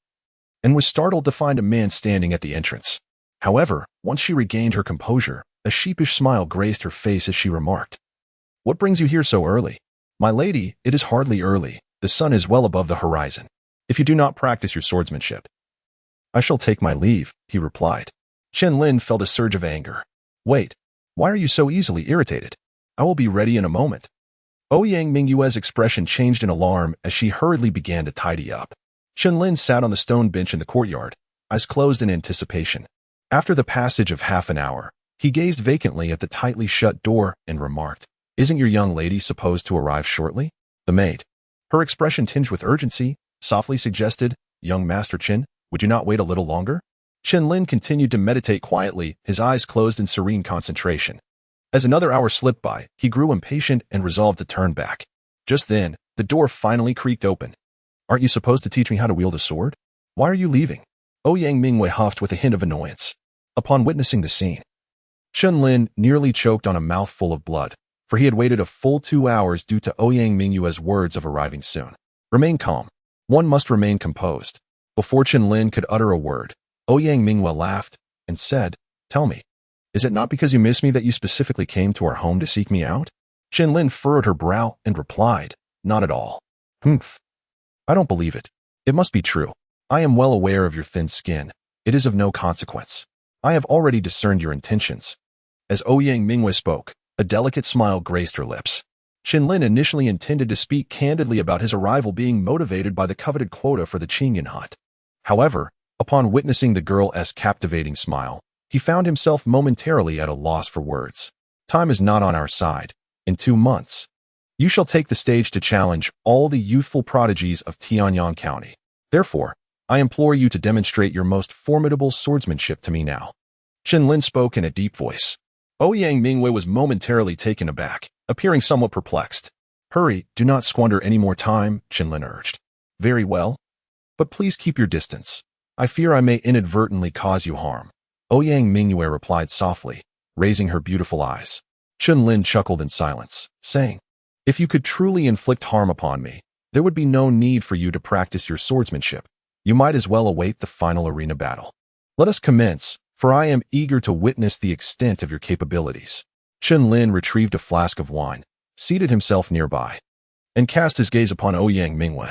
and was startled to find a man standing at the entrance. However, once she regained her composure, a sheepish smile graced her face as she remarked, "What brings you here so early?" "My lady, it is hardly early. The sun is well above the horizon. If you do not practice your swordsmanship, I shall take my leave," he replied. Chen Lin felt a surge of anger. "Wait, why are you so easily irritated? I will be ready in a moment." Ouyang Mu's expression changed in alarm as she hurriedly began to tidy up. Chen Lin sat on the stone bench in the courtyard, eyes closed in anticipation. After the passage of half an hour, he gazed vacantly at the tightly shut door and remarked, "Isn't your young lady supposed to arrive shortly?" The maid, her expression tinged with urgency, softly suggested, "Young Master Chen, would you not wait a little longer?" Chen Lin continued to meditate quietly, his eyes closed in serene concentration. As another hour slipped by, he grew impatient and resolved to turn back. Just then, the door finally creaked open. "Aren't you supposed to teach me how to wield a sword? Why are you leaving?" Ouyang Mu huffed with a hint of annoyance. Upon witnessing the scene, Chen Lin nearly choked on a mouthful of blood, for he had waited a full 2 hours due to Ouyang Mu's words of arriving soon. Remain calm. One must remain composed. Before Chen Lin could utter a word, Ouyang Mu laughed and said, "Tell me, is it not because you miss me that you specifically came to our home to seek me out?" Chen Lin furrowed her brow and replied, "Not at all." "Humph. I don't believe it. It must be true. I am well aware of your thin skin. It is of no consequence. I have already discerned your intentions." As Ouyang Mu spoke, a delicate smile graced her lips. Chen Lin initially intended to speak candidly about his arrival being motivated by the coveted quota for the Qingyun hunt. However, upon witnessing the girl's captivating smile, he found himself momentarily at a loss for words. "Time is not on our side. In 2 months, you shall take the stage to challenge all the youthful prodigies of Tianyang County. Therefore, I implore you to demonstrate your most formidable swordsmanship to me now." Chen Lin spoke in a deep voice. Ouyang Mu was momentarily taken aback, appearing somewhat perplexed. "Hurry, do not squander any more time," Chen Lin urged. "Very well. But please keep your distance. I fear I may inadvertently cause you harm." Ouyang Mu replied softly, raising her beautiful eyes. Chen Lin chuckled in silence, saying, "If you could truly inflict harm upon me, there would be no need for you to practice your swordsmanship. You might as well await the final arena battle. Let us commence, for I am eager to witness the extent of your capabilities." Chen Lin retrieved a flask of wine, seated himself nearby, and cast his gaze upon Ouyang Mu.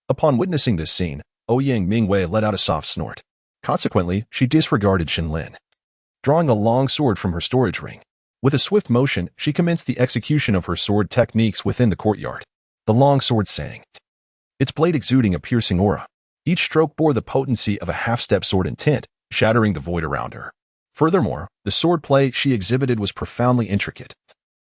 Upon witnessing this scene, Ouyang Mu let out a soft snort. Consequently, she disregarded Chen Lin. Drawing a long sword from her storage ring, with a swift motion, she commenced the execution of her sword techniques within the courtyard. The long sword sang, its blade exuding a piercing aura. Each stroke bore the potency of a half-step sword intent, shattering the void around her. Furthermore, the sword play she exhibited was profoundly intricate,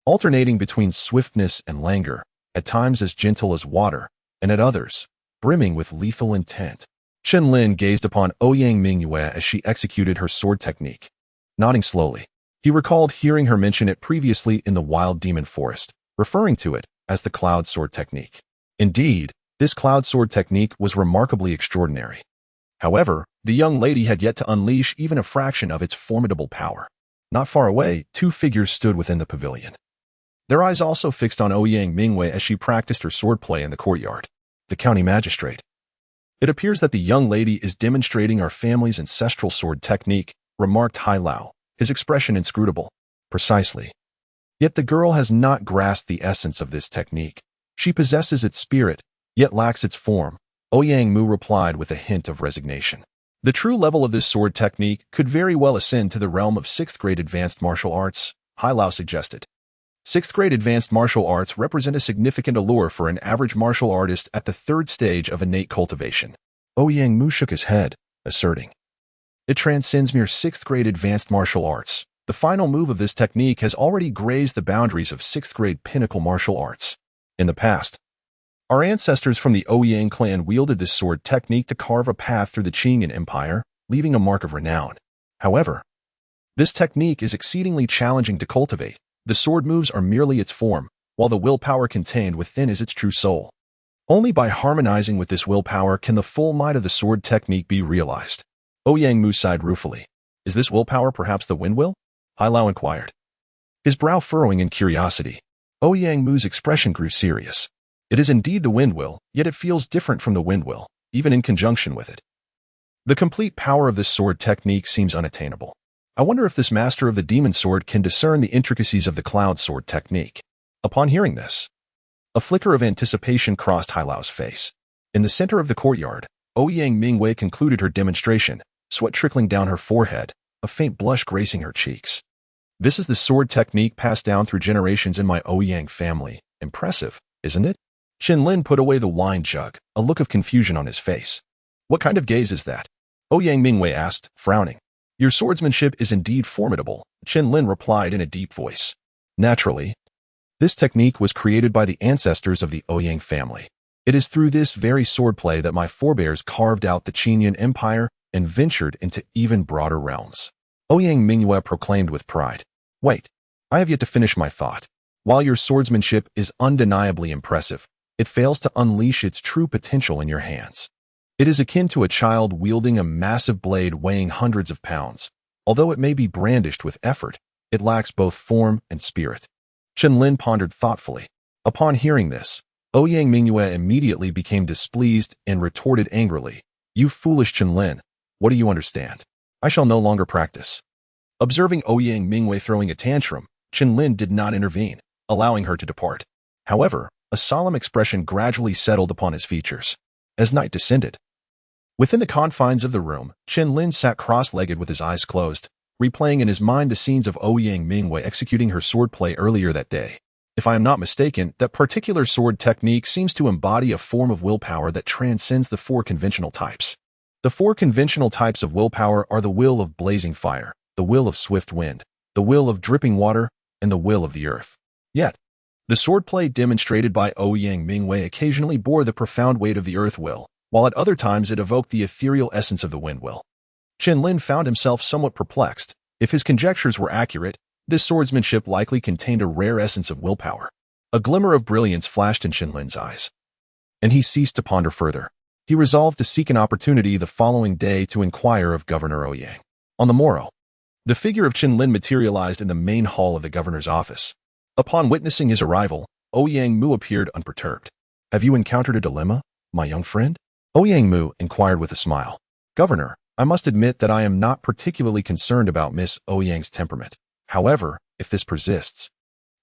alternating between swiftness and languor, at times as gentle as water, and at others, brimming with lethal intent. Chen Lin gazed upon Ouyang Mu as she executed her sword technique, nodding slowly. He recalled hearing her mention it previously in the wild demon forest, referring to it as the cloud sword technique. Indeed, this cloud sword technique was remarkably extraordinary. However, the young lady had yet to unleash even a fraction of its formidable power. Not far away, two figures stood within the pavilion. Their eyes also fixed on Ouyang Mu as she practiced her swordplay in the courtyard. The county magistrate. It appears that the young lady is demonstrating our family's ancestral sword technique, remarked Hai Lao, his expression inscrutable. Precisely. Yet the girl has not grasped the essence of this technique. She possesses its spirit, yet lacks its form, Ouyang Mu replied with a hint of resignation. The true level of this sword technique could very well ascend to the realm of 6th grade advanced martial arts, Hai Lao suggested. 6th grade advanced martial arts represent a significant allure for an average martial artist at the 3rd stage of innate cultivation. Ouyang Mu shook his head, asserting, "It transcends mere 6th grade advanced martial arts. The final move of this technique has already grazed the boundaries of 6th grade pinnacle martial arts. In the past, our ancestors from the Ouyang clan wielded this sword technique to carve a path through the Qingyan Empire, leaving a mark of renown. However, this technique is exceedingly challenging to cultivate. The sword moves are merely its form, while the willpower contained within is its true soul. Only by harmonizing with this willpower can the full might of the sword technique be realized." Ouyang Mu sighed ruefully. "Is this willpower perhaps the wind will?" Hai Lao inquired, his brow furrowing in curiosity. Ouyang Mu's expression grew serious. "It is indeed the wind will, yet it feels different from the wind will, even in conjunction with it. The complete power of this sword technique seems unattainable. I wonder if this master of the demon sword can discern the intricacies of the cloud sword technique." Upon hearing this, a flicker of anticipation crossed Hai Lao's face. In the center of the courtyard, Ouyang Mu concluded her demonstration, sweat trickling down her forehead, a faint blush gracing her cheeks. "This is the sword technique passed down through generations in my Ouyang family. Impressive, isn't it?" Chen Lin put away the wine jug, a look of confusion on his face. "What kind of gaze is that?" Ouyang Mu asked, frowning. "Your swordsmanship is indeed formidable," Chen Lin replied in a deep voice. "Naturally, this technique was created by the ancestors of the Ouyang family. It is through this very swordplay that my forebears carved out the Qingyan Empire and ventured into even broader realms," Ouyang Mu proclaimed with pride. "Wait, I have yet to finish my thought. While your swordsmanship is undeniably impressive, it fails to unleash its true potential in your hands. It is akin to a child wielding a massive blade weighing hundreds of pounds. Although it may be brandished with effort, it lacks both form and spirit." Chen Lin pondered thoughtfully. Upon hearing this, Ouyang Mu immediately became displeased and retorted angrily, "You foolish Chen Lin, what do you understand? I shall no longer practice." Observing Ouyang Mu throwing a tantrum, Chen Lin did not intervene, allowing her to depart. However, a solemn expression gradually settled upon his features. As night descended, within the confines of the room, Chen Lin sat cross-legged with his eyes closed, replaying in his mind the scenes of Ouyang Mu executing her swordplay earlier that day. If I am not mistaken, that particular sword technique seems to embody a form of willpower that transcends the 4 conventional types. The 4 conventional types of willpower are the will of blazing fire, the will of swift wind, the will of dripping water, and the will of the earth. Yet, the swordplay demonstrated by Ouyang Mu occasionally bore the profound weight of the earth will, while at other times it evoked the ethereal essence of the wind will. Chen Lin found himself somewhat perplexed. If his conjectures were accurate, this swordsmanship likely contained a rare essence of willpower. A glimmer of brilliance flashed in Chen Lin's eyes, and he ceased to ponder further. He resolved to seek an opportunity the following day to inquire of Governor Ouyang. On the morrow, the figure of Chen Lin materialized in the main hall of the governor's office. Upon witnessing his arrival, Ouyang Mu appeared unperturbed. "Have you encountered a dilemma, my young friend?" Ouyang Mu inquired with a smile. "Governor, I must admit that I am not particularly concerned about Miss Ouyang's temperament. However, if this persists,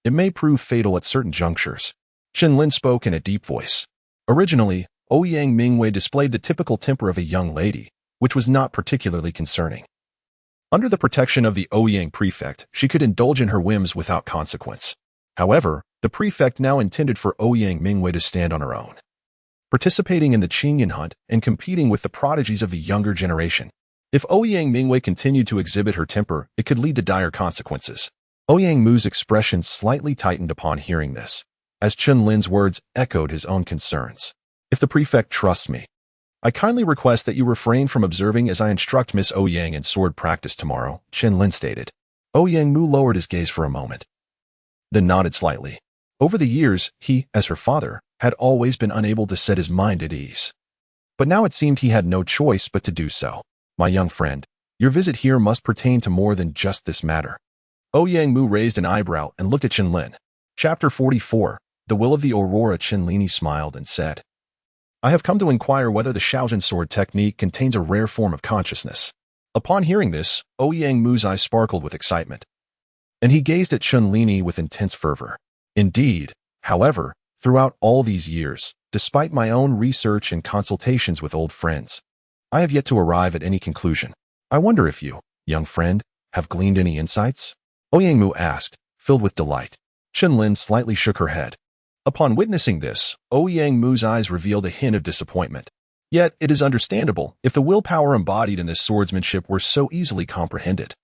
it may prove fatal at certain junctures." Chen Lin spoke in a deep voice. Originally, Ouyang Mu displayed the typical temper of a young lady, which was not particularly concerning. Under the protection of the Ouyang prefect, she could indulge in her whims without consequence. However, the prefect now intended for Ouyang Mu to stand on her own, participating in the Qingyan hunt and competing with the prodigies of the younger generation. If Ouyang Mu continued to exhibit her temper, it could lead to dire consequences. Ouyang Mu's expression slightly tightened upon hearing this. as Chen Lin's words echoed his own concerns. If the prefect trusts me, I kindly request that you refrain from observing as I instruct Miss Ouyang in sword practice tomorrow, Chen Lin stated. Ouyang Mu lowered his gaze for a moment, then nodded slightly. Over the years, he, as her father, had always been unable to set his mind at ease. But now it seemed he had no choice but to do so. My young friend, your visit here must pertain to more than just this matter. Ouyang Mu raised an eyebrow and looked at Chen Lin. Chapter 44, The Will of the Aurora. Chen Lin smiled and said, I have come to inquire whether the Shaojin sword technique contains a rare form of consciousness. Upon hearing this, Ouyang Mu's eyes sparkled with excitement, and he gazed at Chen Lin with intense fervor. Indeed, however, throughout all these years, despite my own research and consultations with old friends, I have yet to arrive at any conclusion. I wonder if you, young friend, have gleaned any insights? Ouyang Mu asked, filled with delight. Chen Lin slightly shook her head. Upon witnessing this, Ouyang Mu's eyes revealed a hint of disappointment. Yet, it is understandable if the willpower embodied in this swordsmanship were so easily comprehended.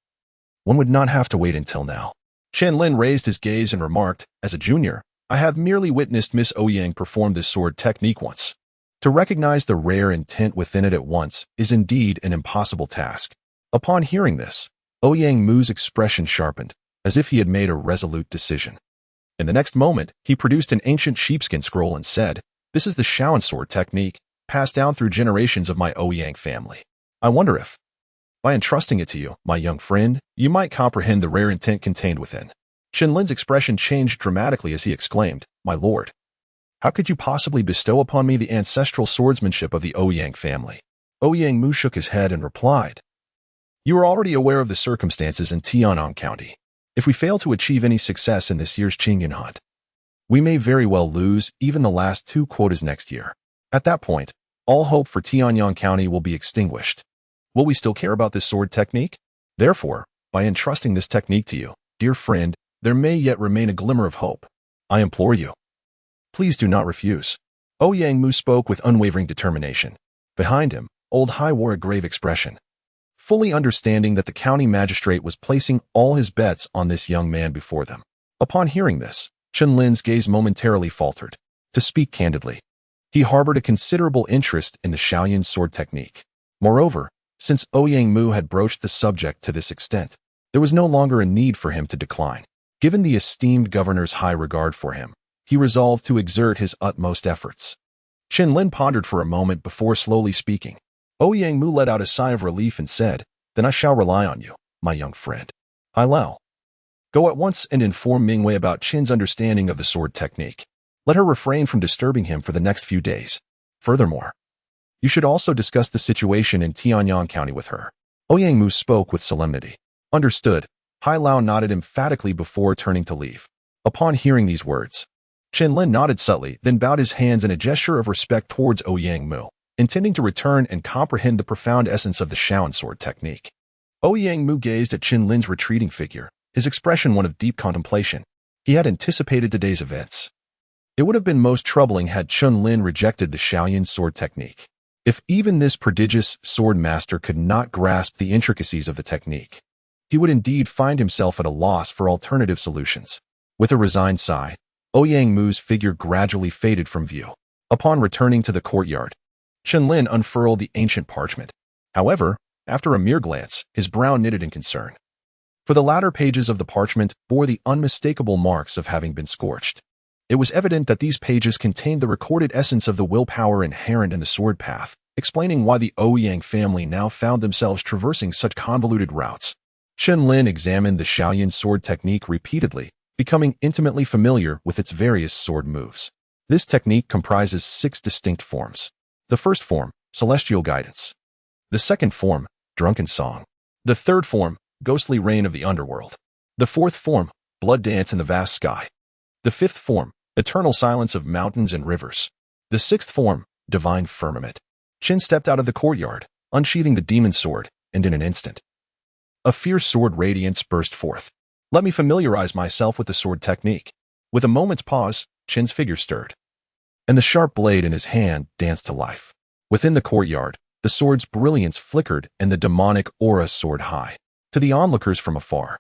One would not have to wait until now. Chen Lin raised his gaze and remarked, as a junior, I have merely witnessed Miss Ouyang perform this sword technique once. To recognize the rare intent within it at once is indeed an impossible task. Upon hearing this, Ouyang Mu's expression sharpened, as if he had made a resolute decision. In the next moment, he produced an ancient sheepskin scroll and said, This is the Shaojin sword technique, passed down through generations of my Ouyang family. I wonder if, by entrusting it to you, my young friend, you might comprehend the rare intent contained within. Chen Lin's expression changed dramatically as he exclaimed, My lord, how could you possibly bestow upon me the ancestral swordsmanship of the Ouyang family? Ouyang Mu shook his head and replied, You are already aware of the circumstances in Tianyang County. If we fail to achieve any success in this year's Qingyan hunt, we may very well lose even the last 2 quotas next year. At that point, all hope for Tianyang County will be extinguished. Will we still care about this sword technique? Therefore, by entrusting this technique to you, dear friend, there may yet remain a glimmer of hope. I implore you, please do not refuse. Ouyang Mu spoke with unwavering determination. Behind him, Old Hai wore a grave expression, fully understanding that the county magistrate was placing all his bets on this young man before them. Upon hearing this, Chen Lin's gaze momentarily faltered. To speak candidly, he harbored a considerable interest in the Shaojin sword technique. Moreover, since Ouyang Mu had broached the subject to this extent, there was no longer a need for him to decline. Given the esteemed governor's high regard for him, he resolved to exert his utmost efforts. Chen Lin pondered for a moment before slowly speaking. Ouyang Mu let out a sigh of relief and said, Then I shall rely on you, my young friend. Hai Lao, go at once and inform Mingwei about Chen's understanding of the sword technique. Let her refrain from disturbing him for the next few days. Furthermore, you should also discuss the situation in Tianyang County with her. Ouyang Mu spoke with solemnity. Understood. Hai Lao nodded emphatically before turning to leave. Upon hearing these words, Chen Lin nodded subtly, then bowed his hands in a gesture of respect towards Ouyang Mu, intending to return and comprehend the profound essence of the Shaojin sword technique. Ouyang Mu gazed at Chen Lin's retreating figure, his expression one of deep contemplation. He had anticipated today's events. It would have been most troubling had Chen Lin rejected the Shaojin sword technique. If even this prodigious sword master could not grasp the intricacies of the technique, he would indeed find himself at a loss for alternative solutions. With a resigned sigh, Ouyang Mu's figure gradually faded from view. Upon returning to the courtyard, Chen Lin unfurled the ancient parchment. However, after a mere glance, his brow knitted in concern. For the latter pages of the parchment bore the unmistakable marks of having been scorched. It was evident that these pages contained the recorded essence of the willpower inherent in the sword path, explaining why the Ouyang family now found themselves traversing such convoluted routes. Chen Lin examined the Shaojin sword technique repeatedly, becoming intimately familiar with its various sword moves. This technique comprises 6 distinct forms. The first form, celestial guidance. The second form, drunken song. The third form, ghostly rain of the underworld. The fourth form, blood dance in the vast sky. The fifth form, eternal silence of mountains and rivers. The sixth form, divine firmament. Chen stepped out of the courtyard, unsheathing the demon sword, and in an instant, a fierce sword radiance burst forth. Let me familiarize myself with the sword technique. With a moment's pause, Chen's figure stirred, and the sharp blade in his hand danced to life. Within the courtyard, the sword's brilliance flickered and the demonic aura soared high. To the onlookers from afar,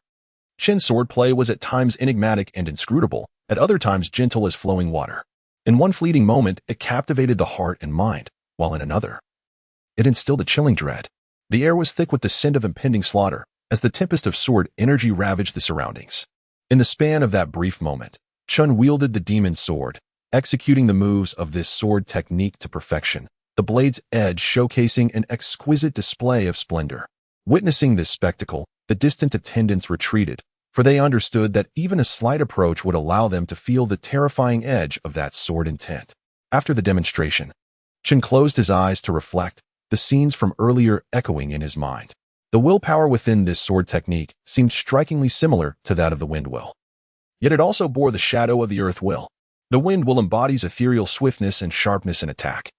Chen's swordplay was at times enigmatic and inscrutable, at other times gentle as flowing water. In one fleeting moment, it captivated the heart and mind, while in another, it instilled a chilling dread. The air was thick with the scent of impending slaughter, as the tempest of sword energy ravaged the surroundings. In the span of that brief moment, Chen wielded the demon sword, executing the moves of this sword technique to perfection, the blade's edge showcasing an exquisite display of splendor. Witnessing this spectacle, the distant attendants retreated, for they understood that even a slight approach would allow them to feel the terrifying edge of that sword intent. After the demonstration, Chen closed his eyes to reflect, the scenes from earlier echoing in his mind. The willpower within this sword technique seemed strikingly similar to that of the wind will. Yet it also bore the shadow of the earth will. The wind will embodies ethereal swiftness and sharpness in attack,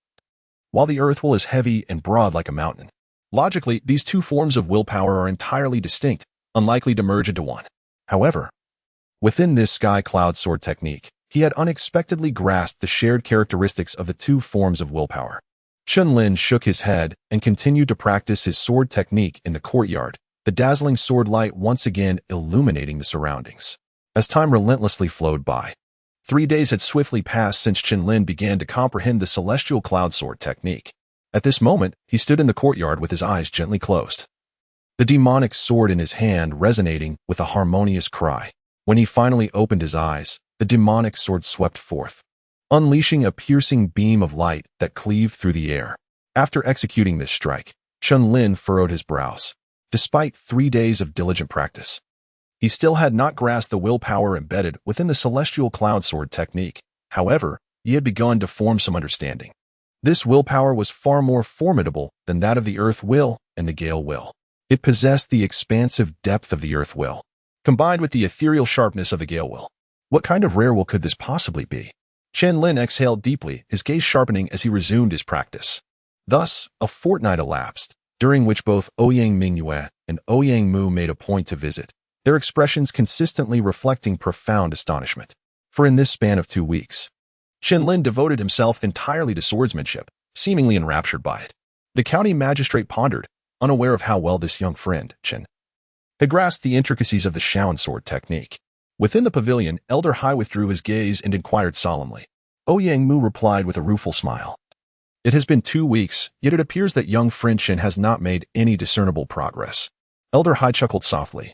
while the earth will is heavy and broad like a mountain. Logically, these two forms of willpower are entirely distinct, unlikely to merge into one. However, within this sky cloud sword technique, he had unexpectedly grasped the shared characteristics of the two forms of willpower. Chen Lin shook his head and continued to practice his sword technique in the courtyard, the dazzling sword light once again illuminating the surroundings. As time relentlessly flowed by, 3 days had swiftly passed since Chen Lin began to comprehend the celestial cloud sword technique. At this moment, he stood in the courtyard with his eyes gently closed, the demonic sword in his hand resonating with a harmonious cry. When he finally opened his eyes, the demonic sword swept forth, unleashing a piercing beam of light that cleaved through the air. After executing this strike, Chen Lin furrowed his brows. Despite 3 days of diligent practice, he still had not grasped the willpower embedded within the celestial cloud sword technique. However, he had begun to form some understanding. This willpower was far more formidable than that of the earth will and the gale will. It possessed the expansive depth of the earth will, combined with the ethereal sharpness of the gale will. What kind of rare will could this possibly be? Chen Lin exhaled deeply, his gaze sharpening as he resumed his practice. Thus, a fortnight elapsed, during which both Ouyang Mu and Ouyang Mu made a point to visit, their expressions consistently reflecting profound astonishment. For in this span of 2 weeks, Chen Lin devoted himself entirely to swordsmanship, seemingly enraptured by it. The county magistrate pondered, unaware of how well this young friend, Chen, had grasped the intricacies of the Shaolin sword technique. Within the pavilion, Elder Hai withdrew his gaze and inquired solemnly. Ouyang Mu replied with a rueful smile. It has been 2 weeks, yet it appears that young friend Chen has not made any discernible progress. Elder Hai chuckled softly.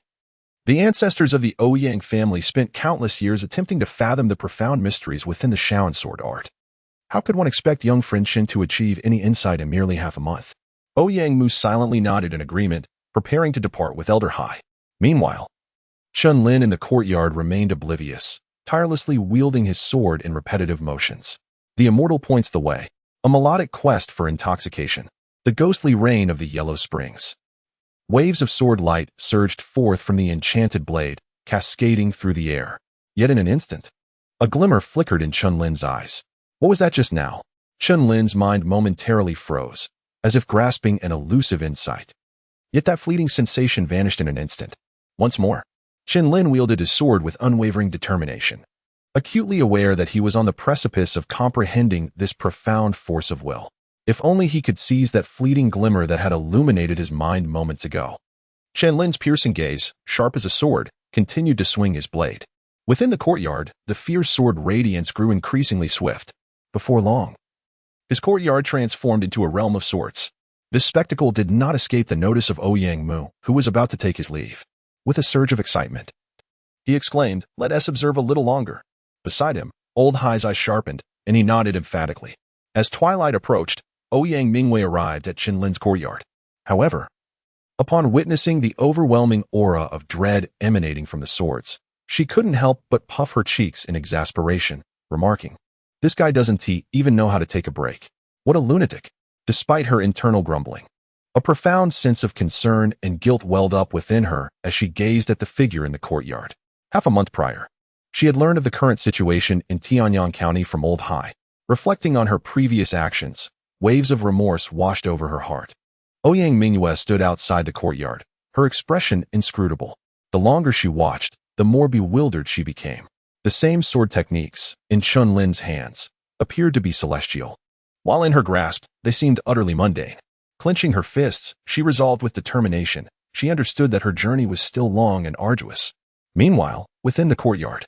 The ancestors of the Ouyang family spent countless years attempting to fathom the profound mysteries within the Shaolin sword art. How could one expect young friend Chen to achieve any insight in merely half a month? Ouyang Mu silently nodded in agreement, preparing to depart with Elder Hai. Meanwhile, Chen Lin in the courtyard remained oblivious, tirelessly wielding his sword in repetitive motions. The immortal points the way, a melodic quest for intoxication, the ghostly rain of the yellow springs. Waves of sword light surged forth from the enchanted blade, cascading through the air. Yet in an instant, a glimmer flickered in Chen Lin's eyes. What was that just now? Chen Lin's mind momentarily froze, as if grasping an elusive insight. Yet that fleeting sensation vanished in an instant. Once more, Chen Lin wielded his sword with unwavering determination, acutely aware that he was on the precipice of comprehending this profound force of will. If only he could seize that fleeting glimmer that had illuminated his mind moments ago. Chen Lin's piercing gaze, sharp as a sword, continued to swing his blade. Within the courtyard, the fierce sword radiance grew increasingly swift. Before long, his courtyard transformed into a realm of swords. This spectacle did not escape the notice of Ouyang Mu, who was about to take his leave. With a surge of excitement, he exclaimed, "Let us observe a little longer." Beside him, Old Hai's eyes sharpened, and he nodded emphatically. As twilight approached, Ouyang Mingwei arrived at Chen Lin's courtyard. However, upon witnessing the overwhelming aura of dread emanating from the swords, she couldn't help but puff her cheeks in exasperation, remarking, "This guy doesn't even know how to take a break. What a lunatic." Despite her internal grumbling, a profound sense of concern and guilt welled up within her as she gazed at the figure in the courtyard. Half a month prior, she had learned of the current situation in Tianyang County from Old Hai. Reflecting on her previous actions, waves of remorse washed over her heart. Ouyang Mingyue stood outside the courtyard, her expression inscrutable. The longer she watched, the more bewildered she became. The same sword techniques, in Chen Lin's hands, appeared to be celestial, while in her grasp, they seemed utterly mundane. Clenching her fists, she resolved with determination. She understood that her journey was still long and arduous. Meanwhile, within the courtyard,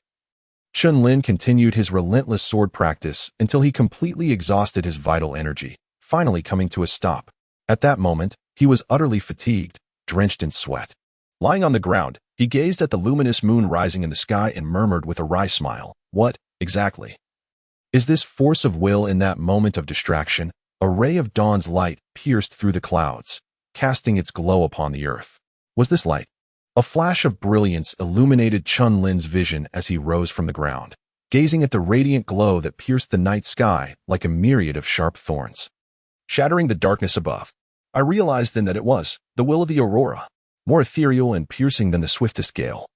Chen Lin continued his relentless sword practice until he completely exhausted his vital energy, finally coming to a stop. At that moment, he was utterly fatigued, drenched in sweat. Lying on the ground, he gazed at the luminous moon rising in the sky and murmured with a wry smile, "What, exactly, is this force of will?" In that moment of distraction, a ray of dawn's light pierced through the clouds, casting its glow upon the earth. Was this light? A flash of brilliance illuminated Chen Lin's vision as he rose from the ground, gazing at the radiant glow that pierced the night sky like a myriad of sharp thorns, shattering the darkness above. I realized then that it was the will of the aurora, more ethereal and piercing than the swiftest gale,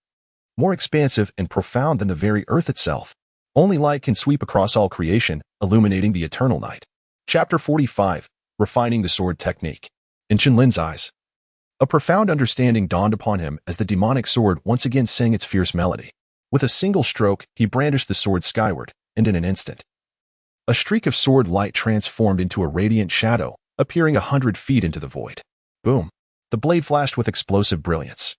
more expansive and profound than the very earth itself. Only light can sweep across all creation, illuminating the eternal night. Chapter 45, Refining the Sword Technique. In Chen Lin's eyes, a profound understanding dawned upon him as the demonic sword once again sang its fierce melody. With a single stroke, he brandished the sword skyward, and in an instant, a streak of sword light transformed into a radiant shadow, appearing 100 feet into the void. Boom! The blade flashed with explosive brilliance,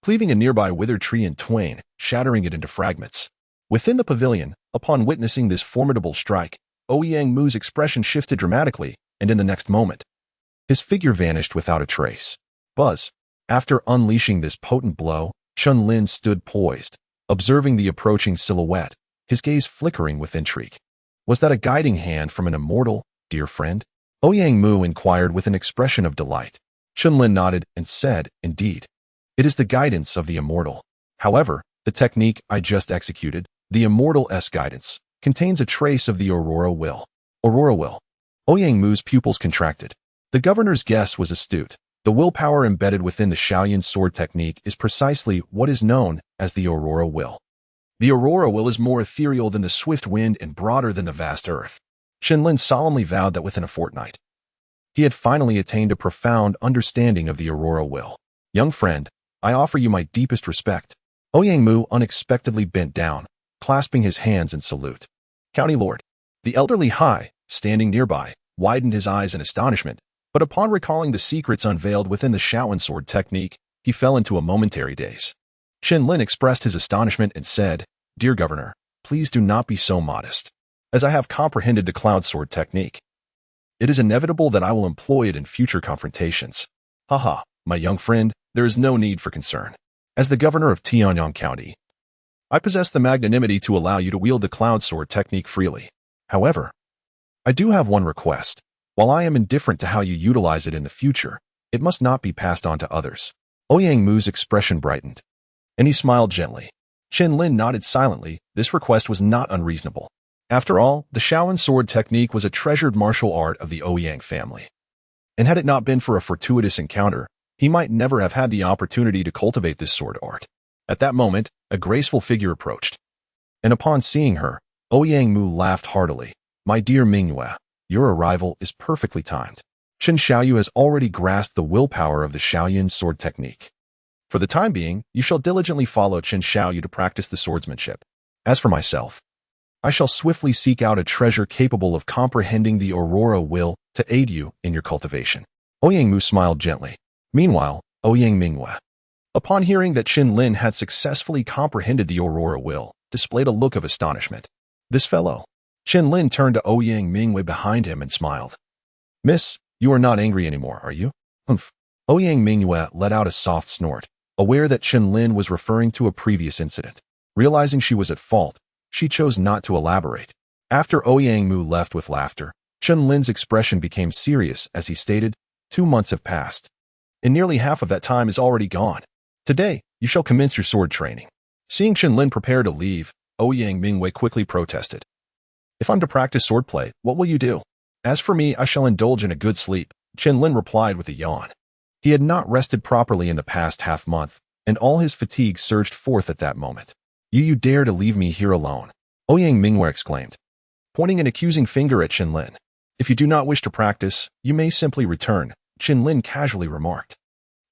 cleaving a nearby withered tree in twain, shattering it into fragments. Within the pavilion, upon witnessing this formidable strike, Ouyang Mu's expression shifted dramatically, and in the next moment, his figure vanished without a trace. Buzz. After unleashing this potent blow, Chen Lin stood poised, observing the approaching silhouette, his gaze flickering with intrigue. Was that a guiding hand from an immortal, dear friend? Ouyang Mu inquired with an expression of delight. Chen Lin nodded and said, "Indeed, it is the guidance of the immortal. However, the technique I just executed, the immortal's guidance, contains a trace of the aurora will." Aurora will. Ouyang Mu's pupils contracted. The governor's guess was astute. The willpower embedded within the Shaoyan sword technique is precisely what is known as the aurora will. The aurora will is more ethereal than the swift wind and broader than the vast earth. Chen Lin solemnly vowed that within a fortnight, he had finally attained a profound understanding of the aurora will. "Young friend, I offer you my deepest respect." Ouyang Mu unexpectedly bent down, clasping his hands in salute. "County Lord." The elderly Hai, standing nearby, widened his eyes in astonishment, but upon recalling the secrets unveiled within the Shaoyan sword technique, he fell into a momentary daze. Chen Lin expressed his astonishment and said, "Dear Governor, please do not be so modest. As I have comprehended the cloud sword technique, it is inevitable that I will employ it in future confrontations. Haha, my young friend, there is no need for concern. As the governor of Tianyang County, I possess the magnanimity to allow you to wield the cloud sword technique freely. However, I do have one request. While I am indifferent to how you utilize it in the future, it must not be passed on to others." Ouyang Mu's expression brightened, and he smiled gently. Chen Lin nodded silently. This request was not unreasonable. After all, the Shaoyan sword technique was a treasured martial art of the Ouyang family. And had it not been for a fortuitous encounter, he might never have had the opportunity to cultivate this sword art. At that moment, a graceful figure approached, and upon seeing her, Ouyang Mu laughed heartily. "My dear Mingyue, your arrival is perfectly timed. Chen Xiaoyu has already grasped the willpower of the Shaoyan sword technique. For the time being, you shall diligently follow Chen Xiaoyu to practice the swordsmanship. As for myself, I shall swiftly seek out a treasure capable of comprehending the aurora will to aid you in your cultivation." Ouyang Mu smiled gently. Meanwhile, Ouyang Mingyue, upon hearing that Chen Lin had successfully comprehended the aurora will, displayed a look of astonishment. This fellow. Chen Lin turned to Ouyang Mingyue behind him and smiled. "Miss, you are not angry anymore, are you?" "Humph." Ouyang Mingyue let out a soft snort, aware that Chen Lin was referring to a previous incident. Realizing she was at fault, she chose not to elaborate. After Ouyang Mu left with laughter, Chen Lin's expression became serious as he stated, 2 months have passed, and nearly half of that time is already gone. Today, you shall commence your sword training." Seeing Chen Lin prepare to leave, Ouyang Mingyue quickly protested. "If I'm to practice swordplay, what will you do?" "As for me, I shall indulge in a good sleep," Chen Lin replied with a yawn. He had not rested properly in the past half-month, and all his fatigue surged forth at that moment. You dare to leave me here alone?" Ouyang Mingyue exclaimed, pointing an accusing finger at Chen Lin. "If you do not wish to practice, you may simply return," Chen Lin casually remarked.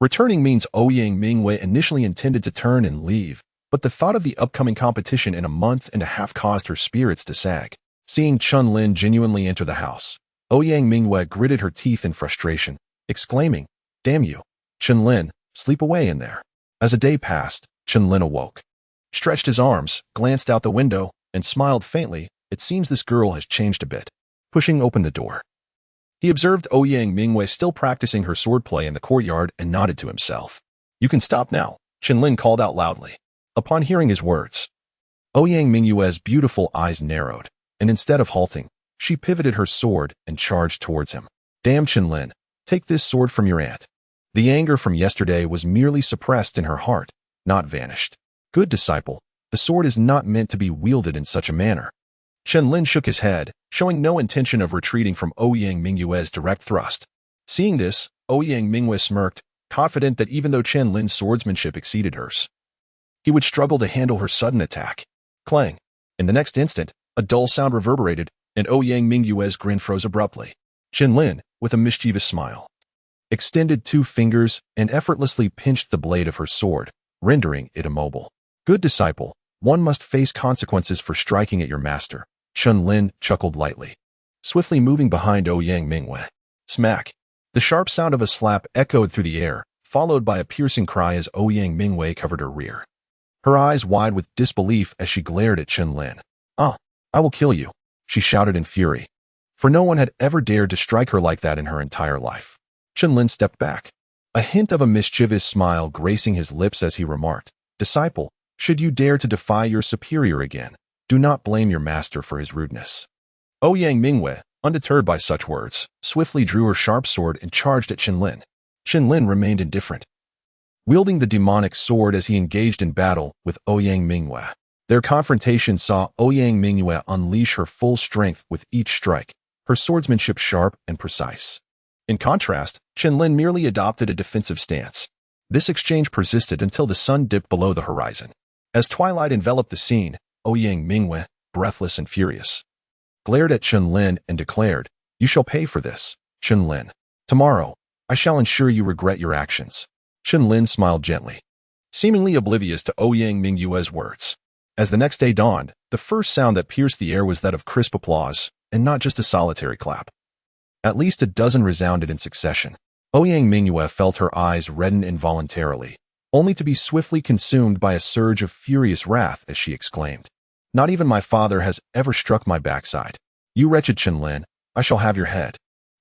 Returning means Ouyang Mingyue initially intended to turn and leave, but the thought of the upcoming competition in a month and a half caused her spirits to sag. Seeing Chen Lin genuinely enter the house, Ouyang Mingyue gritted her teeth in frustration, exclaiming, "Damn you, Chen Lin, sleep away in there." As a day passed, Chen Lin awoke. stretched his arms, glanced out the window, and smiled faintly. It seems this girl has changed a bit. Pushing open the door, he observed Ouyang Mu still practicing her swordplay in the courtyard and nodded to himself. You can stop now, Chen Lin called out loudly. Upon hearing his words, Ouyang Mu's beautiful eyes narrowed, and instead of halting, she pivoted her sword and charged towards him. Damn, Chen Lin, take this sword from your aunt. The anger from yesterday was merely suppressed in her heart, not vanished. Good disciple, the sword is not meant to be wielded in such a manner. Chen Lin shook his head, showing no intention of retreating from Ouyang Mu's direct thrust. Seeing this, Ouyang Mu smirked, confident that even though Chen Lin's swordsmanship exceeded hers, he would struggle to handle her sudden attack. Clang! In the next instant, a dull sound reverberated, and Ouyang Mu's grin froze abruptly. Chen Lin, with a mischievous smile, extended 2 fingers and effortlessly pinched the blade of her sword, rendering it immobile. Good disciple, one must face consequences for striking at your master. Chen Lin chuckled lightly, swiftly moving behind Ouyang Mu. Smack! The sharp sound of a slap echoed through the air, followed by a piercing cry as Ouyang Mu covered her rear, her eyes wide with disbelief as she glared at Chen Lin. Ah, I will kill you, she shouted in fury, for no one had ever dared to strike her like that in her entire life. Chen Lin stepped back, a hint of a mischievous smile gracing his lips as he remarked, Disciple, should you dare to defy your superior again, do not blame your master for his rudeness. Ouyang Mu, undeterred by such words, swiftly drew her sharp sword and charged at Chen Lin. Chen Lin remained indifferent, wielding the demonic sword as he engaged in battle with Ouyang Mu. Their confrontation saw Ouyang Mu unleash her full strength with each strike, her swordsmanship sharp and precise. In contrast, Chen Lin merely adopted a defensive stance. This exchange persisted until the sun dipped below the horizon. As twilight enveloped the scene, Ouyang Mu, breathless and furious, glared at Chen Lin and declared, You shall pay for this, Chen Lin. Tomorrow, I shall ensure you regret your actions. Chen Lin smiled gently, seemingly oblivious to Ouyang Mu's words. As the next day dawned, the first sound that pierced the air was that of crisp applause, and not just a solitary clap. At least a dozen resounded in succession. Ouyang Mu felt her eyes redden involuntarily, only to be swiftly consumed by a surge of furious wrath as she exclaimed, Not even my father has ever struck my backside. You wretched Chen Lin, I shall have your head.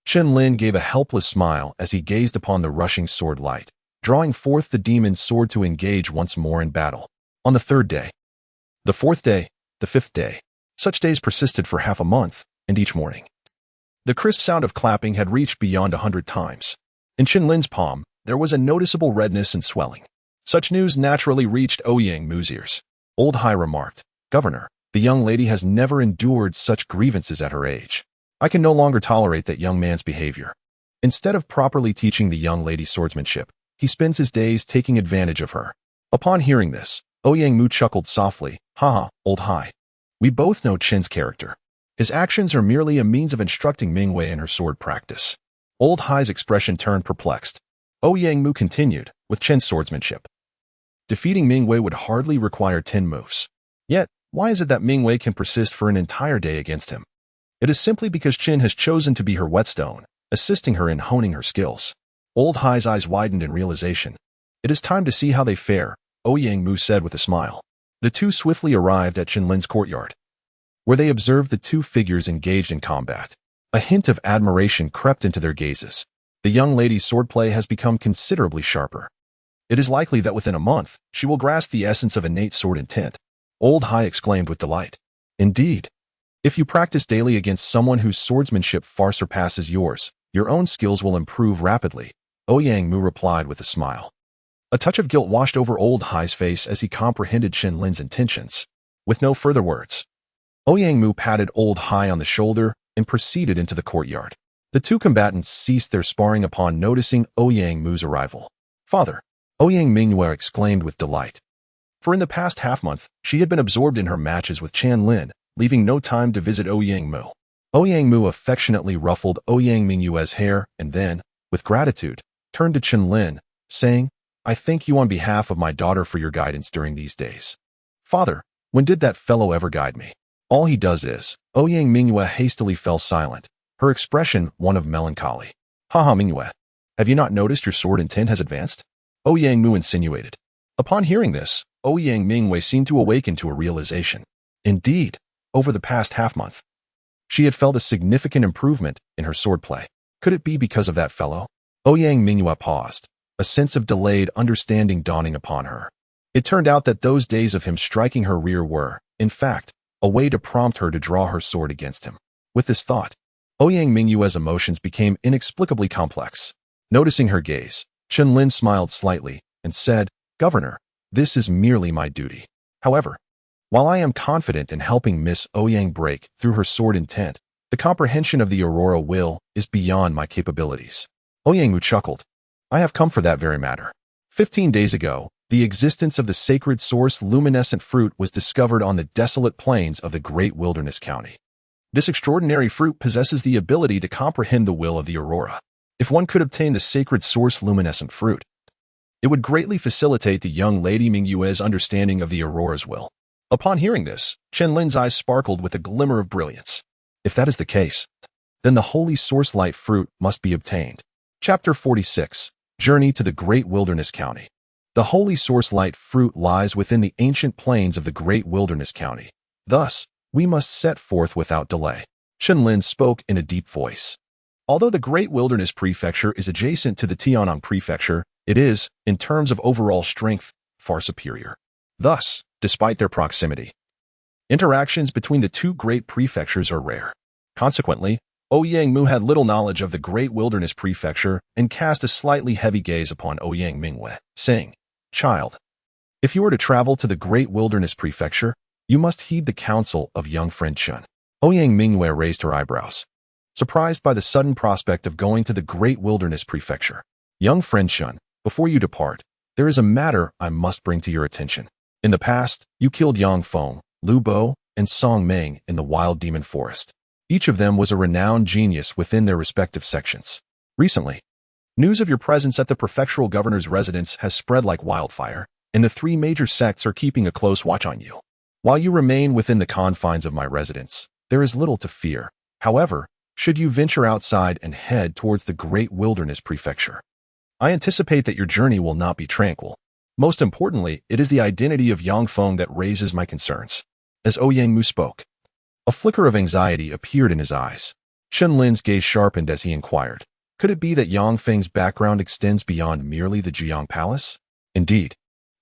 Chen Lin gave a helpless smile as he gazed upon the rushing sword light, drawing forth the demon's sword to engage once more in battle. On the 3rd day, the 4th day, the 5th day, such days persisted for half a month, and each morning, the crisp sound of clapping had reached beyond 100 times. In Chen Lin's palm, there was a noticeable redness and swelling. Such news naturally reached Ouyang Mu's ears. Old Hai remarked, Governor, the young lady has never endured such grievances at her age. I can no longer tolerate that young man's behavior. Instead of properly teaching the young lady swordsmanship, he spends his days taking advantage of her. Upon hearing this, Ouyang Mu chuckled softly, Haha, Old Hai. We both know Chen's character. His actions are merely a means of instructing Mingwei in her sword practice. Old Hai's expression turned perplexed. Ouyang Mu continued, with Chen's swordsmanship, defeating Mingwei would hardly require 10 moves. Yet, why is it that Mingwei can persist for an entire day against him? It is simply because Chen has chosen to be her whetstone, assisting her in honing her skills. Old Hai's eyes widened in realization. It is time to see how they fare, Ouyang Mu said with a smile. The two swiftly arrived at Chen Lin's courtyard, where they observed the 2 figures engaged in combat. A hint of admiration crept into their gazes. The young lady's swordplay has become considerably sharper. It is likely that within a month, she will grasp the essence of innate sword intent. Old Hai exclaimed with delight. Indeed. If you practice daily against someone whose swordsmanship far surpasses yours, your own skills will improve rapidly, Ouyang Mu replied with a smile. A touch of guilt washed over Old Hai's face as he comprehended Chen Lin's intentions. With no further words, Ouyang Mu patted Old Hai on the shoulder and proceeded into the courtyard. The 2 combatants ceased their sparring upon noticing Ouyang Mu's arrival. Father, Ouyang Mu exclaimed with delight. For in the past half-month, she had been absorbed in her matches with Chen Lin, leaving no time to visit Ouyang Mu. Ouyang Mu affectionately ruffled Ouyang Mu's hair and then, with gratitude, turned to Chen Lin, saying, I thank you on behalf of my daughter for your guidance during these days. Father, when did that fellow ever guide me? All he does is. Ouyang Mu hastily fell silent, her expression one of melancholy. Haha, Mu, have you not noticed your sword intent has advanced? Ouyang Mu insinuated. Upon hearing this, Ouyang Mu seemed to awaken to a realization. Indeed, over the past half-month, she had felt a significant improvement in her swordplay. Could it be because of that fellow? Ouyang Mu paused, a sense of delayed understanding dawning upon her. It turned out that those days of him striking her rear were, in fact, a way to prompt her to draw her sword against him. With this thought, Ouyang Mu's emotions became inexplicably complex. Noticing her gaze, Chen Lin smiled slightly and said, "Governor, this is merely my duty. However, while I am confident in helping Miss Ouyang break through her sword intent, the comprehension of the Aurora will is beyond my capabilities." Ouyang Mu chuckled. "I have come for that very matter. 15 days ago, the existence of the sacred source luminescent fruit was discovered on the desolate plains of the great wilderness county. This extraordinary fruit possesses the ability to comprehend the will of the Aurora. If one could obtain the sacred source luminescent fruit, it would greatly facilitate the young lady Mingyue's understanding of the Aurora's will." Upon hearing this, Chen Lin's eyes sparkled with a glimmer of brilliance. If that is the case, then the holy source light fruit must be obtained. Chapter 46, Journey to the Great Wilderness County. The holy source light fruit lies within the ancient plains of the Great Wilderness County. Thus, we must set forth without delay. Chen Lin spoke in a deep voice. Although the Great Wilderness Prefecture is adjacent to the Tianyang Prefecture, it is, in terms of overall strength, far superior. Thus, despite their proximity, interactions between the two great prefectures are rare. Consequently, Ouyang Mu had little knowledge of the Great Wilderness Prefecture and cast a slightly heavy gaze upon Ouyang Mu, saying, "Child, if you were to travel to the Great Wilderness Prefecture, you must heed the counsel of young friend Chen." Ouyang Mu raised her eyebrows, surprised by the sudden prospect of going to the Great Wilderness Prefecture. "Young friend Chen, before you depart, there is a matter I must bring to your attention. In the past, you killed Yang Feng, Lu Bo, and Song Meng in the Wild Demon Forest. Each of them was a renowned genius within their respective sections. Recently, news of your presence at the prefectural governor's residence has spread like wildfire, and the three major sects are keeping a close watch on you. While you remain within the confines of my residence, there is little to fear. However, should you venture outside and head towards the Great Wilderness Prefecture, I anticipate that your journey will not be tranquil. Most importantly, it is the identity of Yang Feng that raises my concerns." As Ouyang Mu spoke, a flicker of anxiety appeared in his eyes. Chen Lin's gaze sharpened as he inquired, could it be that Yang Feng's background extends beyond merely the Jiang Palace? Indeed,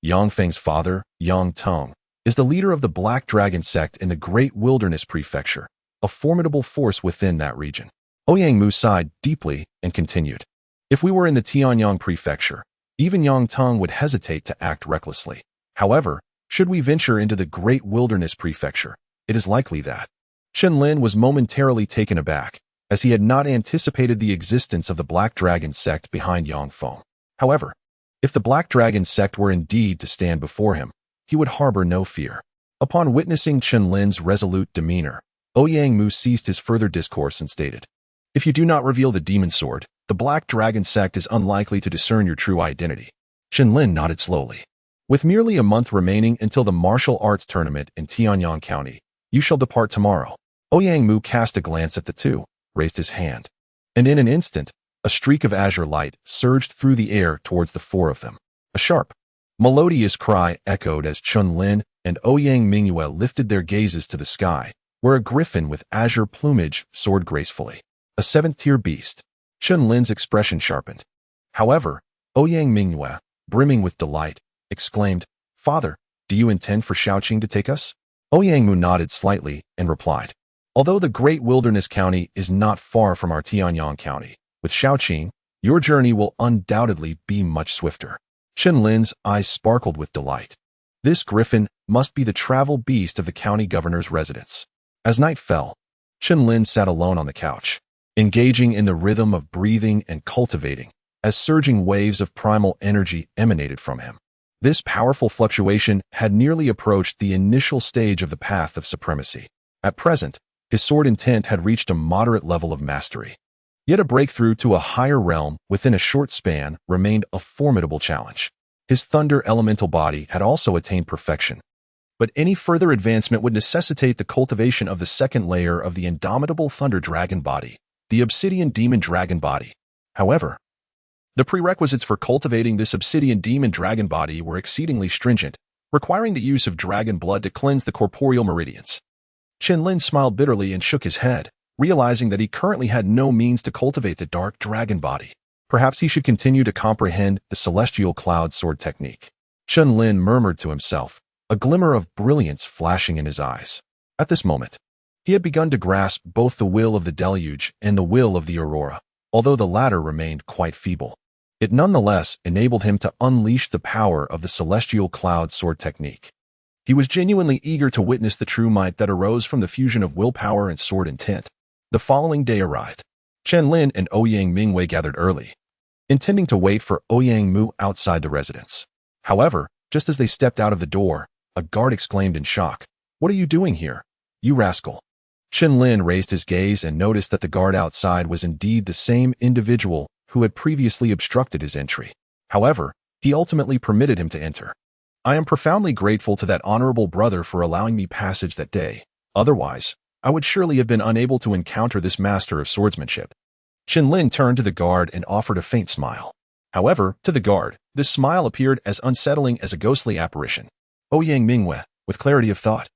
Yang Feng's father, Yang Tong, is the leader of the Black Dragon sect in the Great Wilderness Prefecture, a formidable force within that region. Ouyang Mu sighed deeply and continued, "If we were in the Tianyang Prefecture, even Yang Tong would hesitate to act recklessly. However, should we venture into the Great Wilderness Prefecture, it is likely that..." Chen Lin was momentarily taken aback, as he had not anticipated the existence of the Black Dragon sect behind Yang Feng. However, if the Black Dragon sect were indeed to stand before him, he would harbor no fear. Upon witnessing Chen Lin's resolute demeanor, Ouyang Mu ceased his further discourse and stated, "If you do not reveal the demon sword, the Black Dragon sect is unlikely to discern your true identity." Chen Lin nodded slowly. "With merely a month remaining until the martial arts tournament in Tianyang County, you shall depart tomorrow." Ouyang Mu cast a glance at the two, raised his hand, and in an instant, a streak of azure light surged through the air towards the four of them. A sharp, melodious cry echoed as Chen Lin and Ouyang Mu lifted their gazes to the sky, where a griffin with azure plumage soared gracefully. A seventh-tier beast. Chen Lin's expression sharpened. However, Ouyang Mu, brimming with delight, exclaimed, "Father, do you intend for Shaoqing to take us?" Ouyang Mu nodded slightly and replied, "Although the Great Wilderness County is not far from our Tianyang County, with Shaoqing, your journey will undoubtedly be much swifter." Chen Lin's eyes sparkled with delight. This griffin must be the travel beast of the county governor's residence. As night fell, Chen Lin sat alone on the couch, engaging in the rhythm of breathing and cultivating, as surging waves of primal energy emanated from him. This powerful fluctuation had nearly approached the initial stage of the path of supremacy. At present, his sword intent had reached a moderate level of mastery. Yet a breakthrough to a higher realm within a short span remained a formidable challenge. His thunder elemental body had also attained perfection, but any further advancement would necessitate the cultivation of the second layer of the indomitable thunder dragon body, the obsidian demon dragon body. However, the prerequisites for cultivating this obsidian demon dragon body were exceedingly stringent, requiring the use of dragon blood to cleanse the corporeal meridians. Chen Lin smiled bitterly and shook his head, realizing that he currently had no means to cultivate the dark dragon body. Perhaps he should continue to comprehend the celestial cloud sword technique. Chen Lin murmured to himself, a glimmer of brilliance flashing in his eyes. At this moment, he had begun to grasp both the will of the deluge and the will of the aurora, although the latter remained quite feeble. It nonetheless enabled him to unleash the power of the celestial cloud sword technique. He was genuinely eager to witness the true might that arose from the fusion of willpower and sword intent. The following day arrived. Chen Lin and Ouyang Mu gathered early, intending to wait for Ouyang Mu outside the residence. However, just as they stepped out of the door, a guard exclaimed in shock, "What are you doing here, you rascal?" Chen Lin raised his gaze and noticed that the guard outside was indeed the same individual who had previously obstructed his entry. However, he ultimately permitted him to enter. "I am profoundly grateful to that honorable brother for allowing me passage that day. Otherwise, I would surely have been unable to encounter this master of swordsmanship." Chen Lin turned to the guard and offered a faint smile. However, to the guard, this smile appeared as unsettling as a ghostly apparition. Ouyang Mu, with clarity of thought,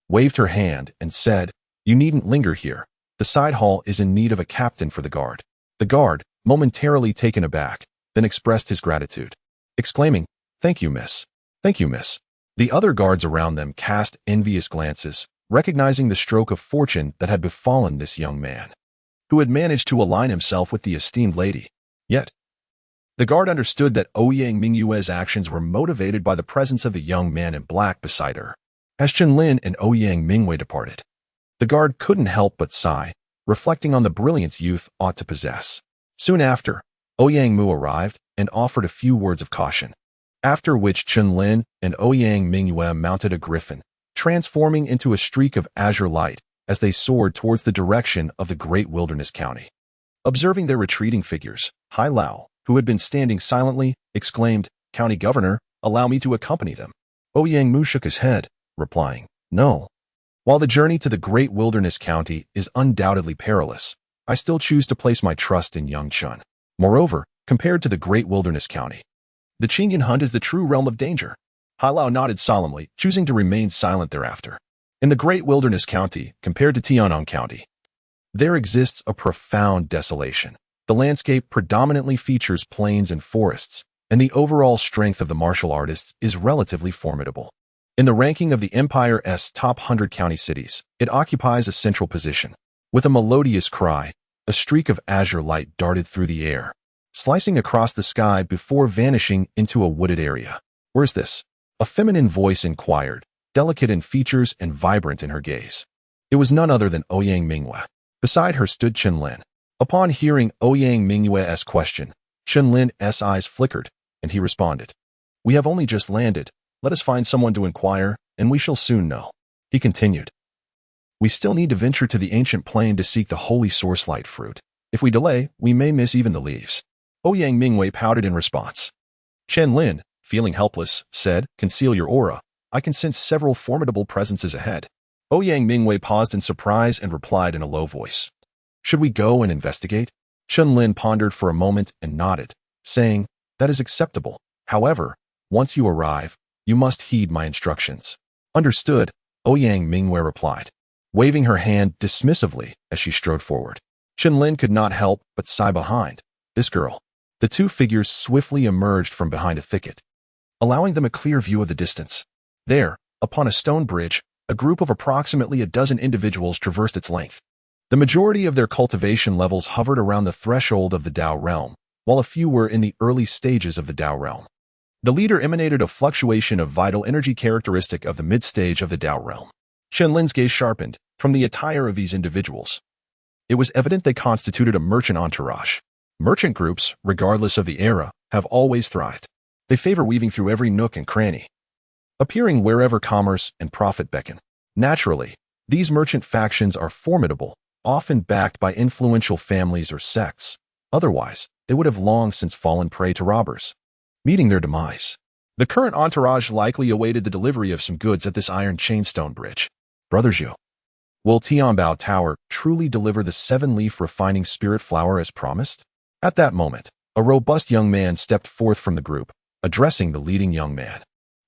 waved her hand and said, "You needn't linger here. The side hall is in need of a captain for the guard." The guard, momentarily taken aback, then expressed his gratitude, exclaiming, "Thank you, miss. Thank you, miss." The other guards around them cast envious glances, recognizing the stroke of fortune that had befallen this young man, who had managed to align himself with the esteemed lady. Yet, the guard understood that Ouyang Mu's actions were motivated by the presence of the young man in black beside her. As Chen Lin and Ouyang Mu departed, the guard couldn't help but sigh, reflecting on the brilliance youth ought to possess. Soon after, Ouyang Mu arrived and offered a few words of caution, after which Chen Lin and Ouyang Mu mounted a griffin, transforming into a streak of azure light as they soared towards the direction of the great wilderness county. Observing their retreating figures, Hai Lao, who had been standing silently, exclaimed, "County Governor, allow me to accompany them." Ouyang Mu shook his head, replying, "No. While the journey to the great wilderness county is undoubtedly perilous, I still choose to place my trust in young Chen. Moreover, compared to the great wilderness county, the Qingyan hunt is the true realm of danger." Hai Lao nodded solemnly, choosing to remain silent thereafter. In the great wilderness county, compared to Tianyang County, there exists a profound desolation. The landscape predominantly features plains and forests, and the overall strength of the martial artists is relatively formidable. In the ranking of the Empire's top 100 county cities, it occupies a central position. With a melodious cry, a streak of azure light darted through the air, slicing across the sky before vanishing into a wooded area. "Where's this?" a feminine voice inquired, delicate in features and vibrant in her gaze. It was none other than Ouyang Mu. Beside her stood Chen Lin. Upon hearing Ouyang Mu's question, Chen Lin's eyes flickered, and he responded, "We have only just landed. Let us find someone to inquire, and we shall soon know." He continued, "We still need to venture to the ancient plain to seek the holy source light fruit. If we delay, we may miss even the leaves." Ouyang Mu pouted in response. Chen Lin, feeling helpless, said, "Conceal your aura. I can sense several formidable presences ahead." Ouyang Mu paused in surprise and replied in a low voice, "Should we go and investigate?" Chen Lin pondered for a moment and nodded, saying, "That is acceptable. However, once you arrive, you must heed my instructions." "Understood," Ouyang Mu replied, waving her hand dismissively as she strode forward. Chen Lin could not help but sigh behind. This girl. The two figures swiftly emerged from behind a thicket, allowing them a clear view of the distance. There, upon a stone bridge, a group of approximately a dozen individuals traversed its length. The majority of their cultivation levels hovered around the threshold of the Tao realm, while a few were in the early stages of the Tao realm. The leader emanated a fluctuation of vital energy characteristic of the mid-stage of the Tao realm. Chen Lin's gaze sharpened from the attire of these individuals. It was evident they constituted a merchant entourage. Merchant groups, regardless of the era, have always thrived. They favor weaving through every nook and cranny, appearing wherever commerce and profit beckon. Naturally, these merchant factions are formidable, often backed by influential families or sects. Otherwise, they would have long since fallen prey to robbers, meeting their demise. The current entourage likely awaited the delivery of some goods at this iron chainstone bridge. "Brother Zhu, will Tianbao Tower truly deliver the 7-leaf refining spirit flower as promised?" At that moment, a robust young man stepped forth from the group, addressing the leading young man.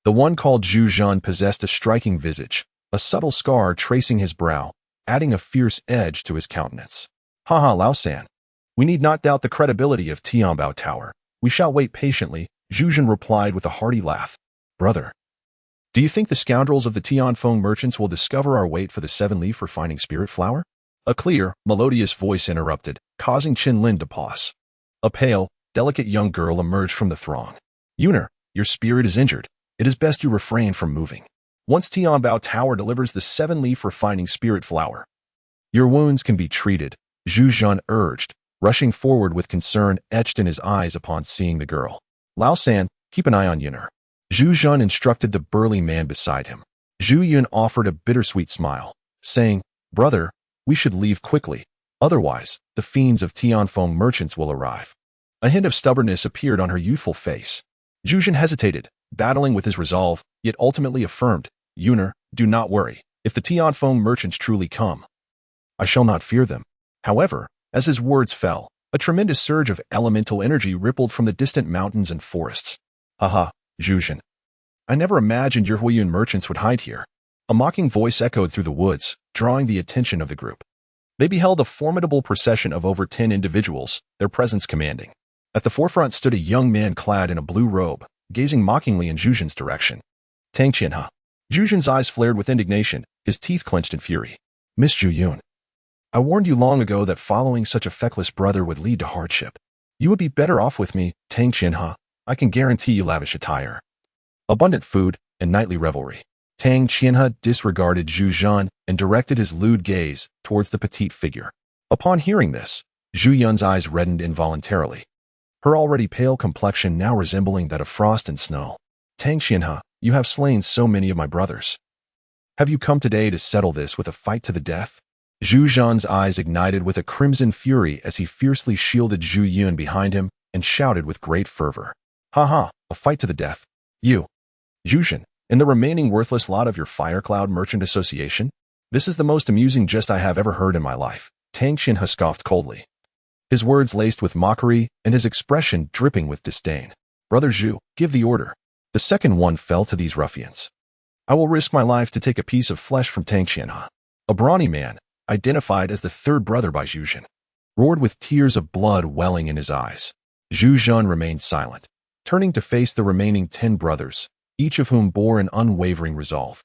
The one called Zhu Zhan possessed a striking visage, a subtle scar tracing his brow, adding a fierce edge to his countenance. Haha, Lao San. We need not doubt the credibility of Tianbao Tower. We shall wait patiently, Zhu Zhan replied with a hearty laugh. Brother, do you think the scoundrels of the Tianfeng merchants will discover our wait for the 7-leaf refining spirit flower? A clear, melodious voice interrupted, causing Chen Lin to pause. A pale, delicate young girl emerged from the throng. Yuner, your spirit is injured. It is best you refrain from moving. Once Tianbao Tower delivers the 7-leaf refining spirit flower, your wounds can be treated, Zhu Zhan urged, rushing forward with concern etched in his eyes upon seeing the girl. Lao San, keep an eye on Yuner. Zhu Zhan instructed the burly man beside him. Zhu Yun offered a bittersweet smile, saying, Brother, we should leave quickly. Otherwise, the fiends of Tianfeng merchants will arrive. A hint of stubbornness appeared on her youthful face. Zhu Zhan hesitated, battling with his resolve, yet ultimately affirmed, Yuner, do not worry. If the Tianfeng merchants truly come, I shall not fear them. However, as his words fell, a tremendous surge of elemental energy rippled from the distant mountains and forests. Haha, Zhu Zhan. I never imagined your Huiyun merchants would hide here. A mocking voice echoed through the woods, drawing the attention of the group. They beheld a formidable procession of over 10 individuals, their presence commanding. At the forefront stood a young man clad in a blue robe, gazing mockingly in Zhu Zhan's direction. Tang Qianhe. Zhu Zhan's eyes flared with indignation, his teeth clenched in fury. Miss Zhu Yun, I warned you long ago that following such a feckless brother would lead to hardship. You would be better off with me, Tang Qianhe. I can guarantee you lavish attire, abundant food, and nightly revelry. Tang Qianhe disregarded Zhu Zhan and directed his lewd gaze towards the petite figure. Upon hearing this, Zhu Yun's eyes reddened involuntarily, her already pale complexion now resembling that of frost and snow. Tang Qianhe, you have slain so many of my brothers. Have you come today to settle this with a fight to the death? Zhu Zhan's eyes ignited with a crimson fury as he fiercely shielded Zhu Yun behind him and shouted with great fervor. Ha, a fight to the death. You, Zhu Zhan, and the remaining worthless lot of your Firecloud Merchant Association? This is the most amusing jest I have ever heard in my life, Tang Qianhe scoffed coldly, his words laced with mockery and his expression dripping with disdain. Brother Zhu, give the order. The second one fell to these ruffians. I will risk my life to take a piece of flesh from Tang Qianhe. A brawny man, identified as the third brother by Zhu Zhan, roared with tears of blood welling in his eyes. Zhu Zhan remained silent, turning to face the remaining 10 brothers, each of whom bore an unwavering resolve,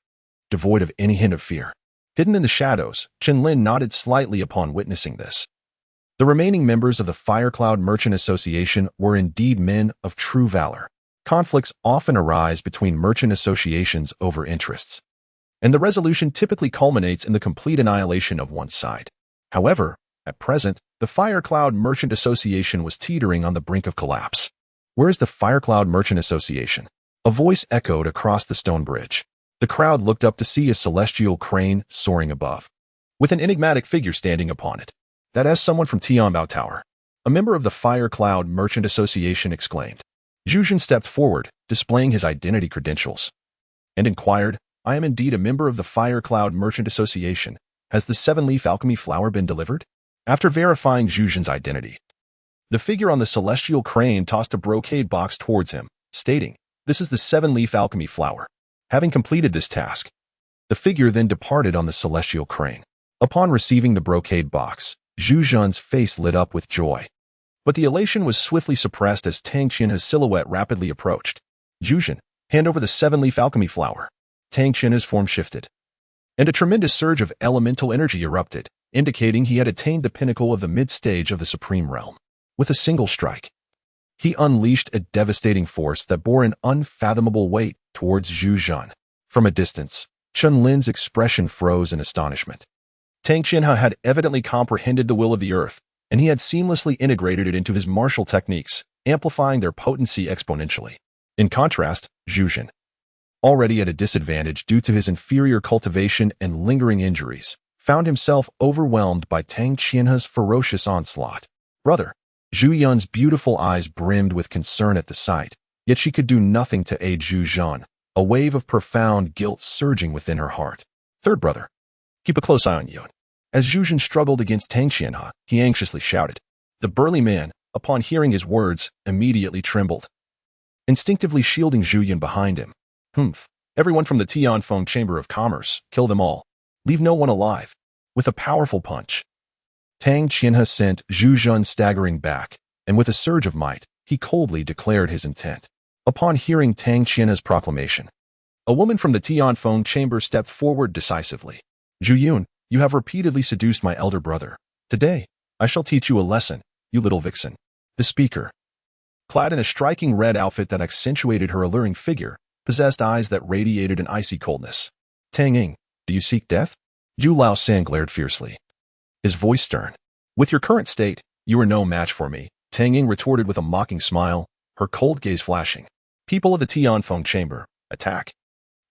devoid of any hint of fear. Hidden in the shadows, Chen Lin nodded slightly upon witnessing this. The remaining members of the Firecloud Merchant Association were indeed men of true valor. Conflicts often arise between merchant associations over interests, and the resolution typically culminates in the complete annihilation of one side. However, at present, the Firecloud Merchant Association was teetering on the brink of collapse. Where is the Firecloud Merchant Association? A voice echoed across the stone bridge. The crowd looked up to see a celestial crane soaring above, with an enigmatic figure standing upon it. That is someone from Tianbao Tower. A member of the Firecloud Merchant Association exclaimed. Zhu Zhan stepped forward, displaying his identity credentials, and inquired, I am indeed a member of the Firecloud Merchant Association. Has the 7-leaf alchemy flower been delivered? After verifying Zhu Zhan's identity, the figure on the celestial crane tossed a brocade box towards him, stating, This is the 7-leaf alchemy flower. Having completed this task, the figure then departed on the celestial crane. Upon receiving the brocade box, Zhu Zhan's face lit up with joy. But the elation was swiftly suppressed as Tang Qianhe's silhouette rapidly approached. Zhu Zhan, hand over the 7-leaf alchemy flower. Tang Qianhe's form shifted, and a tremendous surge of elemental energy erupted, indicating he had attained the pinnacle of the mid-stage of the Supreme Realm. With a single strike, he unleashed a devastating force that bore an unfathomable weight towards Zhu Zhan. From a distance, Chen Lin's expression froze in astonishment. Tang Qianhe had evidently comprehended the will of the earth, and he had seamlessly integrated it into his martial techniques, amplifying their potency exponentially. In contrast, Zhu Zhan, already at a disadvantage due to his inferior cultivation and lingering injuries, found himself overwhelmed by Tang Qianhe's ferocious onslaught. Brother, Zhu Yun's beautiful eyes brimmed with concern at the sight, yet she could do nothing to aid Zhu Zhan, a wave of profound guilt surging within her heart. Third brother, keep a close eye on Yun. As Zhu Zhan struggled against Tang Qianhe, he anxiously shouted. The burly man, upon hearing his words, immediately trembled, instinctively shielding Zhu Yun behind him. Humph. Everyone from the Tianfeng Chamber of Commerce, kill them all. Leave no one alive. With a powerful punch, Tang Qianhe sent Zhu Zhun staggering back, and with a surge of might, he coldly declared his intent. Upon hearing Tang Qianhe's proclamation, a woman from the Tianfeng Chamber stepped forward decisively. Zhu Yun, you have repeatedly seduced my elder brother. Today, I shall teach you a lesson, you little vixen. The speaker, clad in a striking red outfit that accentuated her alluring figure, possessed eyes that radiated an icy coldness. Tang Ying, do you seek death? Zhu Laosan glared fiercely, his voice stern. With your current state, you are no match for me, Tang Ying retorted with a mocking smile, her cold gaze flashing. People of the Tianfeng Chamber, attack.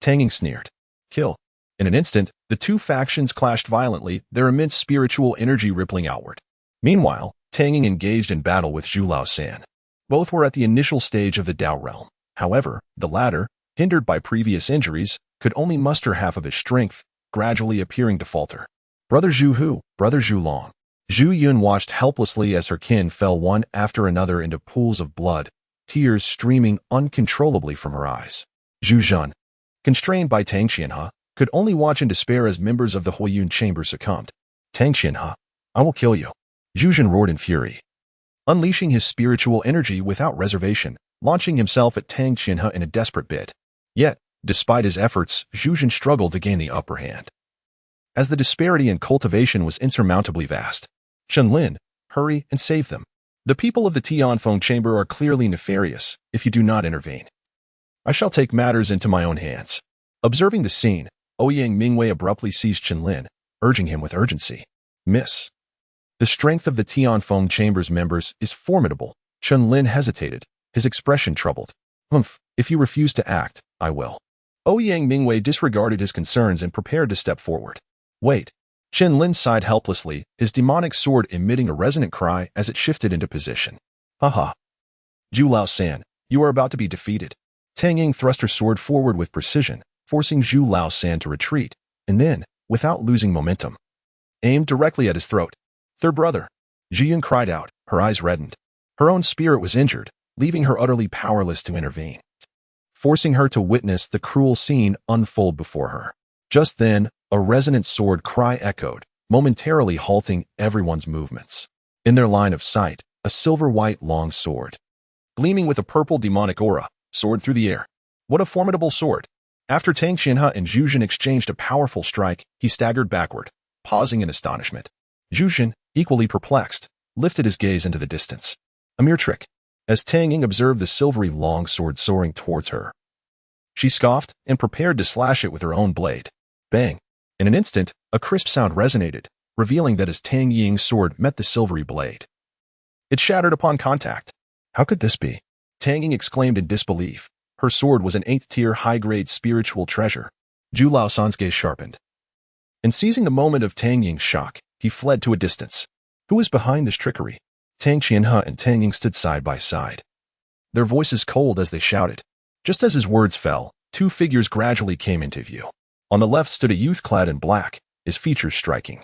Tang Ying sneered. Kill. In an instant, the two factions clashed violently, their immense spiritual energy rippling outward. Meanwhile, Tang Ying engaged in battle with Zhu Laosan. Both were at the initial stage of the Dao realm. However, the latter, hindered by previous injuries, could only muster half of his strength, gradually appearing to falter. Brother Zhu Hu, Brother Zhu Long. Zhu Yun watched helplessly as her kin fell one after another into pools of blood, tears streaming uncontrollably from her eyes. Zhu Zhun, constrained by Tang Qianhe, could only watch in despair as members of the Ouyang Chamber succumbed. Tang Qianhe, I will kill you. Zhu Zhun roared in fury, unleashing his spiritual energy without reservation, launching himself at Tang Qianhe in a desperate bid. Yet, despite his efforts, Zhu Zhun struggled to gain the upper hand. As the disparity in cultivation was insurmountably vast, Chen Lin, hurry and save them. The people of the Tianfeng Chamber are clearly nefarious if you do not intervene. I shall take matters into my own hands. Observing the scene, Ouyang Mingwei abruptly seized Chen Lin, urging him with urgency. Miss. The strength of the Tianfeng Chamber's members is formidable. Chen Lin hesitated, his expression troubled. Humph, if you refuse to act, I will. Ouyang Mingwei disregarded his concerns and prepared to step forward. Wait. Chen Lin sighed helplessly, his demonic sword emitting a resonant cry as it shifted into position. Haha. Zhu Laosan, you are about to be defeated. Tang Ying thrust her sword forward with precision, forcing Zhu Laosan to retreat, and then, without losing momentum, aimed directly at his throat. Their brother. Zhu Yun cried out, her eyes reddened. Her own spirit was injured, leaving her utterly powerless to intervene, forcing her to witness the cruel scene unfold before her. Just then, a resonant sword cry echoed, momentarily halting everyone's movements. In their line of sight, a silver-white long sword, gleaming with a purple demonic aura, soared through the air. What a formidable sword! After Tang Qianhe and Zhu Zhun exchanged a powerful strike, he staggered backward, pausing in astonishment. Zhu Zhun, equally perplexed, lifted his gaze into the distance. A mere trick. As Tang Ying observed the silvery long sword soaring towards her, she scoffed and prepared to slash it with her own blade. Bang! In an instant, a crisp sound resonated, revealing that as Tang Ying's sword met the silvery blade, it shattered upon contact. How could this be? Tang Ying exclaimed in disbelief. Her sword was an 8th-tier high-grade spiritual treasure. Zhu Laosan's gaze sharpened, and seizing the moment of Tang Ying's shock, he fled to a distance. Who was behind this trickery? Tang Qianhe and Tang Ying stood side by side, their voices cold as they shouted. Just as his words fell, two figures gradually came into view. On the left stood a youth clad in black, his features striking,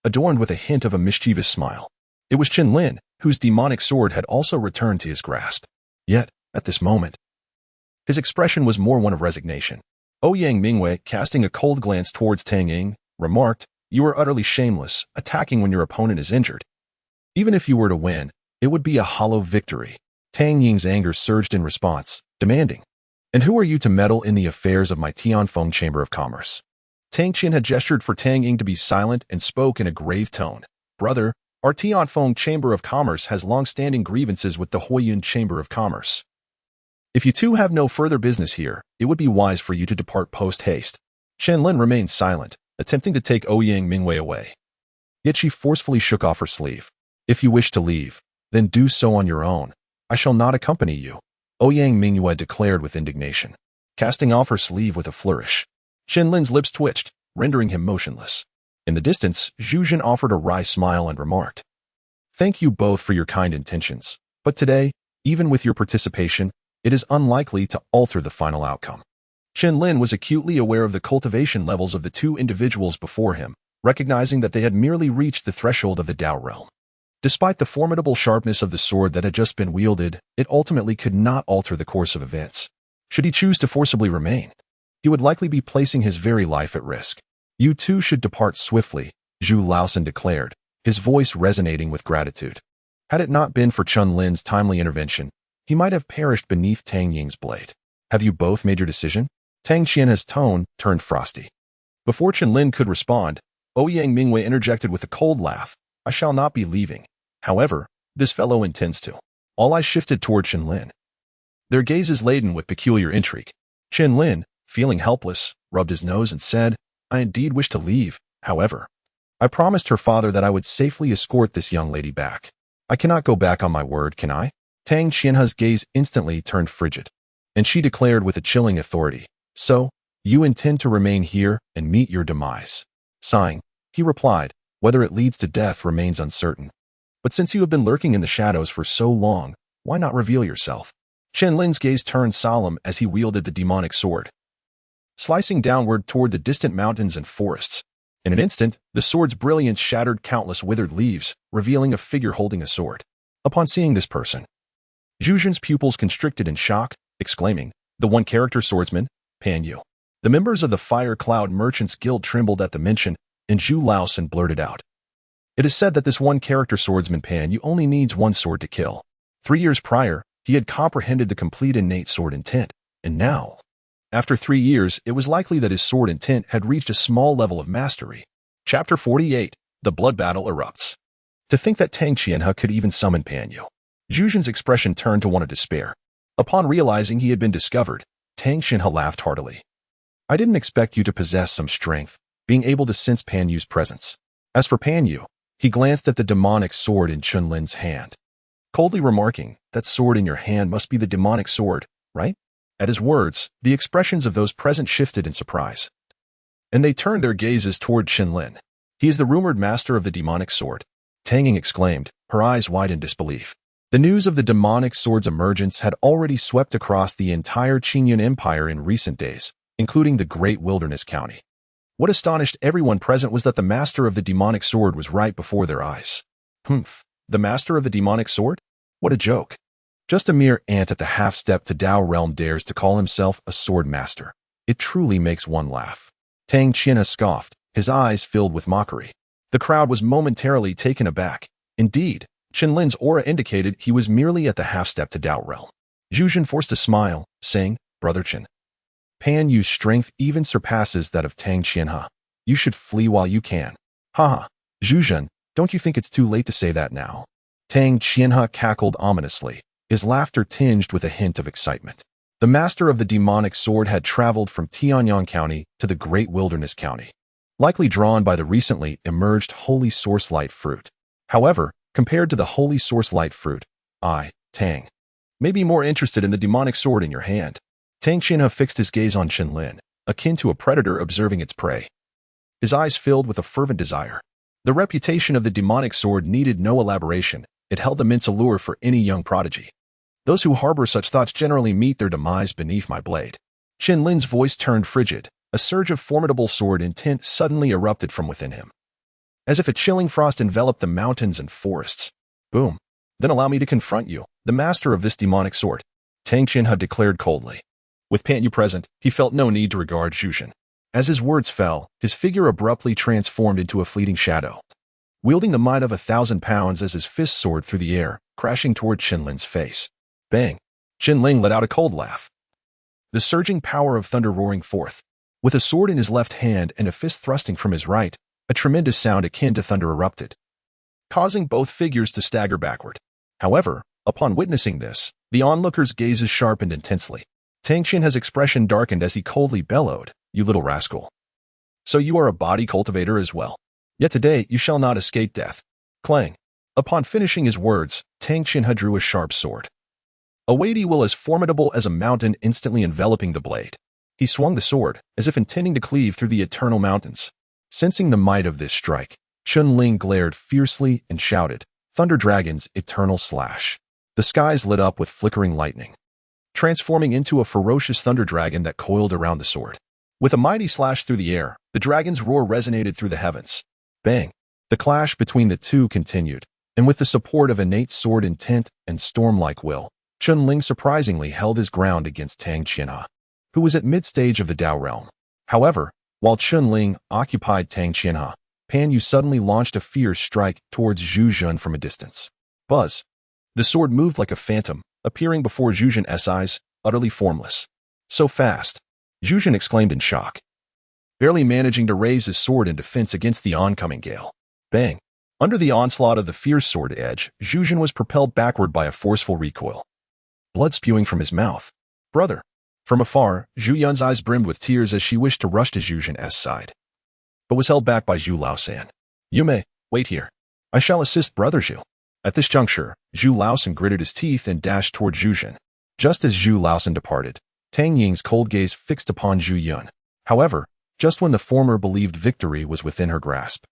adorned with a hint of a mischievous smile. It was Chen Lin, whose demonic sword had also returned to his grasp. Yet, at this moment, his expression was more one of resignation. Ouyang Mingwei, casting a cold glance towards Tang Ying, remarked, You are utterly shameless, attacking when your opponent is injured. Even if you were to win, it would be a hollow victory. Tang Ying's anger surged in response, demanding, And who are you to meddle in the affairs of my Tianfeng Chamber of Commerce? Tang Qian had gestured for Tang Ying to be silent and spoke in a grave tone. Brother, our Tianfeng Chamber of Commerce has long-standing grievances with the Ouyang Chamber of Commerce. If you two have no further business here, it would be wise for you to depart post-haste. Chen Lin remained silent, attempting to take Ouyang Mingwei away. Yet she forcefully shook off her sleeve. If you wish to leave, then do so on your own. I shall not accompany you, Ouyang Mingwei declared with indignation, casting off her sleeve with a flourish. Chen Lin's lips twitched, rendering him motionless. In the distance, Zhu Zhun offered a wry smile and remarked, Thank you both for your kind intentions, but today, even with your participation, it is unlikely to alter the final outcome. Chen Lin was acutely aware of the cultivation levels of the two individuals before him, recognizing that they had merely reached the threshold of the Dao realm. Despite the formidable sharpness of the sword that had just been wielded, it ultimately could not alter the course of events. Should he choose to forcibly remain, he would likely be placing his very life at risk. You too should depart swiftly, Zhu Laosan declared, his voice resonating with gratitude. Had it not been for Chen Lin's timely intervention, he might have perished beneath Tang Ying's blade. Have you both made your decision? Tang Qian's tone turned frosty. Before Chen Lin could respond, Ouyang Mu interjected with a cold laugh. I shall not be leaving. However, this fellow intends to. All eyes shifted toward Chen Lin, their gazes laden with peculiar intrigue. Chen Lin, feeling helpless, rubbed his nose and said, I indeed wish to leave. However, I promised her father that I would safely escort this young lady back. I cannot go back on my word, can I? Tang Qian's gaze instantly turned frigid, and she declared with a chilling authority, So, you intend to remain here and meet your demise. Sighing, he replied, Whether it leads to death remains uncertain. But since you have been lurking in the shadows for so long, why not reveal yourself? Chen Lin's gaze turned solemn as he wielded the demonic sword, slicing downward toward the distant mountains and forests. In an instant, the sword's brilliance shattered countless withered leaves, revealing a figure holding a sword. Upon seeing this person, Zhu Jun's pupils constricted in shock, exclaiming, The one-character swordsman, Pan Yu. The members of the Fire Cloud Merchants Guild trembled at the mention, and Zhu Laosan blurted out. It is said that this one-character swordsman Pan Yu only needs one sword to kill. 3 years prior, he had comprehended the complete innate sword intent, and now, after 3 years, it was likely that his sword intent had reached a small level of mastery. Chapter 48, The Blood Battle Erupts. To think that Tang Qianhe could even summon Pan Yu. Zhu Jun's expression turned to one of despair. Upon realizing he had been discovered, Tang Qianhe laughed heartily. I didn't expect you to possess some strength, being able to sense Pan Yu's presence. As for Pan Yu, he glanced at the demonic sword in Chen Lin's hand, coldly remarking, That sword in your hand must be the demonic sword, right? At his words, the expressions of those present shifted in surprise, and they turned their gazes toward Chen Lin. He is the rumored master of the demonic sword. Tang Ying exclaimed, her eyes wide in disbelief. The news of the demonic sword's emergence had already swept across the entire Qingyun Empire in recent days, including the great wilderness county. What astonished everyone present was that the master of the demonic sword was right before their eyes. Humph, the master of the demonic sword? What a joke. Just a mere ant at the half-step to Dao realm dares to call himself a sword master. It truly makes one laugh. Tang Qianhe scoffed, his eyes filled with mockery. The crowd was momentarily taken aback. Indeed, Chen Lin's aura indicated he was merely at the half-step to Dao realm. Zhu Jun forced a smile, saying, Brother Chen, Pan Yu's strength even surpasses that of Tang Qianhe. You should flee while you can. Haha, Zhu Jun, don't you think it's too late to say that now? Tang Qianhe cackled ominously, his laughter tinged with a hint of excitement. The master of the demonic sword had traveled from Tianyang County to the Great Wilderness County, likely drawn by the recently emerged Holy Source Light fruit. However, compared to the Holy Source Light fruit, I, Tang, may be more interested in the demonic sword in your hand. Tang Qianhe fixed his gaze on Chen Lin, akin to a predator observing its prey. His eyes filled with a fervent desire. The reputation of the demonic sword needed no elaboration. It held immense allure for any young prodigy. Those who harbor such thoughts generally meet their demise beneath my blade. Chen Lin's voice turned frigid. A surge of formidable sword intent suddenly erupted from within him, as if a chilling frost enveloped the mountains and forests. Boom. Then allow me to confront you, the master of this demonic sword. Tang Qianhe declared coldly. With Pan Yu present, he felt no need to regard Zhu Jun. As his words fell, his figure abruptly transformed into a fleeting shadow, wielding the might of 1,000 pounds as his fist soared through the air, crashing toward Chen Lin's face. Bang! Chen Lin let out a cold laugh, the surging power of thunder roaring forth. With a sword in his left hand and a fist thrusting from his right, a tremendous sound akin to thunder erupted, causing both figures to stagger backward. However, upon witnessing this, the onlookers' gazes sharpened intensely. Tang Qianhe's expression darkened as he coldly bellowed, You little rascal. So you are a body cultivator as well. Yet today you shall not escape death. Clang. Upon finishing his words, Tang Qianhe drew a sharp sword, a weighty will as formidable as a mountain instantly enveloping the blade. He swung the sword, as if intending to cleave through the eternal mountains. Sensing the might of this strike, Chen Lin glared fiercely and shouted, Thunder Dragon's eternal slash. The skies lit up with flickering lightning, transforming into a ferocious thunder dragon that coiled around the sword. With a mighty slash through the air, the dragon's roar resonated through the heavens. Bang! The clash between the two continued, and with the support of innate sword intent and storm-like will, Chen Lin surprisingly held his ground against Tang Qianhe, who was at mid-stage of the Dao realm. However, while Chen Lin occupied Tang Qianhe, Pan Yu suddenly launched a fierce strike towards Zhu Zhen from a distance. Buzz! The sword moved like a phantom, appearing before Zhu Zhen's eyes, utterly formless. So fast! Zhu Zhen exclaimed in shock, barely managing to raise his sword in defense against the oncoming gale. Bang! Under the onslaught of the fierce sword edge, Zhu Zhen was propelled backward by a forceful recoil. Blood spewing from his mouth. Brother! From afar, Zhu Yun's eyes brimmed with tears as she wished to rush to Zhu Zhen's side, but was held back by Zhu Laosan. You may wait here. I shall assist Brother Zhu. At this juncture, Zhu Laosan gritted his teeth and dashed toward Zhu Zhen. Just as Zhu Laosan departed, Tang Ying's cold gaze fixed upon Zhu Yun. However, just when the former believed victory was within her grasp,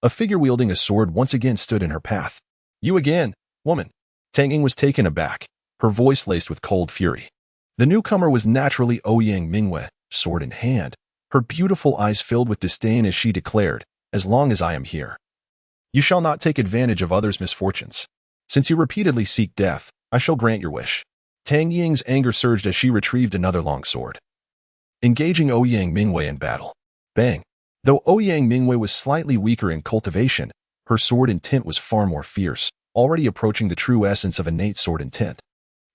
a figure wielding a sword once again stood in her path. You again, woman! Tang Ying was taken aback, her voice laced with cold fury. The newcomer was naturally Ouyang Mu, sword in hand, her beautiful eyes filled with disdain as she declared, as long as I am here, you shall not take advantage of others' misfortunes. Since you repeatedly seek death, I shall grant your wish. Tang Ying's anger surged as she retrieved another long sword, engaging Ouyang Mu in battle. Bang! Though Ouyang Mu was slightly weaker in cultivation, her sword intent was far more fierce, already approaching the true essence of innate sword intent.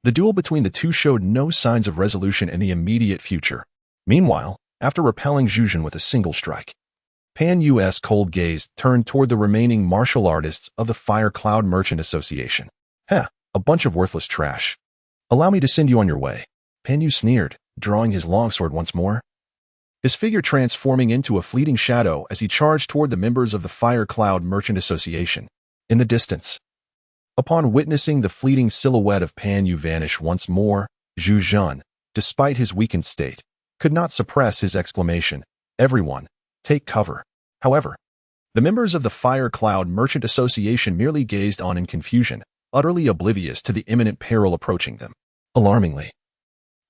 The duel between the two showed no signs of resolution in the immediate future. Meanwhile, after repelling Zhu Zhen with a single strike, Pan Yu's cold gaze turned toward the remaining martial artists of the Fire Cloud Merchant Association. Heh, a bunch of worthless trash. Allow me to send you on your way. Pan Yu sneered, drawing his longsword once more, his figure transforming into a fleeting shadow as he charged toward the members of the Fire Cloud Merchant Association. In the distance, upon witnessing the fleeting silhouette of Pan Yu vanish once more, Zhu Zhen, despite his weakened state, could not suppress his exclamation, "Everyone, take cover." However, the members of the Fire Cloud Merchant Association merely gazed on in confusion, utterly oblivious to the imminent peril approaching them. Alarmingly,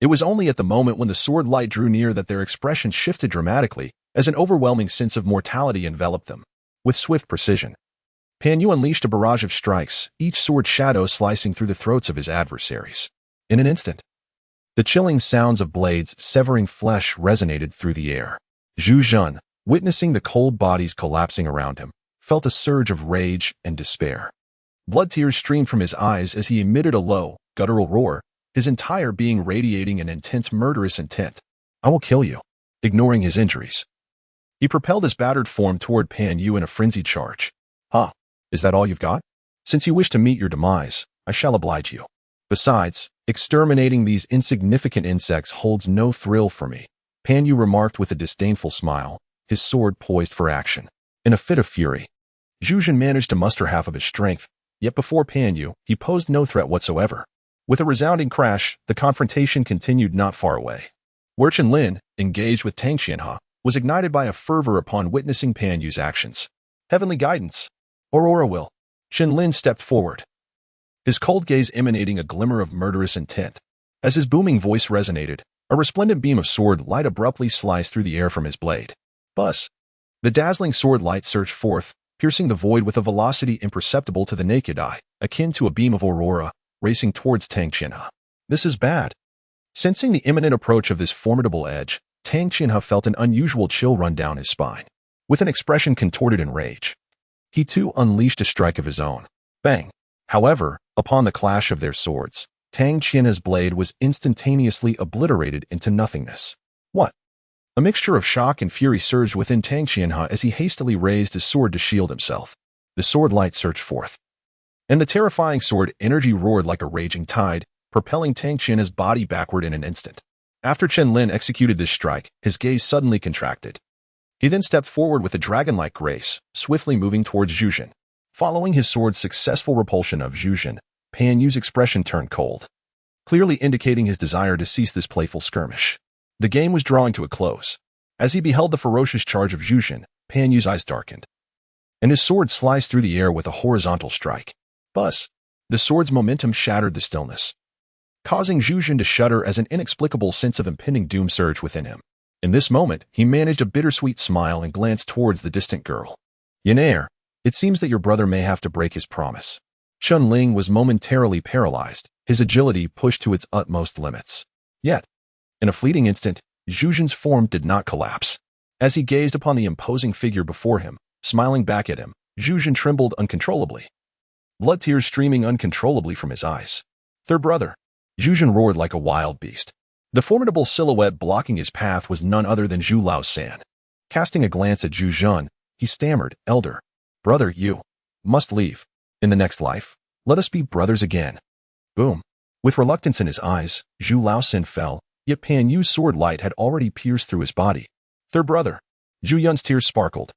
it was only at the moment when the sword light drew near that their expressions shifted dramatically, as an overwhelming sense of mortality enveloped them. With swift precision, Pan Yu unleashed a barrage of strikes, each sword shadow slicing through the throats of his adversaries. In an instant, the chilling sounds of blades severing flesh resonated through the air. Zhu Zhen, witnessing the cold bodies collapsing around him, felt a surge of rage and despair. Blood tears streamed from his eyes as he emitted a low, guttural roar, his entire being radiating an intense murderous intent. I will kill you. Ignoring his injuries, he propelled his battered form toward Pan Yu in a frenzied charge. Huh, is that all you've got? Since you wish to meet your demise, I shall oblige you. Besides, exterminating these insignificant insects holds no thrill for me, Pan Yu remarked with a disdainful smile, his sword poised for action. In a fit of fury, Zhu Zhen managed to muster half of his strength, yet before Pan Yu, he posed no threat whatsoever. With a resounding crash, the confrontation continued not far away, where Chen Lin, engaged with Tang Qianhe, was ignited by a fervor upon witnessing Pan Yu's actions. Heavenly guidance! Aurora will. Chen Lin stepped forward, his cold gaze emanating a glimmer of murderous intent. As his booming voice resonated, a resplendent beam of sword light abruptly sliced through the air from his blade. Buzz! The dazzling sword light surged forth, piercing the void with a velocity imperceptible to the naked eye, akin to a beam of aurora, racing towards Tang Qianhe. This is bad. Sensing the imminent approach of this formidable edge, Tang Qianhe felt an unusual chill run down his spine. With an expression contorted in rage, he too unleashed a strike of his own. Bang! However, upon the clash of their swords, Tang Qianhe's blade was instantaneously obliterated into nothingness. What? A mixture of shock and fury surged within Tang Qianhe as he hastily raised his sword to shield himself. The sword light surged forth, and the terrifying sword energy roared like a raging tide, propelling Tang Qianhe's body backward in an instant. After Chen Lin executed this strike, his gaze suddenly contracted. He then stepped forward with a dragon-like grace, swiftly moving towards Zhu Zhen. Following his sword's successful repulsion of Zhu Zhen, Pan Yu's expression turned cold, clearly indicating his desire to cease this playful skirmish. The game was drawing to a close. As he beheld the ferocious charge of Zhu Zhen, Pan Yu's eyes darkened, and his sword sliced through the air with a horizontal strike. Buzz! The sword's momentum shattered the stillness, causing Zhu Zhen to shudder as an inexplicable sense of impending doom surged within him. In this moment, he managed a bittersweet smile and glanced towards the distant girl. Yenair, it seems that your brother may have to break his promise. Chen Lin was momentarily paralyzed, his agility pushed to its utmost limits. Yet, in a fleeting instant, Zhu Jun's form did not collapse. As he gazed upon the imposing figure before him, smiling back at him, Zhu Jun trembled uncontrollably. Blood tears streaming uncontrollably from his eyes. "Third brother!" Zhu Jun roared like a wild beast. The formidable silhouette blocking his path was none other than Zhu Laosan. Casting a glance at Zhu Jun, he stammered, "Elder brother, you must leave. In the next life, let us be brothers again." Boom. With reluctance in his eyes, Zhu Laosan fell, yet Pan Yu's sword light had already pierced through his body. "Third brother!" Zhu Yun's tears sparkled,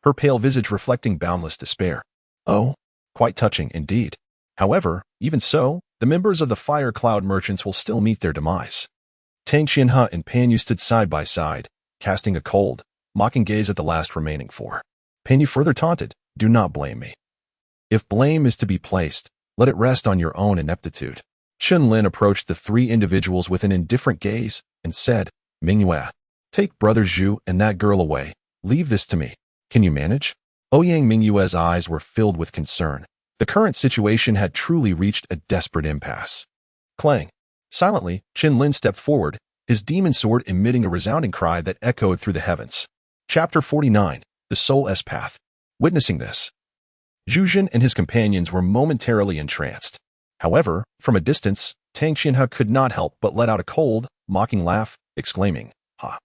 her pale visage reflecting boundless despair. Oh, quite touching indeed. However, even so, the members of the Fire Cloud Merchants will still meet their demise. Tang Qianhe and Pan Yu stood side by side, casting a cold, mocking gaze at the last remaining four. Pan Yu further taunted, "Do not blame me. If blame is to be placed, let it rest on your own ineptitude." Chen Lin approached the three individuals with an indifferent gaze and said, "Mingyue, take brother Zhu and that girl away. Leave this to me. Can you manage?" Ouyang Mingyue's eyes were filled with concern. The current situation had truly reached a desperate impasse. Clang. Silently, Chen Lin stepped forward, his demon sword emitting a resounding cry that echoed through the heavens. Chapter 49, The Soul's Path. Witnessing this, Zhu Jun and his companions were momentarily entranced. However, from a distance, Tang Qianhe could not help but let out a cold, mocking laugh, exclaiming, "Ha!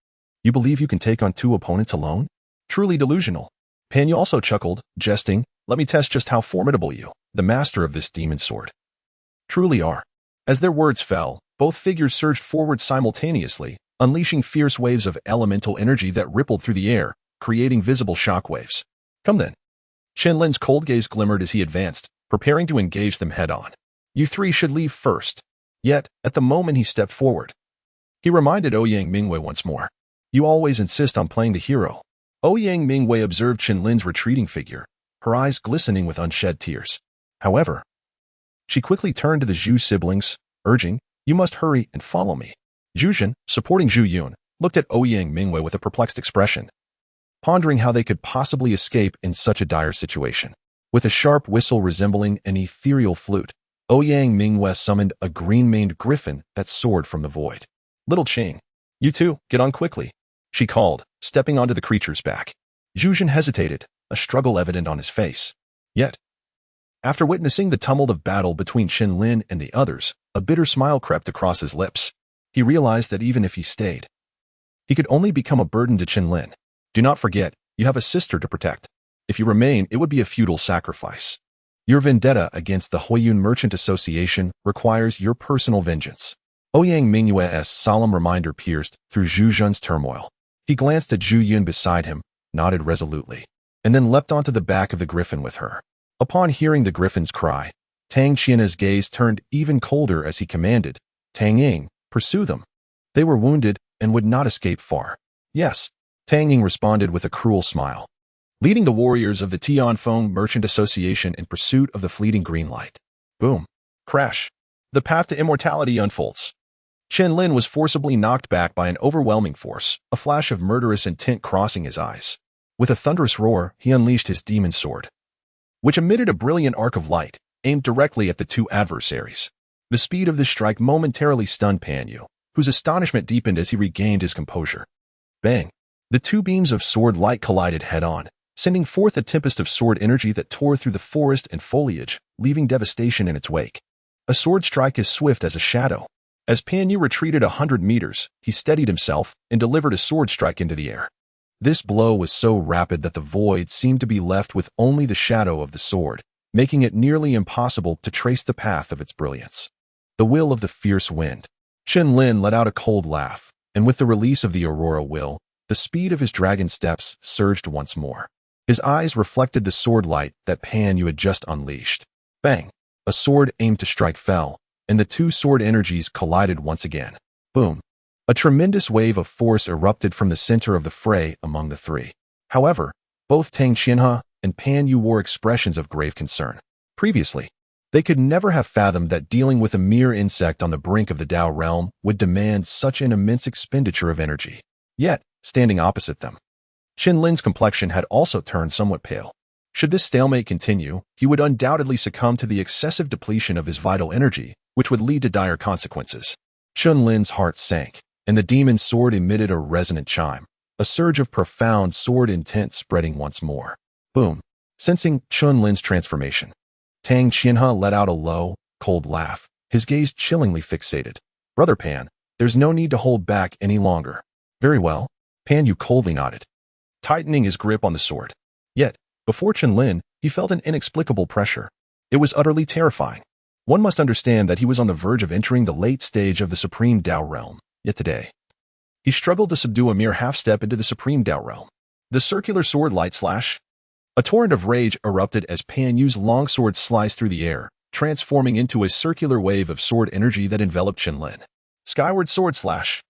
You believe you can take on two opponents alone? Truly delusional." Pan Yu also chuckled, jesting, "Let me test just how formidable you, the master of this demon sword, truly are." As their words fell, both figures surged forward simultaneously, unleashing fierce waves of elemental energy that rippled through the air, creating visible shockwaves. "Come then." Chen Lin's cold gaze glimmered as he advanced, preparing to engage them head-on. "You three should leave first." Yet, at the moment he stepped forward, he reminded Ouyang Mingyue once more, "You always insist on playing the hero." Ouyang Mingyue observed Chen Lin's retreating figure, her eyes glistening with unshed tears. However, she quickly turned to the Zhu siblings, urging, "You must hurry and follow me." Zhu Jun, supporting Zhu Yun, looked at Ouyang Mingyue with a perplexed expression, pondering how they could possibly escape in such a dire situation. With a sharp whistle resembling an ethereal flute, Ouyang Mingyue summoned a green-maned griffin that soared from the void. "Little Ching, you two, get on quickly," she called, stepping onto the creature's back. Zhu Jun hesitated, a struggle evident on his face. Yet, after witnessing the tumult of battle between Chen Lin and the others, a bitter smile crept across his lips. He realized that even if he stayed, he could only become a burden to Chen Lin. "Do not forget, you have a sister to protect. If you remain, it would be a futile sacrifice. Your vendetta against the Huiyun Merchant Association requires your personal vengeance." Ouyang Mingyue's solemn reminder pierced through Zhu Jun's turmoil. He glanced at Zhu Yun beside him, nodded resolutely, and then leapt onto the back of the griffin with her. Upon hearing the griffin's cry, Tang Qianhe's gaze turned even colder as he commanded, "Tang Ying, pursue them. They were wounded and would not escape far." "Yes," Tang Ying responded with a cruel smile, leading the warriors of the Tianfeng Merchant Association in pursuit of the fleeting green light. Boom. Crash. The path to immortality unfolds. Chen Lin was forcibly knocked back by an overwhelming force, a flash of murderous intent crossing his eyes. With a thunderous roar, he unleashed his demon sword, which emitted a brilliant arc of light, aimed directly at the two adversaries. The speed of this strike momentarily stunned Pan Yu, whose astonishment deepened as he regained his composure. Bang! The two beams of sword light collided head-on, sending forth a tempest of sword energy that tore through the forest and foliage, leaving devastation in its wake. A sword strike is swift as a shadow. As Pan Yu retreated 100 meters, he steadied himself and delivered a sword strike into the air. This blow was so rapid that the void seemed to be left with only the shadow of the sword, making it nearly impossible to trace the path of its brilliance. The will of the fierce wind. Chen Lin let out a cold laugh, and with the release of the Aurora will, the speed of his dragon steps surged once more. His eyes reflected the sword light that Pan Yu had just unleashed. Bang! A sword aimed to strike fell, and the two sword energies collided once again. Boom! A tremendous wave of force erupted from the center of the fray among the three. However, both Tang Qianhe and Pan Yu wore expressions of grave concern. Previously, they could never have fathomed that dealing with a mere insect on the brink of the Tao realm would demand such an immense expenditure of energy. Yet, standing opposite them, Chen Lin's complexion had also turned somewhat pale. Should this stalemate continue, he would undoubtedly succumb to the excessive depletion of his vital energy, which would lead to dire consequences. Chen Lin's heart sank, and the demon's sword emitted a resonant chime, a surge of profound sword intent spreading once more. Boom. Sensing Chen Lin's transformation, Tang Qianhe let out a low, cold laugh, his gaze chillingly fixated. Brother Pan, there's no need to hold back any longer. Very well. Pan Yu coldly nodded, tightening his grip on the sword. Yet, before Chen Lin, he felt an inexplicable pressure. It was utterly terrifying. One must understand that he was on the verge of entering the late stage of the Supreme Dao realm, yet today, he struggled to subdue a mere half-step into the Supreme Dao realm. The circular sword light slash. A torrent of rage erupted as Pan Yu's longsword sliced through the air, transforming into a circular wave of sword energy that enveloped Chen Lin. Skyward sword slash.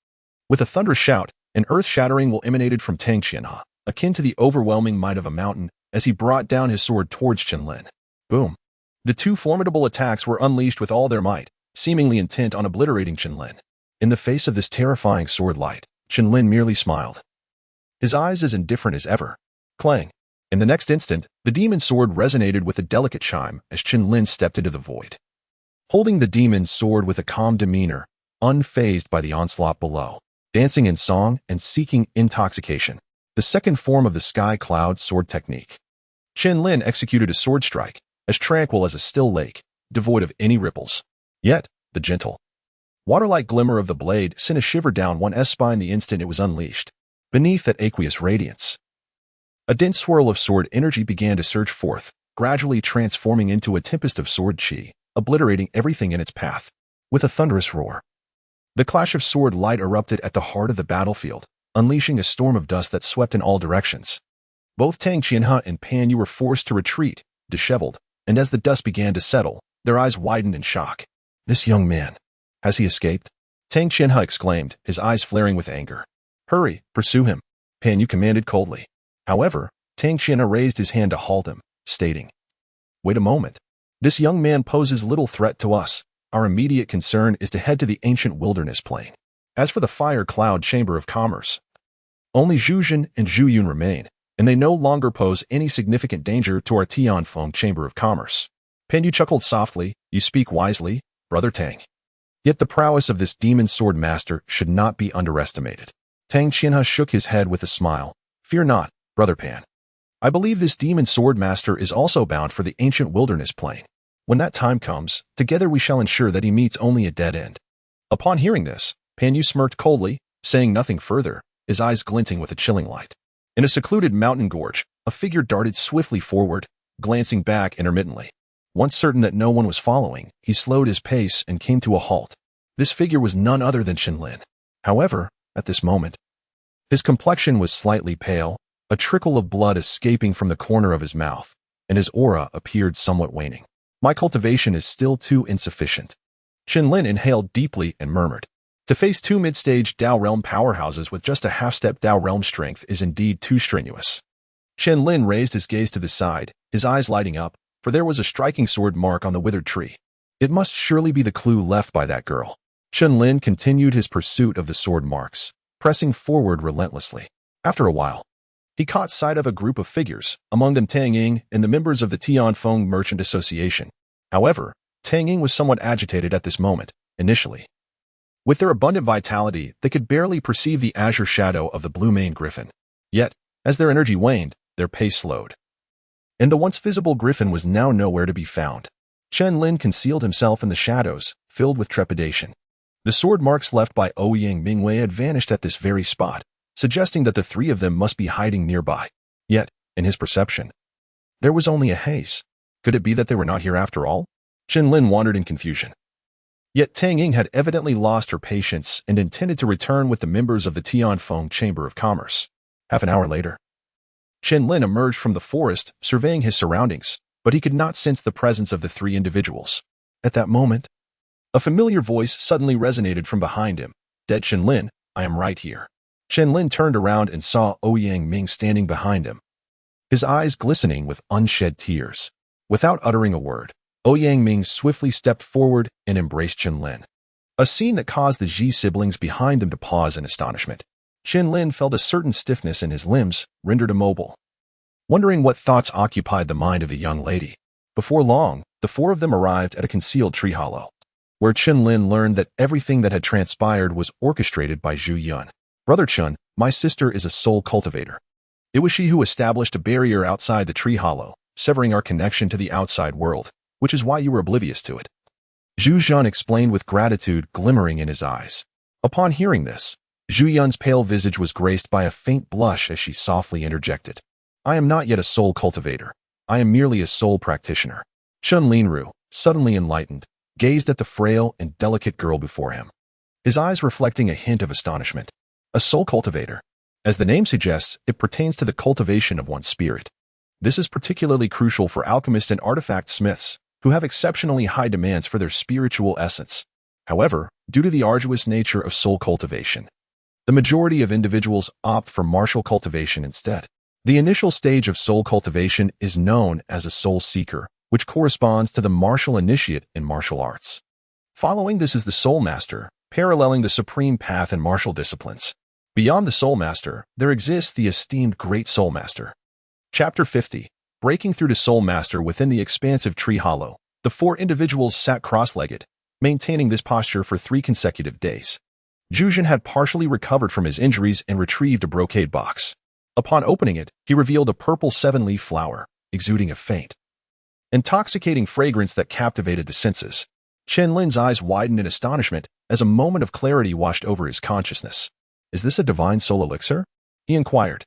With a thunderous shout, an earth-shattering will emanated from Tang Qianhe, akin to the overwhelming might of a mountain, as he brought down his sword towards Chen Lin. Boom. The two formidable attacks were unleashed with all their might, seemingly intent on obliterating Chen Lin. In the face of this terrifying sword light, Chen Lin merely smiled, his eyes as indifferent as ever. Clang. In the next instant, the demon's sword resonated with a delicate chime as Chen Lin stepped into the void. Holding the demon's sword with a calm demeanor, unfazed by the onslaught below, dancing in song and seeking intoxication, the second form of the sky cloud sword technique. Chen Lin executed a sword strike, as tranquil as a still lake, devoid of any ripples. Yet, the gentle, water-like glimmer of the blade sent a shiver down one's spine the instant it was unleashed. Beneath that aqueous radiance, a dense swirl of sword energy began to surge forth, gradually transforming into a tempest of sword chi, obliterating everything in its path. With a thunderous roar, the clash of sword light erupted at the heart of the battlefield, unleashing a storm of dust that swept in all directions. Both Tang Qianhe and Pan Yu were forced to retreat, disheveled, and as the dust began to settle, their eyes widened in shock. This young man, has he escaped? Tang Qianhe exclaimed, his eyes flaring with anger. Hurry, pursue him, Pan Yu commanded coldly. However, Tang Qianhe raised his hand to halt him, stating, Wait a moment. This young man poses little threat to us. Our immediate concern is to head to the ancient wilderness plain. As for the Fire Cloud Chamber of Commerce, only Zhu Jin and Zhu Yun remain, and they no longer pose any significant danger to our Tianfeng Chamber of Commerce. Pan Yu chuckled softly, You speak wisely, Brother Tang. Yet the prowess of this demon sword master should not be underestimated. Tang Qianhe shook his head with a smile. Fear not, Brother Pan. I believe this demon sword master is also bound for the ancient wilderness plain. When that time comes, together we shall ensure that he meets only a dead end. Upon hearing this, Pan Yu smirked coldly, saying nothing further, his eyes glinting with a chilling light. In a secluded mountain gorge, a figure darted swiftly forward, glancing back intermittently. Once certain that no one was following, he slowed his pace and came to a halt. This figure was none other than Chen Lin. However, at this moment, his complexion was slightly pale, a trickle of blood escaping from the corner of his mouth, and his aura appeared somewhat waning. My cultivation is still too insufficient. Chen Lin inhaled deeply and murmured. To face two mid-stage Dao Realm powerhouses with just a half-step Dao Realm strength is indeed too strenuous. Chen Lin raised his gaze to the side, his eyes lighting up, for there was a striking sword mark on the withered tree. It must surely be the clue left by that girl. Chen Lin continued his pursuit of the sword marks, pressing forward relentlessly. After a while, he caught sight of a group of figures, among them Tang Ying and the members of the Tianfeng Merchant Association. However, Tang Ying was somewhat agitated at this moment, initially. With their abundant vitality, they could barely perceive the azure shadow of the blue-maned griffin. Yet, as their energy waned, their pace slowed. And the once visible griffin was now nowhere to be found. Chen Lin concealed himself in the shadows, filled with trepidation. The sword marks left by Ouyang Mu had vanished at this very spot, suggesting that the three of them must be hiding nearby. Yet, in his perception, there was only a haze. Could it be that they were not here after all? Chen Lin wandered in confusion. Yet Tang Ying had evidently lost her patience and intended to return with the members of the Tianfeng Chamber of Commerce. Half an hour later, Chen Lin emerged from the forest, surveying his surroundings, but he could not sense the presence of the three individuals. At that moment, a familiar voice suddenly resonated from behind him. Dead Chen Lin, I am right here. Chen Lin turned around and saw Ouyang Mu standing behind him, his eyes glistening with unshed tears. Without uttering a word, Ouyang Mu swiftly stepped forward and embraced Chen Lin, a scene that caused the Ji siblings behind them to pause in astonishment. Chen Lin felt a certain stiffness in his limbs, rendered immobile. wondering what thoughts occupied the mind of the young lady. Before long, the four of them arrived at a concealed tree hollow, where Chen Lin learned that everything that had transpired was orchestrated by Zhu Yun. Brother Chen, my sister is a soul cultivator. It was she who established a barrier outside the tree hollow, severing our connection to the outside world, which is why you were oblivious to it. Zhu Zhan explained with gratitude glimmering in his eyes. Upon hearing this, Zhu Yun's pale visage was graced by a faint blush as she softly interjected. I am not yet a soul cultivator. I am merely a soul practitioner. Chen Lin, suddenly enlightened, gazed at the frail and delicate girl before him, his eyes reflecting a hint of astonishment. A soul cultivator. As the name suggests, it pertains to the cultivation of one's spirit. This is particularly crucial for alchemists and artifact smiths, who have exceptionally high demands for their spiritual essence. However, due to the arduous nature of soul cultivation, the majority of individuals opt for martial cultivation instead. The initial stage of soul cultivation is known as a soul seeker, which corresponds to the martial initiate in martial arts. Following this is the soul master, paralleling the supreme path in martial disciplines. Beyond the soul master, there exists the esteemed great soul master. Chapter 50. Breaking through to soul master within the expansive tree hollow. The four individuals sat cross-legged, maintaining this posture for 3 consecutive days. Zhu Zhan had partially recovered from his injuries and retrieved a brocade box. Upon opening it, he revealed a purple 7-leaf flower, exuding a faint, intoxicating fragrance that captivated the senses. Chen Lin's eyes widened in astonishment as a moment of clarity washed over his consciousness. Is this a divine soul elixir? He inquired.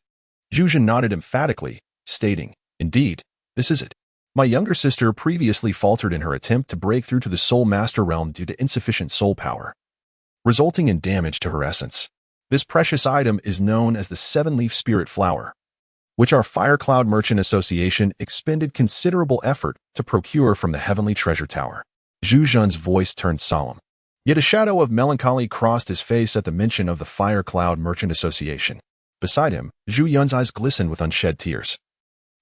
Zhu Zhan nodded emphatically, stating, Indeed, this is it. My younger sister previously faltered in her attempt to break through to the soul master realm due to insufficient soul power, resulting in damage to her essence. This precious item is known as the 7-leaf spirit flower, which our Fire Cloud Merchant Association expended considerable effort to procure from the Heavenly Treasure Tower. Zhu Zhan's voice turned solemn. Yet a shadow of melancholy crossed his face at the mention of the Fire Cloud Merchant Association. Beside him, Zhu Yun's eyes glistened with unshed tears,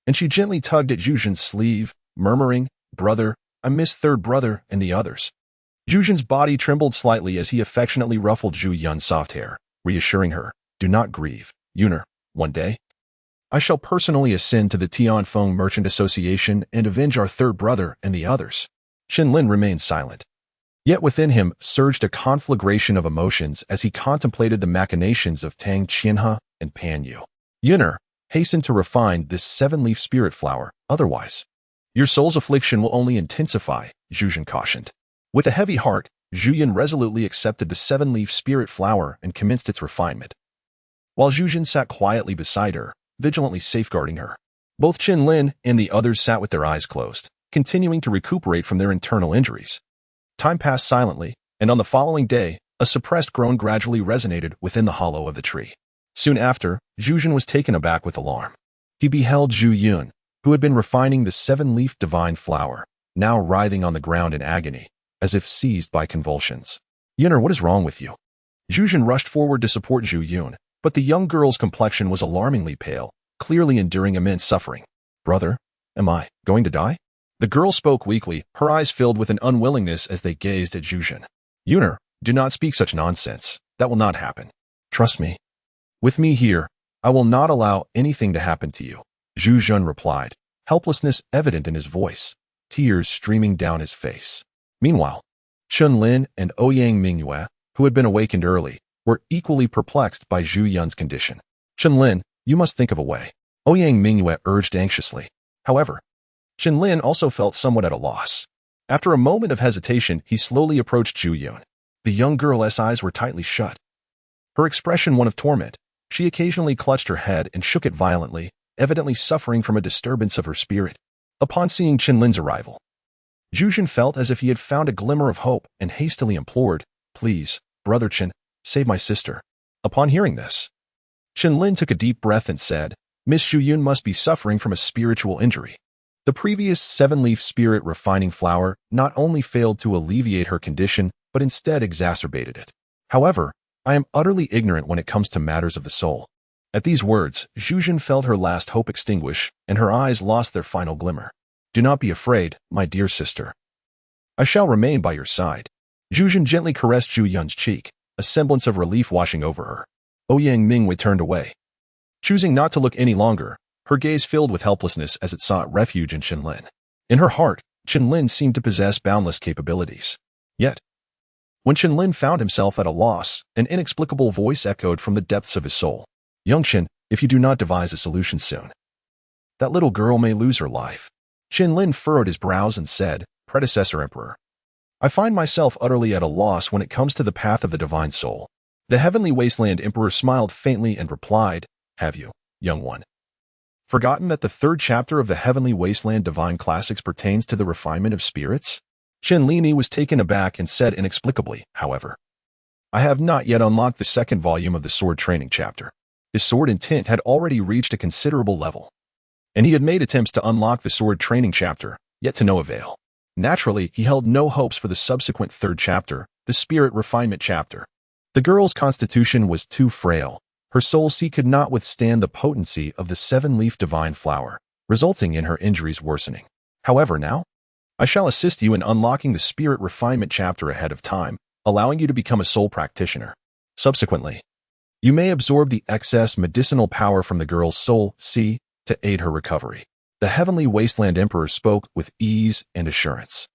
and she gently tugged at Zhu Zhan's sleeve, murmuring, Brother, I miss third brother and the others. Zhu Zhan's body trembled slightly as he affectionately ruffled Zhu Yun's soft hair, reassuring her, Do not grieve, Yuner. One day, I shall personally ascend to the Tianfeng Merchant Association and avenge our third brother and the others. Chen Lin remained silent. Yet within him surged a conflagration of emotions as he contemplated the machinations of Tang Qianhe and Pan Yu. Yuner, hasten to refine this 7-leaf spirit flower, otherwise, your soul's affliction will only intensify, Zhu Zhan cautioned. With a heavy heart, Zhu Yun resolutely accepted the 7-leaf spirit flower and commenced its refinement, while Zhu Zhan sat quietly beside her, vigilantly safeguarding her. Both Chen Lin and the others sat with their eyes closed, continuing to recuperate from their internal injuries. Time passed silently, and on the following day, a suppressed groan gradually resonated within the hollow of the tree. Soon after, Zhu Zhan was taken aback with alarm. He beheld Zhu Yun, who had been refining the 7-leaf divine flower, now writhing on the ground in agony, as if seized by convulsions. Yuner, what is wrong with you? Zhu Zhan rushed forward to support Zhu Yun, but the young girl's complexion was alarmingly pale, clearly enduring immense suffering. Brother, am I going to die? The girl spoke weakly, her eyes filled with an unwillingness as they gazed at Zhu Zhan. Yuner, do not speak such nonsense. That will not happen. Trust me. With me here, I will not allow anything to happen to you, Zhu Zhan replied, helplessness evident in his voice, tears streaming down his face. Meanwhile, Chen Lin and Ouyang Mu, who had been awakened early, were equally perplexed by Zhu Yun's condition. Chen Lin, you must think of a way, Ouyang Mu urged anxiously. However, Chen Lin also felt somewhat at a loss. After a moment of hesitation, he slowly approached Zhu Yun. The young girl's eyes were tightly shut, her expression one of torment. She occasionally clutched her head and shook it violently, evidently suffering from a disturbance of her spirit. Upon seeing Chen Lin's arrival, Zhu Zhan felt as if he had found a glimmer of hope and hastily implored, Please, Brother Chen, save my sister. Upon hearing this, Chen Lin took a deep breath and said, Miss Zhu Yun must be suffering from a spiritual injury. The previous 7-leaf spirit refining flower not only failed to alleviate her condition, but instead exacerbated it. However, I am utterly ignorant when it comes to matters of the soul. At these words, Zhu Zhan felt her last hope extinguish, and her eyes lost their final glimmer. Do not be afraid, my dear sister. I shall remain by your side. Zhu Zhan gently caressed Zhu Yun's cheek, a semblance of relief washing over her. Ouyang Mu turned away. Choosing not to look any longer, her gaze filled with helplessness as it sought refuge in Chen Lin. In her heart, Chen Lin seemed to possess boundless capabilities. Yet, when Chen Lin found himself at a loss, an inexplicable voice echoed from the depths of his soul. "Young Chen, if you do not devise a solution soon, that little girl may lose her life." Chen Lin furrowed his brows and said, "Predecessor Emperor, I find myself utterly at a loss when it comes to the path of the divine soul." The Heavenly Wasteland Emperor smiled faintly and replied, "Have you, young one, forgotten that the third chapter of the Heavenly Wasteland Divine Classics pertains to the refinement of spirits?" Chen Lin was taken aback and said inexplicably, "However, I have not yet unlocked the second volume of the sword training chapter." His sword intent had already reached a considerable level, and he had made attempts to unlock the sword training chapter, yet to no avail. Naturally, he held no hopes for the subsequent third chapter, the spirit refinement chapter. The girl's constitution was too frail. Her soul sea could not withstand the potency of the seven-leaf divine flower, resulting in her injuries worsening. However, now, I shall assist you in unlocking the spirit refinement chapter ahead of time, allowing you to become a soul practitioner. Subsequently, you may absorb the excess medicinal power from the girl's soul sea to aid her recovery. The Heavenly Wasteland Emperor spoke with ease and assurance.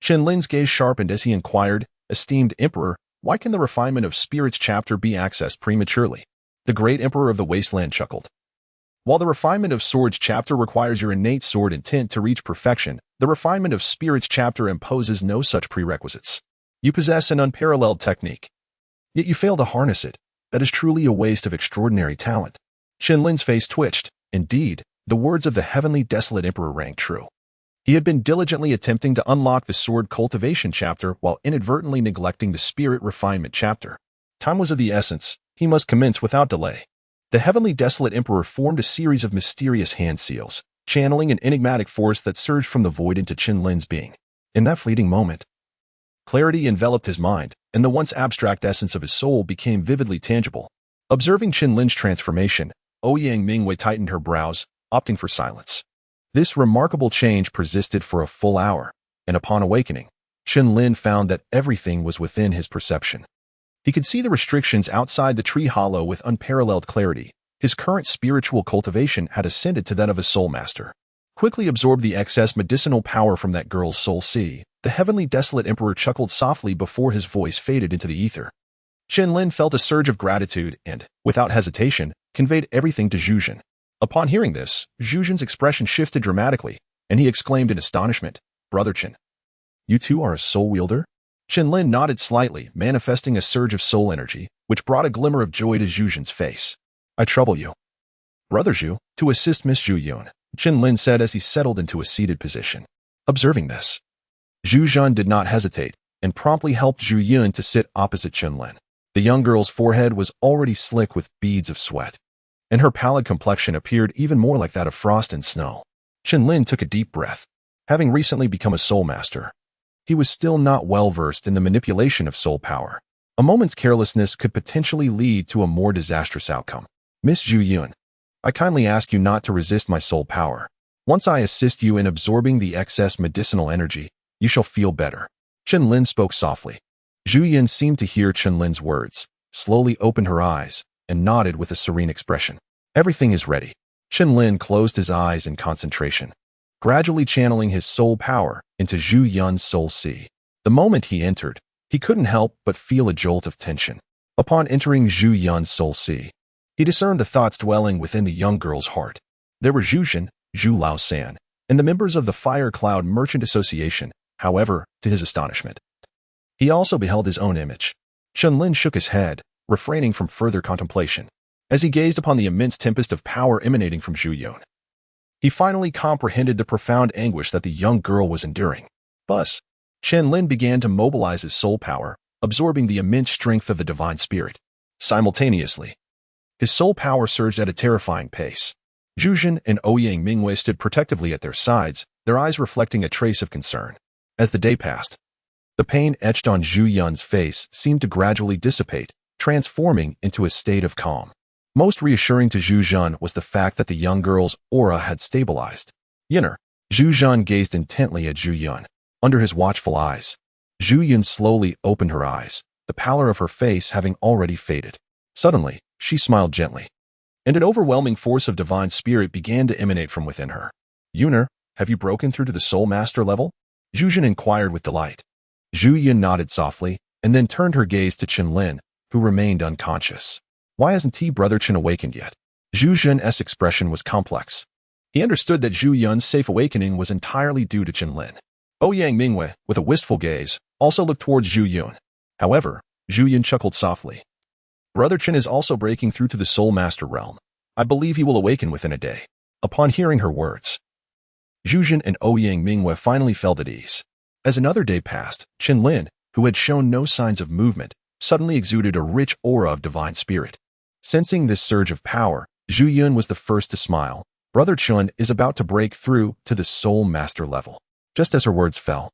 Chen Lin's gaze sharpened as he inquired, "Esteemed Emperor, why can the refinement of spirits chapter be accessed prematurely?" The great Emperor of the Wasteland chuckled. "While the refinement of swords chapter requires your innate sword intent to reach perfection, the refinement of spirits chapter imposes no such prerequisites. You possess an unparalleled technique, yet you fail to harness it. That is truly a waste of extraordinary talent." Chen Lin's face twitched. Indeed, the words of the Heavenly Desolate Emperor rang true. He had been diligently attempting to unlock the sword cultivation chapter while inadvertently neglecting the spirit refinement chapter. Time was of the essence. He must commence without delay. The Heavenly Desolate Emperor formed a series of mysterious hand seals, channeling an enigmatic force that surged from the void into Chen Lin's being. In that fleeting moment, clarity enveloped his mind, and the once abstract essence of his soul became vividly tangible. Observing Chen Lin's transformation, Ouyang Mu tightened her brows, opting for silence. This remarkable change persisted for a full hour, and upon awakening, Chen Lin found that everything was within his perception. He could see the restrictions outside the tree hollow with unparalleled clarity. His current spiritual cultivation had ascended to that of a soul master. Quickly absorbed the excess medicinal power from that girl's soul sea, the Heavenly Desolate Emperor chuckled softly before his voice faded into the ether. Chen Lin felt a surge of gratitude and, without hesitation, conveyed everything to Zhu Jun. Upon hearing this, Zhu Jun's expression shifted dramatically, and he exclaimed in astonishment, "Brother Chen, you too are a soul wielder?" Chen Lin nodded slightly, manifesting a surge of soul energy, which brought a glimmer of joy to Zhu Jun's face. "I trouble you, Brother Zhu, to assist Miss Zhu Yun," Chen Lin said as he settled into a seated position. Observing this, Zhu Jun did not hesitate, and promptly helped Zhu Yun to sit opposite Chen Lin. The young girl's forehead was already slick with beads of sweat, and her pallid complexion appeared even more like that of frost and snow. Chen Lin took a deep breath. Having recently become a soul master, he was still not well versed in the manipulation of soul power. A moment's carelessness could potentially lead to a more disastrous outcome. "Miss Zhu Yun, I kindly ask you not to resist my soul power. Once I assist you in absorbing the excess medicinal energy, you shall feel better." Chen Lin spoke softly. Zhu Yun seemed to hear Chen Lin's words, slowly opened her eyes, and nodded with a serene expression. "Everything is ready." Chen Lin closed his eyes in concentration, gradually channeling his soul power into Zhu Yun's soul sea. The moment he entered, he couldn't help but feel a jolt of tension. Upon entering Zhu Yun's soul sea, he discerned the thoughts dwelling within the young girl's heart. There were Zhu Jun, Zhu Lao San, and the members of the Fire Cloud Merchant Association. However, to his astonishment, he also beheld his own image. Chen Lin shook his head, refraining from further contemplation. As he gazed upon the immense tempest of power emanating from Zhu Yun, he finally comprehended the profound anguish that the young girl was enduring. Thus, Chen Lin began to mobilize his soul power, absorbing the immense strength of the divine spirit. Simultaneously, his soul power surged at a terrifying pace. Zhu Jun and Ouyang Mu stood protectively at their sides, their eyes reflecting a trace of concern. As the day passed, the pain etched on Zhu Yun's face seemed to gradually dissipate, transforming into a state of calm. Most reassuring to Zhu Jun was the fact that the young girl's aura had stabilized. Yinner, Zhu Jun gazed intently at Zhu Yun. Under his watchful eyes, Zhu Yun slowly opened her eyes, the pallor of her face having already faded. Suddenly, she smiled gently. and an overwhelming force of divine spirit began to emanate from within her. Yuner, have you broken through to the Soul Master level? Zhu Jun inquired with delight. Zhu Yun nodded softly, and then turned her gaze to Chen Lin, who remained unconscious. Why hasn't Brother Chen awakened yet? Zhu Jun's expression was complex. He understood that Zhu Yun's safe awakening was entirely due to Chen Lin. Ouyang Mu, with a wistful gaze, also looked towards Zhu Yun. However, Zhu Yun chuckled softly. Brother Chen is also breaking through to the Soul Master realm. I believe he will awaken within a day. Upon hearing her words, Zhu Jun and Ouyang Mu finally felt at ease. As another day passed, Chen Lin, who had shown no signs of movement, suddenly exuded a rich aura of divine spirit. Sensing this surge of power, Zhu Yun was the first to smile. Brother Chen is about to break through to the Soul Master level. Just as her words fell,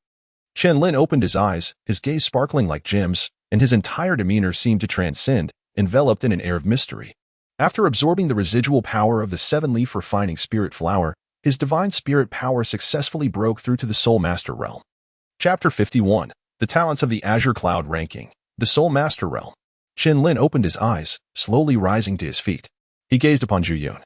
Chen Lin opened his eyes, his gaze sparkling like gems, and his entire demeanor seemed to transcend, enveloped in an air of mystery. After absorbing the residual power of the seven-leaf refining spirit flower, his divine spirit power successfully broke through to the Soul Master realm. Chapter 51. The Talents of the Azure Cloud Ranking. The Soul Master Realm. Chen Lin opened his eyes, slowly rising to his feet. He gazed upon Zhu Yun,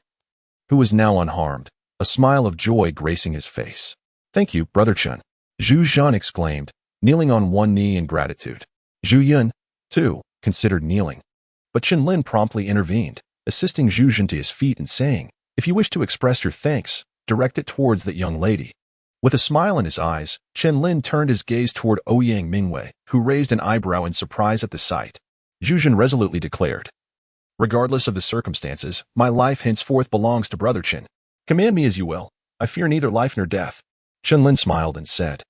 who was now unharmed, a smile of joy gracing his face. Thank you, Brother Chen, Zhu Zhan exclaimed, kneeling on one knee in gratitude. Zhu Yun, too, considered kneeling. But Chen Lin promptly intervened, assisting Zhu Zhan to his feet and saying, if you wish to express your thanks, direct it towards that young lady. With a smile in his eyes, Chen Lin turned his gaze toward Ouyang Mu, who raised an eyebrow in surprise at the sight. Zhu Zhan resolutely declared, regardless of the circumstances, my life henceforth belongs to Brother Chen. Command me as you will. I fear neither life nor death. Chen Lin smiled and said,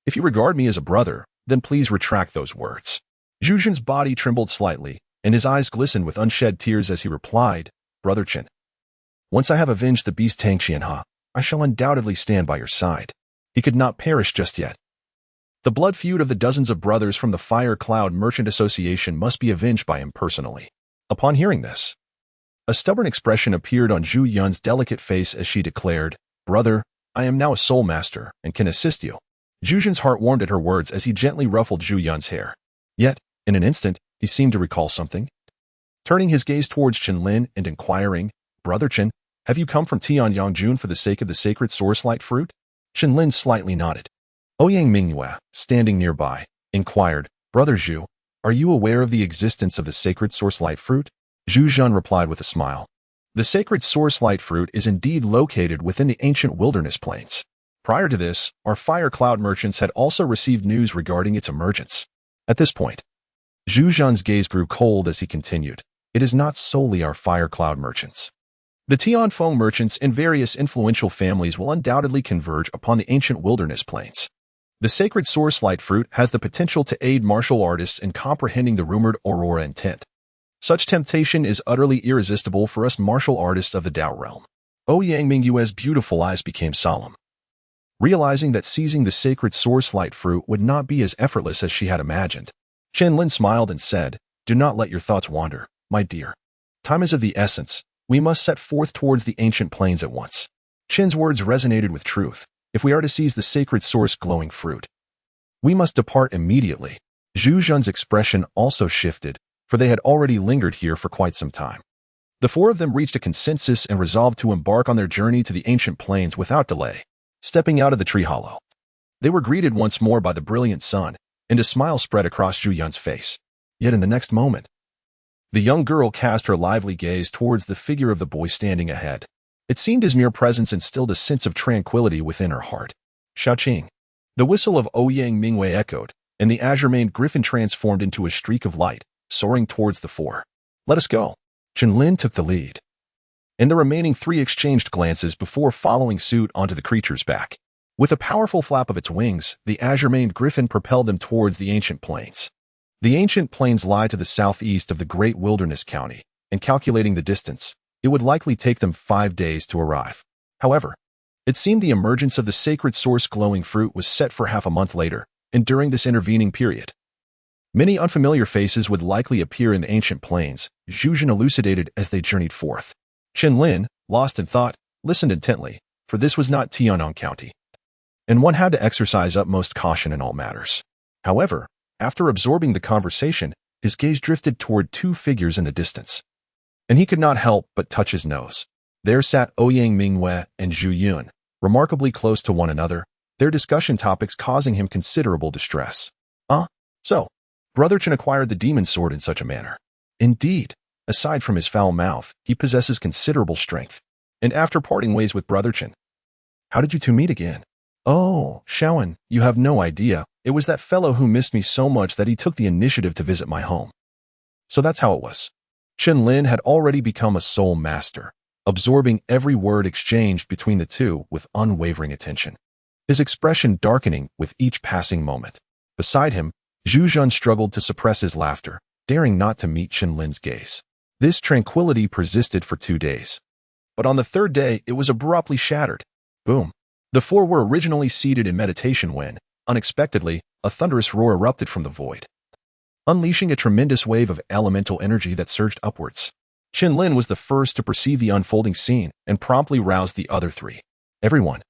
if you regard me as a brother, then please retract those words. Zhu Zhan's body trembled slightly, and his eyes glistened with unshed tears as he replied, Brother Chen, once I have avenged the beast Tang Qianhe, I shall undoubtedly stand by your side. He could not perish just yet. The blood feud of the dozens of brothers from the Fire Cloud Merchant Association must be avenged by him personally. Upon hearing this, a stubborn expression appeared on Zhu Yun's delicate face as she declared, Brother, I am now a Soul Master and can assist you. Zhu Zhan's heart warmed at her words as he gently ruffled Zhu Yun's hair. Yet, in an instant, he seemed to recall something. Turning his gaze towards Chen Lin and inquiring, Brother Chen, have you come from Tianyang for the sake of the sacred source light fruit? Chen Lin slightly nodded. Ouyang Mu, standing nearby, inquired, Brother Zhu, are you aware of the existence of the sacred source light fruit? Zhu Zhan replied with a smile. The sacred source light fruit is indeed located within the ancient wilderness plains. Prior to this, our Fire Cloud merchants had also received news regarding its emergence. At this point, Zhu Zhan's gaze grew cold as he continued, it is not solely our Fire Cloud merchants. The Tianfeng merchants and various influential families will undoubtedly converge upon the ancient wilderness plains. The sacred source light fruit has the potential to aid martial artists in comprehending the rumored aurora intent. Such temptation is utterly irresistible for us martial artists of the Dao realm. Ouyang Mu's beautiful eyes became solemn. Realizing that seizing the sacred source light fruit would not be as effortless as she had imagined, Chen Lin smiled and said, do not let your thoughts wander, my dear. Time is of the essence. We must set forth towards the ancient plains at once. Chen's words resonated with truth. If we are to seize the sacred source glowing fruit, we must depart immediately. Zhu Zhan's expression also shifted, for they had already lingered here for quite some time. The four of them reached a consensus and resolved to embark on their journey to the ancient plains without delay. Stepping out of the tree hollow, they were greeted once more by the brilliant sun, and a smile spread across Zhu Yun's face. Yet in the next moment, the young girl cast her lively gaze towards the figure of the boy standing ahead. It seemed his mere presence instilled a sense of tranquility within her heart. Xiaoqing. The whistle of Ouyang Mu echoed, and the azure-maned griffin transformed into a streak of light, soaring towards the four. Let us go. Chen Lin took the lead, and the remaining three exchanged glances before following suit onto the creature's back. With a powerful flap of its wings, the azure-maned griffin propelled them towards the ancient plains. The ancient plains lie to the southeast of the great wilderness county, and calculating the distance, it would likely take them 5 days to arrive. However, it seemed the emergence of the sacred source glowing fruit was set for half a month later, and during this intervening period, many unfamiliar faces would likely appear in the ancient plains, Zhu Zhan elucidated as they journeyed forth. Chen Lin, lost in thought, listened intently, for this was not Tianyang County, and one had to exercise utmost caution in all matters. However, after absorbing the conversation, his gaze drifted toward two figures in the distance. and he could not help but touch his nose. There sat Ouyang Mu and Zhu Yun, remarkably close to one another, their discussion topics causing him considerable distress. So, Brother Chen acquired the demon sword in such a manner. Indeed, aside from his foul mouth, he possesses considerable strength. And after parting ways with Brother Chen, how did you two meet again? Oh, Shaoan, you have no idea. It was that fellow who missed me so much that he took the initiative to visit my home. So that's how it was. Chen Lin had already become a soul master, absorbing every word exchanged between the two with unwavering attention, his expression darkening with each passing moment. Beside him, Zhu Jun struggled to suppress his laughter, daring not to meet Chen Lin's gaze. This tranquility persisted for 2 days. But on the third day, it was abruptly shattered. Boom. The four were originally seated in meditation when, unexpectedly, a thunderous roar erupted from the void, unleashing a tremendous wave of elemental energy that surged upwards. Chen Lin was the first to perceive the unfolding scene and promptly roused the other three. Everyone,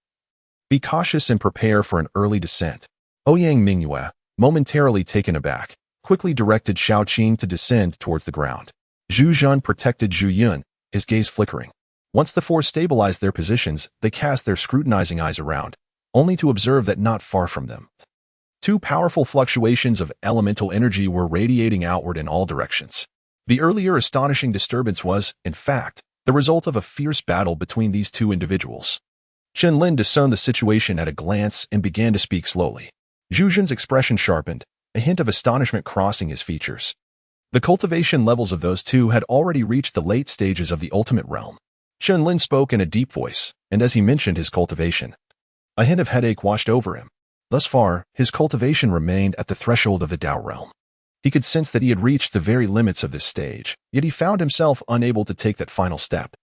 be cautious and prepare for an early descent. Ouyang Mu, momentarily taken aback, quickly directed Shaoqing to descend towards the ground. Zhu Jun protected Zhu Yun, his gaze flickering. Once the four stabilized their positions, they cast their scrutinizing eyes around, only to observe that not far from them, two powerful fluctuations of elemental energy were radiating outward in all directions. The earlier astonishing disturbance was, in fact, the result of a fierce battle between these two individuals. Chen Lin discerned the situation at a glance and began to speak slowly. Zhu Jun's expression sharpened, a hint of astonishment crossing his features. The cultivation levels of those two had already reached the late stages of the ultimate realm. Chen Lin spoke in a deep voice, and as he mentioned his cultivation, a hint of headache washed over him. Thus far, his cultivation remained at the threshold of the Tao realm. He could sense that he had reached the very limits of this stage, yet he found himself unable to take that final step.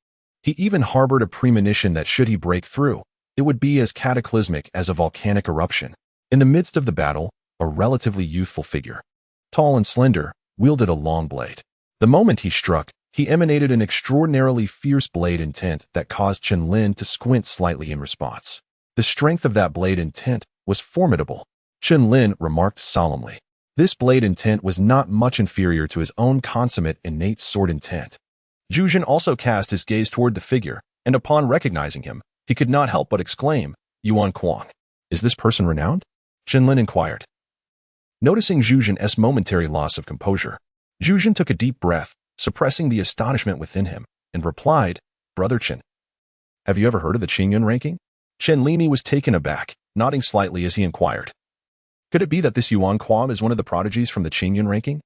He even harbored a premonition that should he break through, it would be as cataclysmic as a volcanic eruption. In the midst of the battle, a relatively youthful figure, tall and slender, wielded a long blade. The moment he struck, he emanated an extraordinarily fierce blade intent that caused Chen Lin to squint slightly in response. The strength of that blade intent was formidable. Chen Lin remarked solemnly. This blade intent was not much inferior to his own consummate innate sword intent. Zhu Jun also cast his gaze toward the figure, and upon recognizing him, he could not help but exclaim, Yuan Kuang, is this person renowned? Chen Lin inquired. Noticing Zhu Jun's momentary loss of composure, Zhu Jun took a deep breath, suppressing the astonishment within him, and replied, Brother Chen, have you ever heard of the Qingyun ranking? Chen Lin was taken aback, nodding slightly as he inquired. Could it be that this Yuan Kuang is one of the prodigies from the Qingyun ranking?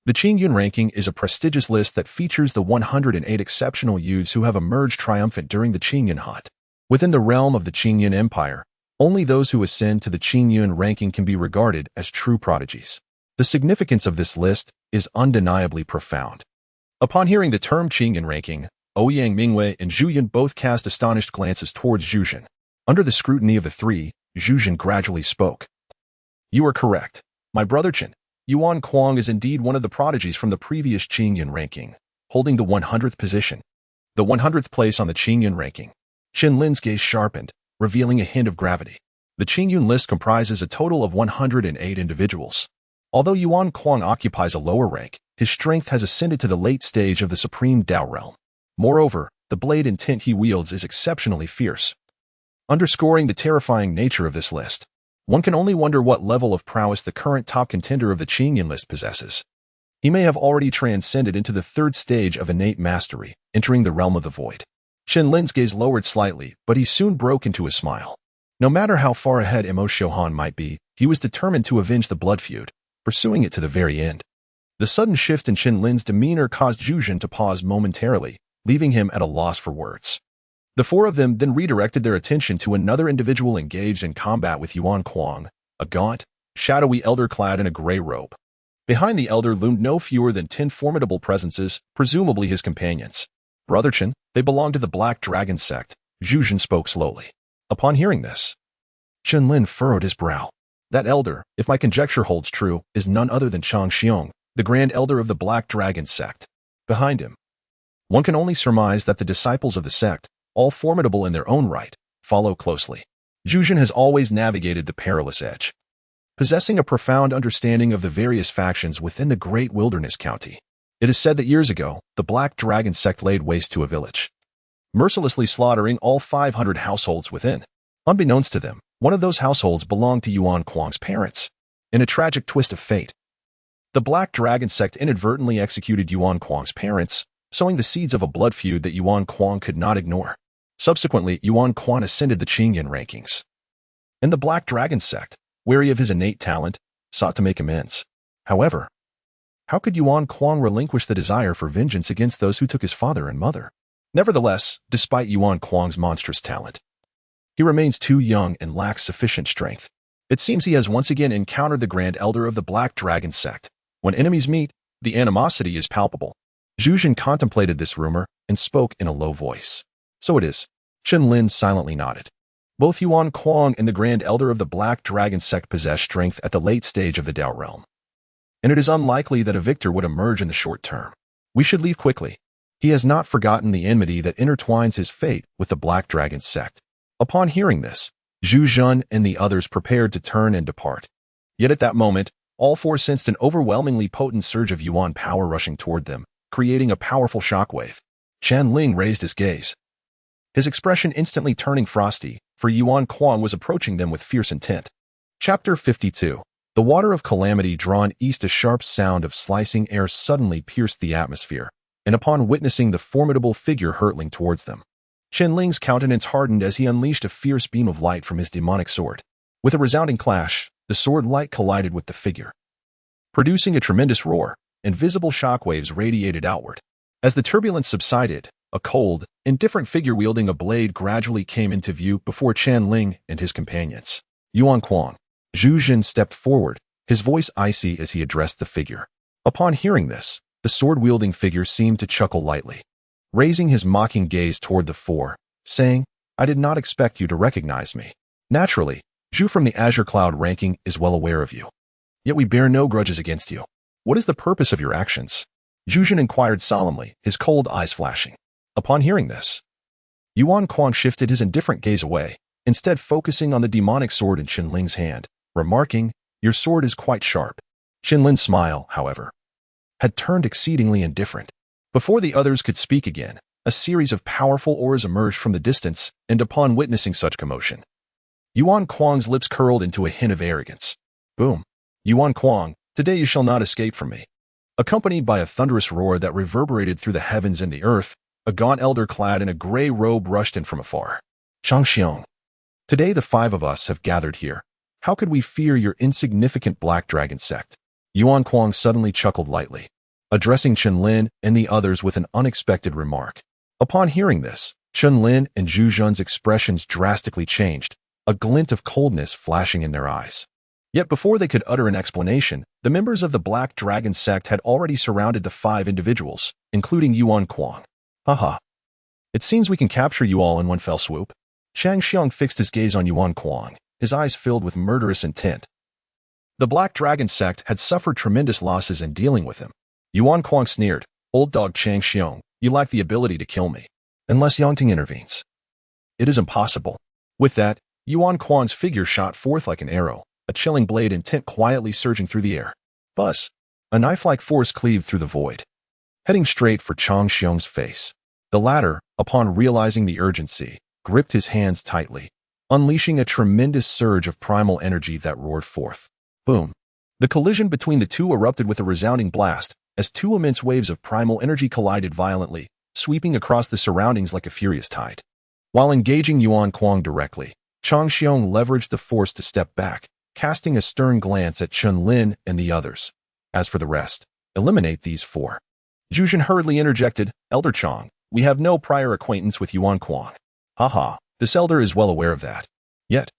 The Qingyun ranking is a prestigious list that features the 108 exceptional youths who have emerged triumphant during the Qingyun hunt. Within the realm of the Qingyun Empire, only those who ascend to the Qingyun ranking can be regarded as true prodigies. The significance of this list is undeniably profound. Upon hearing the term Qingyun ranking, Ouyang Mu and Zhu Yun both cast astonished glances towards Zhu Jun. Under the scrutiny of the three, Zhu Jun gradually spoke. You are correct. My brother Chen, Yuan Kuang is indeed one of the prodigies from the previous Qingyun ranking, holding the 100th position. The 100th place on the Qingyun ranking. Chen Lin's gaze sharpened, revealing a hint of gravity. The Qingyun list comprises a total of 108 individuals. Although Yuan Kuang occupies a lower rank, his strength has ascended to the late stage of the supreme Tao realm. Moreover, the blade intent he wields is exceptionally fierce, underscoring the terrifying nature of this list. One can only wonder what level of prowess the current top contender of the Qingyun list possesses. He may have already transcended into the third stage of innate mastery, entering the realm of the void. Chen Lin's gaze lowered slightly, but he soon broke into a smile. No matter how far ahead Mo Xiuhan might be, he was determined to avenge the blood feud, pursuing it to the very end. The sudden shift in Chen Lin's demeanor caused Zhu Jun to pause momentarily, leaving him at a loss for words. The four of them then redirected their attention to another individual engaged in combat with Yuan Kuang, a gaunt, shadowy elder clad in a gray robe. Behind the elder loomed no fewer than 10 formidable presences, presumably his companions. Brother Chen, they belong to the Black Dragon sect, Zhu Jun spoke slowly. Upon hearing this, Chen Lin furrowed his brow. That elder, if my conjecture holds true, is none other than Chang Xiong, the Grand Elder of the Black Dragon sect. Behind him, one can only surmise that the disciples of the sect, all formidable in their own right, follow closely. Zhu Jun has always navigated the perilous edge, possessing a profound understanding of the various factions within the great wilderness county. It is said that years ago, the Black Dragon sect laid waste to a village, mercilessly slaughtering all 500 households within. Unbeknownst to them, one of those households belonged to Yuan Kuang's parents. In a tragic twist of fate, the Black Dragon sect inadvertently executed Yuan Kuang's parents, sowing the seeds of a blood feud that Yuan Kuang could not ignore. Subsequently, Yuan Kuang ascended the Qingyan rankings, and the Black Dragon sect, wary of his innate talent, sought to make amends. However, how could Yuan Kuang relinquish the desire for vengeance against those who took his father and mother? Nevertheless, despite Yuan Kuang's monstrous talent, he remains too young and lacks sufficient strength. It seems he has once again encountered the Grand Elder of the Black Dragon sect. When enemies meet, the animosity is palpable. Zhu Jin contemplated this rumor and spoke in a low voice. So it is. Chen Lin silently nodded. Both Yuan Kuang and the Grand Elder of the Black Dragon sect possess strength at the late stage of the Dao realm, and it is unlikely that a victor would emerge in the short term. We should leave quickly. He has not forgotten the enmity that intertwines his fate with the Black Dragon sect. Upon hearing this, Zhu Jin and the others prepared to turn and depart. Yet at that moment, all four sensed an overwhelmingly potent surge of Yuan power rushing toward them, creating a powerful shockwave. Chen Lin raised his gaze, his expression instantly turning frosty, for Yuan Kuang was approaching them with fierce intent. Chapter 52. The water of calamity drawn east. A sharp sound of slicing air suddenly pierced the atmosphere, and upon witnessing the formidable figure hurtling towards them, Chen Ling's countenance hardened as he unleashed a fierce beam of light from his demonic sword. With a resounding clash, the sword light collided with the figure, producing a tremendous roar, and visible shockwaves radiated outward. As the turbulence subsided, a cold, indifferent figure wielding a blade gradually came into view before Chen Ling and his companions. Yuan Kuang. Zhu Jin stepped forward, his voice icy as he addressed the figure. Upon hearing this, the sword-wielding figure seemed to chuckle lightly, raising his mocking gaze toward the four, saying, "I did not expect you to recognize me. Naturally, Zhu from the Azure Cloud ranking is well aware of you. Yet we bear no grudges against you. What is the purpose of your actions?" Zhu Jin inquired solemnly, his cold eyes flashing. Upon hearing this, Yuan Kuang shifted his indifferent gaze away, instead focusing on the demonic sword in Chen Ling's hand, remarking, "Your sword is quite sharp." Chen Lin's smile, however, had turned exceedingly indifferent. Before the others could speak again, a series of powerful auras emerged from the distance, and upon witnessing such commotion, Yuan Kuang's lips curled into a hint of arrogance. Boom. Yuan Kuang, today you shall not escape from me. Accompanied by a thunderous roar that reverberated through the heavens and the earth, a gaunt elder clad in a gray robe rushed in from afar. Changxiong. Today the five of us have gathered here. How could we fear your insignificant Black Dragon sect? Yuan Kuang suddenly chuckled lightly, addressing Chen Lin and the others with an unexpected remark. Upon hearing this, Chen Lin and Zhu Jun's expressions drastically changed, a glint of coldness flashing in their eyes. Yet before they could utter an explanation, the members of the Black Dragon sect had already surrounded the five individuals, including Yuan Kuang. Haha. It seems we can capture you all in one fell swoop. Shang Xiang fixed his gaze on Yuan Kuang, his eyes filled with murderous intent. The Black Dragon sect had suffered tremendous losses in dealing with him. Yuan Kuang sneered, "Old dog Chang Xiong, you lack the ability to kill me. Unless Yangting intervenes. It is impossible." With that, Yuan Kuang's figure shot forth like an arrow, a chilling blade intent quietly surging through the air. Buzz. A knife-like force cleaved through the void, heading straight for Chang Xiong's face. The latter, upon realizing the urgency, gripped his hands tightly, unleashing a tremendous surge of primal energy that roared forth. Boom. The collision between the two erupted with a resounding blast, as two immense waves of primal energy collided violently, sweeping across the surroundings like a furious tide. While engaging Yuan Kuang directly, Chang Xiong leveraged the force to step back, casting a stern glance at Chen Lin and the others. As for the rest, eliminate these four. Zhu Jin hurriedly interjected, "Elder Chang, we have no prior acquaintance with Yuan Kuang." Haha, this elder is well aware of that. Yet,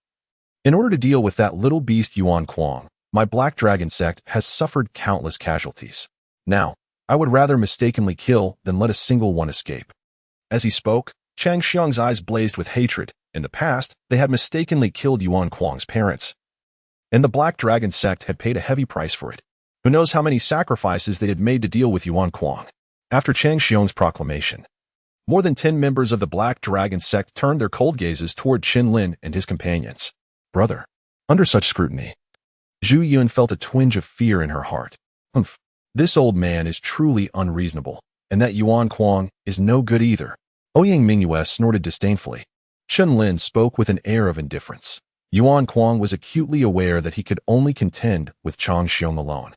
in order to deal with that little beast Yuan Kuang, my Black Dragon sect has suffered countless casualties. Now, I would rather mistakenly kill than let a single one escape. As he spoke, Chang Xiang's eyes blazed with hatred. In the past, they had mistakenly killed Yuan Kuang's parents, and the Black Dragon sect had paid a heavy price for it. Who knows how many sacrifices they had made to deal with Yuan Kuang. After Chang Xiong's proclamation, more than 10 members of the Black Dragon sect turned their cold gazes toward Chen Lin and his companions. Brother. Under such scrutiny, Zhu Yun felt a twinge of fear in her heart. This old man is truly unreasonable, and that Yuan Kuang is no good either. Ouyang Mu snorted disdainfully. Chen Lin spoke with an air of indifference. Yuan Kuang was acutely aware that he could only contend with Chang Xiong alone.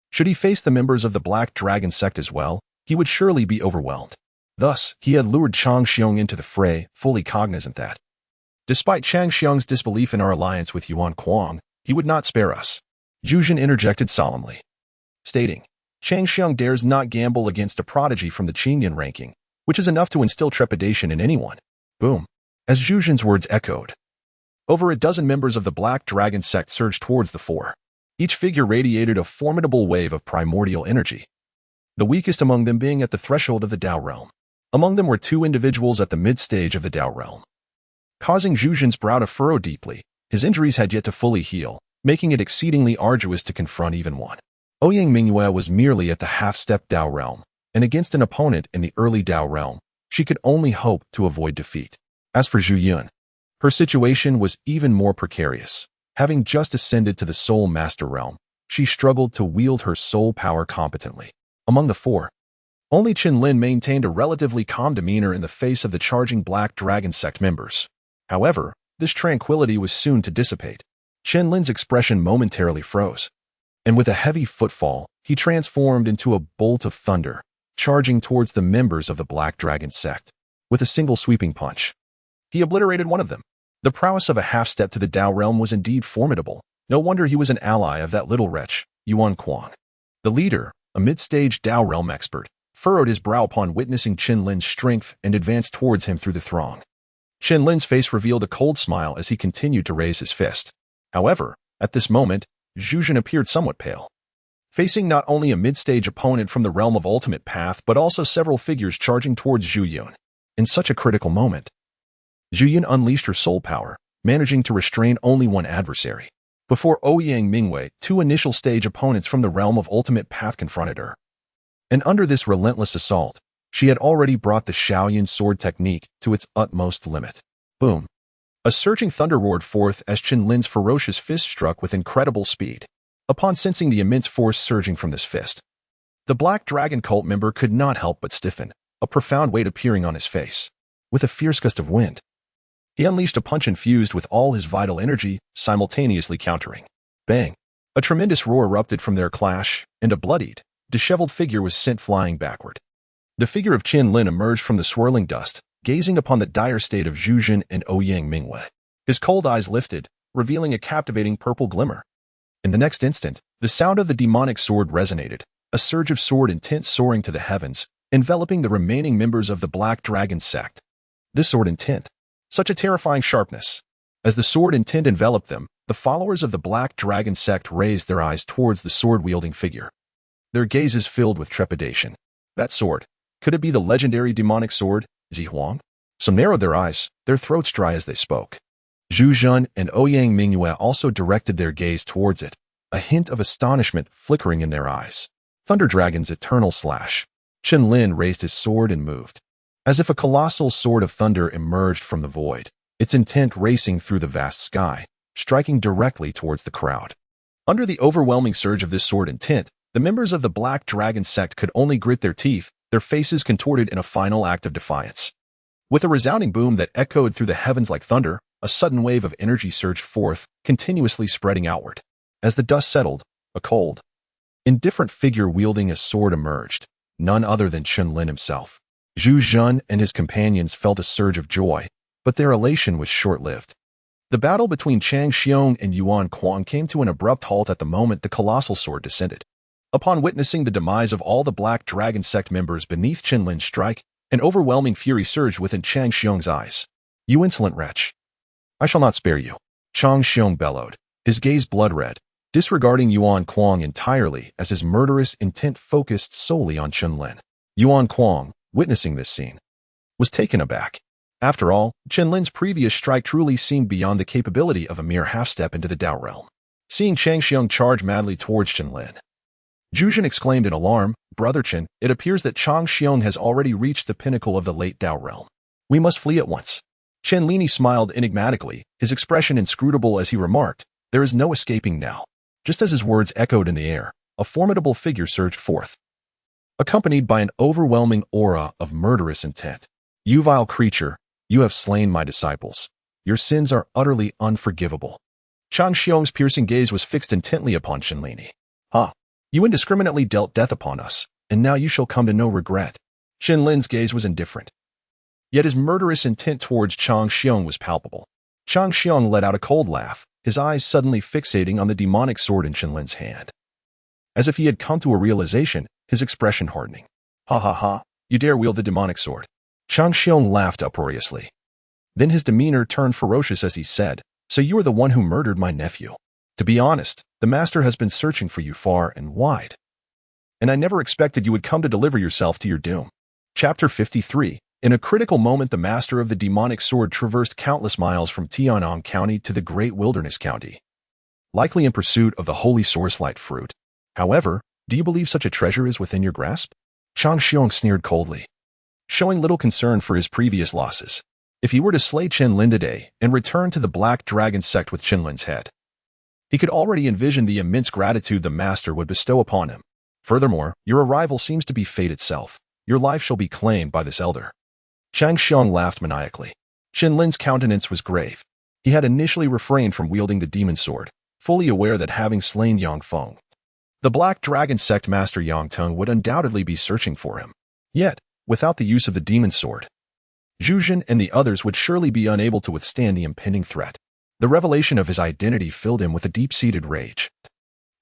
Should he face the members of the Black Dragon sect as well, he would surely be overwhelmed. Thus, he had lured Chang Xiong into the fray, fully cognizant that, despite Chang Xiong's disbelief in our alliance with Yuan Kuang, he would not spare us. Zhu Jun interjected solemnly, stating, Chang Xiong dares not gamble against a prodigy from the Qinyan ranking, which is enough to instill trepidation in anyone. Boom. As Zhu Jun's words echoed, over a dozen members of the Black Dragon sect surged towards the four. Each figure radiated a formidable wave of primordial energy, the weakest among them being at the threshold of the Dao realm. Among them were two individuals at the mid-stage of the Dao realm. Causing Zhu Jun's brow to furrow deeply, his injuries had yet to fully heal, making it exceedingly arduous to confront even one. Ouyang Mu was merely at the half-step Dao realm, and against an opponent in the early Dao realm, she could only hope to avoid defeat. As for Zhu Yun, her situation was even more precarious. Having just ascended to the Soul Master realm, she struggled to wield her soul power competently. Among the four, only Chen Lin maintained a relatively calm demeanor in the face of the charging Black Dragon sect members. However, this tranquility was soon to dissipate. Chen Lin's expression momentarily froze, and with a heavy footfall, he transformed into a bolt of thunder, charging towards the members of the Black Dragon sect. With a single sweeping punch, he obliterated one of them. The prowess of a half-step to the Dao realm was indeed formidable. No wonder he was an ally of that little wretch, Yuan Kuang. The leader, a mid-stage Dao realm expert, furrowed his brow upon witnessing Chen Lin's strength and advanced towards him through the throng. Chen Lin's face revealed a cold smile as he continued to raise his fist. However, at this moment, Zhu Jun appeared somewhat pale. Facing not only a mid-stage opponent from the realm of Ultimate Path but also several figures charging towards Zhu Yun. In such a critical moment, Zhu Yun unleashed her soul power, managing to restrain only one adversary. Before Ouyang Mu, two initial stage opponents from the realm of Ultimate Path confronted her. And under this relentless assault, she had already brought the Shaoyan sword technique to its utmost limit. Boom. A surging thunder roared forth as Chen Lin's ferocious fist struck with incredible speed. Upon sensing the immense force surging from this fist, the Black Dragon cult member could not help but stiffen, a profound weight appearing on his face. With a fierce gust of wind, he unleashed a punch infused with all his vital energy, simultaneously countering. Bang! A tremendous roar erupted from their clash, and a bloodied, disheveled figure was sent flying backward. The figure of Chen Lin emerged from the swirling dust, gazing upon the dire state of Zhu Jun and Ouyang Mu. His cold eyes lifted, revealing a captivating purple glimmer. In the next instant, the sound of the demonic sword resonated, a surge of sword intent soaring to the heavens, enveloping the remaining members of the Black Dragon sect. This sword intent, such a terrifying sharpness. As the sword intent enveloped them, the followers of the Black Dragon sect raised their eyes towards the sword-wielding figure. Their gazes filled with trepidation. That sword, could it be the legendary demonic sword, Zihuang? Some narrowed their eyes, their throats dry as they spoke. Zhu Jun and Ouyang Mu also directed their gaze towards it, a hint of astonishment flickering in their eyes. Thunder Dragon's eternal slash. Chen Lin raised his sword and moved, as if a colossal sword of thunder emerged from the void, its intent racing through the vast sky, striking directly towards the crowd. Under the overwhelming surge of this sword intent, the members of the Black Dragon sect could only grit their teeth, their faces contorted in a final act of defiance. With a resounding boom that echoed through the heavens like thunder, a sudden wave of energy surged forth, continuously spreading outward. As the dust settled, a cold, indifferent figure wielding a sword emerged, none other than Chen Lin himself. Zhu Jun and his companions felt a surge of joy, but their elation was short-lived. The battle between Chang Xiong and Yuan Kuang came to an abrupt halt at the moment the colossal sword descended. Upon witnessing the demise of all the Black Dragon sect members beneath Chen Lin's strike, an overwhelming fury surged within Chang Xiong's eyes. You insolent wretch! I shall not spare you, Chang Xiong bellowed, his gaze blood-red, disregarding Yuan Kuang entirely as his murderous intent focused solely on Chen Lin. Yuan Kuang, witnessing this scene, was taken aback. After all, Chen Lin's previous strike truly seemed beyond the capability of a mere half-step into the Dao realm. Seeing Chang Xiong charge madly towards Chen Lin, Zhu Jun exclaimed in alarm, Brother Chen, it appears that Chang Xiong has already reached the pinnacle of the late Dao realm. We must flee at once. Chen Lin smiled enigmatically, his expression inscrutable as he remarked, there is no escaping now. Just as his words echoed in the air, a formidable figure surged forth, accompanied by an overwhelming aura of murderous intent. You vile creature, you have slain my disciples. Your sins are utterly unforgivable. Chang Xiong's piercing gaze was fixed intently upon Chen Lin. Ha! You indiscriminately dealt death upon us, and now you shall come to no regret. Chen Lin's gaze was indifferent. Yet his murderous intent towards Chang Xiong was palpable. Chang Xiong let out a cold laugh, his eyes suddenly fixating on the demonic sword in Chen Lin's hand. As if he had come to a realization, his expression hardening. Ha ha ha, you dare wield the demonic sword. Chang Xiong laughed uproariously. Then his demeanor turned ferocious as he said, so you are the one who murdered my nephew. To be honest, the master has been searching for you far and wide. And I never expected you would come to deliver yourself to your doom. Chapter 53. In a critical moment, the master of the demonic sword traversed countless miles from Tianyang County to the Great Wilderness County, likely in pursuit of the holy source-light fruit. However, do you believe such a treasure is within your grasp? Chang Xiong sneered coldly, showing little concern for his previous losses. If he were to slay Chen Lin today and return to the Black Dragon sect with Chen Lin's head, he could already envision the immense gratitude the master would bestow upon him. Furthermore, your arrival seems to be fate itself. Your life shall be claimed by this elder. Chang Xiong laughed maniacally. Chen Lin's countenance was grave. He had initially refrained from wielding the demon sword, fully aware that having slain Yang Feng, the Black Dragon sect master Yang Teng would undoubtedly be searching for him. Yet, without the use of the demon sword, Zhu Jin and the others would surely be unable to withstand the impending threat. The revelation of his identity filled him with a deep-seated rage,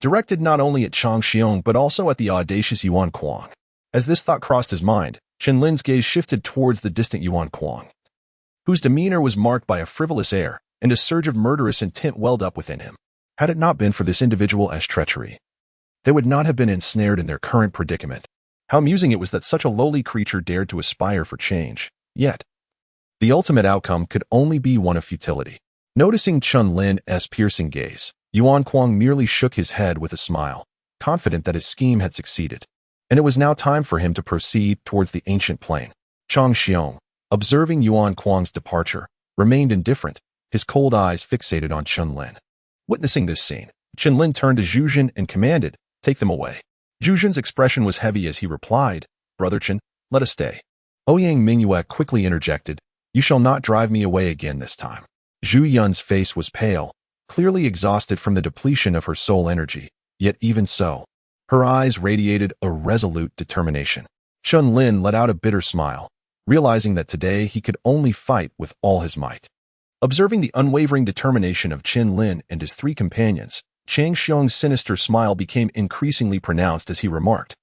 directed not only at Chang Xiong but also at the audacious Yuan Kuang. As this thought crossed his mind, Chen Lin's gaze shifted towards the distant Yuan Kuang, whose demeanor was marked by a frivolous air, and a surge of murderous intent welled up within him. Had it not been for this individual's treachery, they would not have been ensnared in their current predicament. How amusing it was that such a lowly creature dared to aspire for change. Yet, the ultimate outcome could only be one of futility. Noticing Chen Lin's piercing gaze, Yuan Kuang merely shook his head with a smile, confident that his scheme had succeeded, and it was now time for him to proceed towards the ancient plain. Chang Xiong, observing Yuan Kuang's departure, remained indifferent, his cold eyes fixated on Chen Lin. Witnessing this scene, Chen Lin turned to Zhu Jin and commanded, "Take them away." Zhu Jin's expression was heavy as he replied, "Brother Chen, let us stay." Ouyang Mu quickly interjected, "You shall not drive me away again this time." Zhu Yun's face was pale, clearly exhausted from the depletion of her soul energy, yet even so, her eyes radiated a resolute determination. Chen Lin let out a bitter smile, realizing that today he could only fight with all his might. Observing the unwavering determination of Chen Lin and his three companions, Chang Xiong's sinister smile became increasingly pronounced as he remarked,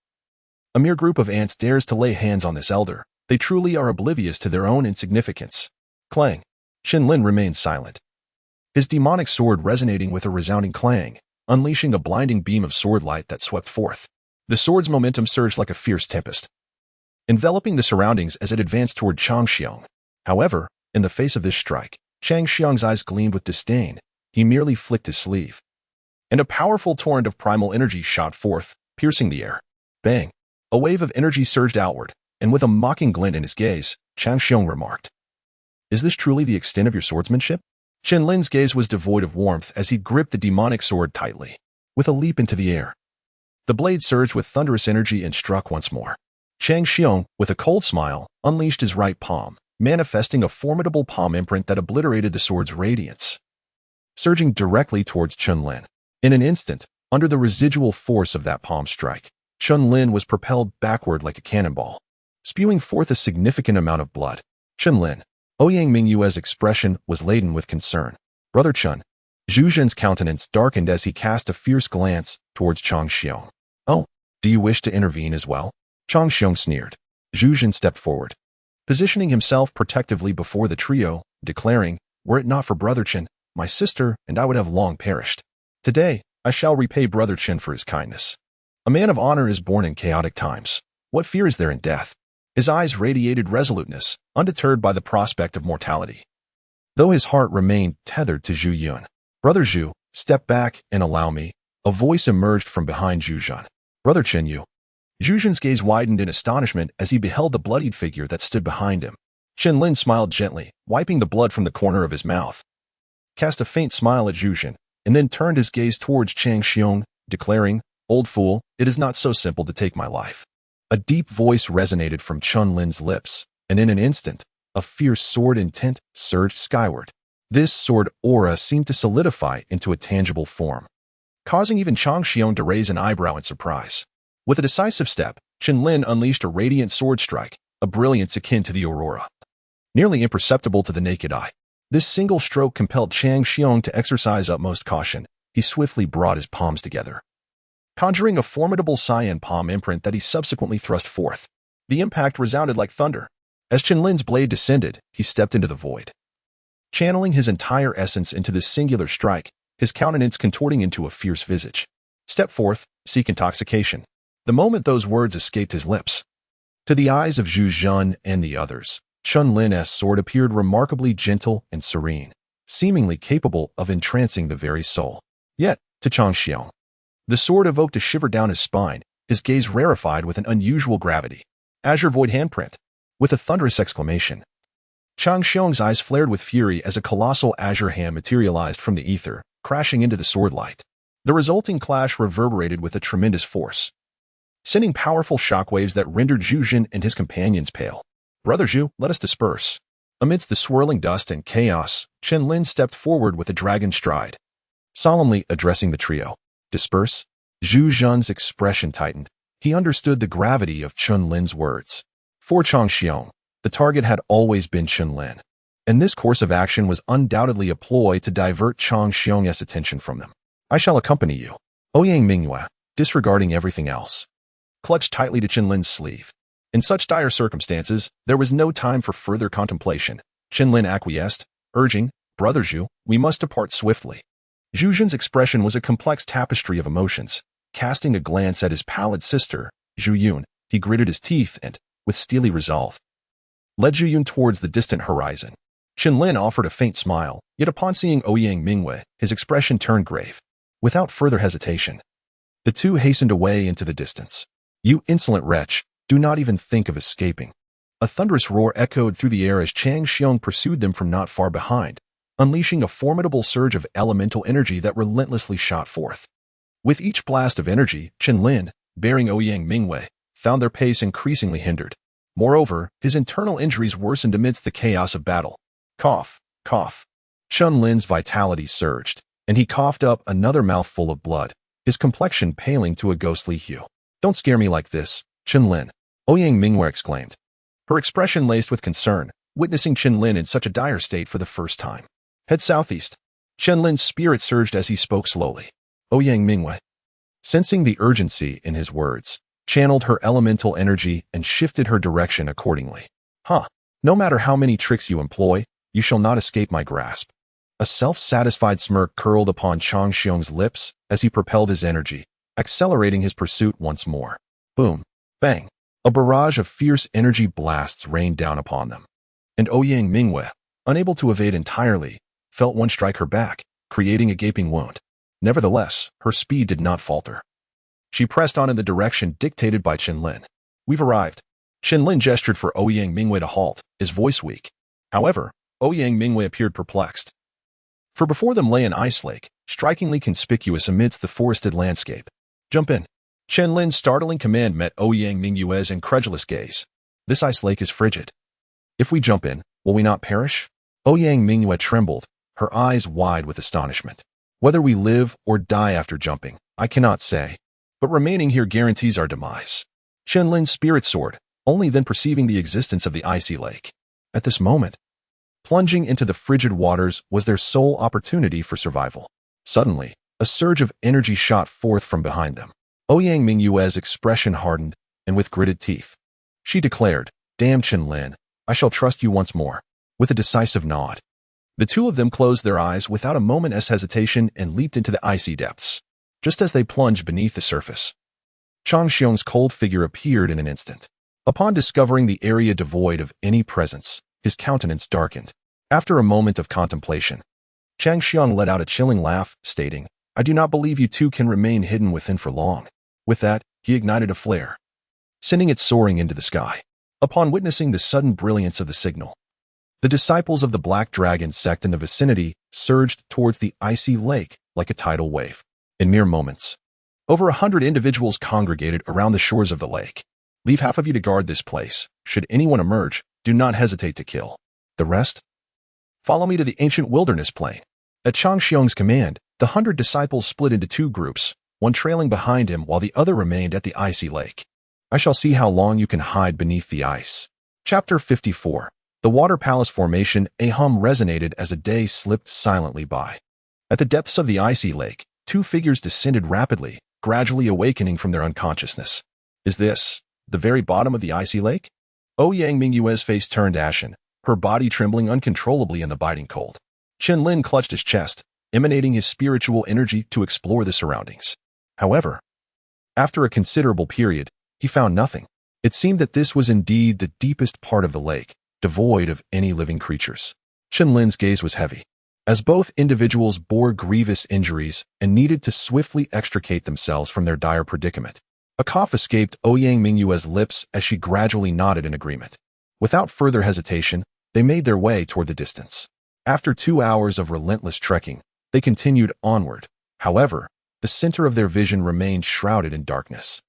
"A mere group of ants dares to lay hands on this elder. They truly are oblivious to their own insignificance." Clang. Chen Lin remained silent, his demonic sword resonating with a resounding clang, unleashing a blinding beam of sword light that swept forth. The sword's momentum surged like a fierce tempest, enveloping the surroundings as it advanced toward Chang Xiong. However, in the face of this strike, Chang Xiong's eyes gleamed with disdain. He merely flicked his sleeve, and a powerful torrent of primal energy shot forth, piercing the air. Bang! A wave of energy surged outward, and with a mocking glint in his gaze, Chang Xiong remarked, "Is this truly the extent of your swordsmanship?" Chen Lin's gaze was devoid of warmth as he gripped the demonic sword tightly. With a leap into the air, the blade surged with thunderous energy and struck once more. Chang Xiong, with a cold smile, unleashed his right palm, manifesting a formidable palm imprint that obliterated the sword's radiance, surging directly towards Chen Lin. In an instant, under the residual force of that palm strike, Chen Lin was propelled backward like a cannonball, spewing forth a significant amount of blood. Chen Lin. Ouyang Mu's expression was laden with concern. "Brother Chen." Zhu Jin's countenance darkened as he cast a fierce glance towards Chang Xiong. "Oh, do you wish to intervene as well?" Chang Xiong sneered. Zhu Jin stepped forward, positioning himself protectively before the trio, declaring, "Were it not for Brother Chen, my sister and I would have long perished. Today, I shall repay Brother Chen for his kindness. A man of honor is born in chaotic times. What fear is there in death?" His eyes radiated resoluteness, undeterred by the prospect of mortality, though his heart remained tethered to Zhu Yun. "Brother Zhu, step back and allow me." A voice emerged from behind Zhu Jun. "Brother Chen Yu." Zhu Jun's gaze widened in astonishment as he beheld the bloodied figure that stood behind him. Chen Lin smiled gently, wiping the blood from the corner of his mouth, cast a faint smile at Zhu Jun, and then turned his gaze towards Chang Xiong, declaring, Old fool, it is not so simple to take my life. A deep voice resonated from Chen Lin's lips, and in an instant, a fierce sword intent surged skyward. This sword aura seemed to solidify into a tangible form, causing even Chang Xiong to raise an eyebrow in surprise. With a decisive step, Chen Lin unleashed a radiant sword strike, a brilliance akin to the aurora, nearly imperceptible to the naked eye. This single stroke compelled Chang Xiong to exercise utmost caution. He swiftly brought his palms together, conjuring a formidable cyan palm imprint that he subsequently thrust forth. The impact resounded like thunder. As Chen Lin's blade descended, he stepped into the void, channeling his entire essence into this singular strike, his countenance contorting into a fierce visage. Step forth, seek intoxication. The moment those words escaped his lips, to the eyes of Zhu Zhen and the others, Chen Lin's sword appeared remarkably gentle and serene, seemingly capable of entrancing the very soul. Yet, to Chang Xiong, the sword evoked a shiver down his spine, his gaze rarefied with an unusual gravity. Azure Void handprint. With a thunderous exclamation, Chang Xiong's eyes flared with fury as a colossal azure hand materialized from the ether, crashing into the sword light. The resulting clash reverberated with a tremendous force, sending powerful shockwaves that rendered Zhu Zhen and his companions pale. Brother Zhu, let us disperse. Amidst the swirling dust and chaos, Chen Lin stepped forward with a dragon stride, solemnly addressing the trio. Disperse? Zhu Zhen's expression tightened. He understood the gravity of Chen Lin's words. For Chang Xiong, the target had always been Chen Lin, and this course of action was undoubtedly a ploy to divert Chang Xiong's attention from them. I shall accompany you. Ouyang Mu, disregarding everything else, clutched tightly to Chen Lin's sleeve. In such dire circumstances, there was no time for further contemplation. Chen Lin acquiesced, urging, Brother Zhu, we must depart swiftly. Zhu Zhen's expression was a complex tapestry of emotions. Casting a glance at his pallid sister, Zhu Yun, he gritted his teeth and, with steely resolve, led Zhu Yun towards the distant horizon. Chen Lin offered a faint smile, yet upon seeing Ouyang Mu, his expression turned grave. Without further hesitation, the two hastened away into the distance. You insolent wretch, do not even think of escaping. A thunderous roar echoed through the air as Chang Xiong pursued them from not far behind, unleashing a formidable surge of elemental energy that relentlessly shot forth. With each blast of energy, Chen Lin, bearing Ouyang Mu, found their pace increasingly hindered. Moreover, his internal injuries worsened amidst the chaos of battle. Cough, cough. Chen Lin's vitality surged, and he coughed up another mouthful of blood, his complexion paling to a ghostly hue. Don't scare me like this, Chen Lin, Ouyang Mu exclaimed, her expression laced with concern, witnessing Chen Lin in such a dire state for the first time. Head southeast. Chen Lin's spirit surged as he spoke slowly. Ouyang Mu, sensing the urgency in his words, channeled her elemental energy and shifted her direction accordingly. No matter how many tricks you employ, you shall not escape my grasp. A self-satisfied smirk curled upon Chang Xiong's lips as he propelled his energy, accelerating his pursuit once more. Boom, bang. A barrage of fierce energy blasts rained down upon them, and Ouyang Mu, unable to evade entirely, felt one strike her back, creating a gaping wound. Nevertheless, her speed did not falter. She pressed on in the direction dictated by Chen Lin. We've arrived. Chen Lin gestured for Ouyang Mu to halt, his voice weak. However, Ouyang Mu appeared perplexed. For before them lay an ice lake, strikingly conspicuous amidst the forested landscape. Jump in. Chen Lin's startling command met Ouyang Mu's incredulous gaze. This ice lake is frigid. If we jump in, will we not perish? Ouyang Mu trembled, her eyes wide with astonishment. Whether we live or die after jumping, I cannot say, but remaining here guarantees our demise. Chen Lin's spirit soared, only then perceiving the existence of the icy lake. At this moment, plunging into the frigid waters was their sole opportunity for survival. Suddenly, a surge of energy shot forth from behind them. Ouyang Mu's expression hardened, and with gritted teeth, she declared, Damn Chen Lin, I shall trust you once more. With a decisive nod, the two of them closed their eyes without a moment's hesitation and leaped into the icy depths. Just as they plunged beneath the surface, Chang Xiong's cold figure appeared in an instant. Upon discovering the area devoid of any presence, his countenance darkened. After a moment of contemplation, Chang Xiong let out a chilling laugh, stating, I do not believe you two can remain hidden within for long. With that, he ignited a flare, sending it soaring into the sky. Upon witnessing the sudden brilliance of the signal, the disciples of the Black Dragon sect in the vicinity surged towards the icy lake like a tidal wave. In mere moments, Over 100 individuals congregated around the shores of the lake. Leave half of you to guard this place. Should anyone emerge, do not hesitate to kill. The rest? Follow me to the ancient wilderness plain. At Chang Xiong's command, the 100 disciples split into 2 groups, one trailing behind him while the other remained at the icy lake. I shall see how long you can hide beneath the ice. Chapter 54. The Water Palace Formation. A hum resonated as a day slipped silently by. At the depths of the icy lake, 2 figures descended rapidly, gradually awakening from their unconsciousness. Is this the very bottom of the icy lake? Ouyang Mu's face turned ashen, her body trembling uncontrollably in the biting cold. Chen Lin clutched his chest, emanating his spiritual energy to explore the surroundings. However, after a considerable period, he found nothing. It seemed that this was indeed the deepest part of the lake, devoid of any living creatures. Chen Lin's gaze was heavy, as both individuals bore grievous injuries and needed to swiftly extricate themselves from their dire predicament. A cough escaped Ouyang Mu's lips as she gradually nodded in agreement. Without further hesitation, they made their way toward the distance. After 2 hours of relentless trekking, they continued onward. However, the center of their vision remained shrouded in darkness.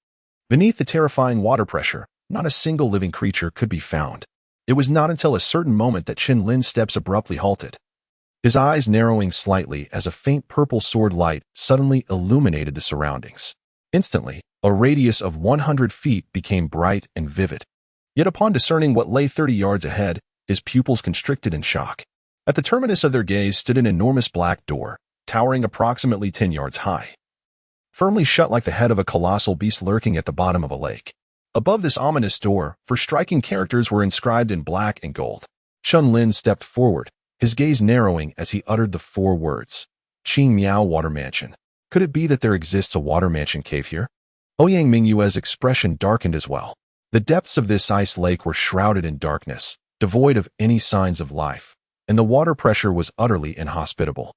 Beneath the terrifying water pressure, not a single living creature could be found. It was not until a certain moment that Chen Lin's steps abruptly halted, his eyes narrowing slightly as a faint purple sword light suddenly illuminated the surroundings. Instantly, a radius of 100 feet became bright and vivid. Yet upon discerning what lay 30 yards ahead, his pupils constricted in shock. At the terminus of their gaze stood an enormous black door, towering approximately 10 yards high, firmly shut like the head of a colossal beast lurking at the bottom of a lake. Above this ominous door, striking characters were inscribed in black and gold. Chen Lin stepped forward, his gaze narrowing as he uttered the 4 words, Qing Miao Water Mansion. Could it be that there exists a water mansion cave here? Ouyang Mu's expression darkened as well. The depths of this ice lake were shrouded in darkness, devoid of any signs of life, and the water pressure was utterly inhospitable.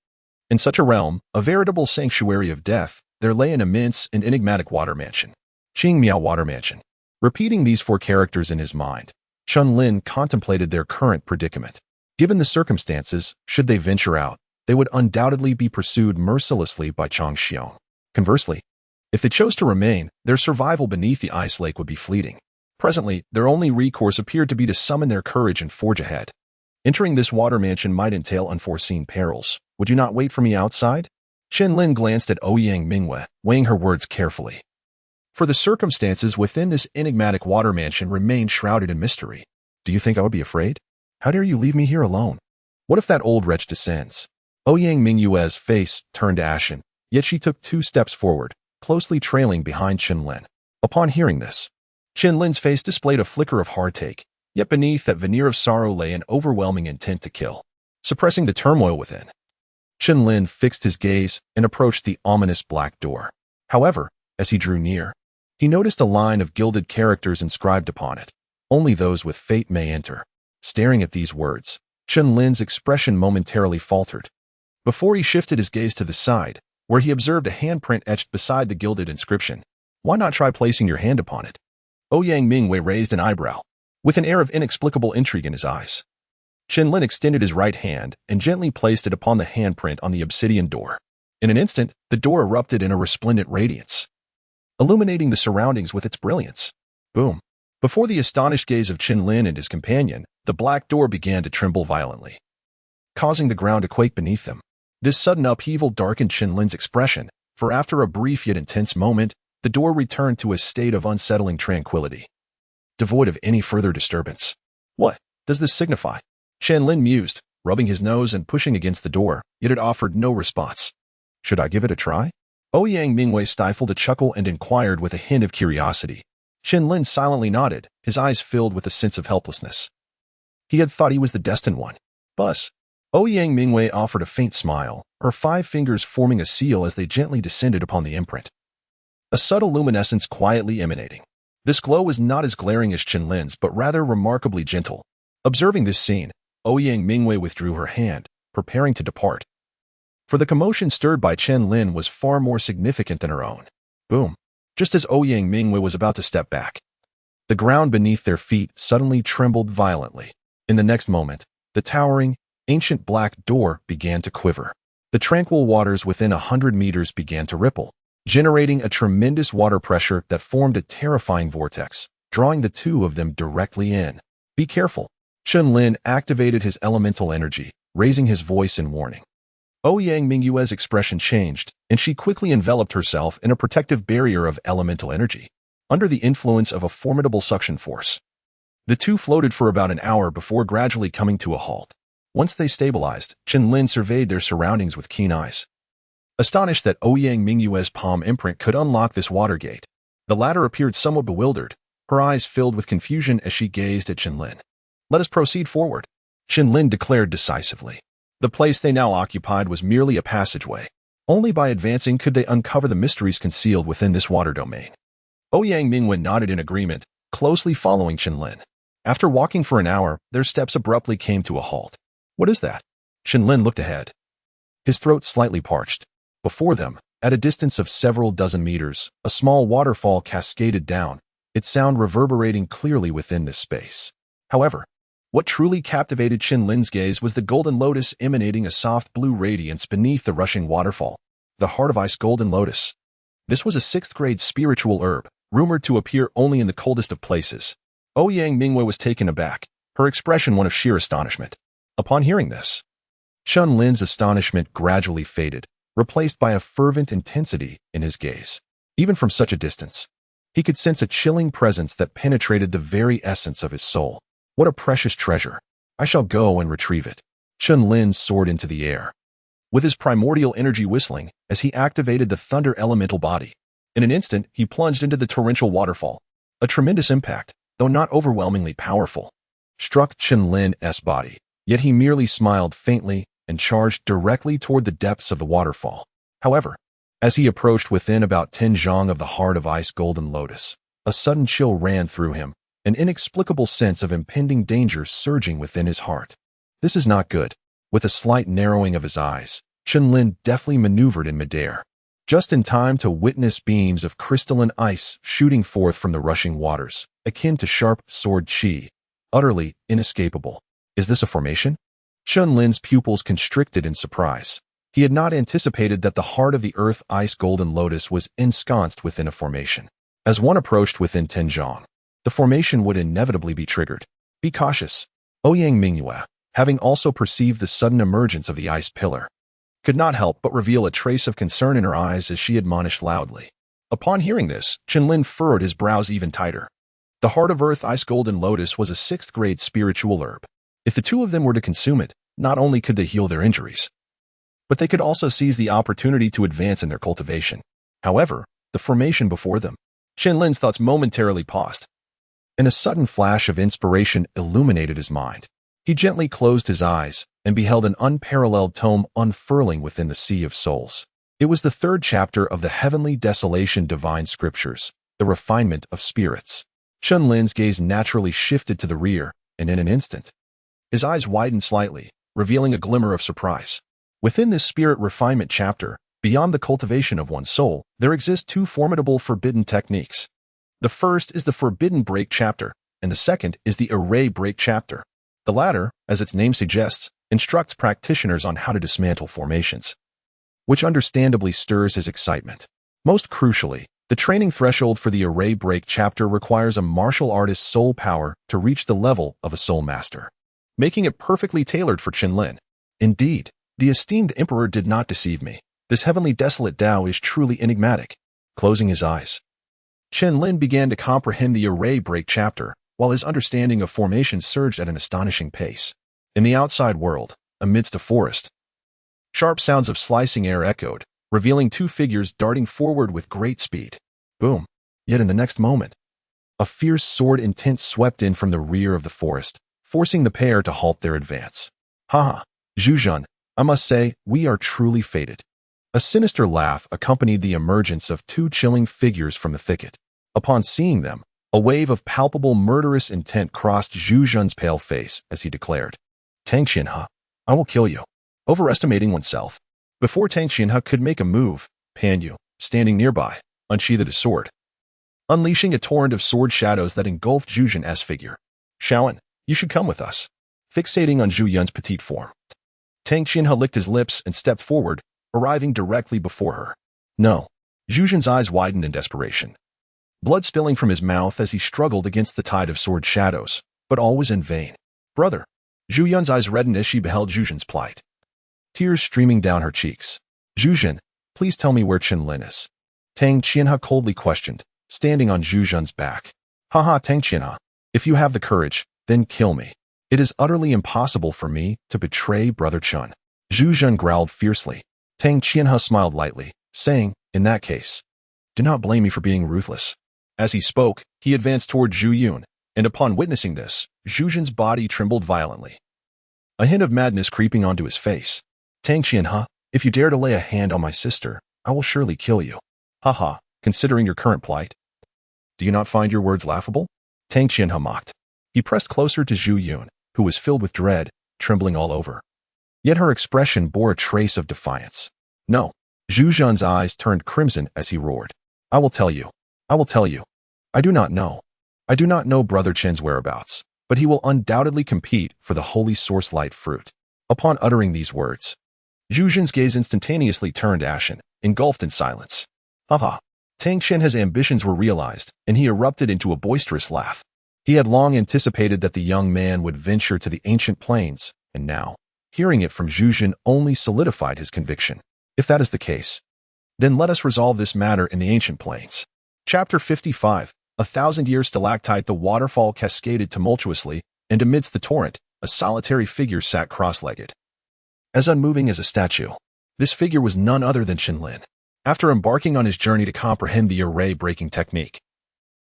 In such a realm, a veritable sanctuary of death, there lay an immense and enigmatic water mansion. Qing Miao Water Mansion. Repeating these 4 characters in his mind, Chen Lin contemplated their current predicament. Given the circumstances, should they venture out, they would undoubtedly be pursued mercilessly by Chang Xiong. Conversely, if they chose to remain, their survival beneath the ice lake would be fleeting. Presently, their only recourse appeared to be to summon their courage and forge ahead. Entering this water mansion might entail unforeseen perils. Would you not wait for me outside? Chen Lin glanced at Ouyang Mu, weighing her words carefully. For the circumstances within this enigmatic water mansion remained shrouded in mystery. Do you think I would be afraid? How dare you leave me here alone? What if that old wretch descends? Ouyang Mu's face turned ashen, yet she took 2 steps forward, closely trailing behind Chen Lin. Upon hearing this, Chen Lin's face displayed a flicker of heartache, yet beneath that veneer of sorrow lay an overwhelming intent to kill. Suppressing the turmoil within, Chen Lin fixed his gaze and approached the ominous black door. However, as he drew near, he noticed a line of gilded characters inscribed upon it. Only those with fate may enter. Staring at these words, Chen Lin's expression momentarily faltered, before he shifted his gaze to the side, where he observed a handprint etched beside the gilded inscription. Why not try placing your hand upon it? Ouyang Mu raised an eyebrow, with an air of inexplicable intrigue in his eyes. Chen Lin extended his right hand and gently placed it upon the handprint on the obsidian door. In an instant, the door erupted in a resplendent radiance, illuminating the surroundings with its brilliance. Boom! Before the astonished gaze of Chen Lin and his companion, the black door began to tremble violently, causing the ground to quake beneath them. This sudden upheaval darkened Chen Lin's expression, for after a brief yet intense moment, the door returned to a state of unsettling tranquility, devoid of any further disturbance. What does this signify? Chen Lin mused, rubbing his nose and pushing against the door, yet it offered no response. Should I give it a try? Ouyang Mu stifled a chuckle and inquired with a hint of curiosity. Chen Lin silently nodded, his eyes filled with a sense of helplessness. He had thought he was the destined one. Buzz. Ouyang Mu offered a faint smile, her 5 fingers forming a seal as they gently descended upon the imprint, a subtle luminescence quietly emanating. This glow was not as glaring as Chen Lin's, but rather remarkably gentle. Observing this scene, Ouyang Mu withdrew her hand, preparing to depart. For the commotion stirred by Chen Lin was far more significant than her own. Boom! Just as Ouyang Mu was about to step back, the ground beneath their feet suddenly trembled violently. In the next moment, the towering, ancient black door began to quiver. The tranquil waters within 100 meters began to ripple, generating a tremendous water pressure that formed a terrifying vortex, drawing the two of them directly in. Be careful. Chen Lin activated his elemental energy, raising his voice in warning. Ouyang Mu's expression changed, and she quickly enveloped herself in a protective barrier of elemental energy, under the influence of a formidable suction force. The two floated for about an hour before gradually coming to a halt. Once they stabilized, Chen Lin surveyed their surroundings with keen eyes. Astonished that Ouyang Mu's palm imprint could unlock this water gate, the latter appeared somewhat bewildered, her eyes filled with confusion as she gazed at Chen Lin. Let us proceed forward, Chen Lin declared decisively. The place they now occupied was merely a passageway. Only by advancing could they uncover the mysteries concealed within this water domain. Ouyang Mu nodded in agreement, closely following Chen Lin. After walking for an hour, their steps abruptly came to a halt. What is that? Chen Lin looked ahead. His throat slightly parched. Before them, at a distance of several dozen meters, a small waterfall cascaded down, its sound reverberating clearly within this space. However, what truly captivated Chen Lin's gaze was the golden lotus emanating a soft blue radiance beneath the rushing waterfall, the heart of ice golden lotus. This was a 6th-grade spiritual herb, rumored to appear only in the coldest of places. Ouyang Mu was taken aback, her expression one of sheer astonishment. Upon hearing this, Chen Lin's astonishment gradually faded, replaced by a fervent intensity in his gaze. Even from such a distance, he could sense a chilling presence that penetrated the very essence of his soul. What a precious treasure. I shall go and retrieve it. Chen Lin soared into the air, with his primordial energy whistling as he activated the thunder elemental body. In an instant, he plunged into the torrential waterfall. A tremendous impact, though not overwhelmingly powerful, struck Chen Lin's body, yet he merely smiled faintly and charged directly toward the depths of the waterfall. However, as he approached within about 10 zhang of the heart of ice golden lotus, a sudden chill ran through him, an inexplicable sense of impending danger surging within his heart. This is not good. With a slight narrowing of his eyes, Chen Lin deftly maneuvered in midair, just in time to witness beams of crystalline ice shooting forth from the rushing waters, akin to sharp sword chi, utterly inescapable. Is this a formation? Chen Lin's pupils constricted in surprise. He had not anticipated that the heart of the earth ice golden lotus was ensconced within a formation. As one approached within 10 zhang, the formation would inevitably be triggered. Be cautious. Ouyang Mu, having also perceived the sudden emergence of the ice pillar, could not help but reveal a trace of concern in her eyes as she admonished loudly. Upon hearing this, Chen Lin furrowed his brows even tighter. The heart of earth ice golden lotus was a 6th-grade spiritual herb. If the two of them were to consume it, not only could they heal their injuries, but they could also seize the opportunity to advance in their cultivation. However, the formation before them, Chen Lin's thoughts momentarily paused, and a sudden flash of inspiration illuminated his mind. He gently closed his eyes and beheld an unparalleled tome unfurling within the Sea of Souls. It was the 3rd chapter of the Heavenly Desolation Divine Scriptures, the Refinement of Spirits. Chen Lin's gaze naturally shifted to the rear, and in an instant, his eyes widened slightly, revealing a glimmer of surprise. Within this spirit refinement chapter, beyond the cultivation of one's soul, there exist 2 formidable forbidden techniques. The first is the Forbidden Break chapter, and the second is the Array Break chapter. The latter, as its name suggests, instructs practitioners on how to dismantle formations, which understandably stirs his excitement. Most crucially, the training threshold for the Array Break chapter requires a martial artist's soul power to reach the level of a soul master, making it perfectly tailored for Chen Lin. Indeed, the esteemed emperor did not deceive me. This heavenly desolate Tao is truly enigmatic. Closing his eyes, Chen Lin began to comprehend the Array Break chapter, while his understanding of formation surged at an astonishing pace. In the outside world, amidst a forest, sharp sounds of slicing air echoed, revealing 2 figures darting forward with great speed. Boom! Yet in the next moment, a fierce sword intent swept in from the rear of the forest, forcing the pair to halt their advance. Haha, Zhuzhan, I must say, we are truly fated. A sinister laugh accompanied the emergence of 2 chilling figures from the thicket. Upon seeing them, a wave of palpable murderous intent crossed Zhu Zhan's pale face as he declared, Tang Xianhe, I will kill you. Overestimating oneself. Before Tang Xianhe could make a move, Pan Yu, standing nearby, unsheathed his sword, unleashing a torrent of sword shadows that engulfed Zhu Zhan's figure. Shaoan, you should come with us. Fixating on Zhu Yun's petite form, Tang Xianhe licked his lips and stepped forward, arriving directly before her. No. Zhu Yun's eyes widened in desperation, blood spilling from his mouth as he struggled against the tide of sword shadows, but all was in vain. Brother! Zhu Yun's eyes reddened as she beheld Zhu Yun's plight, tears streaming down her cheeks. Zhu Yun, please tell me where Chen Lin is. Tang Qianhe coldly questioned, standing on Zhu Yun's back. Haha, Tang Qianhe, if you have the courage, then kill me. It is utterly impossible for me to betray Brother Chen. Zhu Yun growled fiercely. Tang Qianhe smiled lightly, saying, in that case, do not blame me for being ruthless. As he spoke, he advanced toward Zhu Yun, and upon witnessing this, Zhu Yun's body trembled violently, a hint of madness creeping onto his face. Tang Qianhe, if you dare to lay a hand on my sister, I will surely kill you. Haha, considering your current plight. Do you not find your words laughable? Tang Qianhe mocked. He pressed closer to Zhu Yun, who was filled with dread, trembling all over. Yet her expression bore a trace of defiance. No. Zhu Yun's eyes turned crimson as he roared. I will tell you. I will tell you. I do not know. I do not know Brother Chen's whereabouts, but he will undoubtedly compete for the holy source light fruit. Upon uttering these words, Zhu Yun's gaze instantaneously turned ashen, engulfed in silence. Haha. Tang Qianhe's ambitions were realized, and he erupted into a boisterous laugh. He had long anticipated that the young man would venture to the ancient plains, and now, hearing it from Zhu Yun only solidified his conviction. If that is the case, then let us resolve this matter in the ancient plains. Chapter 55. 1,000-year stalactite. The waterfall cascaded tumultuously, and amidst the torrent, a solitary figure sat cross-legged, as unmoving as a statue. This figure was none other than Chen Lin. After embarking on his journey to comprehend the array-breaking technique,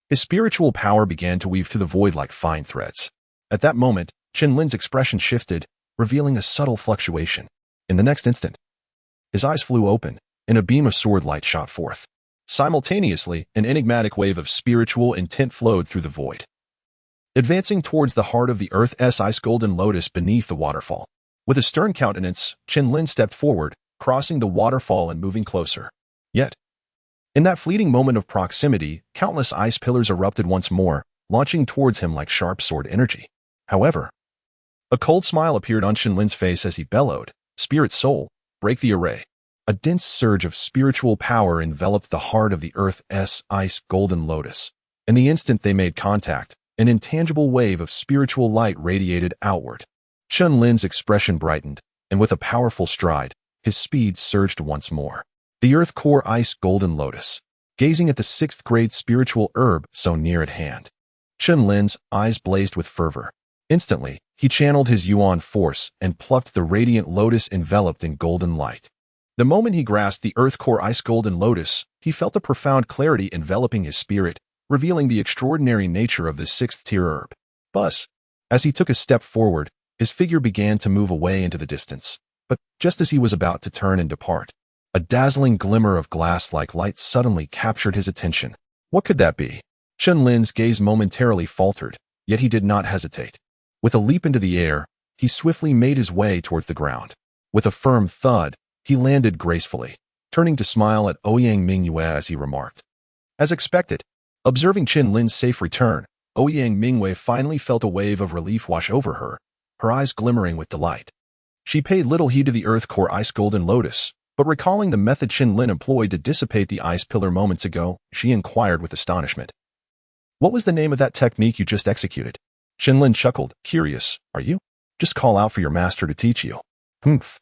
his spiritual power began to weave through the void like fine threads. At that moment, Chen Lin's expression shifted, revealing a subtle fluctuation. In the next instant, his eyes flew open, and a beam of sword light shot forth. Simultaneously, an enigmatic wave of spiritual intent flowed through the void, advancing towards the heart of the Earth's ice golden lotus beneath the waterfall. With a stern countenance, Chen Lin stepped forward, crossing the waterfall and moving closer. Yet, in that fleeting moment of proximity, countless ice pillars erupted once more, launching towards him like sharp sword energy. However, a cold smile appeared on Chen Lin's face as he bellowed, Spirit soul, break the array. A dense surge of spiritual power enveloped the heart of the Earth's ice golden lotus. In the instant they made contact, an intangible wave of spiritual light radiated outward. Chen Lin's expression brightened, and with a powerful stride, his speed surged once more. The Earth core ice golden lotus, gazing at the 6th-grade spiritual herb so near at hand. Chen Lin's eyes blazed with fervor. Instantly, he channeled his yuan force and plucked the radiant lotus enveloped in golden light. The moment he grasped the Earth core ice golden lotus, he felt a profound clarity enveloping his spirit, revealing the extraordinary nature of this 6th-tier herb. Thus, as he took a step forward, his figure began to move away into the distance. But just as he was about to turn and depart, a dazzling glimmer of glass-like light suddenly captured his attention. What could that be? Chen Lin's gaze momentarily faltered, yet he did not hesitate. With a leap into the air, he swiftly made his way towards the ground. With a firm thud, he landed gracefully, turning to smile at Ouyang Mu as he remarked. As expected, observing Chen Lin's safe return, Ouyang Mu finally felt a wave of relief wash over her, her eyes glimmering with delight. She paid little heed to the Earth core ice golden lotus, but recalling the method Chen Lin employed to dissipate the ice pillar moments ago, she inquired with astonishment. What was the name of that technique you just executed? Chen Lin chuckled, curious, are you? Just call out for your master to teach you. Humph.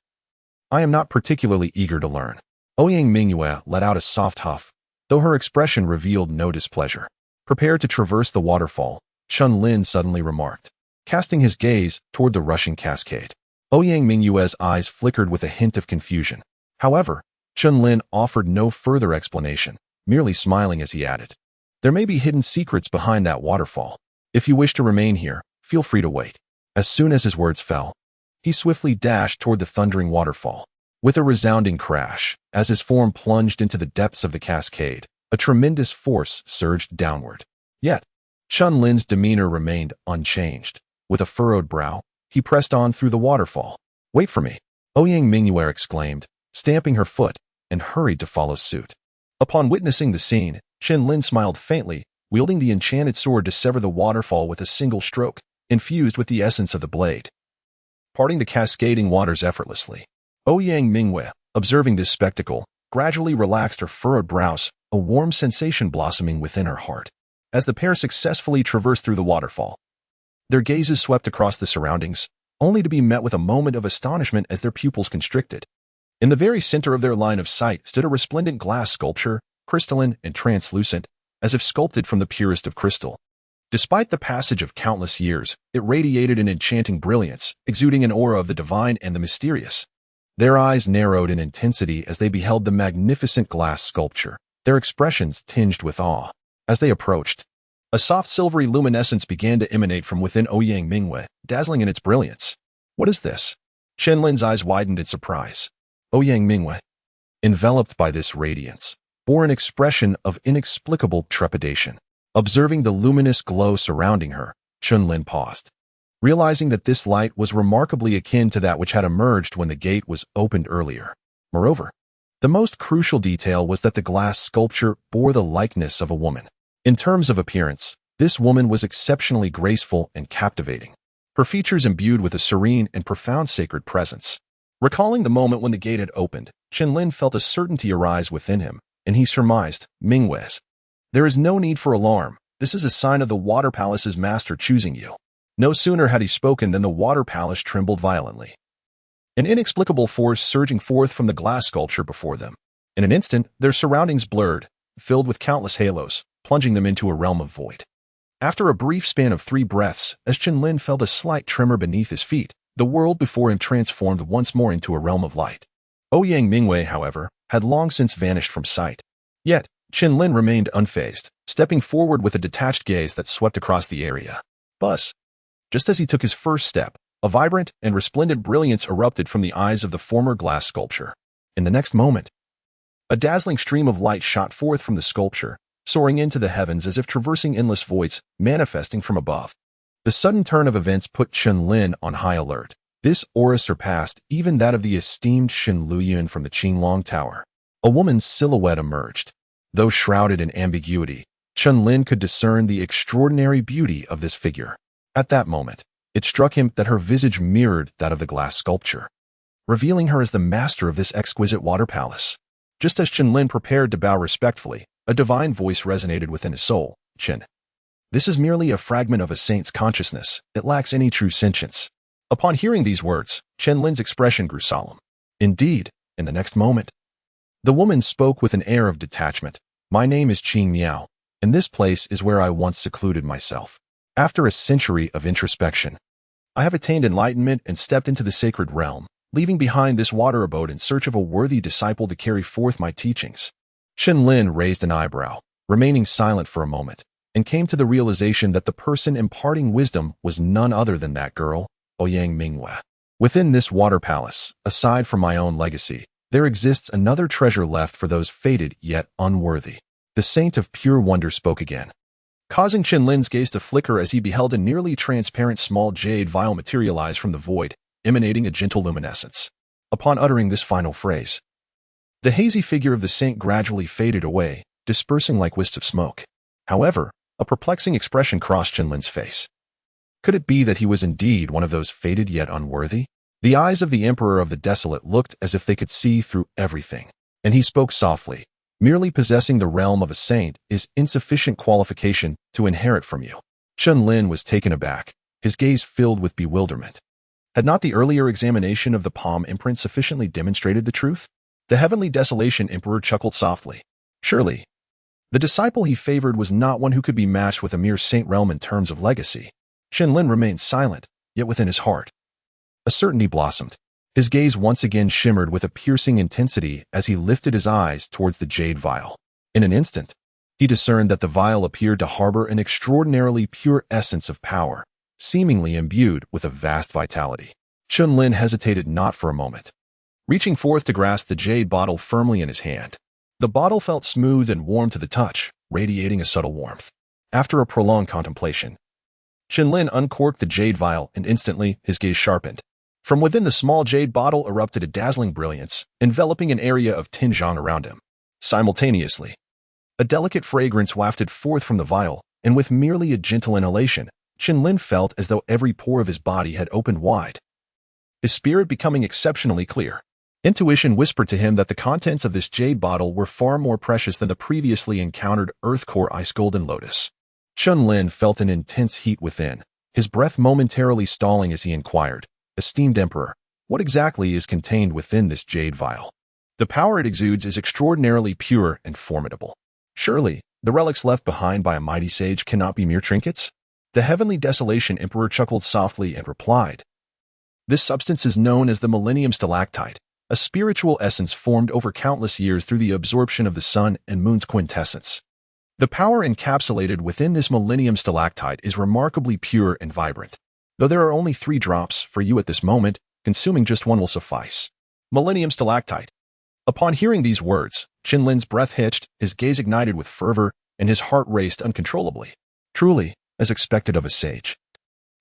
I am not particularly eager to learn. Ouyang Mu let out a soft huff, though her expression revealed no displeasure. Prepared to traverse the waterfall, Chen Lin suddenly remarked, casting his gaze toward the rushing cascade. Ouyang Mu's eyes flickered with a hint of confusion. However, Chen Lin offered no further explanation, merely smiling as he added, there may be hidden secrets behind that waterfall. If you wish to remain here, feel free to wait. As soon as his words fell, he swiftly dashed toward the thundering waterfall. With a resounding crash, as his form plunged into the depths of the cascade, a tremendous force surged downward. Yet, Chen Lin's demeanor remained unchanged. With a furrowed brow, he pressed on through the waterfall. Wait for me, Ouyang Mu exclaimed, stamping her foot, and hurried to follow suit. Upon witnessing the scene, Chen Lin smiled faintly, wielding the enchanted sword to sever the waterfall with a single stroke, infused with the essence of the blade, parting the cascading waters effortlessly. Ouyang Mu, observing this spectacle, gradually relaxed her furrowed brows, a warm sensation blossoming within her heart. As the pair successfully traversed through the waterfall, their gazes swept across the surroundings, only to be met with a moment of astonishment as their pupils constricted. In the very center of their line of sight stood a resplendent glass sculpture, crystalline and translucent, as if sculpted from the purest of crystal. Despite the passage of countless years, it radiated an enchanting brilliance, exuding an aura of the divine and the mysterious. Their eyes narrowed in intensity as they beheld the magnificent glass sculpture, their expressions tinged with awe. As they approached, a soft silvery luminescence began to emanate from within Ouyang Mu, dazzling in its brilliance. What is this? Chen Lin's eyes widened in surprise. Ouyang Mu, enveloped by this radiance, bore an expression of inexplicable trepidation. Observing the luminous glow surrounding her, Chen Lin paused, realizing that this light was remarkably akin to that which had emerged when the gate was opened earlier. Moreover, the most crucial detail was that the glass sculpture bore the likeness of a woman. In terms of appearance, this woman was exceptionally graceful and captivating, her features imbued with a serene and profound sacred presence. Recalling the moment when the gate had opened, Chen Lin felt a certainty arise within him, and he surmised, Mingwes, there is no need for alarm. This is a sign of the Water Palace's master choosing you. No sooner had he spoken than the Water Palace trembled violently, an inexplicable force surging forth from the glass sculpture before them. In an instant, their surroundings blurred, filled with countless halos, plunging them into a realm of void. After a brief span of 3 breaths, as Chen Lin felt a slight tremor beneath his feet, the world before him transformed once more into a realm of light. Ouyang Mu, however, had long since vanished from sight. Yet, Chen Lin remained unfazed, stepping forward with a detached gaze that swept across the area. Buzz. Just as he took his first step, a vibrant and resplendent brilliance erupted from the eyes of the former glass sculpture. In the next moment, a dazzling stream of light shot forth from the sculpture, soaring into the heavens as if traversing endless voids, manifesting from above. The sudden turn of events put Chen Lin on high alert. This aura surpassed even that of the esteemed Shen Luyuan from the Qinglong Tower. A woman's silhouette emerged. Though shrouded in ambiguity, Chen Lin could discern the extraordinary beauty of this figure. At that moment, it struck him that her visage mirrored that of the glass sculpture, revealing her as the master of this exquisite water palace. Just as Chen Lin prepared to bow respectfully, a divine voice resonated within his soul. Chen, this is merely a fragment of a saint's consciousness. It lacks any true sentience. Upon hearing these words, Chen Lin's expression grew solemn. Indeed, in the next moment, the woman spoke with an air of detachment. My name is Qing Miao, and this place is where I once secluded myself. After a century of introspection, I have attained enlightenment and stepped into the sacred realm, leaving behind this water abode in search of a worthy disciple to carry forth my teachings. Chen Lin raised an eyebrow, remaining silent for a moment, and came to the realization that the person imparting wisdom was none other than that girl, Ouyang Mu. Within this water palace, aside from my own legacy, there exists another treasure left for those fated yet unworthy. The saint of pure wonder spoke again, causing Chen Lin's gaze to flicker as he beheld a nearly transparent small jade vial materialize from the void, emanating a gentle luminescence. Upon uttering this final phrase, the hazy figure of the saint gradually faded away, dispersing like wisps of smoke. However, a perplexing expression crossed Chen Lin's face. Could it be that he was indeed one of those fated yet unworthy? The eyes of the Emperor of the Desolate looked as if they could see through everything, and he spoke softly. Merely possessing the realm of a saint is insufficient qualification to inherit from you. Chen Lin was taken aback, his gaze filled with bewilderment. Had not the earlier examination of the palm imprint sufficiently demonstrated the truth? The heavenly desolation emperor chuckled softly. Surely, the disciple he favored was not one who could be matched with a mere saint realm in terms of legacy. Chen Lin remained silent, yet within his heart a certainty blossomed. His gaze once again shimmered with a piercing intensity as he lifted his eyes towards the jade vial. In an instant, he discerned that the vial appeared to harbor an extraordinarily pure essence of power, seemingly imbued with a vast vitality. Chen Lin hesitated not for a moment, reaching forth to grasp the jade bottle firmly in his hand. The bottle felt smooth and warm to the touch, radiating a subtle warmth. After a prolonged contemplation, Chen Lin uncorked the jade vial and instantly his gaze sharpened. From within the small jade bottle erupted a dazzling brilliance, enveloping an area of tinjiang around him. Simultaneously, a delicate fragrance wafted forth from the vial, and with merely a gentle inhalation, Chen Lin felt as though every pore of his body had opened wide, his spirit becoming exceptionally clear. Intuition whispered to him that the contents of this jade bottle were far more precious than the previously encountered earth core ice golden lotus. Chen Lin felt an intense heat within, his breath momentarily stalling as he inquired, "Esteemed Emperor, what exactly is contained within this jade vial? The power it exudes is extraordinarily pure and formidable. Surely, the relics left behind by a mighty sage cannot be mere trinkets?" The heavenly desolation emperor chuckled softly and replied, "This substance is known as the Millennium Stalactite, a spiritual essence formed over countless years through the absorption of the sun and moon's quintessence. The power encapsulated within this Millennium Stalactite is remarkably pure and vibrant. Though there are only 3 drops for you at this moment, consuming just one will suffice. Millennium Stalactite." Upon hearing these words, Chen Lin's breath hitched, his gaze ignited with fervor, and his heart raced uncontrollably. Truly, as expected of a sage.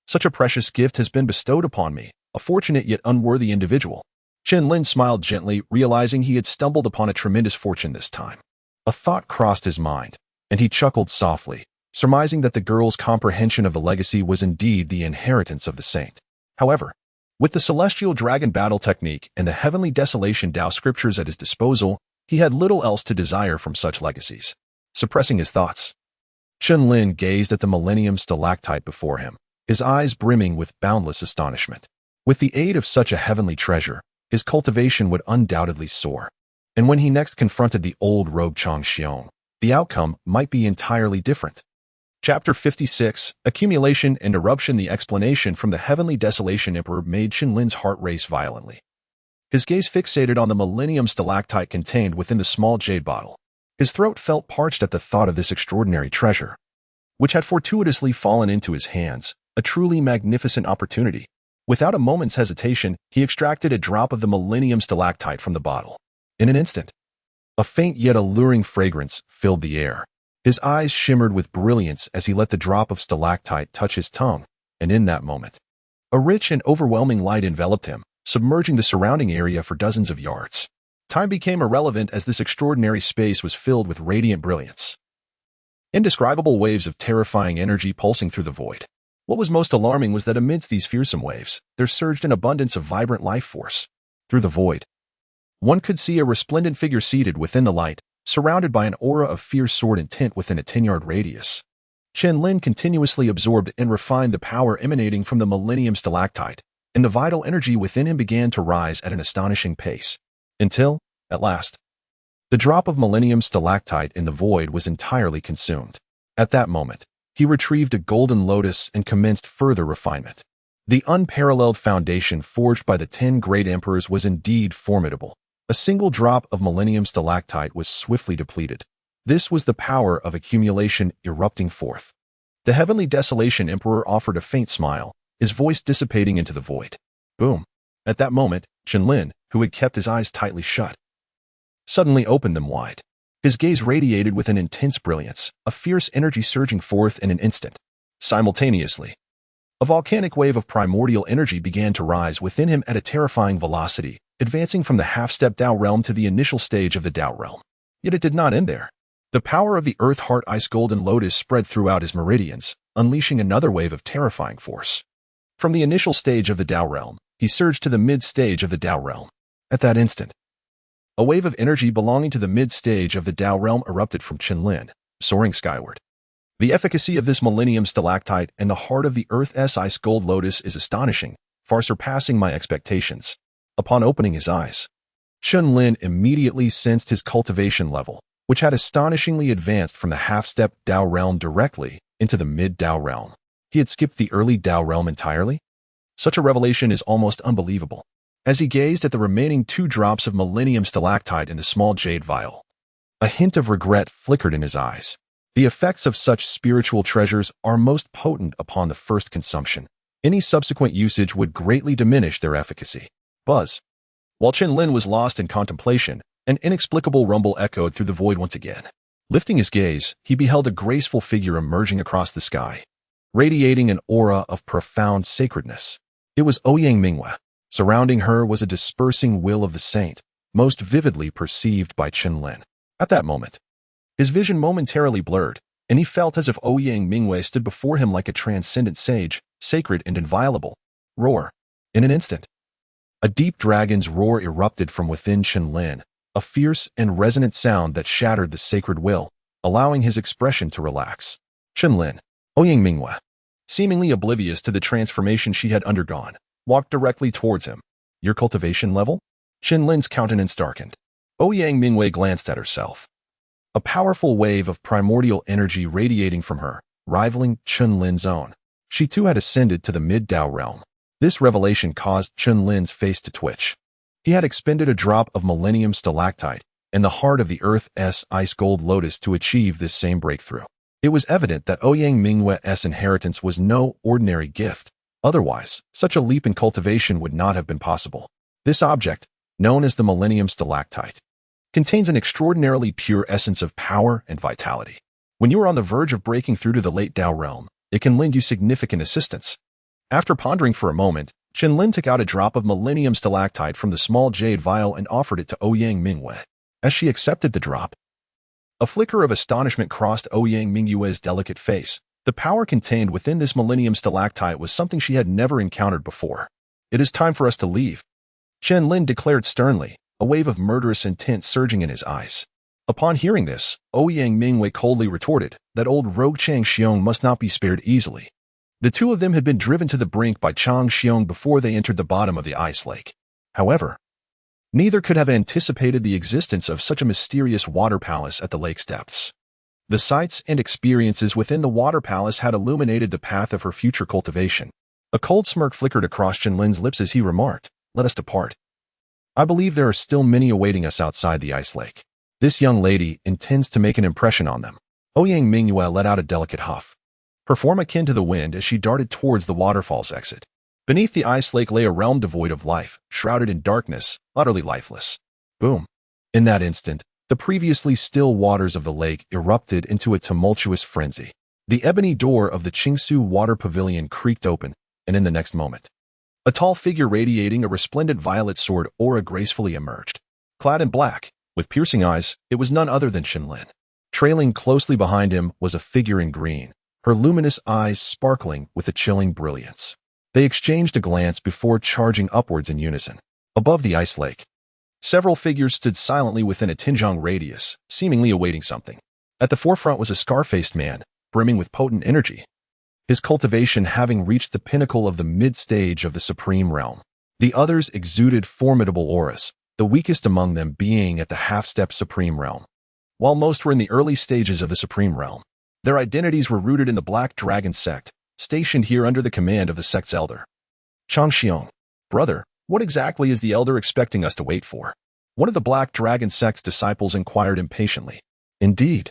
Such a precious gift has been bestowed upon me, a fortunate yet unworthy individual. Chen Lin smiled gently, realizing he had stumbled upon a tremendous fortune this time. A thought crossed his mind, and he chuckled softly, surmising that the girl's comprehension of the legacy was indeed the inheritance of the saint. However, with the celestial dragon battle technique and the heavenly desolation Tao scriptures at his disposal, he had little else to desire from such legacies. Suppressing his thoughts, Chen Lin gazed at the Millennium Stalactite before him, his eyes brimming with boundless astonishment. With the aid of such a heavenly treasure, his cultivation would undoubtedly soar. And when he next confronted the old rogue Changxiong, the outcome might be entirely different. Chapter 56, Accumulation and Eruption. The explanation from the heavenly desolation emperor made Chen Lin's heart race violently. His gaze fixated on the Millennium Stalactite contained within the small jade bottle. His throat felt parched at the thought of this extraordinary treasure, which had fortuitously fallen into his hands, a truly magnificent opportunity. Without a moment's hesitation, he extracted a drop of the Millennium Stalactite from the bottle. In an instant, a faint yet alluring fragrance filled the air. His eyes shimmered with brilliance as he let the drop of stalactite touch his tongue, and in that moment, a rich and overwhelming light enveloped him, submerging the surrounding area for dozens of yards. Time became irrelevant as this extraordinary space was filled with radiant brilliance. Indescribable waves of terrifying energy pulsing through the void. What was most alarming was that amidst these fearsome waves, there surged an abundance of vibrant life force. Through the void, one could see a resplendent figure seated within the light, surrounded by an aura of fierce sword intent within a 10-yard radius. Chen Lin continuously absorbed and refined the power emanating from the Millennium Stalactite, and the vital energy within him began to rise at an astonishing pace. Until, at last, the drop of Millennium Stalactite in the void was entirely consumed. At that moment, he retrieved a golden lotus and commenced further refinement. The unparalleled foundation forged by the 10 great emperors was indeed formidable. A single drop of Millennium Stalactite was swiftly depleted. This was the power of accumulation erupting forth. The heavenly desolation emperor offered a faint smile, his voice dissipating into the void. Boom. At that moment, Chen Lin, who had kept his eyes tightly shut, suddenly opened them wide. His gaze radiated with an intense brilliance, a fierce energy surging forth in an instant. Simultaneously, a volcanic wave of primordial energy began to rise within him at a terrifying velocity, advancing from the half-step Tao realm to the initial stage of the Tao realm. Yet it did not end there. The power of the Earth Heart Ice Golden Lotus spread throughout his meridians, unleashing another wave of terrifying force. From the initial stage of the Tao realm, he surged to the mid-stage of the Tao realm. At that instant, a wave of energy belonging to the mid-stage of the Tao realm erupted from Chen Lin, soaring skyward. The efficacy of this Millennium Stalactite and the heart of the Earth's Ice Gold Lotus is astonishing, far surpassing my expectations. Upon opening his eyes, Chen Lin immediately sensed his cultivation level, which had astonishingly advanced from the half-step Tao realm directly into the mid-Tao realm. He had skipped the early Tao realm entirely? Such a revelation is almost unbelievable. As he gazed at the remaining 2 drops of Millennium Stalactite in the small jade vial, a hint of regret flickered in his eyes. The effects of such spiritual treasures are most potent upon the first consumption. Any subsequent usage would greatly diminish their efficacy. Buzz. While Chen Lin was lost in contemplation, an inexplicable rumble echoed through the void once again. Lifting his gaze, he beheld a graceful figure emerging across the sky, radiating an aura of profound sacredness. It was Ouyang Mu. Surrounding her was a dispersing will of the saint, most vividly perceived by Chen Lin. At that moment, his vision momentarily blurred, and he felt as if Ouyang Mu stood before him like a transcendent sage, sacred and inviolable. Roar. In an instant, A deep dragon's roar erupted from within Chen Lin, a fierce and resonant sound that shattered the sacred will, allowing his expression to relax. Chen Lin, Ouyang Mu, seemingly oblivious to the transformation she had undergone, walked directly towards him. Your cultivation level? Chen Lin's countenance darkened. Ouyang Mu glanced at herself. A powerful wave of primordial energy radiating from her, rivaling Chen Lin's own. She too had ascended to the mid-Dao realm. This revelation caused Chen Lin's face to twitch. He had expended a drop of Millennium Stalactite in the heart of the Earth's ice gold lotus to achieve this same breakthrough. It was evident that Ouyang Mu's inheritance was no ordinary gift. Otherwise, such a leap in cultivation would not have been possible. This object, known as the Millennium Stalactite, contains an extraordinarily pure essence of power and vitality. When you are on the verge of breaking through to the late Dao realm, it can lend you significant assistance. After pondering for a moment, Chen Lin took out a drop of Millennium Stalactite from the small jade vial and offered it to Ouyang Mu. As she accepted the drop, a flicker of astonishment crossed Ouyang Mu's delicate face. The power contained within this Millennium Stalactite was something she had never encountered before. It is time for us to leave, Chen Lin declared sternly, a wave of murderous intent surging in his eyes. Upon hearing this, Ouyang Mu coldly retorted that old rogue Chang Xiong must not be spared easily. The two of them had been driven to the brink by Chang Xiong before they entered the bottom of the ice lake. However, neither could have anticipated the existence of such a mysterious water palace at the lake's depths. The sights and experiences within the water palace had illuminated the path of her future cultivation. A cold smirk flickered across Chen Lin's lips as he remarked, "Let us depart. I believe there are still many awaiting us outside the ice lake. This young lady intends to make an impression on them." Ouyang Mu let out a delicate huff, her form akin to the wind as she darted towards the waterfall's exit. Beneath the ice lake lay a realm devoid of life, shrouded in darkness, utterly lifeless. Boom. In that instant, the previously still waters of the lake erupted into a tumultuous frenzy. The ebony door of the Qingsu Water Pavilion creaked open, and in the next moment, a tall figure radiating a resplendent violet sword aura gracefully emerged. Clad in black, with piercing eyes, it was none other than Chen Lin. Trailing closely behind him was a figure in green, her luminous eyes sparkling with a chilling brilliance. They exchanged a glance before charging upwards in unison. Above the ice lake, several figures stood silently within a Tinjiang radius, seemingly awaiting something. At the forefront was a scar-faced man, brimming with potent energy, his cultivation having reached the pinnacle of the mid-stage of the Supreme Realm. The others exuded formidable auras, the weakest among them being at the half-step Supreme Realm. While most were in the early stages of the Supreme Realm, their identities were rooted in the Black Dragon sect, stationed here under the command of the sect's elder. Chang Xiong, brother, what exactly is the elder expecting us to wait for? One of the Black Dragon sect's disciples inquired impatiently. Indeed,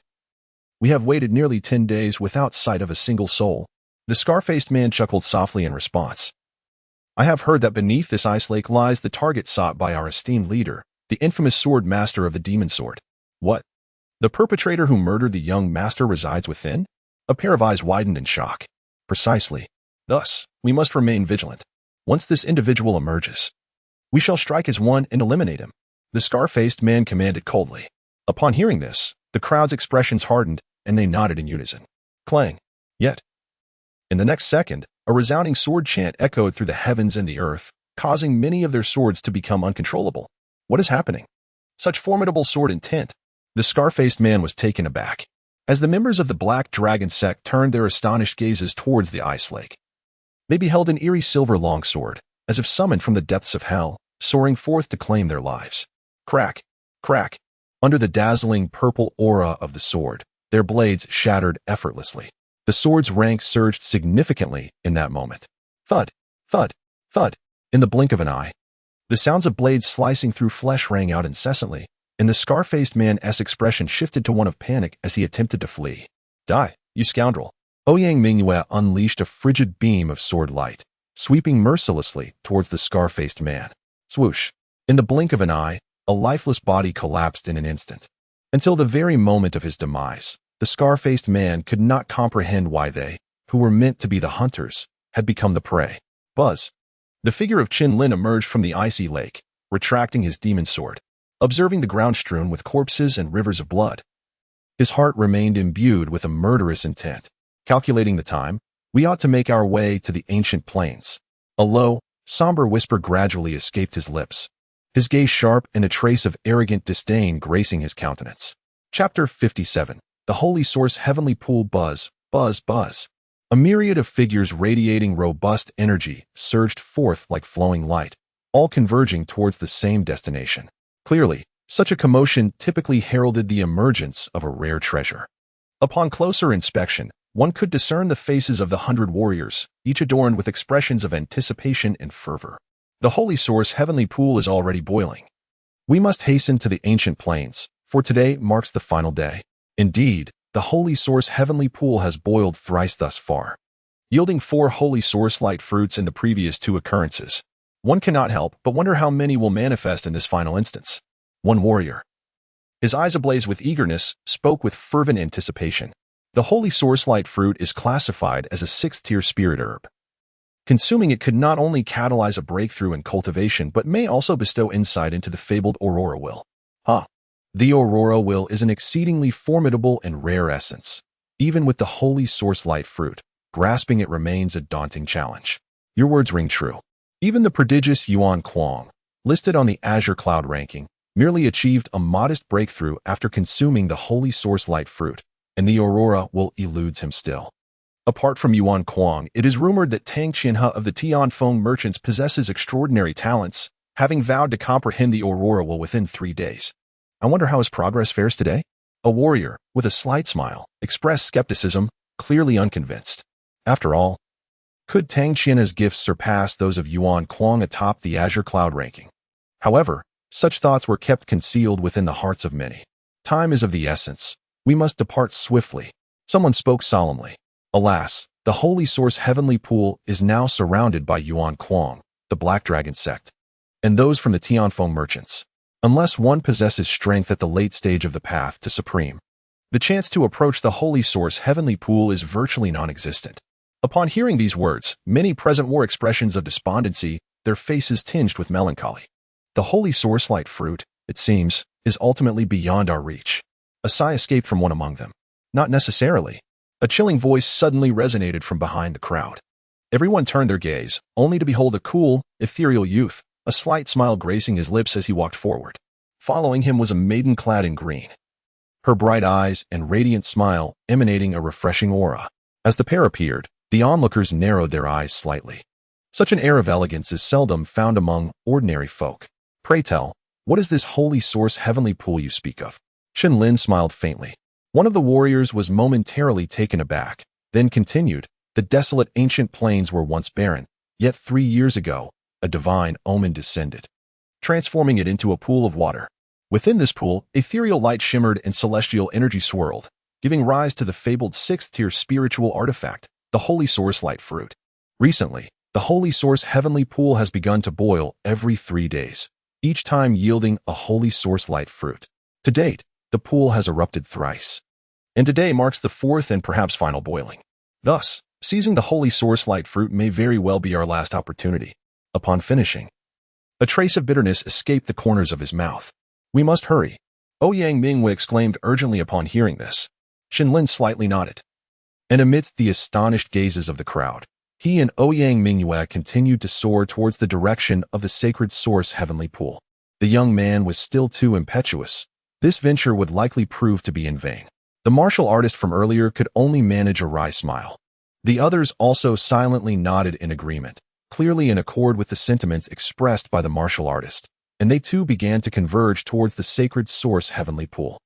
we have waited nearly 10 days without sight of a single soul. The scar-faced man chuckled softly in response. I have heard that beneath this ice lake lies the target sought by our esteemed leader, the infamous sword master of the demon sword. What? The perpetrator who murdered the young master resides within? A pair of eyes widened in shock. Precisely. Thus, we must remain vigilant. Once this individual emerges, we shall strike as one and eliminate him, the scar-faced man commanded coldly. Upon hearing this, the crowd's expressions hardened, and they nodded in unison. Clang. Yet, in the next second, a resounding sword chant echoed through the heavens and the earth, causing many of their swords to become uncontrollable. What is happening? Such formidable sword intent. The scar-faced man was taken aback, as the members of the Black Dragon sect turned their astonished gazes towards the ice lake. They beheld an eerie silver longsword, as if summoned from the depths of hell, soaring forth to claim their lives. Crack, crack. Under the dazzling purple aura of the sword, their blades shattered effortlessly. The sword's rank surged significantly in that moment. Thud, thud, thud. In the blink of an eye, the sounds of blades slicing through flesh rang out incessantly, and the scar-faced man's expression shifted to one of panic as he attempted to flee. Die, you scoundrel. Ouyang Mu unleashed a frigid beam of sword light, sweeping mercilessly towards the scar-faced man. Swoosh. In the blink of an eye, a lifeless body collapsed in an instant. Until the very moment of his demise, the scar-faced man could not comprehend why they, who were meant to be the hunters, had become the prey. Buzz. The figure of Chen Lin emerged from the icy lake, retracting his demon sword, observing the ground strewn with corpses and rivers of blood. His heart remained imbued with a murderous intent. Calculating the time, we ought to make our way to the ancient plains. A low, somber whisper gradually escaped his lips, his gaze sharp and a trace of arrogant disdain gracing his countenance. Chapter 57. The Holy Source Heavenly Pool. Buzz, buzz, buzz. A myriad of figures radiating robust energy surged forth like flowing light, all converging towards the same destination. Clearly, such a commotion typically heralded the emergence of a rare treasure. Upon closer inspection, one could discern the faces of the 100 warriors, each adorned with expressions of anticipation and fervor. The Holy Source Heavenly Pool is already boiling. We must hasten to the ancient plains, for today marks the final day. Indeed, the Holy Source Heavenly Pool has boiled thrice thus far, yielding 4 Holy Source light fruits in the previous 2 occurrences. One cannot help but wonder how many will manifest in this final instance. One warrior, his eyes ablaze with eagerness, spoke with fervent anticipation. The Holy Source light fruit is classified as a 6th-tier spirit herb. Consuming it could not only catalyze a breakthrough in cultivation but may also bestow insight into the fabled Aurora Will. The Aurora Will is an exceedingly formidable and rare essence. Even with the Holy Source light fruit, grasping it remains a daunting challenge. Your words ring true. Even the prodigious Yuan Kuang, listed on the Azure Cloud ranking, merely achieved a modest breakthrough after consuming the Holy Source light fruit, and the Aurora Will eludes him still. Apart from Yuan Kuang, it is rumored that Tang Qianhe of the Tianfeng merchants possesses extraordinary talents, having vowed to comprehend the Aurora Will within 3 days. I wonder how his progress fares today? A warrior, with a slight smile, expressed skepticism, clearly unconvinced. After all, could Tang Qianhe's gifts surpass those of Yuan Kuang atop the Azure Cloud ranking? However, such thoughts were kept concealed within the hearts of many. Time is of the essence. We must depart swiftly. Someone spoke solemnly. Alas, the Holy Source Heavenly Pool is now surrounded by Yuan Kuang, the Black Dragon sect, and those from the Tianfeng merchants. Unless one possesses strength at the late stage of the path to supreme, the chance to approach the Holy Source Heavenly Pool is virtually non-existent. Upon hearing these words, many present wore expressions of despondency, their faces tinged with melancholy. The Holy Source light fruit, it seems, is ultimately beyond our reach. A sigh escaped from one among them. Not necessarily. A chilling voice suddenly resonated from behind the crowd. Everyone turned their gaze, only to behold a cool, ethereal youth, a slight smile gracing his lips as he walked forward. Following him was a maiden clad in green, her bright eyes and radiant smile emanating a refreshing aura. As the pair appeared, the onlookers narrowed their eyes slightly. Such an air of elegance is seldom found among ordinary folk. Pray tell, what is this Holy Source Heavenly Pool you speak of? Chen Lin smiled faintly. One of the warriors was momentarily taken aback, then continued, the desolate ancient plains were once barren, yet 3 years ago, a divine omen descended, transforming it into a pool of water. Within this pool, ethereal light shimmered and celestial energy swirled, giving rise to the fabled 6th-tier spiritual artifact, the Holy Source light fruit. Recently, the Holy Source Heavenly Pool has begun to boil every 3 days, each time yielding a Holy Source light fruit. To date, the pool has erupted thrice, and today marks the 4th and perhaps final boiling. Thus, seizing the Holy Source light fruit may very well be our last opportunity. Upon finishing, a trace of bitterness escaped the corners of his mouth. We must hurry. Ouyang Mu exclaimed urgently upon hearing this. Chen Lin slightly nodded. And amidst the astonished gazes of the crowd, he and Ouyang Mu continued to soar towards the direction of the sacred source Heavenly Pool. The young man was still too impetuous. This venture would likely prove to be in vain. The martial artist from earlier could only manage a wry smile. The others also silently nodded in agreement, clearly in accord with the sentiments expressed by the martial artist, and they too began to converge towards the sacred source Heavenly Pool.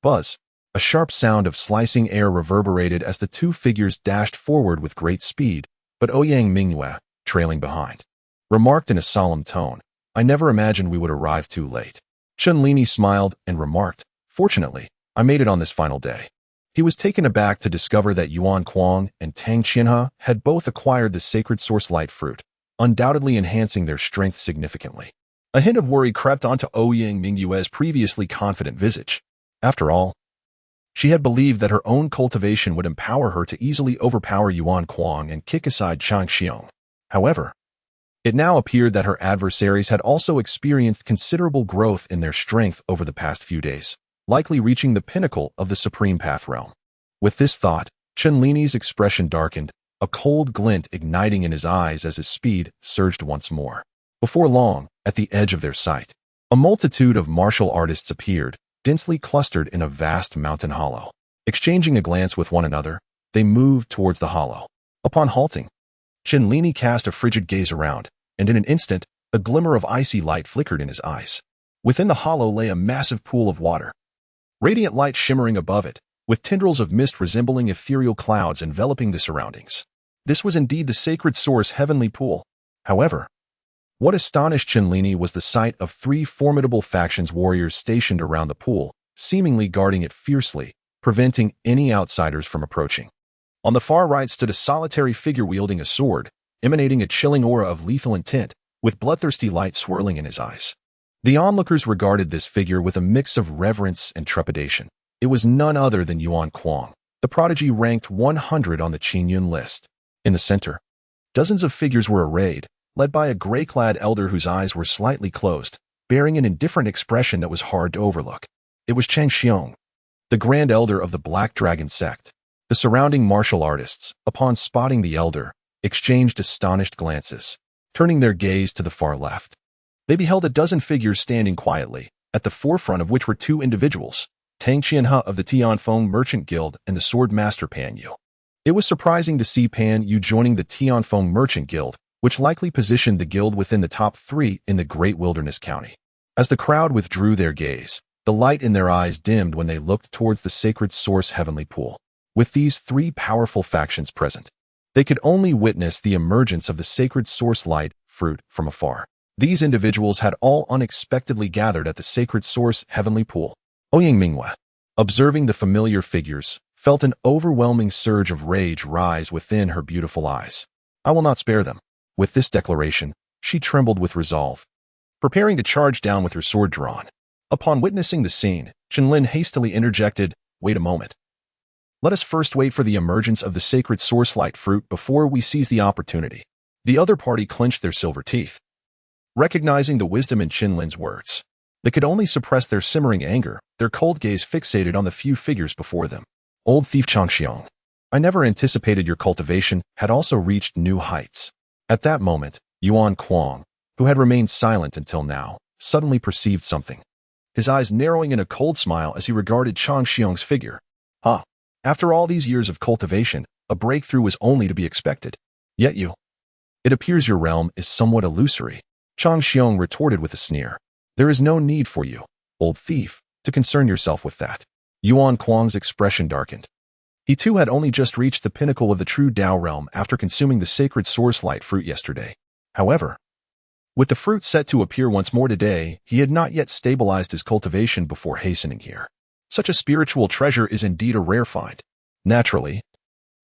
Buzz! A sharp sound of slicing air reverberated as the 2 figures dashed forward with great speed, but Ouyang Mu, trailing behind, remarked in a solemn tone, I never imagined we would arrive too late. Chen Lin smiled and remarked, fortunately, I made it on this final day. He was taken aback to discover that Yuan Kuang and Tang Qianhe had both acquired the sacred source light fruit, undoubtedly enhancing their strength significantly. A hint of worry crept onto Ouyang Mu's previously confident visage. After all, she had believed that her own cultivation would empower her to easily overpower Yuan Kuang and kick aside Chang Xiong. However, it now appeared that her adversaries had also experienced considerable growth in their strength over the past few days, likely reaching the pinnacle of the Supreme Path realm. With this thought, Chen Lin's expression darkened, a cold glint igniting in his eyes as his speed surged once more. Before long, at the edge of their sight, a multitude of martial artists appeared, densely clustered in a vast mountain hollow. Exchanging a glance with one another, they moved towards the hollow. Upon halting, Chen Lin cast a frigid gaze around, and in an instant, a glimmer of icy light flickered in his eyes. Within the hollow lay a massive pool of water, radiant light shimmering above it, with tendrils of mist resembling ethereal clouds enveloping the surroundings. This was indeed the sacred source heavenly pool. However, what astonished Chen Lin was the sight of 3 formidable factions warriors stationed around the pool, seemingly guarding it fiercely, preventing any outsiders from approaching. On the far right stood a solitary figure wielding a sword, emanating a chilling aura of lethal intent, with bloodthirsty light swirling in his eyes. The onlookers regarded this figure with a mix of reverence and trepidation. It was none other than Yuan Kuang, the prodigy ranked 100 on the Qingyun list. In the center, dozens of figures were arrayed, led by a gray-clad elder whose eyes were slightly closed, bearing an indifferent expression that was hard to overlook. It was Chang Xiong, the Grand Elder of the Black Dragon sect. The surrounding martial artists, upon spotting the elder, exchanged astonished glances, turning their gaze to the far left. They beheld a dozen figures standing quietly, at the forefront of which were 2 individuals, Tang Qianhe of the Tianfeng Merchant Guild and the Sword Master Pan Yu. It was surprising to see Pan Yu joining the Tianfeng Merchant Guild, which likely positioned the guild within the top 3 in the Great Wilderness County. As the crowd withdrew their gaze, the light in their eyes dimmed when they looked towards the sacred source heavenly pool. With these 3 powerful factions present, they could only witness the emergence of the sacred source light fruit from afar. These individuals had all unexpectedly gathered at the sacred source heavenly pool. Ouyang Mu, observing the familiar figures, felt an overwhelming surge of rage rise within her beautiful eyes. I will not spare them. With this declaration, she trembled with resolve, preparing to charge down with her sword drawn. Upon witnessing the scene, Chen Lin hastily interjected, "Wait a moment. Let us first wait for the emergence of the sacred source light fruit before we seize the opportunity." The other party clenched their silver teeth, recognizing the wisdom in Chen Lin's words. They could only suppress their simmering anger, their cold gaze fixated on the few figures before them. Old thief Chang Xiong, I never anticipated your cultivation had also reached new heights. At that moment, Yuan Kuang, who had remained silent until now, suddenly perceived something, his eyes narrowing in a cold smile as he regarded Chang Xiong's figure. After all these years of cultivation, a breakthrough was only to be expected. Yet it appears your realm is somewhat illusory. Chang Xiong retorted with a sneer. There is no need for you, old thief, to concern yourself with that. Yuan Kuang's expression darkened. He too had only just reached the pinnacle of the true Dao realm after consuming the sacred source light fruit yesterday. However, with the fruit set to appear once more today, he had not yet stabilized his cultivation before hastening here. Such a spiritual treasure is indeed a rare find. Naturally,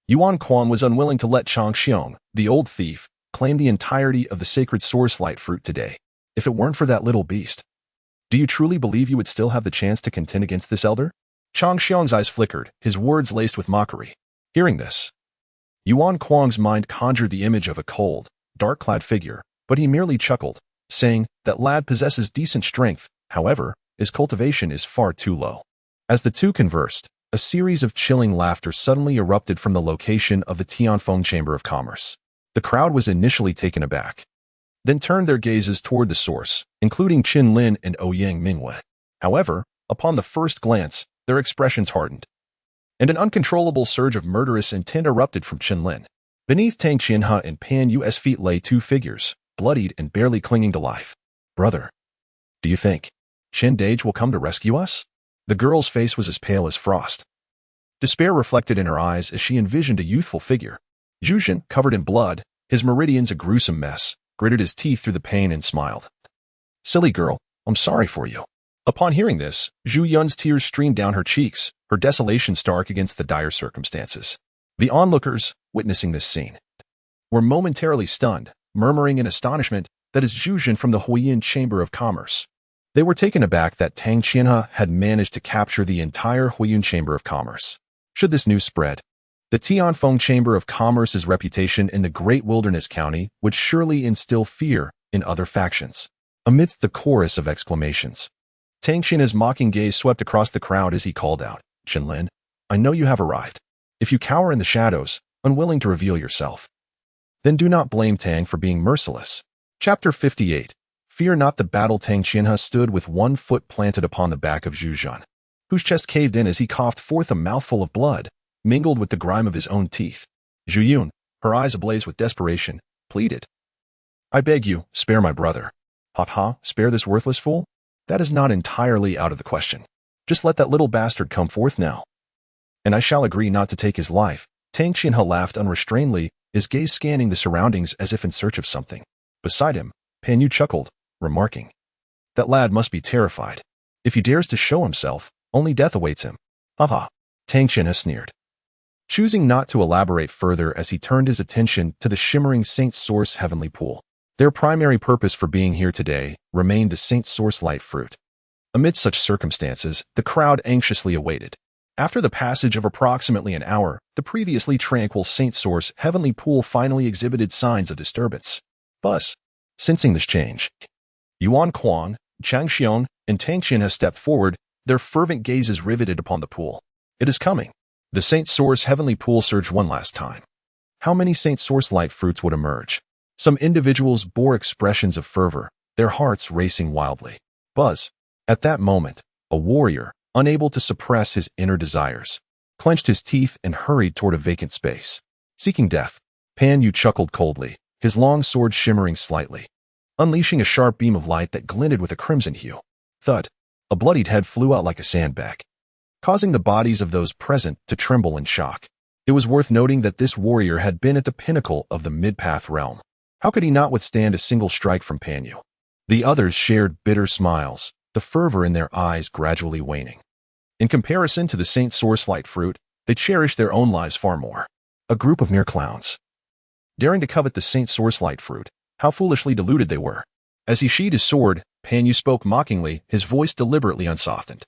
Yuan Kuang was unwilling to let Chang Xiong, the old thief, claim the entirety of the sacred source light fruit today. If it weren't for that little beast, do you truly believe you would still have the chance to contend against this elder? Chang Xiong's eyes flickered, his words laced with mockery. Hearing this, Yuan Kuang's mind conjured the image of a cold, dark-clad figure, but he merely chuckled, saying, "That lad possesses decent strength, however, his cultivation is far too low." As the two conversed, a series of chilling laughter suddenly erupted from the location of the Tianfeng Chamber of Commerce. The crowd was initially taken aback, then turned their gazes toward the source, including Chen Lin and Ouyang Mu. However, upon the first glance, their expressions hardened, and an uncontrollable surge of murderous intent erupted from Chen Lin. Beneath Tang Qianhe and Pan Yu's feet lay 2 figures, bloodied and barely clinging to life. "Brother, do you think Chen Dage will come to rescue us?" The girl's face was as pale as frost. Despair reflected in her eyes as she envisioned a youthful figure. Zhu, covered in blood, his meridians a gruesome mess, gritted his teeth through the pain and smiled. "Silly girl, I'm sorry for you." Upon hearing this, Zhu Yun's tears streamed down her cheeks, her desolation stark against the dire circumstances. The onlookers, witnessing this scene, were momentarily stunned, murmuring in astonishment that is Zhu from the Huiyin Chamber of Commerce. They were taken aback that Tang Qianhe had managed to capture the entire Huiyin Chamber of Commerce. Should this news spread, the Tianfeng Chamber of Commerce's reputation in the Great Wilderness County would surely instill fear in other factions. Amidst the chorus of exclamations, Tang Qianhe's mocking gaze swept across the crowd as he called out, "Chen Lin, I know you have arrived. If you cower in the shadows, unwilling to reveal yourself. Then do not blame Tang for being merciless. Chapter 58. Fear not the battle. Tang Qianhe stood with one foot planted upon the back of Zhu Zhan, whose chest caved in as he coughed forth a mouthful of blood, mingled with the grime of his own teeth. Zhu Yun, her eyes ablaze with desperation, pleaded. I beg you, spare my brother. Ha, spare this worthless fool? That is not entirely out of the question. Just let that little bastard come forth now. And I shall agree not to take his life. Tang Qianhe laughed unrestrainedly, his gaze scanning the surroundings as if in search of something. Beside him, Pan Yu chuckled, remarking, that lad must be terrified. If he dares to show himself, only death awaits him. Ha. Tang Qianhe sneered, choosing not to elaborate further as he turned his attention to the shimmering Saint Source heavenly pool. Their primary purpose for being here today remained the Saint Source light fruit. Amid such circumstances, the crowd anxiously awaited. After the passage of approximately an hour, the previously tranquil Saint Source heavenly pool finally exhibited signs of disturbance. Buzz. Sensing this change, Yuan Kuang, Chang Xiong, and Tang Qianhe stepped forward, their fervent gazes riveted upon the pool. It is coming. The Saint Source heavenly pool surged one last time. How many Saint Source light fruits would emerge? Some individuals bore expressions of fervor, their hearts racing wildly. Buzz. At that moment, a warrior, unable to suppress his inner desires, clenched his teeth and hurried toward a vacant space. Seeking death, Pan Yu chuckled coldly, his long sword shimmering slightly, unleashing a sharp beam of light that glinted with a crimson hue. Thud. A bloodied head flew out like a sandbag, causing the bodies of those present to tremble in shock. It was worth noting that this warrior had been at the pinnacle of the mid-path realm. How could he not withstand a single strike from Pan Yu? The others shared bitter smiles, the fervor in their eyes gradually waning. In comparison to the Saint Source light fruit, they cherished their own lives far more. A group of mere clowns, daring to covet the Saint Source light fruit. How foolishly deluded they were. As he sheathed his sword, Pan Yu spoke mockingly, his voice deliberately unsoftened,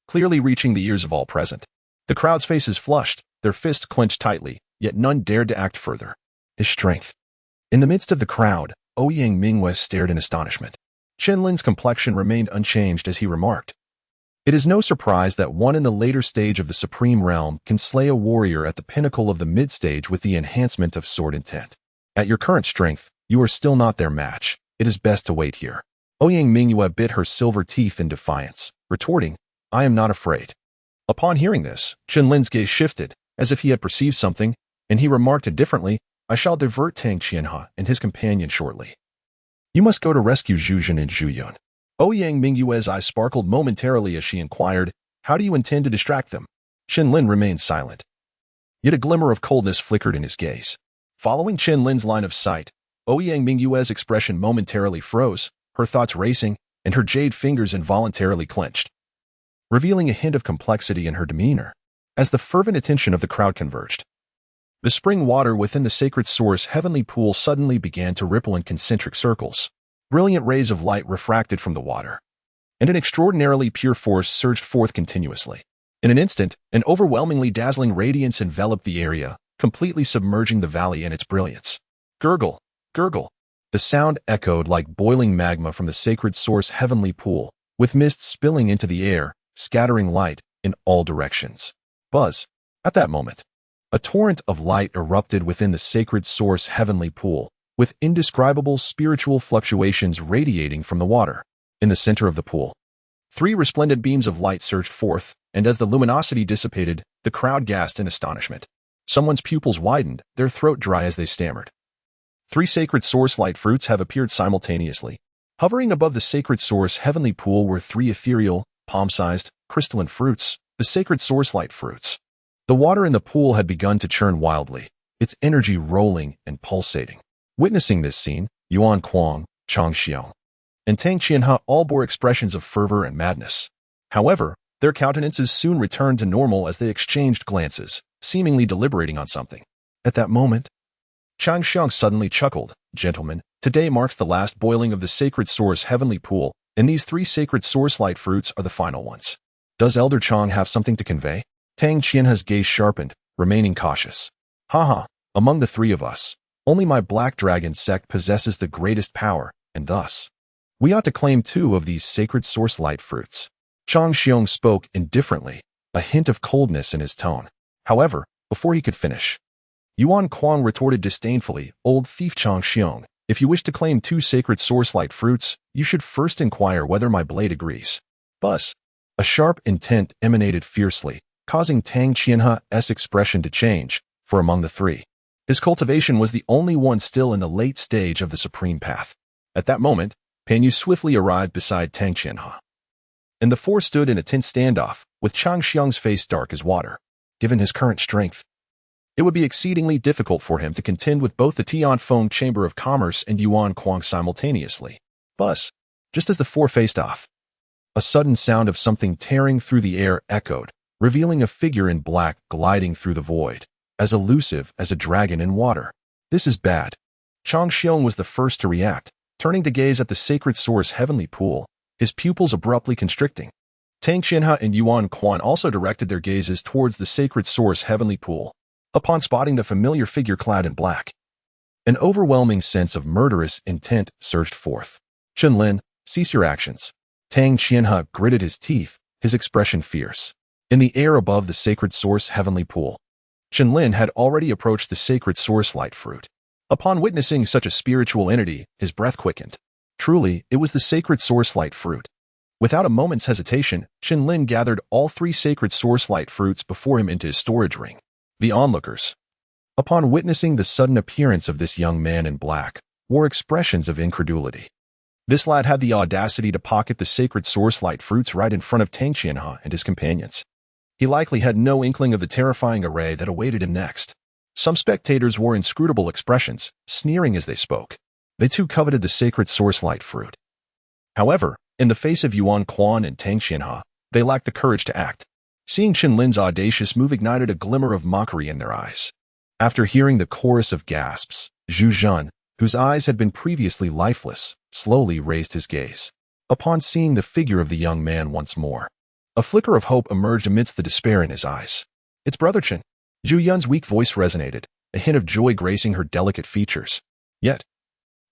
clearly reaching the ears of all present. The crowd's faces flushed, their fists clenched tightly, yet none dared to act further. His strength. In the midst of the crowd, Ouyang Mu stared in astonishment. Chen Lin's complexion remained unchanged as he remarked, it is no surprise that one in the later stage of the Supreme Realm can slay a warrior at the pinnacle of the mid-stage with the enhancement of sword intent. At your current strength, you are still not their match. It is best to wait here. Ouyang Mu bit her silver teeth in defiance, retorting, I am not afraid. Upon hearing this, Chen Lin's gaze shifted, as if he had perceived something, and he remarked indifferently, I shall divert Tang Qianhe and his companion shortly. You must go to rescue Zhu Zhan and Zhu Yun. Ouyang Mu's eyes sparkled momentarily as she inquired, how do you intend to distract them? Chen Lin remained silent. Yet a glimmer of coldness flickered in his gaze. Following Chen Lin's line of sight, Ouyang Mu's expression momentarily froze, her thoughts racing, and her jade fingers involuntarily clenched, revealing a hint of complexity in her demeanor. As the fervent attention of the crowd converged, the spring water within the sacred source heavenly pool suddenly began to ripple in concentric circles. Brilliant rays of light refracted from the water, and an extraordinarily pure force surged forth continuously. In an instant, an overwhelmingly dazzling radiance enveloped the area, completely submerging the valley in its brilliance. Gurgle, gurgle. The sound echoed like boiling magma from the sacred source heavenly pool, with mist spilling into the air, scattering light in all directions. Buzz. At that moment, a torrent of light erupted within the sacred source heavenly pool, with indescribable spiritual fluctuations radiating from the water. In the center of the pool, 3 resplendent beams of light surged forth, and as the luminosity dissipated, the crowd gasped in astonishment. Someone's pupils widened, their throat dry as they stammered. 3 sacred source light fruits have appeared simultaneously. Hovering above the sacred source heavenly pool were 3 ethereal, palm-sized, crystalline fruits, the sacred source light fruits. The water in the pool had begun to churn wildly, its energy rolling and pulsating. Witnessing this scene, Yuan Kuang, Chang Xiong, and Tang Qianhe all bore expressions of fervor and madness. However, their countenances soon returned to normal as they exchanged glances, seemingly deliberating on something. At that moment, Chang Xiong suddenly chuckled, Gentlemen, today marks the last boiling of the sacred source heavenly pool, and these 3 sacred source light fruits are the final ones. Does Elder Chang have something to convey? Tang Qianhe's gaze sharpened, remaining cautious. Among the 3 of us, only my Black Dragon sect possesses the greatest power, and thus, we ought to claim 2 of these sacred source light fruits. Chang Xiong spoke indifferently, a hint of coldness in his tone. However, before he could finish, Yuan Kuang retorted disdainfully, "Old thief Chang Xiong, if you wish to claim 2 sacred source-light fruits, you should first inquire whether my blade agrees." Buzz. A sharp intent emanated fiercely, causing Tang Qianhe's expression to change, for among the three, his cultivation was the only one still in the late stage of the supreme path. At that moment, Pan Yu swiftly arrived beside Tang Qianhe, and the four stood in a tense standoff, with Chang Xiang's face dark as water. Given his current strength, it would be exceedingly difficult for him to contend with both the Tianfeng Chamber of Commerce and Yuan Kuang simultaneously. Buzz. Just as the four faced off, a sudden sound of something tearing through the air echoed, revealing a figure in black gliding through the void, as elusive as a dragon in water. This is bad. Chang Xiong was the first to react, turning to gaze at the sacred source heavenly pool, his pupils abruptly constricting. Tang Qianhe and Yuan Kuan also directed their gazes towards the sacred source heavenly pool. Upon spotting the familiar figure clad in black, an overwhelming sense of murderous intent surged forth. "Chen Lin, cease your actions." Tang Qianhe gritted his teeth, his expression fierce. In the air above the sacred source heavenly pool, Chen Lin had already approached the sacred source light fruit. Upon witnessing such a spiritual entity, his breath quickened. Truly, it was the sacred source light fruit. Without a moment's hesitation, Chen Lin gathered all 3 sacred source light fruits before him into his storage ring. The onlookers, upon witnessing the sudden appearance of this young man in black, wore expressions of incredulity. This lad had the audacity to pocket the sacred source light fruits right in front of Tang Qianhe and his companions. He likely had no inkling of the terrifying array that awaited him next. Some spectators wore inscrutable expressions, sneering as they spoke. They too coveted the sacred source light fruit. However, in the face of Yuan Kuan and Tang Qianhe, they lacked the courage to act. Seeing Chen Lin's audacious move ignited a glimmer of mockery in their eyes. After hearing the chorus of gasps, Zhu Zhan, whose eyes had been previously lifeless, slowly raised his gaze. Upon seeing the figure of the young man once more, a flicker of hope emerged amidst the despair in his eyes. "It's Brother Chen." Zhu Yun's weak voice resonated, a hint of joy gracing her delicate features. Yet,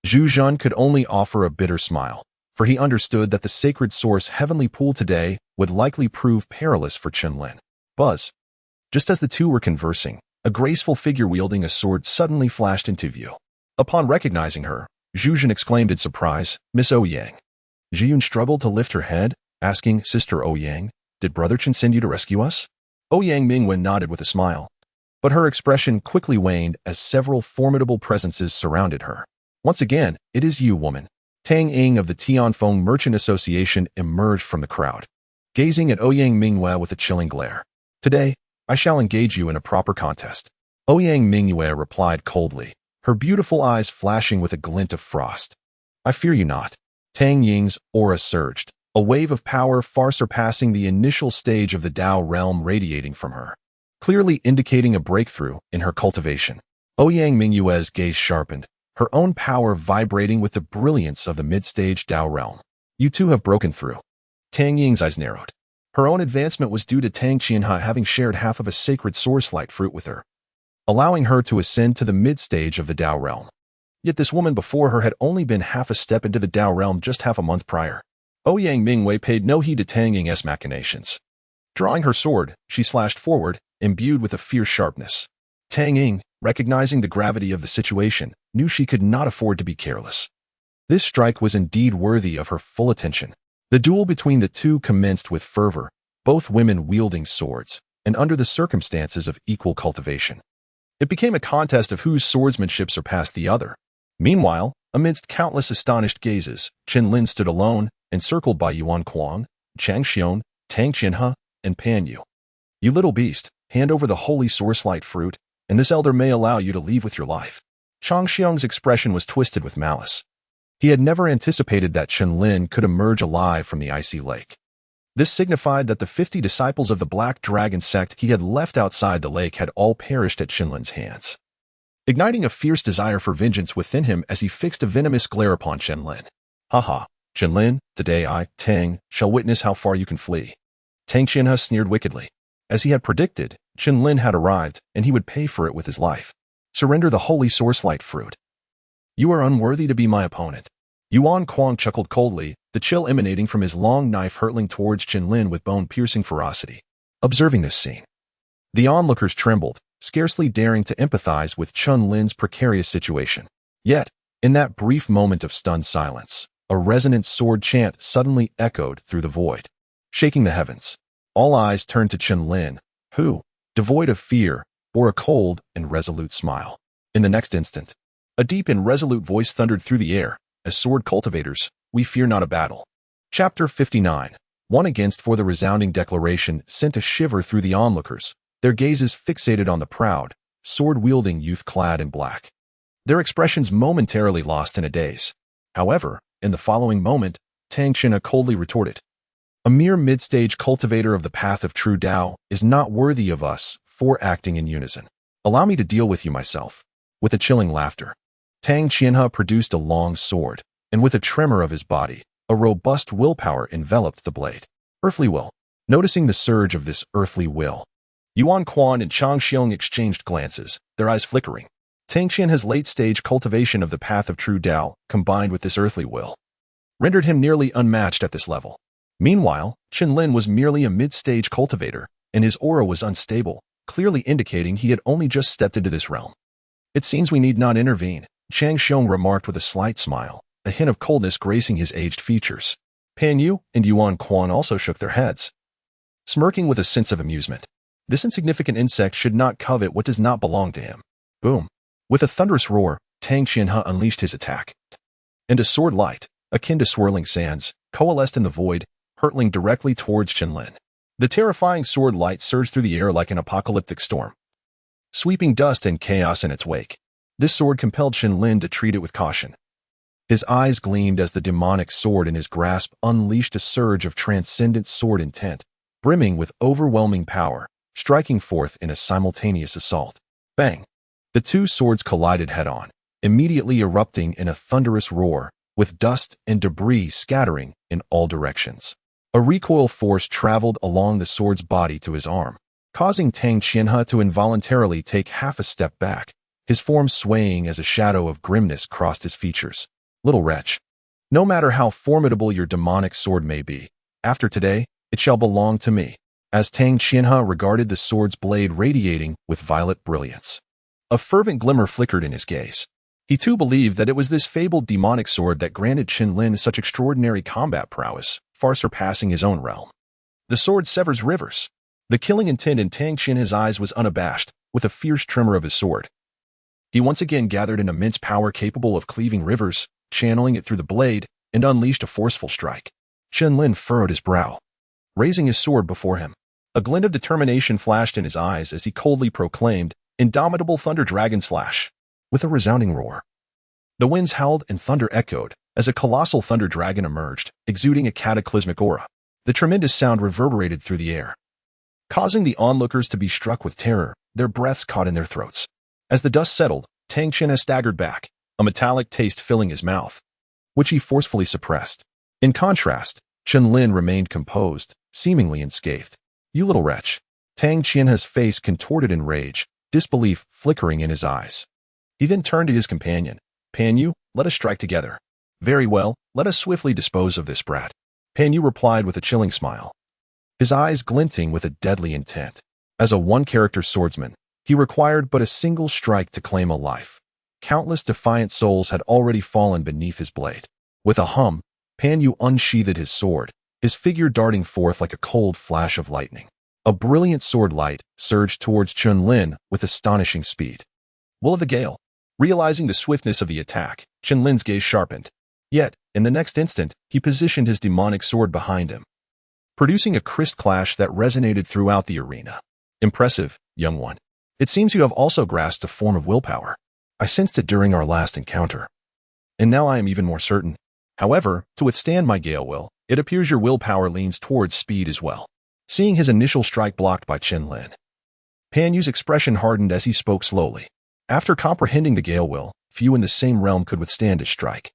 Zhu Zhan could only offer a bitter smile, for he understood that the sacred source heavenly pool today would likely prove perilous for Chen Lin. Buzz. Just as the two were conversing, a graceful figure wielding a sword suddenly flashed into view. Upon recognizing her, Zhu Zhan exclaimed in surprise, "Miss Ouyang." Zhiyun struggled to lift her head, asking, "Sister Ouyang, did Brother Chen send you to rescue us?" Ouyang Mingwen nodded with a smile, but her expression quickly waned as several formidable presences surrounded her. "Once again, it is you, woman." Tang Ying of the Tianfeng Merchant Association emerged from the crowd, gazing at Ouyang Mingyue with a chilling glare. "Today, I shall engage you in a proper contest." Ouyang Mingyue replied coldly, her beautiful eyes flashing with a glint of frost. "I fear you not." Tang Ying's aura surged, a wave of power far surpassing the initial stage of the Dao realm radiating from her, clearly indicating a breakthrough in her cultivation. Ouyang Mingyue's gaze sharpened, her own power vibrating with the brilliance of the mid-stage Dao realm. "You two have broken through." Tang Ying's eyes narrowed. Her own advancement was due to Tang Qianhe having shared half of a sacred source light fruit with her, allowing her to ascend to the mid-stage of the Dao realm. Yet this woman before her had only been half a step into the Dao realm just half a month prior. Ouyang Mingyue paid no heed to Tang Ying's machinations. Drawing her sword, she slashed forward, imbued with a fierce sharpness. Tang Ying, recognizing the gravity of the situation, knew she could not afford to be careless. This strike was indeed worthy of her full attention. The duel between the two commenced with fervor, both women wielding swords, and under the circumstances of equal cultivation. It became a contest of whose swordsmanship surpassed the other. Meanwhile, amidst countless astonished gazes, Chen Lin stood alone, encircled by Yuan Kuang, Chang Xiong, Tang Qianhe, and Pan Yu. "You little beast, hand over the holy source light fruit, and this elder may allow you to leave with your life." Chang Xiong's expression was twisted with malice. He had never anticipated that Chen Lin could emerge alive from the icy lake. This signified that the 50 disciples of the Black Dragon sect he had left outside the lake had all perished at Chen Lin's hands, igniting a fierce desire for vengeance within him as he fixed a venomous glare upon Chen Lin. "Haha, Chen Lin, today I, Tang, shall witness how far you can flee." Tang Qianhe sneered wickedly. As he had predicted, Chen Lin had arrived, and he would pay for it with his life. "Surrender the holy source light fruit. You are unworthy to be my opponent." Yuan Kuang chuckled coldly, the chill emanating from his long knife hurtling towards Chen Lin with bone-piercing ferocity. Observing this scene, the onlookers trembled, scarcely daring to empathize with Chen Lin's precarious situation. Yet, in that brief moment of stunned silence, a resonant sword chant suddenly echoed through the void, shaking the heavens. All eyes turned to Chen Lin, who, devoid of fear, bore a cold and resolute smile. In the next instant, a deep and resolute voice thundered through the air. As sword cultivators, we fear not a battle. Chapter 59. One against for the resounding declaration sent a shiver through the onlookers, their gazes fixated on the proud, sword-wielding youth clad in black. Their expressions momentarily lost in a daze. However, in the following moment, Tang Qianhe coldly retorted, "A mere mid-stage cultivator of the path of true Tao is not worthy of us for acting in unison. Allow me to deal with you myself." With a chilling laughter, Tang Qianhe produced a long sword, and with a tremor of his body, a robust willpower enveloped the blade. Earthly will. Noticing the surge of this earthly will, Yuan Quan and Chang Xiong exchanged glances, their eyes flickering. Tang Qianhe's late-stage cultivation of the path of true Tao, combined with this earthly will, rendered him nearly unmatched at this level. Meanwhile, Chen Lin was merely a mid-stage cultivator, and his aura was unstable, clearly indicating he had only just stepped into this realm. "It seems we need not intervene," Chang Xiong remarked with a slight smile, a hint of coldness gracing his aged features. Pan Yu and Yuan Quan also shook their heads, smirking with a sense of amusement. This insignificant insect should not covet what does not belong to him. Boom. With a thunderous roar, Tang Qianhe unleashed his attack. And a sword light, akin to swirling sands, coalesced in the void, hurtling directly towards Chen Lin. The terrifying sword light surged through the air like an apocalyptic storm, sweeping dust and chaos in its wake. This sword compelled Chen Lin to treat it with caution. His eyes gleamed as the demonic sword in his grasp unleashed a surge of transcendent sword intent, brimming with overwhelming power, striking forth in a simultaneous assault. Bang! The two swords collided head-on, immediately erupting in a thunderous roar, with dust and debris scattering in all directions. A recoil force traveled along the sword's body to his arm, causing Tang Qianhe to involuntarily take half a step back, his form swaying as a shadow of grimness crossed his features. "Little wretch, no matter how formidable your demonic sword may be, after today, it shall belong to me." As Tang Qianhe regarded the sword's blade radiating with violet brilliance, a fervent glimmer flickered in his gaze. He too believed that it was this fabled demonic sword that granted Chen Lin such extraordinary combat prowess, far surpassing his own realm. The sword severs rivers. The killing intent in Tang Qianhe's eyes was unabashed, with a fierce tremor of his sword. He once again gathered an immense power capable of cleaving rivers, channeling it through the blade, and unleashed a forceful strike. Chen Lin furrowed his brow, raising his sword before him. A glint of determination flashed in his eyes as he coldly proclaimed, "Indomitable Thunder Dragon Slash." With a resounding roar, the winds howled and thunder echoed as a colossal thunder dragon emerged, exuding a cataclysmic aura. The tremendous sound reverberated through the air, causing the onlookers to be struck with terror, their breaths caught in their throats. As the dust settled, Tang Qianhe staggered back, a metallic taste filling his mouth, which he forcefully suppressed. In contrast, Chen Lin remained composed, seemingly unscathed. "You little wretch." Tang Qianhe's face contorted in rage, disbelief flickering in his eyes. He then turned to his companion. "Pan Yu, let us strike together." "Very well, let us swiftly dispose of this brat." Pan Yu replied with a chilling smile, his eyes glinting with a deadly intent. As a one-character swordsman, he required but a single strike to claim a life. Countless defiant souls had already fallen beneath his blade. With a hum, Pan Yu unsheathed his sword, his figure darting forth like a cold flash of lightning. A brilliant sword light surged towards Chen Lin with astonishing speed. Will of the Gale. Realizing the swiftness of the attack, Chen Lin's gaze sharpened. Yet, in the next instant, he positioned his demonic sword behind him, producing a crisp clash that resonated throughout the arena. "Impressive, young one. It seems you have also grasped a form of willpower. I sensed it during our last encounter, and now I am even more certain. However, to withstand my gale will, it appears your willpower leans towards speed as well." Seeing his initial strike blocked by Chen Lin, Pan Yu's expression hardened as he spoke slowly. After comprehending the gale will, few in the same realm could withstand his strike.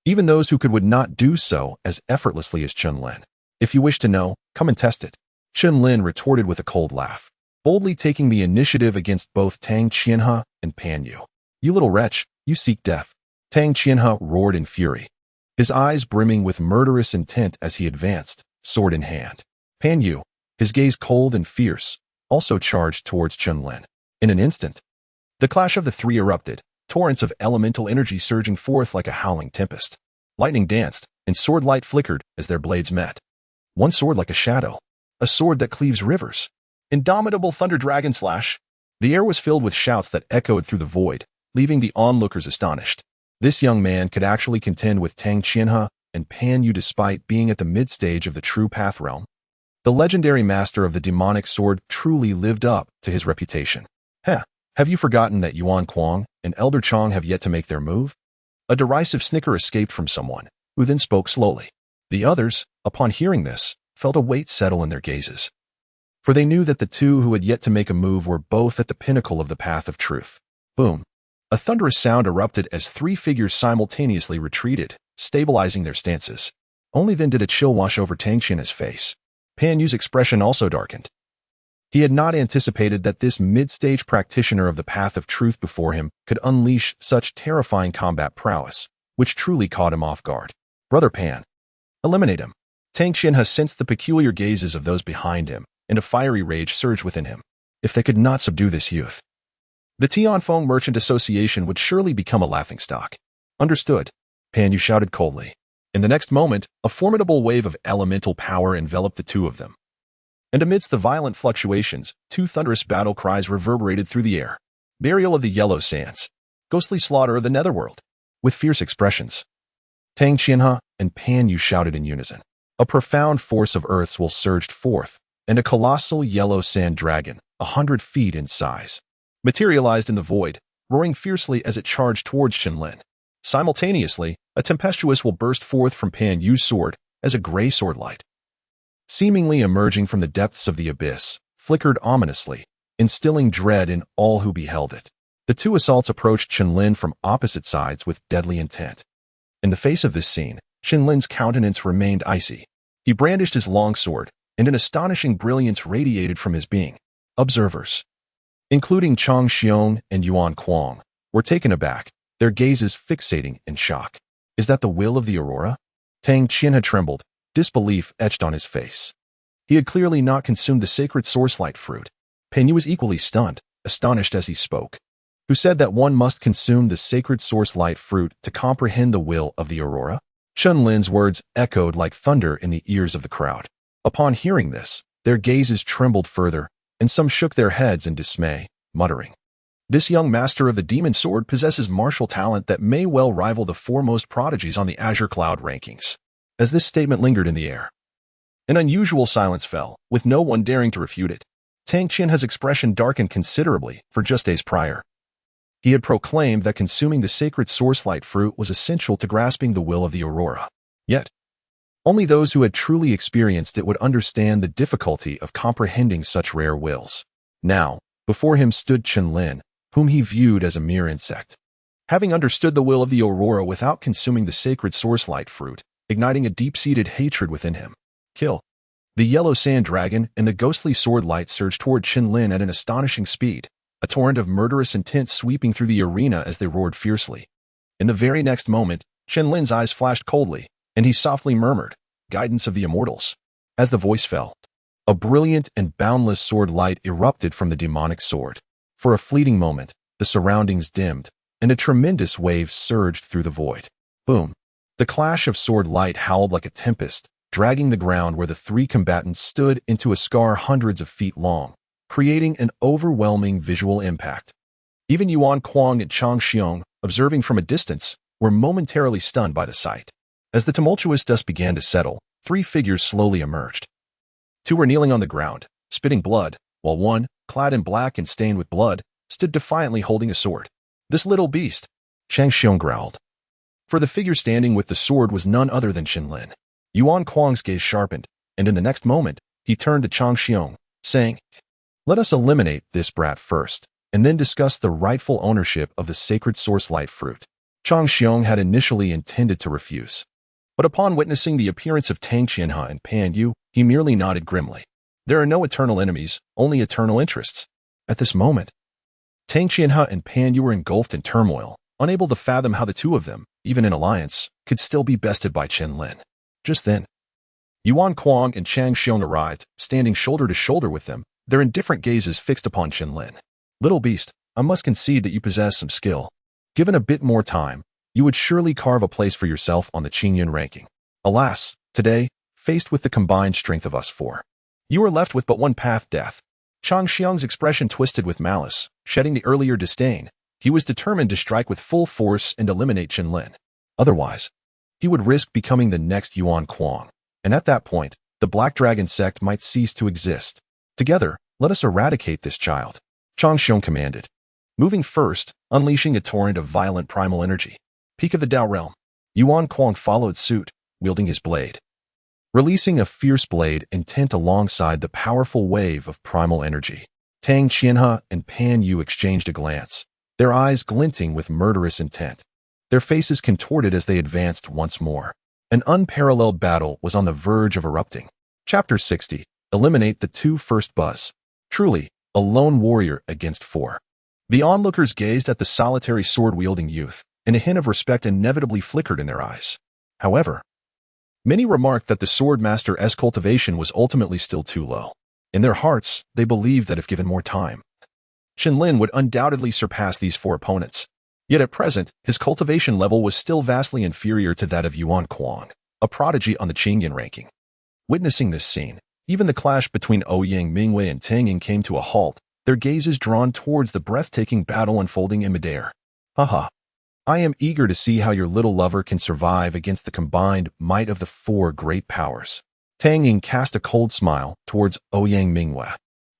Even those who would not do so as effortlessly as Chen Lin. "If you wish to know, come and test it." Chen Lin retorted with a cold laugh, boldly taking the initiative against both Tang Qianhe and Pan Yu. "You little wretch, you seek death." Tang Qianhe roared in fury, his eyes brimming with murderous intent as he advanced, sword in hand. Pan Yu, his gaze cold and fierce, also charged towards Chen Lin. In an instant, the clash of the three erupted, torrents of elemental energy surging forth like a howling tempest. Lightning danced, and sword light flickered as their blades met. One sword like a shadow, a sword that cleaves rivers. Indomitable thunder dragon slash. The air was filled with shouts that echoed through the void, leaving the onlookers astonished. This young man could actually contend with Tang Qianhe and Pan Yu despite being at the mid-stage of the true path realm. The legendary master of the demonic sword truly lived up to his reputation. Have you forgotten that Yuan Kuang and Elder Chong have yet to make their move? A derisive snicker escaped from someone, who then spoke slowly. The others, upon hearing this, felt a weight settle in their gazes. For they knew that the two who had yet to make a move were both at the pinnacle of the path of truth. Boom! A thunderous sound erupted as three figures simultaneously retreated, stabilizing their stances. Only then did a chill wash over Tang Qianhe's face. Pan Yu's expression also darkened. He had not anticipated that this mid-stage practitioner of the path of truth before him could unleash such terrifying combat prowess, which truly caught him off guard. Brother Pan, eliminate him. Tang Qianhe sensed the peculiar gazes of those behind him, and a fiery rage surged within him. If they could not subdue this youth, the Tianfeng Merchant Association would surely become a laughingstock. Understood, Pan Yu shouted coldly. In the next moment, a formidable wave of elemental power enveloped the two of them. And amidst the violent fluctuations, two thunderous battle cries reverberated through the air. Burial of the Yellow Sands. Ghostly slaughter of the Netherworld. With fierce expressions, Tang Qianhe and Pan Yu shouted in unison. A profound force of earth's will surged forth, and a colossal yellow sand dragon, 100 feet in size, materialized in the void, roaring fiercely as it charged towards Chen Lin. Simultaneously, a tempestuous will burst forth from Pan Yu's sword as a gray sword light, seemingly emerging from the depths of the abyss, flickered ominously, instilling dread in all who beheld it. The two assaults approached Chen Lin from opposite sides with deadly intent. In the face of this scene, Chen Lin's countenance remained icy. He brandished his long sword, and an astonishing brilliance radiated from his being. Observers, including Chang Xiong and Yuan Kuang, were taken aback, their gazes fixating in shock. Is that the will of the Aurora? Tang Qianhe trembled, disbelief etched on his face. He had clearly not consumed the sacred source-light fruit. Pan Yu was equally stunned, astonished as he spoke. Who said that one must consume the sacred source-light fruit to comprehend the will of the Aurora? Chen Lin's words echoed like thunder in the ears of the crowd. Upon hearing this, their gazes trembled further, and some shook their heads in dismay, muttering, "This young master of the demon sword possesses martial talent that may well rival the foremost prodigies on the Azure Cloud rankings." As this statement lingered in the air, an unusual silence fell, with no one daring to refute it. Tang Qianhe's expression darkened considerably, for just days prior, he had proclaimed that consuming the sacred source-light fruit was essential to grasping the will of the Aurora. Yet, only those who had truly experienced it would understand the difficulty of comprehending such rare wills. Now, before him stood Chen Lin, whom he viewed as a mere insect. Having understood the will of the Aurora without consuming the sacred source-light fruit, igniting a deep-seated hatred within him. Kill. The yellow sand dragon and the ghostly sword light surged toward Chen Lin at an astonishing speed, a torrent of murderous intent sweeping through the arena as they roared fiercely. In the very next moment, Chen Lin's eyes flashed coldly, and he softly murmured, "Guidance of the immortals." As the voice fell, a brilliant and boundless sword light erupted from the demonic sword. For a fleeting moment, the surroundings dimmed, and a tremendous wave surged through the void. Boom! The clash of sword light howled like a tempest, dragging the ground where the three combatants stood into a scar hundreds of feet long, creating an overwhelming visual impact. Even Yuan Kuang and Chang Xiong, observing from a distance, were momentarily stunned by the sight. As the tumultuous dust began to settle, three figures slowly emerged. Two were kneeling on the ground, spitting blood, while one, clad in black and stained with blood, stood defiantly holding a sword. "This little beast," Chang Xiong growled. For the figure standing with the sword was none other than Chen Lin. Yuan Kuang's gaze sharpened, and in the next moment, he turned to Chang Xiong, saying, "Let us eliminate this brat first, and then discuss the rightful ownership of the sacred source-light fruit." Chang Xiong had initially intended to refuse, but upon witnessing the appearance of Tang Qianhe and Pan Yu, he merely nodded grimly. There are no eternal enemies, only eternal interests. At this moment, Tang Qianhe and Pan Yu were engulfed in turmoil, unable to fathom how the two of them, even in alliance, could still be bested by Chen Lin. Just then, Yuan Kuang and Chang Xiong arrived, standing shoulder to shoulder with them, their indifferent gazes fixed upon Chen Lin. Little beast, I must concede that you possess some skill. Given a bit more time, you would surely carve a place for yourself on the Qingyun ranking. Alas, today, faced with the combined strength of us four, you are left with but one path: death. Chang Xiang's expression twisted with malice, shedding the earlier disdain. He was determined to strike with full force and eliminate Chen Lin. Otherwise, he would risk becoming the next Yuan Kuang, and at that point, the Black Dragon sect might cease to exist. Together, let us eradicate this child, Chang Xiong commanded. Moving first, unleashing a torrent of violent primal energy. Peak of the Dao realm. Yuan Kuang followed suit, wielding his blade. Releasing a fierce blade intent alongside the powerful wave of primal energy. Tang Qianhe and Pan Yu exchanged a glance, their eyes glinting with murderous intent. Their faces contorted as they advanced once more. An unparalleled battle was on the verge of erupting. Chapter 60. Eliminate the two first buzz. Truly, a lone warrior against four. The onlookers gazed at the solitary sword-wielding youth, and a hint of respect inevitably flickered in their eyes. However, many remarked that the swordmaster's cultivation was ultimately still too low. In their hearts, they believed that if given more time, Chen Lin would undoubtedly surpass these four opponents. Yet at present, his cultivation level was still vastly inferior to that of Yuan Kuang, a prodigy on the Qingyun ranking. Witnessing this scene, even the clash between Ouyang Mu and Tang Ying came to a halt, their gazes drawn towards the breathtaking battle unfolding in midair. Haha. I am eager to see how your little lover can survive against the combined might of the four great powers. Tang Ying cast a cold smile towards Ouyang Mu,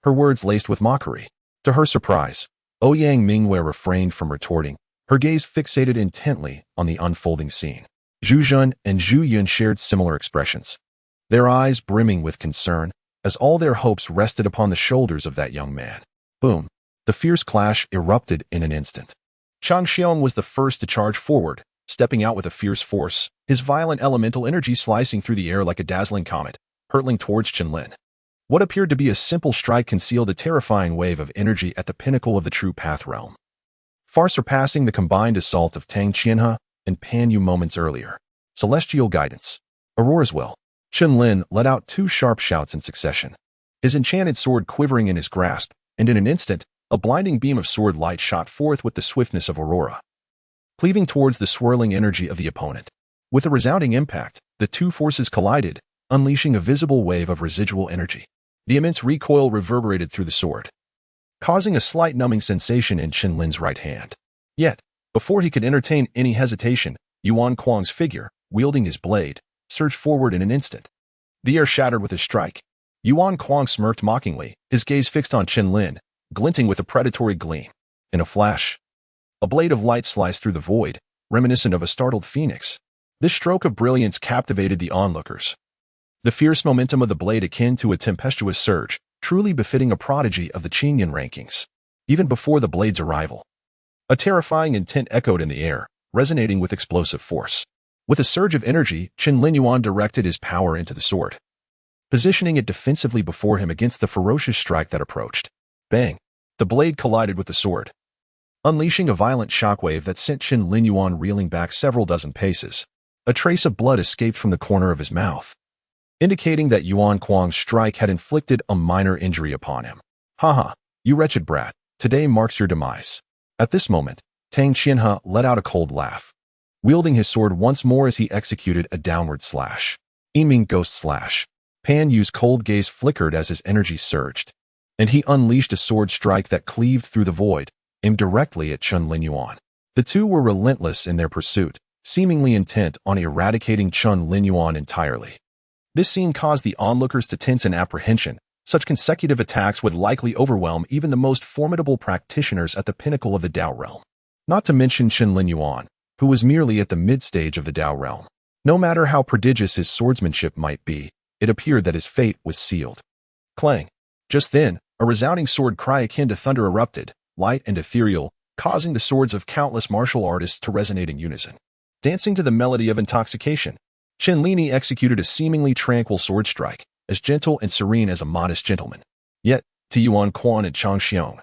her words laced with mockery. To her surprise, Ouyang Mu refrained from retorting, her gaze fixated intently on the unfolding scene. Zhu Jun and Zhu Yun shared similar expressions, their eyes brimming with concern, as all their hopes rested upon the shoulders of that young man. Boom! The fierce clash erupted in an instant. Chang Xiong was the first to charge forward, stepping out with a fierce force, his violent elemental energy slicing through the air like a dazzling comet, hurtling towards Chen Lin. What appeared to be a simple strike concealed a terrifying wave of energy at the pinnacle of the true path realm, far surpassing the combined assault of Tang Qianhe and Pan Yu moments earlier. Celestial guidance. Aurora's will. Chen Lin let out two sharp shouts in succession, his enchanted sword quivering in his grasp, and in an instant, a blinding beam of sword light shot forth with the swiftness of Aurora, cleaving towards the swirling energy of the opponent. With a resounding impact, the two forces collided, unleashing a visible wave of residual energy. The immense recoil reverberated through the sword, causing a slight numbing sensation in Chen Lin's right hand. Yet, before he could entertain any hesitation, Yuan Kuang's figure, wielding his blade, surged forward in an instant. The air shattered with his strike. Yuan Kuang smirked mockingly, his gaze fixed on Chen Lin, glinting with a predatory gleam. In a flash, a blade of light sliced through the void, reminiscent of a startled phoenix. This stroke of brilliance captivated the onlookers. The fierce momentum of the blade akin to a tempestuous surge, truly befitting a prodigy of the Qingyun rankings. Even before the blade's arrival, a terrifying intent echoed in the air, resonating with explosive force. With a surge of energy, Chen Lin Yuan directed his power into the sword, positioning it defensively before him against the ferocious strike that approached. Bang! The blade collided with the sword, unleashing a violent shockwave that sent Chen Lin Yuan reeling back several dozen paces. A trace of blood escaped from the corner of his mouth, indicating that Yuan Kuang's strike had inflicted a minor injury upon him. Haha, you wretched brat, today marks your demise. At this moment, Tang Qianhe let out a cold laugh, wielding his sword once more as he executed a downward slash. Aiming ghost slash. Pan Yu's cold gaze flickered as his energy surged, and he unleashed a sword strike that cleaved through the void, aimed directly at Chen Lin Yuan. The two were relentless in their pursuit, seemingly intent on eradicating Chen Lin Yuan entirely. This scene caused the onlookers to tense in apprehension. Such consecutive attacks would likely overwhelm even the most formidable practitioners at the pinnacle of the Dao realm. Not to mention Chen Lin Yuan, who was merely at the mid-stage of the Dao realm. No matter how prodigious his swordsmanship might be, it appeared that his fate was sealed. Clang! Just then, a resounding sword cry akin to thunder erupted, light and ethereal, causing the swords of countless martial artists to resonate in unison. Dancing to the melody of intoxication, Chen Lin executed a seemingly tranquil sword strike, as gentle and serene as a modest gentleman. Yet, to Yuan Kuang and Chang Xiong,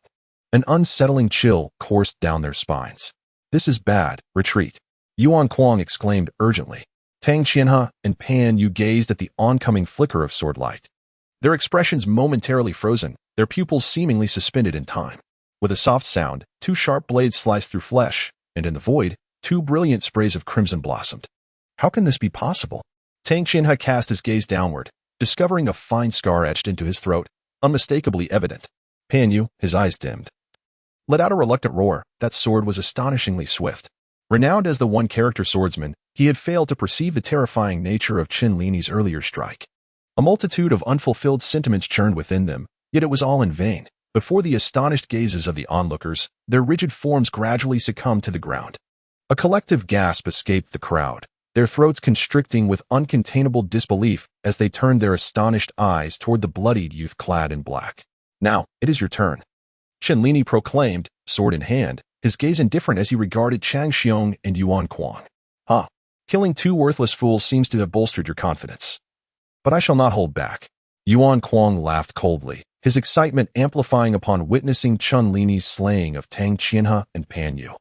an unsettling chill coursed down their spines. This is bad, retreat. Yuan Kuang exclaimed urgently. Tang Qianhe and Pan Yu gazed at the oncoming flicker of sword light, their expressions momentarily frozen, their pupils seemingly suspended in time. With a soft sound, two sharp blades sliced through flesh, and in the void, two brilliant sprays of crimson blossomed. How can this be possible? Tang Qianhe cast his gaze downward, discovering a fine scar etched into his throat, unmistakably evident. Pan Yu, his eyes dimmed, let out a reluctant roar. That sword was astonishingly swift. Renowned as the one-character swordsman, he had failed to perceive the terrifying nature of Chen Lin's earlier strike. A multitude of unfulfilled sentiments churned within them, yet it was all in vain. Before the astonished gazes of the onlookers, their rigid forms gradually succumbed to the ground. A collective gasp escaped the crowd, their throats constricting with uncontainable disbelief as they turned their astonished eyes toward the bloodied youth clad in black. Now, it is your turn. Chen Lin proclaimed, sword in hand, his gaze indifferent as he regarded Chang Xiong and Yuan Kuang. Killing two worthless fools seems to have bolstered your confidence. But I shall not hold back. Yuan Kuang laughed coldly, his excitement amplifying upon witnessing Chen Lin's slaying of Tang Qianhe and Pan Yu.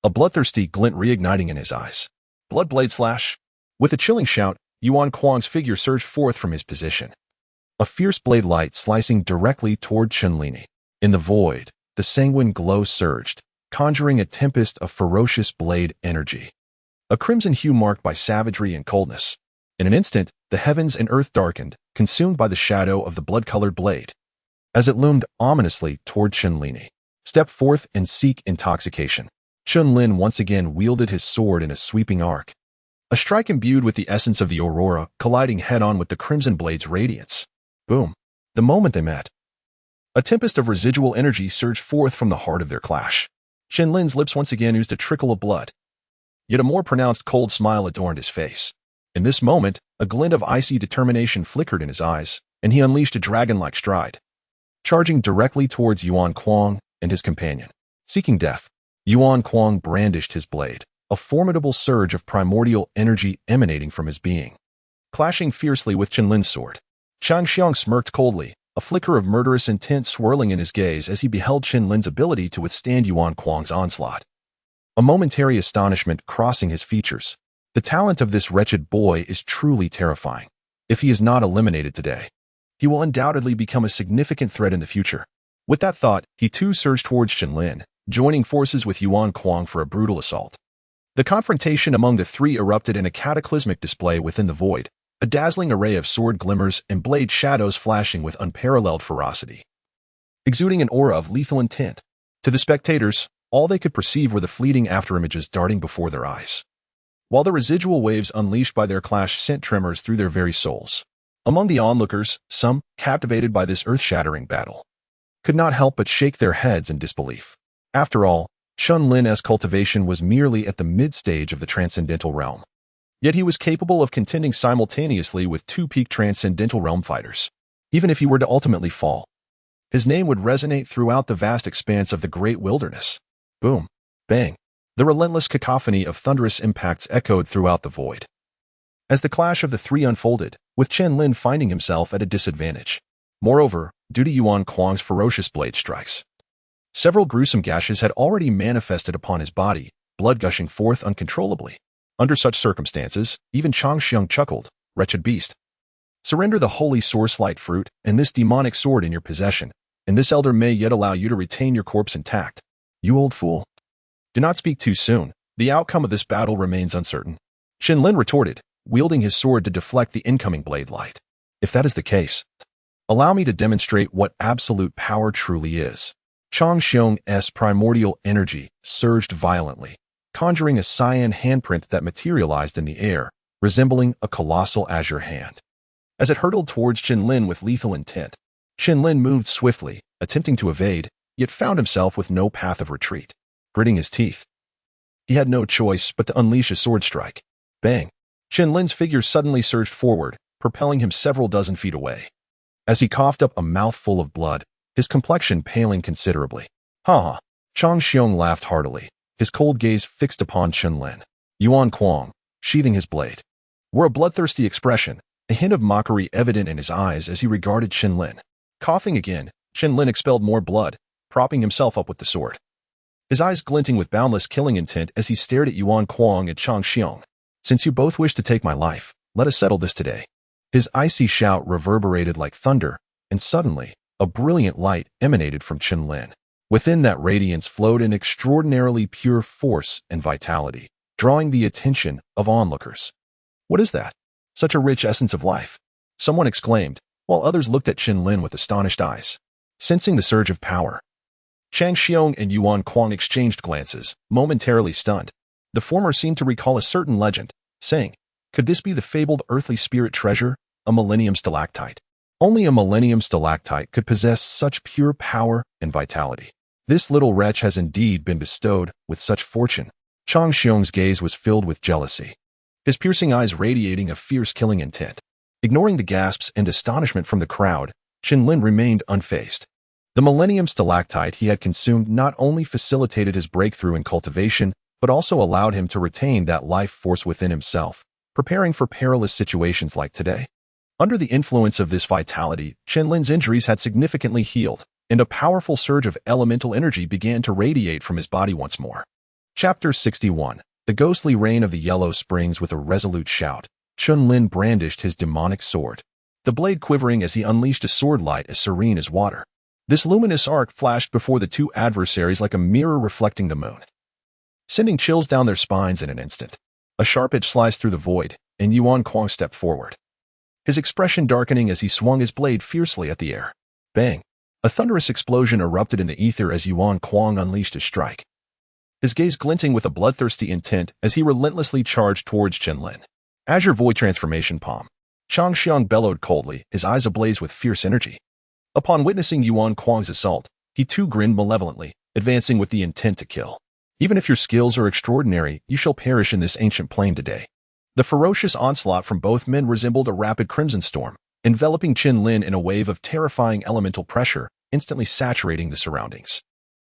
A bloodthirsty glint reigniting in his eyes. Blood blade slash. With a chilling shout, Yuan Kuang's figure surged forth from his position. A fierce blade light slicing directly toward Chen Lin. In the void, the sanguine glow surged, conjuring a tempest of ferocious blade energy. A crimson hue marked by savagery and coldness. In an instant, the heavens and earth darkened, consumed by the shadow of the blood-colored blade. As it loomed ominously toward Chen Lin. Step forth and seek intoxication. Chen Lin once again wielded his sword in a sweeping arc. A strike imbued with the essence of the aurora, colliding head-on with the crimson blade's radiance. Boom. The moment they met, a tempest of residual energy surged forth from the heart of their clash. Chen Lin's lips once again oozed a trickle of blood. Yet a more pronounced cold smile adorned his face. In this moment, a glint of icy determination flickered in his eyes, and he unleashed a dragon-like stride. Charging directly towards Yuan Kuang and his companion. Seeking death, Yuan Kuang brandished his blade, a formidable surge of primordial energy emanating from his being. Clashing fiercely with Chen Lin's sword. Chang Xiong smirked coldly, a flicker of murderous intent swirling in his gaze as he beheld Chen Lin's ability to withstand Yuan Kuang's onslaught. A momentary astonishment crossing his features. The talent of this wretched boy is truly terrifying. If he is not eliminated today, he will undoubtedly become a significant threat in the future. With that thought, he too surged towards Chen Lin, joining forces with Yuan Kuang for a brutal assault. The confrontation among the three erupted in a cataclysmic display within the void, a dazzling array of sword glimmers and blade shadows flashing with unparalleled ferocity, exuding an aura of lethal intent. To the spectators, all they could perceive were the fleeting afterimages darting before their eyes, while the residual waves unleashed by their clash sent tremors through their very souls. Among the onlookers, some, captivated by this earth-shattering battle, could not help but shake their heads in disbelief. After all, Chen Lin's cultivation was merely at the mid-stage of the transcendental realm. Yet he was capable of contending simultaneously with two peak transcendental realm fighters. Even if he were to ultimately fall, his name would resonate throughout the vast expanse of the great wilderness. Boom. Bang. The relentless cacophony of thunderous impacts echoed throughout the void. As the clash of the three unfolded, with Chen Lin finding himself at a disadvantage. Moreover, due to Yuan Kuang's ferocious blade strikes, several gruesome gashes had already manifested upon his body, blood gushing forth uncontrollably. Under such circumstances, even Chang Xiong chuckled, "Wretched beast. Surrender the holy source-light fruit and this demonic sword in your possession, and this elder may yet allow you to retain your corpse intact. You old fool. Do not speak too soon. The outcome of this battle remains uncertain." Chen Lin retorted, wielding his sword to deflect the incoming blade light. "If that is the case, allow me to demonstrate what absolute power truly is." Chang Xiong's primordial energy surged violently, conjuring a cyan handprint that materialized in the air, resembling a colossal azure hand. As it hurtled towards Chen Lin with lethal intent, Chen Lin moved swiftly, attempting to evade, yet found himself with no path of retreat. Gritting his teeth, he had no choice but to unleash a sword strike. Bang! Chen Lin's figure suddenly surged forward, propelling him several dozen feet away. As he coughed up a mouthful of blood, his complexion paling considerably. Ha! Chang Xiong laughed heartily, his cold gaze fixed upon Chen Lin. Yuan Kuang, sheathing his blade, wore a bloodthirsty expression, a hint of mockery evident in his eyes as he regarded Chen Lin. Coughing again, Chen Lin expelled more blood, propping himself up with the sword, his eyes glinting with boundless killing intent as he stared at Yuan Kuang and Chang Xiong. "Since you both wish to take my life, let us settle this today." His icy shout reverberated like thunder, and suddenly, a brilliant light emanated from Chen Lin. Within that radiance flowed an extraordinarily pure force and vitality, drawing the attention of onlookers. "What is that? Such a rich essence of life," someone exclaimed, while others looked at Chen Lin with astonished eyes. Sensing the surge of power, Chang Xiong and Yuan Kuang exchanged glances, momentarily stunned. The former seemed to recall a certain legend, saying, "Could this be the fabled earthly spirit treasure, a millennium stalactite?" Only a millennium stalactite could possess such pure power and vitality. This little wretch has indeed been bestowed with such fortune. Chang Xiong's gaze was filled with jealousy, his piercing eyes radiating a fierce killing intent. Ignoring the gasps and astonishment from the crowd, Chen Lin remained unfazed. The millennium stalactite he had consumed not only facilitated his breakthrough in cultivation, but also allowed him to retain that life force within himself, preparing for perilous situations like today. Under the influence of this vitality, Chen Lin's injuries had significantly healed, and a powerful surge of elemental energy began to radiate from his body once more. Chapter 61. The ghostly rain of the Yellow Springs. With a resolute shout, Chen Lin brandished his demonic sword, the blade quivering as he unleashed a sword light as serene as water. This luminous arc flashed before the two adversaries like a mirror reflecting the moon, sending chills down their spines in an instant. A sharp edge sliced through the void, and Yuan Kuang stepped forward, his expression darkening as he swung his blade fiercely at the air. Bang! A thunderous explosion erupted in the ether as Yuan Kuang unleashed his strike, his gaze glinting with a bloodthirsty intent as he relentlessly charged towards Chen Lin. Azure Void Transformation Palm. Chang Xiong bellowed coldly, his eyes ablaze with fierce energy. Upon witnessing Yuan Kuang's assault, he too grinned malevolently, advancing with the intent to kill. "Even if your skills are extraordinary, you shall perish in this ancient plane today." The ferocious onslaught from both men resembled a rapid crimson storm, enveloping Chen Lin in a wave of terrifying elemental pressure, instantly saturating the surroundings.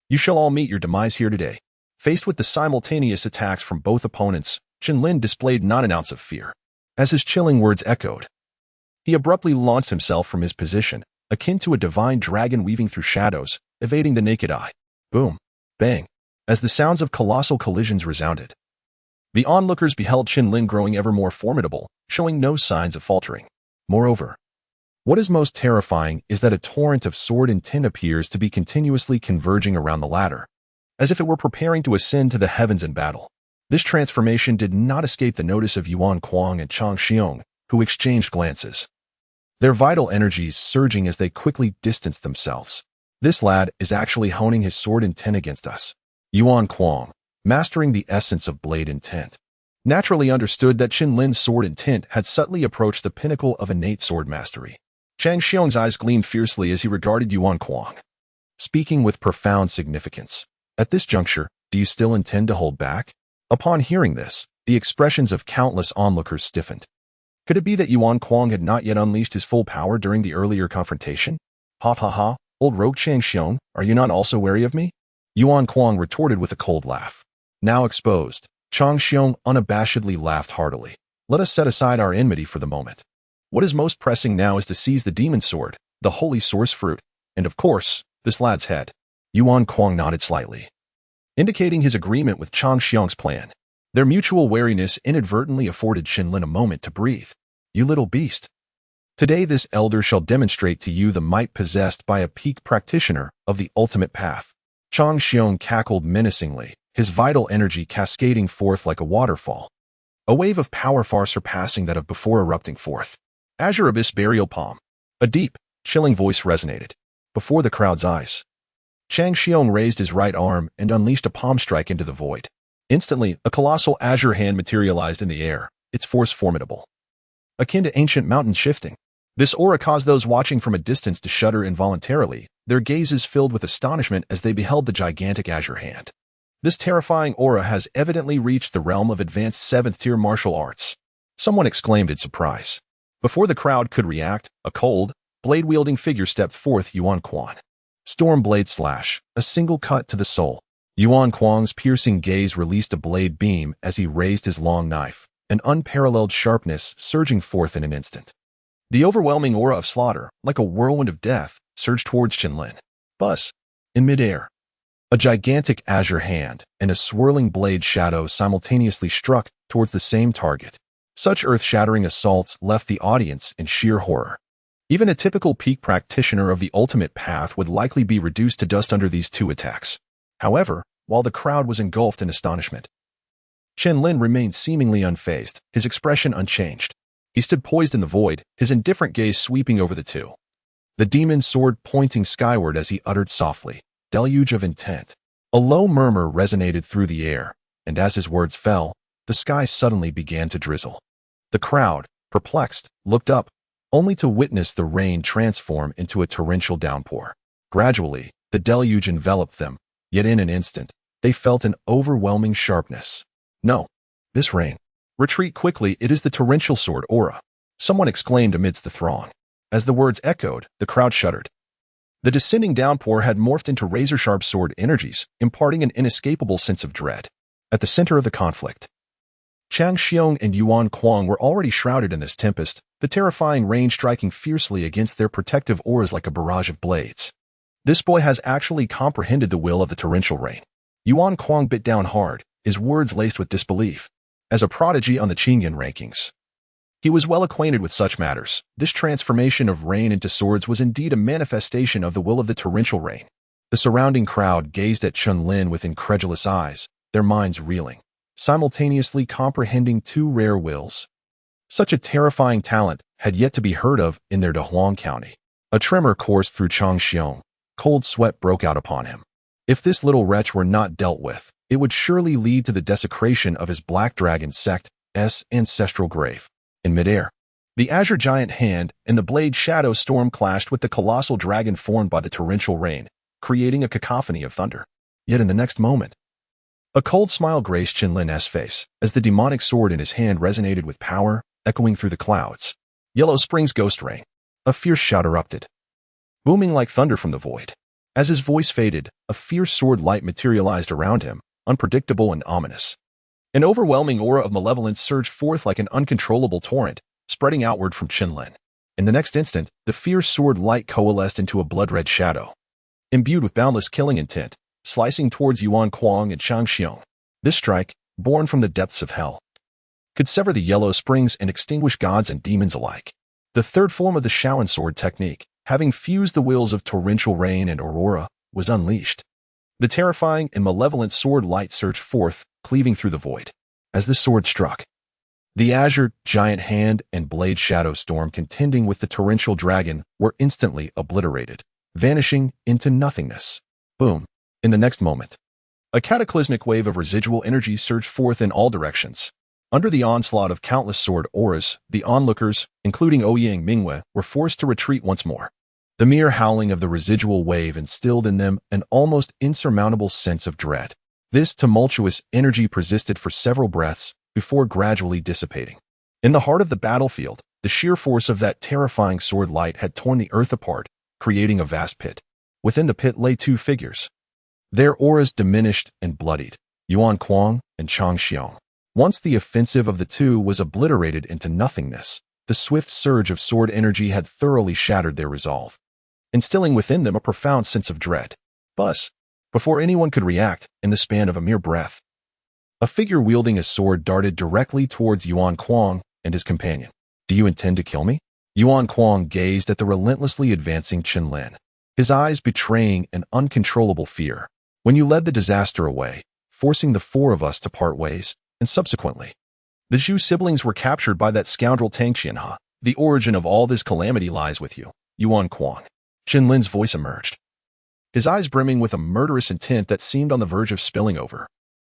"You shall all meet your demise here today." Faced with the simultaneous attacks from both opponents, Chen Lin displayed not an ounce of fear. As his chilling words echoed, he abruptly launched himself from his position, akin to a divine dragon weaving through shadows, evading the naked eye. Boom! Bang! As the sounds of colossal collisions resounded, the onlookers beheld Chen Lin growing ever more formidable, showing no signs of faltering. Moreover, what is most terrifying is that a torrent of sword intent appears to be continuously converging around the latter, as if it were preparing to ascend to the heavens in battle. This transformation did not escape the notice of Yuan Kuang and Chang Xiong, who exchanged glances, their vital energies surging as they quickly distanced themselves. "This lad is actually honing his sword intent against us." Yuan Kuang, mastering the essence of blade intent, naturally understood that Chen Lin's sword intent had subtly approached the pinnacle of innate sword mastery. Chang Xiong's eyes gleamed fiercely as he regarded Yuan Kuang, speaking with profound significance. "At this juncture, do you still intend to hold back?" Upon hearing this, the expressions of countless onlookers stiffened. Could it be that Yuan Kuang had not yet unleashed his full power during the earlier confrontation? "Ha ha ha, old rogue Chang Xiong, are you not also wary of me?" Yuan Kuang retorted with a cold laugh. Now exposed, Chang Xiong unabashedly laughed heartily. "Let us set aside our enmity for the moment. What is most pressing now is to seize the demon sword, the holy source fruit, and of course, this lad's head." Yuan Kuang nodded slightly, indicating his agreement with Chang Xiong's plan. Their mutual wariness inadvertently afforded Chen Lin a moment to breathe. "You little beast. Today this elder shall demonstrate to you the might possessed by a peak practitioner of the ultimate path." Chang Xiong cackled menacingly, his vital energy cascading forth like a waterfall, a wave of power far surpassing that of before erupting forth. "Azure Abyss Burial Palm." A deep, chilling voice resonated before the crowd's eyes. Chang Xiong raised his right arm and unleashed a palm strike into the void. Instantly, a colossal azure hand materialized in the air, its force formidable, akin to ancient mountain shifting. This aura caused those watching from a distance to shudder involuntarily, their gazes filled with astonishment as they beheld the gigantic azure hand. This terrifying aura has evidently reached the realm of advanced 7th-tier martial arts, someone exclaimed in surprise. Before the crowd could react, a cold, blade-wielding figure stepped forth. Yuan Kuang. Storm Blade Slash, a single cut to the soul. Yuan Kuang's piercing gaze released a blade beam as he raised his long knife, an unparalleled sharpness surging forth in an instant. The overwhelming aura of slaughter, like a whirlwind of death, surged towards Chen Lin. Buzz! In midair, a gigantic azure hand and a swirling blade shadow simultaneously struck towards the same target. Such earth-shattering assaults left the audience in sheer horror. Even a typical peak practitioner of the ultimate path would likely be reduced to dust under these two attacks. However, while the crowd was engulfed in astonishment, Chen Lin remained seemingly unfazed, his expression unchanged. He stood poised in the void, his indifferent gaze sweeping over the two. The demon's sword pointing skyward as he uttered softly, "Deluge of intent." A low murmur resonated through the air, and as his words fell, the sky suddenly began to drizzle. The crowd, perplexed, looked up, only to witness the rain transform into a torrential downpour. Gradually, the deluge enveloped them, yet in an instant, they felt an overwhelming sharpness. "No, this rain. Retreat quickly, it is the torrential sword aura," someone exclaimed amidst the throng. As the words echoed, the crowd shuddered. The descending downpour had morphed into razor-sharp sword energies, imparting an inescapable sense of dread. At the center of the conflict, Chang Xiong and Yuan Kuang were already shrouded in this tempest, the terrifying rain striking fiercely against their protective auras like a barrage of blades. This boy has actually comprehended the will of the torrential rain. Yuan Kuang bit down hard, his words laced with disbelief. As a prodigy on the Qingyan rankings, he was well acquainted with such matters. This transformation of rain into swords was indeed a manifestation of the will of the torrential rain. The surrounding crowd gazed at Chen Lin with incredulous eyes, their minds reeling, simultaneously comprehending two rare wills. Such a terrifying talent had yet to be heard of in their Dahuang County. A tremor coursed through Chang Xiong. Cold sweat broke out upon him. If this little wretch were not dealt with, it would surely lead to the desecration of his Black Dragon sect's ancestral grave. In midair, the azure giant hand and the blade shadow storm clashed with the colossal dragon formed by the torrential rain, creating a cacophony of thunder. Yet in the next moment, a cold smile graced Chen Lin's face as the demonic sword in his hand resonated with power, echoing through the clouds. Yellow Spring's ghost ring. A fierce shout erupted, booming like thunder from the void. As his voice faded, a fierce sword light materialized around him, unpredictable and ominous. An overwhelming aura of malevolence surged forth like an uncontrollable torrent, spreading outward from Chen Lin. In the next instant, the fierce sword light coalesced into a blood-red shadow, imbued with boundless killing intent, slicing towards Yuan Kuang and Chang Xiong. This strike, born from the depths of hell, could sever the yellow springs and extinguish gods and demons alike. The third form of the Shaolin sword technique, having fused the wills of torrential rain and aurora, was unleashed. The terrifying and malevolent sword light surged forth, cleaving through the void. As the sword struck, the azure giant hand and blade shadow storm contending with the torrential dragon were instantly obliterated, vanishing into nothingness. Boom. In the next moment, a cataclysmic wave of residual energy surged forth in all directions. Under the onslaught of countless sword auras, the onlookers, including Ouyang Mu, were forced to retreat once more. The mere howling of the residual wave instilled in them an almost insurmountable sense of dread. This tumultuous energy persisted for several breaths before gradually dissipating. In the heart of the battlefield, the sheer force of that terrifying sword light had torn the earth apart, creating a vast pit. Within the pit lay two figures, their auras diminished and bloodied, Yuan Kuang and Chang Xiong. Once the offensive of the two was obliterated into nothingness, the swift surge of sword energy had thoroughly shattered their resolve, instilling within them a profound sense of dread. But, before anyone could react, in the span of a mere breath, a figure wielding a sword darted directly towards Yuan Kuang and his companion. "Do you intend to kill me?" Yuan Kuang gazed at the relentlessly advancing Chen Lin, his eyes betraying an uncontrollable fear. "When you led the disaster away, forcing the four of us to part ways, and subsequently, the Zhu siblings were captured by that scoundrel Tang Qianhe. The origin of all this calamity lies with you, Yuan Kuang." Chen Lin's voice emerged, his eyes brimming with a murderous intent that seemed on the verge of spilling over.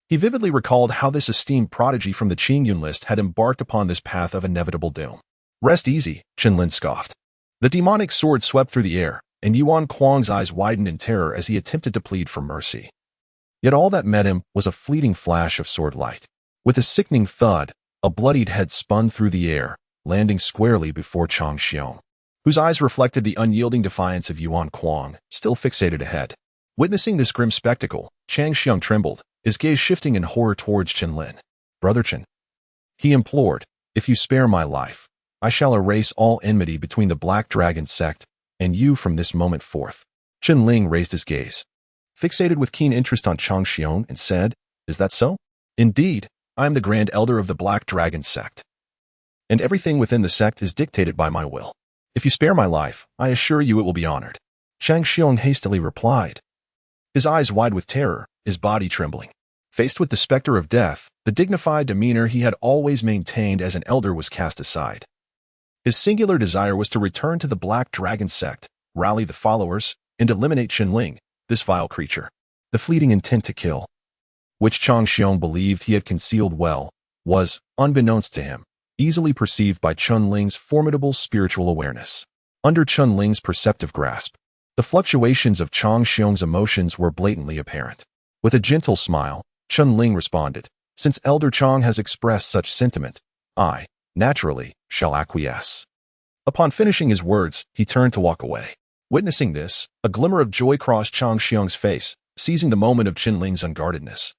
He vividly recalled how this esteemed prodigy from the Qingyun list had embarked upon this path of inevitable doom. "Rest easy," Chen Lin scoffed. The demonic sword swept through the air, and Yuan Kuang's eyes widened in terror as he attempted to plead for mercy. Yet all that met him was a fleeting flash of sword light. With a sickening thud, a bloodied head spun through the air, landing squarely before Chang Xiong, whose eyes reflected the unyielding defiance of Yuan Kuang, still fixated ahead. Witnessing this grim spectacle, Chang Xiong trembled, his gaze shifting in horror towards Chen Lin. "Brother Chen," he implored, "if you spare my life, I shall erase all enmity between the Black Dragon sect and you from this moment forth." Chen Lin raised his gaze, fixated with keen interest on Chang Xiong, and said, "Is that so?" "Indeed, I am the Grand Elder of the Black Dragon sect, and everything within the sect is dictated by my will." If you spare my life, I assure you it will be honored. Chang Xiong hastily replied, his eyes wide with terror, his body trembling. Faced with the specter of death, the dignified demeanor he had always maintained as an elder was cast aside. His singular desire was to return to the Black Dragon sect, rally the followers, and eliminate Chen Lin, this vile creature. The fleeting intent to kill, which Chang Xiong believed he had concealed well, was, unbeknownst to him, easily perceived by Chen Lin's formidable spiritual awareness. Under Chen Lin's perceptive grasp, the fluctuations of Chang Xiong's emotions were blatantly apparent. With a gentle smile, Chen Lin responded, since Elder Chang has expressed such sentiment, I, naturally, shall acquiesce. Upon finishing his words, he turned to walk away. Witnessing this, a glimmer of joy crossed Chang Xiong's face, seizing the moment of Chen Lin's unguardedness.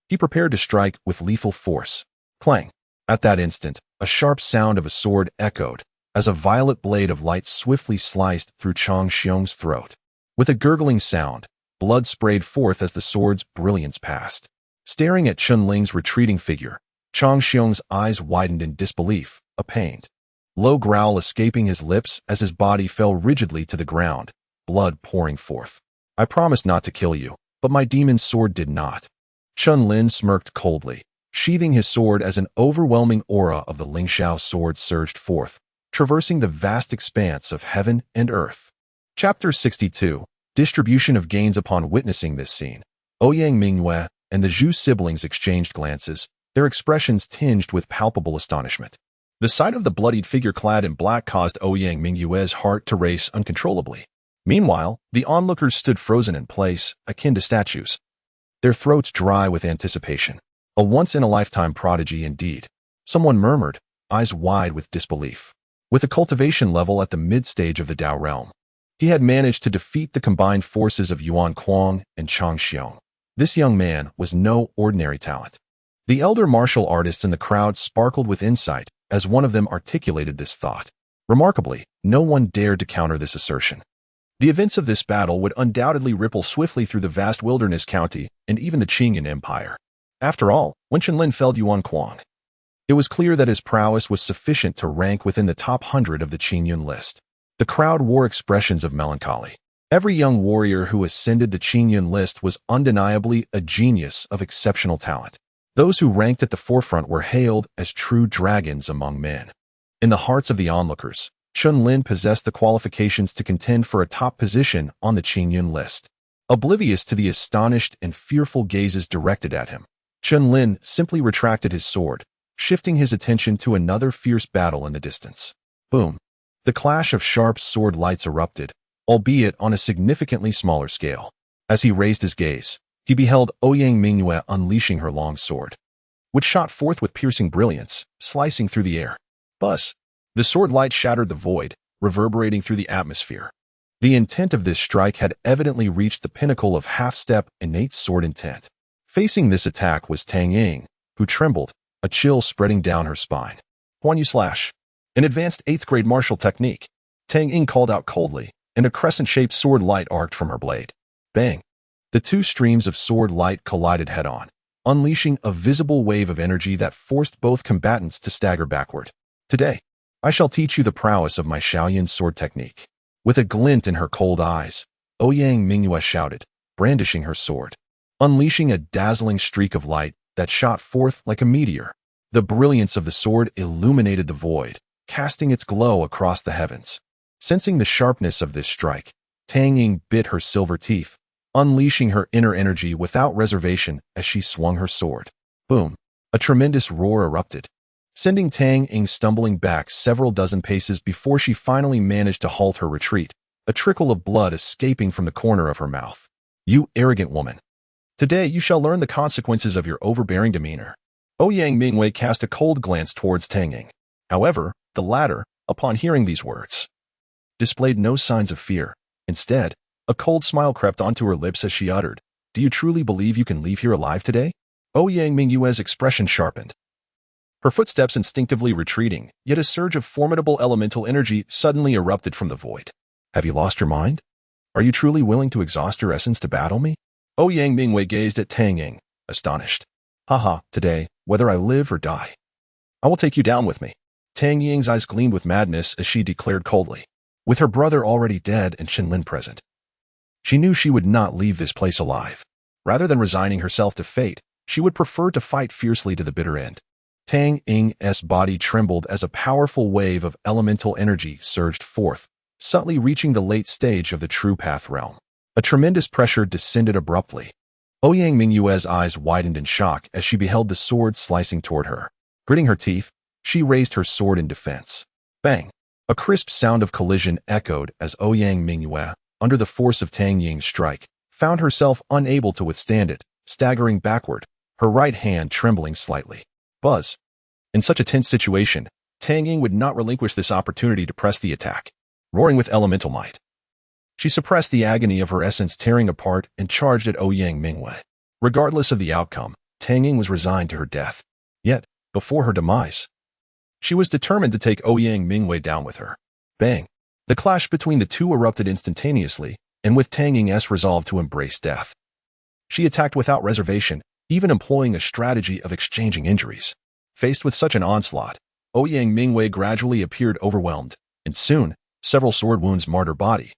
He prepared to strike with lethal force. Clang! At that instant, a sharp sound of a sword echoed, as a violet blade of light swiftly sliced through Chang Xiong's throat. With a gurgling sound, blood sprayed forth as the sword's brilliance passed. Staring at Chen Lin's retreating figure, Chang Xiong's eyes widened in disbelief, a pained, low growl escaping his lips as his body fell rigidly to the ground, blood pouring forth. I promised not to kill you, but my demon's sword did not. Chen Lin smirked coldly, sheathing his sword as an overwhelming aura of the Lingxiao sword surged forth, traversing the vast expanse of heaven and earth. Chapter 62. Distribution of gains. Upon witnessing this scene, Ouyang Mu and the Zhu siblings exchanged glances, their expressions tinged with palpable astonishment. The sight of the bloodied figure clad in black caused Ouyang Mu's heart to race uncontrollably. Meanwhile, the onlookers stood frozen in place, akin to statues, their throats dry with anticipation. A once-in-a-lifetime prodigy indeed. Someone murmured, eyes wide with disbelief. With a cultivation level at the mid-stage of the Dao realm, he had managed to defeat the combined forces of Yuan Kuang and Chang Xiong. This young man was no ordinary talent. The elder martial artists in the crowd sparkled with insight as one of them articulated this thought. Remarkably, no one dared to counter this assertion. The events of this battle would undoubtedly ripple swiftly through the vast wilderness county and even the Qingyun Empire. After all, when Chen Lin felled Yuan Kuang, it was clear that his prowess was sufficient to rank within the top 100 of the Qingyun list. The crowd wore expressions of melancholy. Every young warrior who ascended the Qingyun list was undeniably a genius of exceptional talent. Those who ranked at the forefront were hailed as true dragons among men. In the hearts of the onlookers, Chen Lin possessed the qualifications to contend for a top position on the Qingyun list. Oblivious to the astonished and fearful gazes directed at him, Chen Lin simply retracted his sword, shifting his attention to another fierce battle in the distance. Boom! The clash of sharp sword lights erupted, albeit on a significantly smaller scale. As he raised his gaze, he beheld Ouyang Mu unleashing her long sword, which shot forth with piercing brilliance, slicing through the air. Buzz! The sword light shattered the void, reverberating through the atmosphere. The intent of this strike had evidently reached the pinnacle of half-step innate sword intent. Facing this attack was Tang Ying, who trembled, a chill spreading down her spine. Huan Yu slash. An advanced 8th grade martial technique. Tang Ying called out coldly, and a crescent-shaped sword light arced from her blade. Bang! The two streams of sword light collided head-on, unleashing a visible wave of energy that forced both combatants to stagger backward. Today, I shall teach you the prowess of my Shaoyan sword technique. With a glint in her cold eyes, Ouyang Mu shouted, brandishing her sword, unleashing a dazzling streak of light that shot forth like a meteor. The brilliance of the sword illuminated the void, casting its glow across the heavens. Sensing the sharpness of this strike, Tang Ying bit her silver teeth, unleashing her inner energy without reservation as she swung her sword. Boom! A tremendous roar erupted, sending Tang Ying stumbling back several dozen paces before she finally managed to halt her retreat, a trickle of blood escaping from the corner of her mouth. You arrogant woman! Today you shall learn the consequences of your overbearing demeanor. Ouyang Mu cast a cold glance towards Tang Ying. However, the latter, upon hearing these words, displayed no signs of fear. Instead, a cold smile crept onto her lips as she uttered, "Do you truly believe you can leave here alive today?" Ouyang Mu's expression sharpened, her footsteps instinctively retreating, yet a surge of formidable elemental energy suddenly erupted from the void. "Have you lost your mind? Are you truly willing to exhaust your essence to battle me?" Ouyang Mu gazed at Tang Ying, astonished. "Haha, today, whether I live or die, I will take you down with me." Tang Ying's eyes gleamed with madness as she declared coldly, With her brother already dead and Chen Lin present, she knew she would not leave this place alive. Rather than resigning herself to fate, she would prefer to fight fiercely to the bitter end. Tang Ying's body trembled as a powerful wave of elemental energy surged forth, subtly reaching the late stage of the True Path realm. A tremendous pressure descended abruptly. Ouyang Mu's eyes widened in shock as she beheld the sword slicing toward her. Gritting her teeth, she raised her sword in defense. Bang! A crisp sound of collision echoed as Ouyang Mu, under the force of Tang Ying's strike, found herself unable to withstand it, staggering backward, her right hand trembling slightly. Buzz! In such a tense situation, Tang Ying would not relinquish this opportunity to press the attack. Roaring with elemental might, she suppressed the agony of her essence tearing apart and charged at Ouyang Mu. Regardless of the outcome, Tang Ying was resigned to her death. Yet, before her demise, she was determined to take Ouyang Mu down with her. Bang! The clash between the two erupted instantaneously, and with Tang Ying's resolve to embrace death, she attacked without reservation, even employing a strategy of exchanging injuries. Faced with such an onslaught, Ouyang Mu gradually appeared overwhelmed, and soon, several sword wounds marred her body,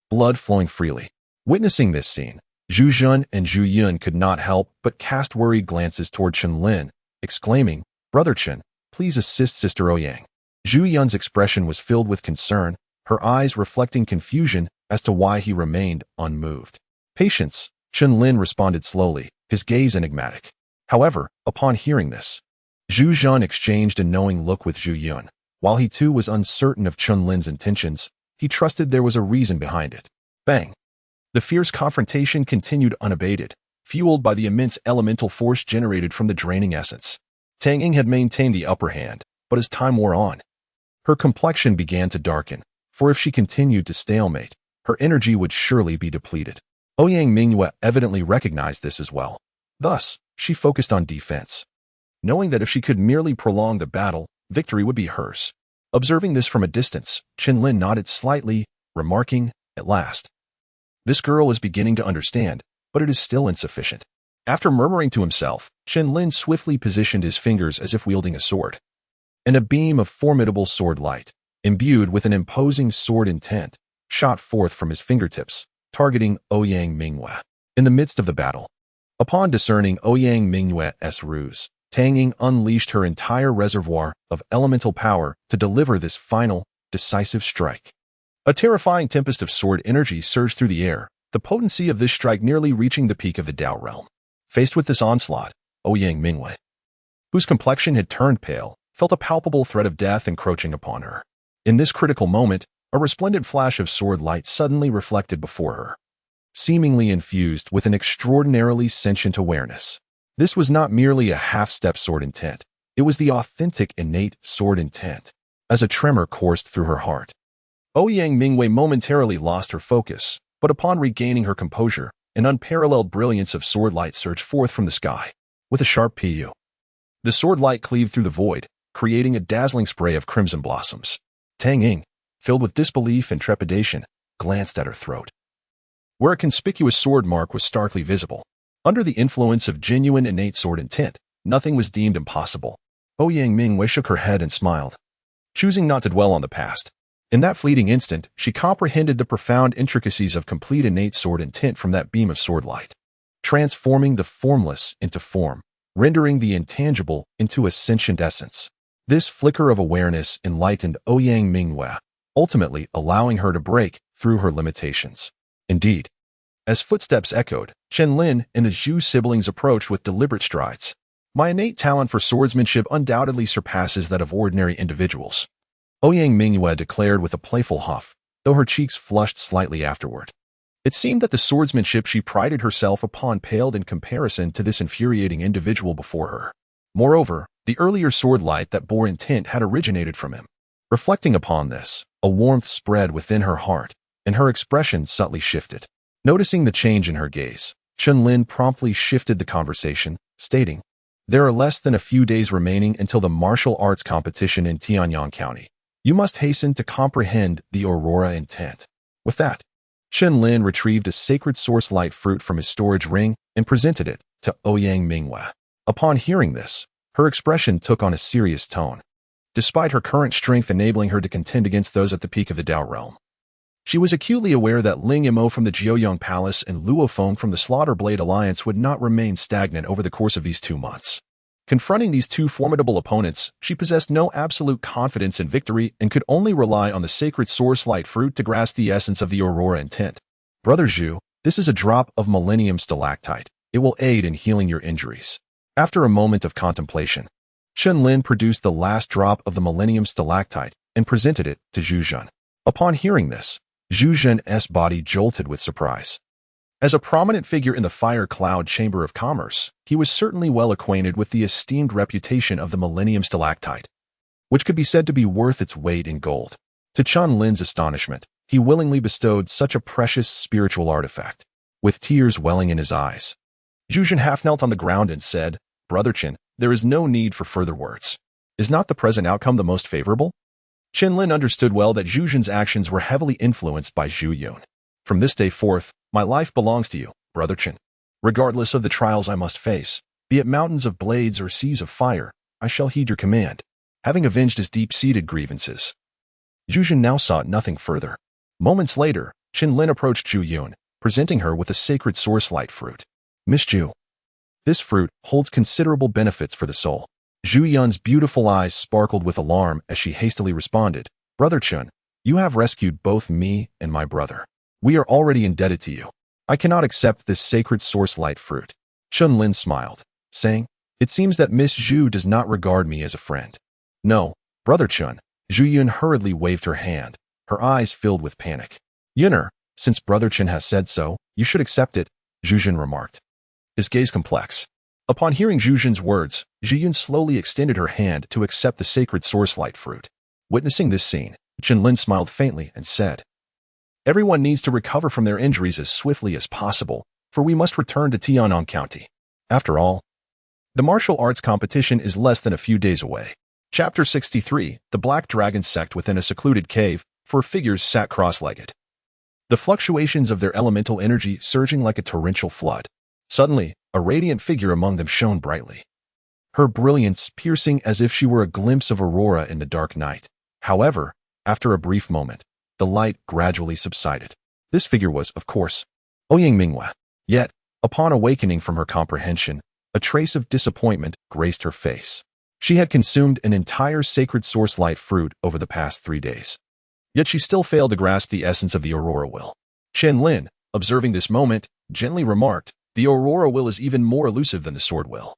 blood flowing freely. Witnessing this scene, Zhu Jun and Zhu Yun could not help but cast worried glances toward Chen Lin, exclaiming, "Brother Chen, please assist Sister Ouyang." Zhu Yun's expression was filled with concern, her eyes reflecting confusion as to why he remained unmoved. "Patience," Chen Lin responded slowly, his gaze enigmatic. However, upon hearing this, Zhu Jun exchanged a knowing look with Zhu Yun. While he too was uncertain of Chen Lin's intentions, he trusted there was a reason behind it. Bang! The fierce confrontation continued unabated, fueled by the immense elemental force generated from the draining essence. Tang Ying had maintained the upper hand, but as time wore on, her complexion began to darken, for if she continued to stalemate, her energy would surely be depleted. Ouyang Mu evidently recognized this as well. Thus, she focused on defense, knowing that if she could merely prolong the battle, victory would be hers. Observing this from a distance, Chen Lin nodded slightly, remarking, "At last. This girl is beginning to understand, but it is still insufficient." After murmuring to himself, Chen Lin swiftly positioned his fingers as if wielding a sword. And a beam of formidable sword light, imbued with an imposing sword intent, shot forth from his fingertips, targeting Ouyang Mu. In the midst of the battle, upon discerning Ouyang Mu's ruse, Tang Ying unleashed her entire reservoir of elemental power to deliver this final, decisive strike. A terrifying tempest of sword energy surged through the air, the potency of this strike nearly reaching the peak of the Dao realm. Faced with this onslaught, Ouyang Mu, whose complexion had turned pale, felt a palpable threat of death encroaching upon her. In this critical moment, a resplendent flash of sword light suddenly reflected before her, seemingly infused with an extraordinarily sentient awareness. This was not merely a half-step sword intent. It was the authentic, innate sword intent. As a tremor coursed through her heart, Ouyang Mu momentarily lost her focus, but upon regaining her composure, an unparalleled brilliance of sword light surged forth from the sky. With a sharp pu, the sword light cleaved through the void, creating a dazzling spray of crimson blossoms. Tang Ying, filled with disbelief and trepidation, glanced at her throat, where a conspicuous sword mark was starkly visible. Under the influence of genuine innate sword intent, nothing was deemed impossible. Ouyang Mu shook her head and smiled, choosing not to dwell on the past. In that fleeting instant, she comprehended the profound intricacies of complete innate sword intent from that beam of sword light, transforming the formless into form, rendering the intangible into a sentient essence. This flicker of awareness enlightened Ouyang Mu, ultimately allowing her to break through her limitations. Indeed, as footsteps echoed, Chen Lin and the Zhu siblings approached with deliberate strides. "My innate talent for swordsmanship undoubtedly surpasses that of ordinary individuals," Ouyang Mu declared with a playful huff, though her cheeks flushed slightly afterward. It seemed that the swordsmanship she prided herself upon paled in comparison to this infuriating individual before her. Moreover, the earlier sword light that bore intent had originated from him. Reflecting upon this, a warmth spread within her heart, and her expression subtly shifted. Noticing the change in her gaze, Chen Lin promptly shifted the conversation, stating, "There are less than a few days remaining until the martial arts competition in Tianyang County. You must hasten to comprehend the Aurora intent." With that, Chen Lin retrieved a sacred source light fruit from his storage ring and presented it to Ouyang Mu. Upon hearing this, her expression took on a serious tone. Despite her current strength enabling her to contend against those at the peak of the Dao realm, She was acutely aware that Ling Yimo from the Jiuyang Palace and Luo Feng from the Slaughter Blade Alliance would not remain stagnant over the course of these 2 months. Confronting these 2 formidable opponents, she possessed no absolute confidence in victory and could only rely on the sacred source light fruit to grasp the essence of the aurora intent. Brother Zhu, this is a drop of millennium stalactite. It will aid in healing your injuries. After a moment of contemplation, Chen Lin produced the last drop of the millennium stalactite and presented it to Zhu Zhen. Upon hearing this, Zhu Zhen's body jolted with surprise. As a prominent figure in the Fire Cloud Chamber of Commerce, he was certainly well acquainted with the esteemed reputation of the millennium stalactite, which could be said to be worth its weight in gold. To Chen Lin's astonishment, he willingly bestowed such a precious spiritual artifact, with tears welling in his eyes. Zhu Zhen half knelt on the ground and said, "Brother Chen, there is no need for further words. Is not the present outcome the most favorable?" Chen Lin understood well that Zhu Zhen's actions were heavily influenced by Zhu Yun. "From this day forth, my life belongs to you, Brother Chen. Regardless of the trials I must face, be it mountains of blades or seas of fire, I shall heed your command." Having avenged his deep-seated grievances, Zhu Zhen now sought nothing further. Moments later, Chen Lin approached Zhu Yun, presenting her with a sacred source light fruit. "Miss Zhu, this fruit holds considerable benefits for the soul." Zhu Yun's beautiful eyes sparkled with alarm as she hastily responded, "Brother Chen, you have rescued both me and my brother. We are already indebted to you. I cannot accept this sacred source light fruit." Chen Lin smiled, saying, "It seems that Miss Zhu does not regard me as a friend." "No, Brother Chen." Zhu Yun hurriedly waved her hand, her eyes filled with panic. "Yuner, since Brother Chen has said so, you should accept it," Zhu Zhen remarked, his gaze complex. Upon hearing Zhu Zhen's words, Zhu Yun slowly extended her hand to accept the sacred source light fruit. Witnessing this scene, Chen Lin smiled faintly and said, "Everyone needs to recover from their injuries as swiftly as possible, for we must return to Tianyang County. After all, the martial arts competition is less than a few days away." Chapter 63, The Black Dragon Sect Within a Secluded Cave. 4 figures sat cross-legged, the fluctuations of their elemental energy surging like a torrential flood. Suddenly, a radiant figure among them shone brightly, her brilliance piercing as if she were a glimpse of aurora in the dark night. However, after a brief moment, the light gradually subsided. This figure was, of course, Ouyang Mu. Yet, upon awakening from her comprehension, a trace of disappointment graced her face. She had consumed an entire sacred source light fruit over the past 3 days. Yet she still failed to grasp the essence of the Aurora Will. Chen Lin, observing this moment, gently remarked, "The Aurora Will is even more elusive than the Sword Will,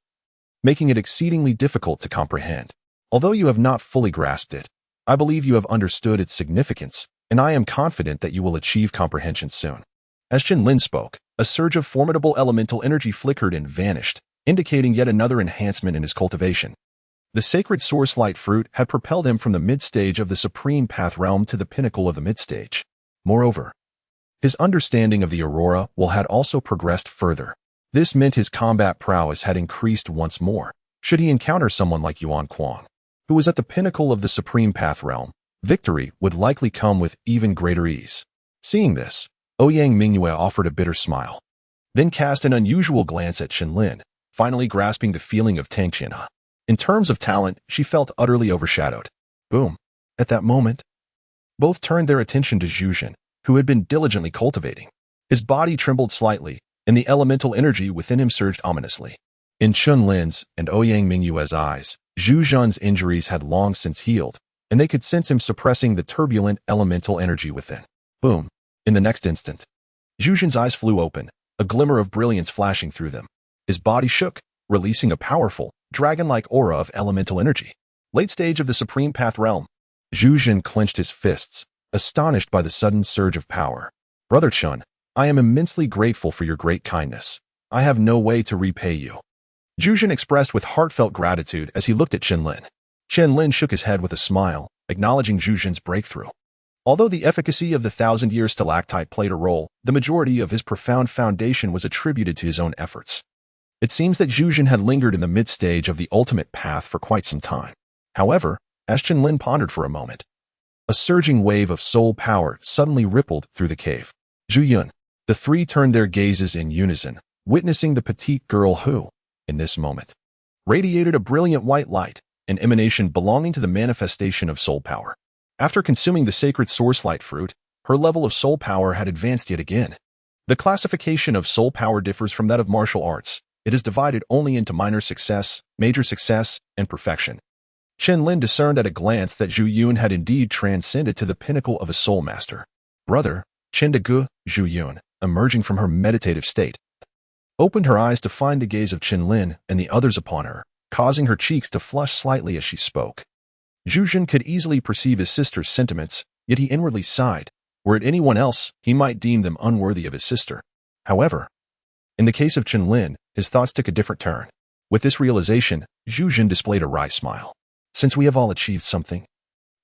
making it exceedingly difficult to comprehend. Although you have not fully grasped it, I believe you have understood its significance, and I am confident that you will achieve comprehension soon." As Chen Lin spoke, a surge of formidable elemental energy flickered and vanished, indicating yet another enhancement in his cultivation. The sacred source light fruit had propelled him from the mid-stage of the supreme path realm to the pinnacle of the mid-stage. Moreover, his understanding of the Aurora Will had also progressed further. This meant his combat prowess had increased once more. Should he encounter someone like Yuan Kuang, who was at the pinnacle of the supreme path realm, victory would likely come with even greater ease. Seeing this, Ouyang Mu offered a bitter smile, then cast an unusual glance at Chen Lin, finally grasping the feeling of Tangqianhe. In terms of talent, she felt utterly overshadowed. Boom. At that moment, both turned their attention to Zhu Zhen, who had been diligently cultivating. His body trembled slightly, and the elemental energy within him surged ominously. In Chen Lin's and Ouyang Mu's eyes, Zhu Zhen's injuries had long since healed, and they could sense him suppressing the turbulent elemental energy within. Boom. In the next instant, Zhu Zhen's eyes flew open, a glimmer of brilliance flashing through them. His body shook, releasing a powerful, dragon-like aura of elemental energy. Late stage of the Supreme Path Realm. Zhu Zhen clenched his fists, astonished by the sudden surge of power. "Brother Chen, I am immensely grateful for your great kindness. I have no way to repay you." Zhu Zhen expressed with heartfelt gratitude as he looked at Chen Lin. Chen Lin shook his head with a smile, acknowledging Zhu Zhen's breakthrough. Although the efficacy of the 1,000-year stalactite played a role, the majority of his profound foundation was attributed to his own efforts. It seems that Zhu Zhen had lingered in the mid-stage of the ultimate path for quite some time. However, as Chen Lin pondered for a moment, a surging wave of soul power suddenly rippled through the cave. Zhu Yun. The 3 turned their gazes in unison, witnessing the petite girl who, in this moment, radiated a brilliant white light, an emanation belonging to the manifestation of soul power. After consuming the sacred source light fruit, Her level of soul power had advanced yet again. The classification of soul power differs from that of martial arts. It is divided only into minor success, major success, and perfection. Chen Lin discerned at a glance that Zhu Yun had indeed transcended to the pinnacle of a soul master. Brother, Chen de Gu, Zhu Yun, emerging from her meditative state, opened her eyes to find the gaze of Chen Lin and the others upon her, causing her cheeks to flush slightly as she spoke. Zhu Yun could easily perceive his sister's sentiments, yet he inwardly sighed. Were it anyone else, he might deem them unworthy of his sister. However, in the case of Chen Lin, his thoughts took a different turn. With this realization, Zhu Yun displayed a wry smile. Since we have all achieved something,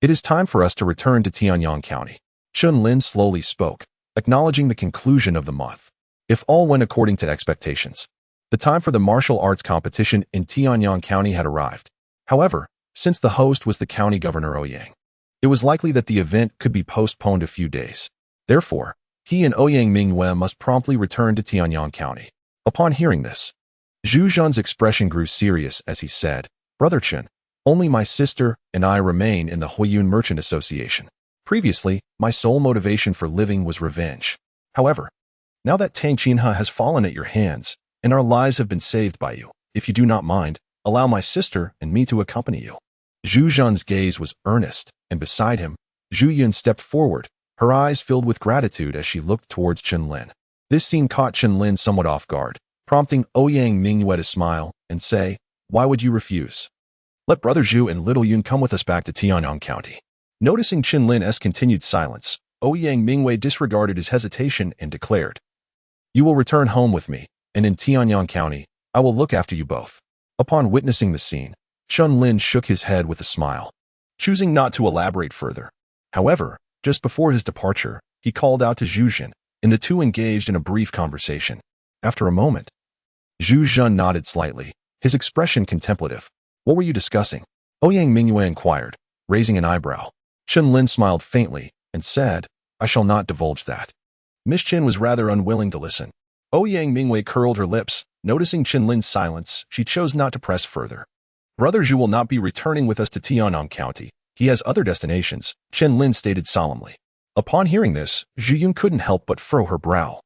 it is time for us to return to Tianyang County. Chen Lin slowly spoke, acknowledging the conclusion of the month. If all went according to expectations, the time for the martial arts competition in Tianyang County had arrived. However, since the host was the county governor Ouyang, it was likely that the event could be postponed a few days. Therefore, he and Ouyang Mu must promptly return to Tianyang County. Upon hearing this, Zhu Zhan's expression grew serious as he said, Brother Chen, only my sister and I remain in the Huiyun Merchant Association. Previously, my sole motivation for living was revenge. However, now that Tang Qinhe has fallen at your hands, and our lives have been saved by you, if you do not mind, allow my sister and me to accompany you. Zhu Zhan's gaze was earnest, and beside him, Zhu Yun stepped forward, her eyes filled with gratitude as she looked towards Chen Lin. This scene caught Chen Lin somewhat off guard, prompting Ouyang Mu to smile and say, Why would you refuse? Let Brother Zhu and Little Yun come with us back to Tianyang County. Noticing Chen Lin's continued silence, Ouyang Mu disregarded his hesitation and declared, You will return home with me, and in Tianyang County, I will look after you both. Upon witnessing the scene, Chen Lin shook his head with a smile, choosing not to elaborate further. However, just before his departure, he called out to Zhu Zhan, and the two engaged in a brief conversation. After a moment, Zhu Zhan nodded slightly, his expression contemplative. What were you discussing? Ouyang Mu inquired, raising an eyebrow. Chen Lin smiled faintly and said, I shall not divulge that. Miss Chen was rather unwilling to listen. Ouyang Mu curled her lips. Noticing Chen Lin's silence, she chose not to press further. Brother Zhu will not be returning with us to Tianyang County. He has other destinations, Chen Lin stated solemnly. Upon hearing this, Zhu Yun couldn't help but furrow her brow.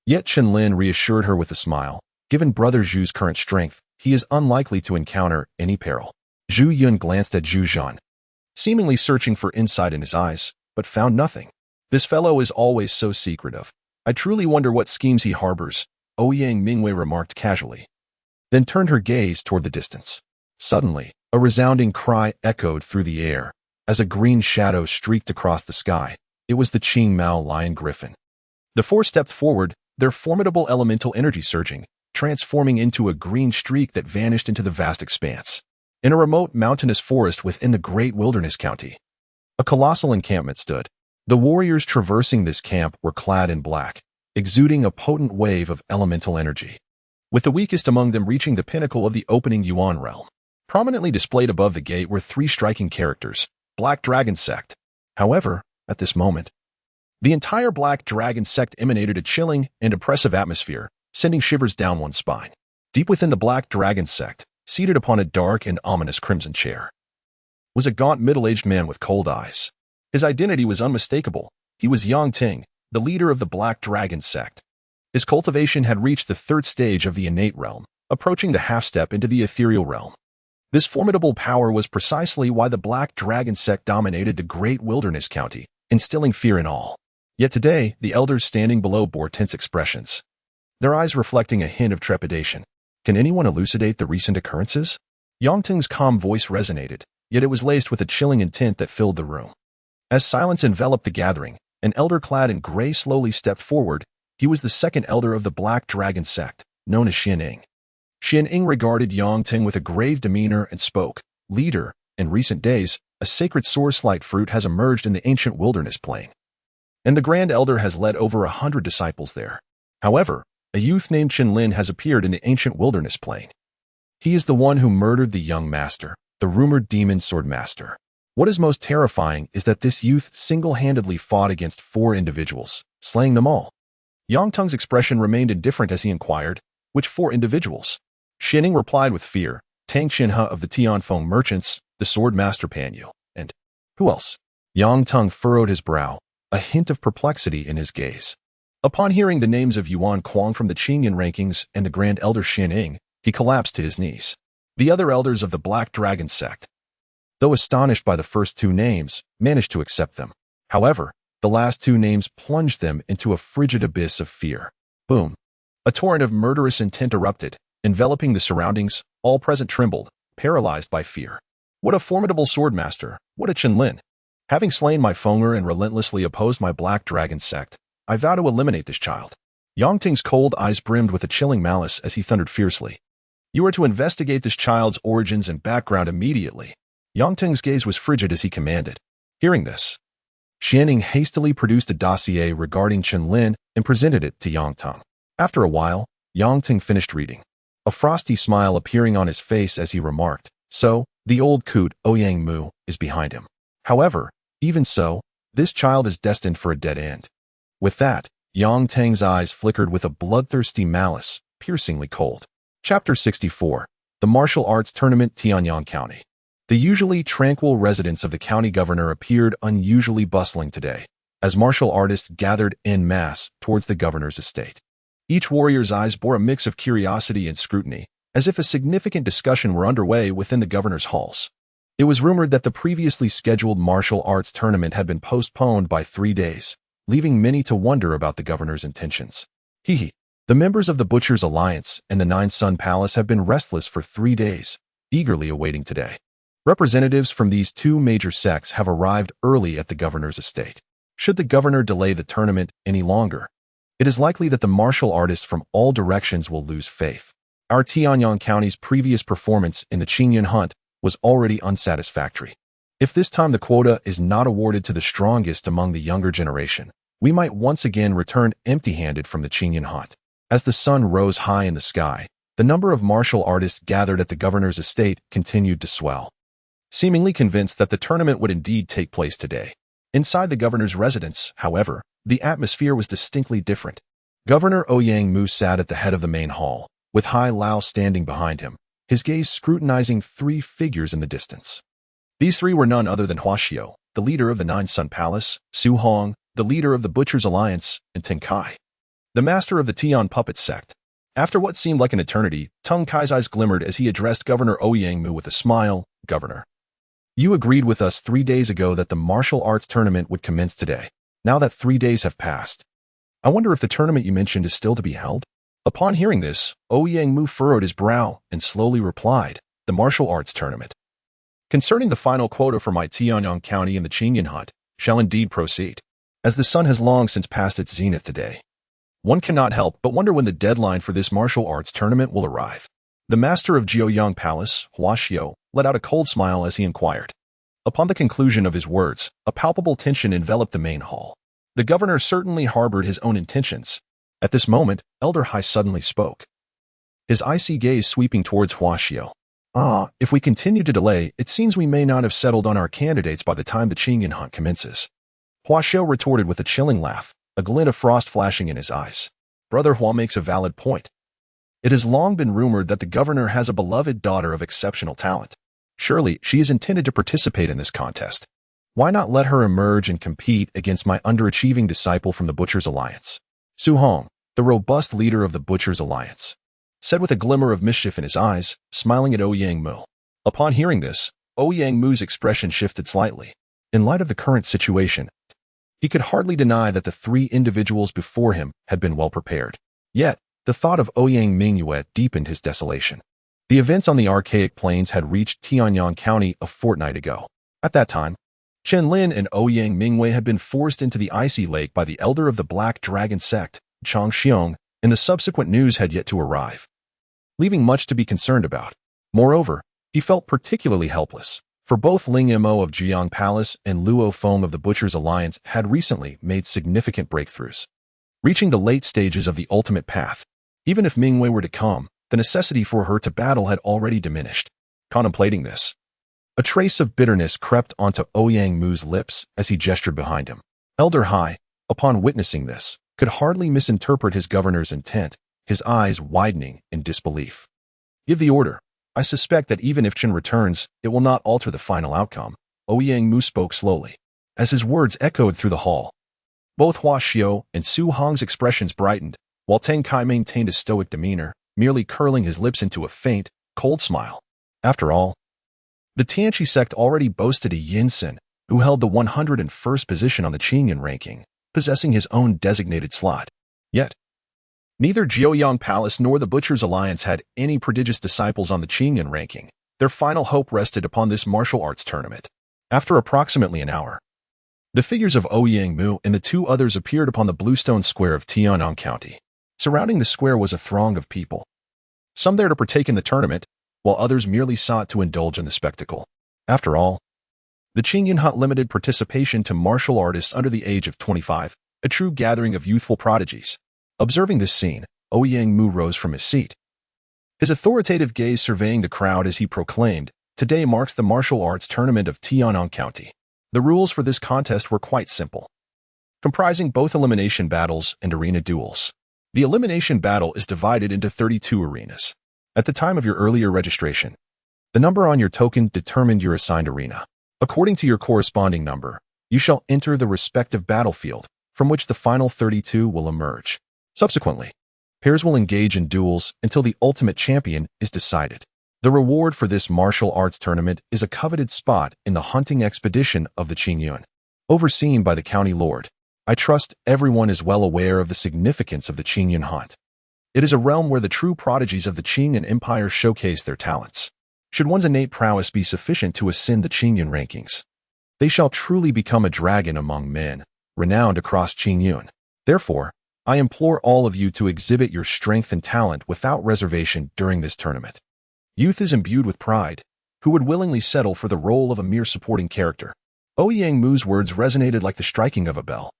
Yet Chen Lin reassured her with a smile. Given Brother Zhu's current strength, he is unlikely to encounter any peril. Zhu Yun glanced at Zhu Zhan, seemingly searching for insight in his eyes, but found nothing. This fellow is always so secretive. I truly wonder what schemes he harbors, Ouyang Mu remarked casually, then turned her gaze toward the distance. Suddenly, a resounding cry echoed through the air, as a green shadow streaked across the sky. It was the Qing Mao lion griffin. The four stepped forward, their formidable elemental energy surging, transforming into a green streak that vanished into the vast expanse. In a remote mountainous forest within the great wilderness county, a colossal encampment stood. The warriors traversing this camp were clad in black, exuding a potent wave of elemental energy, with the weakest among them reaching the pinnacle of the opening Yuan realm. Prominently displayed above the gate were three striking characters, Black Dragon Sect. However, at this moment, the entire Black Dragon Sect emanated a chilling and oppressive atmosphere, sending shivers down one's spine. Deep within the Black Dragon Sect, seated upon a dark and ominous crimson chair, was a gaunt middle-aged man with cold eyes. His identity was unmistakable. He was Yang Ting, the leader of the Black Dragon Sect. His cultivation had reached the third stage of the innate realm, approaching the half-step into the ethereal realm. This formidable power was precisely why the Black Dragon Sect dominated the great wilderness county, instilling fear in all. Yet today, the elders standing below bore tense expressions, their eyes reflecting a hint of trepidation. Can anyone elucidate the recent occurrences? Yang Ting's calm voice resonated, yet it was laced with a chilling intent that filled the room. As silence enveloped the gathering, an elder clad in gray slowly stepped forward. He was the second elder of the Black Dragon Sect, known as Xian Ying. Xian Ying regarded Yang Ting with a grave demeanor and spoke, Leader, in recent days, a sacred source-like fruit has emerged in the ancient wilderness plain, and the Grand Elder has led over 100 disciples there. However, a youth named Chen Lin has appeared in the ancient wilderness plain. He is the one who murdered the young master, the rumored demon sword master. What is most terrifying is that this youth single-handedly fought against 4 individuals, slaying them all. Yang Teng's expression remained indifferent as he inquired, which 4 individuals? Xian Ying replied with fear, Tang Qinhe of the Tianfeng merchants, the sword master Pan Yu, and who else? Yang Teng furrowed his brow, a hint of perplexity in his gaze. Upon hearing the names of Yuan Kuang from the Qingyan rankings and the Grand Elder Chen Ying, he collapsed to his knees. The other elders of the Black Dragon sect, though astonished by the first two names, managed to accept them. However, the last two names plunged them into a frigid abyss of fear. Boom. A torrent of murderous intent erupted, enveloping the surroundings. All present trembled, paralyzed by fear. What a formidable swordmaster! What a Chen Lin! Having slain my Fenger and relentlessly opposed my Black Dragon sect, I vow to eliminate this child. Yang Ting's cold eyes brimmed with a chilling malice as he thundered fiercely. You are to investigate this child's origins and background immediately. Yang Ting's gaze was frigid as he commanded. Hearing this, Chen Ying hastily produced a dossier regarding Chen Lin and presented it to Yang Ting. After a while, Yang Ting finished reading, a frosty smile appearing on his face as he remarked, so, the old coot, Ouyang Mu, is behind him. However, even so, this child is destined for a dead end. With that, Yang Ting's eyes flickered with a bloodthirsty malice, piercingly cold. Chapter 64. The Martial Arts Tournament, Tianyang County. The usually tranquil residence of the county governor appeared unusually bustling today, as martial artists gathered en masse towards the governor's estate. Each warrior's eyes bore a mix of curiosity and scrutiny, as if a significant discussion were underway within the governor's halls. It was rumored that the previously scheduled martial arts tournament had been postponed by 3 days, leaving many to wonder about the governor's intentions. The members of the Butcher's Alliance and the Nine Sun Palace have been restless for 3 days, eagerly awaiting today. Representatives from these two major sects have arrived early at the governor's estate. Should the governor delay the tournament any longer, it is likely that the martial artists from all directions will lose faith. Our Tianyang County's previous performance in the Qingyan hunt was already unsatisfactory. If this time the quota is not awarded to the strongest among the younger generation, we might once again return empty-handed from the Qingyan hunt. As the sun rose high in the sky, the number of martial artists gathered at the governor's estate continued to swell. Seemingly convinced that the tournament would indeed take place today. Inside the governor's residence, however, the atmosphere was distinctly different. Governor Ouyang Mu sat at the head of the main hall, with Hai Lao standing behind him, his gaze scrutinizing 3 figures in the distance. These 3 were none other than Hua Xiao, the leader of the Nine Sun Palace, Su Hong, the leader of the Butcher's Alliance, and Teng Kai, the master of the Tian Puppet sect. After what seemed like an eternity, Teng Kai's eyes glimmered as he addressed Governor Ouyang Mu with a smile. Governor, you agreed with us 3 days ago that the martial arts tournament would commence today. Now that 3 days have passed, I wonder if the tournament you mentioned is still to be held? Upon hearing this, Ouyang Mu furrowed his brow and slowly replied, the martial arts tournament. Concerning the final quota for my Tianyang County in the Qingyan hunt, shall indeed proceed, as the sun has long since passed its zenith today. One cannot help but wonder when the deadline for this martial arts tournament will arrive. The master of Jiuyang Palace, Hua Xiao, let out a cold smile as he inquired. Upon the conclusion of his words, a palpable tension enveloped the main hall. The governor certainly harbored his own intentions. At this moment, Elder Hai suddenly spoke, his icy gaze sweeping towards Hua Xiao. If we continue to delay, it seems we may not have settled on our candidates by the time the Qingyan hunt commences. Hua Xiao retorted with a chilling laugh, a glint of frost flashing in his eyes. Brother Hua makes a valid point. It has long been rumored that the governor has a beloved daughter of exceptional talent. Surely, she is intended to participate in this contest. Why not let her emerge and compete against my underachieving disciple from the Butcher's Alliance? Su Hong, the robust leader of the Butcher's Alliance, said with a glimmer of mischief in his eyes, smiling at Ouyang Mu. Upon hearing this, Ouyang Mu's expression shifted slightly. In light of the current situation, he could hardly deny that the 3 individuals before him had been well prepared. Yet, the thought of Ouyang Mingyue deepened his desolation. The events on the archaic plains had reached Tianyang County a fortnight ago. At that time, Chen Lin and Ouyang Mingyue had been forced into the icy lake by the elder of the Black Dragon sect, Chang Xiong, and the subsequent news had yet to arrive, leaving much to be concerned about. Moreover, he felt particularly helpless, for both Ling Mo of Jiang Palace and Luo Feng of the Butcher's Alliance had recently made significant breakthroughs, reaching the late stages of the ultimate path. Even if Mingyue were to come, the necessity for her to battle had already diminished. Contemplating this, a trace of bitterness crept onto Ouyang Mu's lips as he gestured behind him. Elder Hai, upon witnessing this, could hardly misinterpret his governor's intent, his eyes widening in disbelief. Give the order. I suspect that even if Chen returns, it will not alter the final outcome. Ouyang Mu spoke slowly. As his words echoed through the hall, Both Hua Xiao and Su Hong's expressions brightened, while Tang Kai maintained a stoic demeanor, merely curling his lips into a faint, cold smile. After all, the Tianqi sect already boasted a Yinsen, who held the 101st position on the Qingyun ranking, possessing his own designated slot. Yet, neither Jiuyang Palace nor the Butcher's Alliance had any prodigious disciples on the Qingyun ranking. Their final hope rested upon this martial arts tournament. After approximately an hour, the figures of Ouyang Mu and the two others appeared upon the bluestone square of Tianyang County. Surrounding the square was a throng of people, some there to partake in the tournament, while others merely sought to indulge in the spectacle. After all, the Qingyun Hunt limited participation to martial artists under the age of 25, a true gathering of youthful prodigies. Observing this scene, Ouyang Mu rose from his seat, his authoritative gaze surveying the crowd as he proclaimed, "Today marks the martial arts tournament of Tianyang County." The rules for this contest were quite simple, comprising both elimination battles and arena duels. The elimination battle is divided into 32 arenas. At the time of your earlier registration, the number on your token determined your assigned arena. According to your corresponding number, you shall enter the respective battlefield, from which the final 32 will emerge. Subsequently, pairs will engage in duels until the ultimate champion is decided. The reward for this martial arts tournament is a coveted spot in the hunting expedition of the Qingyun, overseen by the county lord. I trust everyone is well aware of the significance of the Qingyun Hunt. It is a realm where the true prodigies of the Qingyun Empire showcase their talents. Should one's innate prowess be sufficient to ascend the Qingyun rankings, they shall truly become a dragon among men, renowned across Qingyun. Therefore, I implore all of you to exhibit your strength and talent without reservation during this tournament. Youth is imbued with pride. Who would willingly settle for the role of a mere supporting character? Ouyang Mu's words resonated like the striking of a bell,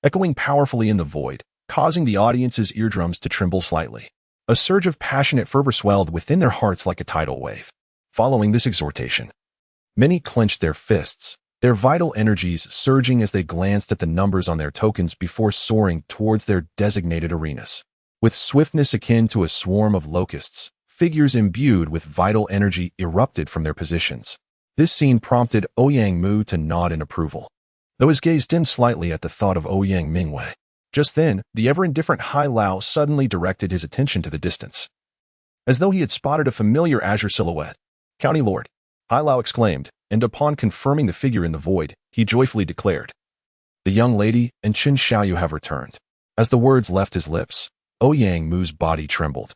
echoing powerfully in the void, causing the audience's eardrums to tremble slightly. A surge of passionate fervor swelled within their hearts like a tidal wave. Following this exhortation, many clenched their fists, their vital energies surging as they glanced at the numbers on their tokens before soaring towards their designated arenas. With swiftness akin to a swarm of locusts, figures imbued with vital energy erupted from their positions. This scene prompted Ouyang Mu to nod in approval, though his gaze dimmed slightly at the thought of Ouyang Mingwei. Just then, the ever-indifferent Hai Lao suddenly directed his attention to the distance, as though he had spotted a familiar azure silhouette. "County Lord," Hai Lao exclaimed, and upon confirming the figure in the void, he joyfully declared, "The young lady and Chen Xiaoyu have returned." As the words left his lips, Ouyang Mu's body trembled,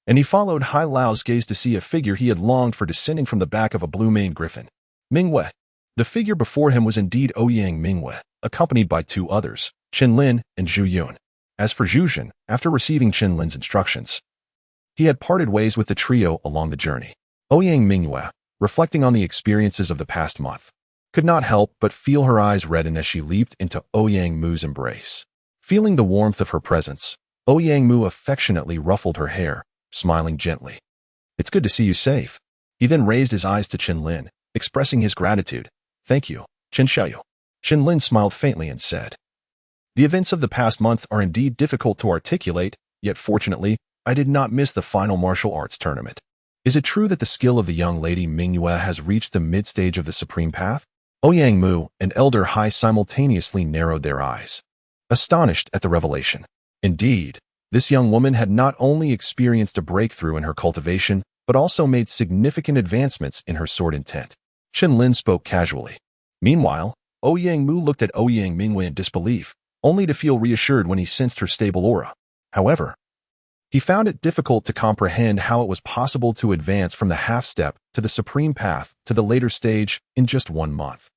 and he followed Hai Lao's gaze to see a figure he had longed for descending from the back of a blue-maned griffin. Mingwei. The figure before him was indeed Ouyang Mingwei, accompanied by two others, Chen Lin and Zhu Yun. As for Zhu Yun, after receiving Chen Lin's instructions, he had parted ways with the trio along the journey. Ouyang Mingwei, reflecting on the experiences of the past month, could not help but feel her eyes redden as she leaped into Ouyang Mu's embrace. Feeling the warmth of her presence, Ouyang Mu affectionately ruffled her hair, smiling gently. "It's good to see you safe." He then raised his eyes to Chen Lin, expressing his gratitude. "Thank you, Chen Xiaoyu." Chen Lin smiled faintly and said, "The events of the past month are indeed difficult to articulate, yet fortunately, I did not miss the final martial arts tournament. Is it true that the skill of the young lady Mingyue has reached the mid-stage of the Supreme Path?" Ouyang Mu and Elder Hai simultaneously narrowed their eyes, astonished at the revelation. Indeed, this young woman had not only experienced a breakthrough in her cultivation, but also made significant advancements in her sword intent. Chen Lin spoke casually. Meanwhile, Ouyang Mu looked at Ouyang Mingwei in disbelief, only to feel reassured when he sensed her stable aura. However, he found it difficult to comprehend how it was possible to advance from the half-step to the Supreme Path to the later stage in just 1 month,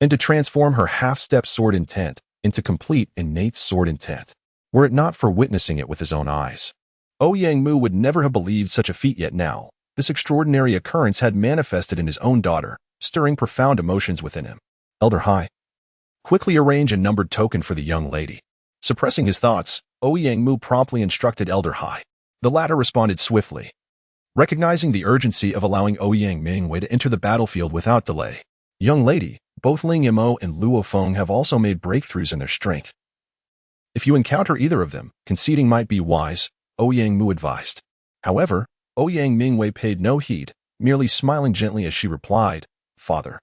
and to transform her half-step sword intent into complete innate sword intent, were it not for witnessing it with his own eyes. Ouyang Mu would never have believed such a feat, yet now, this extraordinary occurrence had manifested in his own daughter, stirring profound emotions within him. "Elder Hai, quickly arrange a numbered token for the young lady." Suppressing his thoughts, Ouyang Mu promptly instructed Elder Hai. The latter responded swiftly, recognizing the urgency of allowing Ouyang Mingwei to enter the battlefield without delay. "Young lady, both Ling Yamo and Luo Feng have also made breakthroughs in their strength. If you encounter either of them, conceding might be wise," Ouyang Mu advised. However, Ouyang Mingwei paid no heed, merely smiling gently as she replied, "Father,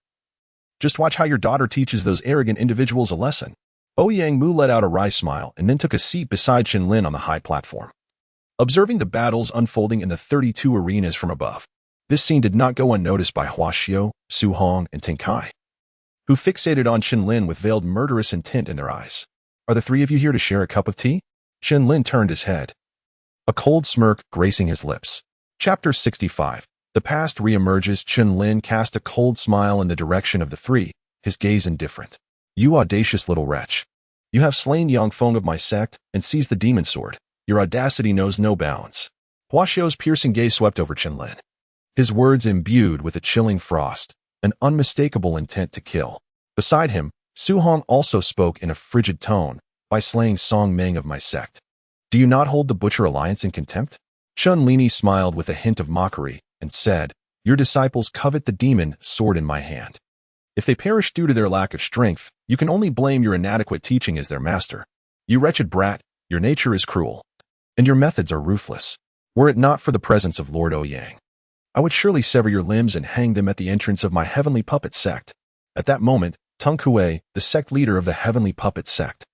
just watch how your daughter teaches those arrogant individuals a lesson." Ouyang Mu let out a wry smile and then took a seat beside Chen Lin on the high platform. Observing the battles unfolding in the 32 arenas from above, this scene did not go unnoticed by Hua Xiao, Su Hong, and Ting Kai, who fixated on Chen Lin with veiled murderous intent in their eyes. "Are the three of you here to share a cup of tea?" Chen Lin turned his head, a cold smirk gracing his lips. Chapter 65. The past reemerges. Chen Lin cast a cold smile in the direction of the three, his gaze indifferent. "You audacious little wretch. You have slain Yang Feng of my sect and seized the demon sword. Your audacity knows no bounds." Hua Xiao's piercing gaze swept over Chen Lin, his words imbued with a chilling frost, an unmistakable intent to kill. Beside him, Su Hong also spoke in a frigid tone, "By slaying Song Meng of my sect. Do you not hold the Butcher Alliance in contempt?" Chen Lin smiled with a hint of mockery and said, "Your disciples covet the demon sword in my hand. If they perish due to their lack of strength, you can only blame your inadequate teaching as their master. You wretched brat, your nature is cruel, and your methods are ruthless. Were it not for the presence of Lord Ouyang, I would surely sever your limbs and hang them at the entrance of my heavenly puppet sect." At that moment, Tung Kuei, the sect leader of the heavenly puppet sect,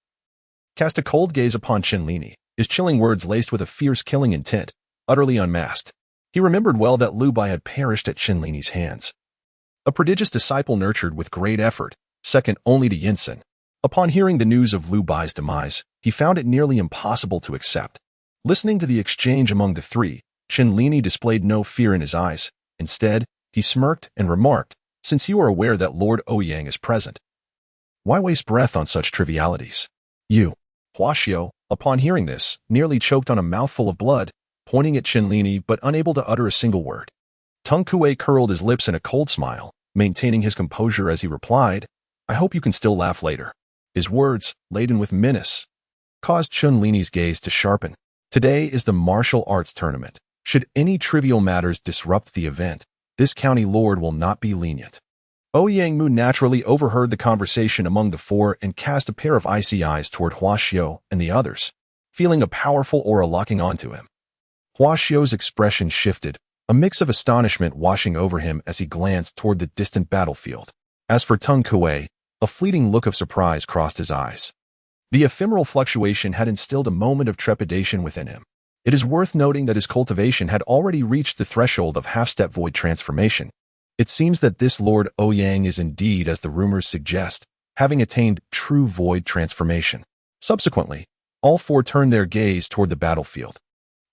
cast a cold gaze upon Chen Lin, his chilling words laced with a fierce killing intent, utterly unmasked. He remembered well that Lu Bai had perished at Chen Lin's hands, a prodigious disciple nurtured with great effort, second only to Yinsen. Upon hearing the news of Lu Bai's demise, he found it nearly impossible to accept. Listening to the exchange among the three, Chen Lin displayed no fear in his eyes. Instead, he smirked and remarked, "Since you are aware that Lord Ouyang is present, why waste breath on such trivialities?" "You." Hua Xiao, upon hearing this, nearly choked on a mouthful of blood, pointing at Chen Lin but unable to utter a single word. Tung Kuei curled his lips in a cold smile, maintaining his composure as he replied, "I hope you can still laugh later." His words, laden with menace, caused Chen Lin's gaze to sharpen. Today is the martial arts tournament. Should any trivial matters disrupt the event, this county lord will not be lenient. Ouyang Mu naturally overheard the conversation among the four and cast a pair of icy eyes toward Hua Xiao and the others, feeling a powerful aura locking onto him. Hua Xiao's expression shifted, a mix of astonishment washing over him as he glanced toward the distant battlefield. As for Tung Kuei, a fleeting look of surprise crossed his eyes. The ephemeral fluctuation had instilled a moment of trepidation within him. It is worth noting that his cultivation had already reached the threshold of half-step void transformation. It seems that this Lord Ouyang is indeed, as the rumors suggest, having attained true void transformation. Subsequently, all four turned their gaze toward the battlefield.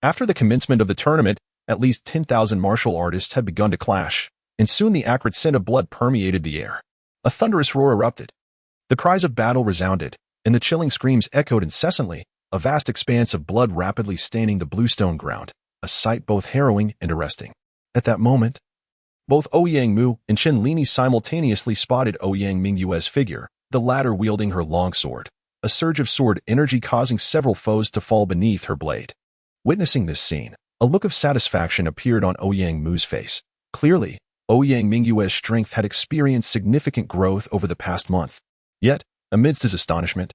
After the commencement of the tournament, at least 10,000 martial artists had begun to clash, and soon the acrid scent of blood permeated the air. A thunderous roar erupted. The cries of battle resounded, and the chilling screams echoed incessantly, a vast expanse of blood rapidly staining the bluestone ground, a sight both harrowing and arresting. At that moment, both Ouyang Mu and Chen Lin simultaneously spotted Ouyang Mingyue's figure, the latter wielding her long sword, a surge of sword energy causing several foes to fall beneath her blade. Witnessing this scene, a look of satisfaction appeared on Ouyang Mu's face. Clearly, Ouyang Mingyue's strength had experienced significant growth over the past month. Yet, amidst his astonishment,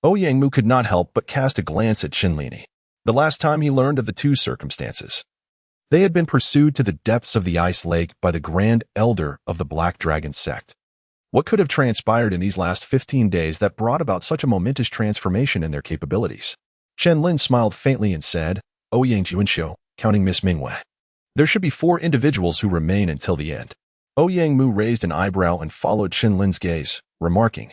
Ouyang Mu could not help but cast a glance at Chen Lin. The last time he learned of the two circumstances, they had been pursued to the depths of the ice lake by the Grand Elder of the Black Dragon sect. What could have transpired in these last 15 days that brought about such a momentous transformation in their capabilities? Chen Lin smiled faintly and said, "Ouyang Juanxiu, counting Miss Mingwei. There should be 4 individuals who remain until the end." Ouyang Mu raised an eyebrow and followed Chen Lin's gaze, remarking,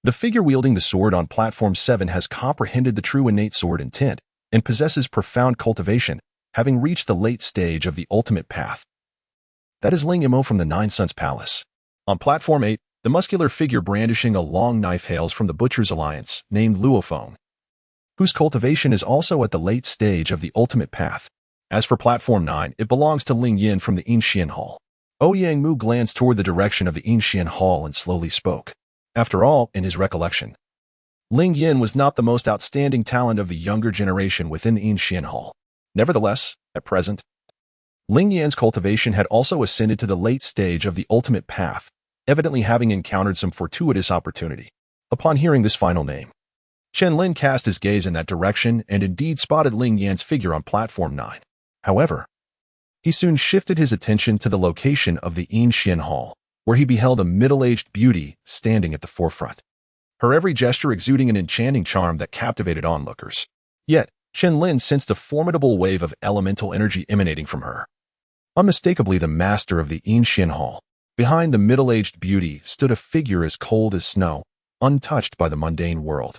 "The figure wielding the sword on platform 7 has comprehended the true innate sword intent and possesses profound cultivation, having reached the late stage of the ultimate path. That is Ling Yimo from the Nine Suns Palace." On platform 8, the muscular figure brandishing a long knife hails from the Butcher's Alliance, named Luofeng, whose cultivation is also at the late stage of the ultimate path. As for platform 9, it belongs to Ling Yin from the Yinshian Hall. Ouyang Mu glanced toward the direction of the Yinshian Hall and slowly spoke. After all, in his recollection, Ling Yin was not the most outstanding talent of the younger generation within the Yinshian Hall. Nevertheless, at present, Ling Yan's cultivation had also ascended to the late stage of the ultimate path, evidently having encountered some fortuitous opportunity. Upon hearing this final name, Chen Lin cast his gaze in that direction and indeed spotted Ling Yan's figure on platform 9. However, he soon shifted his attention to the location of the Yinshian Hall, where he beheld a middle-aged beauty standing at the forefront. her every gesture exuding an enchanting charm that captivated onlookers. Yet, Chen Lin sensed a formidable wave of elemental energy emanating from her. Unmistakably the master of the Yinshan Hall, behind the middle-aged beauty stood a figure as cold as snow, untouched by the mundane world,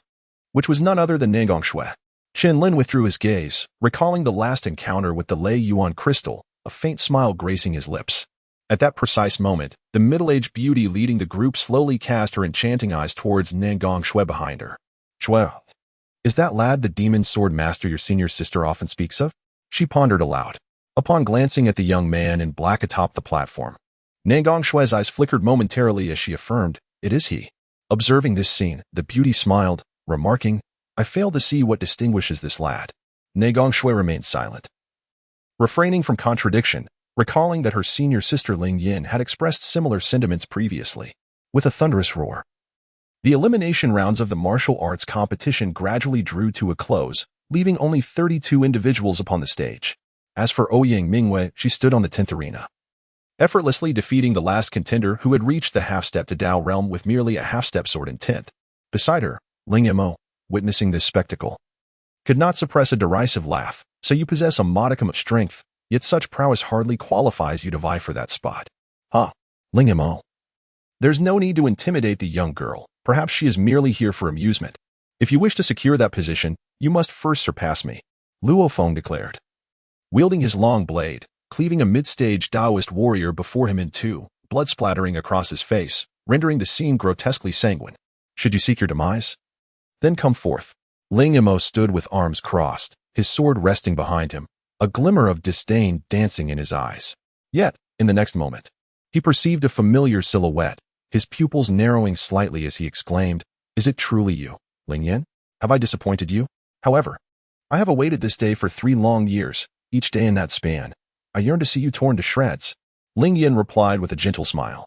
which was none other than Nangong Shui. Chen Lin withdrew his gaze, recalling the last encounter with the Lei Yuan crystal, a faint smile gracing his lips. At that precise moment, the middle-aged beauty leading the group slowly cast her enchanting eyes towards Nangong Shui behind her. Shui, is that lad the demon sword master your senior sister often speaks of? She pondered aloud. Upon glancing at the young man in black atop the platform, Nangong Shui's eyes flickered momentarily as she affirmed, "It is he." Observing this scene, the beauty smiled, remarking, "I fail to see what distinguishes this lad." Nangong Shui remained silent, refraining from contradiction, recalling that her senior sister Ling Yin had expressed similar sentiments previously. With a thunderous roar, the elimination rounds of the martial arts competition gradually drew to a close, leaving only 32 individuals upon the stage. As for Ouyang Mu, she stood on the 10th arena, effortlessly defeating the last contender who had reached the half-step to Dao realm with merely a half-step sword in 10th. Beside her, Ling Mo, witnessing this spectacle, could not suppress a derisive laugh. "So you possess a modicum of strength, yet such prowess hardly qualifies you to vie for that spot." "Huh, Ling Mo. There's no need to intimidate the young girl. Perhaps she is merely here for amusement. If you wish to secure that position, you must first surpass me," Luo Feng declared. Wielding his long blade, cleaving a mid-stage Taoist warrior before him in two, blood splattering across his face, rendering the scene grotesquely sanguine. "Should you seek your demise? Then come forth." Ling Mo stood with arms crossed, his sword resting behind him, a glimmer of disdain dancing in his eyes. Yet, in the next moment, he perceived a familiar silhouette, his pupils narrowing slightly as he exclaimed, "Is it truly you, Ling Yin? Have I disappointed you? However, I have awaited this day for 3 long years, each day in that span. I yearn to see you torn to shreds." Ling Yin replied with a gentle smile,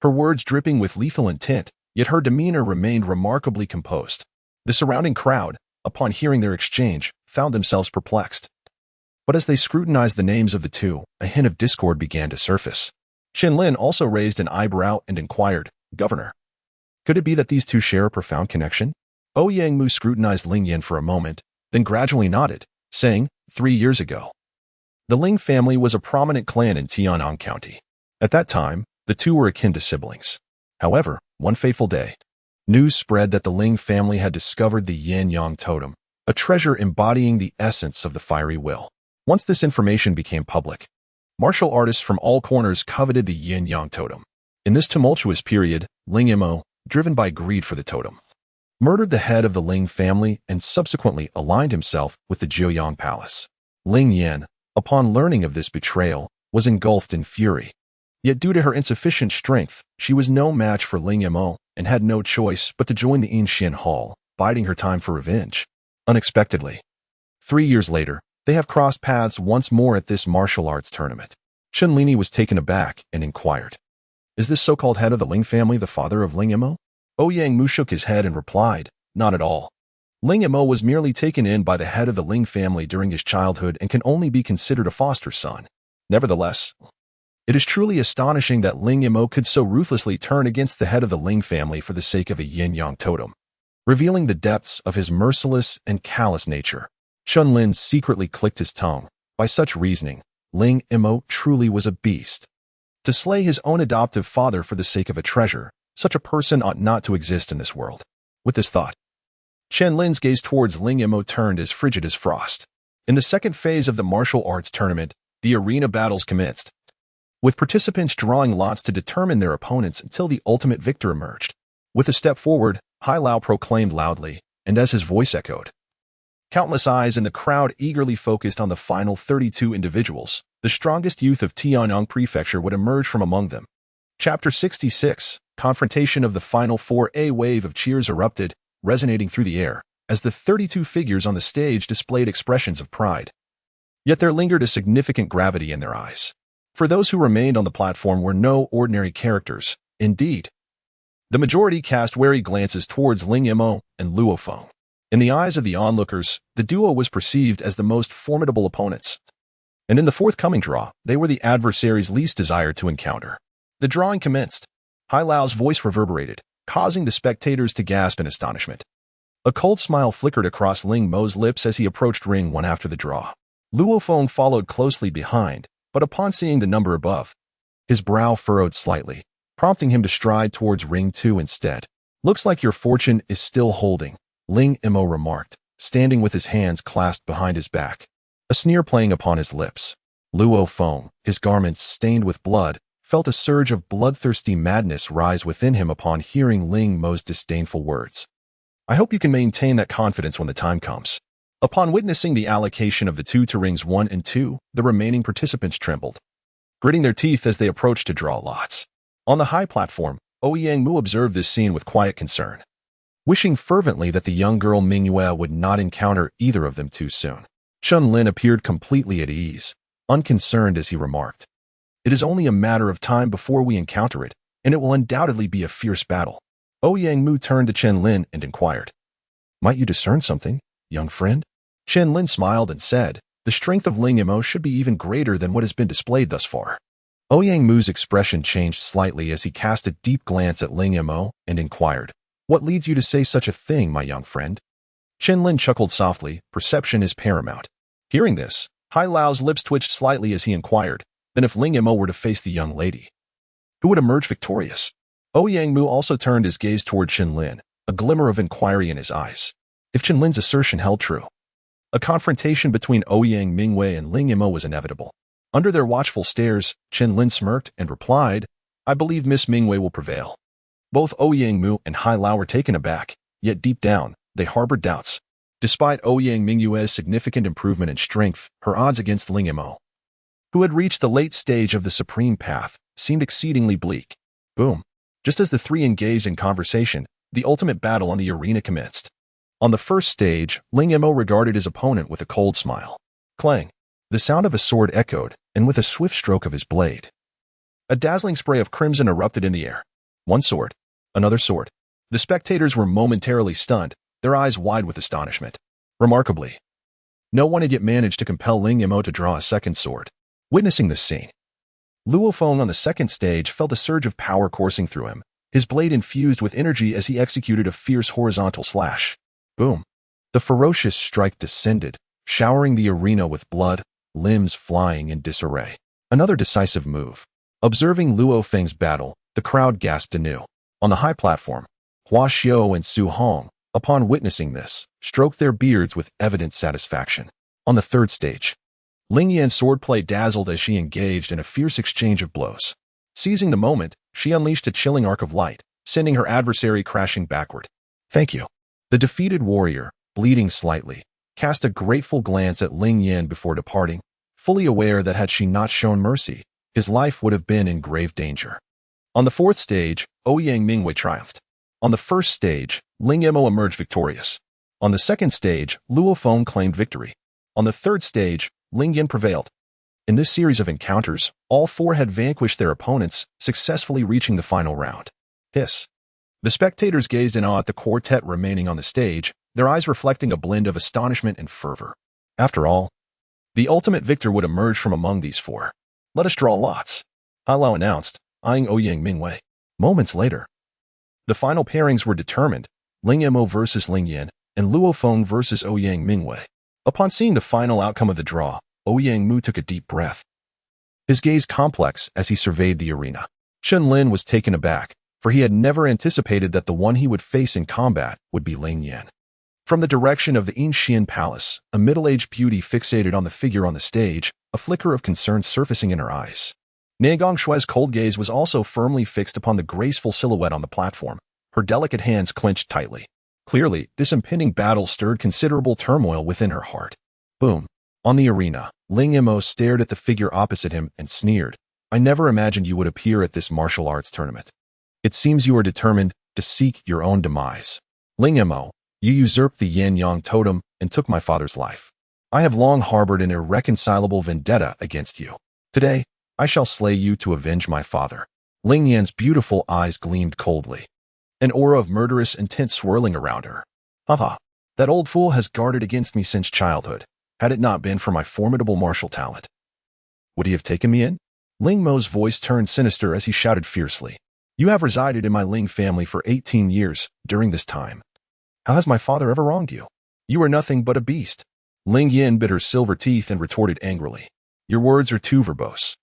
her words dripping with lethal intent, yet her demeanor remained remarkably composed. The surrounding crowd, upon hearing their exchange, found themselves perplexed. But as they scrutinized the names of the two, a hint of discord began to surface. Chen Lin also raised an eyebrow and inquired, "Governor, could it be that these two share a profound connection?" Ouyang Mu scrutinized Ling Yin for a moment, then gradually nodded, saying, 3 years ago, the Ling family was a prominent clan in Tianyang County. At that time, the two were akin to siblings. However, one fateful day, news spread that the Ling family had discovered the Yin-Yang totem, a treasure embodying the essence of the fiery will. Once this information became public, martial artists from all corners coveted the Yin-Yang totem. In this tumultuous period, Ling Mo, driven by greed for the totem, murdered the head of the Ling family and subsequently aligned himself with the Jiuyang Palace. Ling Yan, upon learning of this betrayal, was engulfed in fury. Yet due to her insufficient strength, she was no match for Ling Mo and had no choice but to join the Yinshan Hall, biding her time for revenge. Unexpectedly, 3 years later, they have crossed paths once more at this martial arts tournament. Chen Lin was taken aback and inquired, "Is this so-called head of the Ling family the father of Ling Mo?" Ouyang Mu shook his head and replied, "Not at all. Ling Mo was merely taken in by the head of the Ling family during his childhood and can only be considered a foster son. Nevertheless, it is truly astonishing that Ling Mo could so ruthlessly turn against the head of the Ling family for the sake of a yin-yang totem, revealing the depths of his merciless and callous nature." Chen Lin secretly clicked his tongue. By such reasoning, Ling Mo truly was a beast. To slay his own adoptive father for the sake of a treasure, such a person ought not to exist in this world. With this thought, Chen Lin's gaze towards Ling Mo turned as frigid as frost. In the second phase of the martial arts tournament, the arena battles commenced, with participants drawing lots to determine their opponents until the ultimate victor emerged. With a step forward, Hai Lao proclaimed loudly, and as his voice echoed, countless eyes in the crowd eagerly focused on the final 32 individuals. The strongest youth of Tianyang Prefecture would emerge from among them. Chapter 66, Confrontation of the Final Four. A wave of cheers erupted, resonating through the air, as the 32 figures on the stage displayed expressions of pride. Yet there lingered a significant gravity in their eyes. For those who remained on the platform were no ordinary characters. Indeed, the majority cast wary glances towards Ling Mo and Luo Feng. In the eyes of the onlookers, the duo was perceived as the most formidable opponents, and in the forthcoming draw, they were the adversaries least desired to encounter. The drawing commenced. Hai Lao's voice reverberated, causing the spectators to gasp in astonishment. A cold smile flickered across Ling Mo's lips as he approached ring 1 after the draw. Luo Feng followed closely behind, but upon seeing the number above, his brow furrowed slightly, prompting him to stride towards ring 2 instead. "Looks like your fortune is still holding," Ling Mo remarked, standing with his hands clasped behind his back, a sneer playing upon his lips. Luo Feng, his garments stained with blood, felt a surge of bloodthirsty madness rise within him upon hearing Ling Mo's disdainful words. "I hope you can maintain that confidence when the time comes." Upon witnessing the allocation of the 2 to rings 1 and 2, the remaining participants trembled, gritting their teeth as they approached to draw lots. On the high platform, Ouyang Mu observed this scene with quiet concern, wishing fervently that the young girl Mingyue would not encounter either of them too soon. Chen Lin appeared completely at ease, unconcerned as he remarked, "It is only a matter of time before we encounter it, and it will undoubtedly be a fierce battle." Ouyang Mu turned to Chen Lin and inquired, "Might you discern something, young friend?" Chen Lin smiled and said, "The strength of Ling Mo should be even greater than what has been displayed thus far." Ouyang Mu's expression changed slightly as he cast a deep glance at Ling Mo and inquired, "What leads you to say such a thing, my young friend?" Chen Lin chuckled softly, "Perception is paramount." Hearing this, Hai Lao's lips twitched slightly as he inquired, "Then if Ling Mo were to face the young lady, who would emerge victorious?" Ouyang Mu also turned his gaze toward Chen Lin, a glimmer of inquiry in his eyes. If Chen Lin's assertion held true, a confrontation between Ouyang Mingwei and Ling Mo was inevitable. Under their watchful stares, Chen Lin smirked and replied, "I believe Miss Mingwei will prevail." Both Ouyang Mu and Hai Lao were taken aback, yet deep down, they harbored doubts. Despite Ouyang Mingyue's significant improvement in strength, her odds against Ling Mo, who had reached the late stage of the supreme path, seemed exceedingly bleak. Boom. Just as the 3 engaged in conversation, the ultimate battle on the arena commenced. On the first stage, Ling Mo regarded his opponent with a cold smile. Clang. The sound of a sword echoed, and with a swift stroke of his blade, a dazzling spray of crimson erupted in the air. One sword. Another sword. The spectators were momentarily stunned, their eyes wide with astonishment. Remarkably, no one had yet managed to compel Ling Mo to draw a second sword. Witnessing this scene, Luo Feng on the second stage felt a surge of power coursing through him, his blade infused with energy as he executed a fierce horizontal slash. Boom. The ferocious strike descended, showering the arena with blood, limbs flying in disarray. Another decisive move. Observing Luo Feng's battle, the crowd gasped anew. On the high platform, Hua Xiao and Su Hong, upon witnessing this, stroked their beards with evident satisfaction. On the third stage, Ling Yan's swordplay dazzled as she engaged in a fierce exchange of blows. Seizing the moment, she unleashed a chilling arc of light, sending her adversary crashing backward. "Thank you." The defeated warrior, bleeding slightly, cast a grateful glance at Ling Yan before departing, fully aware that had she not shown mercy, his life would have been in grave danger. On the fourth stage, Ouyang Mingwei triumphed. On the first stage, Ling Mo emerged victorious. On the second stage, Luo Feng claimed victory. On the third stage, Ling Yan prevailed. In this series of encounters, all 4 had vanquished their opponents, successfully reaching the final round. Hiss. The spectators gazed in awe at the quartet remaining on the stage, their eyes reflecting a blend of astonishment and fervor. After all, the ultimate victor would emerge from among these 4. "Let us draw lots," Hai Lao announced, eyeing Ouyang Mingwei. Moments later, the final pairings were determined, Ling Mo versus Ling Yan, and Luo Feng versus Ouyang Mingwei. Upon seeing the final outcome of the draw, Ouyang Mu took a deep breath, his gaze complex as he surveyed the arena. Chen Lin was taken aback, for he had never anticipated that the one he would face in combat would be Ling Yan. From the direction of the Inxian Palace, a middle-aged beauty fixated on the figure on the stage, a flicker of concern surfacing in her eyes. Nagong Shui's cold gaze was also firmly fixed upon the graceful silhouette on the platform, her delicate hands clenched tightly. Clearly, this impending battle stirred considerable turmoil within her heart. Boom. On the arena, Ling Mo stared at the figure opposite him and sneered, "I never imagined you would appear at this martial arts tournament. It seems you are determined to seek your own demise. Ling Mo, you usurped the Yan-Yang totem and took my father's life. I have long harbored an irreconcilable vendetta against you. Today, I shall slay you to avenge my father." Ling Yan's beautiful eyes gleamed coldly, an aura of murderous intent swirling around her. "Haha, that old fool has guarded against me since childhood. Had it not been for my formidable martial talent, would he have taken me in?" Ling Mo's voice turned sinister as he shouted fiercely, You have resided in my Ling family for 18 years. During this time, how has my father ever wronged you? You are nothing but a beast. Ling Yin bit her silver teeth and retorted angrily. Your words are too verbose.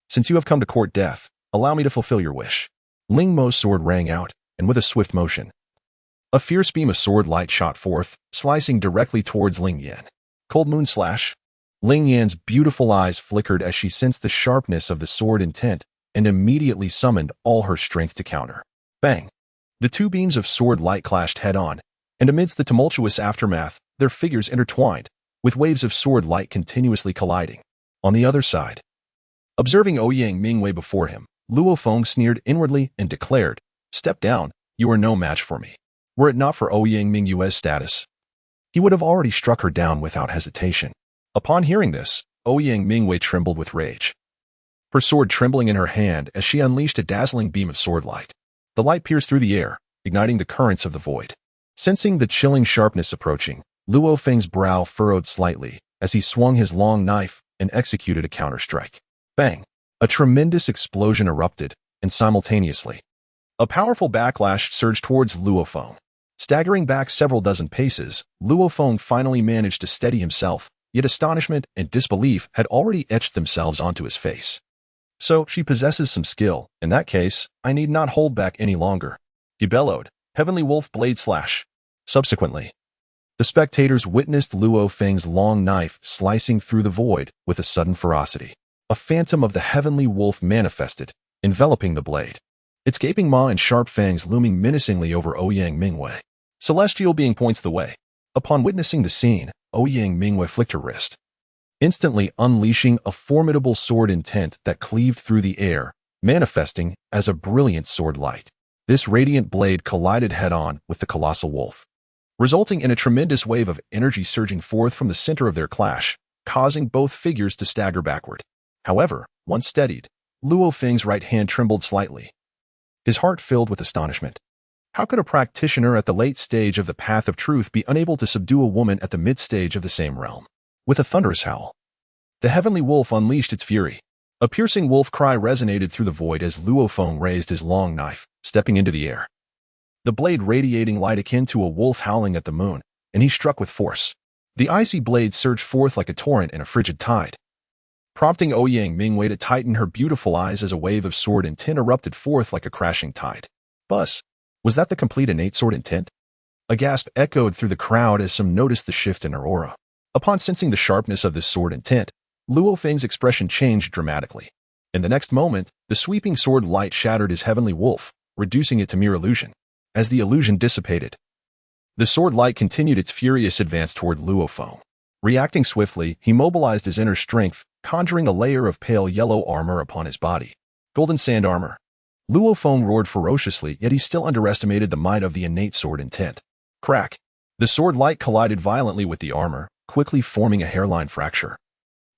Since you have come to court death, allow me to fulfill your wish. Ling Mo's sword rang out, and with a swift motion, a fierce beam of sword light shot forth, slicing directly towards Ling Yan. Cold moon slash. Ling Yan's beautiful eyes flickered as she sensed the sharpness of the sword intent and immediately summoned all her strength to counter. Bang! The two beams of sword light clashed head-on, and amidst the tumultuous aftermath, their figures intertwined, with waves of sword light continuously colliding. On the other side, observing Ouyang Mingwei before him, Luo Feng sneered inwardly and declared, Step down, you are no match for me. Were it not for Ouyang Mingyue's status, he would have already struck her down without hesitation. Upon hearing this, Ouyang Mingwei trembled with rage, her sword trembling in her hand as she unleashed a dazzling beam of sword light. The light pierced through the air, igniting the currents of the void. Sensing the chilling sharpness approaching, Luo Feng's brow furrowed slightly as he swung his long knife and executed a counter-strike. Bang! A tremendous explosion erupted, and simultaneously, a powerful backlash surged towards Luo Feng. Staggering back several dozen paces, Luo Feng finally managed to steady himself, yet astonishment and disbelief had already etched themselves onto his face. So, she possesses some skill. In that case, I need not hold back any longer. He bellowed, Heavenly Wolf Blade Slash. Subsequently, the spectators witnessed Luo Feng's long knife slicing through the void with a sudden ferocity. A phantom of the Heavenly Wolf manifested, enveloping the blade, its gaping maw and sharp fangs looming menacingly over Ouyang Mingwei. Celestial being points the way. Upon witnessing the scene, Ouyang Mingwei flicked her wrist, instantly unleashing a formidable sword intent that cleaved through the air, manifesting as a brilliant sword light. This radiant blade collided head-on with the colossal wolf, resulting in a tremendous wave of energy surging forth from the center of their clash, causing both figures to stagger backward. However, once steadied, Luo Feng's right hand trembled slightly, his heart filled with astonishment. How could a practitioner at the late stage of the path of truth be unable to subdue a woman at the mid-stage of the same realm? With a thunderous howl, the heavenly wolf unleashed its fury. A piercing wolf cry resonated through the void as Luo Feng raised his long knife, stepping into the air, the blade radiating light akin to a wolf howling at the moon, and he struck with force. The icy blade surged forth like a torrent in a frigid tide, prompting Ouyang Mingwei to tighten her beautiful eyes as a wave of sword intent erupted forth like a crashing tide. Buzz! Was that the complete innate sword intent? A gasp echoed through the crowd as some noticed the shift in her aura. Upon sensing the sharpness of this sword intent, Luo Feng's expression changed dramatically. In the next moment, the sweeping sword light shattered his heavenly wolf, reducing it to mere illusion. As the illusion dissipated, the sword light continued its furious advance toward Luo Feng. Reacting swiftly, he mobilized his inner strength, conjuring a layer of pale yellow armor upon his body. Golden sand armor. Luo Feng roared ferociously, yet he still underestimated the might of the innate sword intent. Crack! The sword light collided violently with the armor, quickly forming a hairline fracture,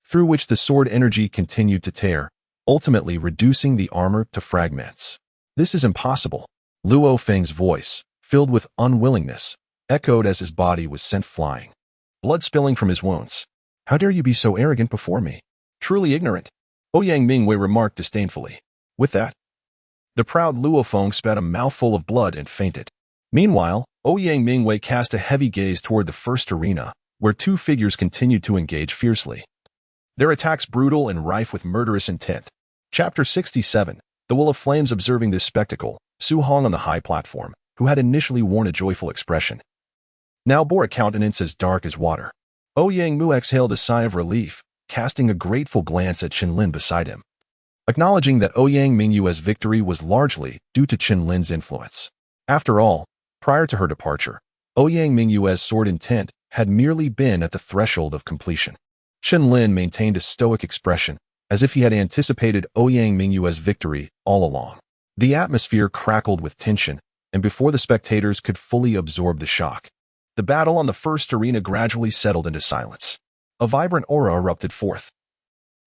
through which the sword energy continued to tear, ultimately reducing the armor to fragments. This is impossible. Luo Feng's voice, filled with unwillingness, echoed as his body was sent flying, blood spilling from his wounds. How dare you be so arrogant before me? Truly ignorant, Ouyang Mingwei remarked disdainfully. With that, the proud Luo Feng spat a mouthful of blood and fainted. Meanwhile, Ouyang Mingwei cast a heavy gaze toward the first arena, where two figures continued to engage fiercely, their attacks brutal and rife with murderous intent. Chapter 67. The Will of Flames. Observing this spectacle, Su Hong on the high platform, who had initially worn a joyful expression, now bore a countenance as dark as water. Ouyang Mu exhaled a sigh of relief, casting a grateful glance at Chen Lin beside him, acknowledging that Ouyang Mingyue's victory was largely due to Chen Lin's influence. After all, prior to her departure, Ouyang Mingyue's sword intent had merely been at the threshold of completion. Chen Lin maintained a stoic expression, as if he had anticipated Ouyang Mingyue's victory all along. The atmosphere crackled with tension, and before the spectators could fully absorb the shock, the battle on the first arena gradually settled into silence. A vibrant aura erupted forth,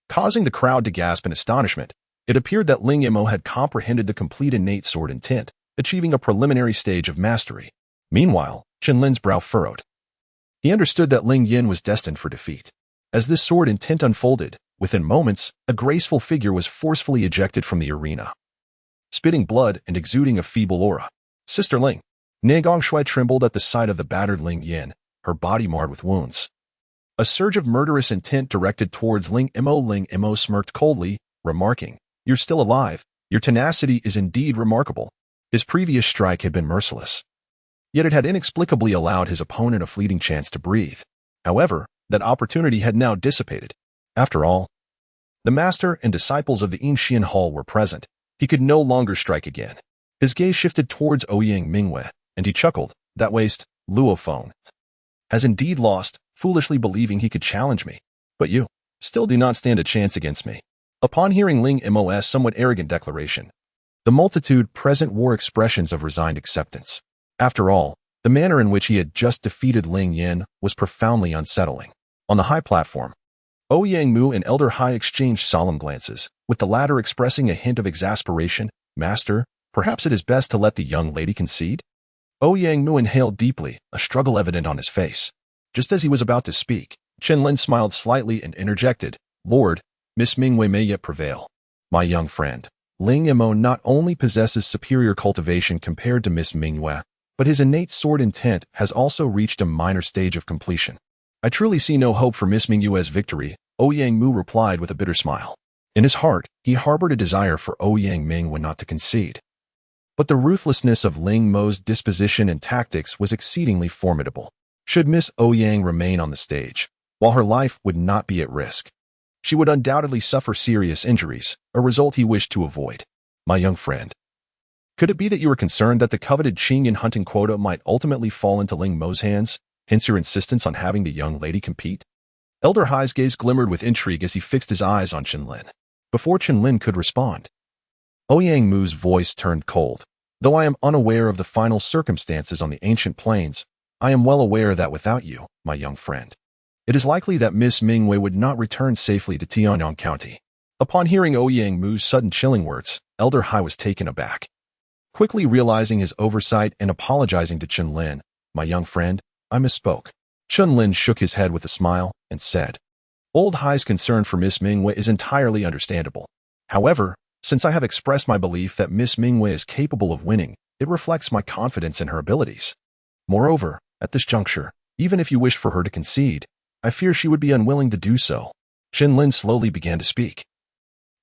causing the crowd to gasp in astonishment. It appeared that Ling Yimou had comprehended the complete innate sword intent, achieving a preliminary stage of mastery. Meanwhile, Chen Lin's brow furrowed. He understood that Ling Yin was destined for defeat. As this sword intent unfolded, within moments, a graceful figure was forcefully ejected from the arena, spitting blood and exuding a feeble aura. Sister Ling. Ne Gongshui trembled at the sight of the battered Ling Yin, her body marred with wounds. A surge of murderous intent directed towards Ling Mo smirked coldly, remarking, "You're still alive. Your tenacity is indeed remarkable." His previous strike had been merciless. Yet it had inexplicably allowed his opponent a fleeting chance to breathe. However, that opportunity had now dissipated. After all, the master and disciples of the Yinshian Hall were present. He could no longer strike again. His gaze shifted towards Ouyang Mu, and he chuckled. That waste, Luophone, has indeed lost, foolishly believing he could challenge me. But you still do not stand a chance against me. Upon hearing Ling Mo's somewhat arrogant declaration, the multitude present wore expressions of resigned acceptance. After all, the manner in which he had just defeated Ling Yin was profoundly unsettling. On the high platform, Ouyang Mu and Elder Hai exchanged solemn glances, with the latter expressing a hint of exasperation. "Master, perhaps it is best to let the young lady concede?" Ouyang Mu inhaled deeply, a struggle evident on his face. Just as he was about to speak, Chen Lin smiled slightly and interjected, "Lord, Miss Mingwei may yet prevail. My young friend, Ling Mo not only possesses superior cultivation compared to Miss Mingwei, but his innate sword intent has also reached a minor stage of completion. I truly see no hope for Miss Mingwei's victory," Ouyang Mu replied with a bitter smile. In his heart, he harbored a desire for Ouyang Mu not to concede. But the ruthlessness of Ling Mo's disposition and tactics was exceedingly formidable. Should Miss Ouyang remain on the stage, while her life would not be at risk, she would undoubtedly suffer serious injuries, a result he wished to avoid. "My young friend, could it be that you were concerned that the coveted Qingyan hunting quota might ultimately fall into Ling Mo's hands, hence your insistence on having the young lady compete?" Elder Hai's gaze glimmered with intrigue as he fixed his eyes on Chen Lin. Before Chen Lin could respond, Ouyang Mu's voice turned cold. "Though I am unaware of the final circumstances on the ancient plains, I am well aware that without you, my young friend, it is likely that Miss Mingwei would not return safely to Tianyang County." Upon hearing Ouyang Mu's sudden chilling words, Elder Hai was taken aback. Quickly realizing his oversight and apologizing to Chen Lin, "My young friend, I misspoke." Chen Lin shook his head with a smile and said, "Old Hai's concern for Miss Mingwei is entirely understandable. However, since I have expressed my belief that Miss Mingwei is capable of winning, it reflects my confidence in her abilities. Moreover, at this juncture, even if you wish for her to concede, I fear she would be unwilling to do so." Chen Lin slowly began to speak,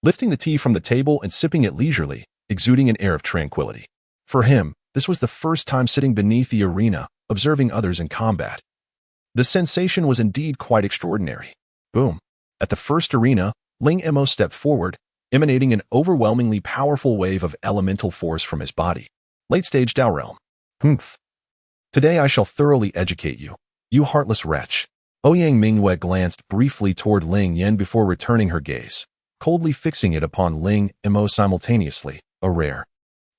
lifting the tea from the table and sipping it leisurely, exuding an air of tranquility. For him, this was the first time sitting beneath the arena, observing others in combat. The sensation was indeed quite extraordinary. Boom. At the first arena, Ling Mo stepped forward, emanating an overwhelmingly powerful wave of elemental force from his body. Late-stage Dao Realm. "Humph. Today I shall thoroughly educate you, you heartless wretch." Ouyang Mingwei glanced briefly toward Ling Yin before returning her gaze, coldly fixing it upon Ling Mo simultaneously. A rare,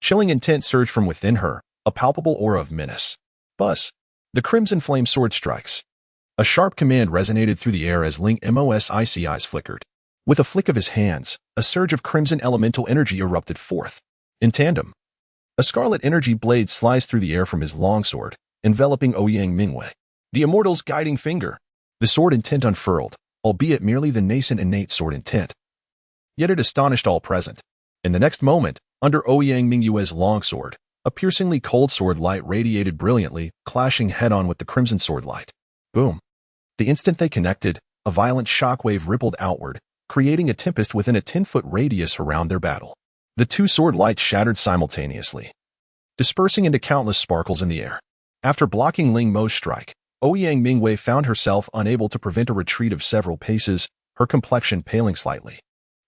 chilling intent surged from within her, a palpable aura of menace. Buzz. The crimson flame sword strikes. A sharp command resonated through the air as Ling Mo's icy eyes flickered. With a flick of his hands, a surge of crimson elemental energy erupted forth. In tandem, a scarlet energy blade sliced through the air from his longsword, enveloping Ouyang Mingwei. The immortal's guiding finger. The sword intent unfurled, albeit merely the nascent innate sword intent. Yet it astonished all present. In the next moment, under Ouyang Mingwei's longsword, a piercingly cold sword light radiated brilliantly, clashing head-on with the crimson sword light. Boom. The instant they connected, a violent shockwave rippled outward, creating a tempest within a 10-foot radius around their battle. The two sword lights shattered simultaneously, dispersing into countless sparkles in the air. After blocking Ling Mo's strike, Ouyang Mingwei found herself unable to prevent a retreat of several paces, her complexion paling slightly.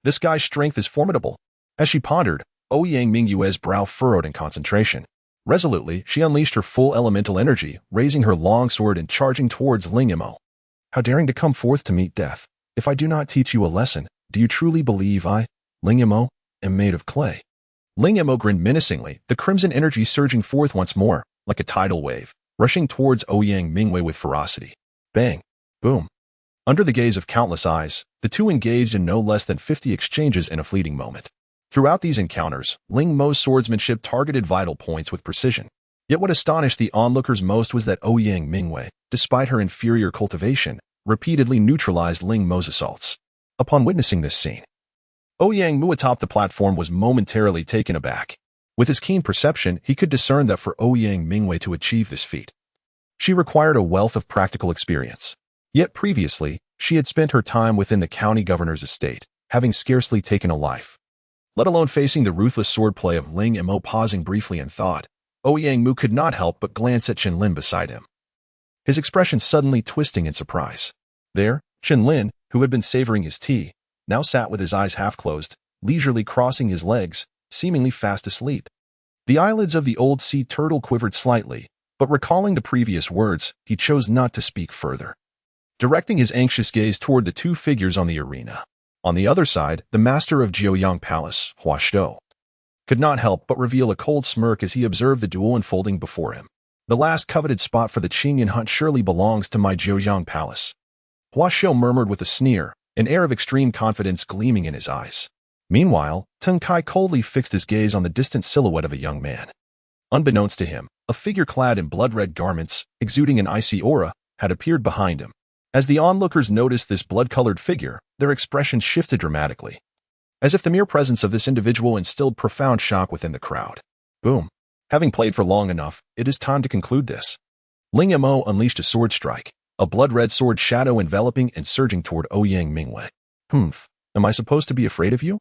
This guy's strength is formidable. As she pondered, Ouyang Mingwei's brow furrowed in concentration. Resolutely, she unleashed her full elemental energy, raising her longsword and charging towards Ling Mo. "How daring to come forth to meet death! If I do not teach you a lesson, do you truly believe I, Ling Mo, am made of clay?" Ling Mo grinned menacingly, the crimson energy surging forth once more, like a tidal wave, rushing towards Ouyang Mingwei with ferocity. Bang! Boom! Under the gaze of countless eyes, the two engaged in no less than 50 exchanges in a fleeting moment. Throughout these encounters, Ling Mo's swordsmanship targeted vital points with precision. Yet what astonished the onlookers most was that Ouyang Mingwei, despite her inferior cultivation, repeatedly neutralized Ling Mo's assaults. Upon witnessing this scene, Ouyang Mu atop the platform was momentarily taken aback. With his keen perception, he could discern that for Ouyang Mingwei to achieve this feat, she required a wealth of practical experience. Yet previously, she had spent her time within the county governor's estate, having scarcely taken a life, let alone facing the ruthless swordplay of Ling Mo. Pausing briefly in thought, Ouyang Mu could not help but glance at Chen Lin beside him, his expression suddenly twisting in surprise. There, Chen Lin, who had been savoring his tea, now sat with his eyes half closed, leisurely crossing his legs, seemingly fast asleep. The eyelids of the old sea turtle quivered slightly, but recalling the previous words, he chose not to speak further, directing his anxious gaze toward the two figures on the arena. On the other side, the master of Jiuyang Palace, Hua Shou, could not help but reveal a cold smirk as he observed the duel unfolding before him. The last coveted spot for the Qingyan hunt surely belongs to my Jiuyang Palace, Hua Shou murmured with a sneer, an air of extreme confidence gleaming in his eyes. Meanwhile, Teng Kai coldly fixed his gaze on the distant silhouette of a young man. Unbeknownst to him, a figure clad in blood-red garments, exuding an icy aura, had appeared behind him. As the onlookers noticed this blood-colored figure, their expressions shifted dramatically, as if the mere presence of this individual instilled profound shock within the crowd. Boom. Having played for long enough, it is time to conclude this. Ling Mo unleashed a sword strike, a blood-red sword shadow enveloping and surging toward Ouyang Mingwei. Am I supposed to be afraid of you?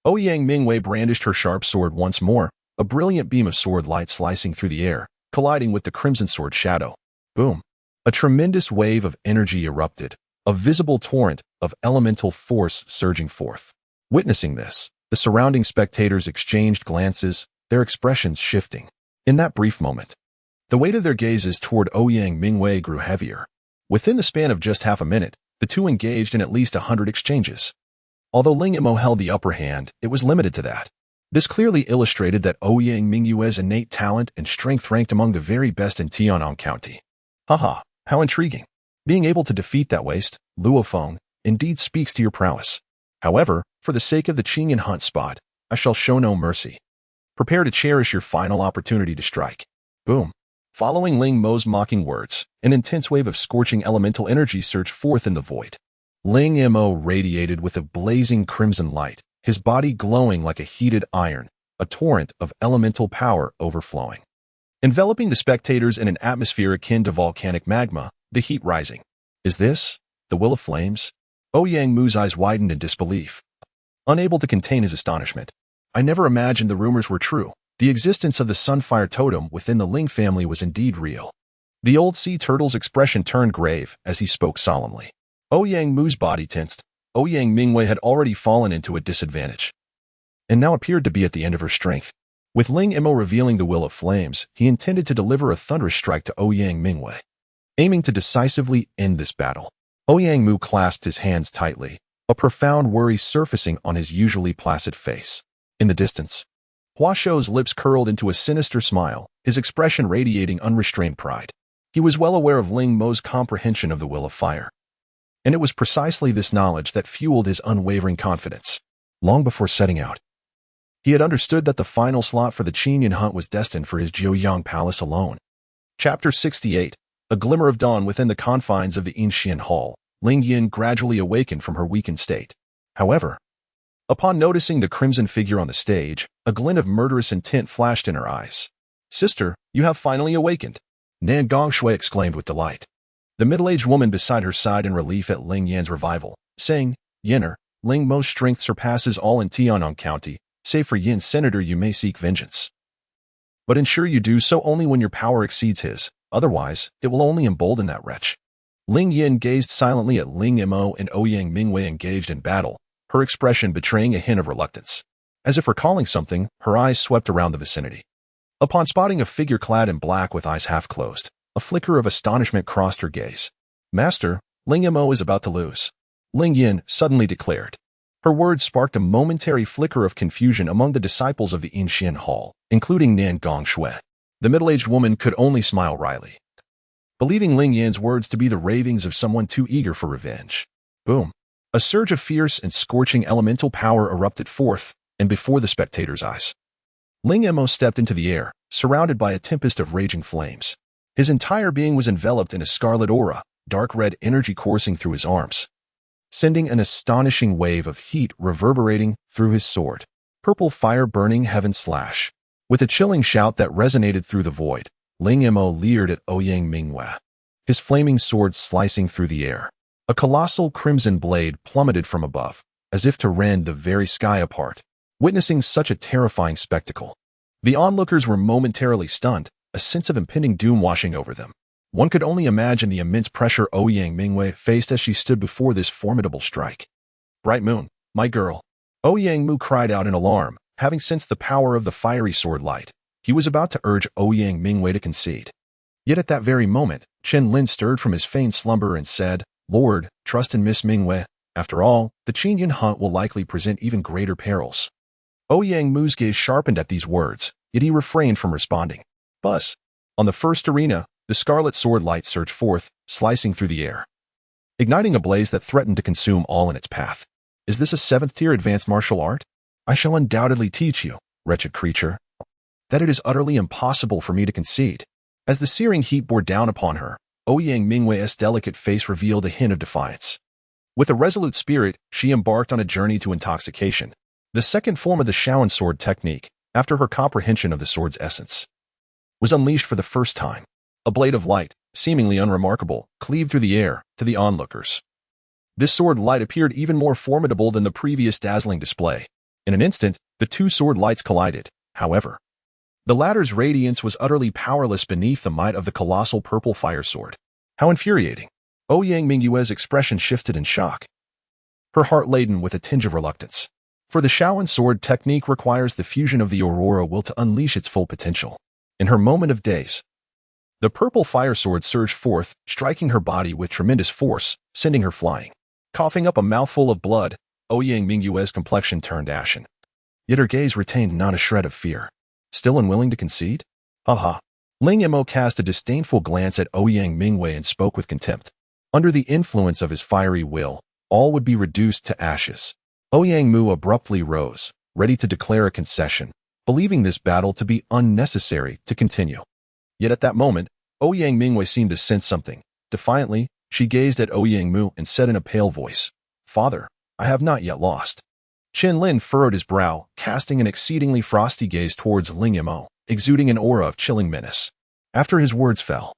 Ouyang Mingwei brandished her sharp sword once more, a brilliant beam of sword light slicing through the air, colliding with the crimson sword shadow. Boom. A tremendous wave of energy erupted, a visible torrent of elemental force surging forth. Witnessing this, the surrounding spectators exchanged glances, their expressions shifting. In that brief moment, the weight of their gazes toward Ouyang Mingwei grew heavier. Within the span of just half a minute, the two engaged in at least 100 exchanges. Although Ling Mo held the upper hand, it was limited to that. This clearly illustrated that Ouyang Mingyue's innate talent and strength ranked among the very best in Tianyang County. Haha, how intriguing. Being able to defeat that waste, Luo Feng, indeed speaks to your prowess. However, for the sake of the Qingyan hunt spot, I shall show no mercy. Prepare to cherish your final opportunity to strike. Boom. Following Ling Mo's mocking words, an intense wave of scorching elemental energy surged forth in the void. Ling Mo radiated with a blazing crimson light, his body glowing like a heated iron, a torrent of elemental power overflowing, enveloping the spectators in an atmosphere akin to volcanic magma, the heat rising. Is this the will of flames? Ouyang Mu's eyes widened in disbelief, unable to contain his astonishment. I never imagined the rumors were true. The existence of the Sunfire Totem within the Ling family was indeed real. The old sea turtle's expression turned grave as he spoke solemnly. Ouyang Mu's body tensed. Ouyang Mingwei had already fallen into a disadvantage, and now appeared to be at the end of her strength. With Ling Mo revealing the will of flames, he intended to deliver a thunderous strike to Ouyang Mingwei, aiming to decisively end this battle. Ouyang Mu clasped his hands tightly, a profound worry surfacing on his usually placid face. In the distance, Hua Shou's lips curled into a sinister smile, his expression radiating unrestrained pride. He was well aware of Ling Mo's comprehension of the will of fire, and it was precisely this knowledge that fueled his unwavering confidence. Long before setting out, he had understood that the final slot for the Qingyan hunt was destined for his Jiuyang Palace alone. Chapter 68. A glimmer of dawn within the confines of the Inxian Hall. Ling Yin gradually awakened from her weakened state. However, upon noticing the crimson figure on the stage, a glint of murderous intent flashed in her eyes. Sister, you have finally awakened, Nan Gongshui exclaimed with delight. The middle-aged woman beside her sighed in relief at Ling Yan's revival, saying, Yinner, Ling Mo's strength surpasses all in Tianyang County, save for Yin Senator you may seek vengeance. But ensure you do so only when your power exceeds his, otherwise, it will only embolden that wretch. Ling Yin gazed silently at Ling Mo and Ouyang Mingwei engaged in battle, her expression betraying a hint of reluctance. As if recalling something, her eyes swept around the vicinity. Upon spotting a figure clad in black with eyes half closed, a flicker of astonishment crossed her gaze. Master, Ling Mo is about to lose, Ling Yin suddenly declared. Her words sparked a momentary flicker of confusion among the disciples of the Inxian Hall, including Nan Gongshui. The middle-aged woman could only smile wryly, believing Ling Yan's words to be the ravings of someone too eager for revenge. Boom. A surge of fierce and scorching elemental power erupted forth, and before the spectators' eyes, Ling Mo stepped into the air, surrounded by a tempest of raging flames. His entire being was enveloped in a scarlet aura, dark red energy coursing through his arms, sending an astonishing wave of heat reverberating through his sword. Purple fire burning heaven slash. With a chilling shout that resonated through the void, Ling Mo leered at Ouyang Mu, his flaming sword slicing through the air. A colossal crimson blade plummeted from above, as if to rend the very sky apart. Witnessing such a terrifying spectacle, the onlookers were momentarily stunned, a sense of impending doom washing over them. One could only imagine the immense pressure Ouyang Mu faced as she stood before this formidable strike. "Bright Moon, my girl," Ouyang Mu cried out in alarm, having sensed the power of the fiery sword light. He was about to urge Ouyang Mu to concede. Yet at that very moment, Chen Lin stirred from his feigned slumber and said, "Lord, trust in Miss Mingwei. After all, the Qingyun hunt will likely present even greater perils." Ouyang Mu's gaze sharpened at these words, yet he refrained from responding. Buzz. On the first arena, the scarlet sword light surged forth, slicing through the air, igniting a blaze that threatened to consume all in its path. "Is this a 7th-tier advanced martial art? I shall undoubtedly teach you, wretched creature, that it is utterly impossible for me to concede." As the searing heat bore down upon her, Ouyang Mingwei's delicate face revealed a hint of defiance. With a resolute spirit, she embarked on a journey to intoxication, the second form of the Shaoan sword technique, after her comprehension of the sword's essence was unleashed for the first time. A blade of light, seemingly unremarkable, cleaved through the air to the onlookers. This sword light appeared even more formidable than the previous dazzling display. In an instant, the two sword lights collided, however. The latter's radiance was utterly powerless beneath the might of the colossal purple fire sword. How infuriating! Ouyang Mingwei's expression shifted in shock, her heart laden with a tinge of reluctance. For the Shaoan sword technique requires the fusion of the Aurora will to unleash its full potential. In her moment of daze, the purple fire sword surged forth, striking her body with tremendous force, sending her flying. Coughing up a mouthful of blood, Ouyang Mingwei's complexion turned ashen. Yet her gaze retained not a shred of fear. Still unwilling to concede? Ha. Ling Mo cast a disdainful glance at Ouyang Mingwei and spoke with contempt. Under the influence of his fiery will, all would be reduced to ashes. Ouyang Mu abruptly rose, ready to declare a concession, believing this battle to be unnecessary to continue. Yet at that moment, Ouyang Mingwei seemed to sense something. Defiantly, she gazed at Ouyang Mu and said in a pale voice, "Father, I have not yet lost." Chen Lin furrowed his brow, casting an exceedingly frosty gaze towards Ling Mo, exuding an aura of chilling menace. After his words fell,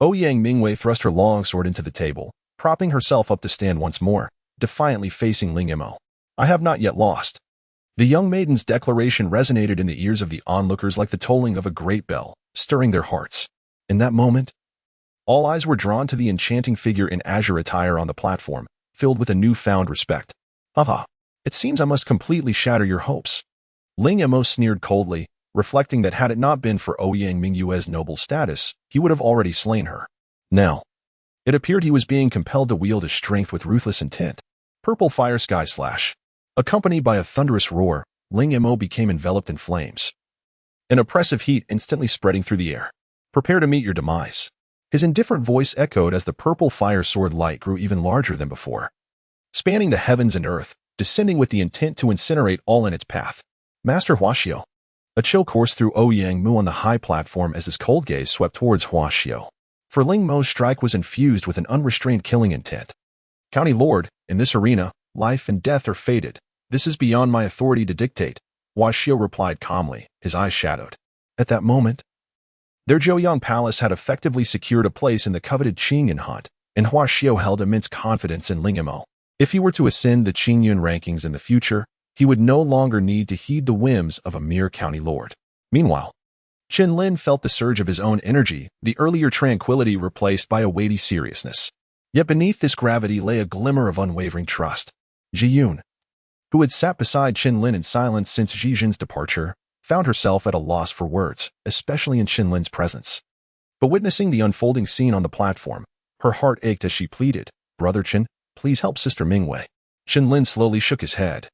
Ouyang Mingwei thrust her long sword into the table, propping herself up to stand once more, defiantly facing Ling Mo. "I have not yet lost." The young maiden's declaration resonated in the ears of the onlookers like the tolling of a great bell, stirring their hearts. In that moment, all eyes were drawn to the enchanting figure in azure attire on the platform, filled with a newfound respect. "Ha. It seems I must completely shatter your hopes." Ling Mo sneered coldly, reflecting that had it not been for Ouyang Mingwei's noble status, he would have already slain her. Now, it appeared he was being compelled to wield his strength with ruthless intent. Purple fire sky slash. Accompanied by a thunderous roar, Ling Mo became enveloped in flames, an oppressive heat instantly spreading through the air. "Prepare to meet your demise." His indifferent voice echoed as the purple fire sword light grew even larger than before, spanning the heavens and earth, descending with the intent to incinerate all in its path. "Master Huaxiao." A chill coursed through Ouyang Mu on the high platform as his cold gaze swept towards Huaxiao. For Ling Mo's strike was infused with an unrestrained killing intent. "County Lord, in this arena, life and death are fated. This is beyond my authority to dictate," Huaxiao replied calmly, his eyes shadowed. At that moment, their Zhouyang Palace had effectively secured a place in the coveted Qingyun hunt, and Huaxiao held immense confidence in Ling Mo. If he were to ascend the Qingyun rankings in the future, he would no longer need to heed the whims of a mere county lord. Meanwhile, Chen Lin felt the surge of his own energy, the earlier tranquility replaced by a weighty seriousness. Yet beneath this gravity lay a glimmer of unwavering trust. Zhiyun, who had sat beside Chen Lin in silence since Zhijin's departure, found herself at a loss for words, especially in Chen Lin's presence. But witnessing the unfolding scene on the platform, her heart ached as she pleaded, "Brother Chen, please help Sister Mingwei." Chen Lin slowly shook his head,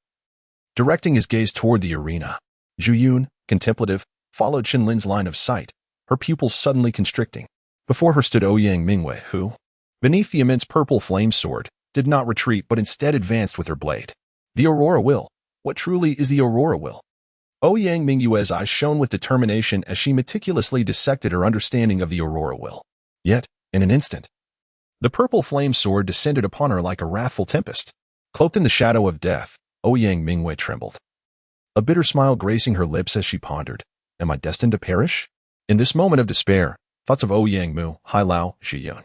directing his gaze toward the arena. Zhiyun, contemplative, followed Chen Lin's line of sight, her pupils suddenly constricting. Before her stood Ouyang Mingwei, who, beneath the immense purple flame sword, did not retreat but instead advanced with her blade. The Aurora Will. What truly is the Aurora Will? Ouyang Mingwei's eyes shone with determination as she meticulously dissected her understanding of the Aurora Will. Yet, in an instant, The purple flame sword descended upon her like a wrathful tempest. Cloaked in the shadow of death, Ouyang Mu trembled. A bitter smile gracing her lips as she pondered, am I destined to perish? In this moment of despair, thoughts of Ouyang Mu, Hai Lao, Shiyun,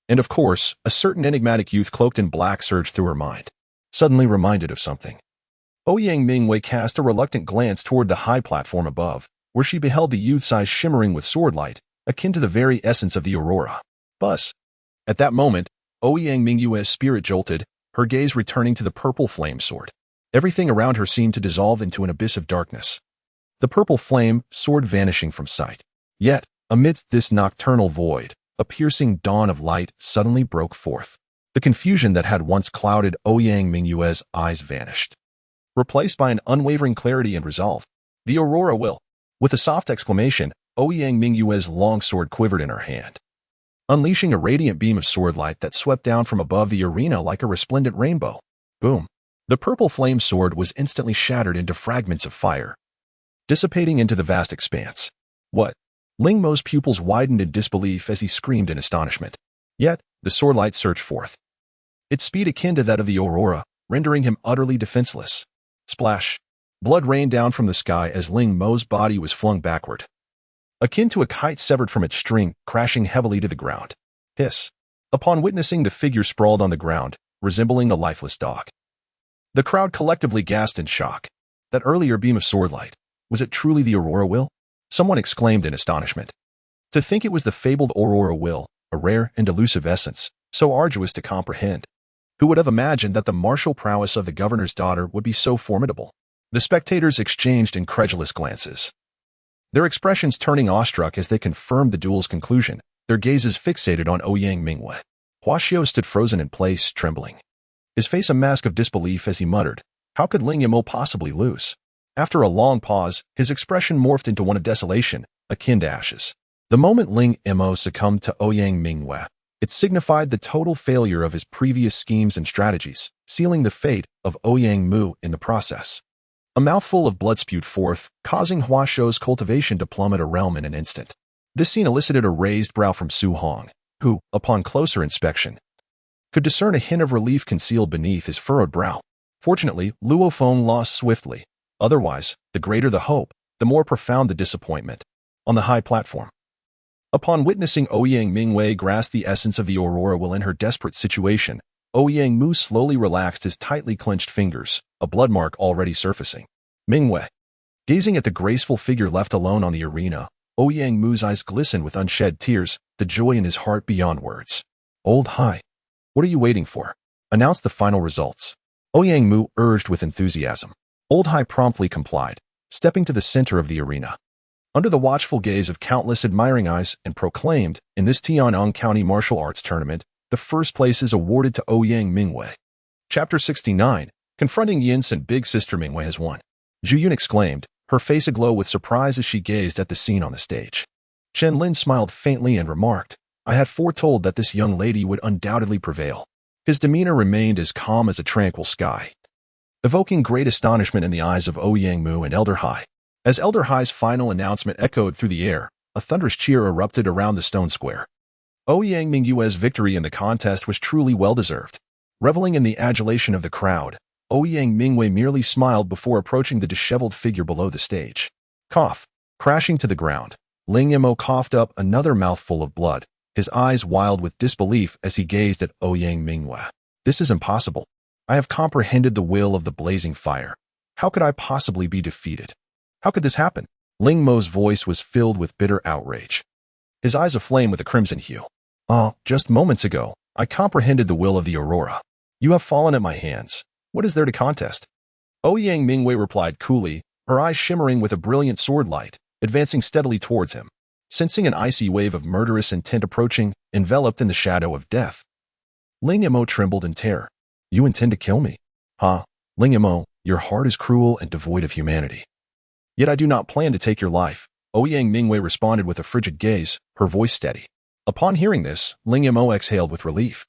and of course, a certain enigmatic youth cloaked in black surged through her mind. Suddenly reminded of something, Ouyang Mu cast a reluctant glance toward the high platform above, where she beheld the youth's eyes shimmering with sword-light, akin to the very essence of the aurora. Buzz. At that moment, Ouyang Mu's spirit jolted, her gaze returning to the purple flame sword. Everything around her seemed to dissolve into an abyss of darkness. The purple flame sword vanishing from sight. Yet, amidst this nocturnal void, a piercing dawn of light suddenly broke forth. The confusion that had once clouded Ouyang Mu's eyes vanished, replaced by an unwavering clarity and resolve. The aurora will. With a soft exclamation, Ouyang Mu's long sword quivered in her hand, unleashing a radiant beam of sword light that swept down from above the arena like a resplendent rainbow. Boom! The purple flame sword was instantly shattered into fragments of fire, dissipating into the vast expanse. What? Ling Mo's pupils widened in disbelief as he screamed in astonishment. Yet, the sword light surged forth, its speed akin to that of the aurora, rendering him utterly defenseless. Splash! Blood rained down from the sky as Ling Mo's body was flung backward, akin to a kite severed from its string, crashing heavily to the ground. Hiss! Upon witnessing the figure sprawled on the ground, resembling a lifeless dog, the crowd collectively gasped in shock. That earlier beam of swordlight, was it truly the aurora will? Someone exclaimed in astonishment. To think it was the fabled aurora will, a rare and elusive essence, so arduous to comprehend. Who would have imagined that the martial prowess of the governor's daughter would be so formidable? The spectators exchanged incredulous glances, their expressions turning awestruck as they confirmed the duel's conclusion, their gazes fixated on Ouyang Mu. Huaxiao stood frozen in place, trembling, his face a mask of disbelief as he muttered, how could Ling Mo possibly lose? After a long pause, his expression morphed into one of desolation, akin to ashes. The moment Ling Mo succumbed to Ouyang Mu, it signified the total failure of his previous schemes and strategies, sealing the fate of Ouyang Mu in the process. A mouthful of blood spewed forth, causing Huaxiao's cultivation to plummet a realm in an instant. This scene elicited a raised brow from Su Hong, who, upon closer inspection, could discern a hint of relief concealed beneath his furrowed brow. Fortunately, Luo Feng lost swiftly. Otherwise, the greater the hope, the more profound the disappointment. On the high platform, upon witnessing Ouyang Mu grasp the essence of the aurora will in her desperate situation, Ouyang Mu slowly relaxed his tightly clenched fingers, a blood mark already surfacing. Mingwei. Gazing at the graceful figure left alone on the arena, Ouyang Mu's eyes glistened with unshed tears, the joy in his heart beyond words. Old Hai, what are you waiting for? Announce the final results. Ouyang Mu urged with enthusiasm. Old Hai promptly complied, stepping to the center of the arena, under the watchful gaze of countless admiring eyes, and proclaimed, in this Tianyang County Martial Arts Tournament, the first place is awarded to Ouyang Mu. Chapter 69, Confronting Yin's and Big Sister Mingwei has won. Zhu Yun exclaimed, her face aglow with surprise as she gazed at the scene on the stage. Chen Lin smiled faintly and remarked, I had foretold that this young lady would undoubtedly prevail. His demeanor remained as calm as a tranquil sky, evoking great astonishment in the eyes of Ouyang Mu and Elder Hai. As Elder Hai's final announcement echoed through the air, a thunderous cheer erupted around the stone square. Ouyang Mu's victory in the contest was truly well-deserved. Reveling in the adulation of the crowd, Ouyang Mu merely smiled before approaching the disheveled figure below the stage. Cough. Crashing to the ground, Ling Mo coughed up another mouthful of blood, his eyes wild with disbelief as he gazed at Ouyang Mu. This is impossible. I have comprehended the will of the blazing fire. How could I possibly be defeated? How could this happen? Ling Mo's voice was filled with bitter outrage, his eyes aflame with a crimson hue. Just moments ago, I comprehended the will of the aurora. You have fallen at my hands. What is there to contest? Ouyang Mu replied coolly, her eyes shimmering with a brilliant sword light, advancing steadily towards him, sensing an icy wave of murderous intent approaching, enveloped in the shadow of death. Ling Mo trembled in terror. You intend to kill me? Ling Mo, your heart is cruel and devoid of humanity. Yet I do not plan to take your life, Ouyang Mu responded with a frigid gaze, her voice steady. Upon hearing this, Ling Mo exhaled with relief.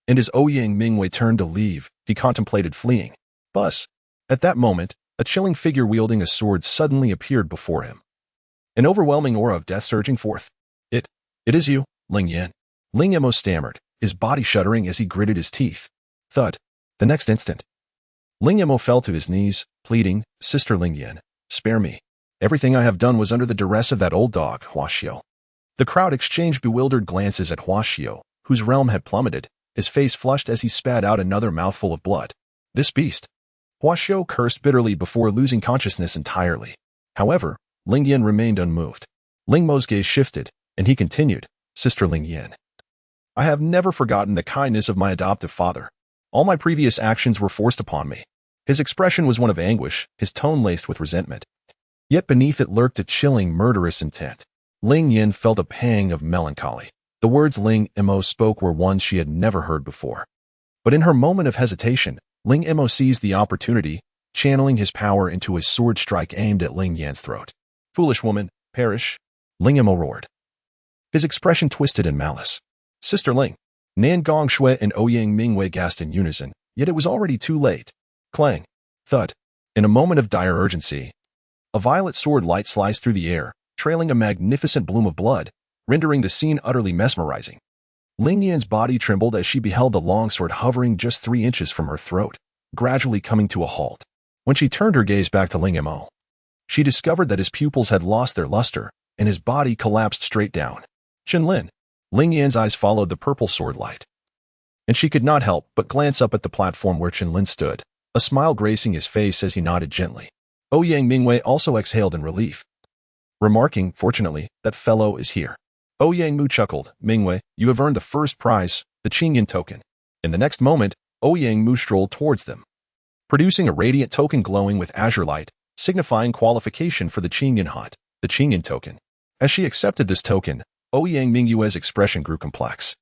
And as Ouyang Mu turned to leave, he contemplated fleeing. Buzz. At that moment, a chilling figure wielding a sword suddenly appeared before him, an overwhelming aura of death surging forth. It is you, Ling Yan. Ling Mo stammered, his body shuddering as he gritted his teeth. Thud. The next instant, Ling Yemo fell to his knees, pleading, "Sister Ling Yan, spare me. Everything I have done was under the duress of that old dog, Hua Xiu." The crowd exchanged bewildered glances at Hua Xiu, whose realm had plummeted, his face flushed as he spat out another mouthful of blood. This beast. Hua Xiu cursed bitterly before losing consciousness entirely. However, Ling Yan remained unmoved. Ling Mo's gaze shifted, and he continued, "Sister Ling Yan, I have never forgotten the kindness of my adoptive father. All my previous actions were forced upon me." His expression was one of anguish, his tone laced with resentment. Yet beneath it lurked a chilling, murderous intent. Ling Yan felt a pang of melancholy. The words Ling Mo spoke were ones she had never heard before. But in her moment of hesitation, Ling Mo seized the opportunity, channeling his power into a sword strike aimed at Ling Yan's throat. "Foolish woman, perish!" Ling Mo roared. His expression twisted in malice. "Sister Ling." Nan Gongshui and Ouyang Mu gasped in unison, yet it was already too late. Clang. Thud. In a moment of dire urgency, a violet sword light sliced through the air, trailing a magnificent bloom of blood, rendering the scene utterly mesmerizing. Ling Yan's body trembled as she beheld the longsword hovering just 3 inches from her throat, gradually coming to a halt. When she turned her gaze back to Ling Mo, she discovered that his pupils had lost their luster, and his body collapsed straight down. "Chen Lin." Ling Yan's eyes followed the purple sword light, and she could not help but glance up at the platform where Chen Lin stood, a smile gracing his face as he nodded gently. Ouyang Mu also exhaled in relief, remarking, "Fortunately, that fellow is here." Ouyang Mu chuckled, "Mingwei, you have earned the first prize, the Qingyan token." In the next moment, Ouyang Mu strolled towards them, producing a radiant token glowing with azure light, signifying qualification for the Qingyan hunt, the Qingyan token. As she accepted this token, Ouyang Mingyue's expression grew complex.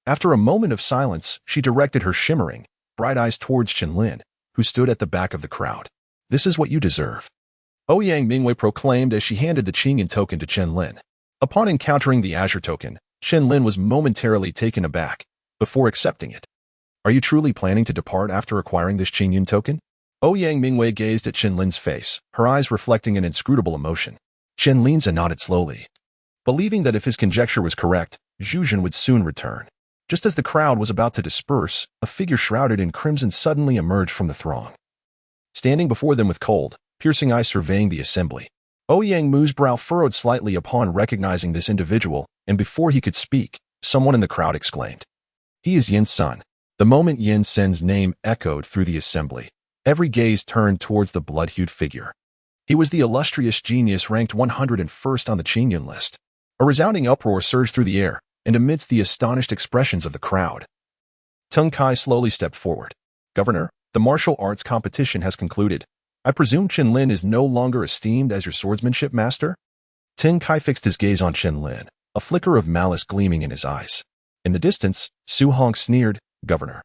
After a moment of silence, she directed her shimmering, bright eyes towards Chen Lin, who stood at the back of the crowd. "This is what you deserve," Ouyang Mingwei proclaimed as she handed the Qingyan token to Chen Lin. Upon encountering the azure token, Chen Lin was momentarily taken aback, before accepting it. "Are you truly planning to depart after acquiring this Qingyan token?" Ouyang Mingwei gazed at Chen Lin's face, her eyes reflecting an inscrutable emotion. Chen Lin nodded slowly, believing that if his conjecture was correct, Zhu Jun would soon return. Just as the crowd was about to disperse, a figure shrouded in crimson suddenly emerged from the throng. Standing before them with cold, piercing eyes surveying the assembly, Ouyang Mu's brow furrowed slightly upon recognizing this individual, and before he could speak, someone in the crowd exclaimed, "He is Yin Sun." The moment Yin Sun's name echoed through the assembly, every gaze turned towards the blood-hued figure. He was the illustrious genius ranked 101st on the Qingyan list. A resounding uproar surged through the air, and amidst the astonished expressions of the crowd, Teng Kai slowly stepped forward. "Governor, the martial arts competition has concluded. I presume Chen Lin is no longer esteemed as your swordsmanship master?" Teng Kai fixed his gaze on Chen Lin, a flicker of malice gleaming in his eyes. In the distance, Su Hong sneered, "Governor,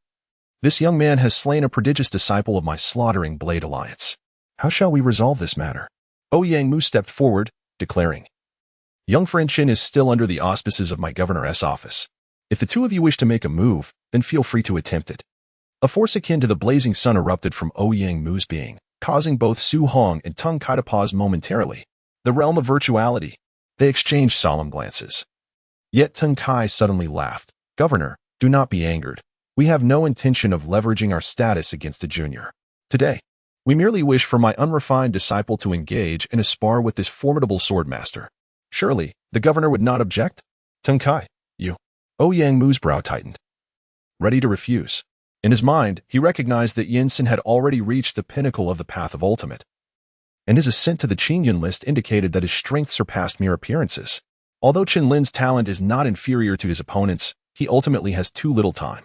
this young man has slain a prodigious disciple of my slaughtering Blade Alliance. How shall we resolve this matter?" Ouyang Mu stepped forward, declaring, "Young friend Chen is still under the auspices of my governor's office. If the two of you wish to make a move, then feel free to attempt it." A force akin to the blazing sun erupted from Ouyang Mu's being, causing both Su Hong and Teng Kai to pause momentarily. The realm of virtuality. They exchanged solemn glances. Yet Teng Kai suddenly laughed. "Governor, do not be angered. We have no intention of leveraging our status against a junior. Today, we merely wish for my unrefined disciple to engage in a spar with this formidable swordmaster. Surely, the governor would not object?" "Teng Kai, you." Ouyang Mu's brow tightened, ready to refuse. In his mind, he recognized that Yinsen had already reached the pinnacle of the path of ultimate, and his ascent to the Qingyan list indicated that his strength surpassed mere appearances. Although Chen Lin's talent is not inferior to his opponent's, he ultimately has too little time.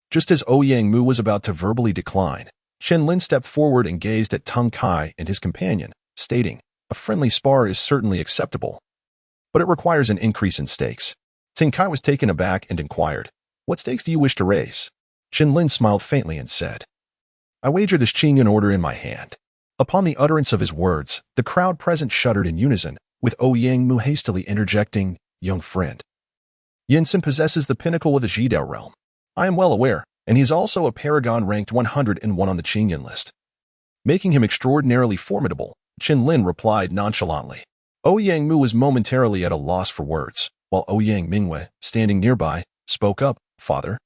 Just as Ouyang Mu was about to verbally decline, Chen Lin stepped forward and gazed at Teng Kai and his companion, stating, "A friendly spar is certainly acceptable, but it requires an increase in stakes." Teng Kai was taken aback and inquired, "What stakes do you wish to raise?" Chen Lin smiled faintly and said, "I wager this Qingyan order in my hand." Upon the utterance of his words, the crowd present shuddered in unison, with Ouyang Mu hastily interjecting, "Young friend, Yinsen possesses the pinnacle of the Jidao realm. I am well aware, and he is also a paragon ranked 101 on the Qingyan list. Making him extraordinarily formidable," Chen Lin replied nonchalantly. Ouyang Mu was momentarily at a loss for words, while Ouyang Mingwei, standing nearby, spoke up, "Father,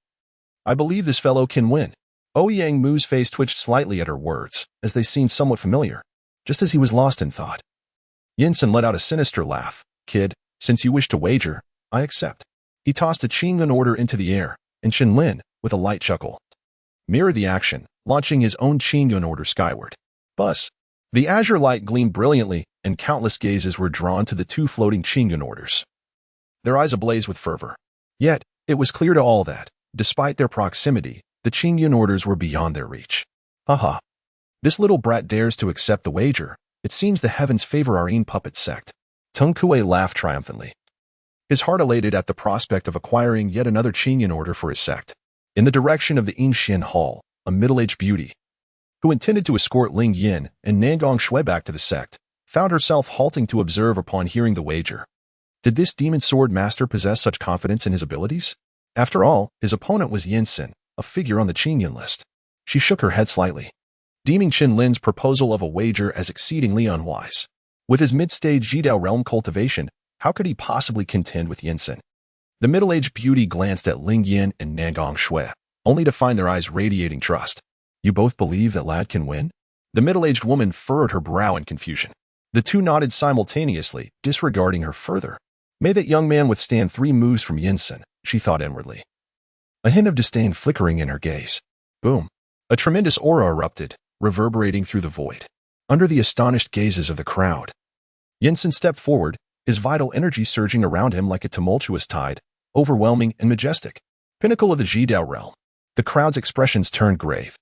I believe this fellow can win. Ouyang Mu's face twitched slightly at her words, as they seemed somewhat familiar, just as he was lost in thought. Yinsen let out a sinister laugh. Kid, since you wish to wager, I accept. He tossed a Qingyun order into the air, and Chen Lin, with a light chuckle, mirrored the action, launching his own Qingyun order skyward. Buzz. The azure light gleamed brilliantly, and countless gazes were drawn to the two floating Qingyun orders, their eyes ablaze with fervor. Yet, it was clear to all that, despite their proximity, the Qingyun orders were beyond their reach. Haha. This little brat dares to accept the wager. It seems the heavens favor our own puppet sect. Tung Kuei laughed triumphantly, his heart elated at the prospect of acquiring yet another Qingyun order for his sect. In the direction of the Yingxian Hall, a middle-aged beauty, who intended to escort Ling Yin and Nangong Shui back to the sect, found herself halting to observe upon hearing the wager. Did this demon sword master possess such confidence in his abilities? After all, his opponent was Yinsen, a figure on the Qingyun list. She shook her head slightly, deeming Chen Lin's proposal of a wager as exceedingly unwise. With his mid-stage Jidao realm cultivation, how could he possibly contend with Yinsen? The middle-aged beauty glanced at Ling Yin and Nangong Shui, only to find their eyes radiating trust. You both believe that lad can win? The middle-aged woman furrowed her brow in confusion. The two nodded simultaneously, disregarding her further. May that young man withstand 3 moves from Yinsen, she thought inwardly, a hint of disdain flickering in her gaze. Boom. A tremendous aura erupted, reverberating through the void. Under the astonished gazes of the crowd, Yinsen stepped forward, his vital energy surging around him like a tumultuous tide, overwhelming and majestic. Pinnacle of the Jidao realm. The crowd's expressions turned grave.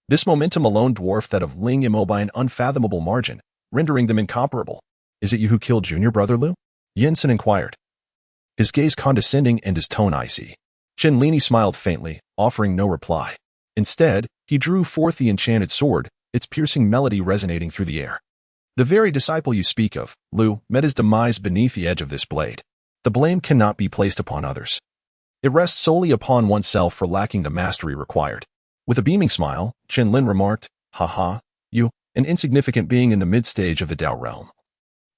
This momentum alone dwarfed that of Ling Imo by an unfathomable margin, rendering them incomparable. Is it you who killed Junior Brother Liu? Yinsen inquired, his gaze condescending and his tone icy. Chen Lin smiled faintly, offering no reply. Instead, he drew forth the enchanted sword, its piercing melody resonating through the air. The very disciple you speak of, Liu, met his demise beneath the edge of this blade. The blame cannot be placed upon others. It rests solely upon oneself for lacking the mastery required. With a beaming smile, Chen Lin remarked, Haha, you, an insignificant being in the mid-stage of the Dao realm,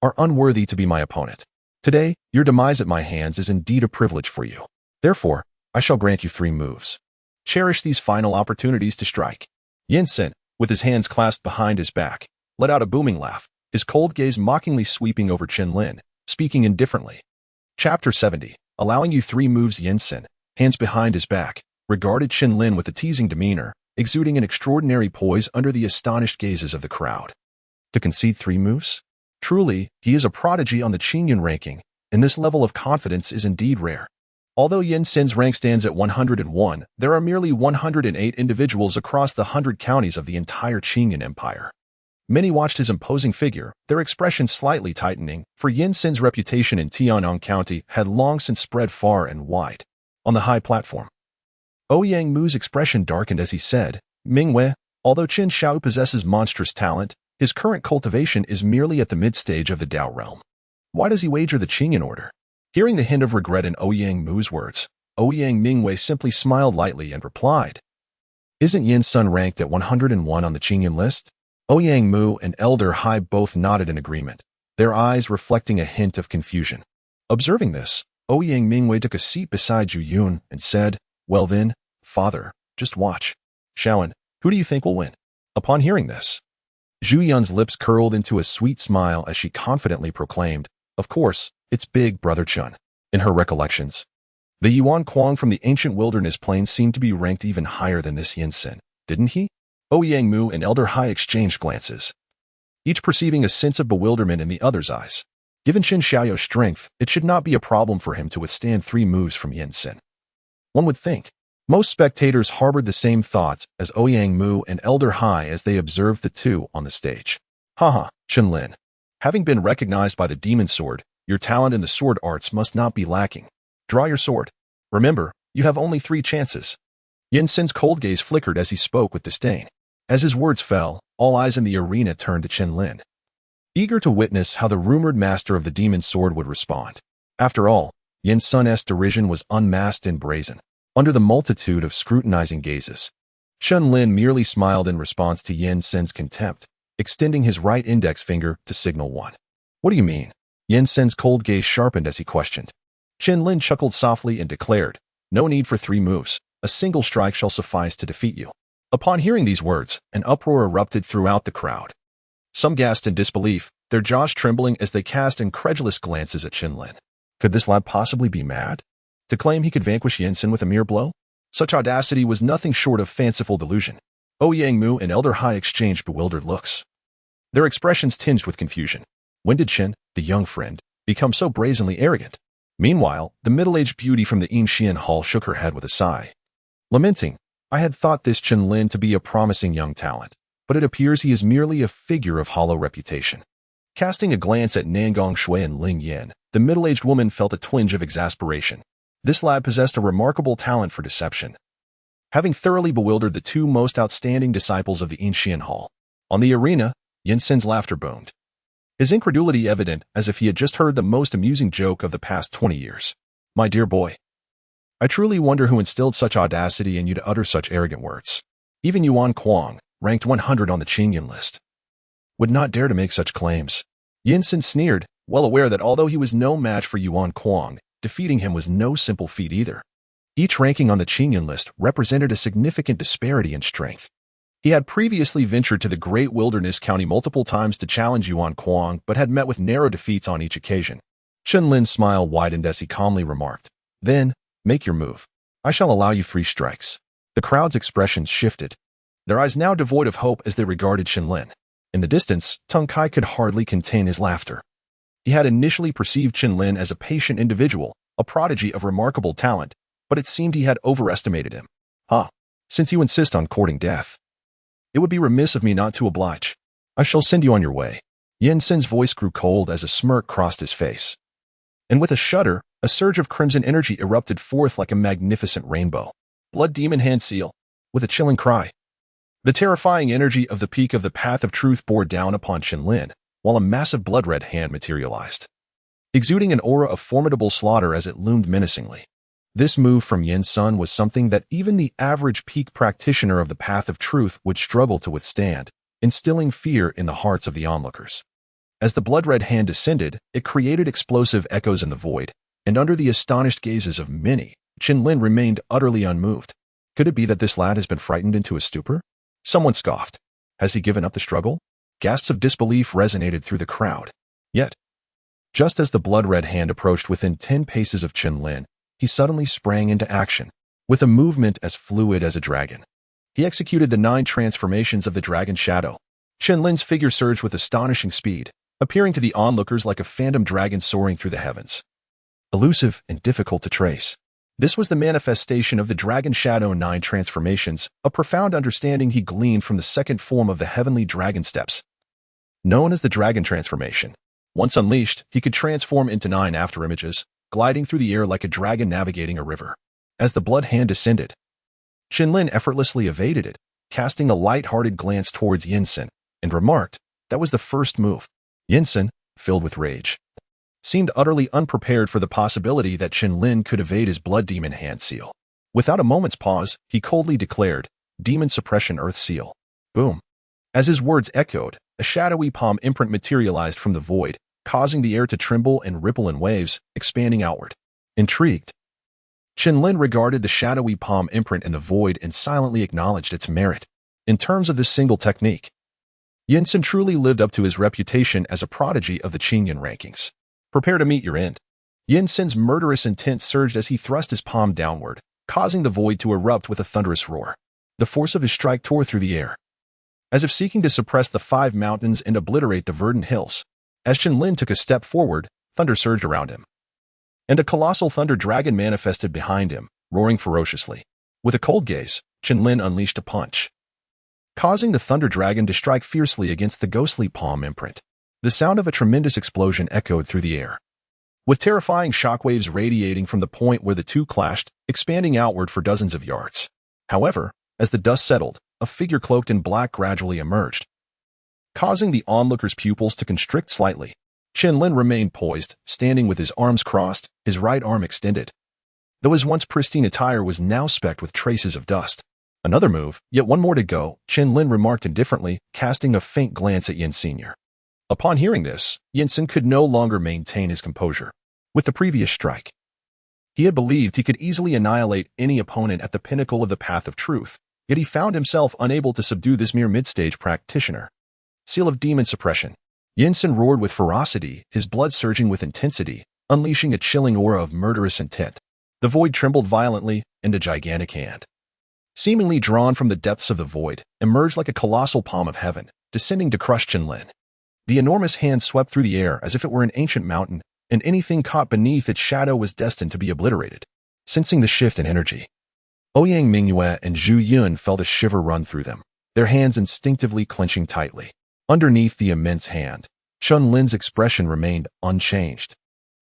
are unworthy to be my opponent. Today, your demise at my hands is indeed a privilege for you. Therefore, I shall grant you 3 moves. Cherish these final opportunities to strike. Yinsen, with his hands clasped behind his back, let out a booming laugh, his cold gaze mockingly sweeping over Chen Lin, speaking indifferently. Chapter 70. Allowing you 3 moves. Yinsen, hands behind his back, regarded Chen Lin with a teasing demeanor, exuding an extraordinary poise under the astonished gazes of the crowd. To concede 3 moves? Truly, he is a prodigy on the Qingyun ranking, and this level of confidence is indeed rare. Although Yinsen's rank stands at 101, there are merely 108 individuals across the 100 counties of the entire Qingyun Empire. Many watched his imposing figure, their expressions slightly tightening, for Yinsen's reputation in Tianyang County had long since spread far and wide. On the high platform, Ouyang Mu's expression darkened as he said, Mingwei, although Chen Xiao possesses monstrous talent, his current cultivation is merely at the mid-stage of the Dao realm. Why does he wager the Qingyun order? Hearing the hint of regret in Ouyang Mu's words, Ouyang Mingwei simply smiled lightly and replied, Isn't Yinsen ranked at 101 on the Qingyun list? Ouyang Mu and Elder Hai both nodded in agreement, their eyes reflecting a hint of confusion. Observing this, Ouyang Mingwei took a seat beside Zhu Yun and said, Well then, father, just watch. Xiaoan, who do you think will win? Upon hearing this, Zhu Yun's lips curled into a sweet smile as she confidently proclaimed, Of course, it's big brother Chen. In her recollections, the Yuan Kuang from the ancient wilderness plains seemed to be ranked even higher than this Yinsen, didn't he? Ouyang Mu and Elder Hai exchanged glances, each perceiving a sense of bewilderment in the other's eyes. Given Chen Xiao's strength, it should not be a problem for him to withstand 3 moves from Yinsen. One would think. Most spectators harbored the same thoughts as Ouyang Mu and Elder Hai as they observed the two on the stage. Haha, Chen Lin. Having been recognized by the demon sword, your talent in the sword arts must not be lacking. Draw your sword. Remember, you have only 3 chances. Yinsen's cold gaze flickered as he spoke with disdain. As his words fell, all eyes in the arena turned to Chen Lin, eager to witness how the rumored master of the demon sword would respond. After all, Yinsen's derision was unmasked and brazen. Under the multitude of scrutinizing gazes, Chen Lin merely smiled in response to Yinsen's contempt, extending his right index finger to signal 1. What do you mean? Yinsen's cold gaze sharpened as he questioned. Chen Lin chuckled softly and declared, No need for 3 moves. A single strike shall suffice to defeat you. Upon hearing these words, an uproar erupted throughout the crowd. Some gasped in disbelief, their jaws trembling as they cast incredulous glances at Chen Lin. Could this lad possibly be mad? To claim he could vanquish Yen-Sin with a mere blow? Such audacity was nothing short of fanciful delusion. Ouyang Mu and Elder Hai exchanged bewildered looks, their expressions tinged with confusion. When did Chen, the young friend, become so brazenly arrogant? Meanwhile, the middle-aged beauty from the Yin Hall shook her head with a sigh. Lamenting, I had thought this Chen Lin to be a promising young talent, but it appears he is merely a figure of hollow reputation. Casting a glance at Nangong Shui and Ling Yan, the middle-aged woman felt a twinge of exasperation. This lad possessed a remarkable talent for deception. Having thoroughly bewildered the two most outstanding disciples of the Yin Hall, on the arena, Yen-Sin's laughter boomed, his incredulity evident as if he had just heard the most amusing joke of the past 20 years. My dear boy, I truly wonder who instilled such audacity in you to utter such arrogant words. Even Yuan Kuang, ranked 100 on the Qingyan list, would not dare to make such claims. Yen-Sin sneered, well aware that although he was no match for Yuan Kuang, defeating him was no simple feat either. Each ranking on the Qingyan list represented a significant disparity in strength. He had previously ventured to the Great Wilderness County multiple times to challenge Yuan Kuang, but had met with narrow defeats on each occasion. Chen Lin's smile widened as he calmly remarked, Then, make your move. I shall allow you 3 strikes. The crowd's expressions shifted, their eyes now devoid of hope as they regarded Chen Lin. In the distance, Tung Kai could hardly contain his laughter. He had initially perceived Chen Lin as a patient individual, a prodigy of remarkable talent, but it seemed he had overestimated him. Since you insist on courting death, it would be remiss of me not to oblige. I shall send you on your way. Yen-Sin's voice grew cold as a smirk crossed his face. And with a shudder, a surge of crimson energy erupted forth like a magnificent rainbow. Blood Demon Hand Seal. With a chilling cry, the terrifying energy of the peak of the Path of Truth bore down upon Chen Lin, while a massive blood-red hand materialized, exuding an aura of formidable slaughter as it loomed menacingly. This move from Yen-Sun was something that even the average peak practitioner of the Path of Truth would struggle to withstand, instilling fear in the hearts of the onlookers. As the blood-red hand descended, it created explosive echoes in the void, and under the astonished gazes of many, Chen Lin remained utterly unmoved. Could it be that this lad has been frightened into a stupor? Someone scoffed. Has he given up the struggle? Gasps of disbelief resonated through the crowd. Yet, just as the blood-red hand approached within 10 paces of Chen Lin, he suddenly sprang into action, with a movement as fluid as a dragon. He executed the 9 transformations of the Dragon Shadow. Chen Lin's figure surged with astonishing speed, appearing to the onlookers like a phantom dragon soaring through the heavens. Elusive and difficult to trace, this was the manifestation of the Dragon Shadow 9 transformations, a profound understanding he gleaned from the second form of the heavenly dragon steps, known as the Dragon Transformation. Once unleashed, he could transform into 9 afterimages, gliding through the air like a dragon navigating a river. As the blood hand descended, Chen Lin effortlessly evaded it, casting a light-hearted glance towards Yen-Sin, and remarked, that was the first move. Yen-Sin, filled with rage, seemed utterly unprepared for the possibility that Chen Lin could evade his blood demon hand seal. Without a moment's pause, he coldly declared, Demon Suppression Earth Seal. Boom. As his words echoed, a shadowy palm imprint materialized from the void, causing the air to tremble and ripple in waves, expanding outward. Intrigued, Chen Lin regarded the shadowy palm imprint in the void and silently acknowledged its merit. In terms of this single technique, Yen-Sin truly lived up to his reputation as a prodigy of the Qingyan rankings. Prepare to meet your end. Yen-Sin's murderous intent surged as he thrust his palm downward, causing the void to erupt with a thunderous roar. The force of his strike tore through the air, as if seeking to suppress the 5 mountains and obliterate the verdant hills. As Chen Lin took a step forward, thunder surged around him, and a colossal thunder dragon manifested behind him, roaring ferociously. With a cold gaze, Chen Lin unleashed a punch, causing the thunder dragon to strike fiercely against the ghostly palm imprint. The sound of a tremendous explosion echoed through the air, with terrifying shockwaves radiating from the point where the two clashed, expanding outward for dozens of yards. However, as the dust settled, a figure cloaked in black gradually emerged, causing the onlookers' pupils to constrict slightly. Chen Lin remained poised, standing with his arms crossed, his right arm extended, though his once pristine attire was now specked with traces of dust. Another move, yet one more to go, Chen Lin remarked indifferently, casting a faint glance at Yen Sr. Upon hearing this, Yen-Sin could no longer maintain his composure. With the previous strike, He had believed he could easily annihilate any opponent at the pinnacle of the path of truth, yet he found himself unable to subdue this mere mid-stage practitioner. Seal of demon suppression. Yinsen roared with ferocity, his blood surging with intensity, unleashing a chilling aura of murderous intent. The void trembled violently, and a gigantic hand, seemingly drawn from the depths of the void, emerged like a colossal palm of heaven, descending to crush Chen Lin. The enormous hand swept through the air as if it were an ancient mountain, and anything caught beneath its shadow was destined to be obliterated. Sensing the shift in energy, Ouyang Mu and Zhu Yun felt a shiver run through them, their hands instinctively clenching tightly. Underneath the immense hand, Chen Lin's expression remained unchanged.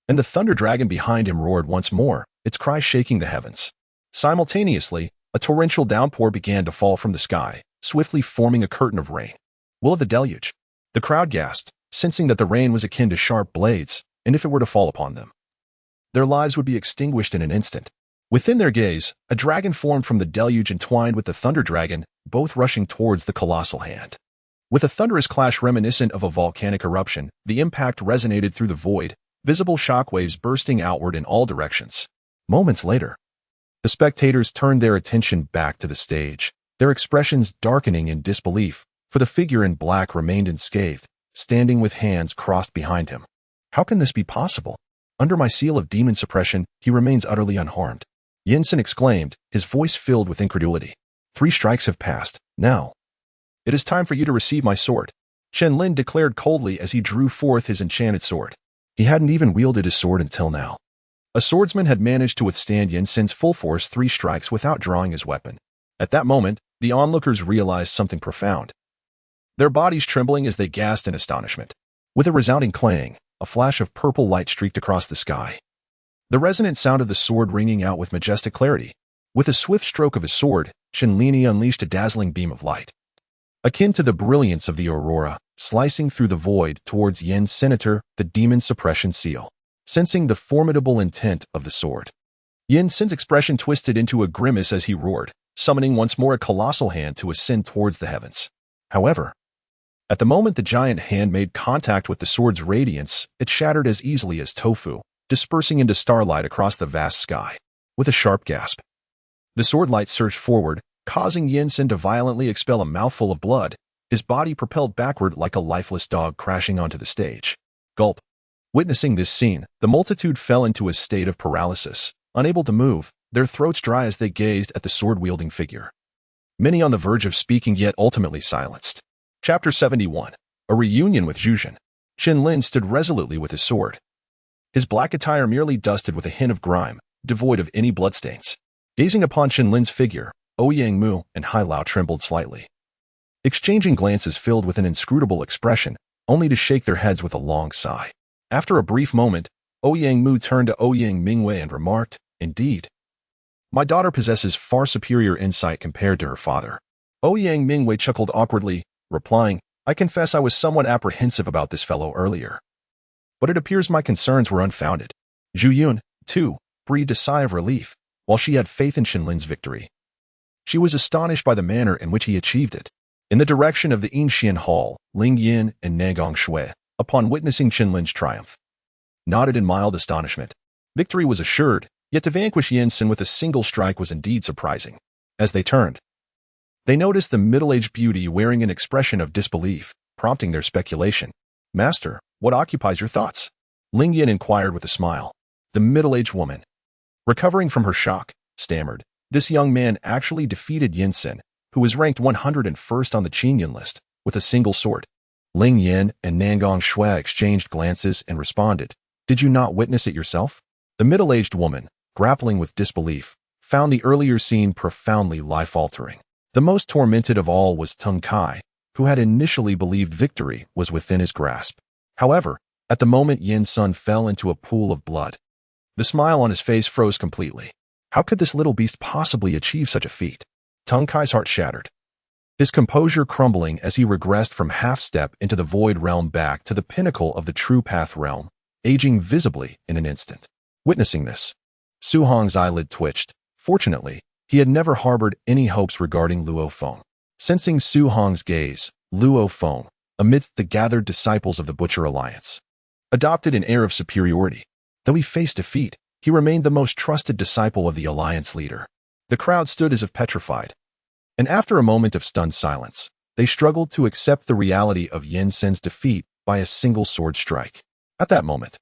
And the thunder dragon behind him roared once more, its cry shaking the heavens. Simultaneously, a torrential downpour began to fall from the sky, swiftly forming a curtain of rain. Will of the deluge. The crowd gasped, sensing that the rain was akin to sharp blades, and if it were to fall upon them, their lives would be extinguished in an instant. Within their gaze, a dragon formed from the deluge entwined with the thunder dragon, both rushing towards the colossal hand. With a thunderous clash reminiscent of a volcanic eruption, the impact resonated through the void, visible shockwaves bursting outward in all directions. Moments later, the spectators turned their attention back to the stage, their expressions darkening in disbelief, for the figure in black remained unscathed, standing with hands crossed behind him. How can this be possible? Under my seal of demon suppression, he remains utterly unharmed. Yinsen exclaimed, his voice filled with incredulity. 3 strikes have passed. Now, it is time for you to receive my sword, Chen Lin declared coldly as he drew forth his enchanted sword. He hadn't even wielded his sword until now. A swordsman had managed to withstand Yinsen's full force 3 strikes without drawing his weapon. At that moment, the onlookers realized something profound, their bodies trembling as they gasped in astonishment. With a resounding clang, a flash of purple light streaked across the sky. The resonant sound of the sword ringing out with majestic clarity. With a swift stroke of his sword, Chen Lin unleashed a dazzling beam of light, akin to the brilliance of the aurora, slicing through the void towards Yin's Senator, the demon suppression seal. Sensing the formidable intent of the sword, Yinsen's expression twisted into a grimace as he roared, summoning once more a colossal hand to ascend towards the heavens. However, at the moment the giant hand made contact with the sword's radiance, it shattered as easily as tofu, dispersing into starlight across the vast sky. With a sharp gasp, the sword light surged forward, causing Yinsen to violently expel a mouthful of blood, his body propelled backward like a lifeless dog crashing onto the stage. Gulp. Witnessing this scene, the multitude fell into a state of paralysis, unable to move, their throats dry as they gazed at the sword-wielding figure. Many on the verge of speaking yet ultimately silenced. Chapter 71. A reunion with Zhuzhen. Chen Lin stood resolutely with his sword, his black attire merely dusted with a hint of grime, devoid of any bloodstains. Gazing upon Chen Lin's figure, Ouyang Mu and Hai Lao trembled slightly, exchanging glances filled with an inscrutable expression, only to shake their heads with a long sigh. After a brief moment, Ouyang Mu turned to Ouyang Mingwei and remarked, "Indeed, my daughter possesses far superior insight compared to her father." Ouyang Mingwei chuckled awkwardly, replying, "I confess I was somewhat apprehensive about this fellow earlier, but it appears my concerns were unfounded." Zhu Yun, too, breathed a sigh of relief, while she had faith in Chen Lin's victory. She was astonished by the manner in which he achieved it. In the direction of the Yinxian Hall, Ling Yin and Nagong Shui, upon witnessing Chen Lin's triumph, nodded in mild astonishment. Victory was assured, yet to vanquish Yinsen with a single strike was indeed surprising. As they turned, they noticed the middle-aged beauty wearing an expression of disbelief, prompting their speculation. "Master, what occupies your thoughts?" Ling Yin inquired with a smile. The middle-aged woman, recovering from her shock, stammered, "This young man actually defeated Yinsen, who was ranked 101st on the Qingyun list, with a single sword." Ling Yin and Nangong Shui exchanged glances and responded, "Did you not witness it yourself?" The middle-aged woman, grappling with disbelief, found the earlier scene profoundly life-altering. The most tormented of all was Tung Kai, who had initially believed victory was within his grasp. However, at the moment Yin Sun fell into a pool of blood, the smile on his face froze completely. How could this little beast possibly achieve such a feat? Tung Kai's heart shattered, his composure crumbling as he regressed from half-step into the void realm back to the pinnacle of the true path realm, aging visibly in an instant. Witnessing this, Su Hong's eyelid twitched. Fortunately, he had never harbored any hopes regarding Luo Feng. Sensing Su Hong's gaze, Luo Feng, amidst the gathered disciples of the Butcher Alliance, adopted an air of superiority. Though he faced defeat, he remained the most trusted disciple of the alliance leader. The crowd stood as if petrified, and after a moment of stunned silence, they struggled to accept the reality of Yinsen's defeat by a single sword strike. At that moment,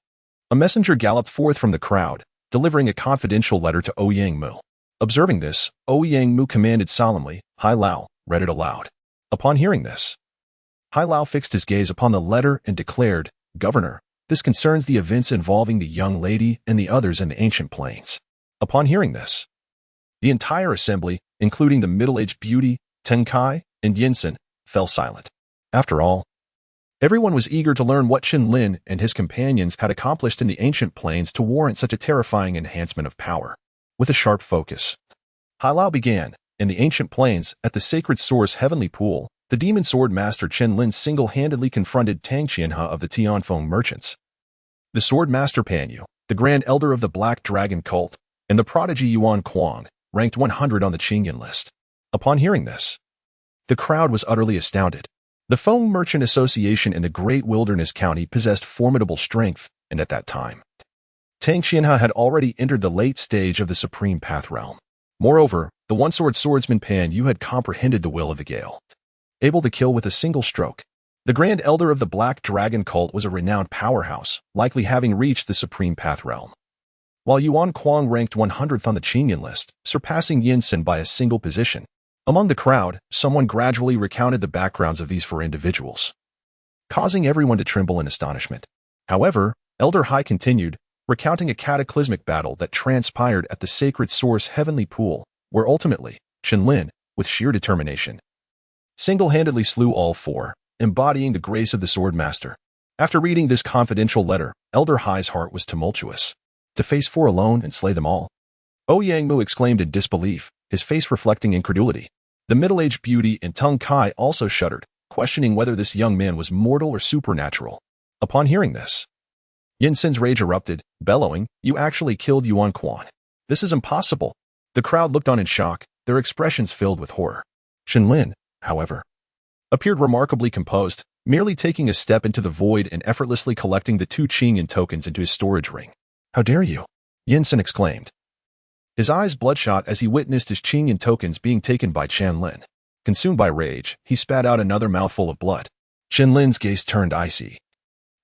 a messenger galloped forth from the crowd, delivering a confidential letter to Ouyang Mu. Observing this, Ouyang Mu commanded solemnly, "Hai Lao, read it aloud." Upon hearing this, Hai Lao fixed his gaze upon the letter and declared, "Governor, this concerns the events involving the young lady and the others in the ancient plains." Upon hearing this, the entire assembly, including the middle-aged beauty, Teng Kai, and Yinsen, fell silent. After all, everyone was eager to learn what Chen Lin and his companions had accomplished in the ancient plains to warrant such a terrifying enhancement of power. With a sharp focus, Hai Lao began. In the ancient plains, at the sacred source Heavenly Pool, the demon sword master Chen Lin single-handedly confronted Tang Qianhe of the Tianfeng merchants. The sword master Pan Yu, the grand elder of the Black Dragon cult, and the prodigy Yuan Kuang, ranked 100 on the Qingyan list. Upon hearing this, the crowd was utterly astounded. The Feng Merchant Association in the Great Wilderness County possessed formidable strength, and at that time, Tang Qianhe had already entered the late stage of the Supreme Path Realm. Moreover, the one-sword swordsman Pan Yu had comprehended the will of the Gale, able to kill with a single stroke. The Grand Elder of the Black Dragon cult was a renowned powerhouse, likely having reached the Supreme Path Realm, while Yuan Kuang ranked 100th on the Qingyan list, surpassing Yinsen by a single position. Among the crowd, someone gradually recounted the backgrounds of these four individuals, causing everyone to tremble in astonishment. However, Elder Hai continued, recounting a cataclysmic battle that transpired at the sacred source Heavenly Pool, where ultimately, Chen Lin, with sheer determination, single-handedly slew all four, embodying the grace of the sword master. After reading this confidential letter, Elder Hai's heart was tumultuous. To face four alone and slay them all? Ouyang Mu exclaimed in disbelief, his face reflecting incredulity. The middle-aged beauty and Teng Kai also shuddered, questioning whether this young man was mortal or supernatural. Upon hearing this, Yinsen's rage erupted, bellowing, "You actually killed Yuan Kuan. This is impossible." The crowd looked on in shock, their expressions filled with horror. Chen Lin, however, appeared remarkably composed, merely taking a step into the void and effortlessly collecting the 2 Qingyan tokens into his storage ring. "How dare you?" Yinsen exclaimed, his eyes bloodshot as he witnessed his Qingyan tokens being taken by Chen Lin. Consumed by rage, he spat out another mouthful of blood. Chen Lin's gaze turned icy,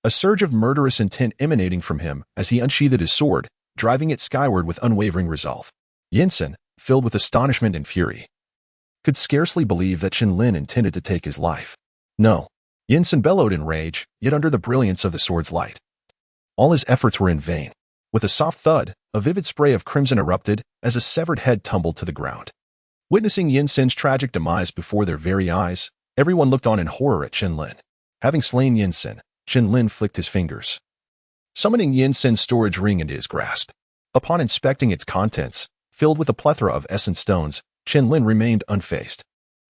a surge of murderous intent emanating from him as he unsheathed his sword, driving it skyward with unwavering resolve. Yinsen, filled with astonishment and fury, could scarcely believe that Chen Lin intended to take his life. No. Yinsen bellowed in rage, yet under the brilliance of the sword's light, all his efforts were in vain. With a soft thud, a vivid spray of crimson erupted as a severed head tumbled to the ground. Witnessing Yinsen's tragic demise before their very eyes, everyone looked on in horror at Chen Lin. Having slain Yinsen, Chen Lin flicked his fingers, summoning Yinsen's storage ring into his grasp. Upon inspecting its contents, filled with a plethora of essence stones, Chen Lin remained unfazed.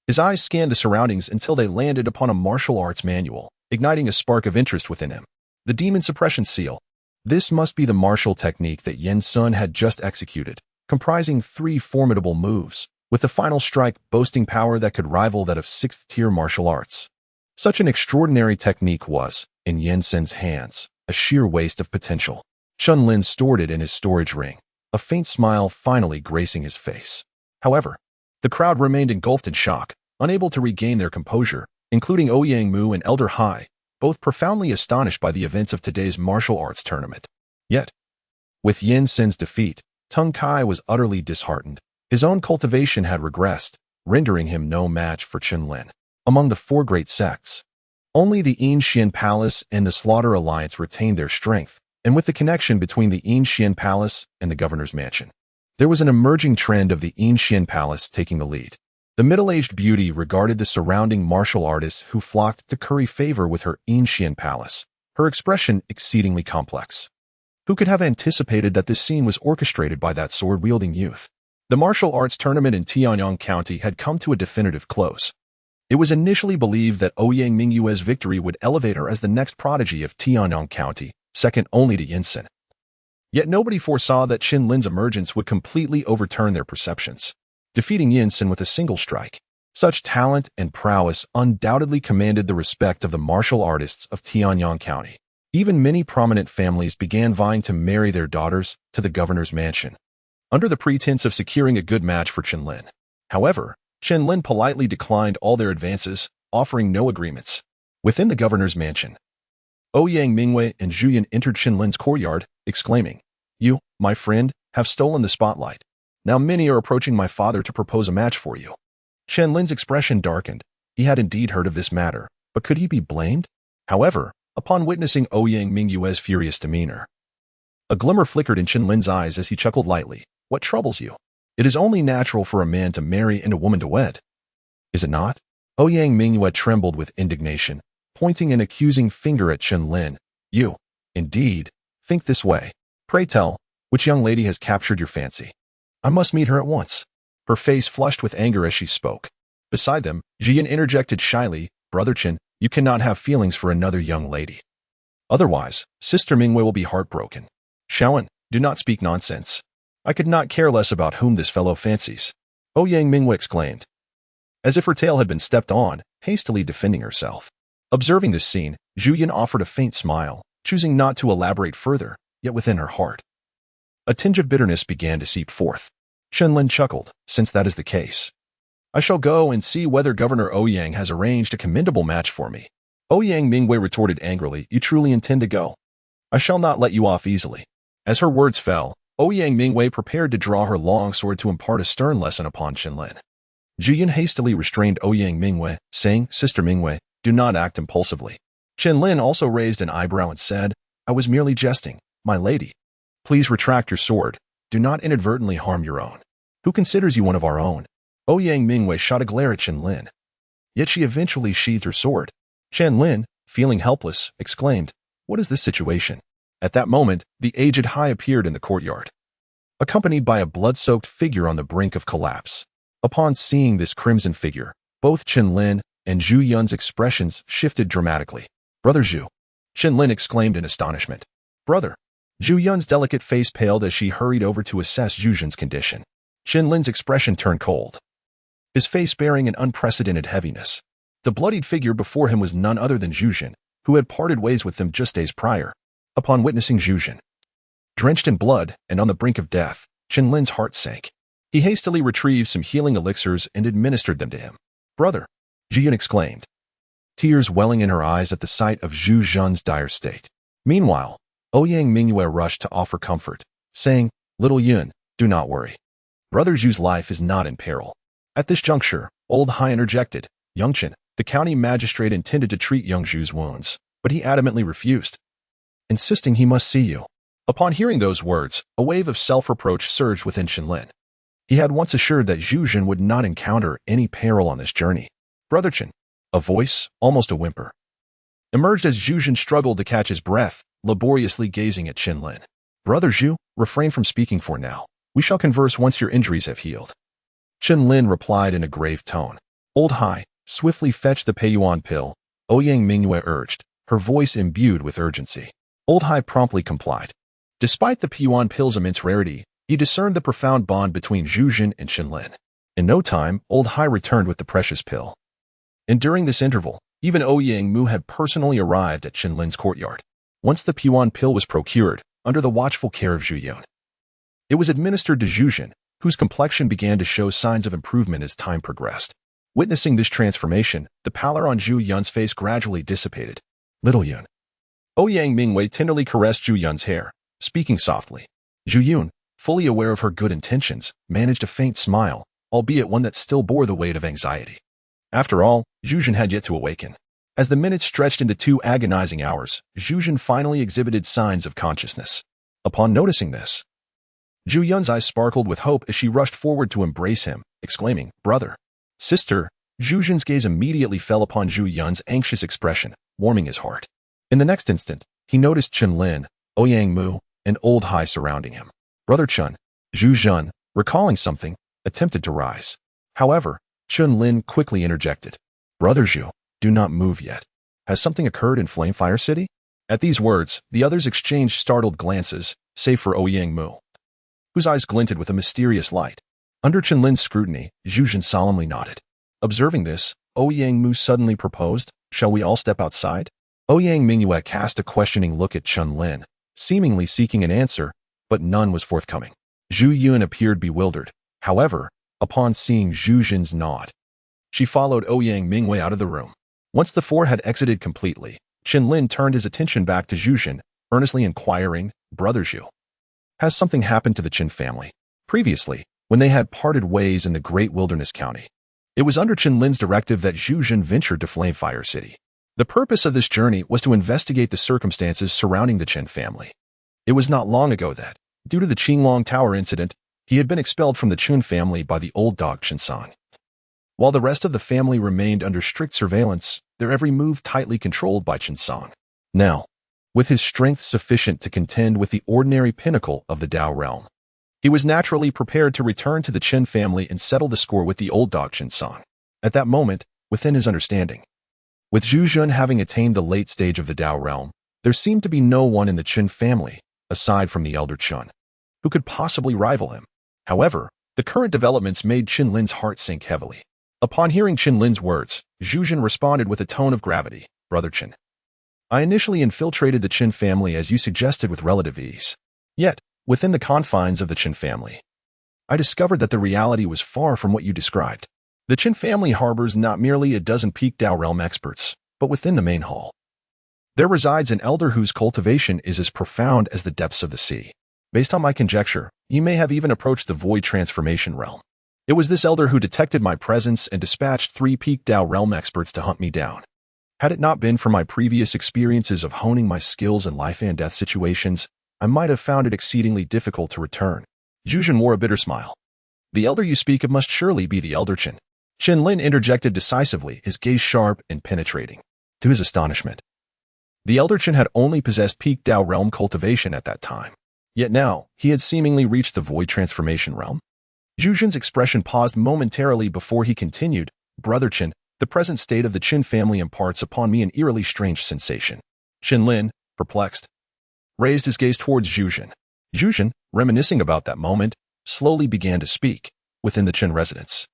His eyes scanned the surroundings until they landed upon a martial arts manual, igniting a spark of interest within him. The Demon Suppression Seal. This must be the martial technique that Yen Sun had just executed, comprising 3 formidable moves, with the final strike boasting power that could rival that of 6th-tier martial arts. Such an extraordinary technique was, in Yen Sun's hands, a sheer waste of potential. Chen Lin stored it in his storage ring, a faint smile finally gracing his face. However, the crowd remained engulfed in shock, unable to regain their composure, including Ouyang Mu and Elder Hai, both profoundly astonished by the events of today's martial arts tournament. Yet, with Yen Sun's defeat, Teng Kai was utterly disheartened. His own cultivation had regressed, rendering him no match for Chen Lin. Among the 4 great sects, only the Yinxian Palace and the Slaughter Alliance retained their strength, and with the connection between the Yinxian Palace and the Governor's Mansion, there was an emerging trend of the Yinxian Palace taking the lead. The middle-aged beauty regarded the surrounding martial artists who flocked to curry favor with her Yinxian Palace, her expression exceedingly complex. Who could have anticipated that this scene was orchestrated by that sword-wielding youth? The martial arts tournament in Tianyang County had come to a definitive close. It was initially believed that Ouyang Mingyue's victory would elevate her as the next prodigy of Tianyang County, second only to Yinsen. Yet nobody foresaw that Chen Lin's emergence would completely overturn their perceptions, defeating Yinsen with a single strike. Such talent and prowess undoubtedly commanded the respect of the martial artists of Tianyang County. Even many prominent families began vying to marry their daughters to the governor's mansion, under the pretense of securing a good match for Chen Lin. However, Chen Lin politely declined all their advances, offering no agreements. Within the governor's mansion, Ouyang Mu and Zhu Yan entered Chen Lin's courtyard, exclaiming, "You, my friend, have stolen the spotlight. Now many are approaching my father to propose a match for you." Chen Lin's expression darkened. He had indeed heard of this matter, but could he be blamed? However, upon witnessing Ouyang Mu's furious demeanor, a glimmer flickered in Chen Lin's eyes as he chuckled lightly. "What troubles you? It is only natural for a man to marry and a woman to wed. Is it not?" Ouyang Mu trembled with indignation, pointing an accusing finger at Chen Lin. "You, indeed, think this way. Pray tell, which young lady has captured your fancy? I must meet her at once." Her face flushed with anger as she spoke. Beside them, Jian interjected shyly, "Brother Chen, you cannot have feelings for another young lady. Otherwise, Sister Mingwei will be heartbroken. Shaoan, do not speak nonsense. I could not care less about whom this fellow fancies," Ouyang Mu exclaimed, as if her tail had been stepped on, hastily defending herself. Observing this scene, Zhu Yan offered a faint smile, choosing not to elaborate further, yet within her heart, a tinge of bitterness began to seep forth. Chen Lin chuckled, "Since that is the case, I shall go and see whether Governor Ouyang has arranged a commendable match for me." Ouyang Mu retorted angrily, "You truly intend to go? I shall not let you off easily." As her words fell, Ouyang Mu prepared to draw her long sword to impart a stern lesson upon Chen Lin. Zhu Yan hastily restrained Ouyang Mu, saying, "Sister Mingwei, do not act impulsively." Chen Lin also raised an eyebrow and said, "I was merely jesting, my lady. Please retract your sword. Do not inadvertently harm your own. Who considers you one of our own?" Ouyang Mu shot a glare at Chen Lin. Yet she eventually sheathed her sword. Chen Lin, feeling helpless, exclaimed, "What is this situation?" At that moment, the aged Hai appeared in the courtyard, accompanied by a blood-soaked figure on the brink of collapse. Upon seeing this crimson figure, both Chen Lin and Zhu Yan's expressions shifted dramatically. "Brother Zhu!" Chen Lin exclaimed in astonishment. "Brother!" Zhu Yan's delicate face paled as she hurried over to assess Zhu Yan's condition. Chen Lin's expression turned cold, his face bearing an unprecedented heaviness. The bloodied figure before him was none other than Zhu Yan, who had parted ways with them just days prior. Upon witnessing Zhu Yan, drenched in blood and on the brink of death, Chen Lin's heart sank. He hastily retrieved some healing elixirs and administered them to him. "Brother!" Zhu Yan exclaimed, tears welling in her eyes at the sight of Zhu Yan's dire state. Meanwhile, Ouyang Mu rushed to offer comfort, saying, "Little Yun, do not worry. Brother Zhu's life is not in peril." At this juncture, old Hai interjected, "Young Chen, the county magistrate intended to treat young Zhu's wounds, but he adamantly refused, insisting he must see you." Upon hearing those words, a wave of self-reproach surged within Chen Lin. He had once assured that Zhu Yan would not encounter any peril on this journey. "Brother Chen," a voice, almost a whimper, emerged as Zhu Yan struggled to catch his breath, laboriously gazing at Chen Lin. "Brother Zhu, refrain from speaking for now. We shall converse once your injuries have healed." Chen Lin replied in a grave tone. "Old Hai, swiftly fetch the Peiyuan pill," Ouyang Mu urged, her voice imbued with urgency. Old Hai promptly complied. Despite the Peiyuan pill's immense rarity, he discerned the profound bond between Zhu Yan and Chen Lin. In no time, Old Hai returned with the precious pill. And during this interval, even Ouyang Mu had personally arrived at Chen Lin's courtyard. Once the Peiyuan pill was procured, under the watchful care of Zhu Yan, it was administered to Zhu Yan, whose complexion began to show signs of improvement as time progressed. Witnessing this transformation, the pallor on Zhu Yan's face gradually dissipated. "Little Yun." Ouyang Mu tenderly caressed Zhu Yan's hair, speaking softly. Zhu Yan, fully aware of her good intentions, managed a faint smile, albeit one that still bore the weight of anxiety. After all, Zhu Yan had yet to awaken. As the minutes stretched into 2 agonizing hours, Zhu Yan finally exhibited signs of consciousness. Upon noticing this, Zhu Yan's eyes sparkled with hope as she rushed forward to embrace him, exclaiming, "Brother!" "Sister!" Zhu Yan's gaze immediately fell upon Zhu Yan's anxious expression, warming his heart. In the next instant, he noticed Chen Lin, Ouyang Mu, and Old Hai surrounding him. "Brother Chen," Zhu Yan, recalling something, attempted to rise. However, Chen Lin quickly interjected, "Brother Zhu, do not move yet. Has something occurred in Flamefire City?" At these words, the others exchanged startled glances, save for Ouyang Mu, whose eyes glinted with a mysterious light. Under Chen Lin's scrutiny, Zhu Yan solemnly nodded. Observing this, Ouyang Mu suddenly proposed, "Shall we all step outside?" Ouyang Mu cast a questioning look at Chen Lin, seemingly seeking an answer, but none was forthcoming. Zhu Yun appeared bewildered. However, upon seeing Zhu Jin's nod, she followed Ouyang Mu out of the room. Once the four had exited completely, Chen Lin turned his attention back to Zhu Jin, earnestly inquiring, "Brother Zhu, has something happened to the Chen family?" Previously, when they had parted ways in the Great Wilderness County, it was under Chen Lin's directive that Zhu Jin ventured to Flamefire City. The purpose of this journey was to investigate the circumstances surrounding the Chen family. It was not long ago that, due to the Qinglong Tower incident, he had been expelled from the Chen family by the old dog Chen Song. While the rest of the family remained under strict surveillance, their every move tightly controlled by Chen Song. Now, with his strength sufficient to contend with the ordinary pinnacle of the Dao realm, he was naturally prepared to return to the Chen family and settle the score with the old dog Chen Song. At that moment, within his understanding, with Zhu Jun having attained the late stage of the Dao realm, there seemed to be no one in the Chen family, aside from the elder Chen, who could possibly rival him. However, the current developments made Chen Lin's heart sink heavily. Upon hearing Chen Lin's words, Zhu Jin responded with a tone of gravity, "Brother Chen, I initially infiltrated the Chen family as you suggested with relative ease. Yet, within the confines of the Chen family, I discovered that the reality was far from what you described. The Chen family harbors not merely a dozen peak Dao realm experts, but within the main hall, there resides an elder whose cultivation is as profound as the depths of the sea. Based on my conjecture, you may have even approached the void transformation realm. It was this elder who detected my presence and dispatched 3 peak Dao realm experts to hunt me down. Had it not been for my previous experiences of honing my skills in life and death situations, I might have found it exceedingly difficult to return." Zhu Jin wore a bitter smile. "The elder you speak of must surely be the elder Chen." Chen Lin interjected decisively, his gaze sharp and penetrating. To his astonishment, the elder Chen had only possessed peak Dao realm cultivation at that time. Yet now, he had seemingly reached the void transformation realm. Zhu Jin's expression paused momentarily before he continued, "Brother Chen, the present state of the Chen family imparts upon me an eerily strange sensation." Chen Lin, perplexed, raised his gaze towards Zhu Jin. Zhu Jin, reminiscing about that moment, slowly began to speak. "Within the Chen residence,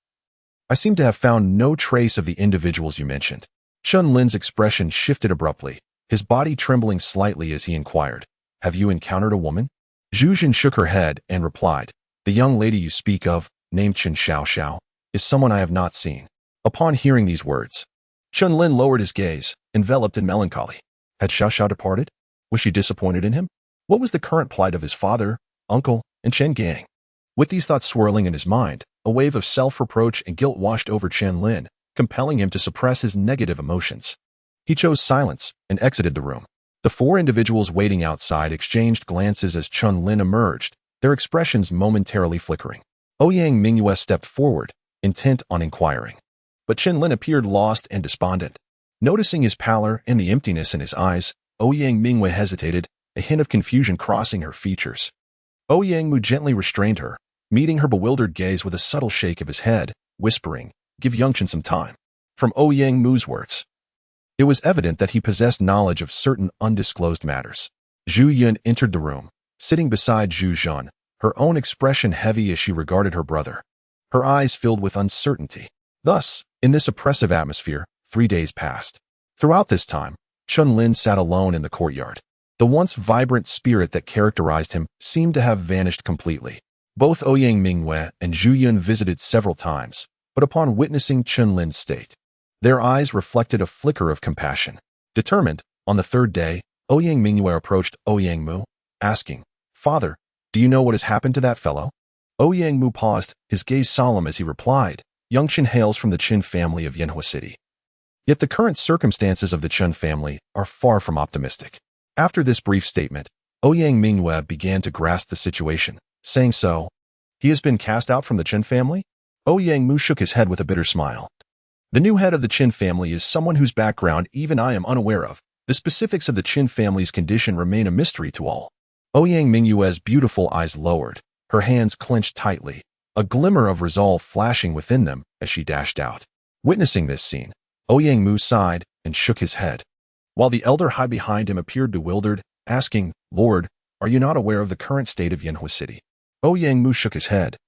I seem to have found no trace of the individuals you mentioned." Chen Lin's expression shifted abruptly, his body trembling slightly as he inquired, "Have you encountered a woman?" Zhu Jin shook her head and replied, "The young lady you speak of, named Chen Xiao, is someone I have not seen." Upon hearing these words, Chen Lin lowered his gaze, enveloped in melancholy. Had Xiao departed? Was she disappointed in him? What was the current plight of his father, uncle, and Chen Gang? With these thoughts swirling in his mind, a wave of self-reproach and guilt washed over Chen Lin, compelling him to suppress his negative emotions. He chose silence and exited the room. The 4 individuals waiting outside exchanged glances as Chen Lin emerged, their expressions momentarily flickering. Ouyang Mu stepped forward, intent on inquiring. But Chen Lin appeared lost and despondent. Noticing his pallor and the emptiness in his eyes, Ouyang Mu hesitated, a hint of confusion crossing her features. Ouyang Mu gently restrained her, meeting her bewildered gaze with a subtle shake of his head, whispering, "Give Yongchen some time." From Ouyang Mu's words, it was evident that he possessed knowledge of certain undisclosed matters. Zhu Yun entered the room, sitting beside Zhu Jun, her own expression heavy as she regarded her brother, her eyes filled with uncertainty. Thus, in this oppressive atmosphere, 3 days passed. Throughout this time, Chen Lin sat alone in the courtyard. The once vibrant spirit that characterized him seemed to have vanished completely. Both Ouyang Mu and Zhu Yun visited several times, but upon witnessing Chen Lin's state, their eyes reflected a flicker of compassion. Determined, on the 3rd day, Ouyang Mu approached Ouyang Mu, asking, "Father, do you know what has happened to that fellow?" Ouyang Mu paused, his gaze solemn as he replied, "Yongchen hails from the Chen family of Yanhua City. Yet the current circumstances of the Chen family are far from optimistic." After this brief statement, Ouyang Mu began to grasp the situation, saying, "So, he has been cast out from the Chen family?" Ouyang Mu shook his head with a bitter smile. "The new head of the Chen family is someone whose background even I am unaware of. The specifics of the Chen family's condition remain a mystery to all." Ouyang Mu's beautiful eyes lowered, her hands clenched tightly, a glimmer of resolve flashing within them as she dashed out. Witnessing this scene, Ouyang Mu sighed and shook his head, while the elder high behind him appeared bewildered, asking, "Lord, are you not aware of the current state of Yanhua City?" Ouyang Mu shook his head,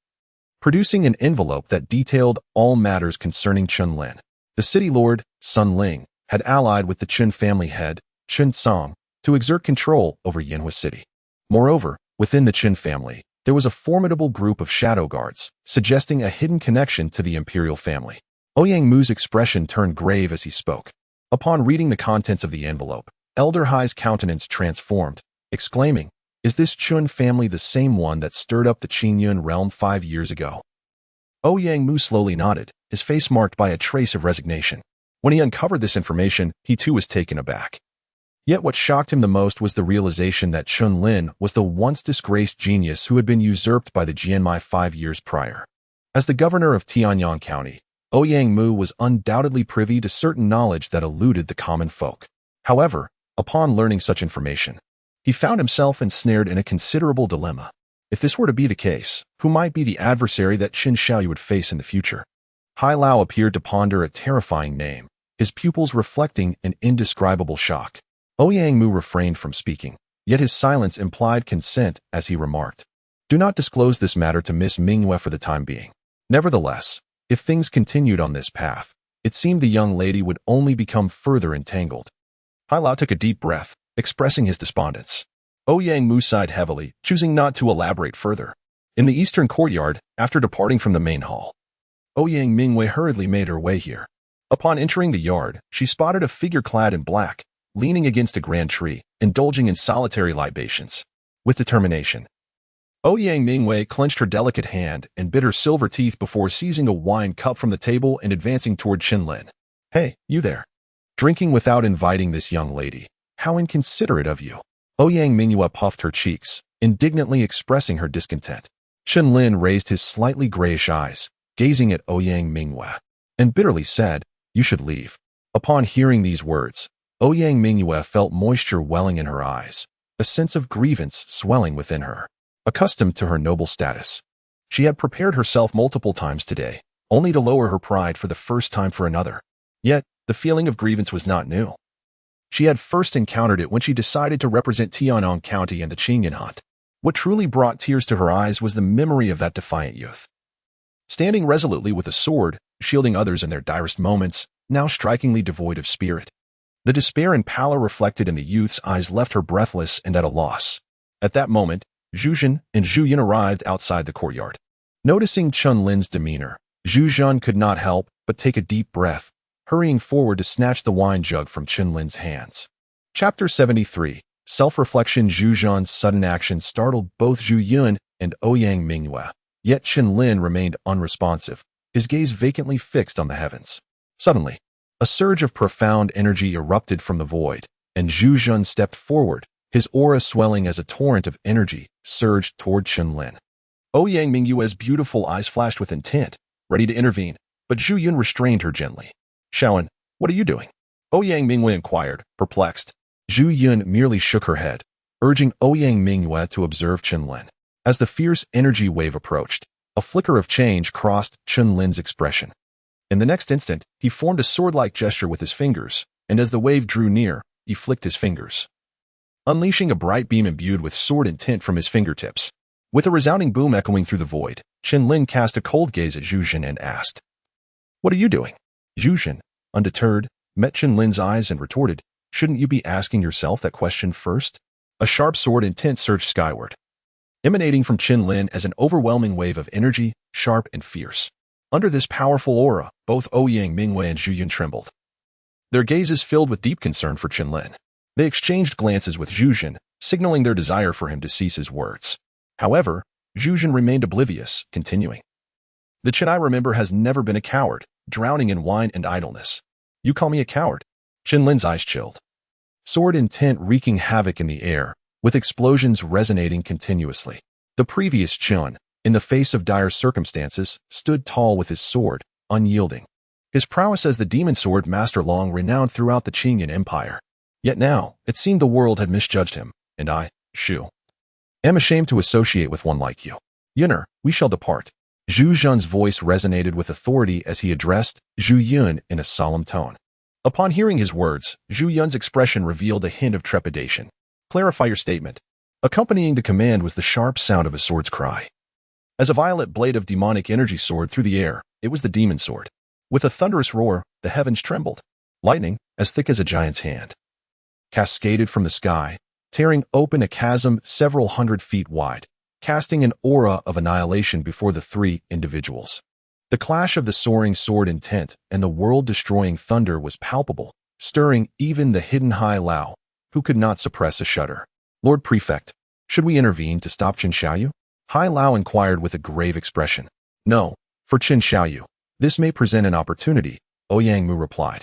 producing an envelope that detailed all matters concerning Chen Lin. The city lord, Sun Ling, had allied with the Chen family head, Chen Song, to exert control over Yinhua City. Moreover, within the Chen family, there was a formidable group of shadow guards, suggesting a hidden connection to the imperial family. Ouyang Mu's expression turned grave as he spoke. Upon reading the contents of the envelope, Elder Hai's countenance transformed, exclaiming, "Is this Chun family the same one that stirred up the Qingyun realm 5 years ago?" Ouyang Mu slowly nodded, his face marked by a trace of resignation. When he uncovered this information, he too was taken aback. Yet what shocked him the most was the realization that Chen Lin was the once disgraced genius who had been usurped by the Jianmai 5 years prior. As the governor of Tianyang County, Ouyang Mu was undoubtedly privy to certain knowledge that eluded the common folk. However, upon learning such information, he found himself ensnared in a considerable dilemma. If this were to be the case, who might be the adversary that Qin Xiaoyu would face in the future? Hai Lao appeared to ponder a terrifying name, his pupils reflecting an indescribable shock. Ouyang Mu refrained from speaking, yet his silence implied consent as he remarked, "Do not disclose this matter to Miss Mingyue for the time being." Nevertheless, if things continued on this path, it seemed the young lady would only become further entangled. Hai Lao took a deep breath, expressing his despondence. Ouyang Mu sighed heavily, choosing not to elaborate further. In the eastern courtyard, after departing from the main hall, Ouyang Mingyue hurriedly made her way here. Upon entering the yard, she spotted a figure clad in black, leaning against a grand tree, indulging in solitary libations. With determination, Ouyang Mingyue clenched her delicate hand and bit her silver teeth before seizing a wine cup from the table and advancing toward Chen Lin. "Hey, you there. Drinking without inviting this young lady. How inconsiderate of you." Ouyang Mingyue puffed her cheeks, indignantly expressing her discontent. Chen Lin raised his slightly grayish eyes, gazing at Ouyang Mingyue, and bitterly said, "You should leave." Upon hearing these words, Ouyang Mingyue felt moisture welling in her eyes, a sense of grievance swelling within her. Accustomed to her noble status, she had prepared herself multiple times today, only to lower her pride for the first time for another. Yet, the feeling of grievance was not new. She had first encountered it when she decided to represent Tianyang County in the Qingyun hunt. What truly brought tears to her eyes was the memory of that defiant youth. Standing resolutely with a sword, shielding others in their direst moments, now strikingly devoid of spirit. The despair and pallor reflected in the youth's eyes left her breathless and at a loss. At that moment, Zhu Zhen and Zhu Yun arrived outside the courtyard. Noticing Chen Lin's demeanor, Zhu Zhen could not help but take a deep breath, hurrying forward to snatch the wine jug from Chen Lin's hands. Chapter 73. Self-reflection. Zhu Zhen's sudden action startled both Zhu Yun and Ouyang Mingyue, yet Chen Lin remained unresponsive, his gaze vacantly fixed on the heavens. Suddenly, a surge of profound energy erupted from the void, and Zhu Zhen stepped forward, his aura swelling as a torrent of energy surged toward Chen Lin. Ouyang Mingyue's beautiful eyes flashed with intent, ready to intervene, but Zhu Yun restrained her gently. "Shaoan, what are you doing?" Ouyang Mingyue inquired, perplexed. Zhu Yun merely shook her head, urging Ouyang Mingyue to observe Chen Lin. As the fierce energy wave approached, a flicker of change crossed Chen Lin's expression. In the next instant, he formed a sword-like gesture with his fingers, and as the wave drew near, he flicked his fingers, unleashing a bright beam imbued with sword intent from his fingertips. With a resounding boom echoing through the void, Chen Lin cast a cold gaze at Zhu Zhen and asked, "What are you doing?" Zhu Zhen, undeterred, met Chen Lin's eyes and retorted, "Shouldn't you be asking yourself that question first?" A sharp sword intent surged skyward, emanating from Chen Lin as an overwhelming wave of energy, sharp and fierce. Under this powerful aura, both Ouyang Mingyue and Zhu Yun trembled. Their gazes filled with deep concern for Chen Lin. They exchanged glances with Zhu Zhen, signaling their desire for him to cease his words. However, Zhu Zhen remained oblivious, continuing, "The Chen I remember has never been a coward, drowning in wine and idleness. You call me a coward?" Chen Lin's eyes chilled. Sword intent wreaking havoc in the air, with explosions resonating continuously. The previous Chen, in the face of dire circumstances, stood tall with his sword, unyielding. His prowess as the demon sword master long renowned throughout the Qingyun Empire. Yet now, it seemed the world had misjudged him, and I, Shu, am ashamed to associate with one like you. Yunner, we shall depart. Zhu Zhen's voice resonated with authority as he addressed Zhu Yun in a solemn tone. Upon hearing his words, Zhu Yun's expression revealed a hint of trepidation. "Clarify your statement." Accompanying the command was the sharp sound of a sword's cry. As a violet blade of demonic energy soared through the air, it was the demon sword. With a thunderous roar, the heavens trembled. Lightning, as thick as a giant's hand, cascaded from the sky, tearing open a chasm several hundred feet wide, casting an aura of annihilation before the three individuals. The clash of the soaring sword intent and the world-destroying thunder was palpable, stirring even the hidden Hai Lao, who could not suppress a shudder. Lord Prefect, should we intervene to stop Chen Xiaoyu? Hai Lao inquired with a grave expression. No, for Chen Xiaoyu. This may present an opportunity, Ouyang Mu replied,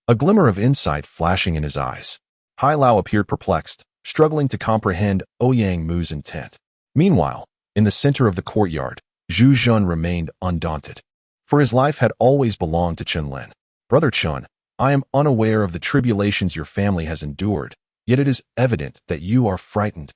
a glimmer of insight flashing in his eyes. Hai Lao appeared perplexed, struggling to comprehend Ouyang Mu's intent. Meanwhile, in the center of the courtyard, Zhu Zhun remained undaunted. For his life had always belonged to Chen Lin. Brother Chen, I am unaware of the tribulations your family has endured, yet it is evident that you are frightened.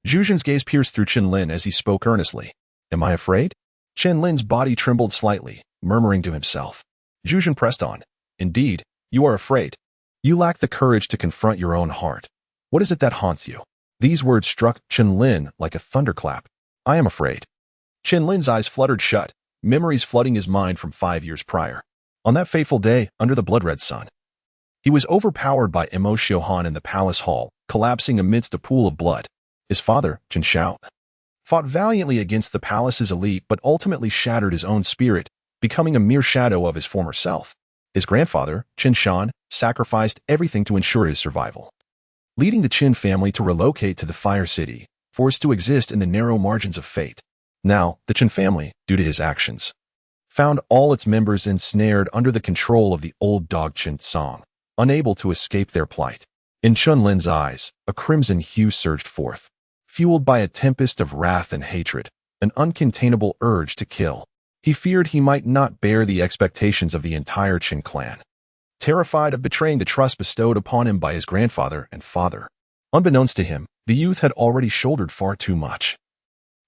Zhu Zhun's gaze pierced through Chen Lin as he spoke earnestly. Am I afraid? Chen Lin's body trembled slightly, murmuring to himself. Zhu Zhun pressed on. Indeed, you are afraid. You lack the courage to confront your own heart. What is it that haunts you? These words struck Chen Lin like a thunderclap. I am afraid. Chen Lin's eyes fluttered shut, memories flooding his mind from 5 years prior. On that fateful day, under the blood-red sun, he was overpowered by Mo Xiuhan in the palace hall, collapsing amidst a pool of blood. His father, Chen Xiao, fought valiantly against the palace's elite but ultimately shattered his own spirit, becoming a mere shadow of his former self. His grandfather, Chen Shan, sacrificed everything to ensure his survival, leading the Qin family to relocate to the Fire City, forced to exist in the narrow margins of fate. Now, the Chen family, due to his actions, found all its members ensnared under the control of the old dog Chen Song, unable to escape their plight. In Chen Lin's eyes, a crimson hue surged forth, fueled by a tempest of wrath and hatred, an uncontainable urge to kill. He feared he might not bear the expectations of the entire Qin clan, terrified of betraying the trust bestowed upon him by his grandfather and father. Unbeknownst to him, the youth had already shouldered far too much,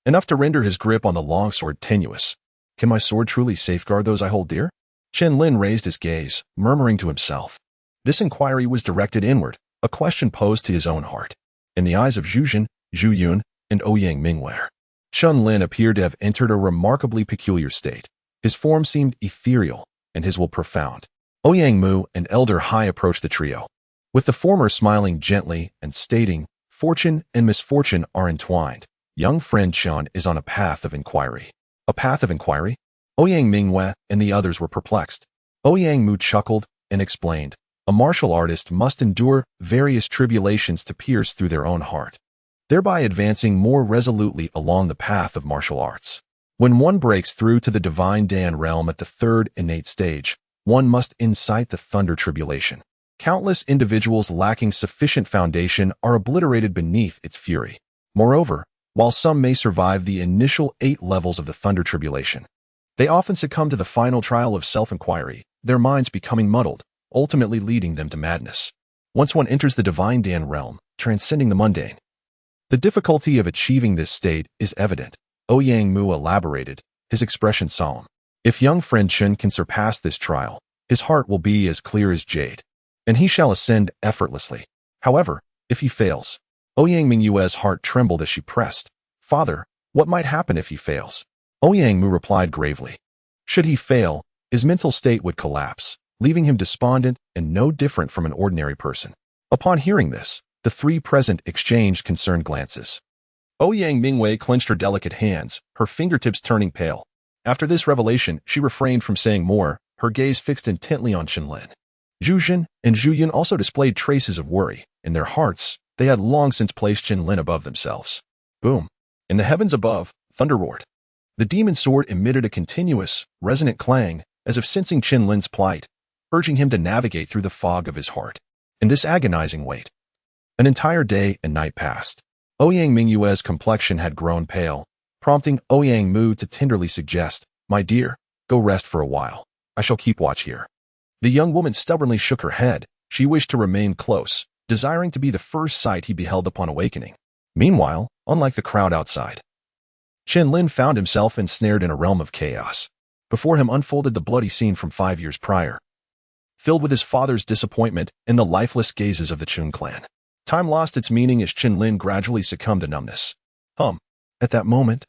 enough to render his grip on the longsword tenuous. Can my sword truly safeguard those I hold dear? Chen Lin raised his gaze, murmuring to himself. This inquiry was directed inward, a question posed to his own heart. In the eyes of Zhu Zhun, Zhu Yun, and Ouyang Mu, Chen Lin appeared to have entered a remarkably peculiar state. His form seemed ethereal, and his will profound. Ouyang Mu and Elder Hai approached the trio, with the former smiling gently and stating, fortune and misfortune are entwined. Young friend Chen is on a path of inquiry. A path of inquiry? Ouyang Mu and the others were perplexed. Ouyang Mu chuckled and explained, a martial artist must endure various tribulations to pierce through their own heart, thereby advancing more resolutely along the path of martial arts. When one breaks through to the divine Dan realm at the third innate stage, one must incite the thunder tribulation. Countless individuals lacking sufficient foundation are obliterated beneath its fury. Moreover, while some may survive the initial 8 levels of the thunder tribulation, they often succumb to the final trial of self-inquiry, their minds becoming muddled, ultimately leading them to madness. Once one enters the divine Dan realm, transcending the mundane, the difficulty of achieving this state is evident. Ouyang Mu elaborated, his expression solemn. If young friend Chen can surpass this trial, his heart will be as clear as jade, and he shall ascend effortlessly. However, if he fails, Ouyang Mu's heart trembled as she pressed. Father, what might happen if he fails? Ouyang Mu replied gravely. Should he fail, his mental state would collapse, leaving him despondent and no different from an ordinary person. Upon hearing this, the 3 present exchanged concerned glances. Ouyang Mu clenched her delicate hands, her fingertips turning pale. After this revelation, she refrained from saying more, her gaze fixed intently on Chen Lin. Zhu Zhun and Zhu Yun also displayed traces of worry. In their hearts, they had long since placed Chen Lin above themselves. Boom! In the heavens above, thunder roared. The demon sword emitted a continuous, resonant clang, as if sensing Chen Lin's plight, urging him to navigate through the fog of his heart. In this agonizing wait, an entire day and night passed. Ouyang Mu's complexion had grown pale, prompting Ouyang Mu to tenderly suggest, my dear, go rest for a while. I shall keep watch here. The young woman stubbornly shook her head. She wished to remain close, desiring to be the first sight he beheld upon awakening. Meanwhile, unlike the crowd outside, Chen Lin found himself ensnared in a realm of chaos. Before him unfolded the bloody scene from 5 years prior, filled with his father's disappointment and the lifeless gazes of the Chun clan. Time lost its meaning as Chen Lin gradually succumbed to numbness. At that moment,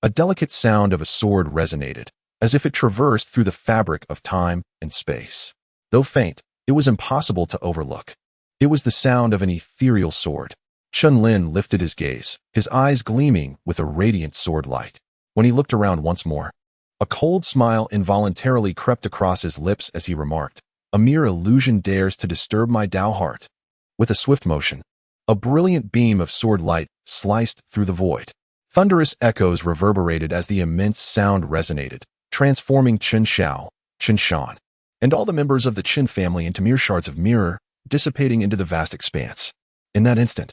a delicate sound of a sword resonated, as if it traversed through the fabric of time and space. Though faint, it was impossible to overlook. It was the sound of an ethereal sword. Chen Lin lifted his gaze, his eyes gleaming with a radiant sword light. When he looked around once more, a cold smile involuntarily crept across his lips as he remarked, "A mere illusion dares to disturb my Tao heart." With a swift motion, a brilliant beam of sword light sliced through the void. Thunderous echoes reverberated as the immense sound resonated, transforming Chen Xiao, Chen Shan, and all the members of the Chen family into mere shards of mirror, dissipating into the vast expanse. In that instant,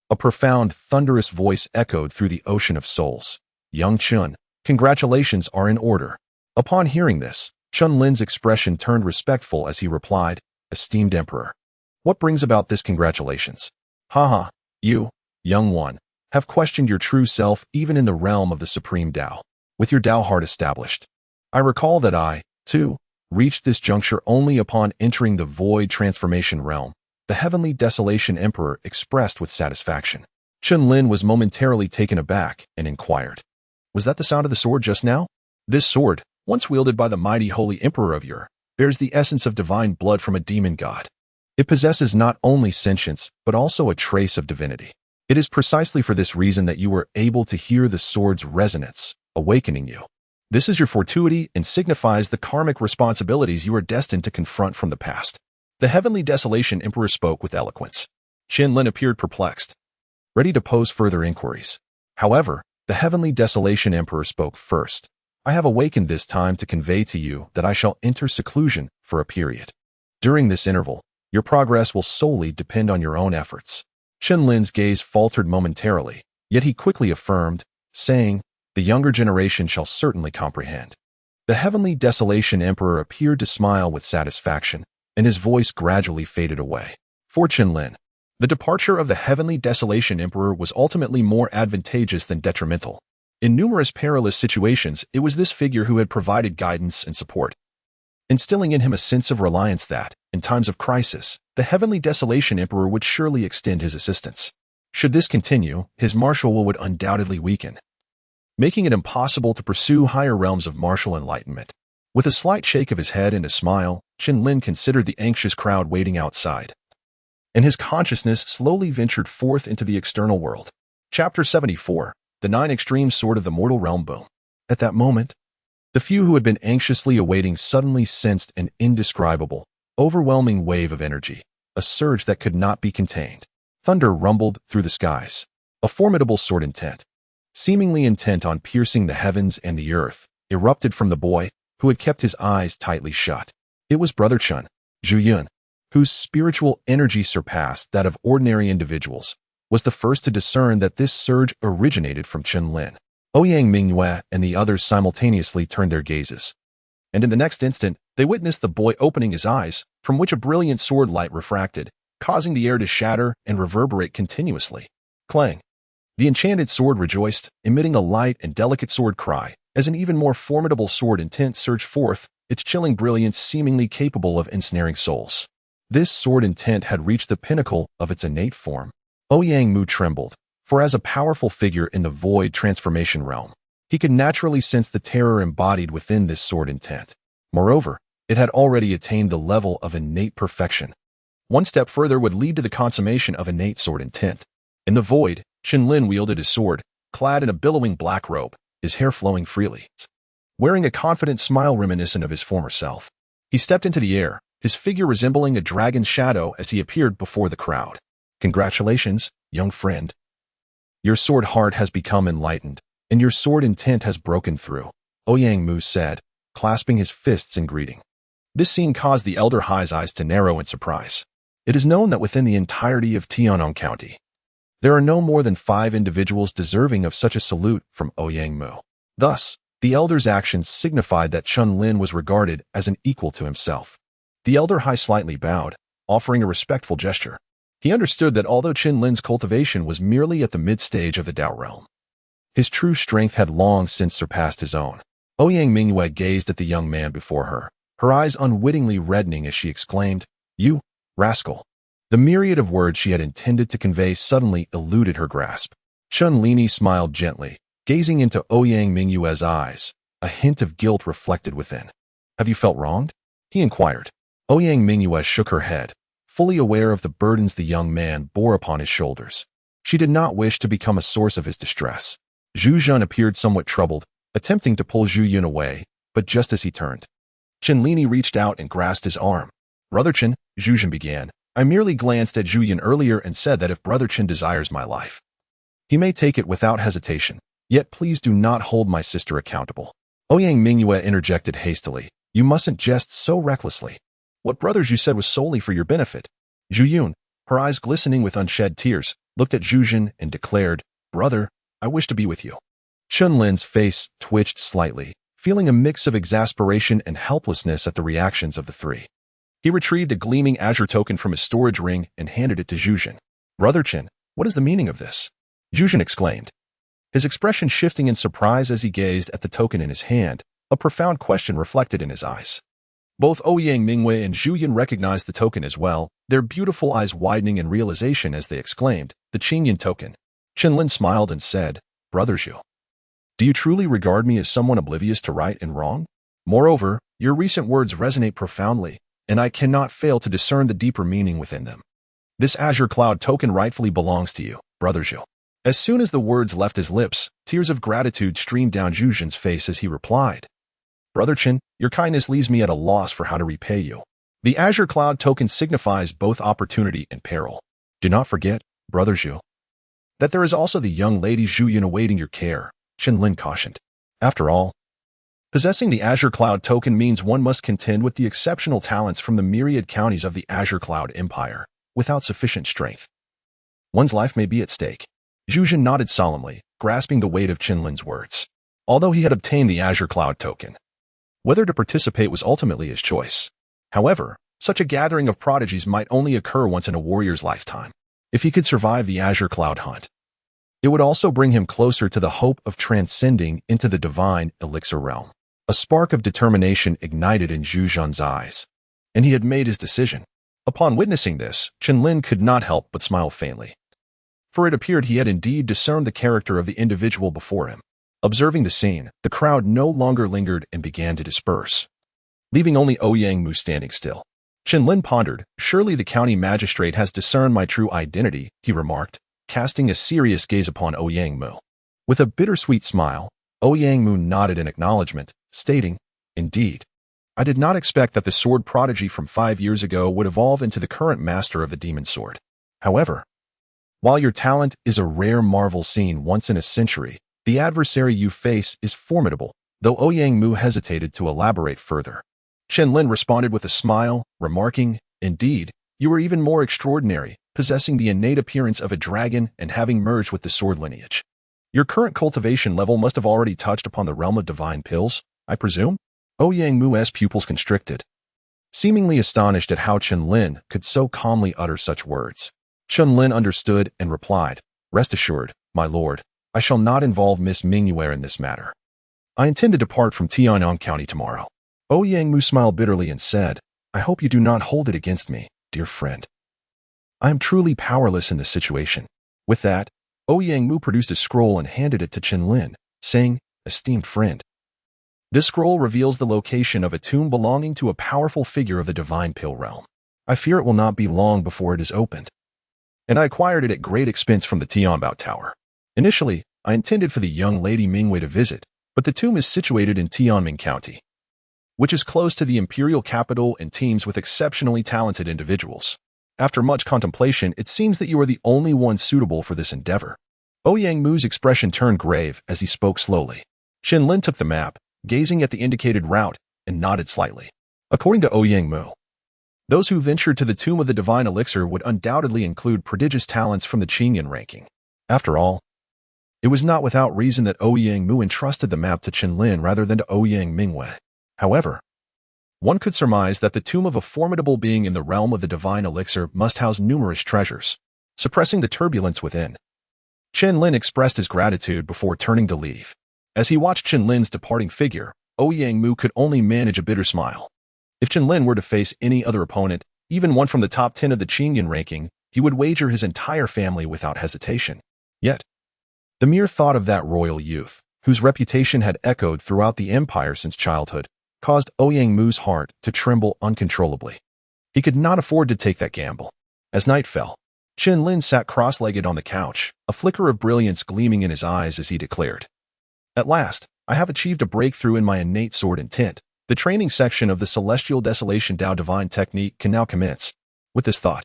a profound, thunderous voice echoed through the ocean of souls. "Young Chen, congratulations are in order." Upon hearing this, Chen Lin's expression turned respectful as he replied, "Esteemed Emperor, what brings about this congratulations? Haha, you, young one, have questioned your true self even in the realm of the Supreme Tao. With your Tao heart established, I recall that I, too, reached this juncture only upon entering the void transformation realm," the heavenly desolation emperor expressed with satisfaction. Chen Lin was momentarily taken aback and inquired, "Was that the sound of the sword just now?" "This sword, once wielded by the mighty holy emperor of Ur, bears the essence of divine blood from a demon god. It possesses not only sentience, but also a trace of divinity. It is precisely for this reason that you were able to hear the sword's resonance, awakening you. This is your fortuity and signifies the karmic responsibilities you are destined to confront from the past." The heavenly desolation emperor spoke with eloquence. Chen Lin appeared perplexed, ready to pose further inquiries. However, the heavenly desolation emperor spoke first. "I have awakened this time to convey to you that I shall enter seclusion for a period. During this interval, your progress will solely depend on your own efforts." Chen Lin's gaze faltered momentarily, yet he quickly affirmed, saying, "The younger generation shall certainly comprehend." The heavenly desolation emperor appeared to smile with satisfaction, and his voice gradually faded away. For Chen Lin, the departure of the heavenly desolation emperor was ultimately more advantageous than detrimental. In numerous perilous situations, it was this figure who had provided guidance and support, instilling in him a sense of reliance that, in times of crisis, the heavenly desolation emperor would surely extend his assistance. Should this continue, his martial will would undoubtedly weaken, making it impossible to pursue higher realms of martial enlightenment. With a slight shake of his head and a smile, Chen Lin considered the anxious crowd waiting outside, and his consciousness slowly ventured forth into the external world. Chapter 74, The Nine Extremes Sword of the Mortal Realm Boom. At that moment, the few who had been anxiously awaiting suddenly sensed an indescribable, overwhelming wave of energy, a surge that could not be contained. Thunder rumbled through the skies. A formidable sword seemingly intent on piercing the heavens and the earth, erupted from the boy, who had kept his eyes tightly shut. It was Brother Chen, Zhu, whose spiritual energy surpassed that of ordinary individuals, was the first to discern that this surge originated from Chen Lin. Ouyang Mu and the others simultaneously turned their gazes, and in the next instant, they witnessed the boy opening his eyes, from which a brilliant sword light refracted, causing the air to shatter and reverberate continuously. Clang! The enchanted sword rejoiced, emitting a light and delicate sword cry, as an even more formidable sword intent surged forth, its chilling brilliance seemingly capable of ensnaring souls. This sword intent had reached the pinnacle of its innate form. Ouyang Mu trembled, for as a powerful figure in the void transformation realm, he could naturally sense the terror embodied within this sword intent. Moreover, it had already attained the level of innate perfection. One step further would lead to the consummation of innate sword intent. In the void, Chen Lin wielded his sword, clad in a billowing black robe, his hair flowing freely. Wearing a confident smile reminiscent of his former self, he stepped into the air, his figure resembling a dragon's shadow as he appeared before the crowd. "Congratulations, young friend. Your sword heart has become enlightened, and your sword intent has broken through," Ouyang Mu said, clasping his fists in greeting. This scene caused the elder Hai's eyes to narrow in surprise. It is known that within the entirety of Tianyang County, there are no more than 5 individuals deserving of such a salute from Ouyang Mu. Thus, the elder's actions signified that Chen Lin was regarded as an equal to himself. The elder Hai slightly bowed, offering a respectful gesture. He understood that although Chen Lin's cultivation was merely at the mid-stage of the Tao realm, his true strength had long since surpassed his own. Ouyang Mu gazed at the young man before her, her eyes unwittingly reddening as she exclaimed, "You, rascal." The myriad of words she had intended to convey suddenly eluded her grasp. Chen Lin smiled gently, gazing into Ouyang Mu's eyes, a hint of guilt reflected within. "Have you felt wronged?" he inquired. Ouyang Mu shook her head, fully aware of the burdens the young man bore upon his shoulders. She did not wish to become a source of his distress. Zhu Zhen appeared somewhat troubled, attempting to pull Zhu Yun away, but just as he turned, Chen Lin reached out and grasped his arm. "Brother Chen," Zhu Zhen began, "I merely glanced at Zhu Yun earlier and said that if Brother Chen desires my life, he may take it without hesitation. Yet please do not hold my sister accountable." Ouyang Mu interjected hastily. "You mustn't jest so recklessly. What brothers you said was solely for your benefit." Zhu Yun, her eyes glistening with unshed tears, looked at Zhu Zhen and declared, "Brother, I wish to be with you." Chen Lin's face twitched slightly, feeling a mix of exasperation and helplessness at the reactions of the three. He retrieved a gleaming azure token from his storage ring and handed it to Zhu Zhen. "Brother Chen, what is the meaning of this?" Zhu Zhen exclaimed, his expression shifting in surprise as he gazed at the token in his hand, a profound question reflected in his eyes. Both Ouyang Mu and Zhu Yun recognized the token as well, their beautiful eyes widening in realization as they exclaimed, "The Qingyan token." Chen Lin smiled and said, "Brother Zhu, do you truly regard me as someone oblivious to right and wrong? Moreover, your recent words resonate profoundly, and I cannot fail to discern the deeper meaning within them. This Azure Cloud token rightfully belongs to you, Brother Zhu." As soon as the words left his lips, tears of gratitude streamed down Zhu Zhen's face as he replied, "Brother Chen, your kindness leaves me at a loss for how to repay you. The Azure Cloud token signifies both opportunity and peril. Do not forget, Brother Zhu, that there is also the young lady Zhu Yun awaiting your care," Chen Lin cautioned. After all, possessing the Azure Cloud token means one must contend with the exceptional talents from the myriad counties of the Azure Cloud Empire. Without sufficient strength, one's life may be at stake. Zhu Zhen nodded solemnly, grasping the weight of Chen Lin's words. Although he had obtained the Azure Cloud token, whether to participate was ultimately his choice. However, such a gathering of prodigies might only occur once in a warrior's lifetime. If he could survive the Azure Cloud hunt, it would also bring him closer to the hope of transcending into the divine elixir realm. A spark of determination ignited in Zhu Zhen's eyes, and he had made his decision. Upon witnessing this, Chen Lin could not help but smile faintly, for it appeared he had indeed discerned the character of the individual before him. Observing the scene, the crowd no longer lingered and began to disperse, leaving only Ouyang Mu standing still. Chen Lin pondered, "Surely the county magistrate has discerned my true identity," he remarked, casting a serious gaze upon Ouyang Mu. With a bittersweet smile, Ouyang Mu nodded in acknowledgement, stating, "Indeed, I did not expect that the sword prodigy from 5 years ago would evolve into the current master of the demon sword. However, while your talent is a rare marvel seen once in a century, the adversary you face is formidable," though Ouyang Mu hesitated to elaborate further. Chen Lin responded with a smile, remarking, "Indeed, you are even more extraordinary, possessing the innate appearance of a dragon and having merged with the sword lineage. Your current cultivation level must have already touched upon the realm of divine pills, I presume?" Ouyang Mu's pupils constricted, seemingly astonished at how Chen Lin could so calmly utter such words. Chen Lin understood and replied, "Rest assured, my lord, I shall not involve Miss Mingyue in this matter. I intend to depart from Tianyang County tomorrow." Ouyang Mu smiled bitterly and said, "I hope you do not hold it against me, dear friend. I am truly powerless in this situation." With that, Ouyang Mu produced a scroll and handed it to Chen Lin, saying, "Esteemed friend, this scroll reveals the location of a tomb belonging to a powerful figure of the divine pill realm. I fear it will not be long before it is opened, and I acquired it at great expense from the Tianbao Tower. Initially, I intended for the young lady Mingyue to visit, but the tomb is situated in Tianming County, which is close to the imperial capital and teems with exceptionally talented individuals. After much contemplation, it seems that you are the only one suitable for this endeavor." Ouyang Mu's expression turned grave as he spoke slowly. Chen Lin took the map, gazing at the indicated route, and nodded slightly. According to Ouyang Mu, those who ventured to the Tomb of the Divine Elixir would undoubtedly include prodigious talents from the Qingyan ranking. After all, it was not without reason that Ouyang Mu entrusted the map to Chen Lin rather than to Ouyang Mingyue. However, one could surmise that the tomb of a formidable being in the realm of the Divine Elixir must house numerous treasures, suppressing the turbulence within. Chen Lin expressed his gratitude before turning to leave. As he watched Chen Lin's departing figure, Ouyang Mu could only manage a bitter smile. If Chen Lin were to face any other opponent, even one from the top 10 of the Qingyan ranking, he would wager his entire family without hesitation. Yet, the mere thought of that royal youth, whose reputation had echoed throughout the empire since childhood, caused Ouyang Mu's heart to tremble uncontrollably. He could not afford to take that gamble. As night fell, Chen Lin sat cross-legged on the couch, a flicker of brilliance gleaming in his eyes as he declared, "At last, I have achieved a breakthrough in my innate sword intent. The training section of the Celestial Desolation Dao Divine Technique can now commence." With this thought,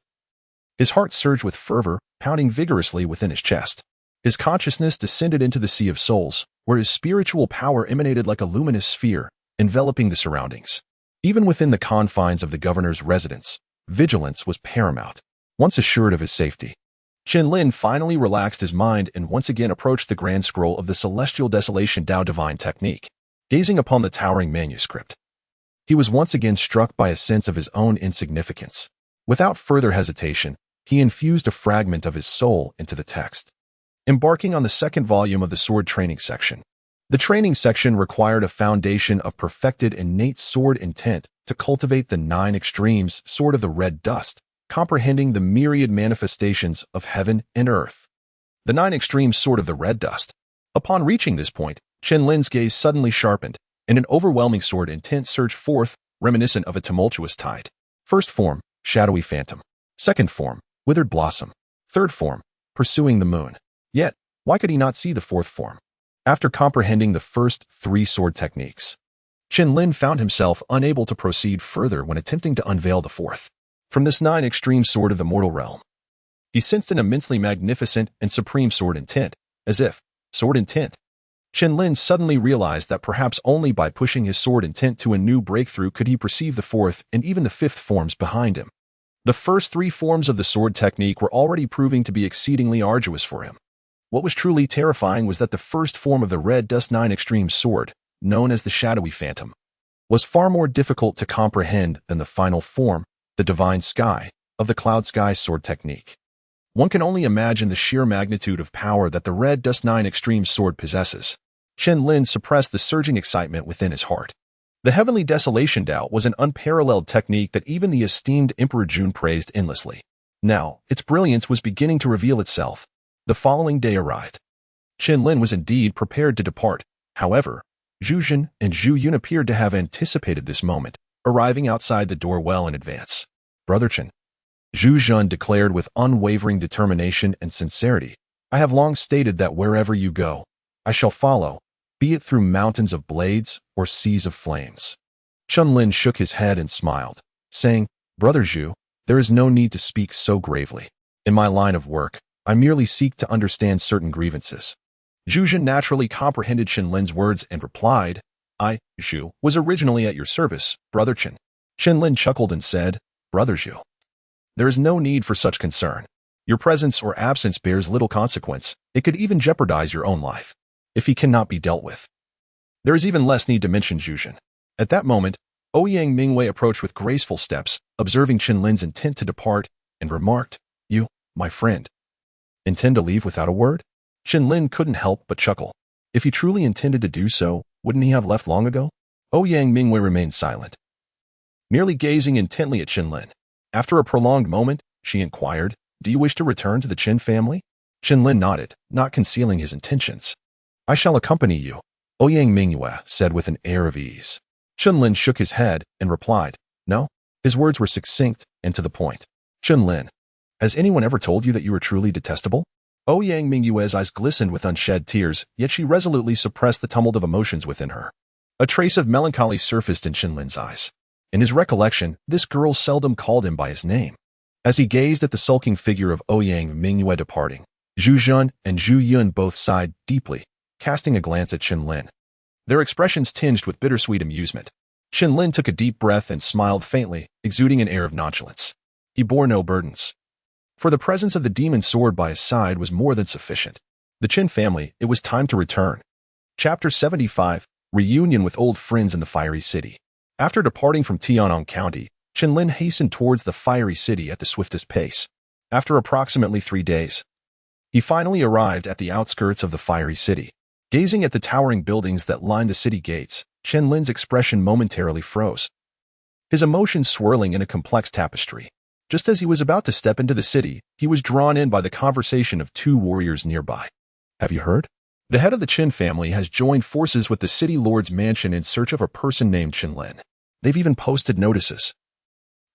his heart surged with fervor, pounding vigorously within his chest. His consciousness descended into the sea of souls, where his spiritual power emanated like a luminous sphere, enveloping the surroundings. Even within the confines of the governor's residence, vigilance was paramount. Once assured of his safety, Chen Lin finally relaxed his mind and once again approached the grand scroll of the Celestial Desolation Dao Divine Technique. Gazing upon the towering manuscript, he was once again struck by a sense of his own insignificance. Without further hesitation, he infused a fragment of his soul into the text. Embarking on the second volume of the sword training section, the training section required a foundation of perfected innate sword intent to cultivate the 9 extremes sword of the red dust, comprehending the myriad manifestations of heaven and earth. The 9 extremes sword of the red dust. Upon reaching this point, Chen Lin's gaze suddenly sharpened, and an overwhelming sword intent surged forth, reminiscent of a tumultuous tide. First form, shadowy phantom. Second form, withered blossom. Third form, pursuing the moon. Yet, why could he not see the fourth form? After comprehending the first 3 sword techniques, Chen Lin found himself unable to proceed further when attempting to unveil the fourth. From this 9 extreme sword of the mortal realm, he sensed an immensely magnificent and supreme sword intent, as if, sword intent. Chen Lin suddenly realized that perhaps only by pushing his sword intent to a new breakthrough could he perceive the fourth and even the fifth forms behind him. The first 3 forms of the sword technique were already proving to be exceedingly arduous for him. What was truly terrifying was that the first form of the red dust 9 extreme sword, known as the shadowy phantom, was far more difficult to comprehend than the final form, the divine sky, of the cloud sky sword technique. One can only imagine the sheer magnitude of power that the red dust 9 extreme sword possesses. Chen Lin suppressed the surging excitement within his heart. The heavenly desolation Dao was an unparalleled technique that even the esteemed Emperor Jun praised endlessly. Now, its brilliance was beginning to reveal itself. The following day arrived. Chen Lin was indeed prepared to depart. However, Zhu Jun and Zhu Yun appeared to have anticipated this moment, arriving outside the door well in advance. "Brother Chen," Zhu Jun declared with unwavering determination and sincerity, "I have long stated that wherever you go, I shall follow, be it through mountains of blades or seas of flames." Chen Lin shook his head and smiled, saying, "Brother Zhu, there is no need to speak so gravely. In my line of work, I merely seek to understand certain grievances." Zhu Jun naturally comprehended Chen Lin's words and replied, "I, Zhu, was originally at your service, Brother Chen." Chen Lin chuckled and said, "Brother Zhu, there is no need for such concern. Your presence or absence bears little consequence. It could even jeopardize your own life, if he cannot be dealt with. There is even less need to mention Zhu Jun." At that moment, Ouyang Mu approached with graceful steps, observing Chen Lin's intent to depart, and remarked, "You, my friend, intend to leave without a word?" Chen Lin couldn't help but chuckle. If he truly intended to do so, wouldn't he have left long ago? Ouyang Mu remained silent, merely gazing intently at Chen Lin. After a prolonged moment, she inquired, "Do you wish to return to the Chen family?" Chen Lin nodded, not concealing his intentions. "I shall accompany you," Ouyang Mu said with an air of ease. Chen Lin shook his head and replied, "No." His words were succinct and to the point. "Chen Lin, has anyone ever told you that you are truly detestable?" Ouyang Mu's eyes glistened with unshed tears, yet she resolutely suppressed the tumult of emotions within her. A trace of melancholy surfaced in Chen Lin's eyes. In his recollection, this girl seldom called him by his name. As he gazed at the sulking figure of Ouyang Mu departing, Zhu Jun and Zhu Yun both sighed deeply, casting a glance at Chen Lin. Their expressions tinged with bittersweet amusement. Chen Lin took a deep breath and smiled faintly, exuding an air of nonchalance. He bore no burdens. For the presence of the demon sword by his side was more than sufficient. The Chen family, it was time to return. Chapter 75, Reunion with Old Friends in the Fiery City. After departing from Tiannong County, Chen Lin hastened towards the Fiery City at the swiftest pace. After approximately 3 days, he finally arrived at the outskirts of the Fiery City. Gazing at the towering buildings that lined the city gates, Chen Lin's expression momentarily froze, his emotions swirling in a complex tapestry. Just as he was about to step into the city, he was drawn in by the conversation of 2 warriors nearby. "Have you heard? The head of the Chen family has joined forces with the city lord's mansion in search of a person named Chen Lin. They've even posted notices."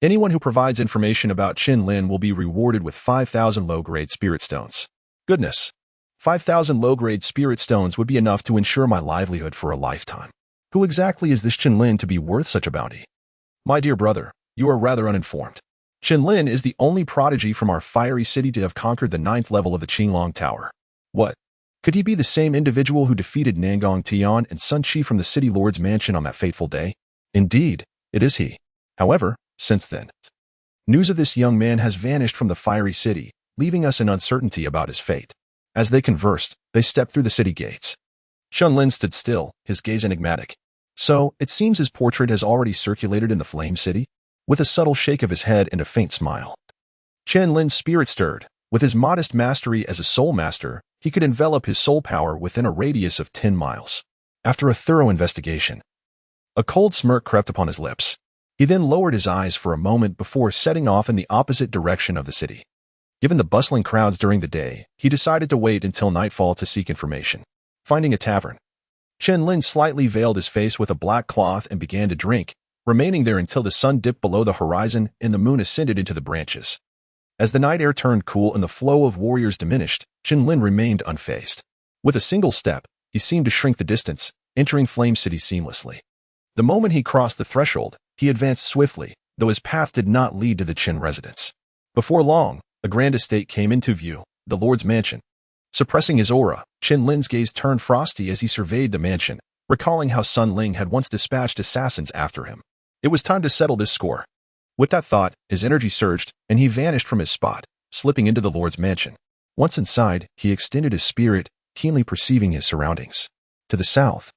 Anyone who provides information about Chen Lin will be rewarded with 5,000 low-grade spirit stones. Goodness. 5,000 low-grade spirit stones would be enough to ensure my livelihood for a lifetime. Who exactly is this Chen Lin to be worth such a bounty? My dear brother, you are rather uninformed. Chen Lin is the only prodigy from our fiery city to have conquered the 9th level of the Qinglong Tower. What? Could he be the same individual who defeated Nangong Tian and Sun Qi from the City Lord's mansion on that fateful day? Indeed, it is he. However, since then, news of this young man has vanished from the fiery city, leaving us in uncertainty about his fate. As they conversed, they stepped through the city gates. Chen Lin stood still, his gaze enigmatic. So, it seems his portrait has already circulated in the Flame City? With a subtle shake of his head and a faint smile. Chen Lin's spirit stirred. With his modest mastery as a soul master, he could envelop his soul power within a radius of 10 miles. After a thorough investigation, a cold smirk crept upon his lips. He then lowered his eyes for a moment before setting off in the opposite direction of the city. Given the bustling crowds during the day, he decided to wait until nightfall to seek information. Finding a tavern, Chen Lin slightly veiled his face with a black cloth and began to drink, remaining there until the sun dipped below the horizon and the moon ascended into the branches. As the night air turned cool and the flow of warriors diminished, Chen Lin remained unfazed. With a single step, he seemed to shrink the distance, entering Flame City seamlessly. The moment he crossed the threshold, he advanced swiftly, though his path did not lead to the Chen residence. Before long, a grand estate came into view, the Lord's mansion. Suppressing his aura, Chen Lin's gaze turned frosty as he surveyed the mansion, recalling how Sun Ling had once dispatched assassins after him. It was time to settle this score. With that thought, his energy surged, and he vanished from his spot, slipping into the Lord's mansion. Once inside, he extended his spirit, keenly perceiving his surroundings. To the south,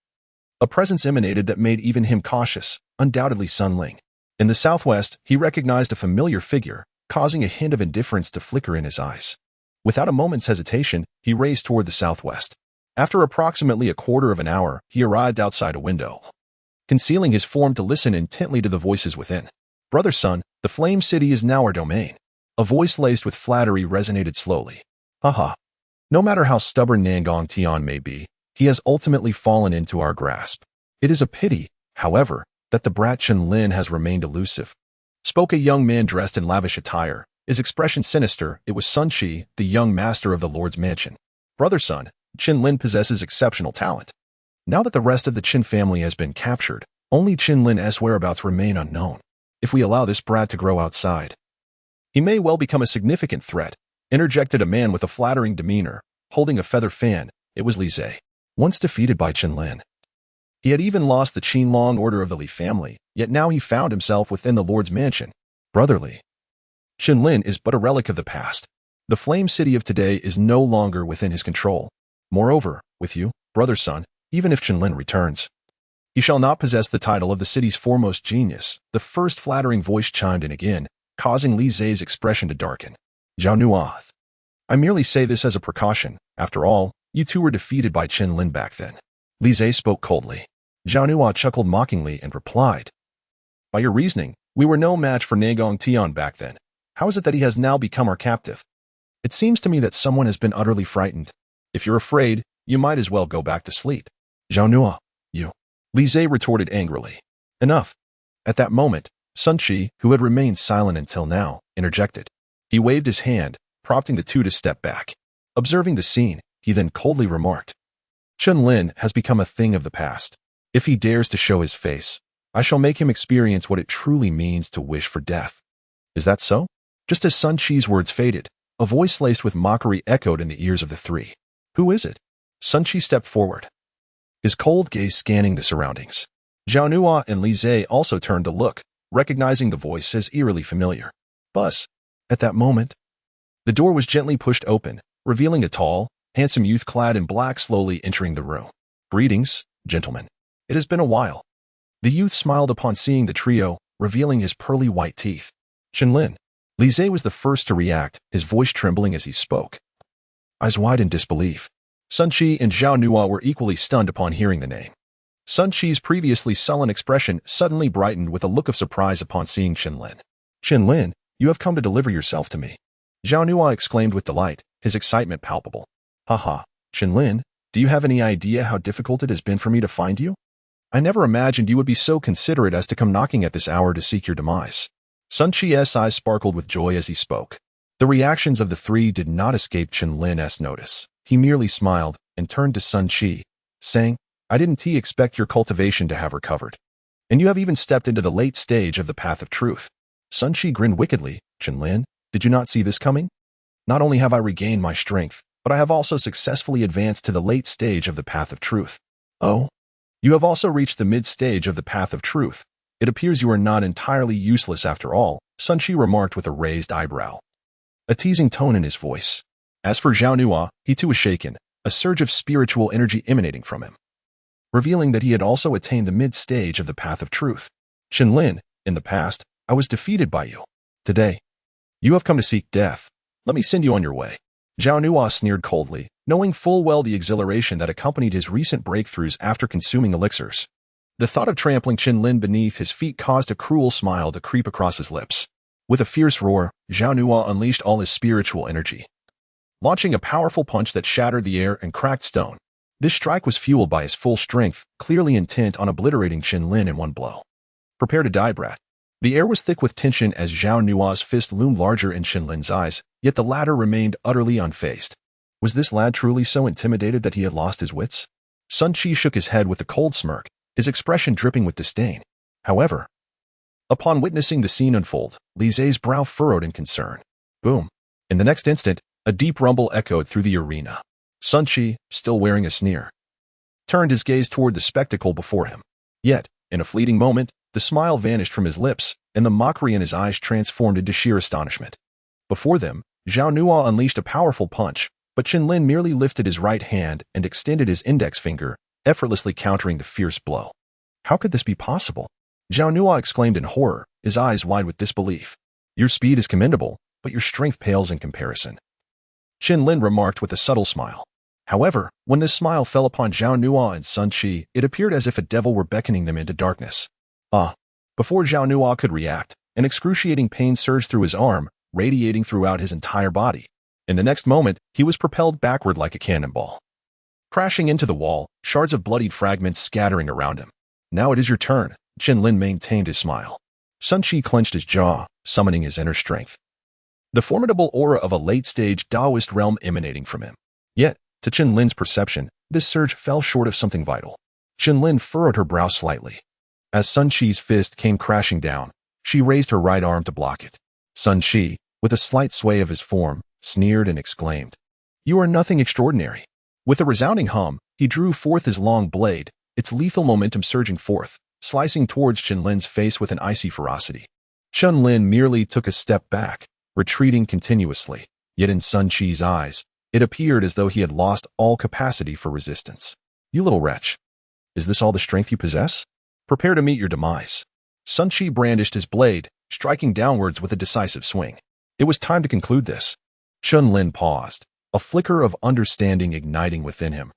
a presence emanated that made even him cautious, undoubtedly Sun Ling. In the southwest, he recognized a familiar figure, causing a hint of indifference to flicker in his eyes. Without a moment's hesitation, he raced toward the southwest. After approximately a quarter of an hour, he arrived outside a window, concealing his form to listen intently to the voices within. Brother Sun, the Flame City is now our domain. A voice laced with flattery resonated slowly. Haha. No matter how stubborn Nangong Tian may be, he has ultimately fallen into our grasp. It is a pity, however, that the brat Chen Lin has remained elusive. Spoke a young man dressed in lavish attire, his expression sinister. It was Sun Qi, the young master of the Lord's mansion. Brother Sun, Chen Lin possesses exceptional talent. Now that the rest of the Chen family has been captured, only Chen Lin's whereabouts remain unknown. If we allow this brat to grow outside, he may well become a significant threat, interjected a man with a flattering demeanor, holding a feather fan. It was Li Zhe. Once defeated by Chen Lin, he had even lost the Qinglong order of the Li family, yet now he found himself within the Lord's mansion. Brotherly. Chen Lin is but a relic of the past. The Flame City of today is no longer within his control. Moreover, with you, Brother Sun, even if Chen Lin returns, he shall not possess the title of the city's foremost genius. The first flattering voice chimed in again, causing Li Zhe's expression to darken. Zhao Nua. I merely say this as a precaution. After all, you two were defeated by Chen Lin back then. Li Zhe spoke coldly. Zhao Nua chuckled mockingly and replied, by your reasoning, we were no match for Nangong Tian back then. How is it that he has now become our captive? It seems to me that someone has been utterly frightened. If you're afraid, you might as well go back to sleep. Zhao Nua, you. Li Zhe retorted angrily. Enough. At that moment, Sun Qi, who had remained silent until now, interjected. He waved his hand, prompting the two to step back. Observing the scene, he then coldly remarked, Chen Lin has become a thing of the past. If he dares to show his face, I shall make him experience what it truly means to wish for death. Is that so? Just as Sun Qi's words faded, a voice laced with mockery echoed in the ears of the three. Who is it? Sun Qi stepped forward, his cold gaze scanning the surroundings. Zhao Nua and Li Zhe also turned to look, recognizing the voice as eerily familiar. Buzz. At that moment, the door was gently pushed open, revealing a tall, handsome youth clad in black slowly entering the room. Greetings, gentlemen. It has been a while. The youth smiled upon seeing the trio, revealing his pearly white teeth. Chen Lin. Li Zhe was the first to react, his voice trembling as he spoke. Eyes wide in disbelief. Sun Qi and Zhao Nua were equally stunned upon hearing the name. Sun Qi's previously sullen expression suddenly brightened with a look of surprise upon seeing Chen Lin. Chen Lin, you have come to deliver yourself to me. Zhao Nua exclaimed with delight, his excitement palpable. Haha, Chen Lin, do you have any idea how difficult it has been for me to find you? I never imagined you would be so considerate as to come knocking at this hour to seek your demise. Sun Chi's eyes sparkled with joy as he spoke. The reactions of the three did not escape Chen Lin's notice. He merely smiled and turned to Sun Chi, saying, I didn't expect your cultivation to have recovered. And you have even stepped into the late stage of the path of truth. Sun Chi grinned wickedly. Chen Lin, did you not see this coming? Not only have I regained my strength, but I have also successfully advanced to the late stage of the path of truth. Oh? You have also reached the mid-stage of the path of truth. It appears you are not entirely useless after all, Sun Chi remarked with a raised eyebrow, a teasing tone in his voice. As for Zhao Nua, he too was shaken, a surge of spiritual energy emanating from him, revealing that he had also attained the mid-stage of the path of truth. Chen Lin, in the past, I was defeated by you. Today, you have come to seek death. Let me send you on your way. Zhao Nua sneered coldly, knowing full well the exhilaration that accompanied his recent breakthroughs after consuming elixirs. The thought of trampling Chen Lin beneath his feet caused a cruel smile to creep across his lips. With a fierce roar, Zhao Nua unleashed all his spiritual energy, launching a powerful punch that shattered the air and cracked stone. This strike was fueled by his full strength, clearly intent on obliterating Chen Lin in one blow. Prepare to die, brat. The air was thick with tension as Zhao Nua's fist loomed larger in Chen Lin's eyes, yet the latter remained utterly unfazed. Was this lad truly so intimidated that he had lost his wits? Sun Chi shook his head with a cold smirk, his expression dripping with disdain. However, upon witnessing the scene unfold, Li Zhe's brow furrowed in concern. Boom. In the next instant, a deep rumble echoed through the arena. Sun Chi, still wearing a sneer, turned his gaze toward the spectacle before him. Yet, in a fleeting moment, the smile vanished from his lips, and the mockery in his eyes transformed into sheer astonishment. Before them, Zhao Nua unleashed a powerful punch, but Chen Lin merely lifted his right hand and extended his index finger, effortlessly countering the fierce blow. How could this be possible? Zhao Nua exclaimed in horror, his eyes wide with disbelief. Your speed is commendable, but your strength pales in comparison. Chen Lin remarked with a subtle smile. However, when this smile fell upon Zhao Nua and Sun Chi, it appeared as if a devil were beckoning them into darkness. Before Zhao Nua could react, an excruciating pain surged through his arm, radiating throughout his entire body. In the next moment, he was propelled backward like a cannonball, crashing into the wall, shards of bloodied fragments scattering around him. Now it is your turn, Chen Lin maintained his smile. Sun Chi clenched his jaw, summoning his inner strength, the formidable aura of a late-stage Taoist realm emanating from him. Yet, to Chen Lin's perception, this surge fell short of something vital. Chen Lin furrowed her brow slightly. As Sun Chi's fist came crashing down, she raised her right arm to block it. Sun Chi, with a slight sway of his form, sneered and exclaimed, You are nothing extraordinary. With a resounding hum, he drew forth his long blade, its lethal momentum surging forth, slicing towards Chen Lin's face with an icy ferocity. Chen Lin merely took a step back, retreating continuously, yet in Sun Chi's eyes, it appeared as though he had lost all capacity for resistance. You little wretch. Is this all the strength you possess? Prepare to meet your demise. Sun Chi brandished his blade, striking downwards with a decisive swing. It was time to conclude this. Chen Lin paused, a flicker of understanding igniting within him,